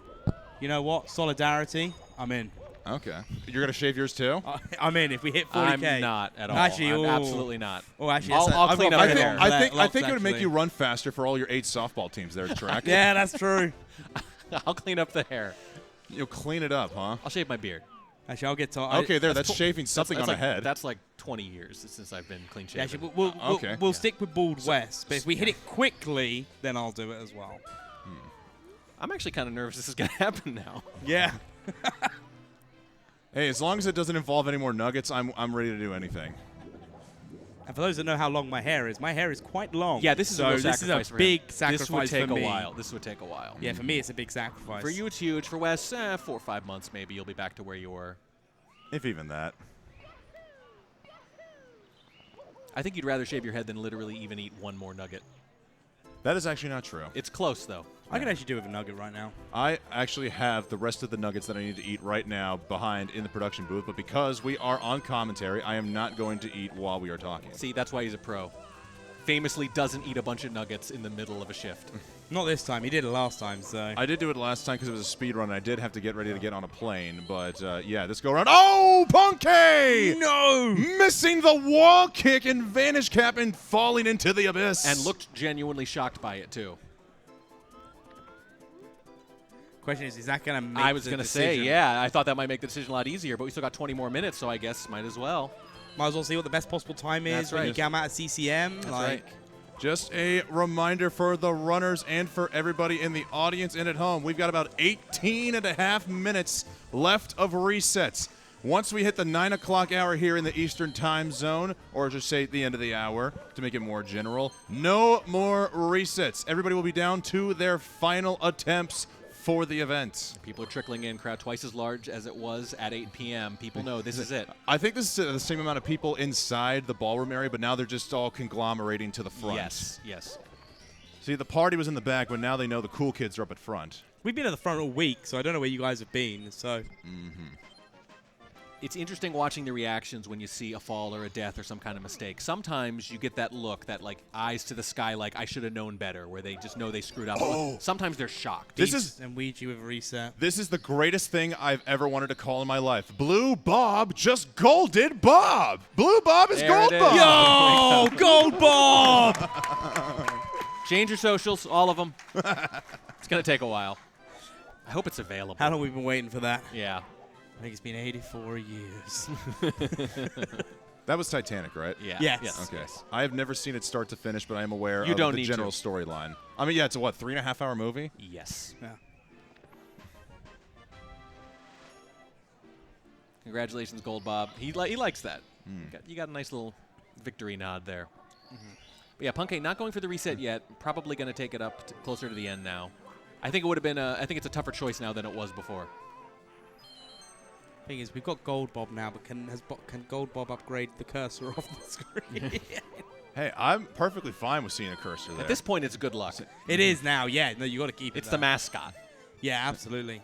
You know what? Solidarity. I'm in. Okay. You're going to shave yours too? I'm in. If we hit 40K. I'm not at all. Actually, I'm absolutely not. Oh, actually, I'll clean up the hair. I think it would make you run faster for all your 8 softball teams there at track. Yeah, that's true. I'll clean up the hair. You'll clean it up, huh? I'll shave my beard. Actually, I'll get to. Okay, that's shaving something on like, a head. That's like 20 years since I've been clean shaven. Actually, we'll stick with Bald West, but if we hit it quickly, then I'll do it as well. I'm actually kind of nervous this is going to happen now. Yeah. Hey, as long as it doesn't involve any more nuggets, I'm ready to do anything. And for those that know how long my hair is quite long. Yeah, this is a real sacrifice this is a for big him. sacrifice This would take for a me. while. This would take a while. Yeah, for me it's a big sacrifice. For you it's huge. For Wes, 4 or 5 months maybe you'll be back to where you were. If even that. I think you'd rather shave your head than literally even eat one more nugget. That is actually not true. It's close, though. I could actually do with a nugget right now. I actually have the rest of the nuggets that I need to eat right now behind in the production booth, but because we are on commentary, I am not going to eat while we are talking. See, that's why he's a pro. Famously doesn't eat a bunch of nuggets in the middle of a shift. Not this time. He did it last time, so. I did do it last time because it was a speed run. I did have to get ready to get on a plane, but yeah, this go around. Oh, Punkay! No! Missing the wall kick and vanish cap and falling into the abyss. And looked genuinely shocked by it, too. Question is that going to make I was going to say, yeah, I thought that might make the decision a lot easier, but we still got 20 more minutes, so I guess might as well. Might as well see what the best possible time is when you come out of CCM. That's right. Just a reminder for the runners and for everybody in the audience and at home, we've got about 18 and a half minutes left of resets. Once we hit the 9 o'clock hour here in the Eastern time zone, or just say the end of the hour to make it more general, no more resets. Everybody will be down to their final attempts for the event. People are trickling in. Crowd twice as large as it was at 8 p.m. People know this is it. I think this is the same amount of people inside the ballroom area, but now they're just all conglomerating to the front. Yes, yes. See, the party was in the back, but now they know the cool kids are up at front. We've been at the front all week, so I don't know where you guys have been. So. It's interesting watching the reactions when you see a fall or a death or some kind of mistake. Sometimes you get that look, that like eyes to the sky, like I should have known better, where they just know they screwed up. Oh. Sometimes they're shocked. And Ouija with reset. This is the greatest thing I've ever wanted to call in my life. Blue Bob just golded Bob. Blue Bob is There gold it is. Bob. Yo, Gold Bob! Change your socials, all of them. It's going to take a while. I hope it's available. How long have we been waiting for that? Yeah. I think it's been 84 years. That was Titanic, right? Yeah. Yes. Okay. I have never seen it start to finish, but I am aware You of don't the need general to. storyline. I mean, yeah, it's a, what, 3.5-hour movie? Yes. Yeah. Congratulations, Gold Bob. He likes that. You got a nice little victory nod there. But yeah, Punkay not going for the reset yet. Probably going to take it up closer to the end now. I think it would have been. I think it's a tougher choice now than it was before. Thing is, we've got Gold Bob now, but can Gold Bob upgrade the cursor off the screen? Hey, I'm perfectly fine with seeing a cursor there. At this point, it's good luck. It is now, yeah. No, you got to keep it. It's the mascot. Yeah, absolutely.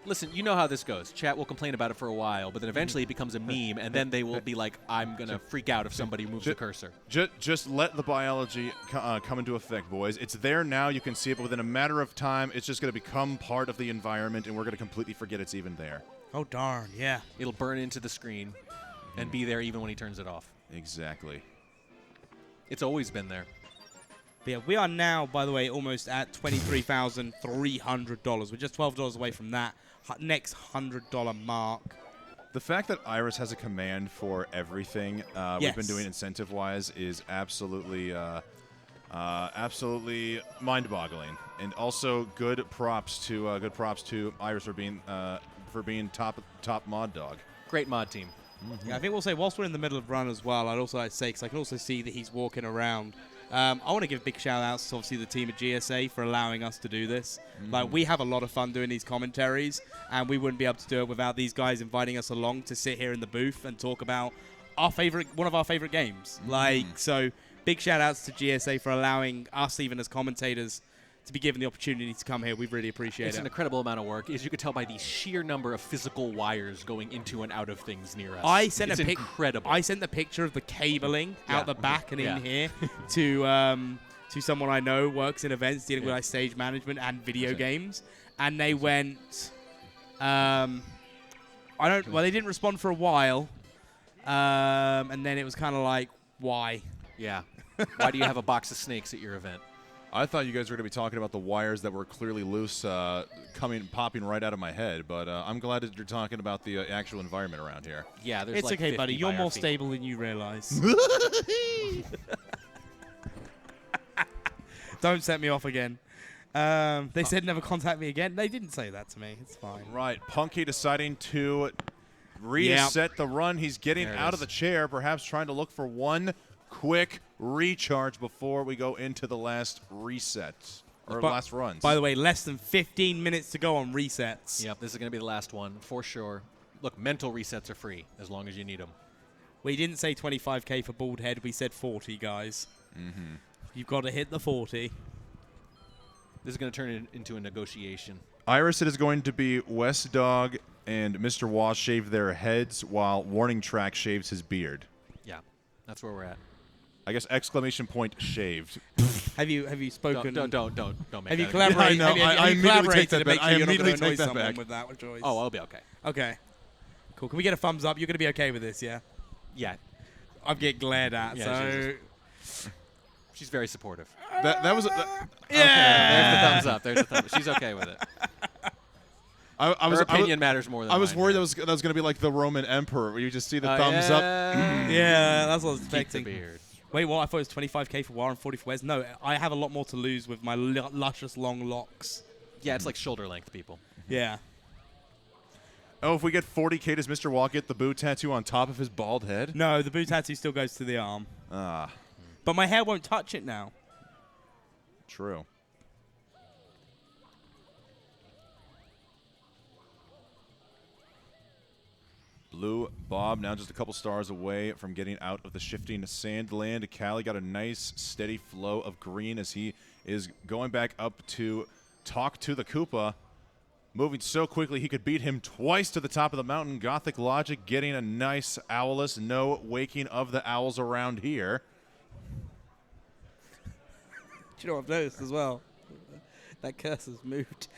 Listen, you know how this goes. Chat will complain about it for a while, but then eventually it becomes a meme, and then they will be like, I'm going to freak out if somebody moves the cursor. Just let the biology come into effect, boys. It's there now. You can see it, but within a matter of time, it's just going to become part of the environment, and we're going to completely forget it's even there. Oh, darn, yeah. It'll burn into the screen and be there even when he turns it off. Exactly. It's always been there. But yeah, we are now, by the way, almost at $23,300. We're just $12 away from that next $100 mark. The fact that Iris has a command for everything we've been doing incentive-wise is absolutely mind-boggling, and also good props to Iris for being top mod dog. Great mod team. Yeah, I think we'll say whilst we're in the middle of run as well, I'd also like to say, because I can also see that he's walking around. I want to give big shout-outs to obviously the team at GSA for allowing us to do this. Like, we have a lot of fun doing these commentaries, and we wouldn't be able to do it without these guys inviting us along to sit here in the booth and talk about one of our favorite games. So big shout-outs to GSA for allowing us, even as commentators, to be given the opportunity to come here. We really appreciate it. It's an incredible amount of work, as you could tell by the sheer number of physical wires going into and out of things near us. It's incredible. I sent the picture of the cabling out the back and in here to someone I know works in events dealing with like stage management and video games, and they went, they didn't respond for a while, and then it was kind of like, why? Yeah. Why do you have a box of snakes at your event? I thought you guys were going to be talking about the wires that were clearly loose, popping right out of my head. But I'm glad that you're talking about the actual environment around here. Yeah, there's It's like okay, 50 buddy. by You're our more feet. stable than you realize. Don't set me off again. They said never contact me again. They didn't say that to me. It's fine. Right. Punky deciding to reset the run. He's getting out of the chair, perhaps trying to look for one quick recharge before we go into the last reset. Last runs. By the way, less than 15 minutes to go on resets. Yep, this is going to be the last one for sure. Look, mental resets are free as long as you need them. We didn't say 25K for Bald Head. We said 40, guys. You've got to hit the 40. This is going to turn into a negotiation. Iris, it is going to be West Dog and Mr. Wash shave their heads while Warning Track shaves his beard. Yeah, that's where we're at. I guess exclamation point shaved. Have you spoken? Don't make Have you that collaborated? Yeah, I know. Have you I collaborated to immediately take that make back. sure you're not going to I annoy immediately take that someone back. with that choice? Oh, I'll be okay. Okay. Cool. Can we get a thumbs up? You're going to be okay with this, yeah? Yeah. I'm getting glared at, Yeah, she's very supportive. That was. Okay, there's the thumbs up. There's the thumbs up. She's okay with it. Her opinion matters more than I was mine worried there. that was going to be like the Roman emperor, where you just see the thumbs up. Yeah, that's what I was Keep the expecting. beard. Wait, what? I thought it was 25K for Warren, 40 for Wes. No, I have a lot more to lose with my luscious long locks. Yeah, it's like shoulder length, people. Yeah. Oh, if we get 40K, does Mr. Wall get the boo tattoo on top of his bald head? No, the boot tattoo still goes to the arm. Ah, But my hair won't touch it now. true. Blue Bob now just a couple stars away from getting out of the shifting sand land. Callie got a nice steady flow of green as he is going back up to talk to the Koopa. Moving so quickly he could beat him twice to the top of the mountain. Gothic Logic getting a nice Owlus. No waking of the owls around here. Do you know what I've noticed as well? That cursor's moved.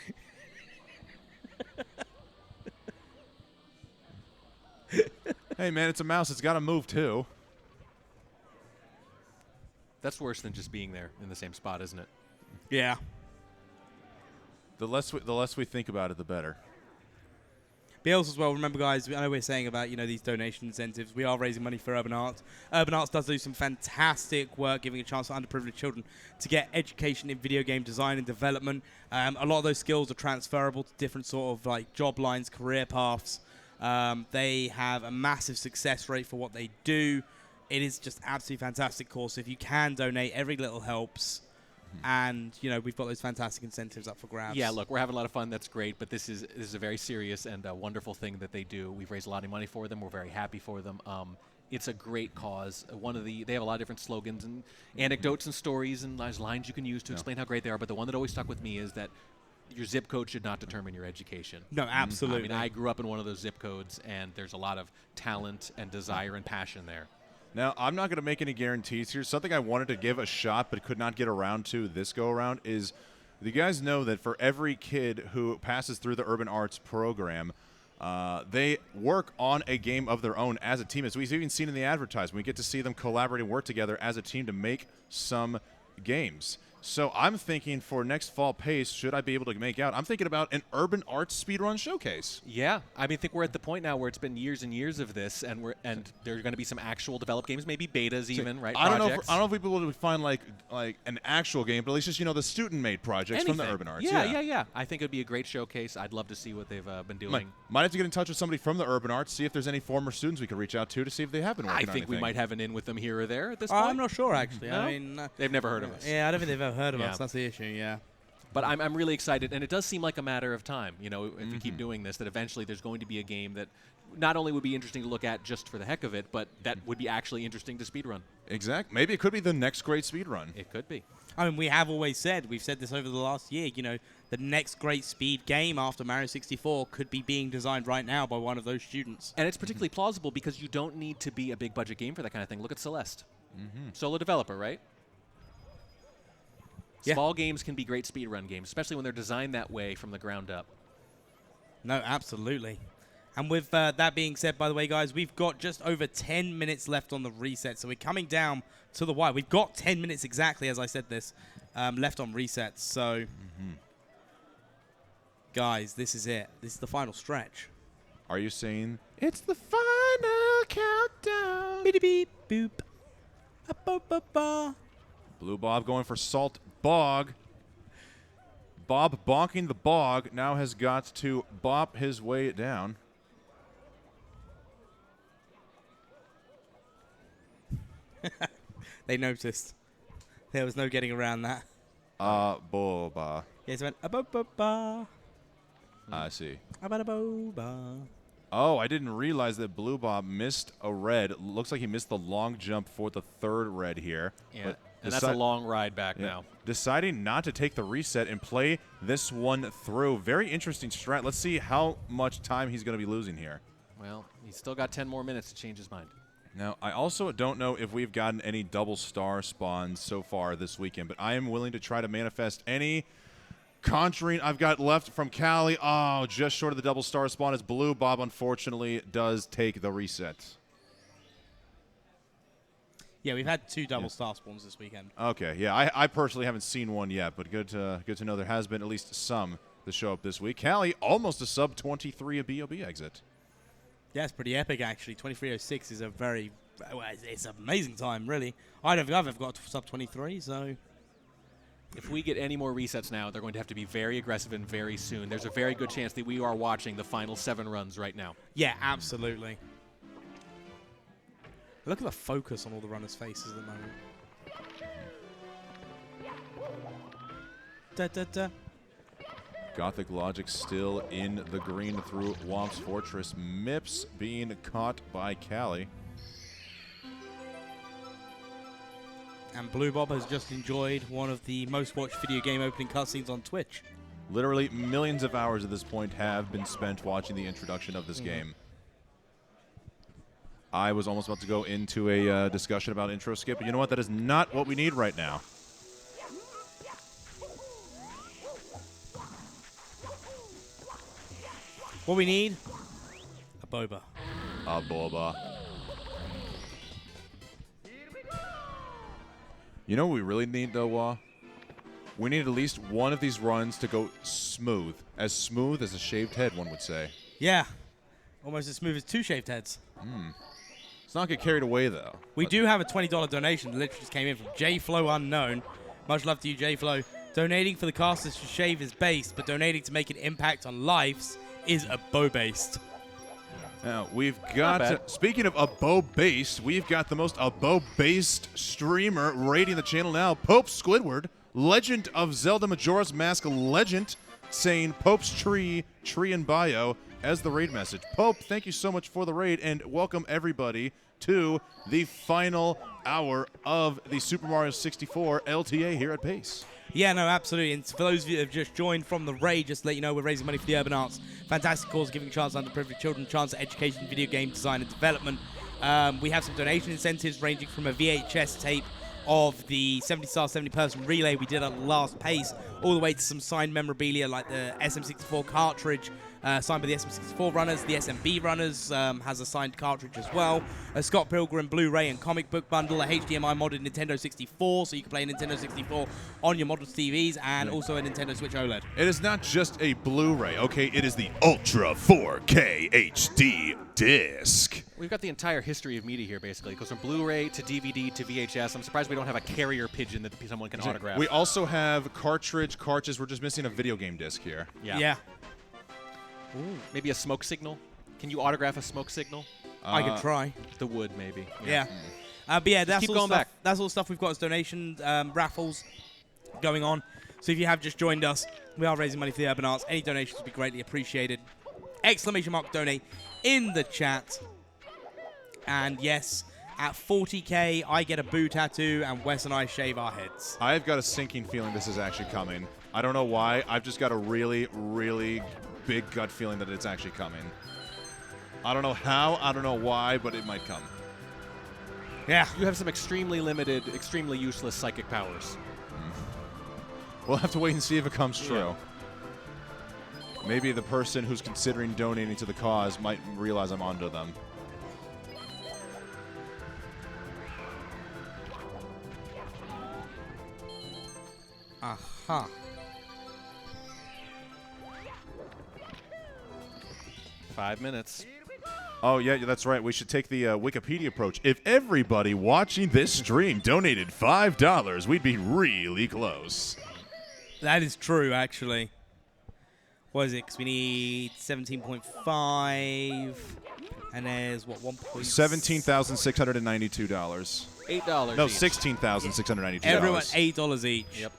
Hey, man, it's a mouse. It's got to move, too. That's worse than just being there in the same spot, isn't it? Yeah. The less we think about it, the better. But also as well, remember, guys, I know we're saying about, these donation incentives. We are raising money for Urban Arts. Urban Arts does do some fantastic work, giving a chance for underprivileged children to get education in video game design and development. A lot of those skills are transferable to different sort of like job lines, career paths. They have a massive success rate for what they do. It is just absolutely fantastic course. If you can donate, every little helps. And, we've got those fantastic incentives up for grabs. Yeah, look, we're having a lot of fun. That's great. But this is a very serious and wonderful thing that they do. We've raised a lot of money for them. We're very happy for them. It's a great cause. They have a lot of different slogans and anecdotes and stories and lines you can use to explain how great they are. But the one that always stuck with me is that your zip code should not determine your education. No, absolutely. I mean, I grew up in one of those zip codes, and there's a lot of talent and desire and passion there. Now, I'm not going to make any guarantees here. Something I wanted to give a shot but could not get around to this go-around is, you guys know that for every kid who passes through the Urban Arts program, they work on a game of their own as a team. As we've even seen in the advertisement, we get to see them collaborate and work together as a team to make some games. So I'm thinking for next fall pace, should I be able to make out, I'm thinking about an Urban Arts speedrun showcase. Yeah, I think we're at the point now where it's been years and years of this, and there are going to be some actual developed games, maybe betas even, right? I don't know if we would find like an actual game, but at least just the student-made projects from the Urban Arts. Yeah. I think it would be a great showcase. I'd love to see what they've been doing. Might have to get in touch with somebody from the Urban Arts, see if there's any former students we could reach out to see if they have been working on anything. I think we might have an in with them here or there at this point. I'm not sure, actually. No? I mean, they've never heard of us. Yeah, I don't think they've ever heard of us. That's the issue, yeah. But I'm really excited, and it does seem like a matter of time, if we keep doing this, that eventually there's going to be a game that not only would be interesting to look at just for the heck of it, but that would be actually interesting to speedrun. Exactly. Maybe it could be the next great speedrun. It could be. I mean, we have always said, we've said this over the last year, the next great speed game after Mario 64 could be being designed right now by one of those students. And it's particularly plausible because you don't need to be a big budget game for that kind of thing. Look at Celeste. Solo developer, right? Yeah. Small games can be great speedrun games, especially when they're designed that way from the ground up. No, absolutely. And with that being said, by the way, guys, we've got just over 10 minutes left on the reset. So we're coming down to the wire. We've got 10 minutes exactly, as I said this, left on resets. So, guys, this is it. This is the final stretch. Are you saying it's the final countdown? Beep, beep, boop. Ba-ba-ba-ba. Blue Bob going for Salt Bog. Bob bonking the bog now has got to bop his way down. They noticed. There was no getting around that. Boba. Yes, went ba-ba-ba. I see. Ba-ba-ba-ba. Oh, I didn't realize that Blue Bob missed a red. Looks like he missed the long jump for the third red here. Yeah, but and that's a long ride back now. Deciding not to take the reset and play this one through. Very interesting strat. Let's see how much time he's going to be losing here. Well, he's still got 10 more minutes to change his mind. Now, I also don't know if we've gotten any double star spawns so far this weekend, but I am willing to try to manifest any conjuring I've got left from Callie. Oh, just short of the double star spawn as Blue Bob, unfortunately, does take the reset. Yeah, we've had 2 double star spawns this weekend. Okay, yeah, I personally haven't seen one yet, but good to know there has been at least some that show up this week. Callie, almost a sub 23 a BOB exit. Yeah, it's pretty epic, actually. 23:06 is a very, it's an amazing time, really. I don't think I've ever got sub 23, so. If we get any more resets now, they're going to have to be very aggressive and very soon. There's a very good chance that we are watching the final 7 runs right now. Yeah, absolutely. Look at the focus on all the runners' faces at the moment. Da, da, da. Gothic Logic still in the green through Womp's Fortress. Mips being caught by Callie. And Blue Bob has just enjoyed one of the most watched video game opening cutscenes on Twitch. Literally millions of hours at this point have been spent watching the introduction of this game. I was almost about to go into a discussion about intro skip, but you know what? That is not what we need right now. What we need? A boba. A boba. You know what we really need, though, Wah? We need at least one of these runs to go smooth. As smooth as a shaved head, one would say. Yeah. Almost as smooth as 2 shaved heads. Let's not get carried away, though. We do have a $20 donation that literally just came in from JFlow Unknown. Much love to you, JFlow. Donating for the casters to shave is based, but donating to make an impact on lives is a bow-based. Now, we've got, speaking of abo-based, we've got the most abo-based streamer rating the channel now, Pope Squidward, Legend of Zelda Majora's Mask legend, saying Pope's tree in bio as the raid message. Pope, thank you so much for the raid, and welcome everybody to the final hour of the Super Mario 64 LTA here at Pace. Yeah, no, absolutely. And for those of you that have just joined from the raid, just to let you know, we're raising money for the Urban Arts. Fantastic cause, giving a chance to underprivileged children, chance to education, video game design and development. We have some donation incentives ranging from a VHS tape of the 70-star, 70-person relay we did at last Pace, all the way to some signed memorabilia like the SM64 cartridge, signed by the SM64 runners. The SMB runners has a signed cartridge as well. A Scott Pilgrim Blu-ray and comic book bundle, a HDMI modded Nintendo 64, so you can play Nintendo 64 on your model TVs, and also a Nintendo Switch OLED. It is not just a Blu-ray, okay? It is the Ultra 4K HD disc. We've got the entire history of media here, basically. It goes from Blu-ray to DVD to VHS. I'm surprised we don't have a carrier pigeon that someone can autograph. We also have cartridges. We're just missing a video game disc here. Yeah. Ooh, maybe a smoke signal. Can you autograph a smoke signal? I could try. The wood, maybe. Yeah. But yeah, that's keep all going stuff. back. That's all stuff we've got as donations, raffles going on. So if you have just joined us, we are raising money for the Urban Arts. Any donations would be greatly appreciated. ! Donate in the chat. And yes, at 40k, I get a boo tattoo, and Wes and I shave our heads. I've got a sinking feeling this is actually coming. I don't know why. I've just got a really, really big gut feeling that it's actually coming. I don't know how, I don't know why, but it might come. Yeah. You have some extremely limited, extremely useless psychic powers. We'll have to wait and see if it comes true. Maybe the person who's considering donating to the cause might realize I'm onto them. Aha. 5 minutes. Oh, yeah, that's right. We should take the Wikipedia approach. If everybody watching this stream donated $5, we'd be really close. That is true, actually. What is it? Because we need 17.5, and there's, what, 1. $17,692. $8 No, each. $16,692. Everyone, $8 each. Yep.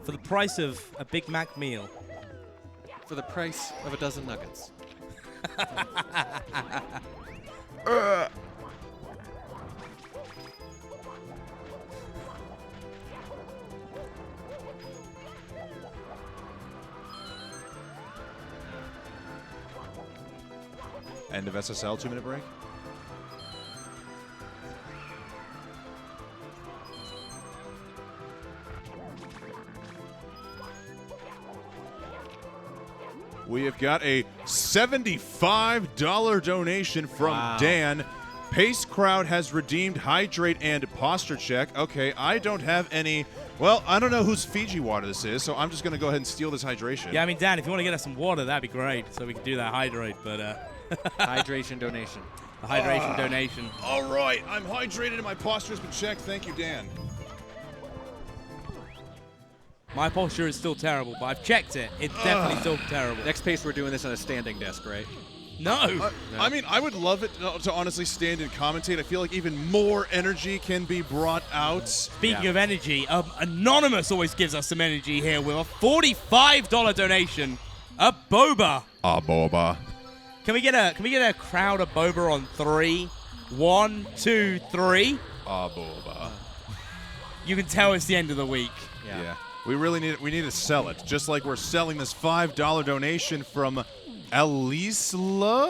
For the price of a Big Mac meal. For the price of a dozen nuggets. End of SSL, 2-minute break. We have got a $75 donation from Dan. Pace Crowd has redeemed Hydrate and Posture Check. Okay, I don't have any. Well, I don't know whose Fiji water this is, so I'm just going to go ahead and steal this hydration. Yeah, I mean, Dan, if you want to get us some water, that'd be great. So we can do that hydrate, but... Hydration donation. The hydration donation. All right, I'm hydrated and my posture has been checked. Thank you, Dan. My posture is still terrible, but I've checked it. It's definitely still terrible. Next Pace, we're doing this on a standing desk, right? No. I mean, I would love it to honestly stand and commentate. I feel like even more energy can be brought out. Speaking of energy, Anonymous always gives us some energy here with a $45 donation. A boba. A boba. Can we get a crowd of boba on 3? 1, 2, 3. A boba. You can tell it's the end of the week. Yeah. We really need to sell it. Just like we're selling this $5 donation from Elielza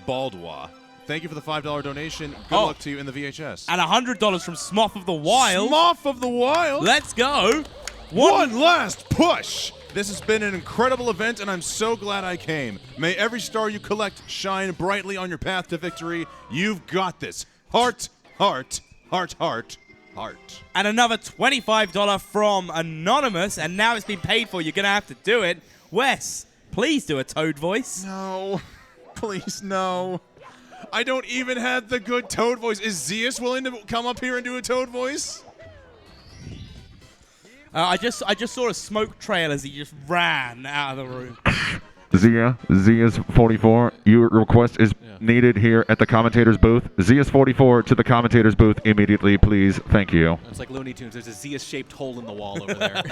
Baldwa. Thank you for the $5 donation. Good luck to you in the VHS. And $100 from Smoth of the Wild. Smoth of the Wild. Let's go. One last push. This has been an incredible event, and I'm so glad I came. May every star you collect shine brightly on your path to victory. You've got this. Heart, heart, heart, heart, heart. And another $25 from Anonymous, and now it's been paid for. You're going to have to do it. Wes, please do a Toad voice. No. Please, no. I don't even have the good Toad voice. Is Zeus willing to come up here and do a Toad voice? I just saw a smoke trail as he just ran out of the room. Zia's 44. Your request is needed here at the commentator's booth. Zia's 44 to the commentator's booth immediately, please. Thank you. It's like Looney Tunes. There's a Zeus-shaped hole in the wall over there.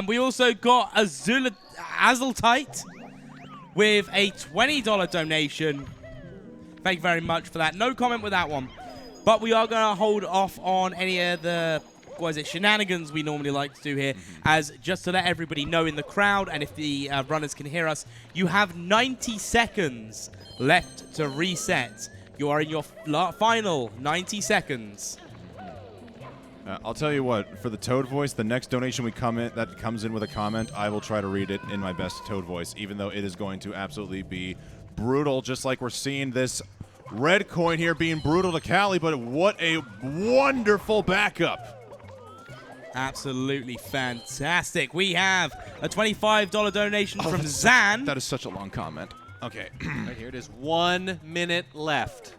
We also got Azultite with a $20 donation. Thank you very much for that. No comment with that one. But we are going to hold off on any of the shenanigans we normally like to do here, as just to let everybody know in the crowd, and if the runners can hear us, you have 90 seconds left to reset. You are in your final 90 seconds. I'll tell you what, for the Toad voice, the next donation that comes in with a comment, I will try to read it in my best Toad voice, even though it is going to absolutely be brutal, just like we're seeing this red coin here being brutal to Callie, but what a wonderful backup. Absolutely fantastic. We have a $25 donation from Zan. That is such a long comment. Okay. Right here it is. 1 minute left.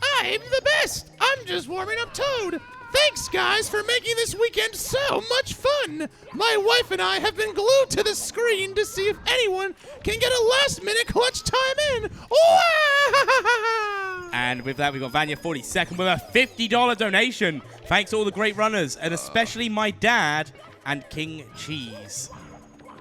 I'm the best. I'm just warming up Toad. Thanks, guys, for making this weekend so much fun. My wife and I have been glued to the screen to see if anyone can get a last-minute clutch time in. And with that, we got Vanya 42nd with a $50 donation. Thanks to all the great runners, and especially my dad and King Cheese.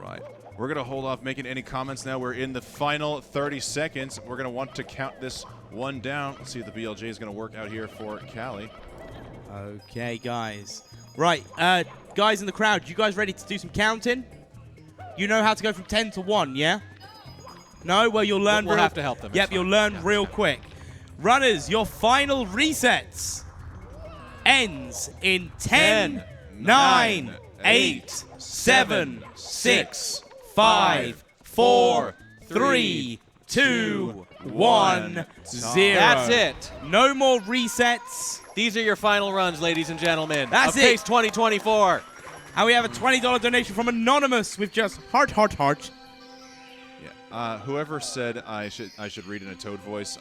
Right. We're going to hold off making any comments now. We're in the final 30 seconds. We're going to want to count this one down. Let's see if the BLJ is going to work out here for Callie. Okay, guys. Right, guys in the crowd, you guys ready to do some counting? You know how to go from 10 to 1, yeah? No? Well, you'll learn. We'll have to help them. Yep, you'll learn real quick. Runners, your final resets ends in 10, 9, 8, 7, 6, 5, 4, 3, 2, 1, 0. That's it. No more resets. These are your final runs, ladies and gentlemen. That's of Pace 2024. And we have a $20 donation from Anonymous with just heart, heart, heart. Yeah. Whoever said I should read in a Toad voice,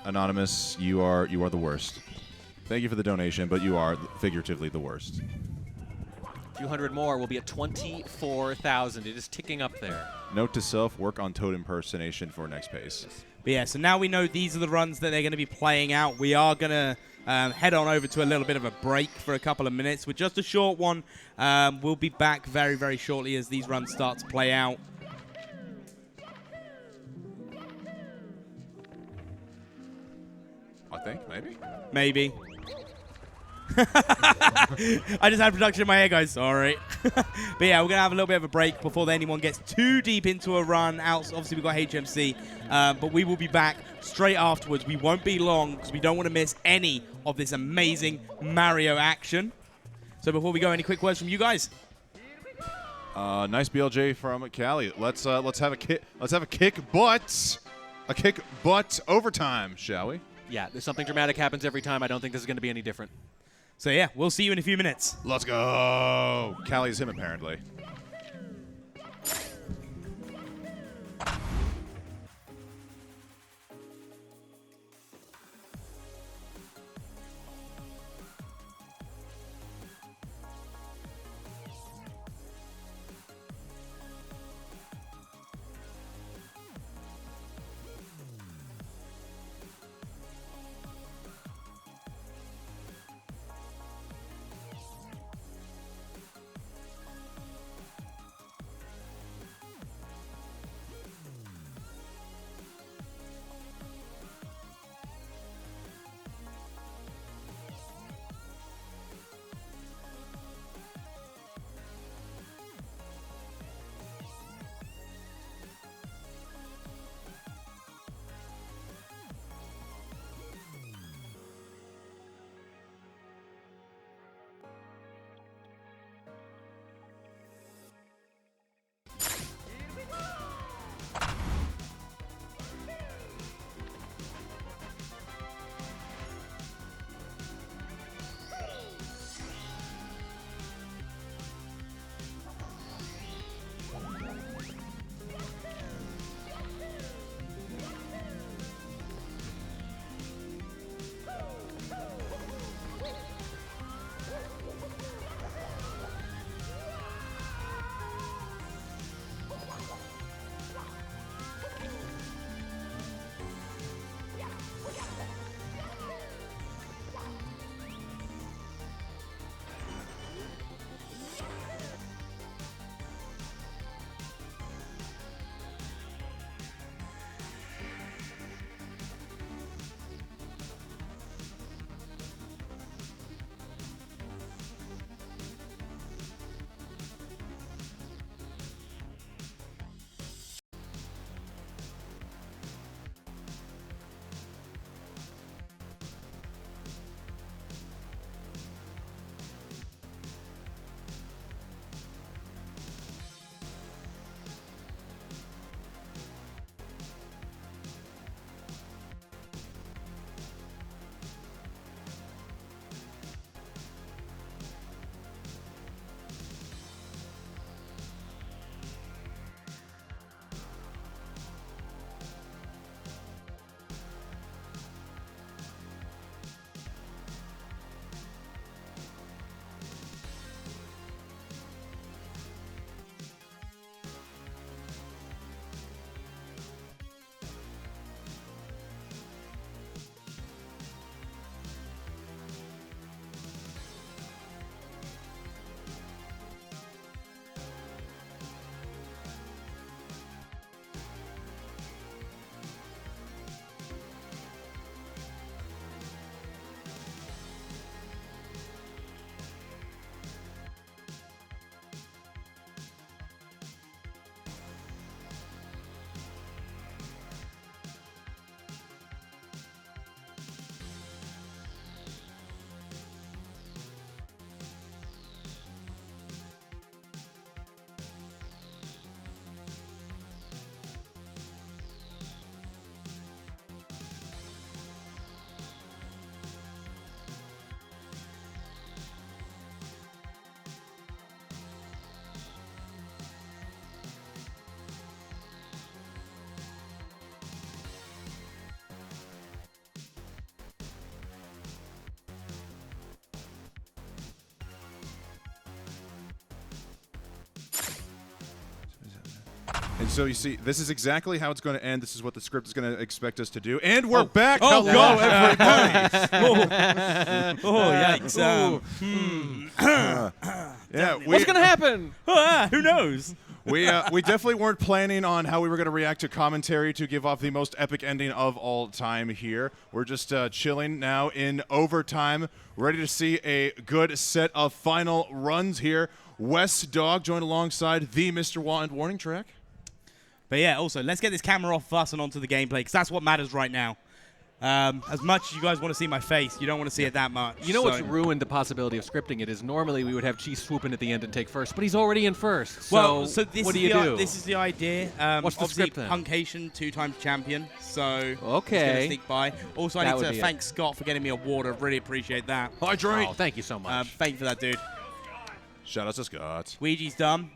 Anonymous, you are the worst. Thank you for the donation, but you are figuratively the worst. A few hundred more. We'll be at 24,000. It is ticking up there. Note to self: work on Toad impersonation for next Pace. But yeah, so now we know these are the runs that they're going to be playing out. We are going to head on over to a little bit of a break for a couple of minutes with just a short one. We'll be back very, very shortly as these runs start to play out. I think, maybe. Maybe. I just had production in my head, guys. Sorry. But yeah, we're going to have a little bit of a break before anyone gets too deep into a run. Obviously, we've got HMC, but we will be back straight afterwards. We won't be long because we don't want to miss any of this amazing Mario action. So before we go, any quick words from you guys? Nice BLJ from Callie. Let's have a kick butt overtime, shall we? Yeah, there's something dramatic happens every time. I don't think this is going to be any different. So yeah, we'll see you in a few minutes. Let's go. Callie's him, apparently. So you see, this is exactly how it's going to end. This is what the script is going to expect us to do. And we're back. Oh, Hello, gosh. everybody. yikes. Yeah, What's going to happen? Who knows? We definitely weren't planning on how we were going to react to commentary to give off the most epic ending of all time here. We're just chilling now in overtime, ready to see a good set of final runs here. Wes Dog joined alongside the Mr. Warning Track. But yeah, also, let's get this camera off us and onto the gameplay, because that's what matters right now. As much as you guys want to see my face, you don't want to see it that much. You know what's ruined the possibility of scripting it is normally we would have Chi swoop in at the end and take first, but he's already in first. So, this what do is you do? This is the idea. What's the script then? Punkation, 2-time champion. So okay, he's gonna sneak by. Also, I That need would to be thank Scott for getting me a award. I really appreciate that. Hydrate. Oh, thank you so much. Thank you for that, dude. Shout out to Scott. Ouija's done.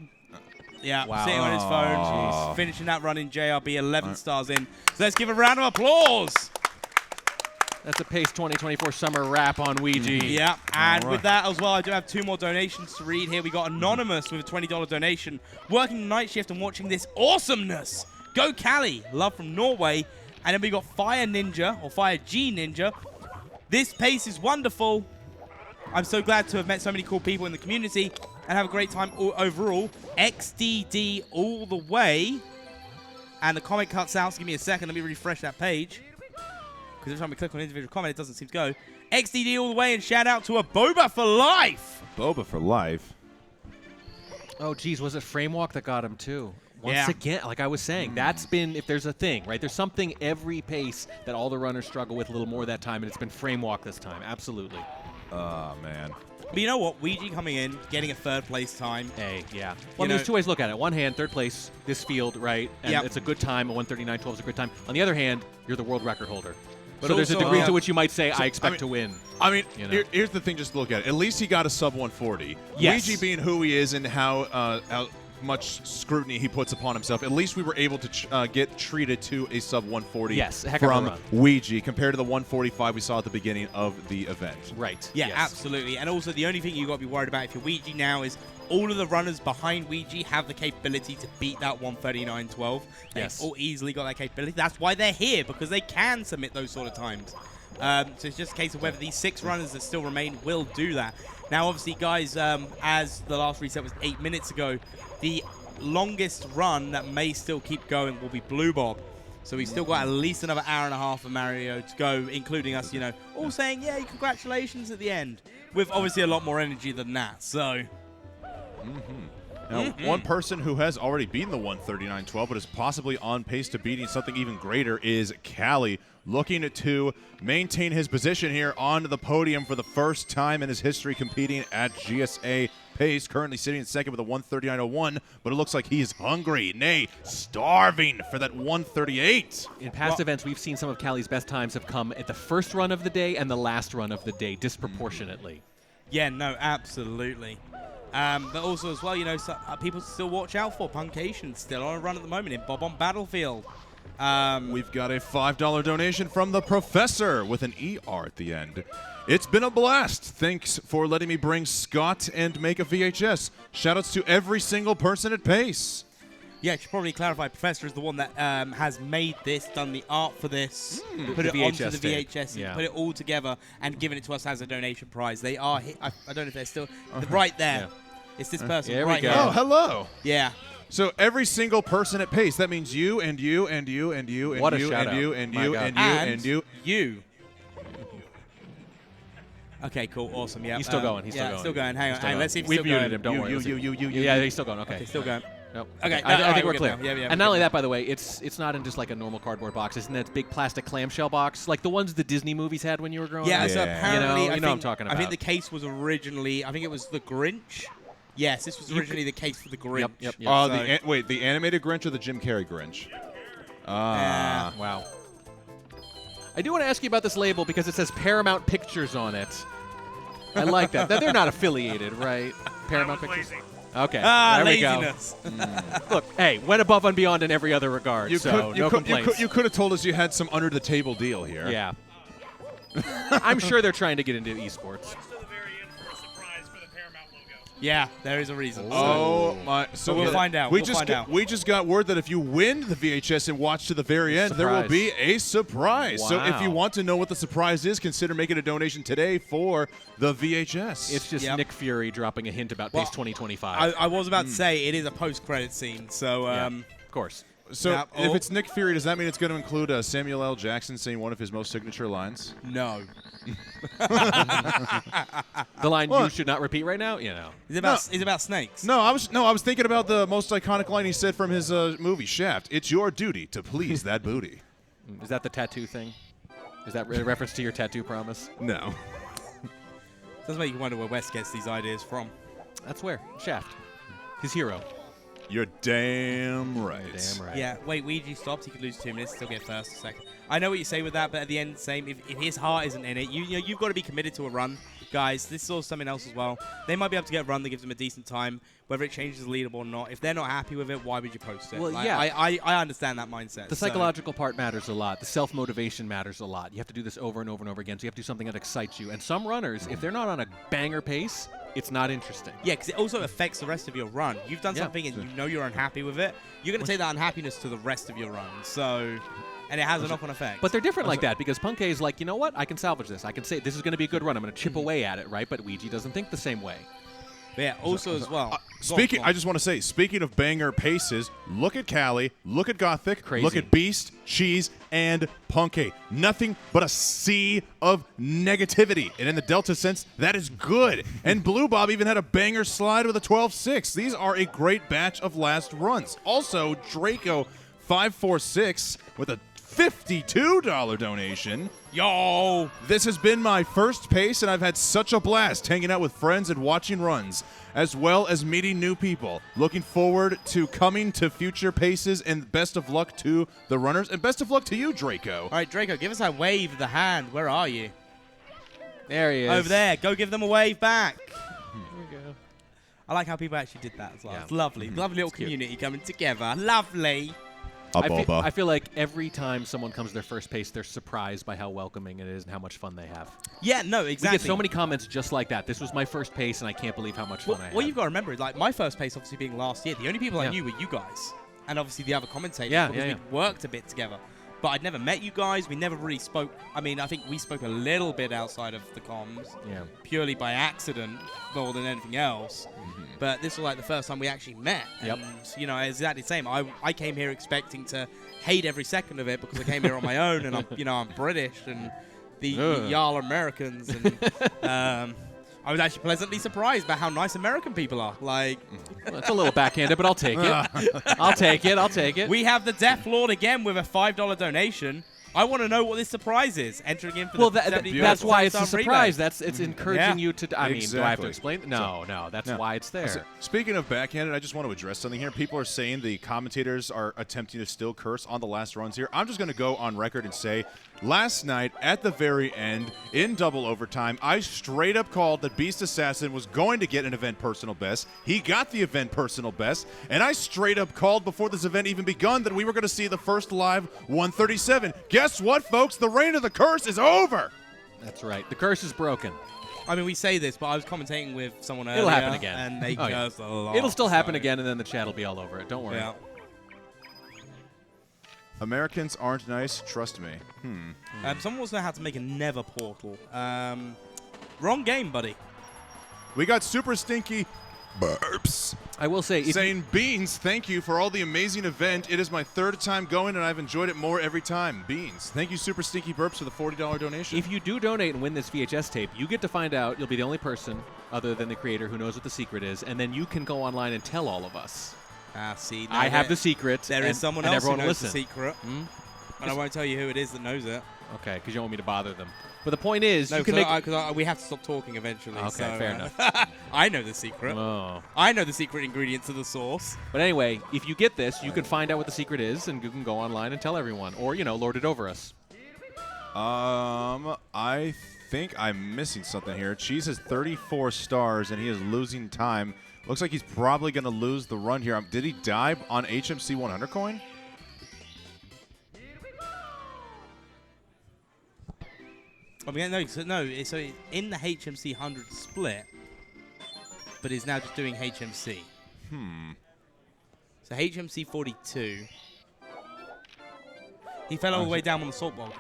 Yeah, Wow. sitting on his phone, Jeez. finishing that run in JRB, 11 stars in. So let's give a round of applause. That's a Pace 2024 summer wrap on Ouija. Yeah, and All with right. that as well, I do have 2 more donations to read here. We got Anonymous with a $20 donation, working night shift and watching this awesomeness. Go Cali, love from Norway. And then we got Fire Ninja, or Fire G Ninja. This pace is wonderful. I'm so glad to have met so many cool people in the community and have a great time overall. XDD all the way. And the comment cuts out, so give me a second. Let me refresh that page. Because every time we click on an individual comment, it doesn't seem to go. XDD all the way, and shout out to a Boba for life. Boba for life. Oh, geez, was it Framewalk that got him too? Once Yeah. again, like I was saying, that's been, if there's a thing, right? There's something every pace that all the runners struggle with a little more that time, and it's been Framewalk this time. Absolutely. Oh, man. But you know what? Ouija coming in, getting a 3rd place time. Hey, yeah. Well, You there's know- 2 ways to look at it. One hand, 3rd place, this field, right? And Yep. it's a good time. A 1:39.12 is a good time. On the other hand, you're the world record holder. But So there's a also, degree to which you might say, I expect mean, to win. I mean, You know? here's the thing, just to look at it. At least he got a sub 140. Yes. Ouija being who he is and how much scrutiny he puts upon himself, at least we were able to get treated to a sub 140 Yes, a heck of a from run. Ouija compared to the 145 we saw at the beginning of the event. Right. Yeah, Yes. absolutely. And also, the only thing you got to be worried about if you're Ouija now is all of the runners behind Ouija have the capability to beat that 139.12. They've Yes. all easily got that capability. That's why they're here, because they can submit those sort of times. So it's just a case of whether these 6 runners that still remain will do that. Now, obviously, guys, as the last reset was 8 minutes ago, the longest run that may still keep going will be Blue Bob. So we've still got at least another hour and a half of Mario to go, including us, you know, all saying, yeah, congratulations at the end, with obviously a lot more energy than that. So Now, one person who has already beaten the 139.12 but is possibly on pace to beating something even greater is Cali, looking to maintain his position here on the podium for the first time in his history competing at GSA pace, currently sitting in second with a 139.01, but it looks like he's hungry, nay, starving for that 138. In past events, we've seen some of Cali's best times have come at the first run of the day and the last run of the day disproportionately. yeah, no, absolutely. But also as well, you know, people still watch out for Punkation, still on a run at the moment in Bob on Battlefield. We've got a $5 donation from the professor with an ER at the end. It's been a blast. Thanks for letting me bring Scott and make a VHS. Shoutouts to every single person at Pace. Yeah, I should probably clarify, Professor is the one that has made this, done the art for this, put it The onto VHS the tape. VHS, Yeah. put it all together, and given it to us as a donation prize. They are, I don't know if they're still, right there. Yeah. It's this person There we right go. here. Oh, hello. Yeah. So every single person at Pace, that means you and you and you and you and What a you shout and you out. and My you God. and you and you. You. Okay, cool, awesome, yeah. He's still going. He's yeah, still going. still going. Hang on, Still hang on. going. Let's see if We've he's still muted going. him. Don't worry. You. Yeah, he's still going. Okay. Okay, still going. Nope. Okay, I alright, think we're good clear. now. Yeah, And not only that, by the way, it's not in just like a normal cardboard box. It's in that big plastic clamshell box, like the ones the Disney movies had when you were growing Yeah, up. so apparently, you know I what I'm talking I think about. the case was originally, I think it was the Grinch. Yes, this was originally the case for the Grinch. Yep. So- Wait, the animated Grinch or the Jim Carrey Grinch? Wow. I do want to ask you about this label because it says Paramount Pictures on it. I like that. They're not affiliated, right? Paramount Pictures. Okay. There laziness. we go. Look, hey, went above and beyond in every other regard. No complaints. You could have told us you had some under the table deal here. Yeah. I'm sure they're trying to get into esports. Yeah, there is a reason. Oh my! So we'll find out. We just got word that if you win the VHS and watch to the very end, there will be a surprise. Wow. So if you want to know what the surprise is, consider making a donation today for the VHS. It's just Nick Fury dropping a hint about PACE 2025. I was about to say it is a post-credit scene, so of course. So if it's Nick Fury, does that mean it's going to include Samuel L. Jackson saying one of his most signature lines? No. The line you should not repeat right now? Is it about snakes? No, I was thinking about the most iconic line he said from his movie Shaft. It's your duty to please that booty. Is that the tattoo thing? Is that a reference to your tattoo promise? No. Does make you wonder where Wes gets these ideas from. That's where Shaft, his hero. You're damn right. Damn right. Yeah, wait, Ouija stops. He could lose 2 minutes, still get first, second. I know what you say with that, but at the end, same. If his heart isn't in it, you've got to be committed to a run, guys. This is also something else as well. They might be able to get a run that gives them a decent time, whether it changes the leaderboard or not. If they're not happy with it, why would you post it? Well, I understand that mindset. The psychological part matters a lot. The self-motivation matters a lot. You have to do this over and over and over again, so you have to do something that excites you. And some runners, if they're not on a banger pace, it's not interesting. Yeah, because it also affects the rest of your run. You've done something and you know you're unhappy with it. You're going to take that unhappiness to the rest of your run. So, and it has a knock-on effect. But they're different like that because Punkei is like, you know what? I can salvage this. I can say this is going to be a good run. I'm going to chip away at it, right? But Ouija doesn't think the same way. But yeah, also as well. I just want to say, speaking of banger paces, look at Callie, look at Gothic, Crazy. look at Beast, Cheese, and Punkei. Nothing but a sea of negativity. And in the Delta sense, that is good. And Blue Bob even had a banger slide with a 12-6. These are a great batch of last runs. Also, Draco 546 with a $52 donation. Yo! This has been my first pace, and I've had such a blast hanging out with friends and watching runs, as well as meeting new people. Looking forward to coming to future paces, and best of luck to the runners, and best of luck to you, Draco. All right, Draco, give us a wave of the hand. Where are you? There he is. Over there. Go give them a wave back. Here we go. I like how people actually did that as well. Yeah. It's lovely. Lovely little community coming together. Lovely. I feel like every time someone comes to their first pace, they're surprised by how welcoming it is and how much fun they have. Yeah, no, exactly. We get so many comments just like that. This was my first pace, and I can't believe how much fun I had. What you've got to remember is, like, my first pace obviously being last year, the only people I knew were you guys. And obviously the other commentators because we worked a bit together. But I'd never met you guys. We never really spoke. I mean, I think we spoke a little bit outside of the comms. Yeah. Purely by accident more than anything else. But this was like the first time we actually met. Yep. And, you know, exactly the same. I came here expecting to hate every second of it because I came here on my own and I'm British and the y'all are Americans. And I was actually pleasantly surprised by how nice American people are. Like, well, it's a little backhanded, but I'll take it. I'll take it. I'll take it. We have the Death Lord again with a $5 donation. I want to know what this surprise is. Entering in for that's why it's a surprise. It's encouraging you to. I mean, Exactly. do I have to explain? No, that's why it's there. So, speaking of backhanded, I just want to address something here. People are saying the commentators are attempting to still curse on the last runs here. I'm just going to go on record and say, last night at the very end in double overtime, I straight up called that Beast Assassin was going to get an event personal best. He got the event personal best, and I straight up called before this event even begun that we were going to see the first live 137. Guess what, folks? The reign of the curse is over. That's right. The curse is broken. I mean, we say this, but I was commentating with someone earlier. It'll happen again. And they cursed a lot. It'll still happen again, and then the chat will be all over it. Don't worry. Yeah. Americans aren't nice, trust me. Someone wants to know how to make a never portal. Wrong game, buddy. We got Super Stinky Burps. I will say, saying, Beans, thank you for all the amazing event. It is my third time going, and I've enjoyed it more every time. Beans. Thank you, Super Stinky Burps, for the $40 donation. If you do donate and win this VHS tape, you get to find out. You'll be the only person, other than the creator, who knows what the secret is, and then you can go online and tell all of us. See, I have the secret. There is someone else who knows the listen. secret. And I won't tell you who it is that knows it. Okay, because you don't want me to bother them. But the point is, no, you can make. Because we have to stop talking eventually. Okay, so, fair enough. I know the secret. Oh. I know the secret ingredient to the sauce. But anyway, if you get this, you can find out what the secret is, and you can go online and tell everyone, or lord it over us. I think I'm missing something here. Cheese has 34 stars, and he is losing time. Looks like he's probably going to lose the run here. Did he die on HMC 100 coin? I mean, no. So in the HMC 100 split, but is now just doing HMC. So HMC 42. He fell all the way down on the salt bog.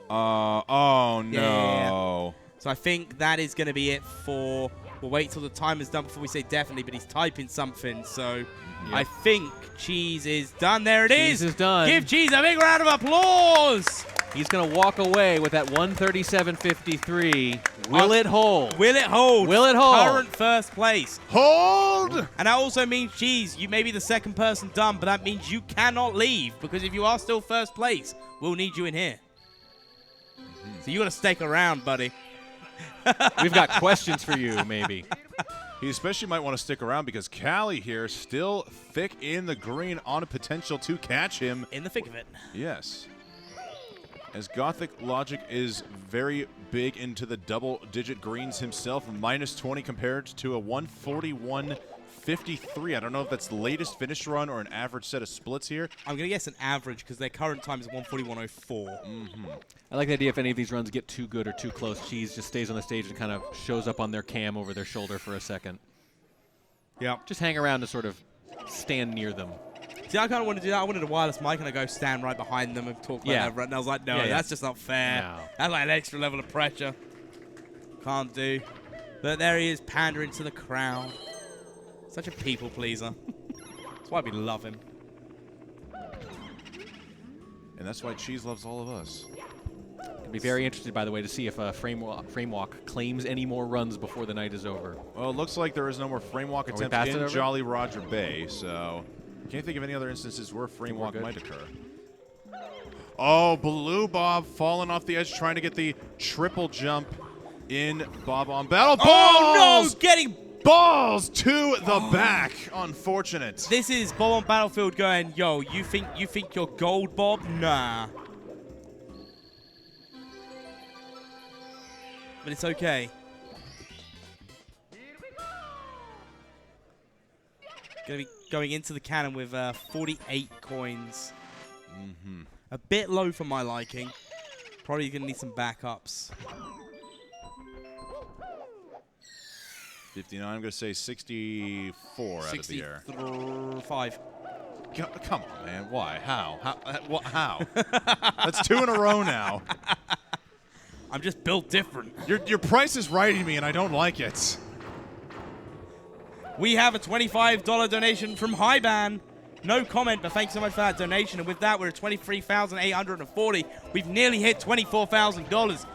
Oh, no. Yeah. So I think that is going to be it for... We'll wait till the time is done before we say definitely, but he's typing something. So I think Cheese is done. There it is. Cheese is done. Give Cheese a big round of applause. He's going to walk away with that 137.53. Will it hold? Will it hold? Will it hold? Current first place. Hold! And that also means, Cheese, you may be the second person done, but that means you cannot leave, because if you are still first place, we'll need you in here. So you got to stick around, buddy. We've got questions for you, maybe. He especially might want to stick around because Callie here still thick in the green on a potential to catch him. In the thick of it. Yes. As Gothic Logic is very big into the double-digit greens himself, minus 20 compared to a 141.53. I don't know if that's the latest finish run or an average set of splits here. I'm going to guess an average because their current time is 141.04. I like the idea if any of these runs get too good or too close, Cheese just stays on the stage and kind of shows up on their cam over their shoulder for a second. Yeah. Just hang around to sort of stand near them. See, I kind of wanted to do that. I wanted a wireless mic and I go stand right behind them and talk about that. And I was like, no, that's just not fair. No. That's like an extra level of pressure. Can't do. But there he is, pandering to the crowd. Such a people pleaser. That's why we love him. And that's why Cheese loves all of us. I'd be very interested, by the way, to see if Framewalk claims any more runs before the night is over. Well, it looks like there is no more Framewalk attempts in Jolly Roger Bay, so can't think of any other instances where Framewalk might occur. Oh, Blue Bob falling off the edge, trying to get the triple jump in Bob on Battle. Balls! Oh, no! Getting balls to the back. Unfortunate. This is Bob on Battlefield going, yo, you think you're gold, Bob? Nah. But it's okay. Gonna be going into the cannon with 48 coins. A bit low for my liking. Probably gonna need some backups. 59. I'm gonna say 64 out of the air. 65. Come on, man. Why? How? How? That's 2 in a row now. I'm just built different. Your price is writing me, and I don't like it. We have a $25 donation from Highban. No comment, but thanks so much for that donation. And with that, we're at $23,840. We've nearly hit $24,000.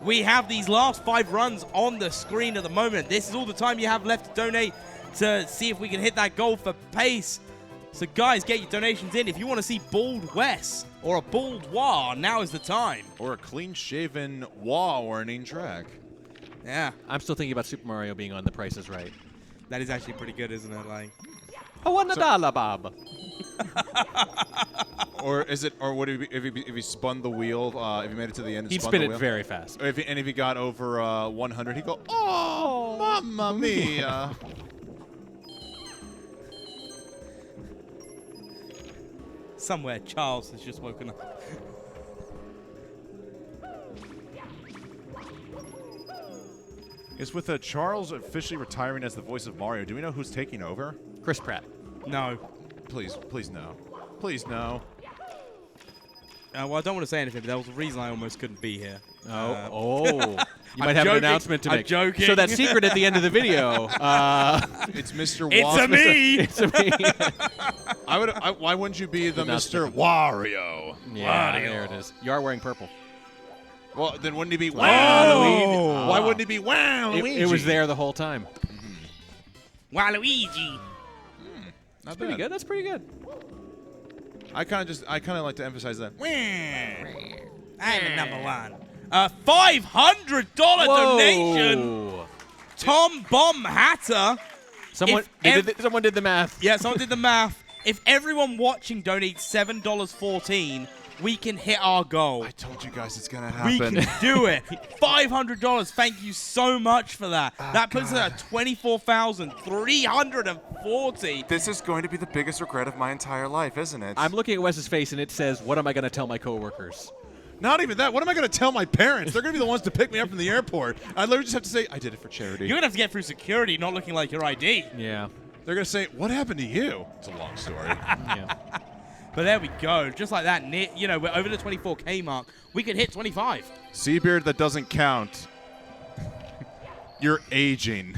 We have these last 5 runs on the screen at the moment. This is all the time you have left to donate to see if we can hit that goal for pace. So guys, get your donations in. If you want to see Bald Wes or a Bald Wah, now is the time. Or a clean-shaven Wah warning track. Yeah. I'm still thinking about Super Mario being on The Price is Right. That is actually pretty good, isn't it? Like, I want $1, Bob. Or is it? Or would it be, if he spun the wheel? If he made it to the end, and He'd spun spin the it wheel? very fast. Or if he got over 100, he'd go, "Oh, mamma mia!" somewhere Charles has just woken up. Is with Charles officially retiring as the voice of Mario, do we know who's taking over? Chris Pratt. No. Please no. Please no. Well, I don't want to say anything, but that was the reason I almost couldn't be here. You might have an announcement to make. I'm joking. So that secret at the end of the video. It's Mr. It's a me. It's a me. Why wouldn't you be the Mr. Wario? Yeah, Wario. there it is. You are wearing purple. Well, then wouldn't he be Waluigi? Why wouldn't he be Waluigi? It was there the whole time. Waluigi. That's pretty good. That's pretty good. I kind of like to emphasize that. I'm the number one. $500 donation. Tom Bomb Hatter. Someone did the math. Yeah, someone did the math. If everyone watching donates $7.14, we can hit our goal. I told you guys it's gonna happen. We can do it. $500. Thank you so much for that. That puts us at $24,340. This is going to be the biggest regret of my entire life, isn't it? I'm looking at Wes's face, and it says, "What am I going to tell my coworkers?" Not even that. What am I going to tell my parents? They're going to be the ones to pick me up from the airport. I literally just have to say, I did it for charity. You're going to have to get through security not looking like your ID. Yeah. They're going to say, what happened to you? It's a long story. Yeah. But there we go. Just like that, you know, we're over the 24K mark. We could hit 25. Seabeard, that doesn't count. You're aging.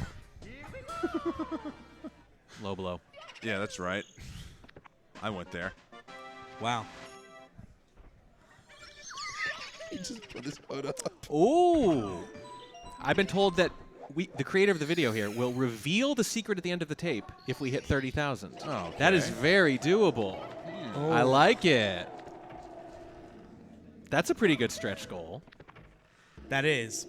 Low blow. Yeah, that's right. I went there. Wow. He just put his photo up. Ooh. I've been told that the creator of the video here will reveal the secret at the end of the tape if we hit 30,000. Oh, that is very doable. I like it. That's a pretty good stretch goal. That is.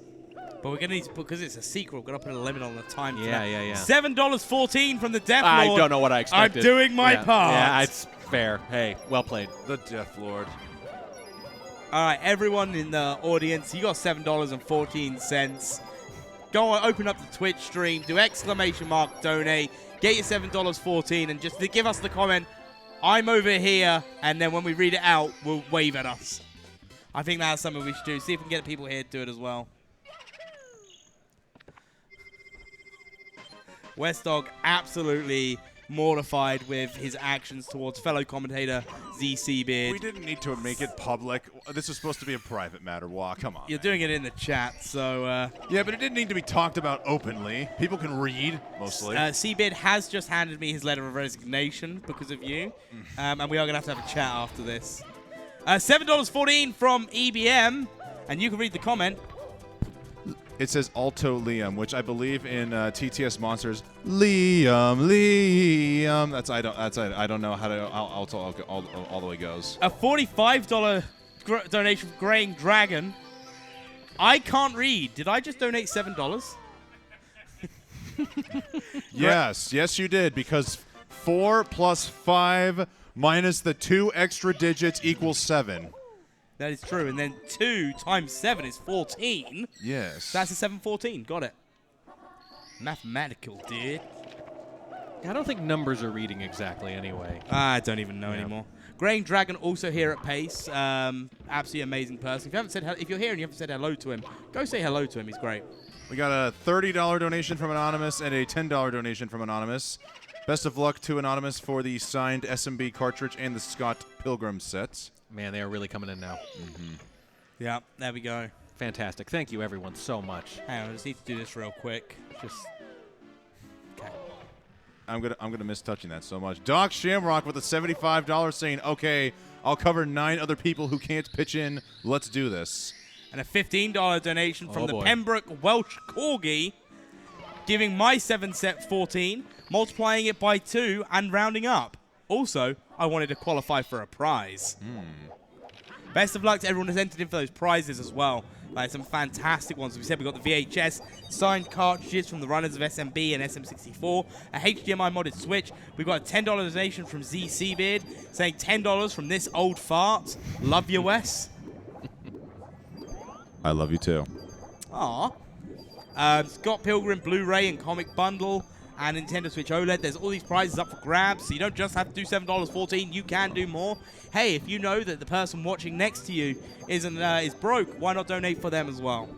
But we're going to need to put, because it's a secret, we're going to put a limit on the time. Yeah, yeah, yeah. $7.14 from the Death Lord. I don't know what I expected. I'm doing my part. Yeah, it's fair. Hey, well played. The Death Lord. All right, everyone in the audience, you got $7.14. Go on, open up the Twitch stream, do ! Donate, get your $7.14, and just give us the comment, I'm over here, and then when we read it out, we'll wave at us. I think that's something we should do. See if we can get people here to do it as well. Westdog absolutely mortified with his actions towards fellow commentator ZC Beard. We didn't need to make it public. This was supposed to be a private matter. Wow, come on. You're man. doing it in the chat, so... yeah, but it didn't need to be talked about openly. People can read, mostly. C-Beard has just handed me his letter of resignation because of you, and we are going to have a chat after this. $7.14 from EBM, and you can read the comment. It says Alto Liam, which I believe in TTS Monsters. Liam. I don't know how to Alto all the way goes. A $45 donation from Graying Dragon. I can't read. Did I just donate $7? Yes, you did, because 4 plus 5 minus the 2 extra digits equals 7. That is true. And then 2 times 7 is 14. Yes. That's a 714. Got it. Mathematical, dude. I don't think numbers are reading exactly anyway. I don't even know anymore. Graying Dragon also here at Pace. Absolutely amazing person. If you're here and you haven't said hello to him, go say hello to him. He's great. We got a $30 donation from Anonymous and a $10 donation from Anonymous. Best of luck to Anonymous for the signed SMB cartridge and the Scott Pilgrim sets. Man, they are really coming in now. Yeah, there we go. Fantastic. Thank you, everyone, so much. Hang on, I just need to do this real quick. Okay. I'm gonna miss touching that so much. Doc Shamrock with a $75 saying, "Okay, I'll cover 9 other people who can't pitch in. Let's do this." And a $15 donation from the Pembroke Welsh Corgi, giving my 7-14, multiplying it by 2 and rounding up. Also, I wanted to qualify for a prize. Best of luck to everyone who's entered in for those prizes as well. Like some fantastic ones. We said we got the VHS signed cartridges from the runners of SMB and SM64, a HDMI modded Switch. We got a $10 donation from ZC Beard saying $10 from this old fart. Love you, Wes. I love you too. Aw. Scott Pilgrim Blu-ray and comic bundle and Nintendo Switch OLED. There's all these prizes up for grabs, so you don't just have to do $7.14. You can do more. Hey, if you know that the person watching next to you is broke, why not donate for them as well?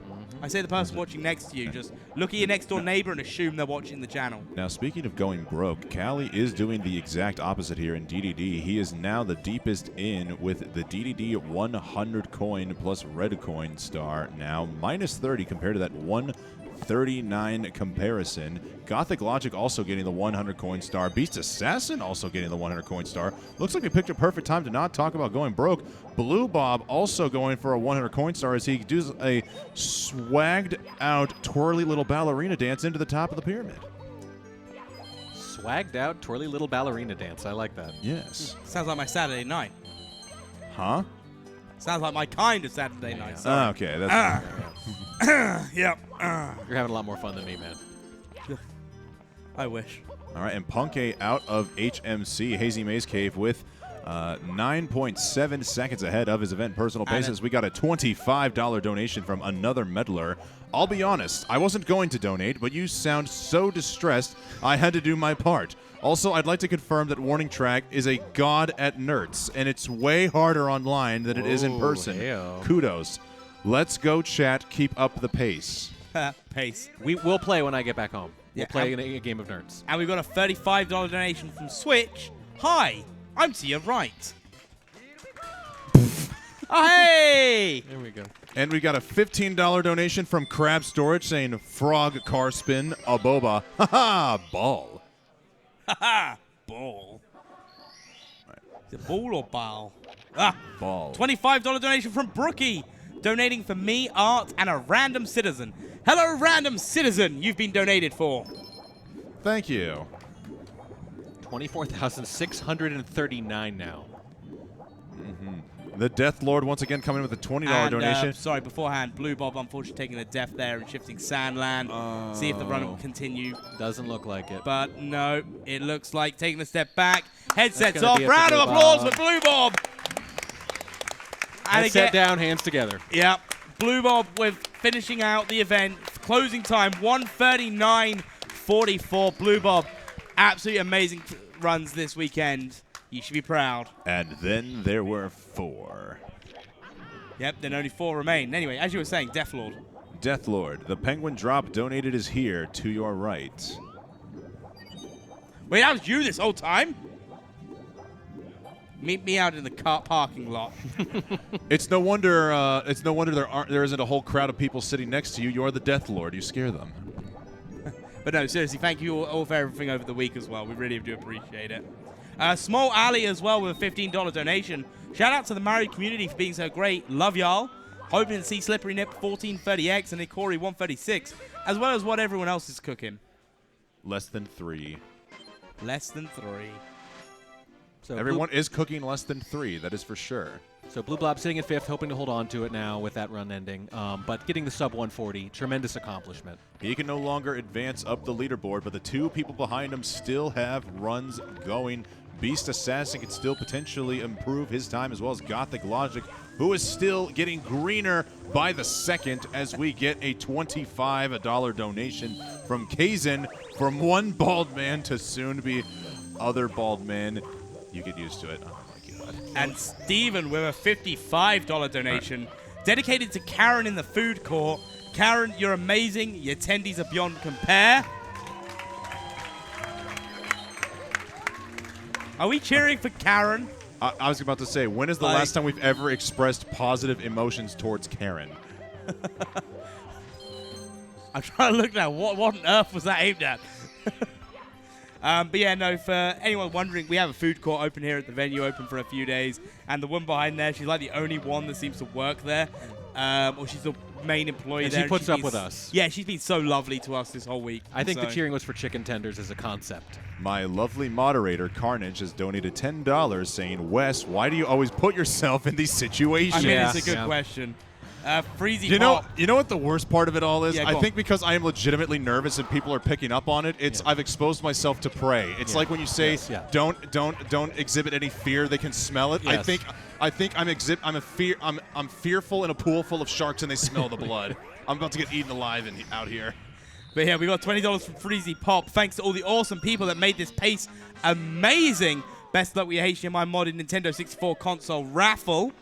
I say the person watching next to you. Just look at your next door neighbor and assume they're watching the channel. Now, speaking of going broke, Callie is doing the exact opposite here in DDD. He is now the deepest in with the DDD 100 coin plus red coin star now minus 30 compared to that 139 comparison. Gothic Logic also getting the 100 coin star. Beast Assassin also getting the 100 coin star. Looks like we picked a perfect time to not talk about going broke. Blue Bob also going for a 100 coin star as he does a swagged out twirly little ballerina dance into the top of the pyramid. Swagged out twirly little ballerina dance. I like that. Yes. Sounds like my Saturday night. Huh? Sounds like my kind of Saturday night. Okay, that's Yep. You're having a lot more fun than me, man. I wish. all right, and Punke out of HMC, Hazy Maze Cave, with 9.7 seconds ahead of his event personal basis. We got a $25 donation from another meddler. I'll be honest, I wasn't going to donate, but you sound so distressed, I had to do my part. Also, I'd like to confirm that Warning Track is a god at nerds, and it's way harder online than it is in person. Heyo. Kudos. Let's go, chat. Keep up the pace. Pace. We'll play when I get back home. Yeah, We'll play a game of nerds. And we've got a $35 donation from Switch. Hi, I'm to your right. Oh, hey! There we go. And we got a $15 donation from Crab Storage saying frog car spin, a boba. Haha, ball. Haha, ball. Is it ball or ball? Ah, Ball. $25 donation from Brookie, donating for me, Art, and a random citizen. Hello, random citizen, you've been donated for. Thank you. 24,639 now. The Death Lord once again coming in with a $20 And, donation. sorry, beforehand, Blue Bob unfortunately taking a death there and shifting Sandland. See if the run will continue. Doesn't look like it. But no, it looks like taking a step back. Headsets gonna off. be it for Round of Blue applause Bob. for Blue Bob. And Headset down, hands together. Yep. Blue Bob with finishing out the event. Closing time 1:39.44. Blue Bob, absolutely amazing runs this weekend. You should be proud. And then there were 4. Yep, then only 4 remain. Anyway, as you were saying, Death Lord. Death Lord, the Penguin Drop donated is here to your right. Wait, that was you this whole time? Meet me out in the car parking lot. It's no wonder. There isn't a whole crowd of people sitting next to you. You're the Death Lord. You scare them. But no, seriously, thank you all for everything over the week as well. We really do appreciate it. Small Alley as well with a $15 donation. Shout out to the married community for being so great. Love y'all. Hoping to see Slippery Nip 1430X and Ikori 136, as well as what everyone else is cooking. Less than 3. Less than 3. So Everyone is cooking less than 3. That is for sure. So Blue Blob sitting at 5th, hoping to hold on to it now with that run ending. But getting the sub 140, tremendous accomplishment. He can no longer advance up the leaderboard, but the 2 people behind him still have runs going. Beast Assassin can still potentially improve his time, as well as Gothic Logic, who is still getting greener by the second as we get a $25 donation from Kazin, from one bald man to soon be other bald men. You get used to it. Oh my God. And Steven with a $55 donation dedicated to Karen in the food court. Karen, you're amazing. Your attendees are beyond compare. Are we cheering for Karen? I was about to say, when is the last time we've ever expressed positive emotions towards Karen? I'm trying to look now. What on earth was that aimed at? But yeah, no, for anyone wondering, we have a food court open here at the venue, open for a few days. And the woman behind there, she's like the only one that seems to work there. Or she's the main employee And there. she puts up with us. Yeah, she's been so lovely to us this whole week. I think the cheering was for chicken tenders as a concept. My lovely moderator, Carnage, has donated $10 saying, Wes, why do you always put yourself in these situations? I mean, it's a good question. Freezy You know what the worst part of it all is? Yeah, I go think because I am legitimately nervous and people are picking up on it, I've exposed myself to prey. It's like when you say don't exhibit any fear, they can smell it. Yes. I think I'm fearful in a pool full of sharks and they smell the blood. I'm about to get eaten alive out here. But yeah, we got $20 from Freezy Pop. Thanks to all the awesome people that made this pace amazing. Best of luck with your HDMI modded Nintendo 64 console raffle.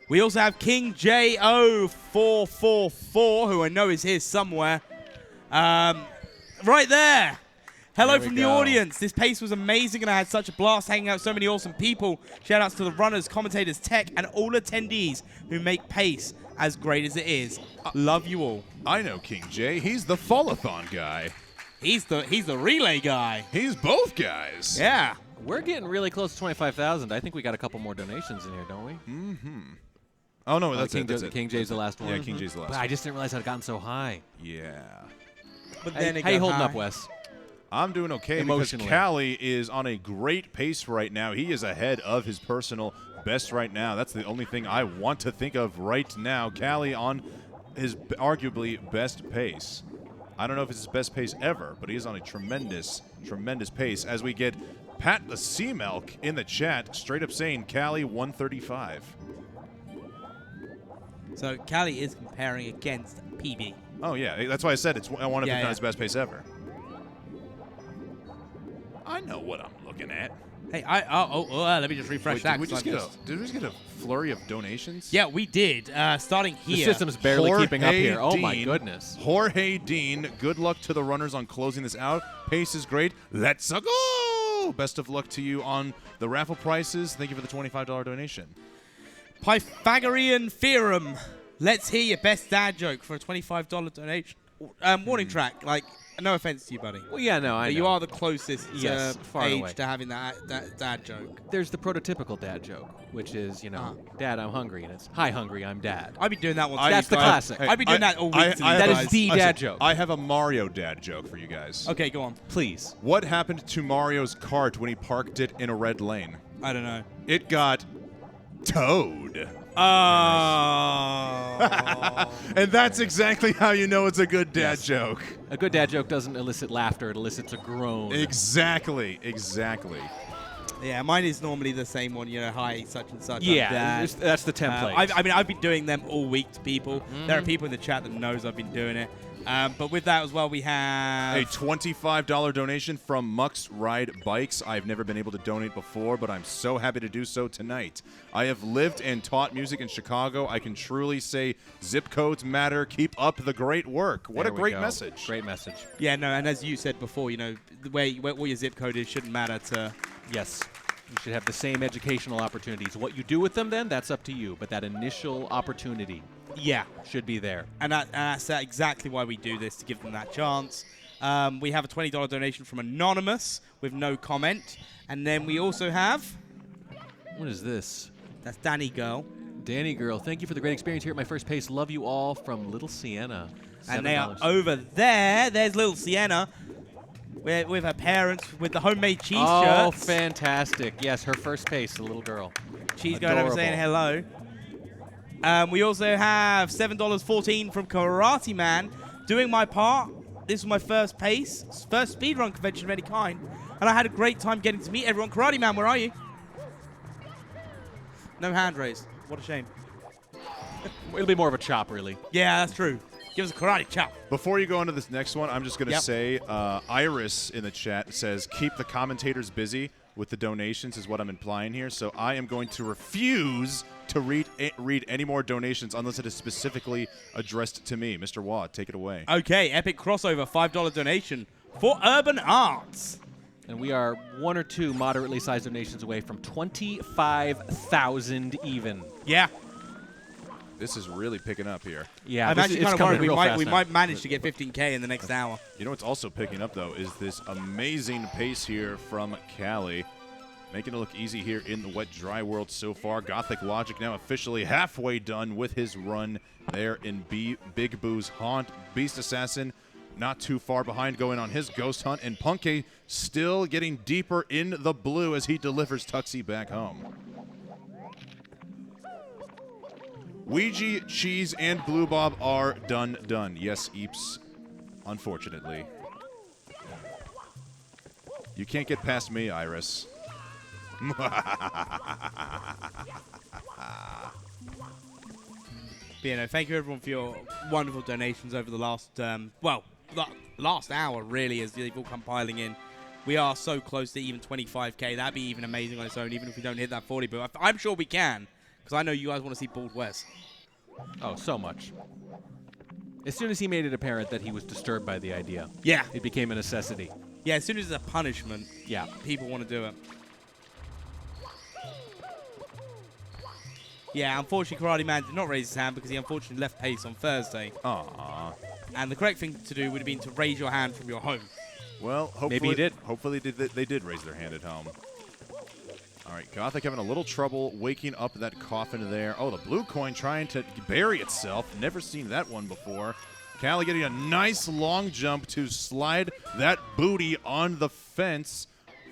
We also have King J0444, who I know is here somewhere. Right there. Hello from the audience. This pace was amazing, and I had such a blast hanging out with so many awesome people. Shout outs to the runners, commentators, tech, and all attendees who make pace as great as it is. Love you all. I know King J. He's the Fallathon guy. He's the relay guy. He's both guys. Yeah. We're getting really close to 25,000. I think we got a couple more donations in here, don't we? Mm-hmm. Oh, no, that's King it. King J's the last one. Yeah, King J's the last But one. I just didn't realize it had gotten so high. Yeah. But then how you holding up, Wes? I'm doing okay because Callie is on a great pace right now. He is ahead of his personal best right now. That's the only thing I want to think of right now. Callie on his arguably best pace. I don't know if it's his best pace ever, but he is on a tremendous, tremendous pace as we get Pat the Sea Milk in the chat, straight up saying Cali 135. So Cali is comparing against PB. Oh yeah, that's why I said it's one of Yeah, if not yeah. his best pace ever. I know what I'm looking at. Hey, let me just refresh Wait, that. did we 'cause just get a flurry of donations? Yeah, we did. Starting The here. system's barely keeping up here. Oh my Dean, goodness. Jorge Dean, good luck to the runners on closing this out. Pace is great. Let's go! Best of luck to you on the raffle prices. Thank you for the $25 donation. Pythagorean theorem. Let's hear your best dad joke for a $25 donation. Warning track. Like, no offense to you, buddy. Well, yeah, no, I But know. you are the closest Yes, far age away. to having that dad joke. There's the prototypical dad joke, which is, Dad, I'm hungry, and it's, hi, hungry, I'm dad. I've been doing that one. That's the classic. I've been doing that all week. That is the dad joke. I have a Mario dad joke for you guys. Okay, go on. Please. What happened to Mario's cart when he parked it in a red lane? I don't know. It got towed. Oh. And that's exactly how you know it's a good dad joke. A good dad joke doesn't elicit laughter, it elicits a groan. Exactly. Yeah, mine is normally the same one. Hi, such and such. Yeah, I'm dad. that's the template. I've been doing them all week to people. There are people in the chat that knows I've been doing it. But with that as well, we have A $25 donation from Mux Ride Bikes. I've never been able to donate before, but I'm so happy to do so tonight. I have lived and taught music in Chicago. I can truly say zip codes matter. Keep up the great work. What There a we great go. message. Great message. Yeah, no, and as you said before, where what your zip code is shouldn't matter to. Yes. You should have the same educational opportunities. What you do with them then, that's up to you. But that initial opportunity should be there. And that's exactly why we do this, to give them that chance. We have a $20 donation from Anonymous with no comment. And then we also have... What is this? That's Danny Girl. Danny Girl, thank you for the great experience here at my first pace. Love you all from Little Sienna. And they are $7. over there. There's little Sienna with her parents with the homemade cheese Oh, shirts. fantastic. Yes, her first pace, the little girl. She's going over saying hello. We also have $7.14 from Karate Man. Doing my part. This was my first pace, first speedrun convention of any kind. And I had a great time getting to meet everyone. Karate Man, where are you? No hand raised. What a shame. It'll be more of a chop, really. Yeah, that's true. Give us a karate chop. Before you go into this next one, I'm just going to say Iris in the chat says, keep the commentators busy with the donations is what I'm implying here. So I am going to refuse to read any more donations unless it is specifically addressed to me. Mr. Watt, take it away. Okay, epic crossover, $5 donation for Urban Arts. And we are one or two moderately sized donations away from 25,000 even. Yeah. This is really picking up here. Yeah, I'm actually kind of worried we now. might manage to get 15K in the next hour. You know what's also picking up, though, is this amazing pace here from Cali. Making it look easy here in the wet, dry world so far. Gothic Logic now officially halfway done with his run there in Big Boo's haunt. Beast Assassin not too far behind going on his ghost hunt. And Punky still getting deeper in the blue as he delivers Tuxie back home. Ouija, Cheese, and Blue Bob are done. Yes, Eeps, unfortunately. You can't get past me, Iris. Thank you everyone for your wonderful donations over the last, last hour, really, as they've all come piling in. We are so close to even 25K. That'd be even amazing on its own, even if we don't hit that 40. But I'm sure we can, because I know you guys want to see Bald West. Oh, so much. As soon as he made it apparent that he was disturbed by the idea, yeah, it became a necessity. Yeah, as soon as it's a punishment, yeah, people want to do it. Yeah, unfortunately, Karate Man did not raise his hand because he unfortunately left pace on Thursday. Aww. And the correct thing to do would have been to raise your hand from your home. Well, hopefully Maybe he did. Hopefully they did raise their hand at home. All right, Gothic having a little trouble waking up that coffin there. Oh, the blue coin trying to bury itself. Never seen that one before. Callie getting a nice long jump to slide that booty on the fence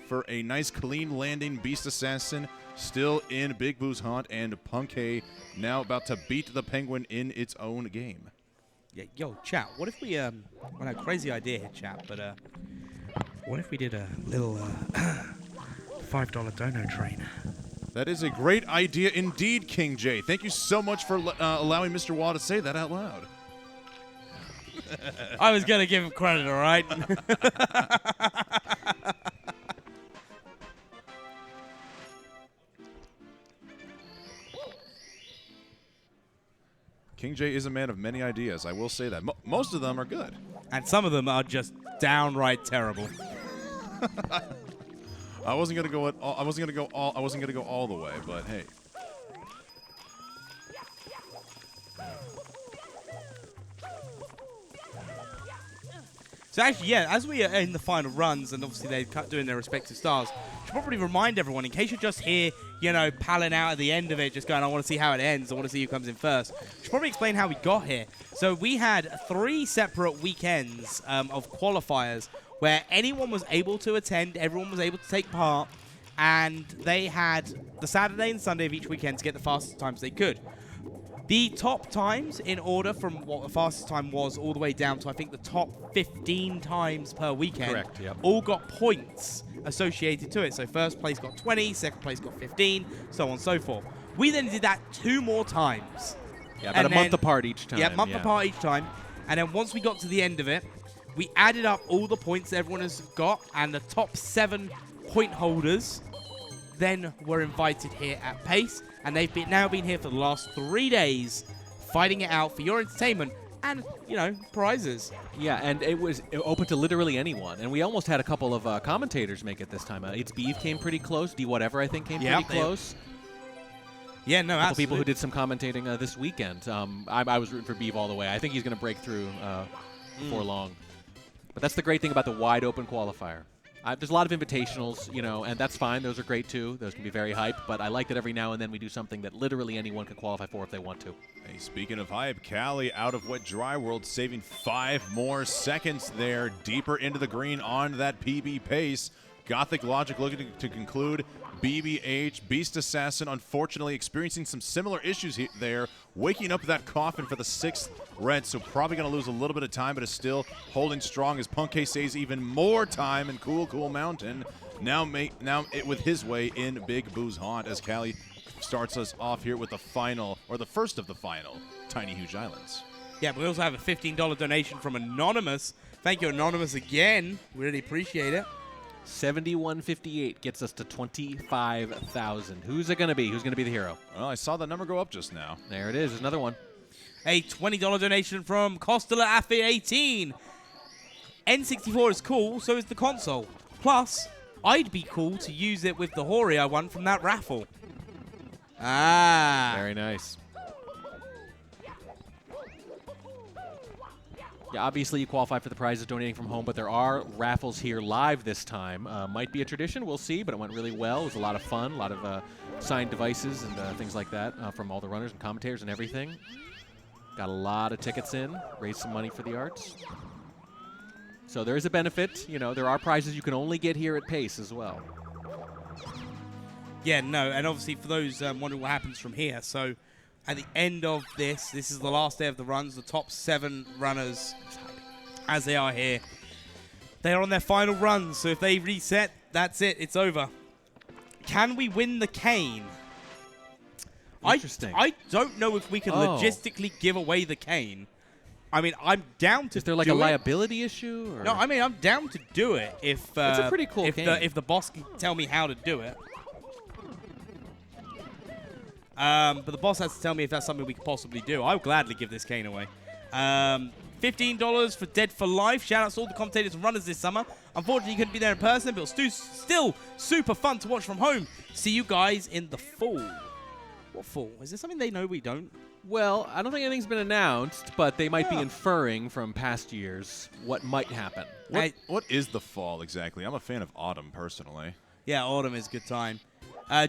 for a nice clean landing. Beast Assassin still in Big Boo's haunt, and Punkay now about to beat the Penguin in its own game. Yeah, yo, chat. What if we well, no, crazy idea here, chat. But what if we did a little $5 dono train. That is a great idea indeed, King J. Thank you so much for allowing Mr. Wall to say that out loud. I was going to give him credit, all right? King J is a man of many ideas. I will say that. Most of them are good. And some of them are just downright terrible. I wasn't gonna go all the way, but hey. So actually, yeah, as we are in the final runs, and obviously they're doing their respective stars, should probably remind everyone, in case you're just here, you know, palling out at the end of it, just going, I want to see how it ends, I want to see who comes in first. Should probably explain how we got here. So we had 3 separate weekends of qualifiers where anyone was able to attend, everyone was able to take part, and they had the Saturday and Sunday of each weekend to get the fastest times they could. The top times, in order from what the fastest time was all the way down to, I think, the top 15 times per weekend, Correct, yep. all got points associated to it. So first place got 20, second place got 15, so on and so forth. We then did that 2 more times. Yeah, about a month apart each time. Yeah, month apart each time. And then once we got to the end of it, we added up all the points everyone has got, and the top 7 point holders then were invited here at Pace, and they've now been here for the last 3 days, fighting it out for your entertainment and, you know, prizes. Yeah, and it was open to literally anyone. And we almost had a couple of commentators make it this time. It's Beef came pretty close. D Whatever, I think, came pretty close. Yeah, no, a couple absolutely. people who did some commentating this weekend. I was rooting for Beef all the way. I think he's going to break through before long. But that's the great thing about the wide open qualifier. There's a lot of invitationals, you know, and that's fine. Those are great, too. Those can be very hype. But I like that every now and then we do something that literally anyone can qualify for if they want to. Hey, speaking of hype, Callie out of Wet Dry World, saving 5 more seconds there, deeper into the green on that PB pace. Gothic Logic looking to conclude. BBH, Beast Assassin, unfortunately experiencing some similar issues there, waking up that coffin for the 6th red, so probably going to lose a little bit of time, but is still holding strong as Punkay saves even more time in Cool Cool Mountain. Now it with his way in Big Boo's Haunt as Callie starts us off here with the final, or the first of the final, Tiny Huge Islands. Yeah, but we also have a $15 donation from Anonymous. Thank you, Anonymous, again. We really appreciate it. 7158 gets us to 25,000. Who's it going to be? Who's going to be the hero? Well, I saw that number go up just now. There it is. There's another one. A $20 donation from Costello Affi 18. N64 is cool, so is the console. Plus, I'd be cool to use it with the Hori I won from that raffle. Ah. Very nice. Yeah, obviously you qualify for the prizes donating from home, but there are raffles here live this time. Might be a tradition, we'll see, but it went really well. It was a lot of fun, a lot of signed devices and things like that from all the runners and commentators and everything. Got a lot of tickets in, raised some money for the arts. So there is a benefit. You know, there are prizes you can only get here at Pace as well. Yeah, no, and obviously for those wondering what happens from here, so at the end of this is the last day of the runs. The top 7 runners, as they are here, they are on their final runs. So if they reset, that's it. It's over. Can we win the cane? Interesting. I don't know if we can logistically give away the cane. I mean, I'm down to. Is there like a liability issue? Or? No, I mean I'm down to do it if. It's a pretty cool cane. If the boss can tell me how to do it. But the boss has to tell me if that's something we could possibly do. I would gladly give this cane away. $15 for Dead for Life. Shout out to all the commentators and runners this summer. Unfortunately, you couldn't be there in person, but it was still super fun to watch from home. See you guys in the fall. What fall? Is there something they know we don't? Well, I don't think anything's been announced, but they might be inferring from past years what might happen. What is the fall exactly? I'm a fan of autumn, personally. Yeah, autumn is a good time.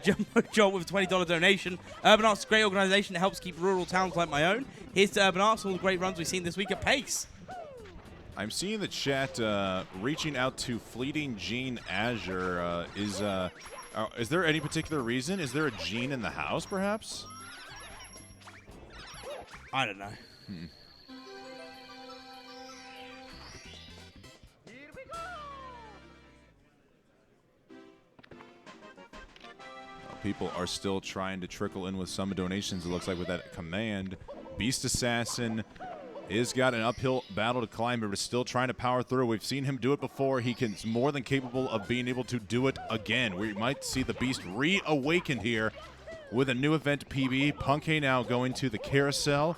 Jumbo Joel with a $20 donation. Urban Arts is a great organisation that helps keep rural towns like my own. Here's to Urban Arts, all the great runs we've seen this week at Pace. I'm seeing the chat reaching out to Fleeting Gene Azure. Is there any particular reason? Is there a gene in the house, perhaps? I don't know. People are still trying to trickle in with some donations, it looks like, with that command. Beast Assassin is got an uphill battle to climb, but is still trying to power through. We've seen him do it before. He's more than capable of being able to do it again. We might see the Beast reawakened here with a new event PB. Punkay now going to the carousel.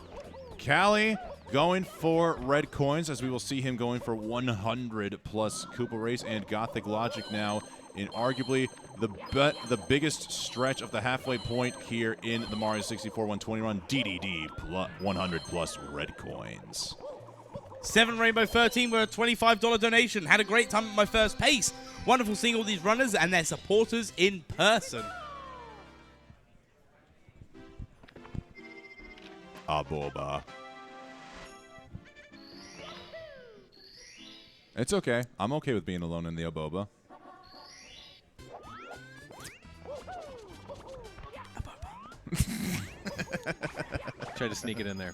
Callie going for red coins, as we will see him going for 100 plus Koopa Race, and Gothic Logic now in arguably the biggest stretch of the halfway point here in the Mario 64 120 run. DDD plus 100 plus red coins. 7 Rainbow 13 with a $25 donation. Had a great time at my first pace. Wonderful seeing all these runners and their supporters in person. Aboba. It's okay. I'm okay with being alone in the Aboba. Try to sneak it in there.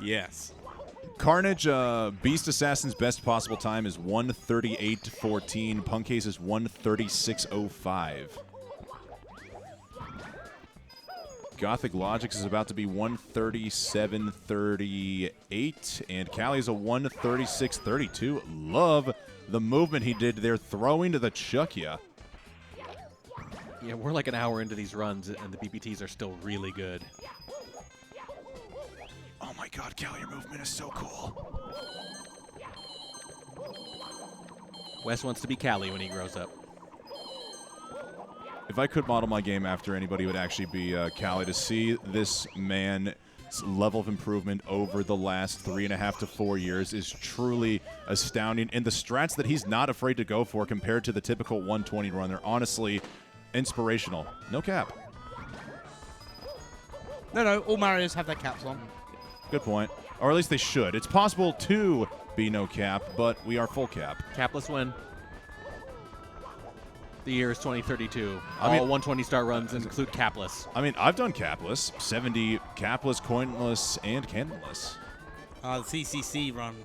Yes. Carnage, Beast Assassin's best possible time is 1:38.14. Punkay's is 1:36.05. Gothic Logic's is about to be 1:37.38, and Callie's a 1:36.32. Love the movement he did there, throwing to the Chuckya. Yeah, we're like an hour into these runs, and the BPTs are still really good. Oh my god, Callie, your movement is so cool. Wes wants to be Callie when he grows up. If I could model my game after anybody, it would actually be Callie. To see this man's level of improvement over the last 3.5 to 4 years is truly astounding. And the strats that he's not afraid to go for compared to the typical 120 runner, honestly, inspirational. No cap. No, all Marios have their caps on. Good point. Or at least they should. It's possible to be no cap, but we are full cap. Capless win. The year is 2032. I mean, all 120-star runs include capless. I mean, I've done capless. 70 capless, coinless, and candleless. The CCC run.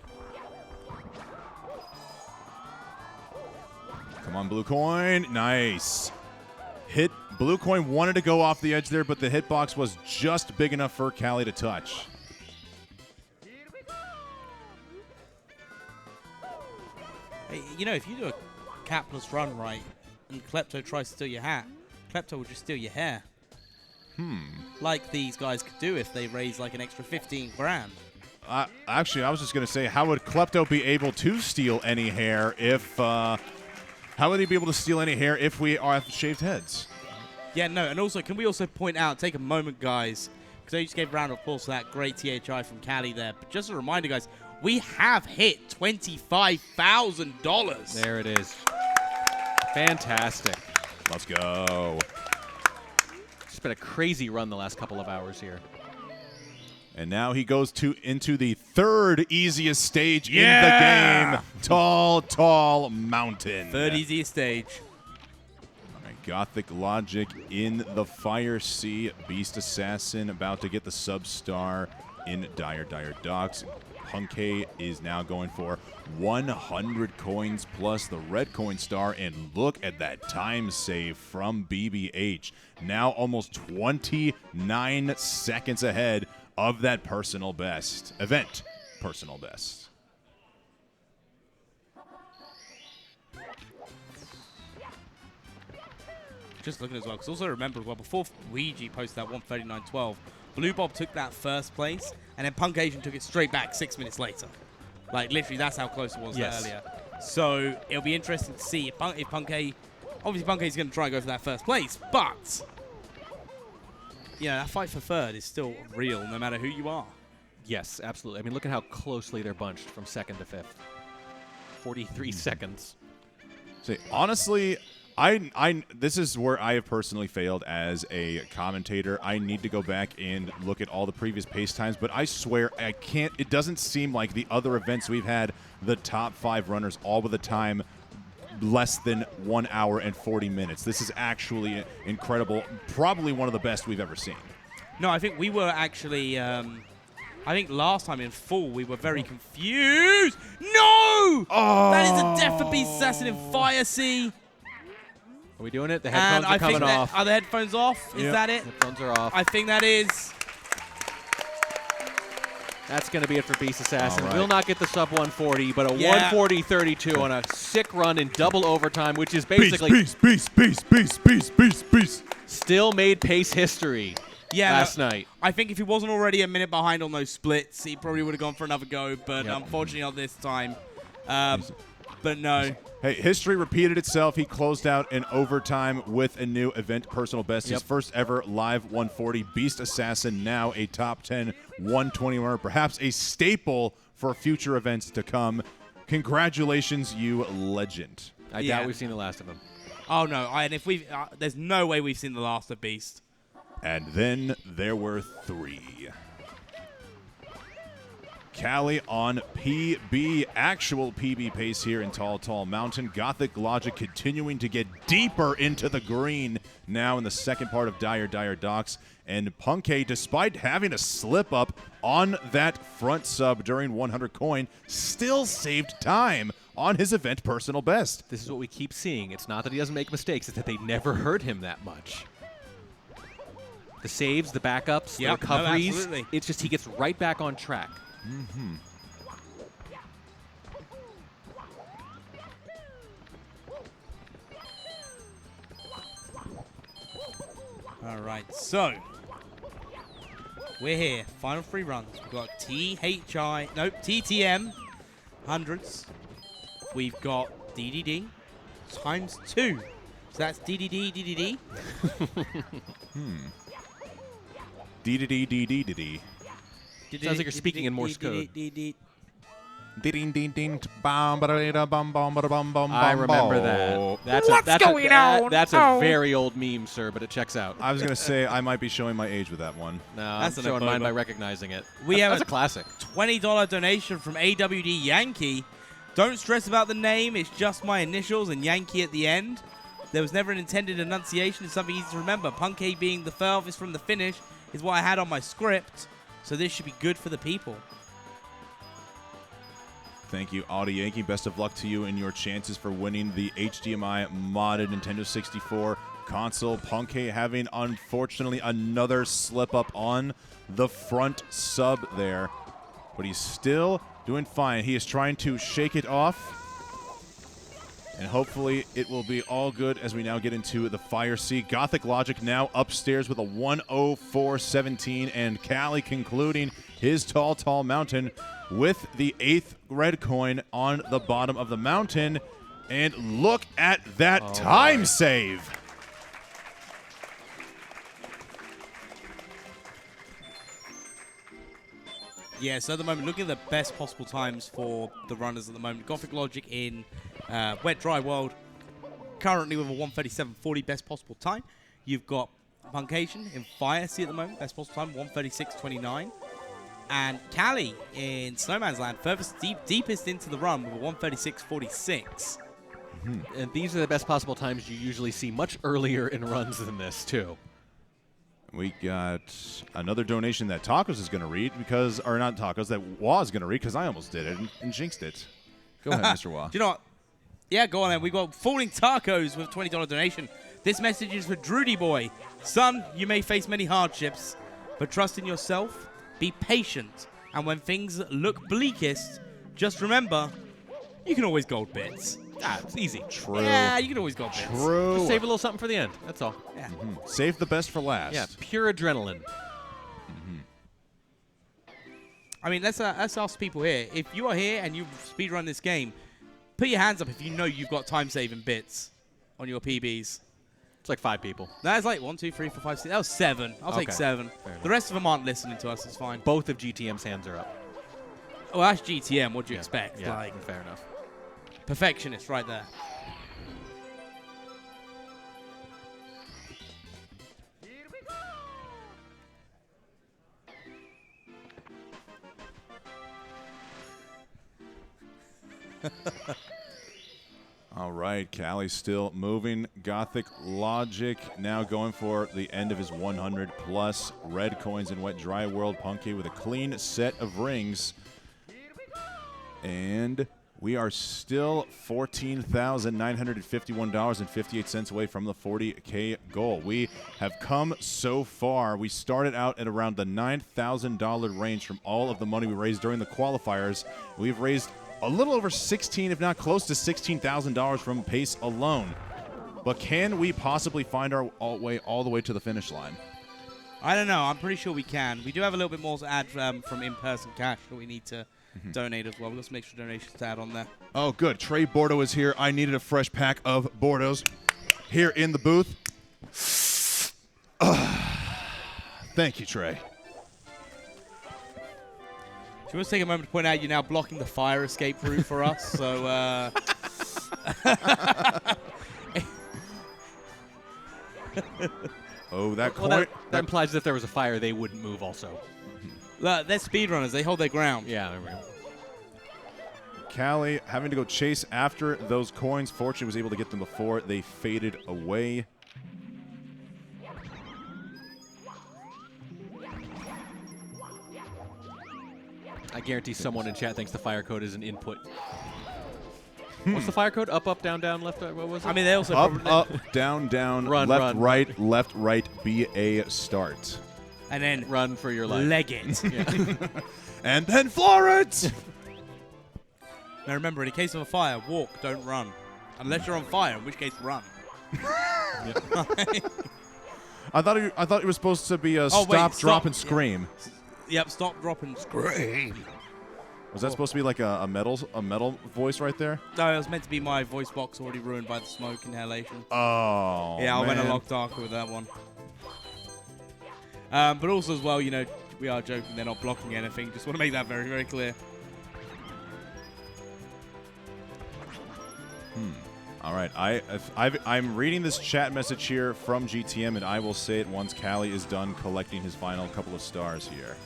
Come on, blue coin. Nice. Hit. Blue coin wanted to go off the edge there, but the hitbox was just big enough for Callie to touch. Hey, you know, if you do a capless run right and Klepto tries to steal your hat, Klepto will just steal your hair. Like these guys could do if they raise like an extra 15 grand. Actually, I was just going to say, how would Klepto be able to steal any hair if... how would he be able to steal any hair if we have shaved heads? Yeah, no, and also, can we also point out, take a moment, guys, because I just gave a round of applause for that great THI from Callie there. But just a reminder, guys, we have hit $25,000. There it is. Fantastic. Let's go. It's been a crazy run the last couple of hours here. And now he goes into the third easiest stage in the game. Tall Mountain. Third easiest stage. All right, Gothic Logic in the Fire Sea. Beast Assassin about to get the sub-star in Dire Docks. Punkay is now going for 100 coins plus the red coin star. And look at that time save from BBH. Now almost 29 seconds ahead of that personal best. Event personal best. Just looking as well, because also remember as well, before Ouija posted that 139.12, Blue Bob took that first place, and then Punk Asian took it straight back 6 minutes later. Like, literally, that's how close it was earlier. So, it'll be interesting to see if Punkay... Obviously, Punkay's going to try and go for that first place, but... Yeah, that fight for third is still real, no matter who you are. Yes, absolutely. I mean, look at how closely they're bunched from second to fifth. 43 seconds. See, honestly, this is where I have personally failed as a commentator. I need to go back and look at all the previous pace times, but I swear I can't. It doesn't seem like the other events we've had, the top 5 runners, all with a time less than 1 hour and 40 minutes. This is actually incredible. Probably one of the best we've ever seen. No, I think we were actually... I think last time in full we were very confused. No! Oh! That is a death for Beast Assassin in Fire Sea. Are we doing it? The And headphones are coming off. Are the headphones off? Is Yep. that it? Headphones are off. I think that is. That's going to be it for Beast Assassin. All right. Will not get the sub 140, but a Yeah. 140-32 on a sick run in double overtime, which is basically Beast. still made pace history last night. I think if he wasn't already a minute behind on those splits, he probably would have gone for another go, but Yep. unfortunately not this time. But no. Hey, history repeated itself. He closed out in overtime with a new event personal best. His Yep. first ever live 140. Beast Assassin, now a top 10 120 runner, perhaps a staple for future events to come. Congratulations, you legend. I doubt we've seen the last of him. Oh no, and if we've, there's no way we've seen the last of Beast. And then there were three. Callie on PB, actual PB pace here in Tall Mountain. Gothic Logic continuing to get deeper into the green now in the second part of Dire Docks. And Punkay, despite having a slip up on that front sub during 100 coin, still saved time on his event personal best. This is what we keep seeing. It's not that he doesn't make mistakes, it's that they never hurt him that much. The saves, the backups, the Yep, no, recoveries, absolutely. it's just he gets right back on track. Mm-hmm. All right, so we're here. Final 3 runs. We've got TTM hundreds. We've got DDD times 2. So that's DDD. D-D-D-D-D-D-D. Sounds like you're speaking in Morse code. I remember that. That's a very old meme, sir, but it checks out. I was going to say I might be showing my age with that one. No, That's I'm an showing mine by Ebola. recognizing it. We have That's a classic. $20 donation from AWD Yankee. Don't stress about the name. It's just my initials and Yankee at the end. There was never an intended enunciation. It's something easy to remember. Punkay being the furthest from the finish is what I had on my script. So this should be good for the people. Thank you, Audi Yankee. Best of luck to you in your chances for winning the HDMI modded Nintendo 64 console. Punkay having, unfortunately, another slip up on the front sub there. But he's still doing fine. He is trying to shake it off. And hopefully it will be all good as we now get into the Fire Sea. Gothic Logic now upstairs with a 104.17. And Callie concluding his Tall Mountain with the 8th red coin on the bottom of the mountain. And look at that time save. Yeah, so at the moment, look at the best possible times for the runners at the moment. Gothic Logic in Wet Dry World, currently with a 137.40 best possible time. You've got Puncation in Fire Sea at the moment, best possible time, 136.29. And Callie in Snowman's Land, furthest deepest into the run with a 136.46. And these are the best possible times you usually see much earlier in runs than this, too. We got another donation that Tacos is going to read because, or not Tacos, that Wah is going to read because I almost did it and jinxed it. Go ahead, Mr. Wah. Do you know what? Yeah, go on then. We got Falling Tacos with $20 donation. This message is for Drudy Boy. Son, you may face many hardships, but trust in yourself, be patient, and when things look bleakest, just remember, you can always gold bits. Ah, it's easy. True. Yeah, you can always gold bits. True. Just save a little something for the end. That's all. Yeah. Save the best for last. Yeah, pure adrenaline. I mean, let's ask people here. If you are here and you speedrun this game, put your hands up if you know you've got time-saving bits on your PBs. It's like 5 people. That's like 1, 2, 3, 4, 5, 6. That was 7. I'll take Okay. 7. Fair enough. The rest of them aren't listening to us. It's fine. Both of GTM's hands are up. Well, that's GTM. What do you Yeah. expect? Yeah, Like, fair enough. perfectionist right there. All right, Callie's still moving. Gothic Logic now going for the end of his 100-plus red coins in Wet Dry World. Punkay with a clean set of rings. And We are still $14,951.58 away from the 40K goal. We have come so far. We started out at around the $9,000 range from all of the money we raised during the qualifiers. We've raised a little over 16, if not close to $16,000 from Pace alone. But can we possibly find our way all the way to the finish line? I don't know. I'm pretty sure we can. We do have a little bit more to add from in-person cash that we need to donate as well. We've got some extra donations to add on there. Oh, good. Trey Bordeaux is here. I needed a fresh pack of Bordeaux here in the booth. Thank you, Trey. She wants to take a moment to point out you're now blocking the fire escape route for us. So, oh, that coin. Well, that implies that if there was a fire, they wouldn't move also. Look, they're speedrunners. They hold their ground. Yeah, there we go. Callie having to go chase after those coins. Fortunately, was able to get them before they faded away. I guarantee someone in chat thinks the fire code is an input. What's the fire code? Up, up, down, down, left, what was it? I mean, they also up, down, down, run, left, run, right, be a start. And then run for your life. Leg it. And then Florence! Now remember, in the case of a fire, walk, don't run. Unless you're on fire, in which case run. I thought it was supposed to be a stop, drop, and scream. Yep, stop, drop, and scream. Was that supposed to be like a metal voice right there? No, it was meant to be my voice box already ruined by the smoke inhalation. Oh, yeah, I went a man. lot darker with that one. But also as well, you know, we are joking. They're not blocking anything. Just want to make that very, very clear. All right, I'm reading this chat message here from GTM, and I will say it once Callie is done collecting his final couple of stars here.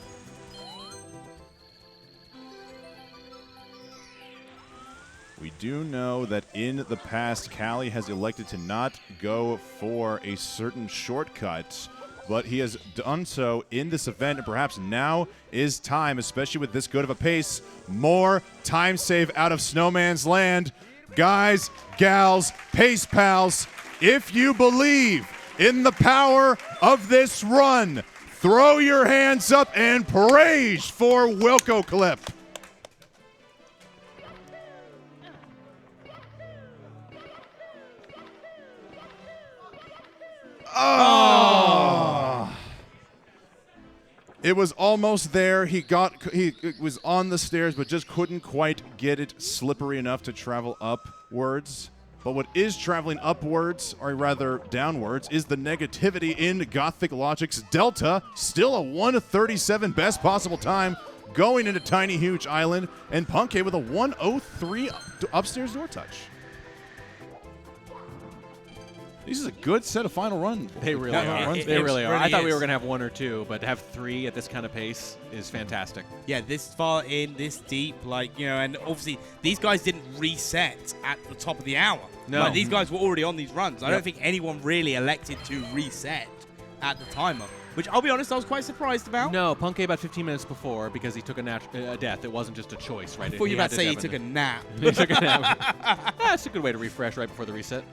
We do know that in the past, Callie has elected to not go for a certain shortcut, but he has done so in this event, and perhaps now is time, especially with this good of a pace, more time save out of Snowman's Land. Guys, gals, pace pals, if you believe in the power of this run, throw your hands up and praise for Wilco Clip. Oh! It was almost there. He was on the stairs, but just couldn't quite get it slippery enough to travel upwards. But what is traveling upwards, or rather downwards, is the negativity in Gothic Logic's Delta. Still a 1:37 best possible time going into Tiny Huge Island, and Punkay with a 1:03 upstairs door touch. This is a good set of final run. They really are. They really are. I thought we were going to have one or two, but to have three at this kind of pace is fantastic. Yeah, this far in, this deep, like, you know, and obviously these guys didn't reset at the top of the hour. No. Like, these guys were already on these runs. I don't think anyone really elected to reset at the timer, which I'll be honest, I was quite surprised about. No, Punkay about 15 minutes before because he took a death. It wasn't just a choice, right? I thought you were about to say he took a nap. He took a nap. That's a good way to refresh right before the reset.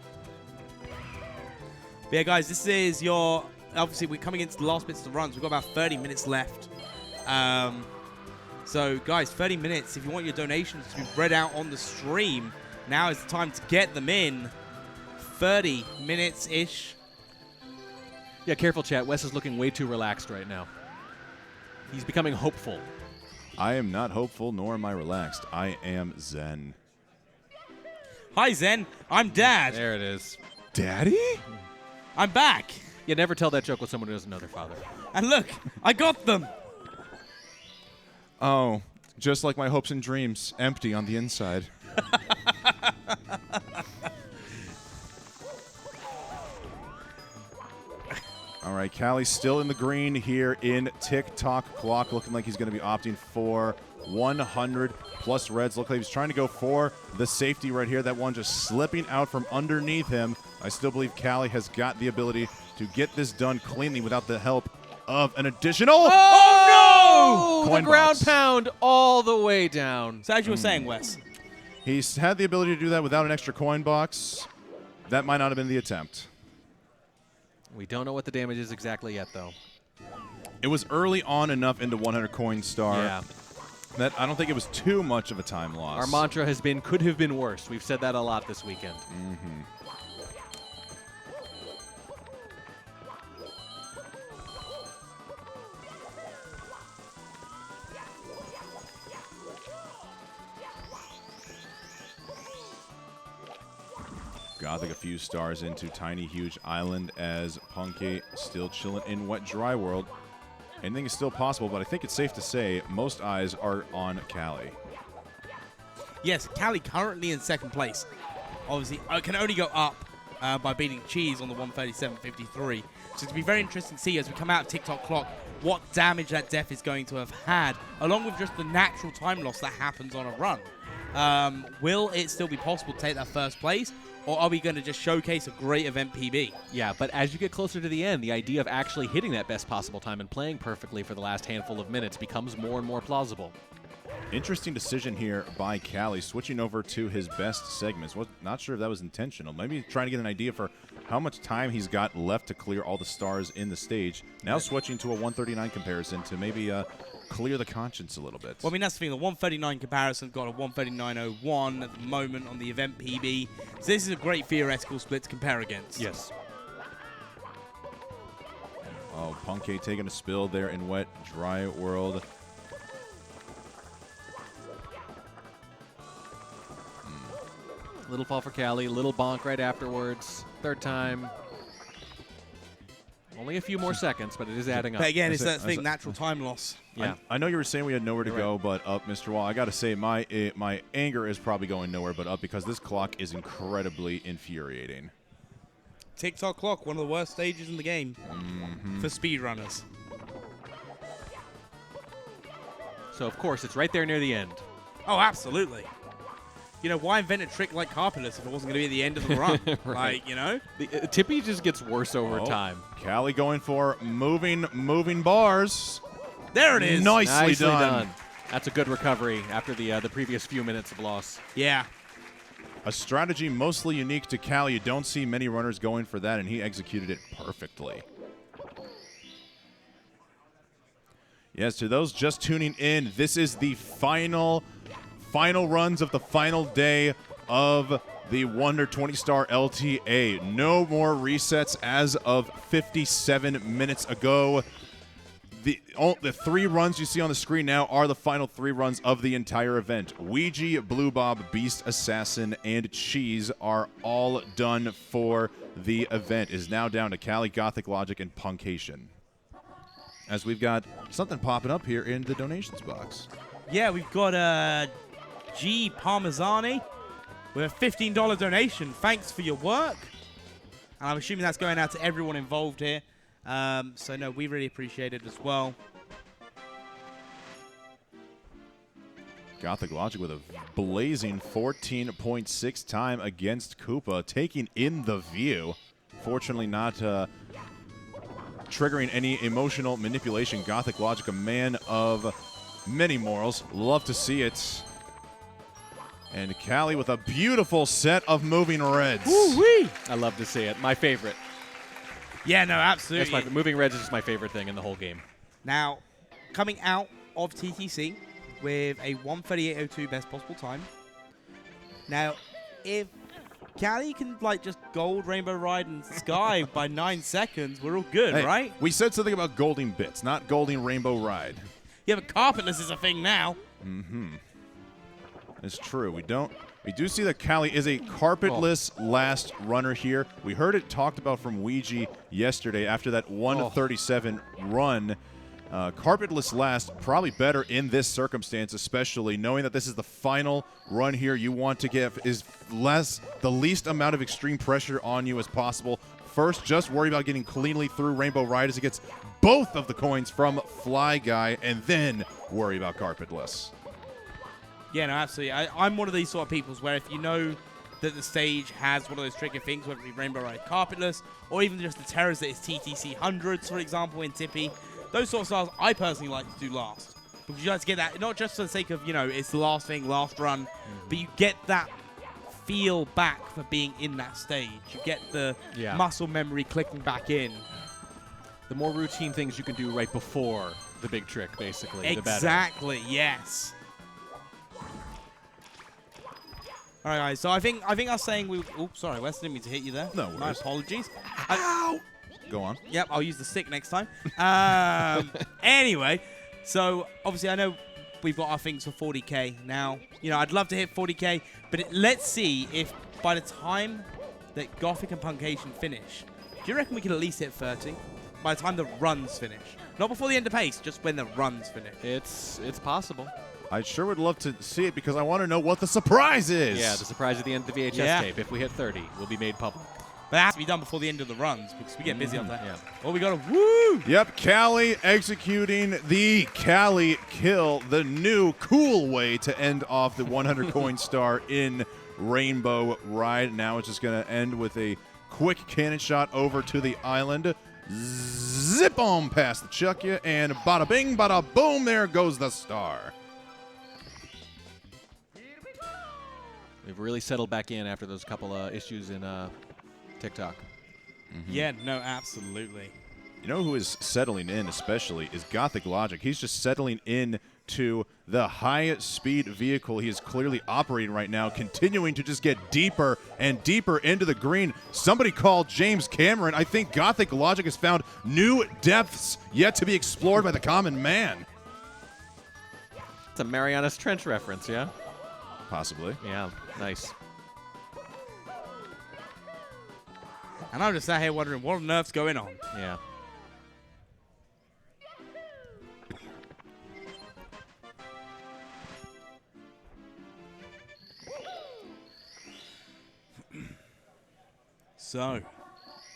But yeah, guys, this is your... Obviously, we're coming into the last bits of the runs. We've got about 30 minutes left. So, guys, 30 minutes. If you want your donations to be read out on the stream, now is the time to get them in. 30 minutes-ish. Yeah, careful, chat. Wes is looking way too relaxed right now. He's becoming hopeful. I am not hopeful, nor am I relaxed. I am Zen. Hi, Zen. I'm Dad. There it is. Daddy? I'm back. You never tell that joke with someone who doesn't know their father. And look, I got them. Oh, just like my hopes and dreams, empty on the inside. All right, Callie's still in the green here in TikTok clock, looking like he's going to be opting for 100 plus reds. Look like he's trying to go for the safety right here. That one just slipping out from underneath him. I still believe Callie has got the ability to get this done cleanly without the help of an additional... Oh, no! Coin The ground box. pound all the way down. So as you were saying, Wes. He's had the ability to do that without an extra coin box. That might not have been the attempt. We don't know what the damage is exactly yet, though. It was early on enough into 100 coin star Yeah. that I don't think it was too much of a time loss. Our mantra has been, could have been worse. We've said that a lot this weekend. Gothic a few stars into Tiny Huge Island as Punky still chilling in Wet Dry World. Anything is still possible, but I think it's safe to say most eyes are on Callie. Yes, Callie currently in second place. Obviously, can only go up by beating Cheese on the 137.53. So it'll be very interesting to see as we come out of TikTok clock what damage that death is going to have had, along with just the natural time loss that happens on a run. Will it still be possible to take that first place, or are we going to just showcase a great event PB? Yeah, but as you get closer to the end, the idea of actually hitting that best possible time and playing perfectly for the last handful of minutes becomes more and more plausible. Interesting decision here by Callie, switching over to his best segments. Not sure if that was intentional. Maybe trying to get an idea for how much time he's got left to clear all the stars in the stage. Now switching to a 139 comparison to maybe clear the conscience a little bit. Well, I mean, that's the thing. The 139 comparison got a 139.01 at the moment on the event PB. So this is a great theoretical split to compare against. Yes. Oh, Punky taking a spill there in Wet Dry World. Little fall for Callie, little bonk right afterwards. Third time. Only a few more seconds, but it is adding up. But again, it's that thing, natural time loss. Yeah. I know you were saying we had nowhere to go but up, Mr. Wall. I got to say, my anger is probably going nowhere but up because this clock is incredibly infuriating. TikTok clock, one of the worst stages in the game for speedrunners. So, of course, it's right there near the end. Oh, absolutely. You know, why invent a trick like Carpenter's if it wasn't going to be at the end of the run? Right. Like, you know? Tippy just gets worse over time. Callie going for moving bars. There it is. Nicely done. That's a good recovery after the previous few minutes of loss. Yeah. A strategy mostly unique to Callie. You don't see many runners going for that, and he executed it perfectly. Yes, to those just tuning in, this is the final runs of the final day of the Wonder 20-star LTA. No more resets as of 57 minutes ago. The 3 runs you see on the screen now are the final 3 runs of the entire event. Ouija, Blue Bob, Beast Assassin, and Cheese are all done for the event. It is now down to Callie, Gothic Logic, and Punkation. As we've got something popping up here in the donations box. Yeah, we've got G Parmesani with a $15 donation. Thanks for your work. And I'm assuming that's going out to everyone involved here. So, no, we really appreciate it as well. Gothic Logic with a blazing 14.6 time against Koopa, taking in the view. Fortunately not triggering any emotional manipulation. Gothic Logic, a man of many morals. Love to see it. And Callie with a beautiful set of moving reds. Woo-wee! I love to see it. My favorite. Yeah, no, absolutely. Moving reds is just my favorite thing in the whole game. Now, coming out of TTC with a 1:38.02 best possible time. Now, if Callie can, like, just gold Rainbow Ride and Sky by 9 seconds, we're all good, Hey, right? We said something about golding bits, not golding Rainbow Ride. Yeah, but carpetless is a thing now. It's true. We do see that Callie is a carpetless last runner here. We heard it talked about from Ouija yesterday after that 1:37 run. Carpetless last, probably better in this circumstance, especially knowing that this is the final run here. You want to get the least amount of extreme pressure on you as possible. First, just worry about getting cleanly through Rainbow Ride as it gets both of the coins from Fly Guy, and then worry about carpetless. Yeah, no, absolutely. I'm one of these sort of people where if you know that the stage has one of those tricky things, whether it be Rainbow Ride carpetless, or even just the terrors that is TTC hundreds, for example, in Tippy, those sort of styles I personally like to do last. because you like to get that, not just for the sake of, it's the last thing, last run, but you get that feel back for being in that stage. You get the muscle memory clicking back in. The more routine things you can do right before the big trick, basically, the better. Exactly, yes. All right, guys. So I think I was saying we. Oops, sorry, Wes, didn't mean to hit you there. No My worries. apologies. Ow! Go on. Yep, I'll use the stick next time. Anyway, so obviously I know we've got our things for 40K now. I'd love to hit 40K, but let's see if by the time that Gothic and Puncation finish, do you reckon we can at least hit 30? By the time the runs finish. Not before the end of pace, just when the runs finish. It's possible. I sure would love to see it because I want to know what the surprise is. Yeah, the surprise at the end of the VHS tape. If we hit 30, will be made public. But that has to be done before the end of the runs because we get busy on that. Yeah. Oh, we got a woo! Yep, Callie executing the Callie kill, the new cool way to end off the 100 coin star in Rainbow Ride. Now it's just going to end with a quick cannon shot over to the island. Zip on past the Chuckya, and bada bing, bada boom, there goes the star. We've really settled back in after those couple issues in TikTok. Yeah, no, absolutely. You know who is settling in especially is Gothic Logic. He's just settling in to the high-speed vehicle he is clearly operating right now, continuing to just get deeper and deeper into the green. Somebody called James Cameron. I think Gothic Logic has found new depths yet to be explored by the common man. It's a Marianas Trench reference, yeah? Possibly. Yeah, nice. And I'm just sat here wondering what on earth's going on. Yeah.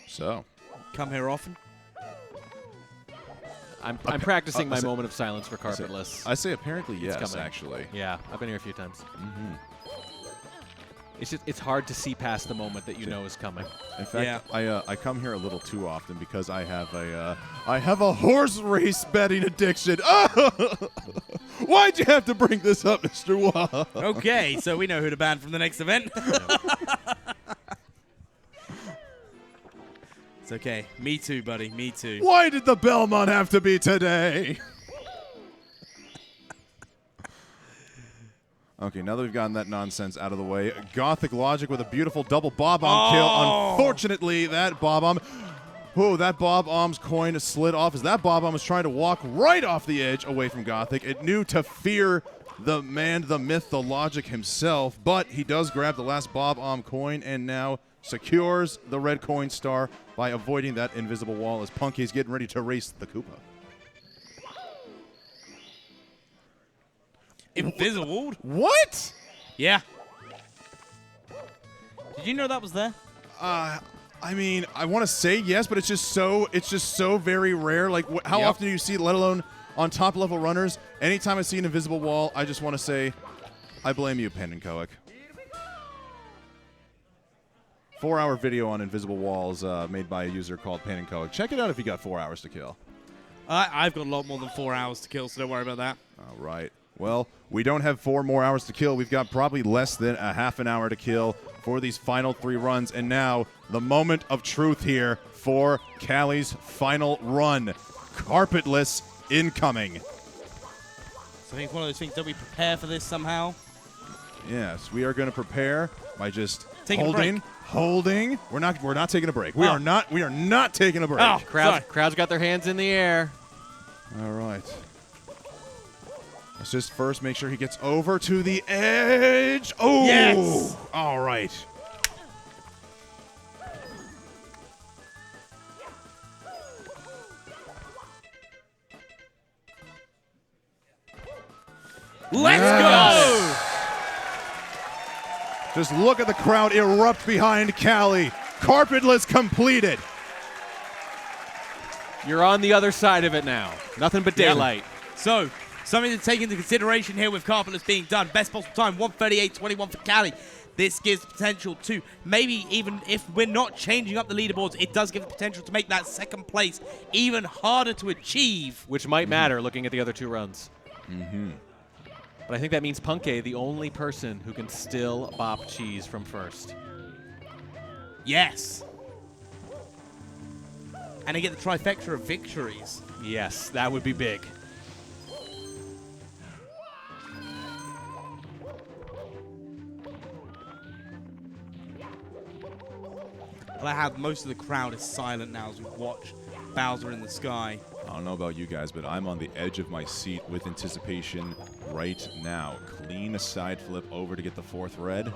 So. Come here often? I'm practicing my moment of silence for Carpetless. I say apparently It's yes, coming. actually. Yeah, I've been here a few times. Mm-hmm. It's hard to see past the moment that you know is coming. In fact, I come here a little too often because I have a horse race betting addiction. Why'd you have to bring this up, Mr. Wah? Okay, so we know who to ban from the next event. It's okay. Me too, buddy. Me too. Why did the Belmont have to be today? Okay, now that we've gotten that nonsense out of the way, Gothic Logic with a beautiful double Bob-omb kill. Unfortunately, that Bob-omb... Whoa, that Bob-omb's coin slid off as that Bob-omb was trying to walk right off the edge away from Gothic. It knew to fear the man, the myth, the Logic himself, but he does grab the last Bob-omb coin and now secures the red coin star by avoiding that invisible wall as Punky's getting ready to race the Koopa. Invisible? What? Yeah. Did you know that was there? I mean, I want to say yes, but it's just so very rare. Like, how often do you see it, let alone on top level runners? Anytime I see an invisible wall, I just want to say, I blame you, Pen and Coic. 4-hour video on invisible walls made by a user called Pen and Coic. Check it out if you got 4 hours to kill. I've got a lot more than 4 hours to kill, so don't worry about that. All right. Well, we don't have 4 more hours to kill. We've got probably less than a half an hour to kill for these final 3 runs. And now, the moment of truth here for Callie's final run. Carpetless incoming. So I think it's one of those things that we prepare for this somehow. Yes, we are going to prepare by just Taking a break. holding. We're not taking a break. We are not taking a break. Oh, crowd's got their hands in the air. All right. Let's just first make sure he gets over to the edge. Oh, yes! All right. Let's go! Just look at the crowd erupt behind Callie. Carpetless completed. You're on the other side of it now. Nothing but daylight. So, something to take into consideration here with Carpetless being done. Best possible time, 1:38.21 for Callie. This gives potential to, maybe even if we're not changing up the leaderboards, it does give the potential to make that second place even harder to achieve. Which might matter looking at the other 2 runs. Mm-hmm. But I think that means Punke, the only person who can still bop cheese from first. Yes. And they get the trifecta of victories. Yes, that would be big. But I have most of the crowd is silent now as we watch Bowser in the Sky. I don't know about you guys, but I'm on the edge of my seat with anticipation right now. Clean side flip over to get the 4th red.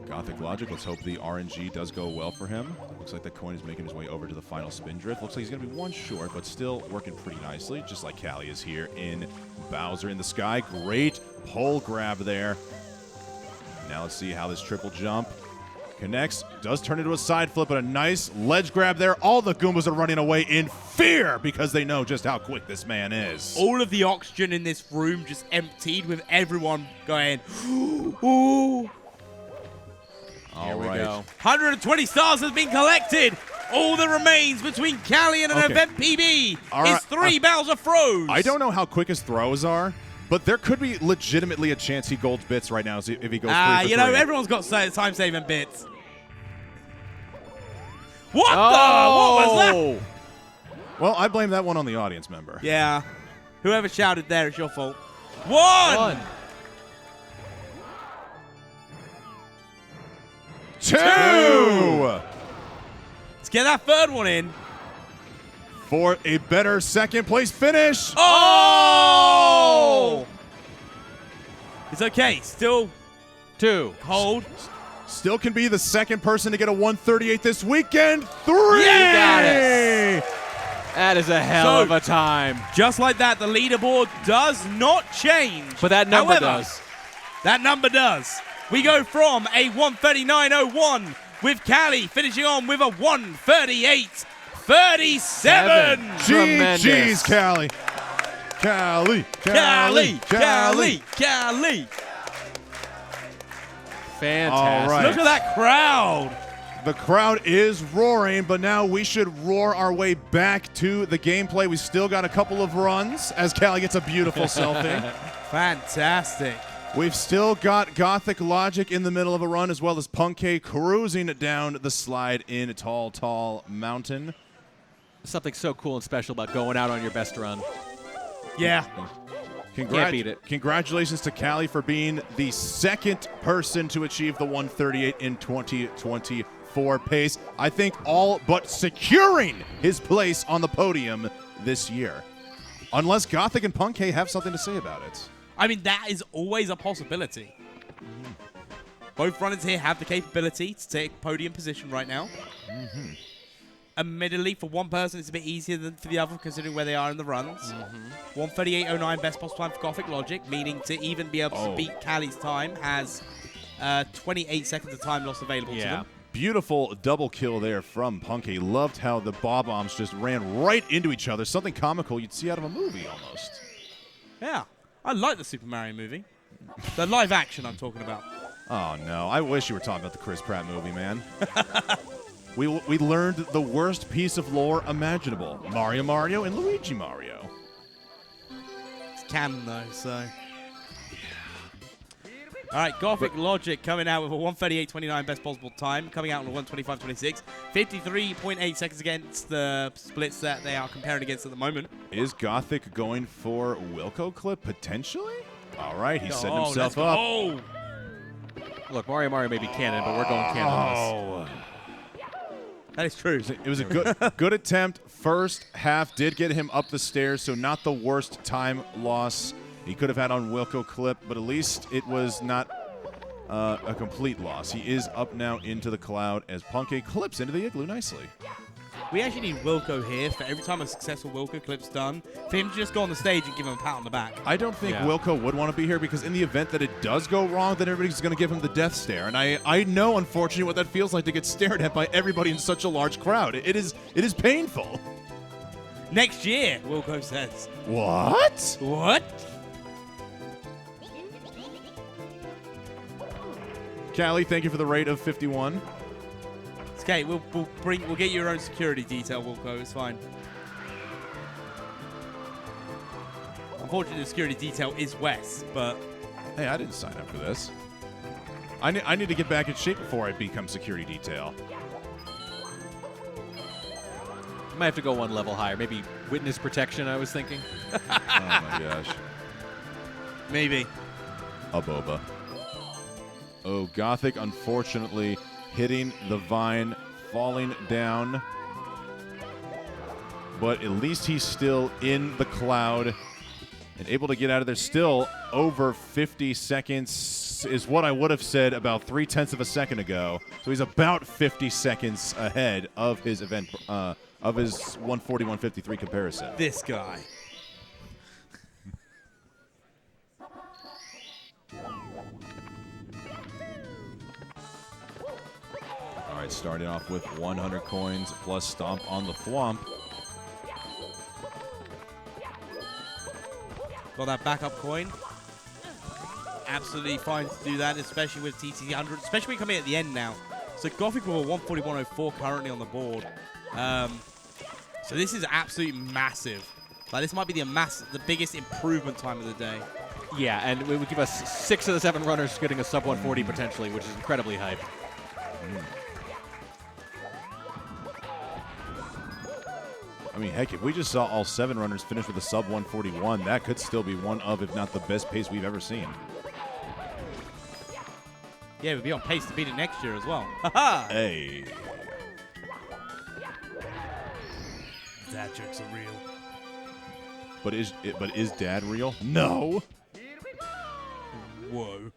Gothic Logic, let's hope the RNG does go well for him. Looks like the coin is making his way over to the final spin drift. Looks like he's going to be one short, but still working pretty nicely, just like Callie is here in Bowser in the Sky. Great pole grab there. Now let's see how this triple jump connects. Does turn into a side flip, but a nice ledge grab there. All the Goombas are running away in fear because they know just how quick this man is. All of the oxygen in this room just emptied with everyone going, ooh. Here we go. 120 stars has been collected. All that remains between Callie and an event PB is 3 Bowser throws. I don't know how quick his throws are, but there could be legitimately a chance he golds bits right now if he goes 3 for 3. You know, everyone's got time-saving bits. What the? What was that? Well, I blame that one on the audience member. Yeah. Whoever shouted there, it's your fault. One. 2. Let's get that 3rd one in. For a better second place finish. Oh! It's okay. Still 2. Hold. Still can be the second person to get a 138 this weekend. 3. Yeah! Got it. That is a hell of a time. Just like that, the leaderboard does not change. But that number However, does. That number does. We go from a 139.01 with Callie finishing on with a 138.37. GG's, Callie. Callie. Fantastic. All right. Look at that crowd. The crowd is roaring, but now we should roar our way back to the gameplay. We still got a couple of runs as Callie gets a beautiful selfie. Fantastic. We've still got Gothic Logic in the middle of a run, as well as Punke cruising down the slide in Tall, Tall Mountain. Something so cool and special about going out on your best run. Yeah. Can't beat it. Congratulations to Callie for being the second person to achieve the 138 in 2024 pace. I think all but securing his place on the podium this year. Unless Gothic and Punke have something to say about it. I mean, that is always a possibility. Both runners here have the capability to take podium position right now. Admittedly, for one person, it's a bit easier than for the other, considering where they are in the runs. 138.09 best possible time for Gothic Logic, meaning to even be able to beat Callie's time has 28 seconds of time loss available to them. Beautiful double kill there from Punke. Loved how the bob-ombs just ran right into each other. Something comical you'd see out of a movie almost. Yeah. I like the Super Mario movie. The live action I'm talking about. Oh, no. I wish you were talking about the Chris Pratt movie, man. We learned the worst piece of lore imaginable. Mario and Luigi Mario. It's canon, though, so... All right, Gothic Logic coming out with a 138.29 best possible time, coming out on a 125.26. 53.8 seconds against the splits that they are comparing against at the moment. Is Gothic going for Wilco clip, potentially? All right, he's setting himself up. Oh! Look, Mario may be canon, but we're going canon. That is true. It was a good attempt. First half did get him up the stairs, so not the worst time loss he could have had on Wilco clip, but at least it was not a complete loss. He is up now into the cloud as Punke clips into the igloo nicely. We actually need Wilco here for every time a successful Wilco clip's done, for him to just go on the stage and give him a pat on the back. I don't think Wilco would want to be here because in the event that it does go wrong, then everybody's going to give him the death stare. And I know, unfortunately, what that feels like to get stared at by everybody in such a large crowd. It is painful. Next year, Wilco says. What? What? Callie, thank you for the rate of 51. It's okay, we'll get your own security detail, Wilco. It's fine. Unfortunately, the security detail is Wes, but... Hey, I didn't sign up for this. I need to get back in shape before I become security detail. I might have to go one level higher. Maybe witness protection, I was thinking. Oh, my gosh. Maybe. A boba. Oh, Gothic, unfortunately, hitting the vine, falling down. But at least he's still in the cloud and able to get out of there. Still over 50 seconds is what I would have said about 0.3 of a second ago. So he's about 50 seconds ahead of his event, of his 140-153 comparison. This guy. All right, starting off with 100 coins plus Stomp on the Thwomp. Got that backup coin. Absolutely fine to do that, especially with TT 100, especially when you come in at the end now. So Gothic with a 140-104 currently on the board. So this is absolutely massive. Like, this might be the biggest improvement time of the day. Yeah, and it would give us 6 of the 7 runners getting a sub 140 potentially, which is incredibly hype. I mean, heck, if we just saw all 7 runners finish with a sub 141, that could still be one of, if not the best pace we've ever seen. Yeah, we'd be on pace to beat it next year as well. Ha-ha! Hey. Dad jokes are real. But is Dad real? No. Whoa.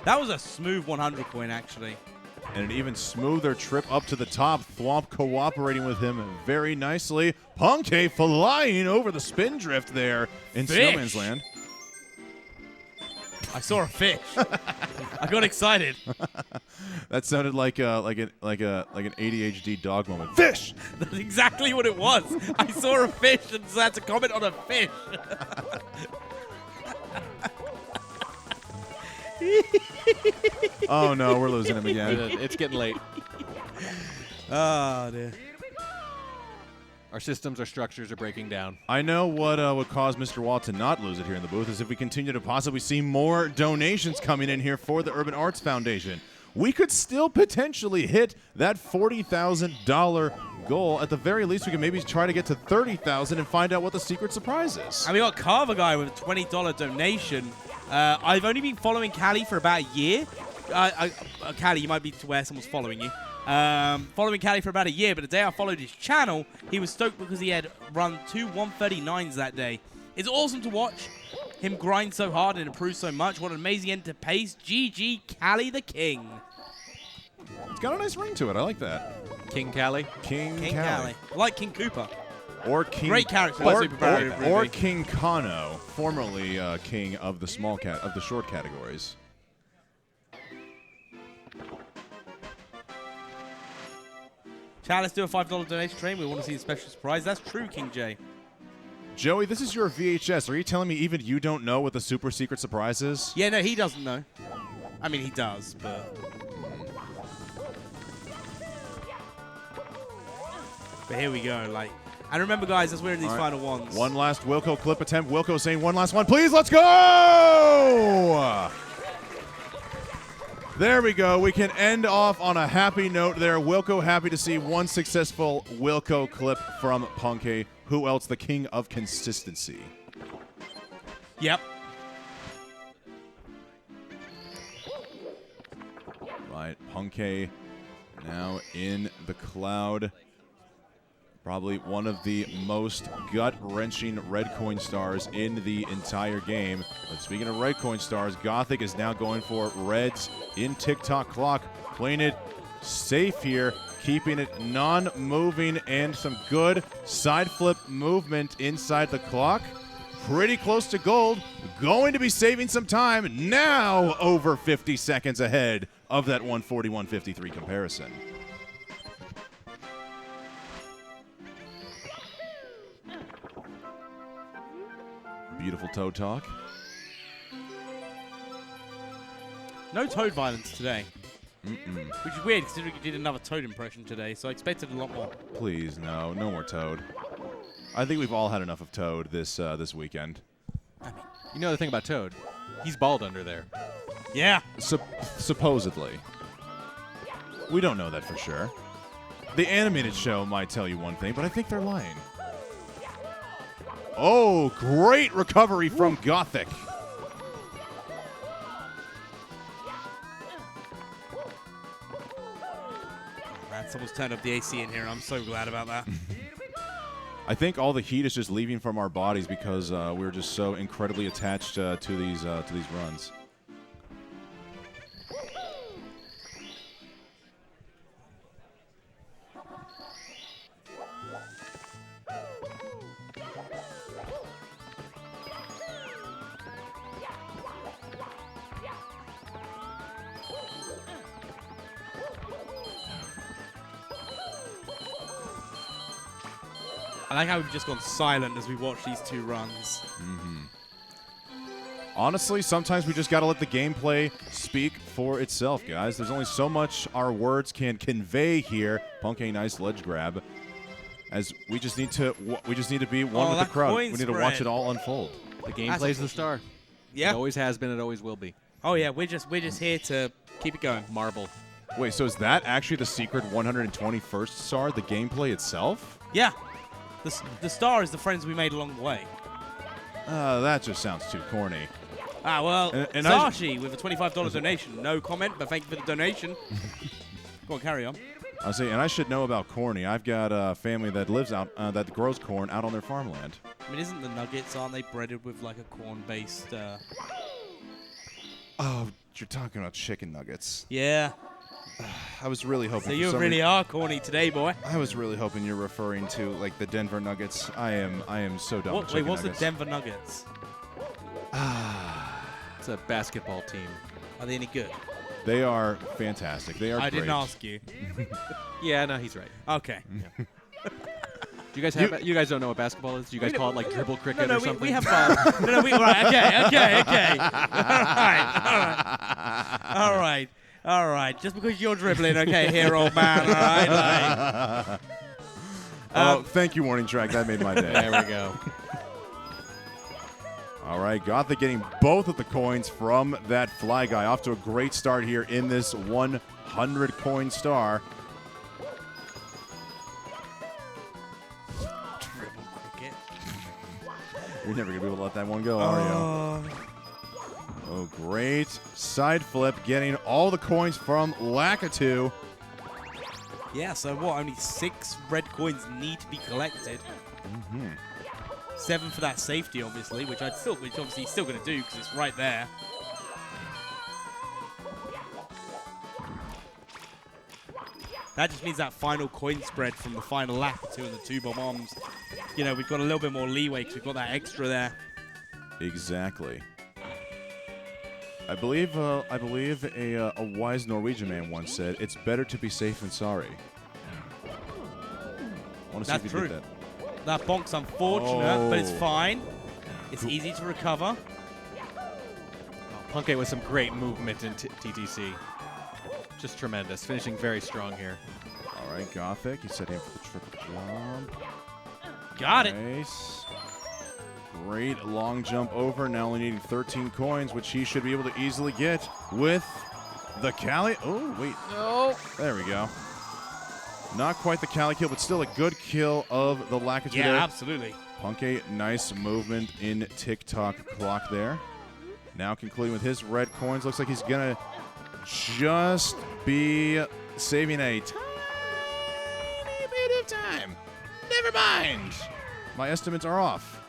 That was a smooth 100 coin, actually. And an even smoother trip up to the top. Thwomp cooperating with him very nicely. Punkay flying over the spin drift there in Snowman's Land. I saw a fish. I got excited. That sounded like an ADHD dog moment. Fish. That's exactly what it was. I saw a fish and so I had to comment on a fish. Oh no, we're losing him again. It's getting late. Oh dear. Our systems, our structures are breaking down. I know what would cause Mr. Wall to not lose it here in the booth is if we continue to possibly see more donations coming in here for the Urban Arts Foundation. We could still potentially hit that $40,000 goal. At the very least, we can maybe try to get to $30,000 and find out what the secret surprise is. And we got Carver Guy with a $20 donation. I've only been following Callie for about a year. Callie, you might be to where someone's following you. Following Callie for about a year, but the day I followed his channel, he was stoked because he had run 2 139s that day. It's awesome to watch him grind so hard and improve so much. What an amazing end to pace. GG, Callie the King. It's got a nice ring to it. I like that. King Callie? King Callie. I like King Koopa. Or King, great character. Or King Kano, formerly king of the short categories. Chat, let's do a $5 donation train. We want to see a special surprise. That's true, King J. Joey, this is your VHS. Are you telling me even you don't know what the super secret surprise is? Yeah, no, he doesn't know. I mean, he does, but... But here we go, like... And remember, guys, as we're in these final ones... One last Wilco clip attempt. Wilco saying one last one. Please, let's go! There we go. We can end off on a happy note there. Wilco happy to see one successful Wilco clip from Punkay. Who else? The king of consistency. Yep. Right, Punkay now in the cloud. Probably one of the most gut-wrenching red coin stars in the entire game. But speaking of red coin stars, Gothic is now going for reds in TikTok clock, playing it safe here, keeping it non-moving, and some good side flip movement inside the clock. Pretty close to gold, going to be saving some time, now over 50 seconds ahead of that 140-153 comparison. Beautiful Toad talk. No Toad violence today. Mm-mm. Which is weird, considering you did another Toad impression today, so I expected a lot more. Please, no more Toad. I think we've all had enough of Toad this weekend. You know the thing about Toad? He's bald under there. Yeah. Supposedly. We don't know that for sure. The animated show might tell you one thing, but I think they're lying. Oh, great recovery from Gothic. Man, someone's turned up the AC in here. I'm so glad about that. I think all the heat is just leaving from our bodies because we're just so incredibly attached to these runs. I like how we've just gone silent as we watch these two runs. Honestly, sometimes we just got to let the gameplay speak for itself, guys. There's only so much our words can convey here. Punk a nice ledge grab. As we just need to be one with the crowd. We need to watch it all unfold. The gameplay's the star. Yeah. It always has been. It always will be. Oh yeah, we're just here to keep it going. Marble. Wait, so is that actually the secret 121st star? The gameplay itself? Yeah. The star is the friends we made along the way. That just sounds too corny. Ah, well, and Sashi with a $25 donation. No comment, but thank you for the donation. Go on, carry on. I say, and I should know about corny. I've got a family that lives out, that grows corn out on their farmland. I mean, isn't the nuggets, aren't they breaded with like a corn-based... Oh, you're talking about chicken nuggets. Yeah. I was really hoping. So you really are corny today, boy. I was really hoping you're referring to like the Denver Nuggets. I am so dumb. Wait, what's the Denver Nuggets? It's a basketball team. Are they any good? They are fantastic. They are. I great. didn't ask you. Yeah, no, he's right. Okay. Yeah. Do you guys have? You guys don't know what basketball is? Do you guys call it like dribble cricket or something? We have fun. Right. Okay. All right. Just because you're dribbling, okay, here, old man. All right. Oh, thank you, Warning Track. That made my day. There we go. All right, Gothic getting both of the coins from that Fly Guy. Off to a great start here in this 100 coin star. You're never going to be able to let that one go, are you? Oh, great. Side flip, getting all the coins from Lakitu. Yeah, so what? Only 6 red coins need to be collected. 7 for that safety, obviously, which obviously he's still going to do because it's right there. That just means that final coin spread from the final Lakitu and the 2 bombs. You know, we've got a little bit more leeway because we've got that extra there. Exactly. I believe a wise Norwegian man once said, "It's better to be safe than sorry." I want to see if you did that. That bonk's unfortunate, but it's fine. It's easy to recover. Punkay with some great movement in TTC. Just tremendous. Finishing very strong here. All right, Gothic. He's setting up for the triple jump. Got it. Nice. Great long jump over. Now only needing 13 coins, which he should be able to easily get with the Cali. Oh, wait. No. There we go. Not quite the Cali kill, but still a good kill of the Lakitu there. Yeah, absolutely. Punkay, nice movement in TikTok clock there. Now concluding with his red coins. Looks like he's going to just be saving a tiny bit of time. Never mind. My estimates are off.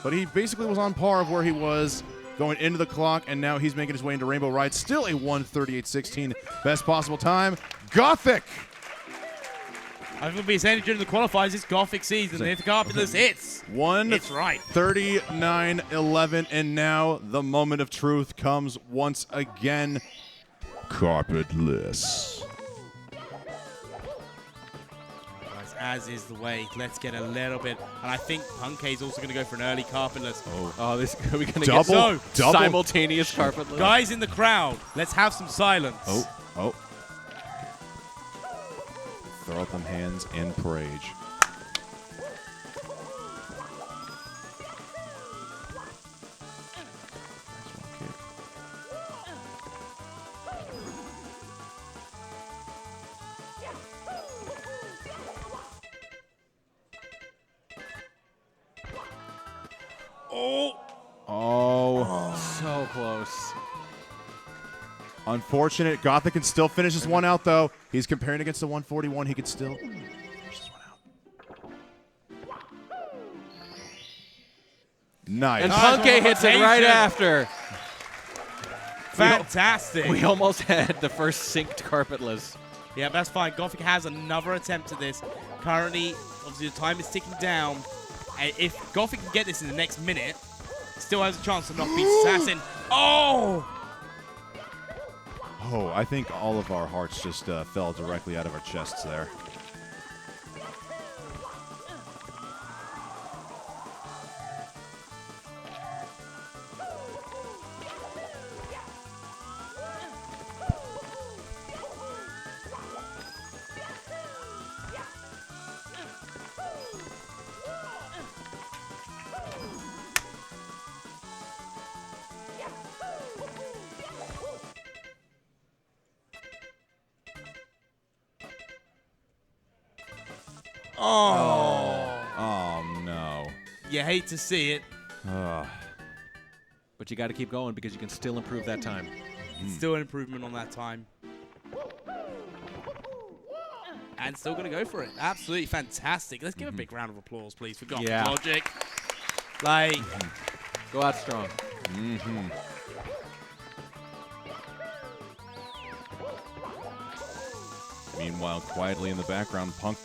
But he basically was on par of where he was going into the clock, and now he's making his way into Rainbow Ride. Still a 1:38.16, best possible time. Gothic! I'm going to be saying during the qualifiers, it's Gothic season. If the Carpenters hits, it's right. 39.11, and now the moment of truth comes once again. Carpetless. As is the way. Let's get a little bit. And I think Punkay's also going to go for an early carpetless. Oh, this are we going to get double simultaneous carpetless? Guys in the crowd, let's have some silence. Oh. Throw up them hands and parade. Oh. So close. Unfortunate. Gothic can still finish this one out, though. He's comparing against the 141. He could still finish this one out. Nice. And Punke hits it right after. Fantastic. We almost had the first synced carpetless. Yeah, that's fine. Gothic has another attempt at this. Currently, obviously, the time is ticking down. And if Gothic can get this in the next minute, still has a chance to knock Beast Assassin. Oh! Oh, I think all of our hearts just fell directly out of our chests there. Oh, no. You hate to see it. But you got to keep going because you can still improve that time. Still an improvement on that time. And still going to go for it. Absolutely fantastic. Let's give a big round of applause, please, for Gothic Logic. Like, go out strong. Meanwhile, quietly in the background, Punk.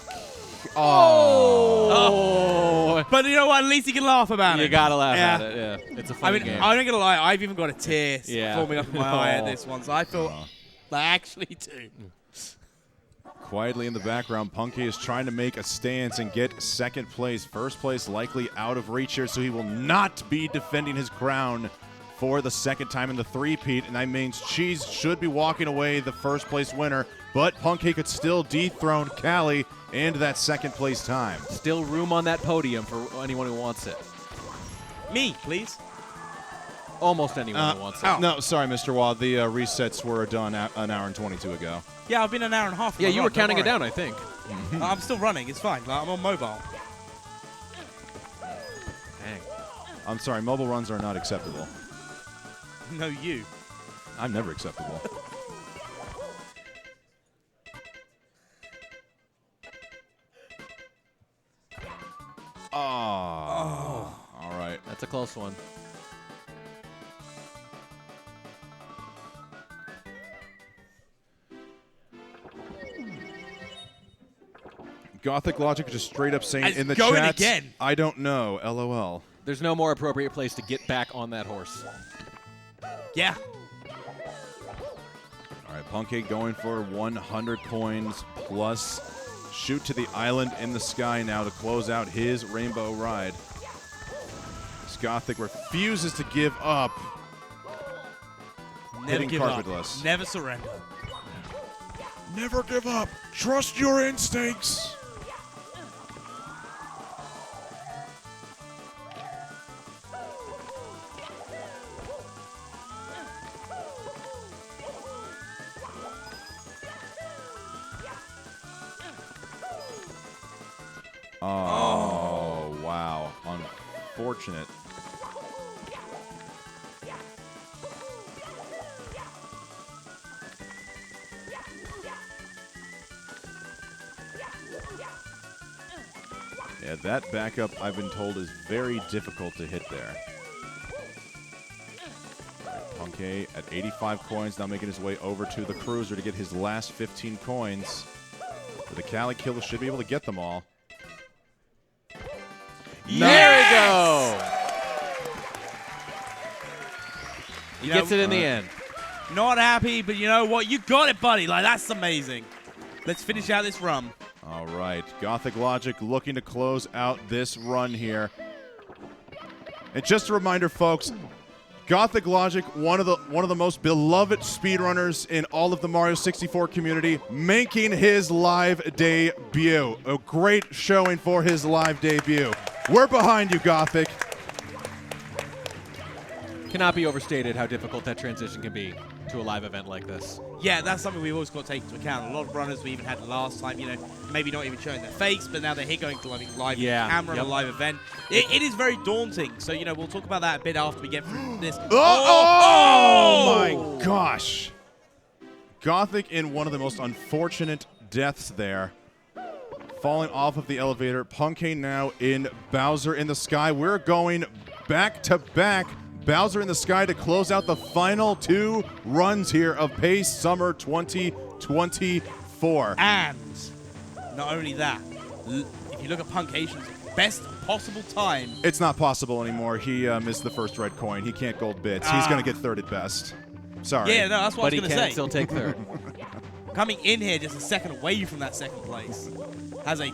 Oh. But you know what? At least you can laugh about it. You got to laugh at it, yeah. It's a funny game. I'm not going to lie. I've even got a tear forming up in my eye at No. this one. So I feel like actually too. Quietly in the background, Punky is trying to make a stance and get second place. First place likely out of reach here, so he will not be defending his crown for the second time in the three-peat, and that means Cheese should be walking away the first place winner, but Punky could still dethrone Callie and that second place time. Still room on that podium for anyone who wants it. Me, please. Almost anyone who wants it. No, sorry, Mr. Wad. The resets were done an hour and 22 ago. Yeah, I've been an hour and a half. Yeah, you were counting it down, I think. I'm still running. It's fine. Like, I'm on mobile. Dang. I'm sorry, mobile runs are not acceptable. No, you. I'm never acceptable. Oh. All right. That's a close one. Gothic Logic just straight up saying It's in the going chat, again. I don't know, LOL. There's no more appropriate place to get back on that horse. Yeah. All right, Punkade going for 100 coins plus shoot to the island in the sky now to close out his rainbow ride. Gothic refuses to give up. Never Hitting give up. carpetless. Never surrender. Never give up. Trust your instincts. Oh, wow. Unfortunate. Yeah, that backup, I've been told, is very difficult to hit there. Punke at 85 coins, now making his way over to the Cruiser to get his last 15 coins. But the Cali Killer should be able to get them all. Yes! There we go! He gets it in the end. Not happy, but you know what? You got it, buddy. Like, that's amazing. Let's finish out this run. All right, Gothic Logic looking to close out this run here. And just a reminder, folks, Gothic Logic, one of the most beloved speedrunners in all of the Mario 64 community, making his live debut. A great showing for his live debut. We're behind you, Gothic. Cannot be overstated how difficult that transition can be. to a live event like this. Yeah, that's something we've always got to take into account. A lot of runners we even had last time, maybe not even showing their face, but now they're here going to live camera on a live event. It is very daunting. So, we'll talk about that a bit after we get through this. Oh my gosh. Gothic in one of the most unfortunate deaths there. Falling off of the elevator. Punkay now in Bowser in the Sky. We're going back to back. Bowser in the Sky to close out the final 2 runs here of Pace Summer 2024. And not only that, if you look at Punkation's best possible time. It's not possible anymore. He missed the first red coin. He can't gold bits. He's going to get third at best. Sorry. Yeah, no, that's what I was going to say. But he can still take third. Coming in here just a second away from that second place. Has a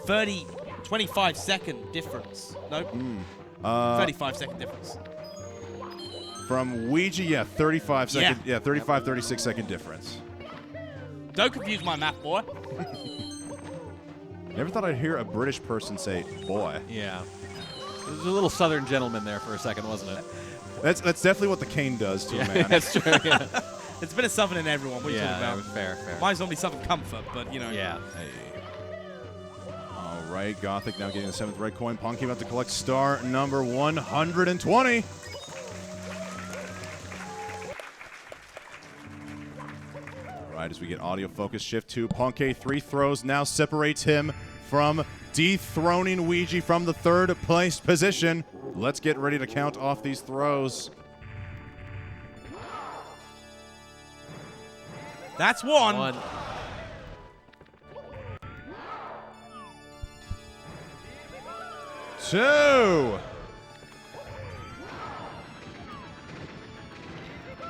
25-second difference. Nope. 35-second difference. From Ouija, 35 second. Yeah, 35, 36 second difference. Don't confuse my math, boy. Never thought I'd hear a British person say boy. Yeah. There was a little southern gentleman there for a second, wasn't it? That's definitely what the cane does to a man. That's true, yeah. It's a bit of southern in everyone. What are you talking about? Fair. Mine's normally southern comfort, but, Yeah. Hey. All right, Gothic now getting the 7th red coin. Punky about to collect star number 120. As we get audio focus shift to Punkay. 3 throws now separates him from dethroning Ouija from the 3rd place position. Let's get ready to count off these throws. That's one. 2.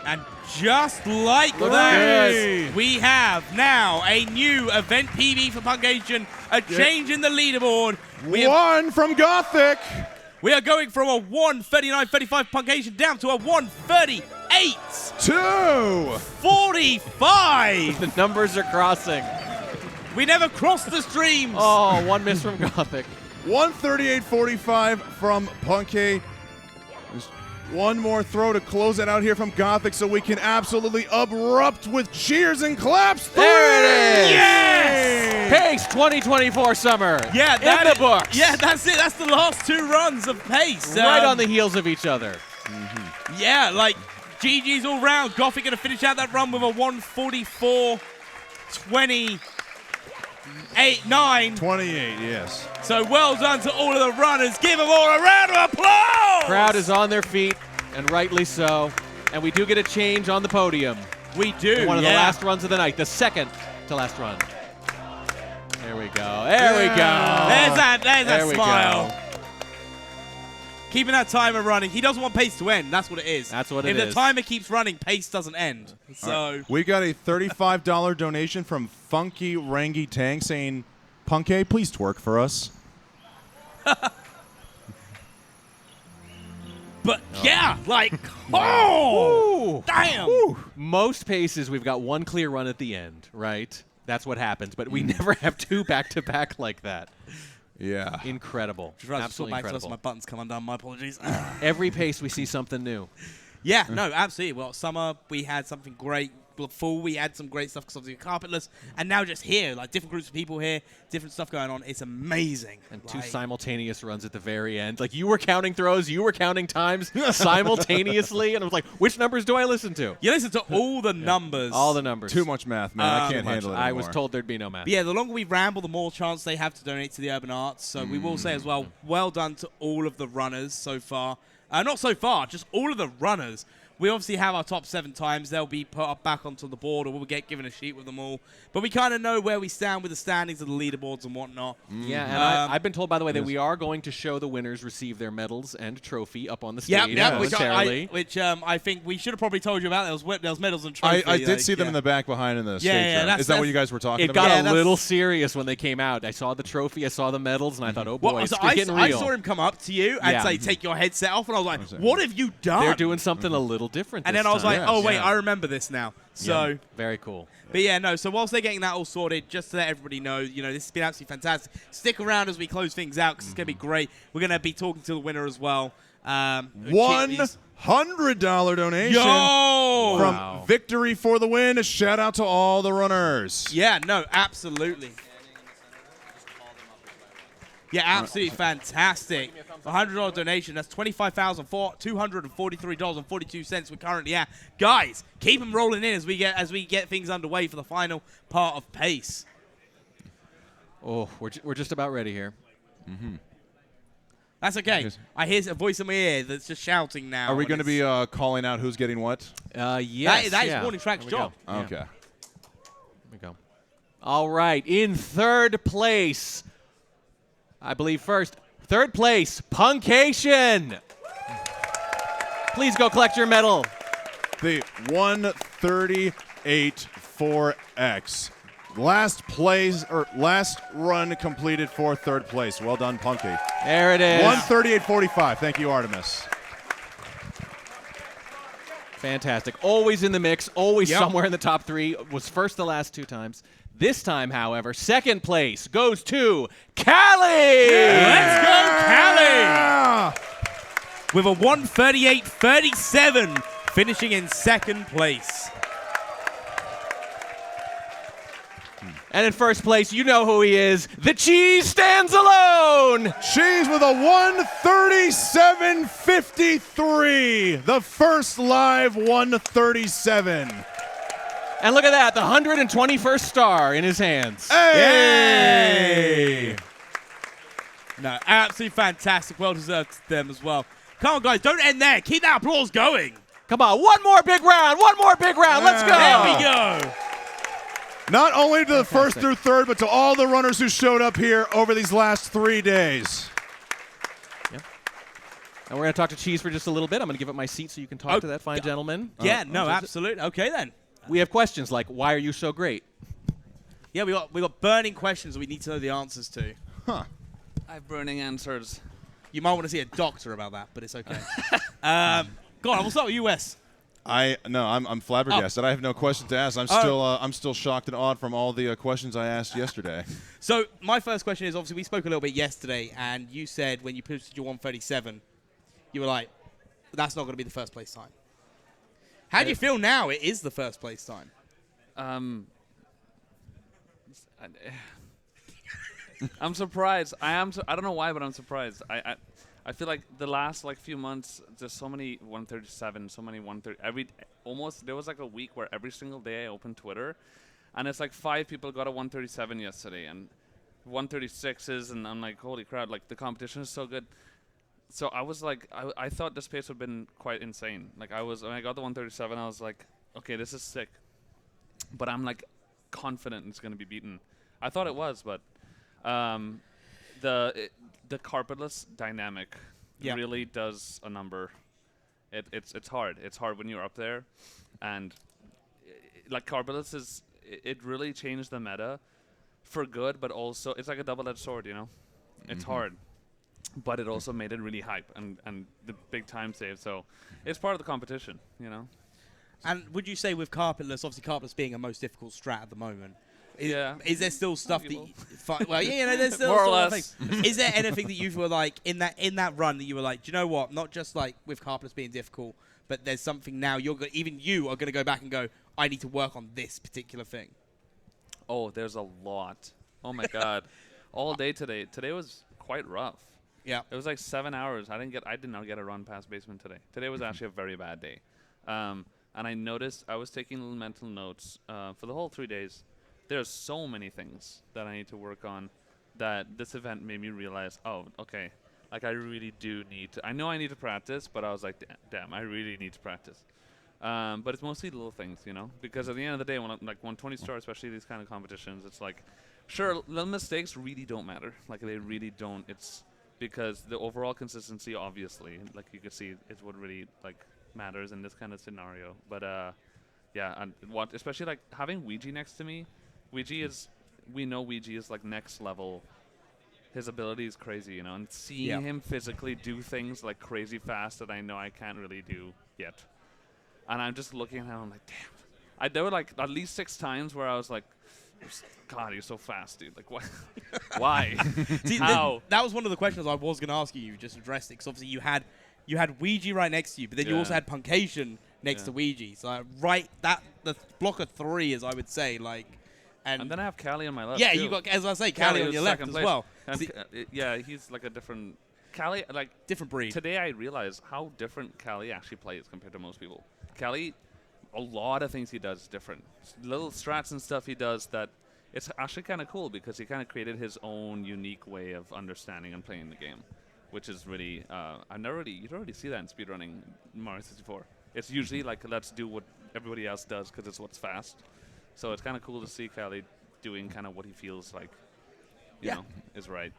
And just like that, we have now a new event PB for Punkation, a change in the leaderboard. 1 from Gothic. We are going from a 1:39.35 Punkation down to a 1:38. 2:45. The numbers are crossing. We never crossed the streams. Oh, 1 miss from Gothic. 138.45 from Punkay. There's 1 more throw to close it out here from Gothic so we can absolutely erupt with cheers and claps. There it is! Yes! Pace 2024 Summer. Yeah, in the books. Yeah, that's it. That's the last 2 runs of Pace. Right on the heels of each other. Yeah, like GG's all round. Gothic going to finish out that run with a 1:44.28.9. 28, yes. So well done to all of the runners. Give them all a round of applause. Crowd is on their feet, and rightly so. And we do get a change on the podium. We do. One of the last runs of the night, the second to last run. There we go. There we go. There's that smile. Go. Keeping that timer running. He doesn't want Pace to end. That's what it is. That's what it is. is. If the timer keeps running, Pace doesn't end. So right. We got a $35 donation from Funky Rangy Tang saying, Punkay, please twerk for us. But yeah, like, oh, damn. Woo. Most paces, we've got 1 clear run at the end, right? That's what happens. But we never have 2 back-to-back like that. Yeah. Incredible. Absolutely incredible. My buttons come undone. My apologies. Every pace, we see something new. Yeah, no, absolutely. Well, summer, we had something great. Fall, we had some great stuff because obviously carpetless. And now just here, like different groups of people here, different stuff going on. It's amazing. And 2 simultaneous runs at the very end. Like, you were counting throws, you were counting times simultaneously. And I was like, which numbers do I listen to? You listen to all the numbers. All the numbers. Too much math, man. I can't handle it anymore. I was told there'd be no math. But yeah, the longer we ramble, the more chance they have to donate to the urban arts. So we will say as well, well done to all of the runners so far. Not so far, just all of the runners. We obviously have our top 7 times. They'll be put up back onto the board, or we'll get given a sheet with them all. But we kind of know where we stand with the standings of the leaderboards and whatnot. Yeah, and I've been told, by the way, that we are going to show the winners receive their medals and trophy up on the stage. Yeah, which I think we should have probably told you about. There was medals and trophy. I did see them in the back behind in the stage. Is that what you guys were talking about? It got a little serious when they came out. I saw the trophy, I saw the medals, and I thought, oh boy, it's getting real. I saw him come up to you and say, take your headset off, and I was like, what have you done? They're doing something a little different. And this then I was like, time. oh, wait, Yeah. I remember this now. So, Yeah, very cool. But yeah, no, so whilst they're getting that all sorted, just to let everybody know, this has been absolutely fantastic. Stick around as we close things out because it's going to be great. We're going to be talking to the winner as well. $100 donation Yo! from Victory for the Win. A shout out to all the runners. Yeah, no, absolutely. Yeah, absolutely fantastic. $100 donation. That's $25,243.42 we're currently at. Guys, keep them rolling in as we get things underway for the final part of Pace. Oh, we're just about ready here. That's okay. I hear a voice in my ear that's just shouting now. Are we going to be calling out who's getting what? Yes. That is Warning Track's Here we job. go. Okay. Here we go. All right, in third place, I believe third place, Punkation. Please go collect your medal. The 138 4X. Last run completed for third place. Well done, Punky. There it is. 138.45. Thank you, Artemis. Fantastic. Always in the mix, always somewhere in the top 3. Was first the last 2 times. This time, however, second place goes to Callie. Let's go, Callie! With a 138.37, finishing in second place. And in first place, you know who he is. The Cheese stands alone. Cheese with a 137.53. The first live 137. And look at that, the 121st star in his hands. Hey! No, absolutely fantastic. Well deserved to them as well. Come on, guys, don't end there. Keep that applause going. Come on, one more big round. Let's go. There we go. Not only to the first through third, but to all the runners who showed up here over these last 3 days. Yep. And we're going to talk to Cheese for just a little bit. I'm going to give up my seat so you can talk to that fine gentleman. Yeah, no, absolutely. Okay, then. We have questions like, why are you so great? Yeah, we got burning questions we need to know the answers to. Huh. I have burning answers. You might want to see a doctor about that, but it's okay. Go on, we'll start with you, Wes. I'm flabbergasted. I have no question to ask. I'm still shocked and awed from all the questions I asked yesterday. So my first question is, obviously we spoke a little bit yesterday, and you said when you posted your 137, you were like, that's not going to be the first place time. How do you feel now? It is the first place time. I'm surprised. I don't know why, but I'm surprised. I feel like the last few months, there's so many 137, so many 130. There was like a week where every single day I opened Twitter, and it's like 5 people got a 137 yesterday and 136s, and I'm like, holy crap! Like the competition is so good. So I was like, I thought this pace would have been quite insane. Like when I got the 137, I was like, okay, this is sick. But I'm like confident it's going to be beaten. I thought it was, but the carpetless dynamic really does a number. It's hard. It's hard when you're up there, and like carpetless it really changed the meta for good, but also it's like a double-edged sword. It's hard. But it also made it really hype and the big time save. So it's part of the competition, And would you say with carpetless, obviously carpetless being a most difficult strat at the moment, is there still stuff that there's still more or less. Is there anything that you were like in that run that you were like, do you know what? Not just like with carpetless being difficult, but there's something now even you are going to go back and go, I need to work on this particular thing. Oh, there's a lot. Oh my god. All day today. Today was quite rough. Yeah. It was like 7 hours. I did not get a run past basement today. Today was actually a very bad day. And I noticed I was taking little mental notes for the whole 3 days. There's so many things that I need to work on that this event made me realize, oh, okay, like I really do need to. I know I need to practice, but I was like, damn, I really need to practice. But it's mostly little things, because at the end of the day, when I'm like 120 star, especially these kind of competitions, it's like, sure, little mistakes really don't matter. Like they really don't. It's because the overall consistency, obviously, like you could see, is what really like matters in this kind of scenario. But yeah, and especially like having Ouija next to me. We know Ouija is like next level. His ability is crazy, and seeing him physically do things like crazy fast that I know I can't really do yet. And I'm just looking at him. I'm like, damn. There were like at least 6 times where I was like, God, you're so fast, dude. Like, what? Why? See, How? that was one of the questions I was going to ask you. You just addressed it because obviously you had Ouija right next to you, but then you also had Punkation next to Ouija. So the block of 3 is, I would say, like. And then I have Callie on my left. Yeah, too. you got, as I say, Callie on your left as well. And, yeah, he's like a different. Callie, like different breed. Today I realized how different Callie actually plays compared to most people. Callie, a lot of things he does is different. Little strats and stuff he does that it's actually kind of cool because he kind of created his own unique way of understanding and playing the game, which is really you don't really see that in speedrunning Mario 64. It's usually like let's do what everybody else does because it's what's fast. So it's kind of cool to see Callie doing kind of what he feels like, you know, is right.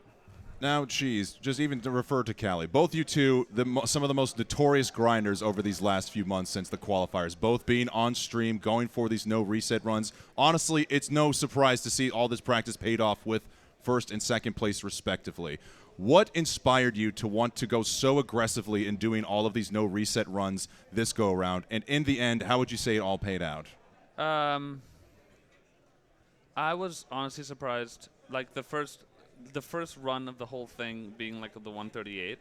Now, Cheese, just even to refer to Callie, both you two, some of the most notorious grinders over these last few months since the qualifiers, both being on stream, going for these no reset runs. Honestly, it's no surprise to see all this practice paid off with first and second place respectively. What inspired you to want to go so aggressively in doing all of these no reset runs this go around? And in the end, how would you say it all paid out? I was honestly surprised. Like the first run of the whole thing being like the 138,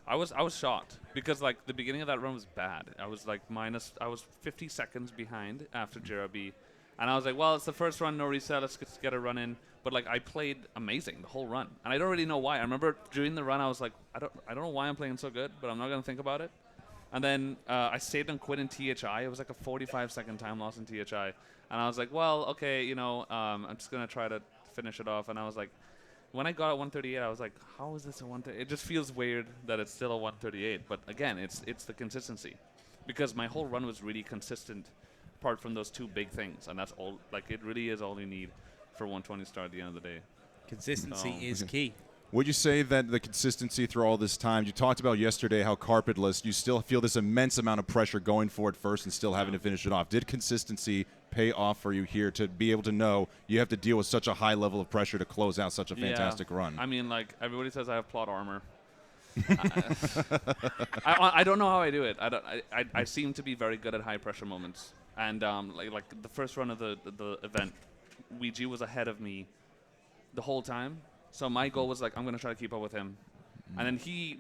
I was shocked because like the beginning of that run was bad. I was like I was 50 seconds behind after JRB, and I was like, well, it's the first run, no reset, let's just get a run in. But like I played amazing the whole run, and I don't really know why. I remember during the run I was like, I don't know why I'm playing so good, but I'm not gonna think about it. And then I saved and quit in THI. It was like a 45-second time loss in THI. And I was like, well, okay, you know, I'm just going to try to finish it off. And I was like, when I got at 138, I was like, how is this a 138? It just feels weird that it's still a 138. But again, it's the consistency. Because my whole run was really consistent apart from those 2 big things. And that's all, like, it really is all you need for 120 star at the end of the day. Consistency is key. Would you say that the consistency through all this time, you talked about yesterday how carpetless, you still feel this immense amount of pressure going for it first and still having to finish it off. Did consistency pay off for you here to be able to know you have to deal with such a high level of pressure to close out such a fantastic run? I mean, like, everybody says I have plot armor. I don't know how I do it. I seem to be very good at high pressure moments. And like the first run of the event, Ouija was ahead of me the whole time. So my goal was like, I'm going to try to keep up with him. And then he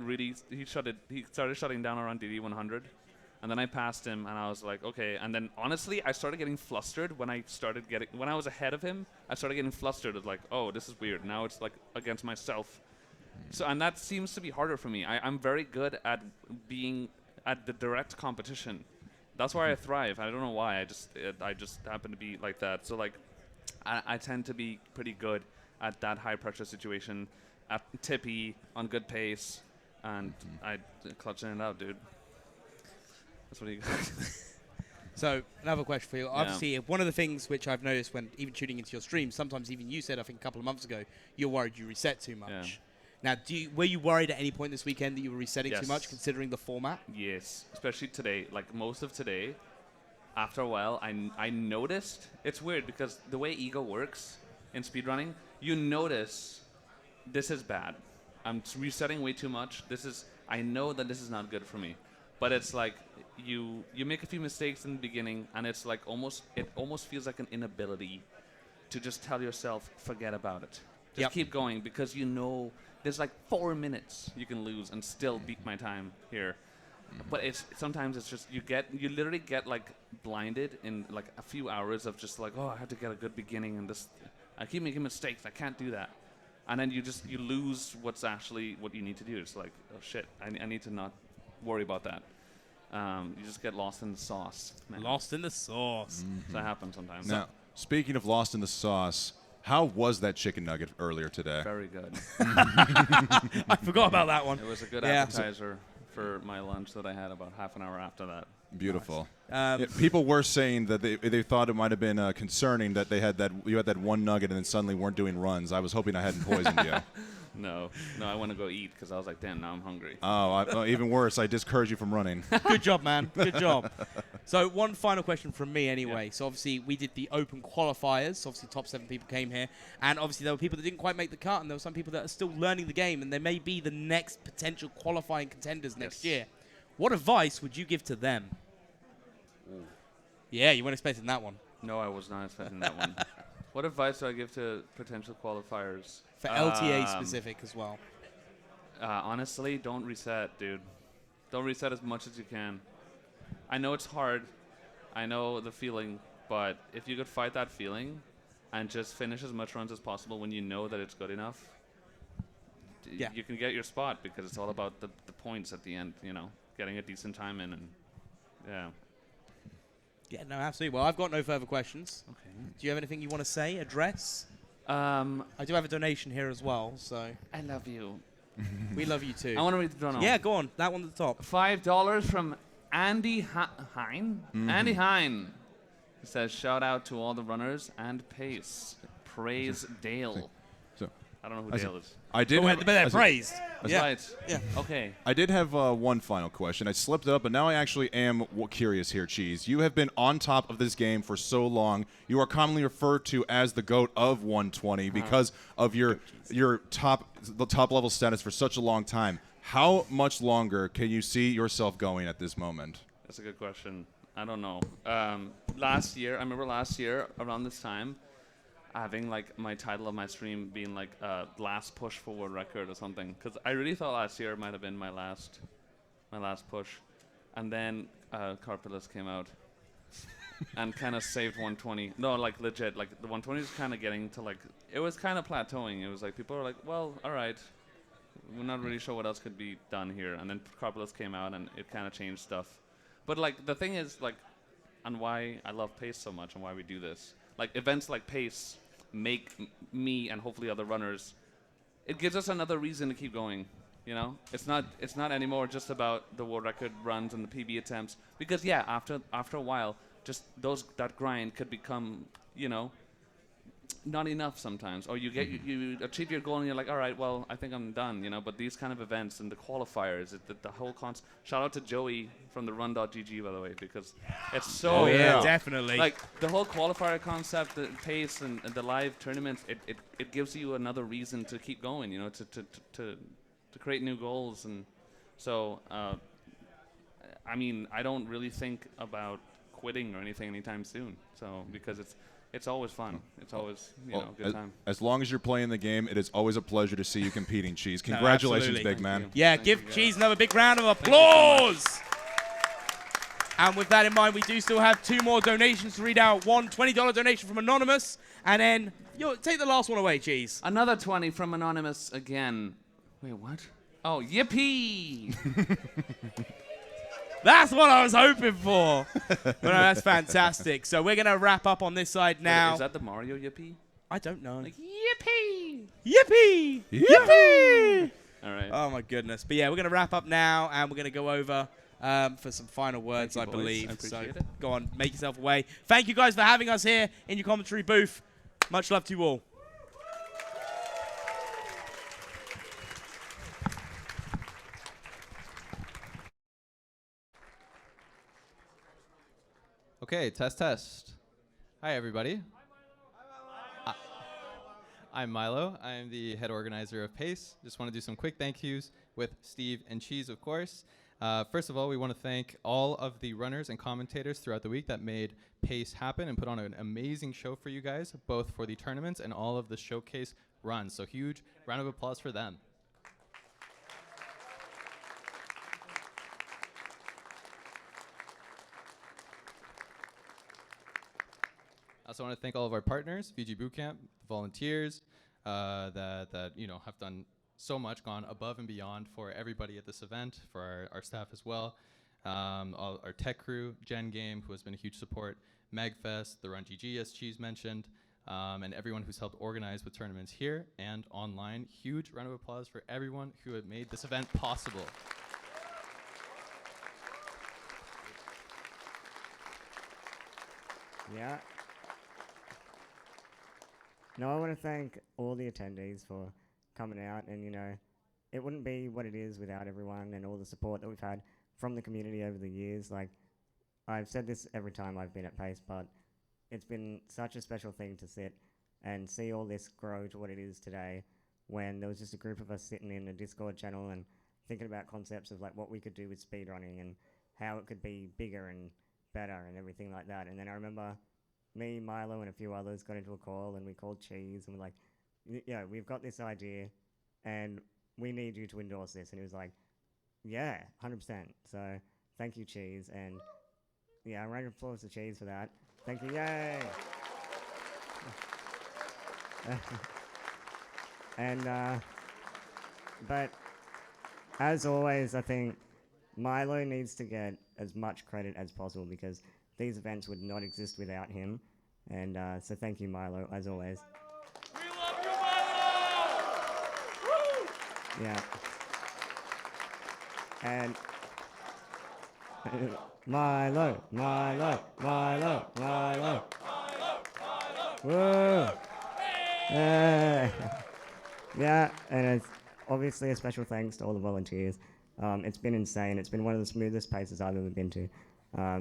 started shutting down around DD 100. And then I passed him and I was like, okay. And then honestly, I started getting flustered when I was ahead of him. I started getting flustered of like, oh, this is weird. Now it's like against myself. So, and that seems to be harder for me. I'm very good at being at the direct competition. That's where I thrive. I don't know why. I just happen to be like that. So like, I tend to be pretty good at that high pressure situation, at tippy, on good pace, and I clutching it out, dude. That's what you got. So another question for you. Yeah. Obviously, one of the things which I've noticed when even tuning into your stream, sometimes even you said, I think a couple of months ago, you're worried you reset too much. Yeah. Now, were you worried at any point this weekend that you were resetting Yes. too much, considering the format? Yes, especially today. Like most of today, after a while, I noticed, it's weird because the way ego works in speedrunning, you notice this is bad. I'm resetting way too much. I know that this is not good for me. But it's like you make a few mistakes in the beginning and it's like it almost feels like an inability to just tell yourself, forget about it. Just keep going because you know there's like 4 minutes you can lose and still beat my time here. But sometimes it's just you literally get like blinded in like a few hours of just like, oh, I have to get a good beginning and I keep making mistakes. I can't do that. And then you lose what's actually what you need to do. It's like, oh shit, I need to not worry about that. You just get lost in the sauce. Man. Lost in the sauce. That happens sometimes. Now, speaking of lost in the sauce, how was that chicken nugget earlier today? Very good. I forgot about that one. It was a good appetizer for my lunch that I had about half an hour after that. Beautiful. People were saying that they thought it might have been concerning that you had that one nugget and then suddenly weren't doing runs. I was hoping I hadn't poisoned you. No, I want to go eat because I was like, damn, now I'm hungry. Oh, even worse, I discouraged you from running. Good job, man. Good job. So one final question from me anyway. Yeah. So obviously we did the open qualifiers. Obviously top 7 people came here. And obviously there were people that didn't quite make the cut and there were some people that are still learning the game and they may be the next potential qualifying contenders next year. What advice would you give to them? Yeah, you weren't expecting that one. No, I was not expecting that one. What advice do I give to potential qualifiers? For LTA specific as well. Honestly, don't reset, dude. Don't reset as much as you can. I know it's hard. I know the feeling, but if you could fight that feeling and just finish as much runs as possible when you know that it's good enough, you can get your spot, because it's all about the points at the end, you know, getting a decent time in. And yeah. Yeah, no, absolutely. Well, I've got no further questions. Okay. Do you have anything you want to say, address? I do have a donation here as well, so. I love you. We love you too. I want to read the donation. Yeah, go on. That one at the top. $5 from Andy Hine. Andy Hine. He says, shout out to all the runners and pace. Praise Dale. So, I don't know who Dale is. I did. But they're praised. Yeah. Right. Yeah. Okay. I did have one final question. I slipped up, but now I actually am curious here, Cheese. You have been on top of this game for so long. You are commonly referred to as the GOAT of 120 because of your top level status for such a long time. How much longer can you see yourself going at this moment? That's a good question. I don't know. Last year, I remember last year around this time, having like my title of my stream being like last push for world record or something, because I really thought last year might have been my last push, and then Carpillus came out and kind of saved 120. No, like legit, like the 120 is kind of getting to like, it was kind of plateauing. It was like people were like, well, all right, we're not really sure what else could be done here, and then Carpillus came out and it kind of changed stuff. But like the thing is like, and why I love Pace so much and why we do this. Like events like Pace make me and hopefully other runners, it gives us another reason to keep going. You know, it's not anymore just about the world record runs and the PB attempts, because yeah, after a while, just that grind could become, you know, not enough sometimes, or you get you achieve your goal and you're like, all right, well, I think I'm done, you know. But these kind of events and the qualifiers, the whole shout out to Joey from the run.gg, by the way, because it's so definitely, like the whole qualifier concept, the pace and the live tournaments, it gives you another reason to keep going, you know, to create new goals. And so I mean, I don't really think about quitting or anything anytime soon, so because it's always fun. It's always, you know, a good time. As long as you're playing the game, it is always a pleasure to see you competing, Cheese. Congratulations, No, big man. Yeah, give Cheese another big round of applause. And with that in mind, we do still have two more donations to read out. One $20 donation from Anonymous, and then take the last one away, Cheese. Another 20 from Anonymous again. Wait, what? Oh, yippee! That's what I was hoping for. But no, that's fantastic. So we're going to wrap up on this side now. Wait, is that the Mario yippee? I don't know. Like, yippee! Yippee! Yippee! All right. Oh, my goodness. But yeah, we're going to wrap up now, and we're going to go over for some final words, Thank you, I believe. boys. I So appreciate it. go on, make yourself away. Thank you guys for having us here in your commentary booth. Much love to you all. Okay, test. Hi, everybody. I'm Milo. I am the head organizer of PACE. Just want to do some quick thank yous with Steve and Cheese, of course. First of all, we want to thank all of the runners and commentators throughout the week that made PACE happen and put on an amazing show for you guys, both for the tournaments and all of the showcase runs. So huge round of applause for them. I also want to thank all of our partners, VG Bootcamp, volunteers that have done so much, gone above and beyond for everybody at this event, for our staff as well. All our tech crew, Gen Game, who has been a huge support, MagFest, the Run GG, as Cheese mentioned, and everyone who's helped organize with tournaments here and online. Huge round of applause for everyone who had made this event possible. Yeah. No, I want to thank all the attendees for coming out, and it wouldn't be what it is without everyone and all the support that we've had from the community over the years. Like, I've said this every time I've been at PACE, but it's been such a special thing to sit and see all this grow to what it is today, when there was just a group of us sitting in a Discord channel and thinking about concepts of like what we could do with speedrunning and how it could be bigger and better and everything like that. And then I remember me, Milo, and a few others got into a call, and we called Cheese, and we're like, yeah, we've got this idea, and we need you to endorse this. And he was like, yeah, 100%. So thank you, Cheese. And yeah, a round of applause to Cheese for that. Thank you, yay! And, but as always, I think Milo needs to get as much credit as possible because these events would not exist without him. And so thank you, Milo, as always. We love you, Milo! Woo! Yeah. And Milo, Milo, Milo, Milo. Woo! Yeah, and it's obviously a special thanks to all the volunteers. It's been insane. It's been one of the smoothest paces I've ever been to.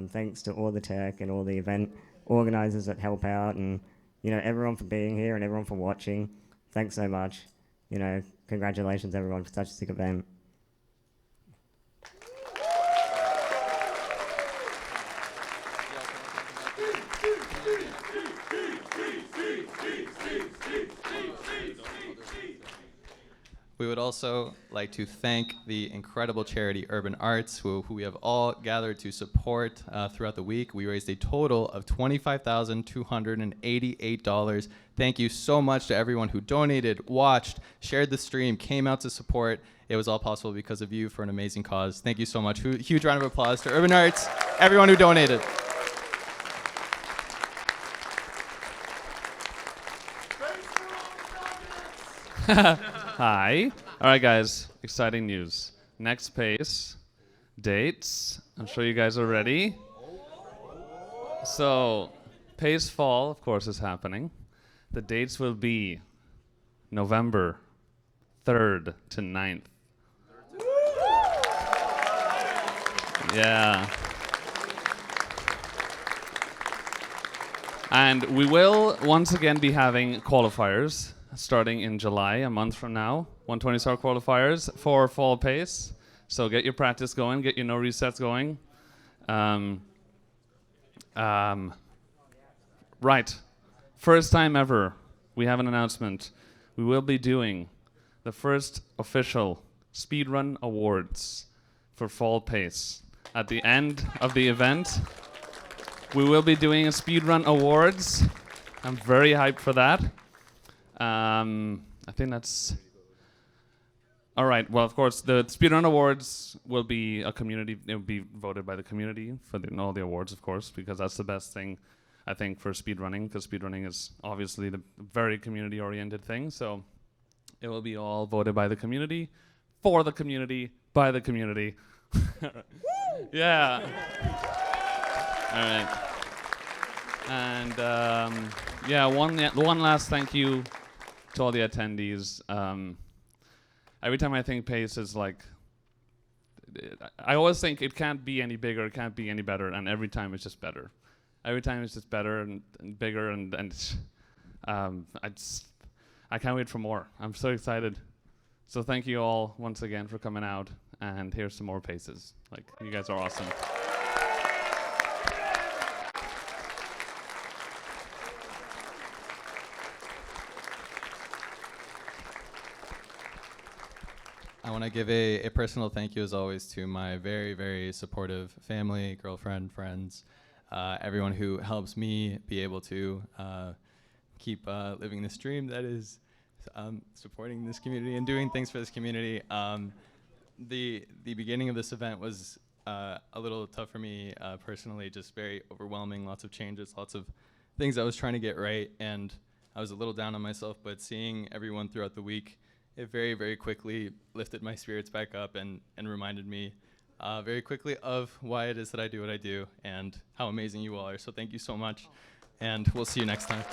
Thanks to all the tech and all the event organizers that help out, and everyone for being here and everyone for watching. Thanks so much. Congratulations everyone for such a sick event. We would also like to thank the incredible charity Urban Arts, who we have all gathered to support throughout the week. We raised a total of $25,288. Thank you so much to everyone who donated, watched, shared the stream, came out to support. It was all possible because of you for an amazing cause. Thank you so much. Huge round of applause to Urban Arts, everyone who donated. Hi. All right, guys. Exciting news. Next pace. Dates. I'm sure you guys are ready. So, pace fall, of course, is happening. The dates will be November 3rd to 9th. Yeah. And we will once again be having qualifiers starting in July, a month from now. 120-star qualifiers for fall pace. So get your practice going, get your no resets going. Right. First time ever, we have an announcement. We will be doing the first official Speedrun Awards for fall pace. At the end of the event, we will be doing a Speedrun Awards. I'm very hyped for that. I think that's... All right, well, of course, the Speedrun Awards will be a community, it will be voted by the community for all the awards, of course, because that's the best thing, I think, for speedrunning, because speedrunning is obviously the very community-oriented thing, so it will be all voted by the community, for the community, by the community. Yeah. All right. And yeah, one last thank you to all the attendees. Every time I think pace is like, I always think it can't be any bigger, it can't be any better, and every time it's just better. Every time it's just better and bigger, and I can't wait for more. I'm so excited. So thank you all once again for coming out, and here's some more paces. Like, you guys are awesome. I want to give a personal thank you, as always, to my very, very supportive family, girlfriend, friends, everyone who helps me be able to keep living this dream that is supporting this community and doing things for this community. The beginning of this event was a little tough for me personally, just very overwhelming, lots of changes, lots of things I was trying to get right, and I was a little down on myself, but seeing everyone throughout the week, it very, very quickly lifted my spirits back up and reminded me very quickly of why it is that I do what I do and how amazing you all are. So thank you so much, and we'll see you next time.